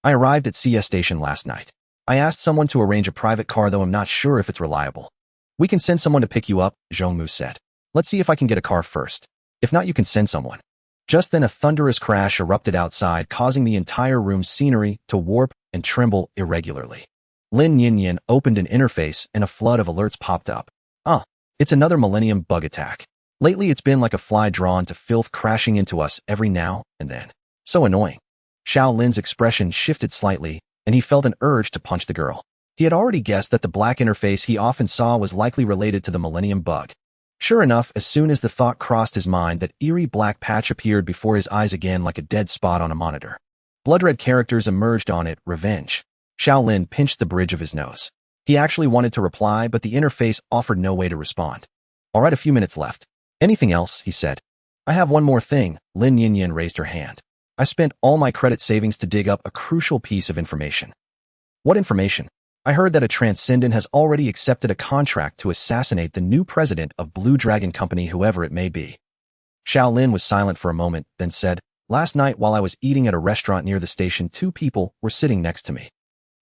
I arrived at CS Station last night. I asked someone to arrange a private car, though I'm not sure if it's reliable. We can send someone to pick you up, Zhongmu said. Let's see if I can get a car first. If not, you can send someone. Just then a thunderous crash erupted outside, causing the entire room's scenery to warp and tremble irregularly. Lin Yinyan opened an interface and a flood of alerts popped up. It's another Millennium bug attack. Lately it's been like a fly drawn to filth, crashing into us every now and then. So annoying. Shaolin's expression shifted slightly, and he felt an urge to punch the girl. He had already guessed that the black interface he often saw was likely related to the Millennium bug. Sure enough, as soon as the thought crossed his mind, that eerie black patch appeared before his eyes again like a dead spot on a monitor. Blood-red characters emerged on it, revenge. Shaolin pinched the bridge of his nose. He actually wanted to reply, but the interface offered no way to respond. All right, a few minutes left. Anything else? He said. I have one more thing. Lin Yinyan raised her hand. I spent all my credit savings to dig up a crucial piece of information. What information? I heard that a Transcendent has already accepted a contract to assassinate the new president of Blue Dragon Company, whoever it may be. Shaolin was silent for a moment, then said, Last night while I was eating at a restaurant near the station, 2 people were sitting next to me.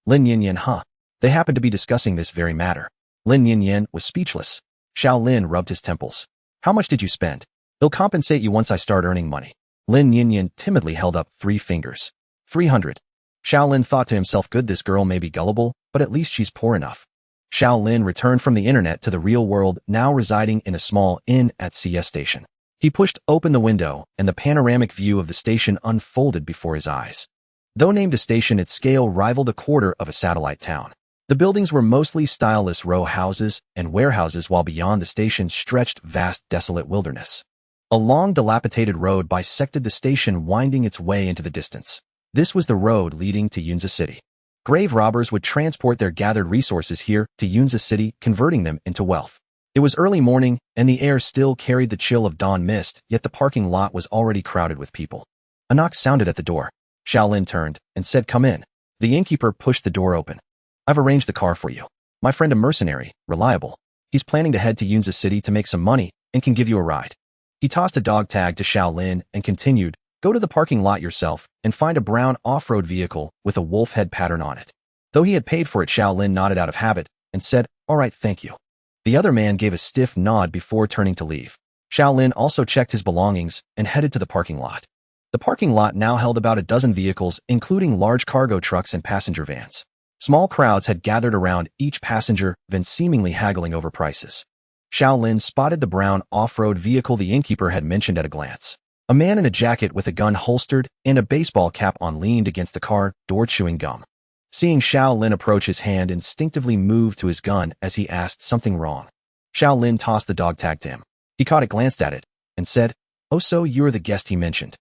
Lin Yinyan, They happened to be discussing this very matter. Lin Yinyan was speechless. Shaolin rubbed his temples. How much did you spend? They'll compensate you once I start earning money. Lin Yinyan timidly held up 3 fingers. 300. Shaolin thought to himself, good, this girl may be gullible, but at least she's poor enough. Shaolin returned from the internet to the real world, now residing in a small inn at CS station. He pushed open the window, and the panoramic view of the station unfolded before his eyes. Though named a station, its scale rivaled a quarter of a satellite town. The buildings were mostly styleless row houses and warehouses, while beyond the station stretched vast desolate wilderness. A long dilapidated road bisected the station, winding its way into the distance. This was the road leading to Yunza City. Grave robbers would transport their gathered resources here to Yunza City, converting them into wealth. It was early morning, and the air still carried the chill of dawn mist, yet the parking lot was already crowded with people. A knock sounded at the door. Shaolin turned and said, "Come in." The innkeeper pushed the door open. "I've arranged the car for you. My friend, a mercenary, reliable. He's planning to head to Yunza City to make some money and can give you a ride." He tossed a dog tag to Shaolin and continued, "Go to the parking lot yourself and find a brown off-road vehicle with a wolf head pattern on it." Though he had paid for it, Shaolin nodded out of habit and said, "All right, thank you." The other man gave a stiff nod before turning to leave. Shaolin also checked his belongings and headed to the parking lot. The parking lot now held about a dozen vehicles, including large cargo trucks and passenger vans. Small crowds had gathered around each passenger van, seemingly haggling over prices. Shaolin spotted the brown off-road vehicle the innkeeper had mentioned at a glance. A man in a jacket with a gun holstered and a baseball cap on leaned against the car door chewing gum. Seeing Shaolin approach, his hand instinctively moved to his gun as he asked, "Something wrong?" Shaolin tossed the dog tag to him. He caught it, glanced at it, and said, "Oh, so you're the guest he mentioned."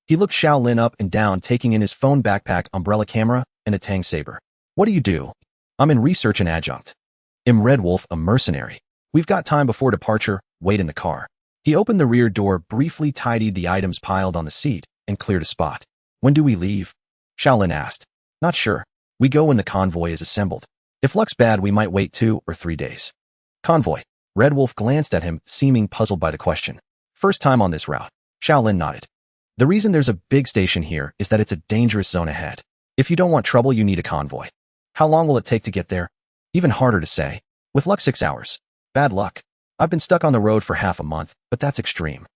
He looked Shaolin up and down, taking in his phone, backpack, umbrella, camera, and a Tang saber. "What do you do?" "I'm in research and adjunct." "I'm Red Wolf, a mercenary. We've got time before departure. Wait in the car." He opened the rear door, briefly tidied the items piled on the seat, and cleared a spot. "When do we leave?" Shaolin asked. "Not sure. We go when the convoy is assembled. If luck's bad, we might wait 2 or 3 days." "Convoy?" Red Wolf glanced at him, seeming puzzled by the question. "First time on this route." Shaolin nodded. "The reason there's a big station here is that it's a dangerous zone ahead. If you don't want trouble, you need a convoy." "How long will it take to get there?" "Even harder to say. With luck, 6 hours. Bad luck. I've been stuck on the road for half a month, but that's extreme."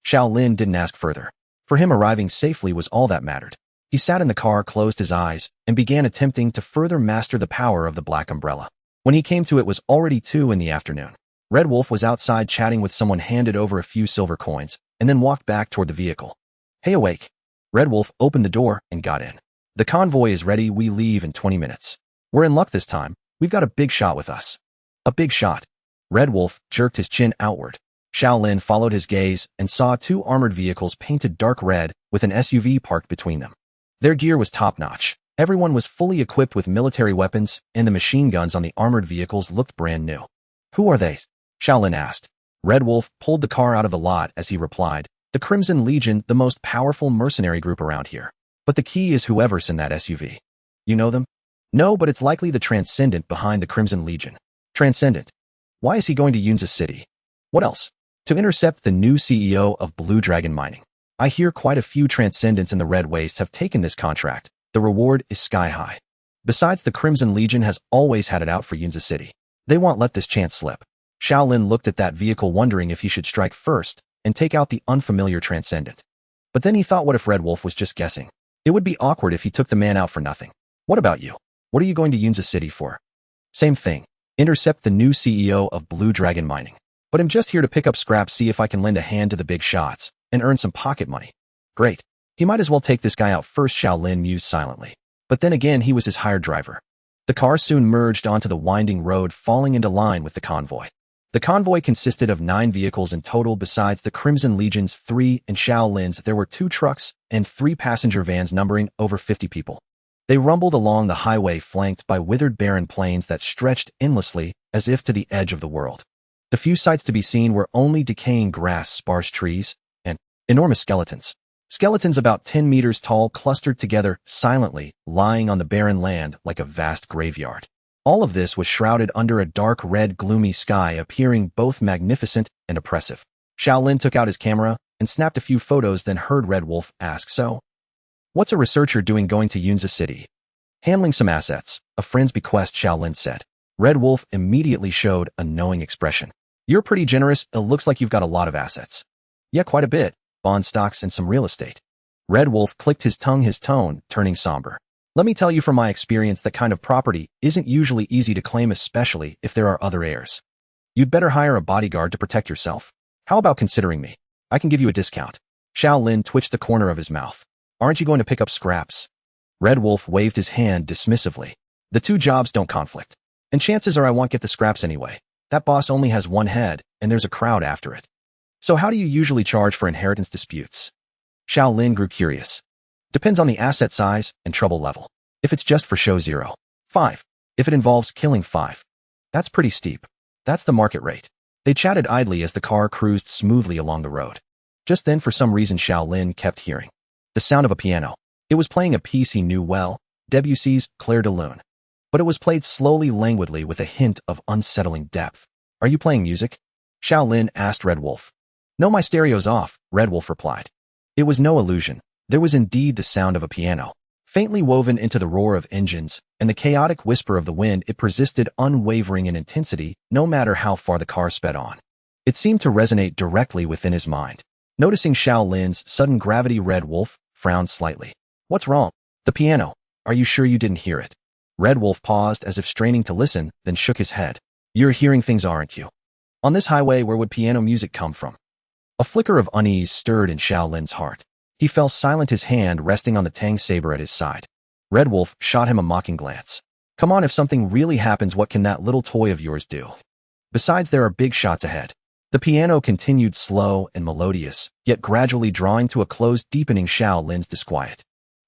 Shaolin didn't ask further. For him, arriving safely was all that mattered. He sat in the car, closed his eyes, and began attempting to further master the power of the black umbrella. When he came to, it was already 2 in the afternoon. Red Wolf was outside chatting with someone, handed over a few silver coins, and then walked back toward the vehicle. "Hey, awake." Red Wolf opened the door and got in. "The convoy is ready. We leave in 20 minutes. We're in luck this time. We've got a big shot with us." "A big shot?" Red Wolf jerked his chin outward. Shaolin followed his gaze and saw 2 armored vehicles painted dark red with an SUV parked between them. Their gear was top-notch. Everyone was fully equipped with military weapons, and the machine guns on the armored vehicles looked brand new. "Who are they?" Shaolin asked. Red Wolf pulled the car out of the lot as he replied, "The Crimson Legion, the most powerful mercenary group around here. But the key is whoever's in that SUV." "You know them?" "No, but it's likely the Transcendent behind the Crimson Legion." "Transcendent? Why is he going to Yunza City?" "What else?" "To intercept the new CEO of Blue Dragon Mining. I hear quite a few Transcendents in the Red Waste have taken this contract. The reward is sky high. Besides, the Crimson Legion has always had it out for Yunza City. They won't let this chance slip." Shaolin looked at that vehicle, wondering if he should strike first and take out the unfamiliar Transcendent. But then he thought, what if Red Wolf was just guessing? It would be awkward if he took the man out for nothing. "What about you? What are you going to Yunza City for?" "Same thing. Intercept the new CEO of Blue Dragon Mining. But I'm just here to pick up scraps, see if I can lend a hand to the big shots, and earn some pocket money." "Great. He might as well take this guy out first," Shaolin mused silently. But then again, he was his hired driver. The car soon merged onto the winding road, falling into line with the convoy. The convoy consisted of 9 vehicles in total. Besides the Crimson Legion's 3 and Shaolin's, there were 2 trucks and 3 passenger vans numbering over 50 people. They rumbled along the highway, flanked by withered barren plains that stretched endlessly as if to the edge of the world. The few sights to be seen were only decaying grass, sparse trees, and enormous skeletons. Skeletons about 10 meters tall, clustered together silently, lying on the barren land like a vast graveyard. All of this was shrouded under a dark red, gloomy sky, appearing both magnificent and oppressive. Shaolin took out his camera and snapped a few photos, then heard Red Wolf ask, "So, what's a researcher doing going to Yunza City?" "Handling some assets. A friend's bequest," Shaolin said. Red Wolf immediately showed a knowing expression. "You're pretty generous. It looks like you've got a lot of assets." "Yeah, quite a bit. Bond stocks and some real estate." Red Wolf clicked his tongue, his tone turning somber. Let me tell you from my experience that kind of property isn't usually easy to claim, especially if there are other heirs. You'd better hire a bodyguard to protect yourself. How about considering me? I can give you a discount. Xiao Lin twitched the corner of his mouth. Aren't you going to pick up scraps? Red Wolf waved his hand dismissively. The two jobs don't conflict. And chances are I won't get the scraps anyway. That boss only has one head, and there's a crowd after it. So how do you usually charge for inheritance disputes? Xiao Lin grew curious. Depends on the asset size and trouble level. If it's just for show 0, 5. If it involves killing 5. That's pretty steep. That's the market rate. They chatted idly as the car cruised smoothly along the road. Just then, for some reason, Xiao Lin kept hearing the sound of a piano. It was playing a piece he knew well, Debussy's Clair de Lune. But it was played slowly, languidly, with a hint of unsettling depth. Are you playing music? Xiao Lin asked Red Wolf. No, my stereo's off, Red Wolf replied. It was no illusion. There was indeed the sound of a piano. Faintly woven into the roar of engines and the chaotic whisper of the wind, it persisted, unwavering in intensity, no matter how far the car sped on. It seemed to resonate directly within his mind. Noticing Xiao Lin's sudden gravity, Red Wolf frowned slightly. What's wrong? The piano. Are you sure you didn't hear it? Red Wolf paused as if straining to listen, then shook his head. You're hearing things, aren't you? On this highway, where would piano music come from? A flicker of unease stirred in Xiao Lin's heart. He fell silent, his hand resting on the Tang saber at his side. Red Wolf shot him a mocking glance. Come on, if something really happens, what can that little toy of yours do? Besides, there are big shots ahead. The piano continued, slow and melodious, yet gradually drawing to a close, deepening Xiao Lin's disquiet.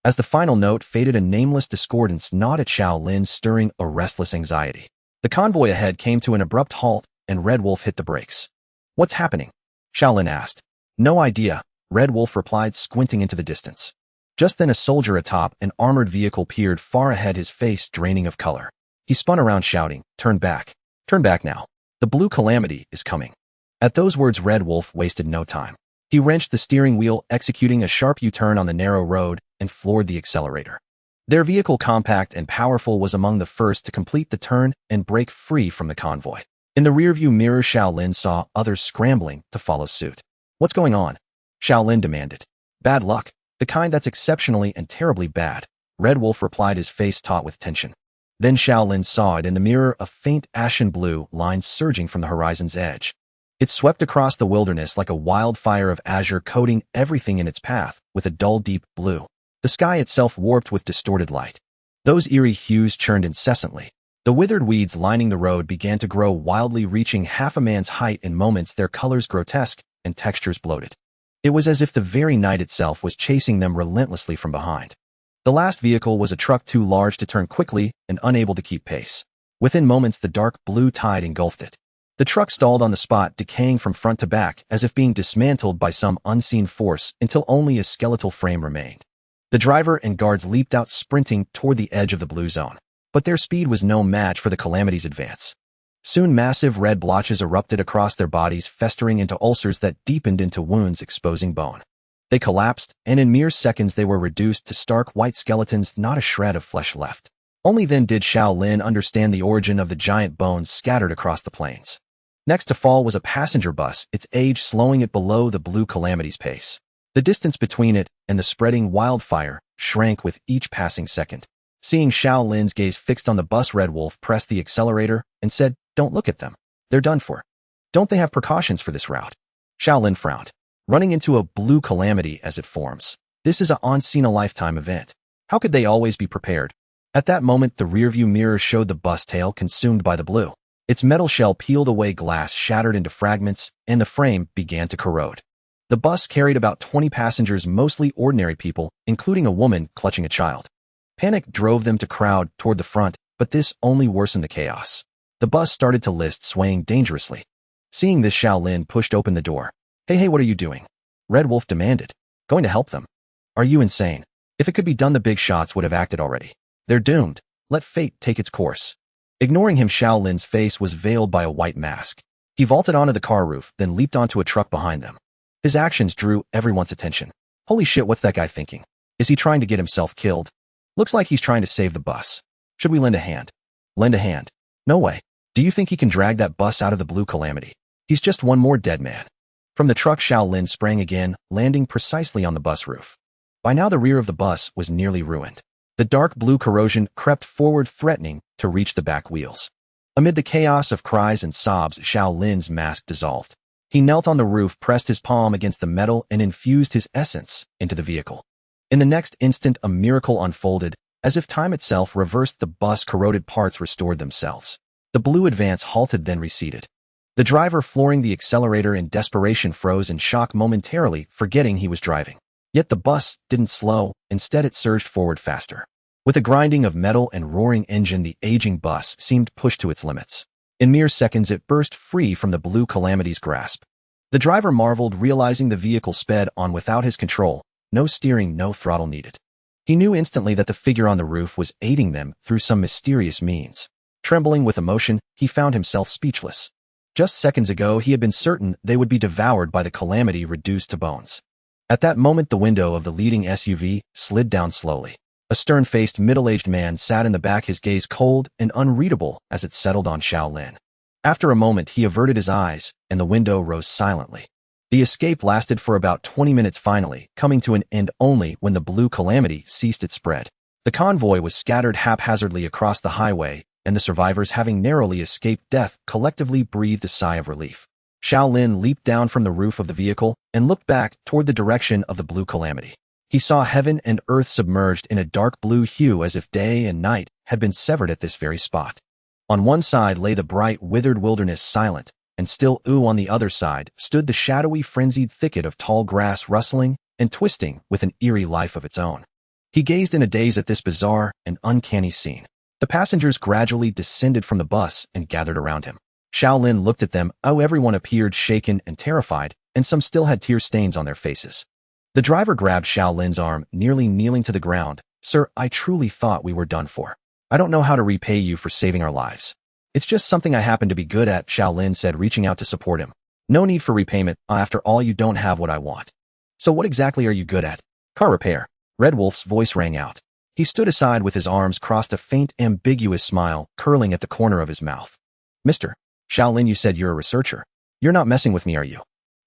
As the final note faded, a nameless discordance gnawed at Xiao Lin, stirring a restless anxiety. The convoy ahead came to an abrupt halt, and Red Wolf hit the brakes. What's happening? Xiao Lin asked. No idea, Red Wolf replied, squinting into the distance. Just then, a soldier atop an armored vehicle peered far ahead, his face draining of color. He spun around, shouting, Turn back. Turn back now. The blue calamity is coming. At those words, Red Wolf wasted no time. He wrenched the steering wheel, executing a sharp U-turn on the narrow road, and floored the accelerator. Their vehicle, compact and powerful, was among the first to complete the turn and break free from the convoy. In the rearview mirror, Xiao Lin saw others scrambling to follow suit. What's going on? Xiao Lin demanded. Bad luck. The kind that's exceptionally and terribly bad, Red Wolf replied, his face taut with tension. Then Xiao Lin saw it in the mirror, a faint ashen blue line surging from the horizon's edge. It swept across the wilderness like a wildfire of azure, coating everything in its path with a dull, deep blue. The sky itself warped with distorted light. Those eerie hues churned incessantly. The withered weeds lining the road began to grow wildly, reaching half a man's height in moments, their colors grotesque and textures bloated. It was as if the very night itself was chasing them relentlessly from behind. The last vehicle was a truck too large to turn quickly and unable to keep pace. Within moments, the dark blue tide engulfed it. The truck stalled on the spot, decaying from front to back as if being dismantled by some unseen force, until only a skeletal frame remained. The driver and guards leaped out, sprinting toward the edge of the blue zone. But their speed was no match for the calamity's advance. Soon, massive red blotches erupted across their bodies, festering into ulcers that deepened into wounds, exposing bone. They collapsed, and in mere seconds they were reduced to stark white skeletons, not a shred of flesh left. Only then did Xiao Lin understand the origin of the giant bones scattered across the plains. Next to fall was a passenger bus, its age slowing it below the blue calamity's pace. The distance between it and the spreading wildfire shrank with each passing second. Seeing Xiao Lin's gaze fixed on the bus, Red Wolf pressed the accelerator and said, Don't look at them. They're done for. Don't they have precautions for this route? Xiao Lin frowned. Running into a blue calamity as it forms. This is a once-in-a-lifetime event. How could they always be prepared? At that moment, the rearview mirror showed the bus tail consumed by the blue. Its metal shell peeled away, glass shattered into fragments, and the frame began to corrode. The bus carried about 20 passengers, mostly ordinary people, including a woman clutching a child. Panic drove them to crowd toward the front, but this only worsened the chaos. The bus started to list, swaying dangerously. Seeing this, Xiao Lin pushed open the door. Hey, what are you doing? Red Wolf demanded. Going to help them. Are you insane? If it could be done, the big shots would have acted already. They're doomed. Let fate take its course. Ignoring him, Xiao Lin's face was veiled by a white mask. He vaulted onto the car roof, then leaped onto a truck behind them. His actions drew everyone's attention. Holy shit, what's that guy thinking? Is he trying to get himself killed? Looks like he's trying to save the bus. Should we lend a hand? Lend a hand? No way. Do you think he can drag that bus out of the blue calamity? He's just one more dead man. From the truck, Xiao Lin sprang again, landing precisely on the bus roof. By now, the rear of the bus was nearly ruined. The dark blue corrosion crept forward, threatening to reach the back wheels. Amid the chaos of cries and sobs, Xiao Lin's mask dissolved. He knelt on the roof, pressed his palm against the metal, and infused his essence into the vehicle. In the next instant, a miracle unfolded. As if time itself reversed, the bus corroded parts restored themselves. The blue advance halted, then receded. The driver, flooring the accelerator in desperation, froze in shock momentarily, forgetting he was driving. Yet the bus didn't slow. Instead, it surged forward faster. With a grinding of metal and roaring engine, the aging bus seemed pushed to its limits. In mere seconds, it burst free from the blue calamity's grasp. The driver marveled, realizing the vehicle sped on without his control. No steering, no throttle needed. He knew instantly that the figure on the roof was aiding them through some mysterious means. Trembling with emotion, he found himself speechless. Just seconds ago, he had been certain they would be devoured by the calamity, reduced to bones. At that moment, the window of the leading SUV slid down slowly. A stern-faced, middle-aged man sat in the back, his gaze cold and unreadable as it settled on Xiao Lin. After a moment, he averted his eyes, and the window rose silently. The escape lasted for about 20 minutes, finally coming to an end only when the blue calamity ceased its spread. The convoy was scattered haphazardly across the highway, and the survivors, having narrowly escaped death, collectively breathed a sigh of relief. Xiao Lin leaped down from the roof of the vehicle and looked back toward the direction of the blue calamity. He saw heaven and earth submerged in a dark blue hue, as if day and night had been severed at this very spot. On one side lay the bright, withered wilderness, silent and still. On the other side stood the shadowy, frenzied thicket of tall grass, rustling and twisting with an eerie life of its own. He gazed in a daze at this bizarre and uncanny scene. The passengers gradually descended from the bus and gathered around him. Xiao Lin looked at them. Everyone appeared shaken and terrified, and some still had tear stains on their faces. The driver grabbed Xiao Lin's arm, nearly kneeling to the ground. "Sir, I truly thought we were done for. I don't know how to repay you for saving our lives. It's just something I happen to be good at," Xiao Lin said, reaching out to support him. "No need for repayment. After all, you don't have what I want." "So what exactly are you good at?" "Car repair." Red Wolf's voice rang out. He stood aside with his arms crossed, a faint, ambiguous smile curling at the corner of his mouth. "Mr. Xiao Lin, you said you're a researcher. You're not messing with me, are you?"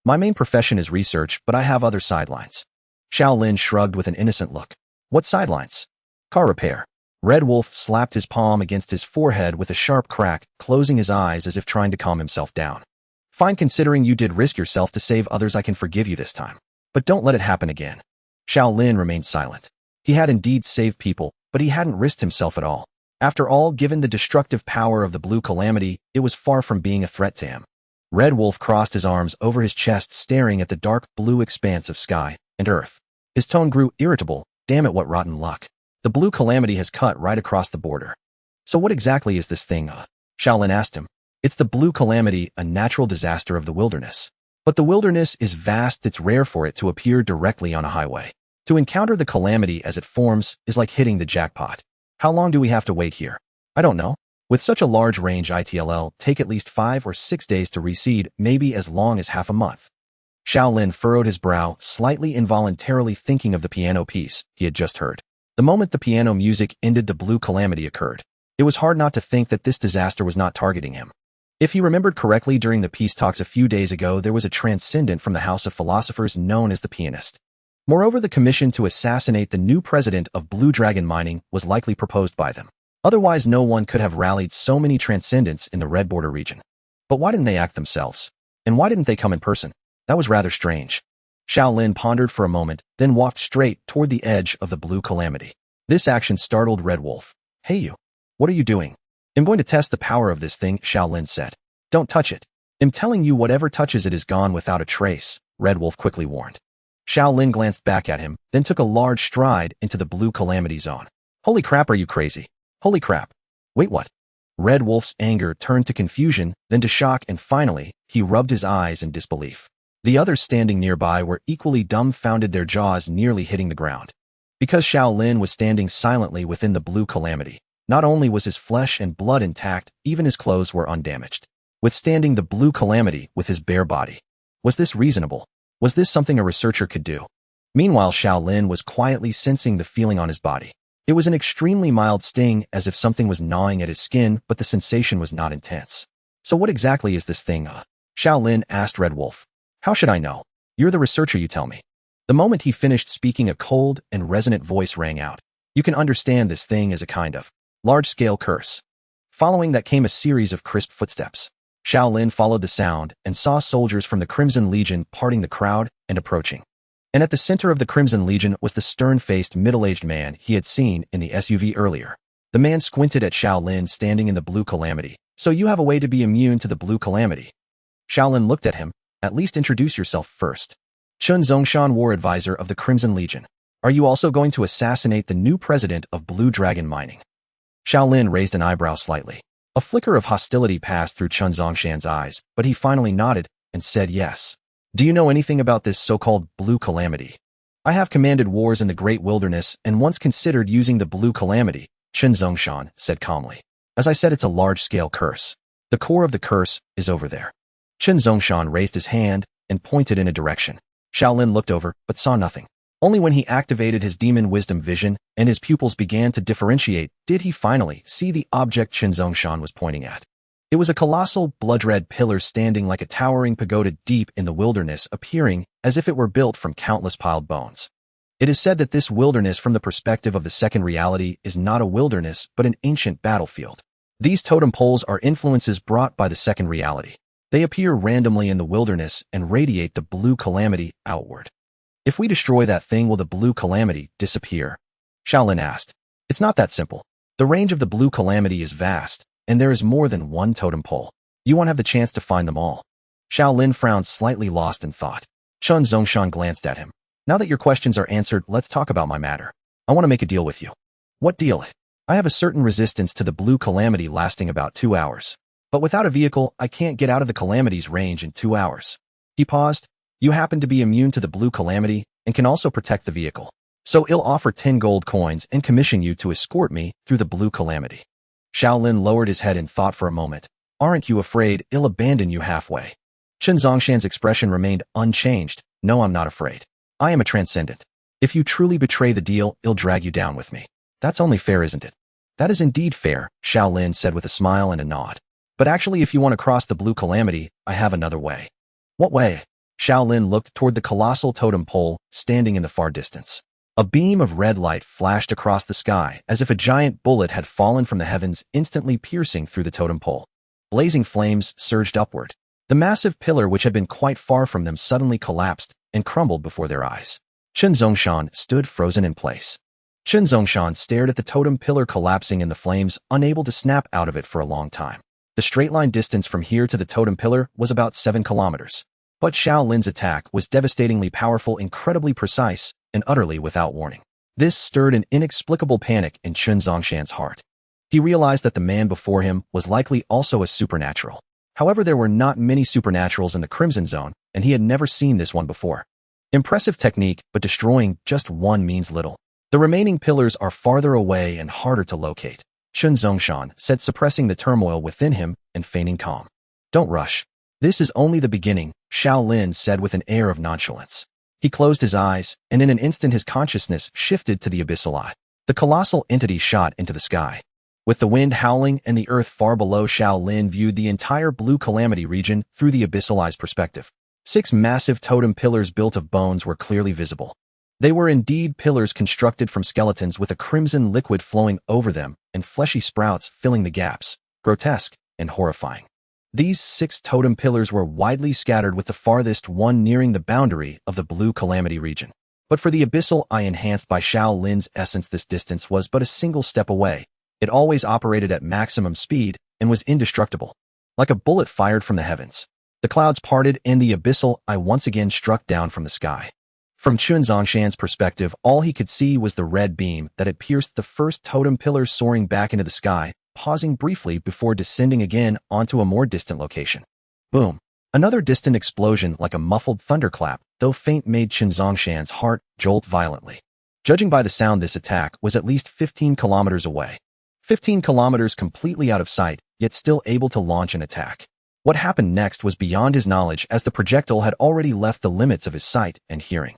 "My main profession is research, but I have other sidelines." Xiao Lin shrugged with an innocent look. "What sidelines?" "Car repair." Red Wolf slapped his palm against his forehead with a sharp crack, closing his eyes as if trying to calm himself down. "Fine, considering you did risk yourself to save others, I can forgive you this time. But don't let it happen again." Xiao Lin remained silent. He had indeed saved people, but he hadn't risked himself at all. After all, given the destructive power of the blue calamity, it was far from being a threat to him. Red Wolf crossed his arms over his chest, staring at the dark blue expanse of sky and earth. His tone grew irritable. "Damn it, what rotten luck. The blue calamity has cut right across the border." "So what exactly is this thing?" Xiao Lin asked him. "It's the blue calamity, a natural disaster of the wilderness. But the wilderness is vast. It's rare for it to appear directly on a highway. To encounter the calamity as it forms is like hitting the jackpot. How long do we have to wait here?" "I don't know. With such a large range, it'll take at least 5 or 6 days to recede, maybe as long as half a month." Xiao Lin furrowed his brow, slightly involuntarily thinking of the piano piece he had just heard. The moment the piano music ended, the blue calamity occurred. It was hard not to think that this disaster was not targeting him. If he remembered correctly, during the peace talks a few days ago, there was a transcendent from the House of Philosophers known as the Pianist. Moreover, the commission to assassinate the new president of Blue Dragon Mining was likely proposed by them. Otherwise, no one could have rallied so many transcendents in the Red Border region. But why didn't they act themselves? And why didn't they come in person? That was rather strange. Xiao Lin pondered for a moment, then walked straight toward the edge of the blue calamity. This action startled Red Wolf. "Hey you, what are you doing?" "I'm going to test the power of this thing," Xiao Lin said. "Don't touch it. I'm telling you, whatever touches it is gone without a trace," Red Wolf quickly warned. Xiao Lin glanced back at him, then took a large stride into the blue calamity zone. "Holy crap, are you crazy? Holy crap. Wait, what?" Red Wolf's anger turned to confusion, then to shock, and finally, he rubbed his eyes in disbelief. The others standing nearby were equally dumbfounded, their jaws nearly hitting the ground. Because Xiao Lin was standing silently within the blue calamity, not only was his flesh and blood intact, even his clothes were undamaged. Withstanding the blue calamity with his bare body. Was this reasonable? Was this something a researcher could do? Meanwhile, Xiao Lin was quietly sensing the feeling on his body. It was an extremely mild sting, as if something was gnawing at his skin, but the sensation was not intense. "So what exactly is this thing?" Xiao Lin asked Red Wolf. "How should I know? You're the researcher, you tell me." The moment he finished speaking, a cold and resonant voice rang out. You can understand this thing as a kind of large-scale curse. Following that came a series of crisp footsteps. Shaolin followed the sound and saw soldiers from the Crimson Legion parting the crowd and approaching. And at the center of the Crimson Legion was the stern-faced, middle-aged man he had seen in the SUV earlier. The man squinted at Shaolin standing in the Blue Calamity. So you have a way to be immune to the Blue Calamity. Shaolin looked at him. At least introduce yourself first. Chun Zongshan, war advisor of the Crimson Legion. Are you also going to assassinate the new president of Blue Dragon Mining? Shaolin raised an eyebrow slightly. A flicker of hostility passed through Chun Zongshan's eyes, but he finally nodded and said yes. Do you know anything about this so-called Blue Calamity? I have commanded wars in the Great Wilderness and once considered using the Blue Calamity, Chun Zongshan said calmly. As I said, it's a large-scale curse. The core of the curse is over there. Chun Zongshan raised his hand and pointed in a direction. Shaolin looked over, but saw nothing. Only when he activated his demon wisdom vision and his pupils began to differentiate did he finally see the object Chun Zongshan was pointing at. It was a colossal, blood-red pillar standing like a towering pagoda deep in the wilderness, appearing as if it were built from countless piled bones. It is said that this wilderness, from the perspective of the second reality, is not a wilderness but an ancient battlefield. These totem poles are influences brought by the second reality. They appear randomly in the wilderness and radiate the Blue Calamity outward. If we destroy that thing, will the Blue Calamity disappear? Shaolin asked. It's not that simple. The range of the Blue Calamity is vast, and there is more than one totem pole. You won't have the chance to find them all. Shaolin frowned, slightly lost in thought. Chun Zongshan glanced at him. Now that your questions are answered, let's talk about my matter. I want to make a deal with you. What deal? I have a certain resistance to the Blue Calamity lasting about 2 hours. But without a vehicle, I can't get out of the Calamity's range in 2 hours. He paused. You happen to be immune to the Blue Calamity and can also protect the vehicle. So I'll offer 10 gold coins and commission you to escort me through the Blue Calamity. Shaolin lowered his head and thought for a moment. Aren't you afraid I'll abandon you halfway? Chun Zongshan's expression remained unchanged. No, I'm not afraid. I am a transcendent. If you truly betray the deal, I'll drag you down with me. That's only fair, isn't it? That is indeed fair, Shaolin said with a smile and a nod. But actually, if you want to cross the Blue Calamity, I have another way. What way? Shaolin looked toward the colossal totem pole standing in the far distance. A beam of red light flashed across the sky as if a giant bullet had fallen from the heavens, instantly piercing through the totem pole. Blazing flames surged upward. The massive pillar, which had been quite far from them, suddenly collapsed and crumbled before their eyes. Chun Zongshan stood frozen in place. Chun Zongshan stared at the totem pillar collapsing in the flames, unable to snap out of it for a long time. The straight-line distance from here to the totem pillar was about 7 kilometers. But Shaolin's attack was devastatingly powerful, incredibly precise, and utterly without warning. This stirred an inexplicable panic in Chun Zongshan's heart. He realized that the man before him was likely also a supernatural. However, there were not many supernaturals in the Crimson Zone, and he had never seen this one before. Impressive technique, but destroying just one means little. The remaining pillars are farther away and harder to locate. Chun Zongshan said, suppressing the turmoil within him and feigning calm. Don't rush. This is only the beginning, Shaolin said with an air of nonchalance. He closed his eyes, and in an instant his consciousness shifted to the abyssal eye. The colossal entity shot into the sky. With the wind howling and the earth far below, Shaolin viewed the entire Blue Calamity region through the abyssal eye's perspective. 6 massive totem pillars built of bones were clearly visible. They were indeed pillars constructed from skeletons with a crimson liquid flowing over them and fleshy sprouts filling the gaps, grotesque and horrifying. These 6 totem pillars were widely scattered, with the farthest one nearing the boundary of the Blue Calamity region. But for the abyssal eye enhanced by Shaolin's essence, this distance was but a single step away. It always operated at maximum speed and was indestructible. Like a bullet fired from the heavens, the clouds parted and the abyssal eye once again struck down from the sky. From Chun Zongshan's perspective, all he could see was the red beam that had pierced the first totem pillar, soaring back into the sky, pausing briefly before descending again onto a more distant location. Boom! Another distant explosion, like a muffled thunderclap, though faint, made Chun Zongshan's heart jolt violently. Judging by the sound, this attack was at least 15 kilometers away. 15 kilometers completely out of sight, yet still able to launch an attack. What happened next was beyond his knowledge, as the projectile had already left the limits of his sight and hearing.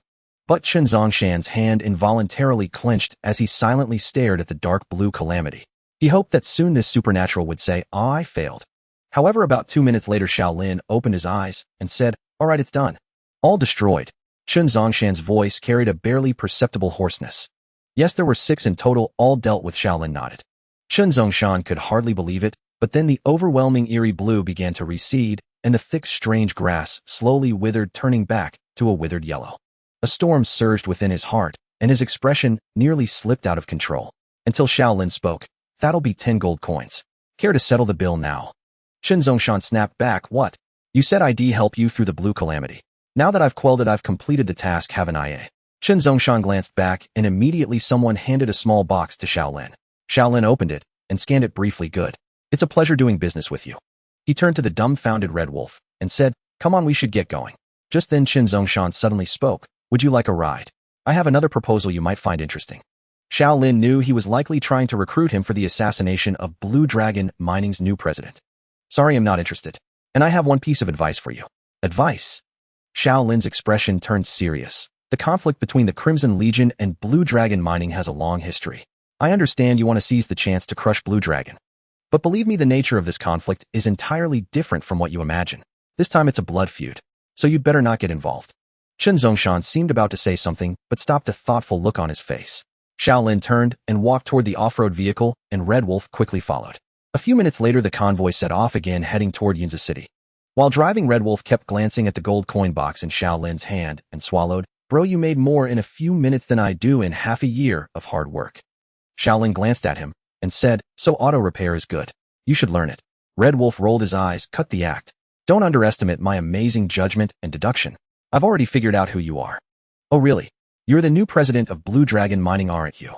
But Chun Zongshan's hand involuntarily clenched as he silently stared at the dark Blue Calamity. He hoped that soon this supernatural would say, I failed. However, about 2 minutes later, Shaolin opened his eyes and said, all right, it's done. All destroyed. Chun Zongshan's voice carried a barely perceptible hoarseness. Yes, there were 6 in total, all dealt with. Shaolin nodded. Chen Zongshan could hardly believe it, but then the overwhelming eerie blue began to recede, and the thick, strange grass slowly withered, turning back to a withered yellow. A storm surged within his heart, and his expression nearly slipped out of control. Until Shaolin spoke. That'll be 10 gold coins. Care to settle the bill now? Chen Zongshan snapped back. What? You said I'd help you through the blue calamity. Now that I've quelled it, I've completed the task, haven't I? Chen Zongshan glanced back, and immediately someone handed a small box to Shaolin. Shaolin opened it and scanned it briefly. Good. It's a pleasure doing business with you. He turned to the dumbfounded Red Wolf and said, come on, we should get going. Just then Chen Zongshan suddenly spoke. Would you like a ride? I have another proposal you might find interesting. Shaolin knew he was likely trying to recruit him for the assassination of Blue Dragon Mining's new president. Sorry, I'm not interested. And I have one piece of advice for you. Advice? Shaolin's expression turned serious. The conflict between the Crimson Legion and Blue Dragon Mining has a long history. I understand you want to seize the chance to crush Blue Dragon. But believe me, the nature of this conflict is entirely different from what you imagine. This time it's a blood feud, so you'd better not get involved. Chen Zongshan seemed about to say something, but stopped, a thoughtful look on his face. Shaolin turned and walked toward the off-road vehicle, and Red Wolf quickly followed. A few minutes later, the convoy set off again, heading toward Yunzi City. While driving, Red Wolf kept glancing at the gold coin box in Shaolin's hand and swallowed. Bro, you made more in a few minutes than I do in half a year of hard work. Shaolin glanced at him and said, so auto repair is good. You should learn it. Red Wolf rolled his eyes. Cut the act. Don't underestimate my amazing judgment and deduction. I've already figured out who you are. Oh really? You're the new president of Blue Dragon Mining, aren't you?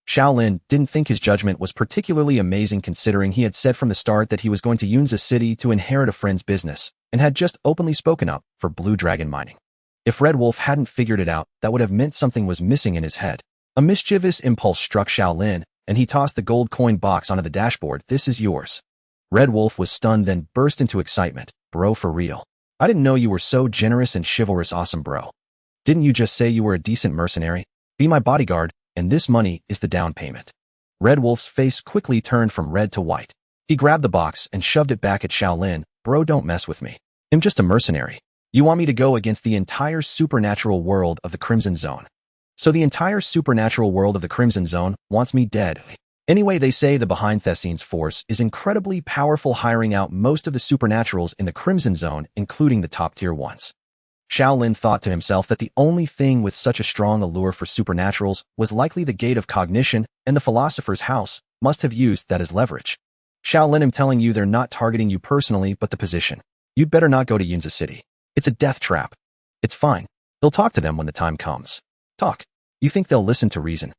Shaolin didn't think his judgment was particularly amazing, considering he had said from the start that he was going to Yunzi City to inherit a friend's business, and had just openly spoken up for Blue Dragon Mining. If Red Wolf hadn't figured it out, that would have meant something was missing in his head. A mischievous impulse struck Shaolin, and he tossed the gold coin box onto the dashboard. This is yours. Red Wolf was stunned, then burst into excitement. Bro, for real? I didn't know you were so generous and chivalrous. Awesome, bro. Didn't you just say you were a decent mercenary? Be my bodyguard, and this money is the down payment. Red Wolf's face quickly turned from red to white. He grabbed the box and shoved it back at Shaolin. Bro, don't mess with me. I'm just a mercenary. You want me to go against the entire supernatural world of the Crimson Zone? So the entire supernatural world of the Crimson Zone wants me dead. Anyway, they say the behind the scenes force is incredibly powerful, hiring out most of the supernaturals in the Crimson Zone, including the top tier ones. Shaolin thought to himself that the only thing with such a strong allure for supernaturals was likely the Gate of Cognition, and the Philosopher's House must have used that as leverage. Shaolin, I'm telling you, they're not targeting you personally, but the position. You'd better not go to Yunzi City. It's a death trap. It's fine. They'll talk to them when the time comes. Talk. You think they'll listen to reason?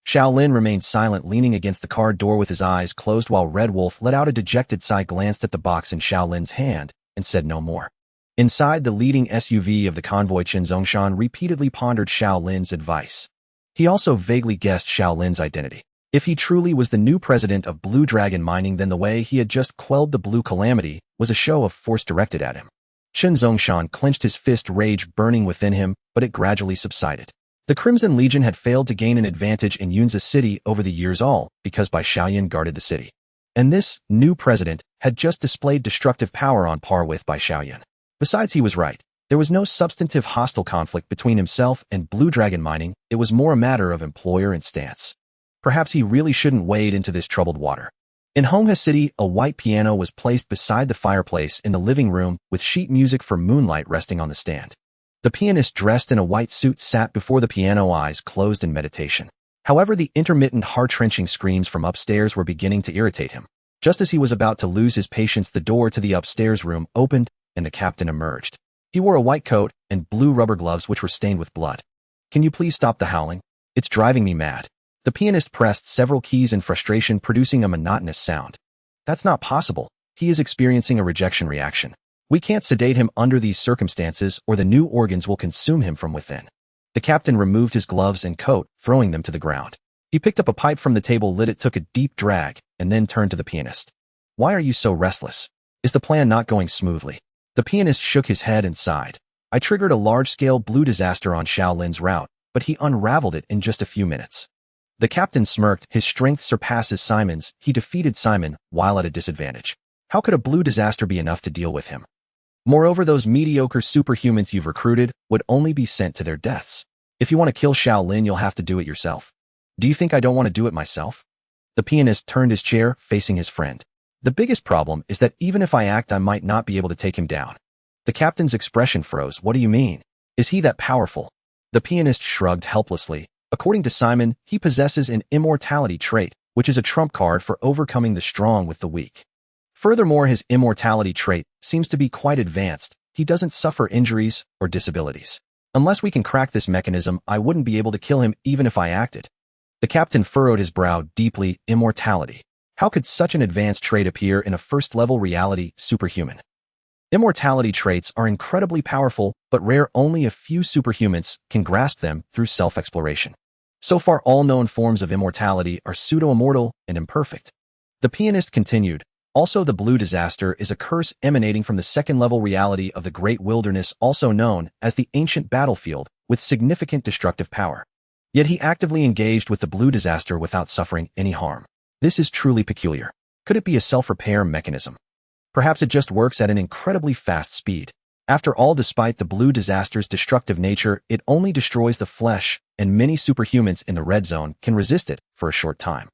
Shaolin remained silent, leaning against the car door with his eyes closed, while Red Wolf let out a dejected sigh, glanced at the box in Shaolin's hand, and said no more. Inside the leading SUV of the convoy, Chen Zongshan repeatedly pondered Shaolin's advice. He also vaguely guessed Shaolin's identity. If he truly was the new president of Blue Dragon Mining, then the way he had just quelled the blue calamity was a show of force directed at him. Chen Zongshan clenched his fist, rage burning within him, but it gradually subsided. The Crimson Legion had failed to gain an advantage in Yunzi City over the years, all because Bai Xiaoyan guarded the city. And this new president had just displayed destructive power on par with Bai Xiaoyan. Besides, he was right. There was no substantive hostile conflict between himself and Blue Dragon Mining. It was more a matter of employer and stance. Perhaps he really shouldn't wade into this troubled water. In Honghe City, a white piano was placed beside the fireplace in the living room, with sheet music for Moonlight resting on the stand. The pianist, dressed in a white suit, sat before the piano, eyes closed in meditation. However, the intermittent, heart-wrenching screams from upstairs were beginning to irritate him. Just as he was about to lose his patience, the door to the upstairs room opened, and the captain emerged. He wore a white coat and blue rubber gloves which were stained with blood. Can you please stop the howling? It's driving me mad. The pianist pressed several keys in frustration, producing a monotonous sound. That's not possible. He is experiencing a rejection reaction. We can't sedate him under these circumstances, or the new organs will consume him from within. The captain removed his gloves and coat, throwing them to the ground. He picked up a pipe from the table, lit it, took a deep drag, and then turned to the pianist. Why are you so restless? Is the plan not going smoothly? The pianist shook his head and sighed. I triggered a large-scale blue disaster on Shaolin's route, but he unraveled it in just a few minutes. The captain smirked. His strength surpasses Simon's. He defeated Simon while at a disadvantage. How could a blue disaster be enough to deal with him? Moreover, those mediocre superhumans you've recruited would only be sent to their deaths. If you want to kill Shaolin, you'll have to do it yourself. Do you think I don't want to do it myself? The pianist turned his chair, facing his friend. The biggest problem is that even if I act, I might not be able to take him down. The captain's expression froze. What do you mean? Is he that powerful? The pianist shrugged helplessly. According to Simon, he possesses an immortality trait, which is a trump card for overcoming the strong with the weak. Furthermore, his immortality trait seems to be quite advanced. He doesn't suffer injuries or disabilities. Unless we can crack this mechanism, I wouldn't be able to kill him even if I acted. The captain furrowed his brow deeply. Immortality. How could such an advanced trait appear in a first-level reality superhuman? Immortality traits are incredibly powerful, but rare. Only a few superhumans can grasp them through self-exploration. So far, all known forms of immortality are pseudo-immortal and imperfect. The pianist continued. Also, the blue disaster is a curse emanating from the second-level reality of the Great Wilderness, also known as the Ancient Battlefield, with significant destructive power. Yet he actively engaged with the blue disaster without suffering any harm. This is truly peculiar. Could it be a self-repair mechanism? Perhaps it just works at an incredibly fast speed. After all, despite the blue disaster's destructive nature, it only destroys the flesh, and many superhumans in the red zone can resist it for a short time.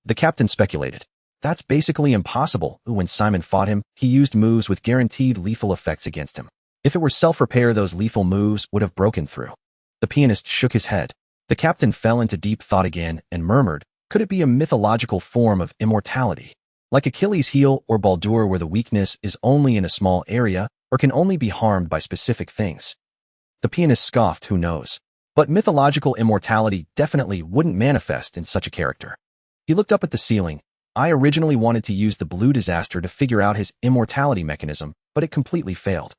The captain speculated. That's basically impossible. When Simon fought him, he used moves with guaranteed lethal effects against him. If it were self-repair, those lethal moves would have broken through. The pianist shook his head. The captain fell into deep thought again and murmured, could it be a mythological form of immortality? Like Achilles' heel or Baldur, where the weakness is only in a small area or can only be harmed by specific things. The pianist scoffed, who knows? But mythological immortality definitely wouldn't manifest in such a character. He looked up at the ceiling. I originally wanted to use the blue disaster to figure out his immortality mechanism, but it completely failed.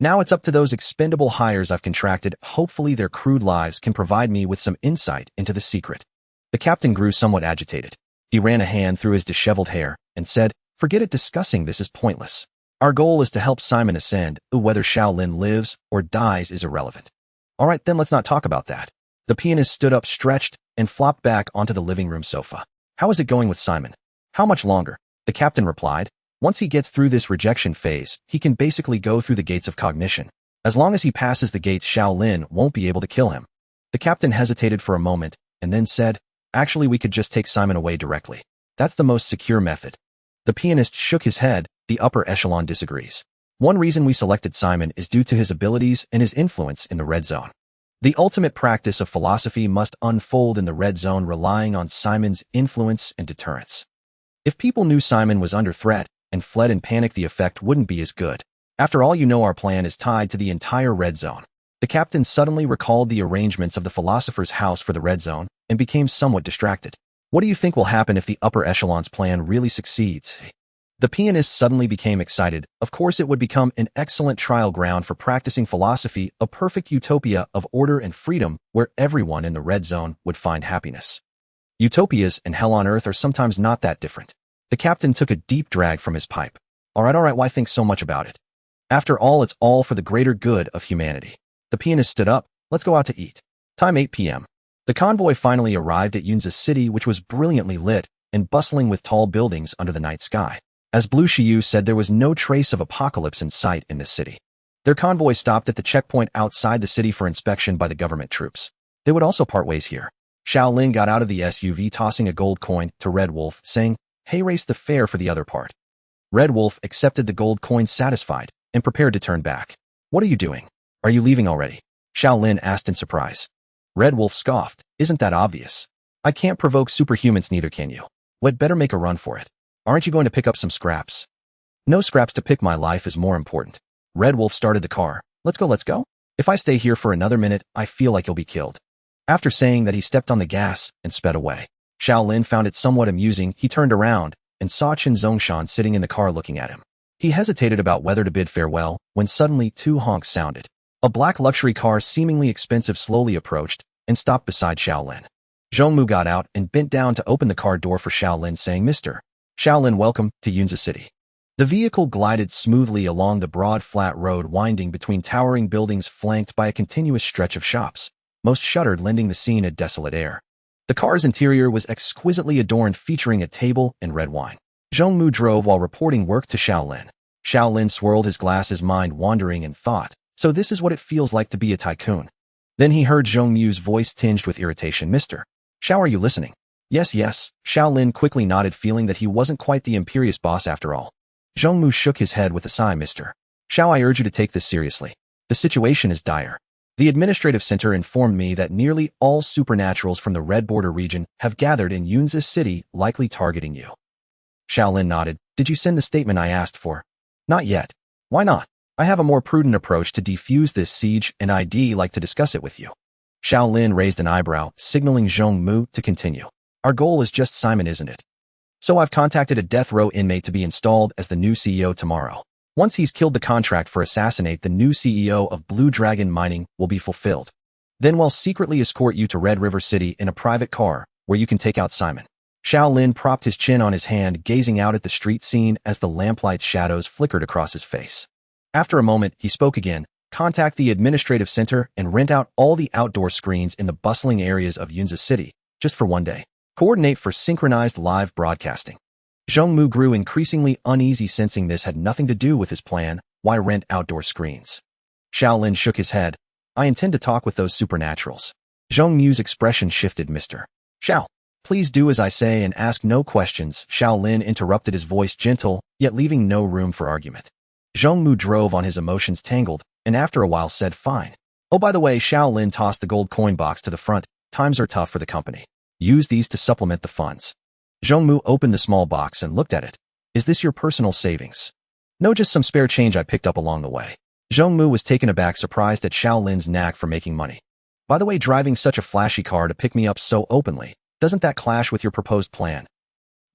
Now it's up to those expendable hires I've contracted. Hopefully their crude lives can provide me with some insight into the secret. The captain grew somewhat agitated. He ran a hand through his disheveled hair and said, forget it, discussing this is pointless. Our goal is to help Simon ascend. Whether Shaolin lives or dies is irrelevant. All right, then let's not talk about that. The pianist stood up, stretched, and flopped back onto the living room sofa. How is it going with Simon? How much longer? The captain replied. Once he gets through this rejection phase, he can basically go through the gates of cognition. As long as he passes the gates, Shaolin won't be able to kill him. The captain hesitated for a moment and then said, actually, we could just take Simon away directly. That's the most secure method. The pianist shook his head. The upper echelon disagrees. One reason we selected Simon is due to his abilities and his influence in the red zone. The ultimate practice of philosophy must unfold in the red zone, relying on Simon's influence and deterrence. If people knew Simon was under threat and fled in panic, the effect wouldn't be as good. After all, you know, our plan is tied to the entire red zone. The captain suddenly recalled the arrangements of the philosopher's house for the red zone and became somewhat distracted. What do you think will happen if the upper echelon's plan really succeeds? The pianist suddenly became excited. Of course, it would become an excellent trial ground for practicing philosophy, a perfect utopia of order and freedom where everyone in the red zone would find happiness. Utopias and hell on earth are sometimes not that different. The captain took a deep drag from his pipe. All right, why think so much about it? After all, it's all for the greater good of humanity. The pianist stood up. Let's go out to eat. Time 8 p.m. The convoy finally arrived at Yunza City, which was brilliantly lit and bustling with tall buildings under the night sky. As Blue Shiyu said, there was no trace of apocalypse in sight in this city. Their convoy stopped at the checkpoint outside the city for inspection by the government troops. They would also part ways here. Shaolin got out of the SUV, tossing a gold coin to Red Wolf, saying, hey, race the fare for the other part. Red Wolf accepted the gold coin, satisfied, and prepared to turn back. What are you doing? Are you leaving already? Shaolin asked in surprise. Red Wolf scoffed. Isn't that obvious? I can't provoke superhumans, neither can you. We'd better make a run for it. Aren't you going to pick up some scraps? No scraps to pick, my life is more important. Red Wolf started the car. Let's go. If I stay here for another minute, I feel like you'll be killed. After saying that, he stepped on the gas and sped away. Shaolin found it somewhat amusing. He turned around and saw Chen Zongshan sitting in the car looking at him. He hesitated about whether to bid farewell when suddenly 2 honks sounded. A black luxury car, seemingly expensive, slowly approached and stopped beside Shaolin. Zhongmu got out and bent down to open the car door for Shaolin, saying, Mr. Shaolin, welcome to Yunza City. The vehicle glided smoothly along the broad flat road winding between towering buildings flanked by a continuous stretch of shops, most shuttered, lending the scene a desolate air. The car's interior was exquisitely adorned, featuring a table and red wine. Zhongmu drove while reporting work to Shaolin. Shaolin swirled his glass, his mind wandering in thought. So this is what it feels like to be a tycoon. Then he heard Zhongmu's voice tinged with irritation. Mr. Xiao, are you listening? Yes, yes. Xiao Lin quickly nodded, feeling that he wasn't quite the imperious boss after all. Zhong Mu shook his head with a sigh. Mr. Xiao, I urge you to take this seriously. The situation is dire. The administrative center informed me that nearly all supernaturals from the Red Border region have gathered in Yunzhi City, likely targeting you. Xiao Lin nodded. Did you send the statement I asked for? Not yet. Why not? I have a more prudent approach to defuse this siege, and I'd like to discuss it with you. Xiao Lin raised an eyebrow, signaling Zhong Mu to continue. Our goal is just Simon, isn't it? So I've contacted a death row inmate to be installed as the new CEO tomorrow. Once he's killed, the contract for assassinate the new CEO of Blue Dragon Mining will be fulfilled. Then we'll secretly escort you to Red River City in a private car, where you can take out Simon. Xiao Lin propped his chin on his hand, gazing out at the street scene as the lamplight's shadows flickered across his face. After a moment, he spoke again. Contact the administrative center and rent out all the outdoor screens in the bustling areas of Yunzhi City, just for one day. Coordinate for synchronized live broadcasting. Zhong Mu grew increasingly uneasy, sensing this had nothing to do with his plan. Why rent outdoor screens? Xiao Lin shook his head. I intend to talk with those supernaturals. Zhong Mu's expression shifted. Mr. Xiao, please do as I say and ask no questions. Xiao Lin interrupted, his voice gentle, yet leaving no room for argument. Zhong Mu drove on, his emotions tangled, and after a while said, fine. Oh, by the way, Xiao Lin tossed the gold coin box to the front. Times are tough for the company. Use these to supplement the funds. Zhong Mu opened the small box and looked at it. Is this your personal savings? No, just some spare change I picked up along the way. Zhong Mu was taken aback, surprised at Xiao Lin's knack for making money. By the way, driving such a flashy car to pick me up so openly, doesn't that clash with your proposed plan?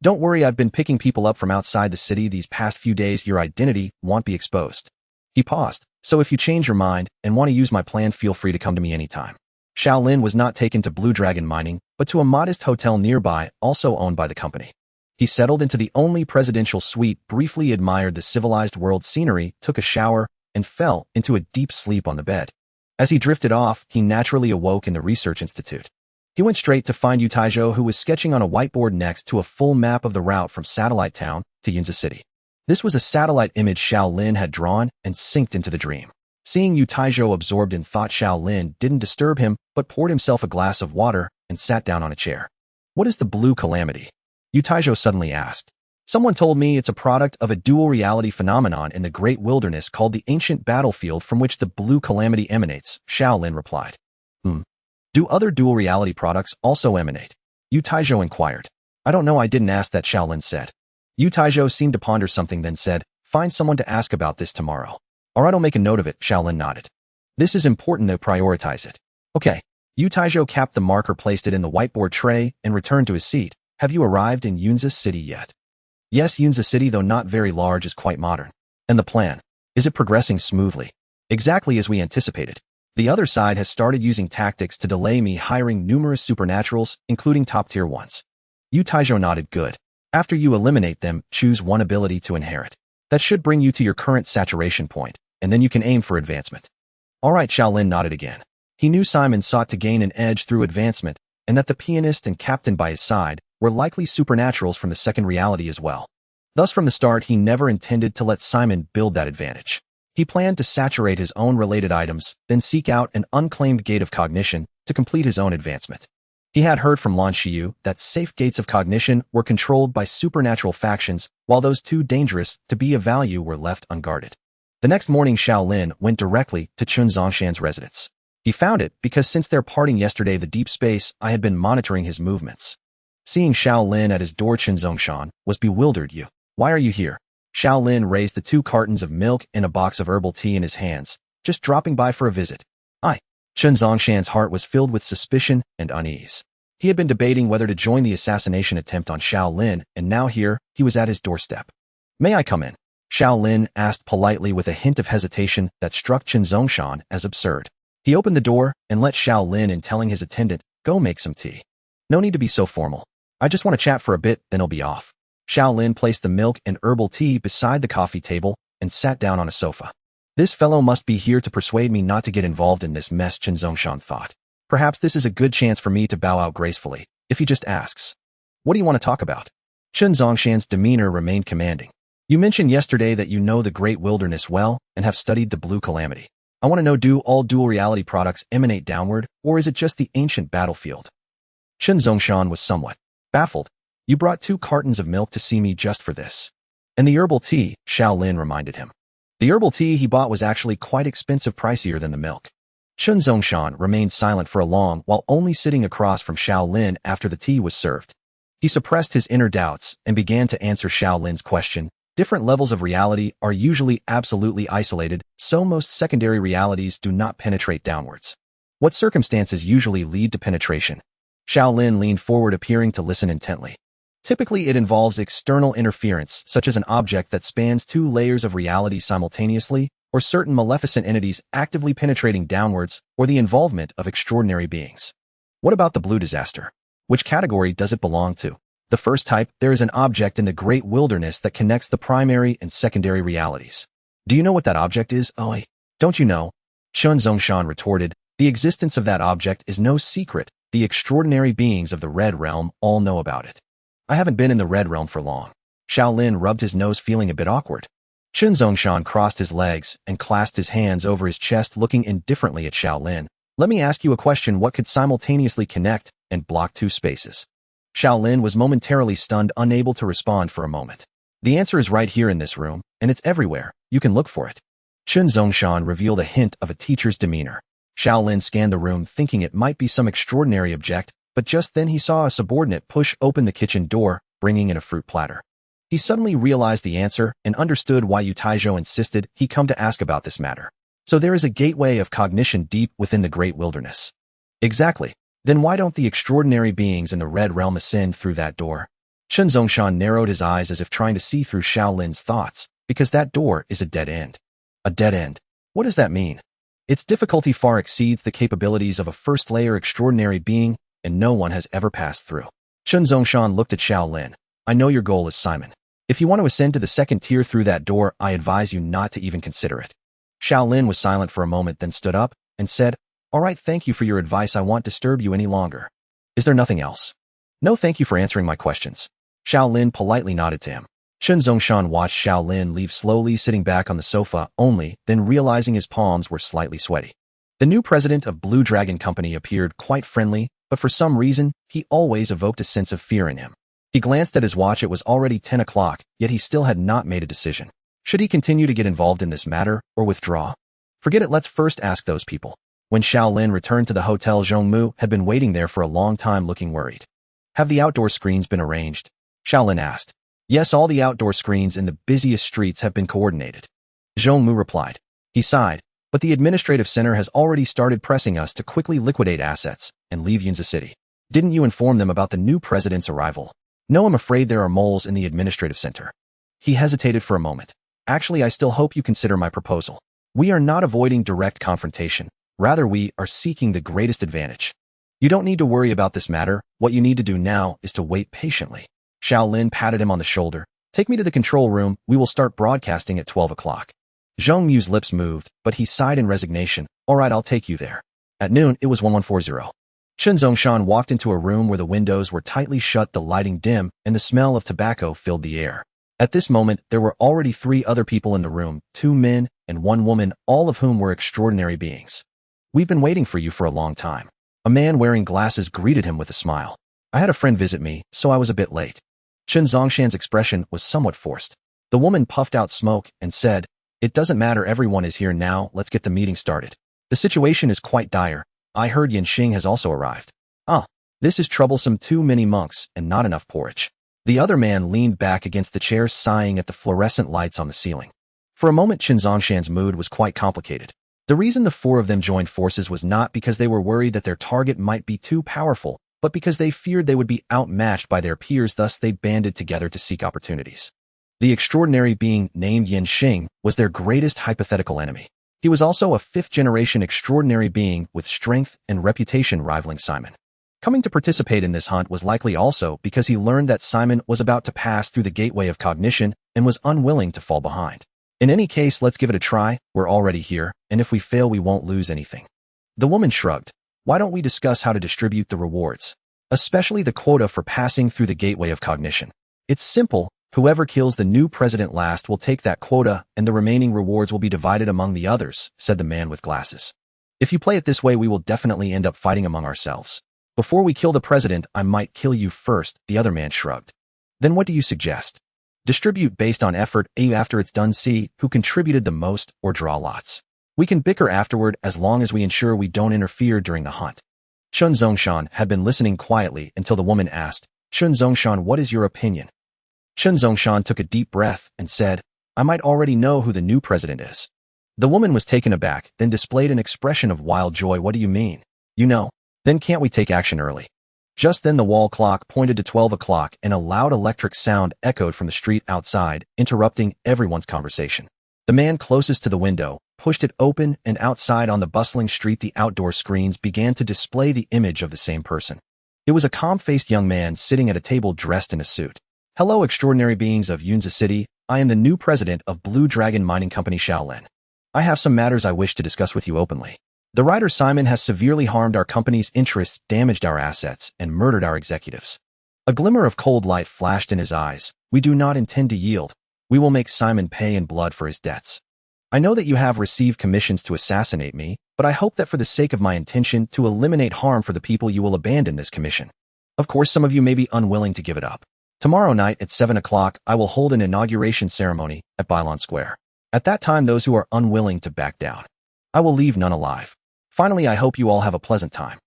Don't worry, I've been picking people up from outside the city these past few days. Your identity won't be exposed. He paused. So if you change your mind and want to use my plan, feel free to come to me anytime. Xiao Lin was not taken to Blue Dragon Mining, but to a modest hotel nearby, also owned by the company. He settled into the only presidential suite, briefly admired the civilized world scenery, took a shower, and fell into a deep sleep on the bed. As he drifted off, he naturally awoke in the research institute. He went straight to find Yu Taizhou, who was sketching on a whiteboard next to a full map of the route from Satellite Town to Yunzhi City. This was a satellite image Xiao Lin had drawn and synced into the dream. Seeing Yu Taizhou absorbed in thought, Xiao Lin didn't disturb him, but poured himself a glass of water and sat down on a chair. What is the Blue Calamity? Yu Taizhou suddenly asked. Someone told me it's a product of a dual reality phenomenon in the Great Wilderness called the Ancient Battlefield, from which the Blue Calamity emanates, Xiao Lin replied. Do other dual reality products also emanate? Yu Taizhou inquired. I don't know, I didn't ask that, Xiao Lin said. Yu Taizhou seemed to ponder something, then said, find someone to ask about this tomorrow. Alright, I'll make a note of it, Xiao Lin nodded. This is important to prioritize it. Okay. Yu Taizhou capped the marker, placed it in the whiteboard tray, and returned to his seat. Have you arrived in Yunzhi City yet? Yes, Yunzhi City, though not very large, is quite modern. And the plan? Is it progressing smoothly? Exactly as we anticipated. The other side has started using tactics to delay me hiring numerous supernaturals, including top-tier ones. Yu Taizhou nodded. Good. After you eliminate them, choose one ability to inherit. That should bring you to your current saturation point, and then you can aim for advancement. All right, Xiao Lin nodded again. He knew Simon sought to gain an edge through advancement, and that the pianist and captain by his side were likely supernaturals from the second reality as well. Thus, from the start, he never intended to let Simon build that advantage. He planned to saturate his own related items, then seek out an unclaimed gate of cognition to complete his own advancement. He had heard from Lan Xiyu that safe gates of cognition were controlled by supernatural factions, while those too dangerous to be of value were left unguarded. The next morning, Xiao Lin went directly to Chun Zongshan's residence. He found it because since their parting yesterday, the deep space I had been monitoring his movements. Seeing Xiao Lin at his door, Chun Zongshan was bewildered. Why are you here? Xiao Lin raised the 2 cartons of milk and a box of herbal tea in his hands, just dropping by for a visit. Chun Zongshan's heart was filled with suspicion and unease. He had been debating whether to join the assassination attempt on Xiao Lin, and now here he was at his doorstep. May I come in? Xiao Lin asked politely, with a hint of hesitation that struck Chun Zongshan as absurd. He opened the door and let Xiao Lin in, telling his attendant, go make some tea. No need to be so formal. I just want to chat for a bit, then I'll be off. Xiao Lin placed the milk and herbal tea beside the coffee table and sat down on a sofa. This fellow must be here to persuade me not to get involved in this mess, Chun Zongshan thought. Perhaps this is a good chance for me to bow out gracefully, if he just asks. What do you want to talk about? Chun Zongshan's demeanor remained commanding. You mentioned yesterday that you know the Great Wilderness well and have studied the Blue Calamity. I want to know, do all dual reality products emanate downward, or is it just the Ancient Battlefield? Chen Zongshan was somewhat baffled. You brought 2 cartons of milk to see me just for this. And the herbal tea, Xiao Lin reminded him. The herbal tea he bought was actually quite expensive, pricier than the milk. Chen Zongshan remained silent for a long while, only sitting across from Xiao Lin after the tea was served. He suppressed his inner doubts and began to answer Xiao Lin's question. Different levels of reality are usually absolutely isolated, so most secondary realities do not penetrate downwards. What circumstances usually lead to penetration? Xiao Lin leaned forward, appearing to listen intently. Typically, it involves external interference, such as an object that spans 2 layers of reality simultaneously, or certain maleficent entities actively penetrating downwards, or the involvement of extraordinary beings. What about the blue disaster? Which category does it belong to? The first type, there is an object in the great wilderness that connects the primary and secondary realities. Do you know what that object is? Oh, don't you know? Chen Zongshan retorted. The existence of that object is no secret. The extraordinary beings of the Red Realm all know about it. I haven't been in the Red Realm for long. Xiao Lin rubbed his nose, feeling a bit awkward. Chen Zongshan crossed his legs and clasped his hands over his chest, looking indifferently at Xiao Lin. Let me ask you a question. What could simultaneously connect and block 2 spaces? Xiao Lin was momentarily stunned, unable to respond for a moment. The answer is right here in this room, and it's everywhere. You can look for it. Chen Zongshan revealed a hint of a teacher's demeanor. Xiao Lin scanned the room, thinking it might be some extraordinary object, but just then he saw a subordinate push open the kitchen door, bringing in a fruit platter. He suddenly realized the answer and understood why Yu Taizhou insisted he come to ask about this matter. So there is a gateway of cognition deep within the great wilderness. Exactly. Then why don't the extraordinary beings in the Red Realm ascend through that door? Chen Zongshan narrowed his eyes as if trying to see through Xiao Lin's thoughts, because that door is a dead end. A dead end. What does that mean? Its difficulty far exceeds the capabilities of a first-layer extraordinary being, and no one has ever passed through. Chen Zongshan looked at Xiao Lin. I know your goal is Simon. If you want to ascend to the second tier through that door, I advise you not to even consider it. Xiao Lin was silent for a moment, then stood up and said, All right, thank you for your advice. I won't disturb you any longer. Is there nothing else? No, thank you for answering my questions. Xiao Lin politely nodded to him. Chen Zongshan watched Xiao Lin leave slowly, sitting back on the sofa only, then realizing his palms were slightly sweaty. The new president of Blue Dragon Company appeared quite friendly, but for some reason, he always evoked a sense of fear in him. He glanced at his watch. It was already 10 o'clock, yet he still had not made a decision. Should he continue to get involved in this matter, or withdraw? Forget it, let's first ask those people. When Xiao Lin returned to the hotel, Zhongmu had been waiting there for a long time, looking worried. Have the outdoor screens been arranged? Xiao Lin asked. Yes, all the outdoor screens in the busiest streets have been coordinated. Zhongmu replied. He sighed, but the administrative center has already started pressing us to quickly liquidate assets and leave Yunzi City. Didn't you inform them about the new president's arrival? No, I'm afraid there are moles in the administrative center. He hesitated for a moment. Actually, I still hope you consider my proposal. We are not avoiding direct confrontation. Rather, we are seeking the greatest advantage. You don't need to worry about this matter. What you need to do now is to wait patiently. Xiao Lin patted him on the shoulder. Take me to the control room. We will start broadcasting at 12 o'clock. Zhong Mu's lips moved, but he sighed in resignation. All right, I'll take you there. At noon, it was 1140. Chen Zongshan walked into a room where the windows were tightly shut, the lighting dim, and the smell of tobacco filled the air. At this moment, there were already 3 other people in the room, 2 men and 1 woman, all of whom were extraordinary beings. We've been waiting for you for a long time. A man wearing glasses greeted him with a smile. I had a friend visit me, so I was a bit late. Chen Zongshan's expression was somewhat forced. The woman puffed out smoke and said, It doesn't matter, everyone is here now, let's get the meeting started. The situation is quite dire. I heard Yanxing has also arrived. This is troublesome, too many monks and not enough porridge. The other man leaned back against the chair, sighing at the fluorescent lights on the ceiling. For a moment, Chen Zongshan's mood was quite complicated. The reason the 4 of them joined forces was not because they were worried that their target might be too powerful, but because they feared they would be outmatched by their peers, thus they banded together to seek opportunities. The extraordinary being named Yanxing was their greatest hypothetical enemy. He was also a 5th-generation extraordinary being with strength and reputation rivaling Simon. Coming to participate in this hunt was likely also because he learned that Simon was about to pass through the gateway of cognition and was unwilling to fall behind. In any case, let's give it a try. We're already here, and if we fail, we won't lose anything. The woman shrugged. Why don't we discuss how to distribute the rewards, especially the quota for passing through the gateway of cognition? It's simple. Whoever kills the new president last will take that quota, and the remaining rewards will be divided among the others, said the man with glasses. If you play it this way, we will definitely end up fighting among ourselves. Before we kill the president, I might kill you first, the other man shrugged. Then what do you suggest? Distribute based on effort, after it's done see who contributed the most or draw lots. We can bicker afterward as long as we ensure we don't interfere during the hunt. Chun Zongshan had been listening quietly until the woman asked, Chun Zongshan, what is your opinion? Chun Zongshan took a deep breath and said, I might already know who the new president is. The woman was taken aback, then displayed an expression of wild joy. What do you mean? You know, then can't we take action early? Just then the wall clock pointed to 12 o'clock and a loud electric sound echoed from the street outside, interrupting everyone's conversation. The man closest to the window pushed it open, and outside on the bustling street the outdoor screens began to display the image of the same person. It was a calm-faced young man sitting at a table dressed in a suit. Hello, extraordinary beings of Yunza City. I am the new president of Blue Dragon Mining Company Shaolin. I have some matters I wish to discuss with you openly. The writer Simon has severely harmed our company's interests, damaged our assets, and murdered our executives. A glimmer of cold light flashed in his eyes. We do not intend to yield. We will make Simon pay in blood for his debts. I know that you have received commissions to assassinate me, but I hope that for the sake of my intention to eliminate harm for the people, you will abandon this commission. Of course, some of you may be unwilling to give it up. Tomorrow night at 7 o'clock, I will hold an inauguration ceremony at Bylon Square. At that time, those who are unwilling to back down, I will leave none alive. Finally, I hope you all have a pleasant time.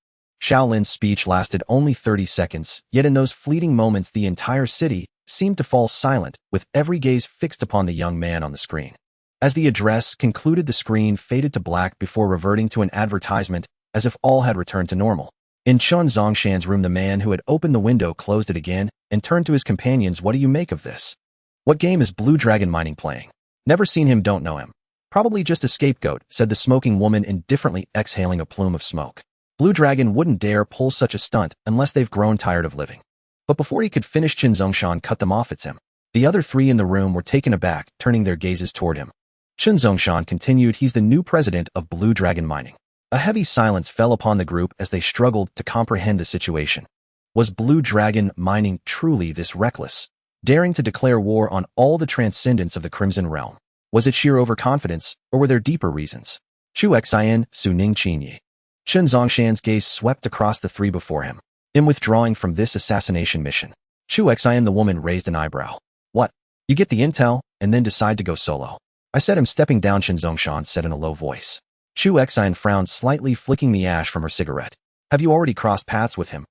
Shaolin's speech lasted only 30 seconds, yet in those fleeting moments the entire city seemed to fall silent, with every gaze fixed upon the young man on the screen. As the address concluded, the screen faded to black before reverting to an advertisement, as if all had returned to normal. In Chun Zongshan's room, the man who had opened the window closed it again and turned to his companions. What do you make of this? What game is Blue Dragon Mining playing? Never seen him, don't know him. Probably just a scapegoat, said the smoking woman, indifferently exhaling a plume of smoke. Blue Dragon wouldn't dare pull such a stunt unless they've grown tired of living. But before he could finish, Chun Zongshan cut them off. It's him. The other three in the room were taken aback, turning their gazes toward him. Chun Zongshan continued, he's the new president of Blue Dragon Mining. A heavy silence fell upon the group as they struggled to comprehend the situation. Was Blue Dragon Mining truly this reckless, daring to declare war on all the transcendents of the Crimson Realm? Was it sheer overconfidence, or were there deeper reasons? Chu Xian, Su Ning Qinyi. Chun Zongshan's gaze swept across the three before him. In withdrawing from this assassination mission, Chu Xian, the woman, raised an eyebrow. What? You get the intel, and then decide to go solo? I said him. Stepping down, Chun Zongshan said in a low voice. Chu Xian frowned slightly, flicking the ash from her cigarette. Have you already crossed paths with him?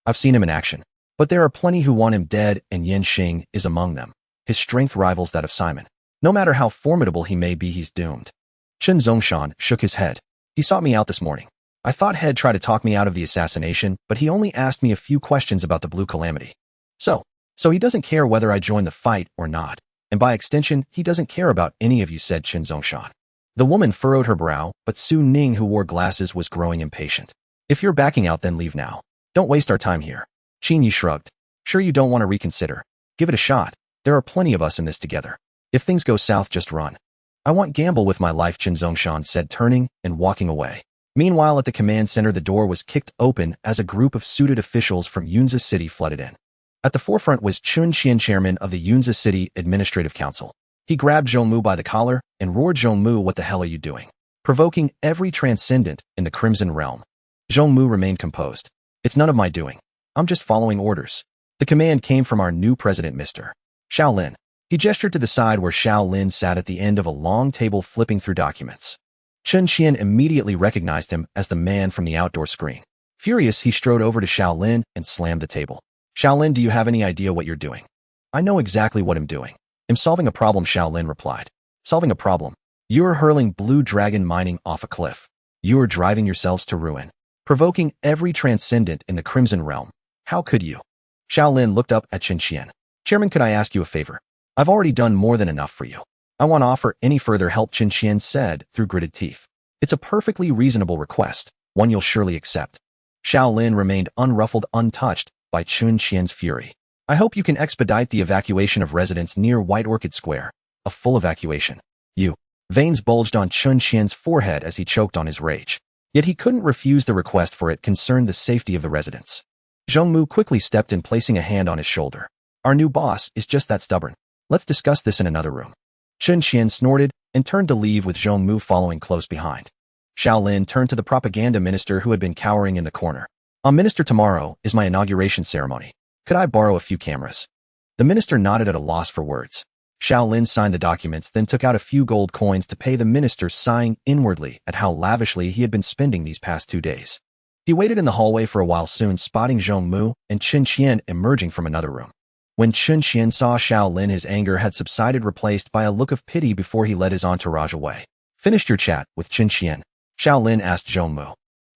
I've seen him in action. But there are plenty who want him dead, and Yen Xing is among them. His strength rivals that of Simon. No matter how formidable he may be, he's doomed. Chun Zongshan shook his head. He sought me out this morning. I thought he'd try to talk me out of the assassination, but he only asked me a few questions about the Blue Calamity. So he doesn't care whether I join the fight or not. And by extension, he doesn't care about any of you, said Chun Zongshan. The woman furrowed her brow, but Su Ning, who wore glasses, was growing impatient. If you're backing out, then leave now. Don't waste our time here. Qinyi shrugged. Sure you don't want to reconsider? Give it a shot. There are plenty of us in this together. If things go south, just run. I won't gamble with my life, Chun Zongshan said, turning and walking away. Meanwhile, at the command center, the door was kicked open as a group of suited officials from Yunza City flooded in. At the forefront was Chun Qian, chairman of the Yunza City Administrative Council. He grabbed Zhongmu by the collar and roared, Zhongmu, what the hell are you doing? Provoking every transcendent in the Crimson Realm. Zhongmu remained composed. It's none of my doing. I'm just following orders. The command came from our new president, Mr. Shaolin. He gestured to the side where Shaolin sat at the end of a long table flipping through documents. Chun Qian immediately recognized him as the man from the outdoor screen. Furious, he strode over to Shaolin and slammed the table. Shaolin, do you have any idea what you're doing? I know exactly what I'm doing. I'm solving a problem, Shaolin replied. Solving a problem? You're hurling Blue Dragon Mining off a cliff. You're driving yourselves to ruin. Provoking every transcendent in the Crimson Realm. How could you? Shaolin looked up at Chun Qian. Chairman, could I ask you a favor? I've already done more than enough for you. I won't offer any further help, Chun Qian said through gritted teeth. It's a perfectly reasonable request, one you'll surely accept. Shaolin remained unruffled, untouched by Chun Qian's fury. I hope you can expedite the evacuation of residents near White Orchid Square. A full evacuation. You. Veins bulged on Chun Qian's forehead as he choked on his rage. Yet he couldn't refuse the request, for it concerned the safety of the residents. Zhongmu quickly stepped in, placing a hand on his shoulder. Our new boss is just that stubborn. Let's discuss this in another room. Chun Qian snorted and turned to leave, with Zhongmu following close behind. Shaolin turned to the propaganda minister, who had been cowering in the corner. Minister, tomorrow is my inauguration ceremony. Could I borrow a few cameras? The minister nodded at a loss for words. Shaolin signed the documents, then took out a few gold coins to pay the minister, sighing inwardly at how lavishly he had been spending these past 2 days. He waited in the hallway for a while, soon spotting Zhong Mu and Chen Qian emerging from another room. When Chen Qian saw Shaolin, his anger had subsided, replaced by a look of pity before he led his entourage away. Finished your chat with Chen Qian? Shaolin asked Zhong Mu.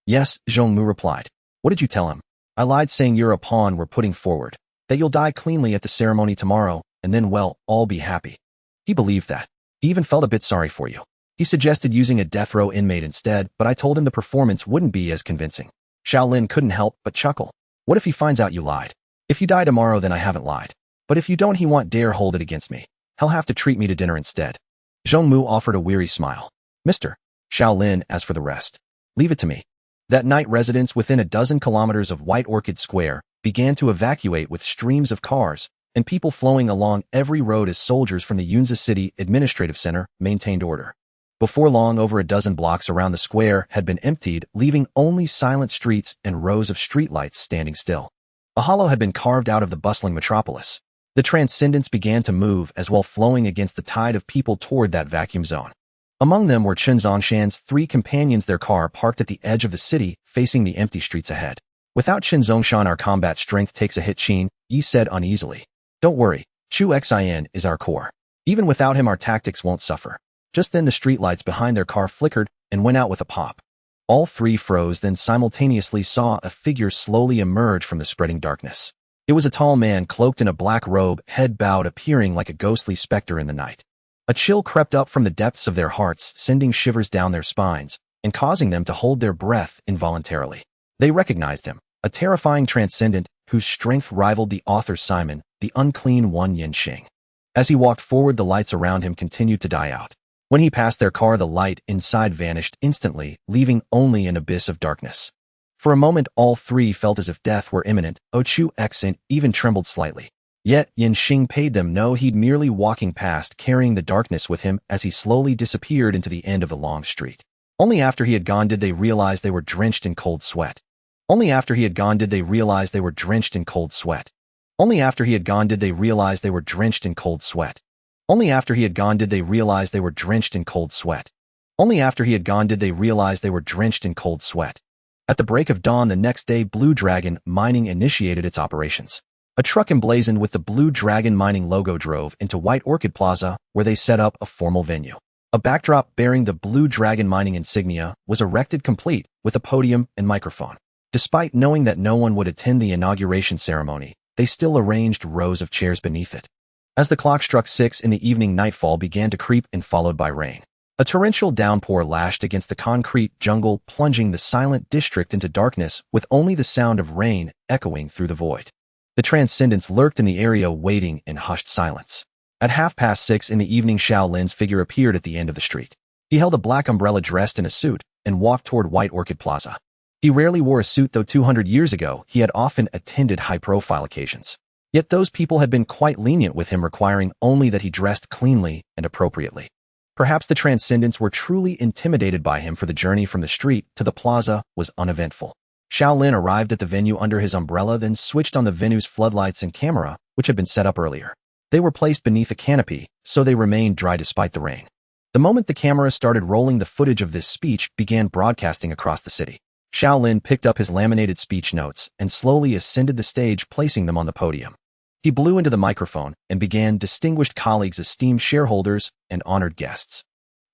Yes, Zhong Mu replied. What did you tell him? I lied, saying you're a pawn we're putting forward, that you'll die cleanly at the ceremony tomorrow, and then, well, all be happy. He believed that. He even felt a bit sorry for you. He suggested using a death row inmate instead, but I told him the performance wouldn't be as convincing. Shaolin couldn't help but chuckle. What if he finds out you lied? If you die tomorrow, then I haven't lied. But if you don't, he won't dare hold it against me. He'll have to treat me to dinner instead. Zhong Mu offered a weary smile. Mister Shaolin, as for the rest, leave it to me. That night, residents within a dozen kilometers of White Orchid Square began to evacuate, with streams of cars and people flowing along every road as soldiers from the Yunza City Administrative Center maintained order. Before long, over a dozen blocks around the square had been emptied, leaving only silent streets and rows of streetlights standing still. A hollow had been carved out of the bustling metropolis. The transcendents began to move as well, flowing against the tide of people toward that vacuum zone. Among them were Chen Zongshan's 3 companions, their car parked at the edge of the city, facing the empty streets ahead. Without Chen Zongshan, our combat strength takes a hit, Qin Yi said uneasily. Don't worry, Chu Xin is our core. Even without him, our tactics won't suffer. Just then the streetlights behind their car flickered and went out with a pop. All 3 froze, then simultaneously saw a figure slowly emerge from the spreading darkness. It was a tall man cloaked in a black robe, head bowed, appearing like a ghostly specter in the night. A chill crept up from the depths of their hearts, sending shivers down their spines and causing them to hold their breath involuntarily. They recognized him, a terrifying transcendent whose strength rivaled the author Simon, the unclean one Yin Xing. As he walked forward, the lights around him continued to die out. When he passed their car, the light inside vanished instantly, leaving only an abyss of darkness. For a moment, all 3 felt as if death were imminent. Chu Xin even trembled slightly. Yet Yin Xing paid them no heed, merely walking past, carrying the darkness with him as he slowly disappeared into the end of the long street. Only after he had gone did they realize they were drenched in cold sweat. Only after he had gone did they realize they were drenched in cold sweat. Only after he had gone did they realize they were drenched in cold sweat. Only after he had gone did they realize they were drenched in cold sweat. Only after he had gone did they realize they were drenched in cold sweat. At the break of dawn the next day, Blue Dragon Mining initiated its operations. A truck emblazoned with the Blue Dragon Mining logo drove into White Orchid Plaza, where they set up a formal venue. A backdrop bearing the Blue Dragon Mining insignia was erected, complete with a podium and microphone. Despite knowing that no one would attend the inauguration ceremony, they still arranged rows of chairs beneath it. As the clock struck 6 in the evening, nightfall began to creep in, followed by rain. A torrential downpour lashed against the concrete jungle, plunging the silent district into darkness, with only the sound of rain echoing through the void. The transcendents lurked in the area, waiting in hushed silence. At 6:30 in the evening, Shaolin's figure appeared at the end of the street. He held a black umbrella, dressed in a suit, and walked toward White Orchid Plaza. He rarely wore a suit, though 200 years ago he had often attended high-profile occasions. Yet those people had been quite lenient with him, requiring only that he dressed cleanly and appropriately. Perhaps the transcendents were truly intimidated by him, for the journey from the street to the plaza was uneventful. Shaolin arrived at the venue under his umbrella, then switched on the venue's floodlights and camera, which had been set up earlier. They were placed beneath a canopy, so they remained dry despite the rain. The moment the camera started rolling, the footage of this speech began broadcasting across the city. Shaolin picked up his laminated speech notes and slowly ascended the stage, placing them on the podium. He blew into the microphone and began, "Distinguished colleagues, esteemed shareholders, and honored guests.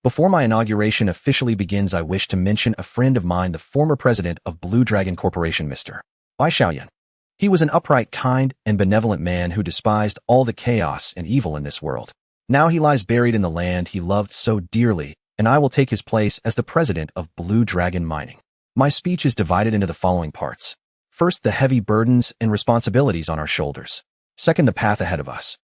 Before my inauguration officially begins, I wish to mention a friend of mine, the former president of Blue Dragon Corporation, Mr. Bai Xiaoyan. He was an upright, kind, and benevolent man who despised all the chaos and evil in this world. Now he lies buried in the land he loved so dearly, and I will take his place as the president of Blue Dragon Mining. My speech is divided into the following parts. First, the heavy burdens and responsibilities on our shoulders. Second, the path ahead of us.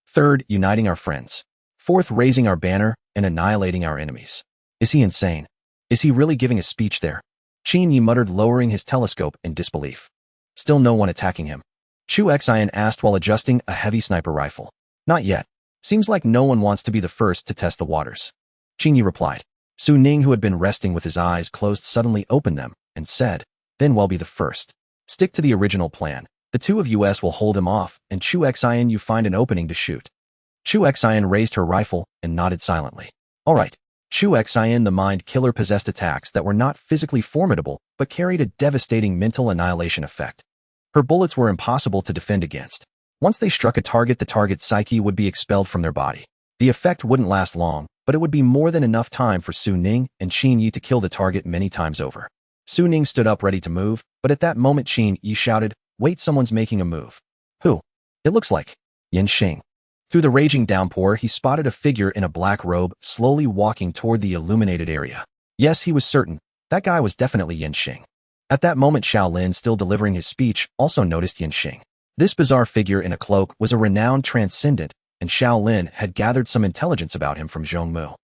Third, uniting our friends. Fourth, raising our banner and annihilating our enemies." Is he insane? Is he really giving a speech there? Qin Yi muttered, lowering his telescope in disbelief. Still no one attacking him. Chu Xian asked while adjusting a heavy sniper rifle. Not yet. Seems like no one wants to be the first to test the waters. Qin Yi replied. Su Ning, who had been resting with his eyes closed, suddenly opened them and said, "Then we'll be the first." Stick to the original plan. The two of us will hold him off, and Chu Xian you find an opening to shoot. Chu Xian raised her rifle and nodded silently. All right. Chu Xian the mind killer possessed attacks that were not physically formidable, but carried a devastating mental annihilation effect. Her bullets were impossible to defend against. Once they struck a target, the target's psyche would be expelled from their body. The effect wouldn't last long, but it would be more than enough time for Su Ning and Qin Yi to kill the target many times over. Su Ning stood up ready to move, but at that moment Qin Yi shouted, "Wait, someone's making a move." Who? It looks like Yin Xing. Through the raging downpour, he spotted a figure in a black robe slowly walking toward the illuminated area. Yes, he was certain. That guy was definitely Yin Xing. At that moment, Shaolin, still delivering his speech, also noticed Yin Xing. This bizarre figure in a cloak was a renowned transcendent, and Shaolin had gathered some intelligence about him from Zhongmu.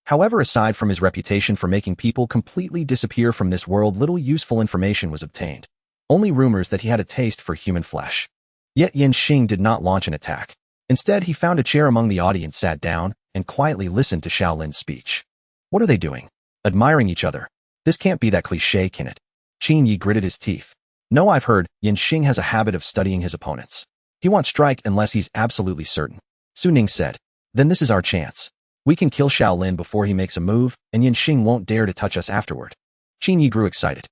However, aside from his reputation for making people completely disappear from this world, little useful information was obtained. Only rumors that he had a taste for human flesh. Yet Yin Xing did not launch an attack. Instead, he found a chair among the audience, sat down, and quietly listened to Shaolin's speech. What are they doing? Admiring each other. This can't be that cliché, can it? Qin Yi gritted his teeth. No, I've heard, Yin Xing has a habit of studying his opponents. He won't strike unless he's absolutely certain. Su Ning said. Then this is our chance. We can kill Shaolin before he makes a move, and Yin Xing won't dare to touch us afterward. Qin Yi grew excited.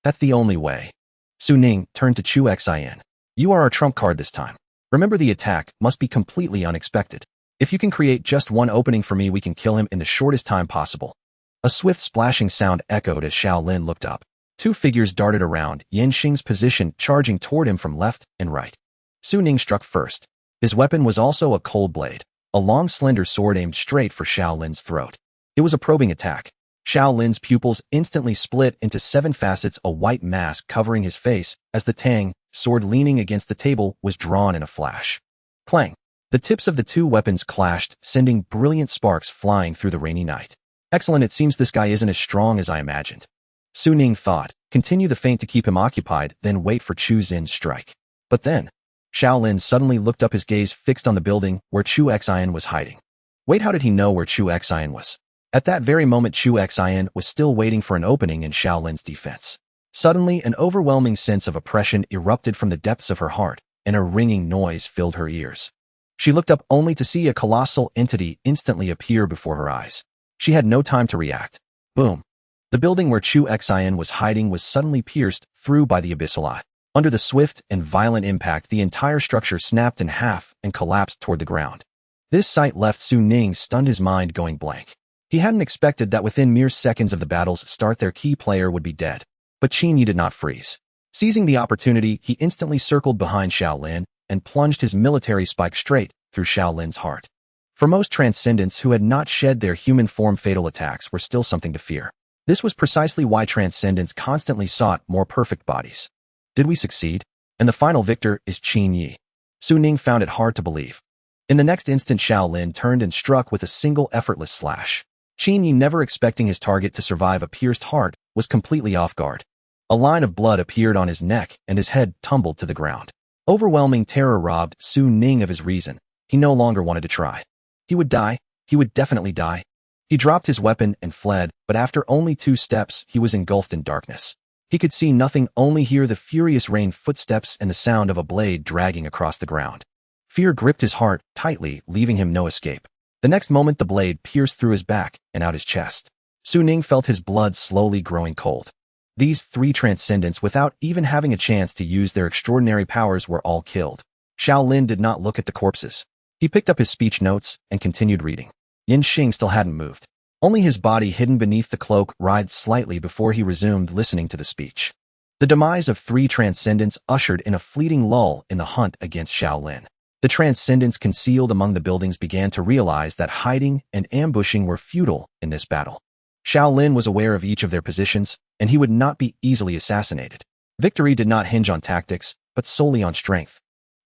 That's the only way. Su Ning turned to Chu Xian. You are our trump card this time. Remember, the attack must be completely unexpected. If you can create just one opening for me, we can kill him in the shortest time possible. A swift splashing sound echoed as Shaolin looked up. Two figures darted around Yin Xing's position, charging toward him from left and right. Su Ning struck first. His weapon was also a cold blade, a long slender sword aimed straight for Shaolin's throat. It was a probing attack. Shaolin's pupils instantly split into 7 facets, a white mask covering his face, as the tang sword leaning against the table was drawn in a flash. Clang! The tips of the two weapons clashed, sending brilliant sparks flying through the rainy night. Excellent, it seems this guy isn't as strong as I imagined. Su Ning thought. Continue the feint to keep him occupied, then wait for Chu Xin's strike. But then, Shaolin suddenly looked up, his gaze fixed on the building where Chu Xian was hiding. Wait, how did he know where Chu Xian was? At that very moment, Chu Xian was still waiting for an opening in Shaolin's defense. Suddenly, an overwhelming sense of oppression erupted from the depths of her heart, and a ringing noise filled her ears. She looked up only to see a colossal entity instantly appear before her eyes. She had no time to react. Boom! The building where Chu Xian was hiding was suddenly pierced through by the abyssal eye. Under the swift and violent impact, the entire structure snapped in half and collapsed toward the ground. This sight left Su Ning stunned, his mind going blank. He hadn't expected that within mere seconds of the battle's start, their key player would be dead. But Qin Yi did not freeze. Seizing the opportunity, he instantly circled behind Shaolin and plunged his military spike straight through Shaolin's heart. For most transcendents who had not shed their human form, fatal attacks were still something to fear. This was precisely why transcendents constantly sought more perfect bodies. Did we succeed? And the final victor is Qin Yi. Su Ning found it hard to believe. In the next instant, Shaolin turned and struck with a single effortless slash. Qin Yi, never expecting his target to survive a pierced heart, was completely off guard. A line of blood appeared on his neck and his head tumbled to the ground. Overwhelming terror robbed Su Ning of his reason. He no longer wanted to try. He would die. He would definitely die. He dropped his weapon and fled, but after only 2 steps, he was engulfed in darkness. He could see nothing, only hear the furious rain footsteps and the sound of a blade dragging across the ground. Fear gripped his heart tightly, leaving him no escape. The next moment, the blade pierced through his back and out his chest. Su Ning felt his blood slowly growing cold. These 3 transcendents, without even having a chance to use their extraordinary powers, were all killed. Shaolin did not look at the corpses. He picked up his speech notes and continued reading. Yin Xing still hadn't moved. Only his body, hidden beneath the cloak, writhed slightly before he resumed listening to the speech. The demise of 3 transcendents ushered in a fleeting lull in the hunt against Shaolin. The transcendents concealed among the buildings began to realize that hiding and ambushing were futile in this battle. Shaolin was aware of each of their positions, and he would not be easily assassinated. Victory did not hinge on tactics, but solely on strength.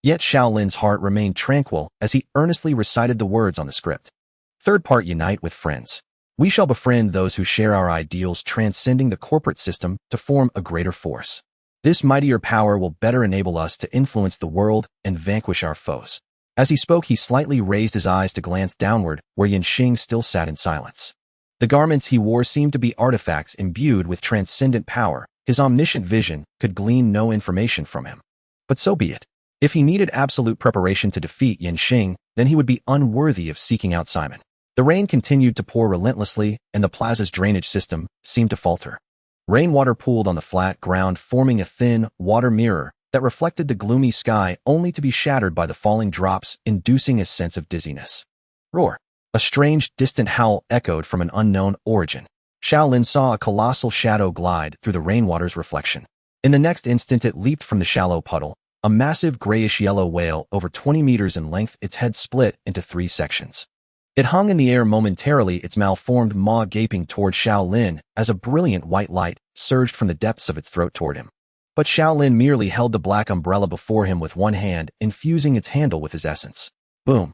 Yet Shaolin's heart remained tranquil as he earnestly recited the words on the script. Third part: unite with friends. We shall befriend those who share our ideals, transcending the corporate system to form a greater force. This mightier power will better enable us to influence the world and vanquish our foes. As he spoke, he slightly raised his eyes to glance downward, where Yin Xing still sat in silence. The garments he wore seemed to be artifacts imbued with transcendent power, His omniscient vision could glean no information from him. But so be it. If he needed absolute preparation to defeat Yanxing, then he would be unworthy of seeking out Simon. The rain continued to pour relentlessly, and the plaza's drainage system seemed to falter. Rainwater pooled on the flat ground, forming a thin, water mirror that reflected the gloomy sky, only to be shattered by the falling drops, inducing a sense of dizziness. Roar! A strange, distant howl echoed from an unknown origin. Shaolin saw a colossal shadow glide through the rainwater's reflection. In the next instant it leaped from the shallow puddle, a massive grayish-yellow whale over 20 meters in length, its head split into 3 sections. It hung in the air momentarily, its malformed maw gaping toward Shaolin as a brilliant white light surged from the depths of its throat toward him. But Shaolin merely held the black umbrella before him with one hand, infusing its handle with his essence. Boom!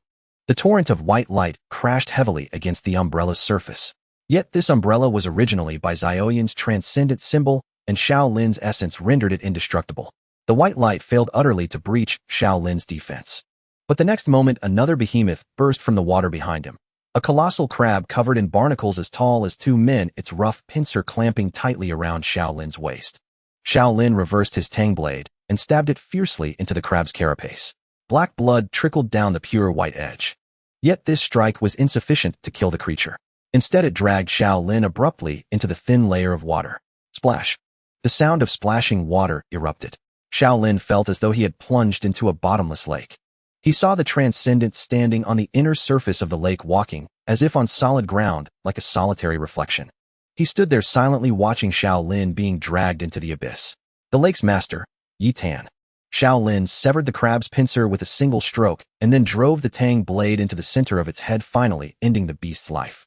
The torrent of white light crashed heavily against the umbrella's surface. Yet this umbrella was originally by Xiaoyan's transcendent symbol, and Shaolin's essence rendered it indestructible. The white light failed utterly to breach Shaolin's defense. But the next moment another behemoth burst from the water behind him. A colossal crab covered in barnacles as tall as 2 men, its rough pincer clamping tightly around Shaolin's waist. Shaolin reversed his tang blade and stabbed it fiercely into the crab's carapace. Black blood trickled down the pure white edge. Yet this strike was insufficient to kill the creature. Instead it dragged Shaolin abruptly into the thin layer of water. Splash! The sound of splashing water erupted. Shaolin felt as though he had plunged into a bottomless lake. He saw the transcendent standing on the inner surface of the lake, walking, as if on solid ground, like a solitary reflection. He stood there silently watching Shaolin being dragged into the abyss. The lake's master, Yi Tan. Shaolin severed the crab's pincer with a single stroke, and then drove the tang blade into the center of its head, finally ending the beast's life.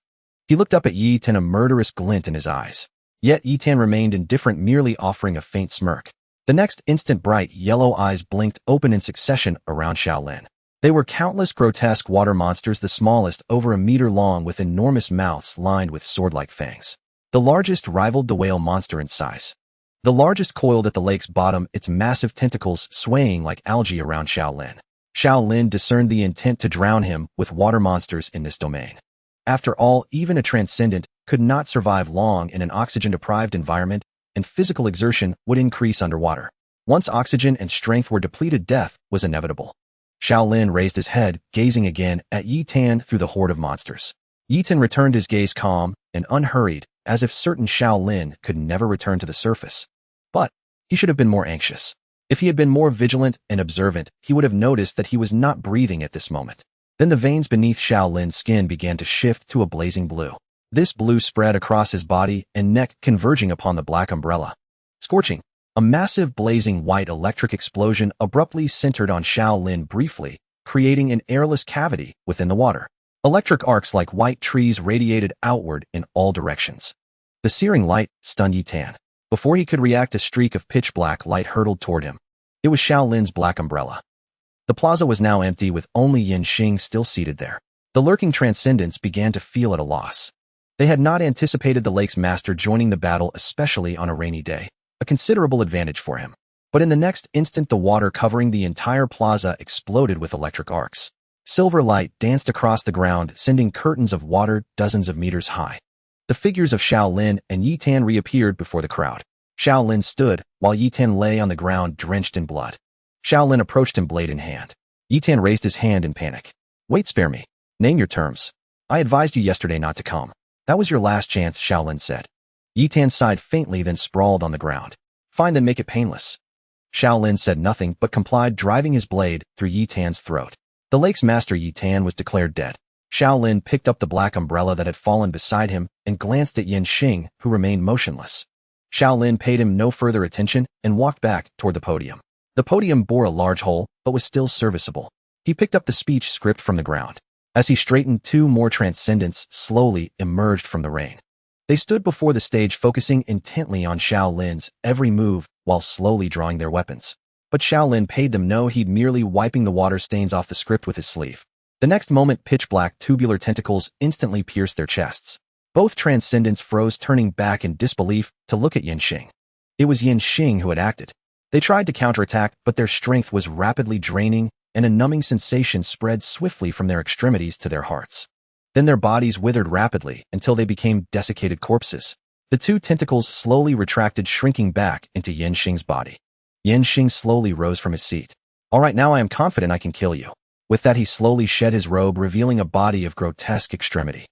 He looked up at Yi Tan, a murderous glint in his eyes. Yet Yi Tan remained indifferent, merely offering a faint smirk. The next instant bright yellow eyes blinked open in succession around Shaolin. They were countless grotesque water monsters, the smallest over a meter long, with enormous mouths lined with sword-like fangs. The largest rivaled the whale monster in size. The largest coiled at the lake's bottom, its massive tentacles swaying like algae around Shaolin. Shaolin discerned the intent to drown him with water monsters in this domain. After all, even a transcendent could not survive long in an oxygen-deprived environment, and physical exertion would increase underwater. Once oxygen and strength were depleted, death was inevitable. Shaolin raised his head, gazing again at Yi Tan through the horde of monsters. Yi Tan returned his gaze calm and unhurried, as if certain Shaolin could never return to the surface. But he should have been more anxious. If he had been more vigilant and observant, he would have noticed that he was not breathing at this moment. Then the veins beneath Shaolin's skin began to shift to a blazing blue. This blue spread across his body and neck, converging upon the black umbrella. Scorching! A massive blazing white electric explosion abruptly centered on Shaolin briefly, creating an airless cavity within the water. Electric arcs like white trees radiated outward in all directions. The searing light stunned Yi Tan. Before he could react, a streak of pitch-black light hurtled toward him. It was Shaolin's black umbrella. The plaza was now empty, with only Yanxing still seated there. The lurking transcendents began to feel at a loss. They had not anticipated the lake's master joining the battle, especially on a rainy day. A considerable advantage for him. But in the next instant the water covering the entire plaza exploded with electric arcs. Silver light danced across the ground, sending curtains of water dozens of meters high. The figures of Shaolin and Yi Tan reappeared before the crowd. Shaolin stood, while Yi Tan lay on the ground drenched in blood. Shaolin approached him, blade in hand. Yi Tan raised his hand in panic. Wait, spare me. Name your terms. I advised you yesterday not to come. That was your last chance, Shaolin said. Yi Tan sighed faintly, then sprawled on the ground. Fine, then make it painless. Shaolin said nothing but complied, driving his blade through Yi Tan's throat. The lake's master Yi Tan was declared dead. Shaolin picked up the black umbrella that had fallen beside him and glanced at Yanxing, who remained motionless. Shaolin paid him no further attention and walked back toward the podium. The podium bore a large hole, but was still serviceable. He picked up the speech script from the ground. As he straightened, 2 more transcendents slowly emerged from the rain. They stood before the stage, focusing intently on Shaolin's every move while slowly drawing their weapons. But Shaolin paid them no heed, merely wiping the water stains off the script with his sleeve. The next moment, pitch-black tubular tentacles instantly pierced their chests. Both transcendents froze, turning back in disbelief to look at Yanxing. It was Yanxing who had acted. They tried to counterattack, but their strength was rapidly draining, and a numbing sensation spread swiftly from their extremities to their hearts. Then their bodies withered rapidly until they became desiccated corpses. The two tentacles slowly retracted, shrinking back into Yanxing's body. Yanxing slowly rose from his seat. All right, now I am confident I can kill you. With that, he slowly shed his robe, revealing a body of grotesque extremity.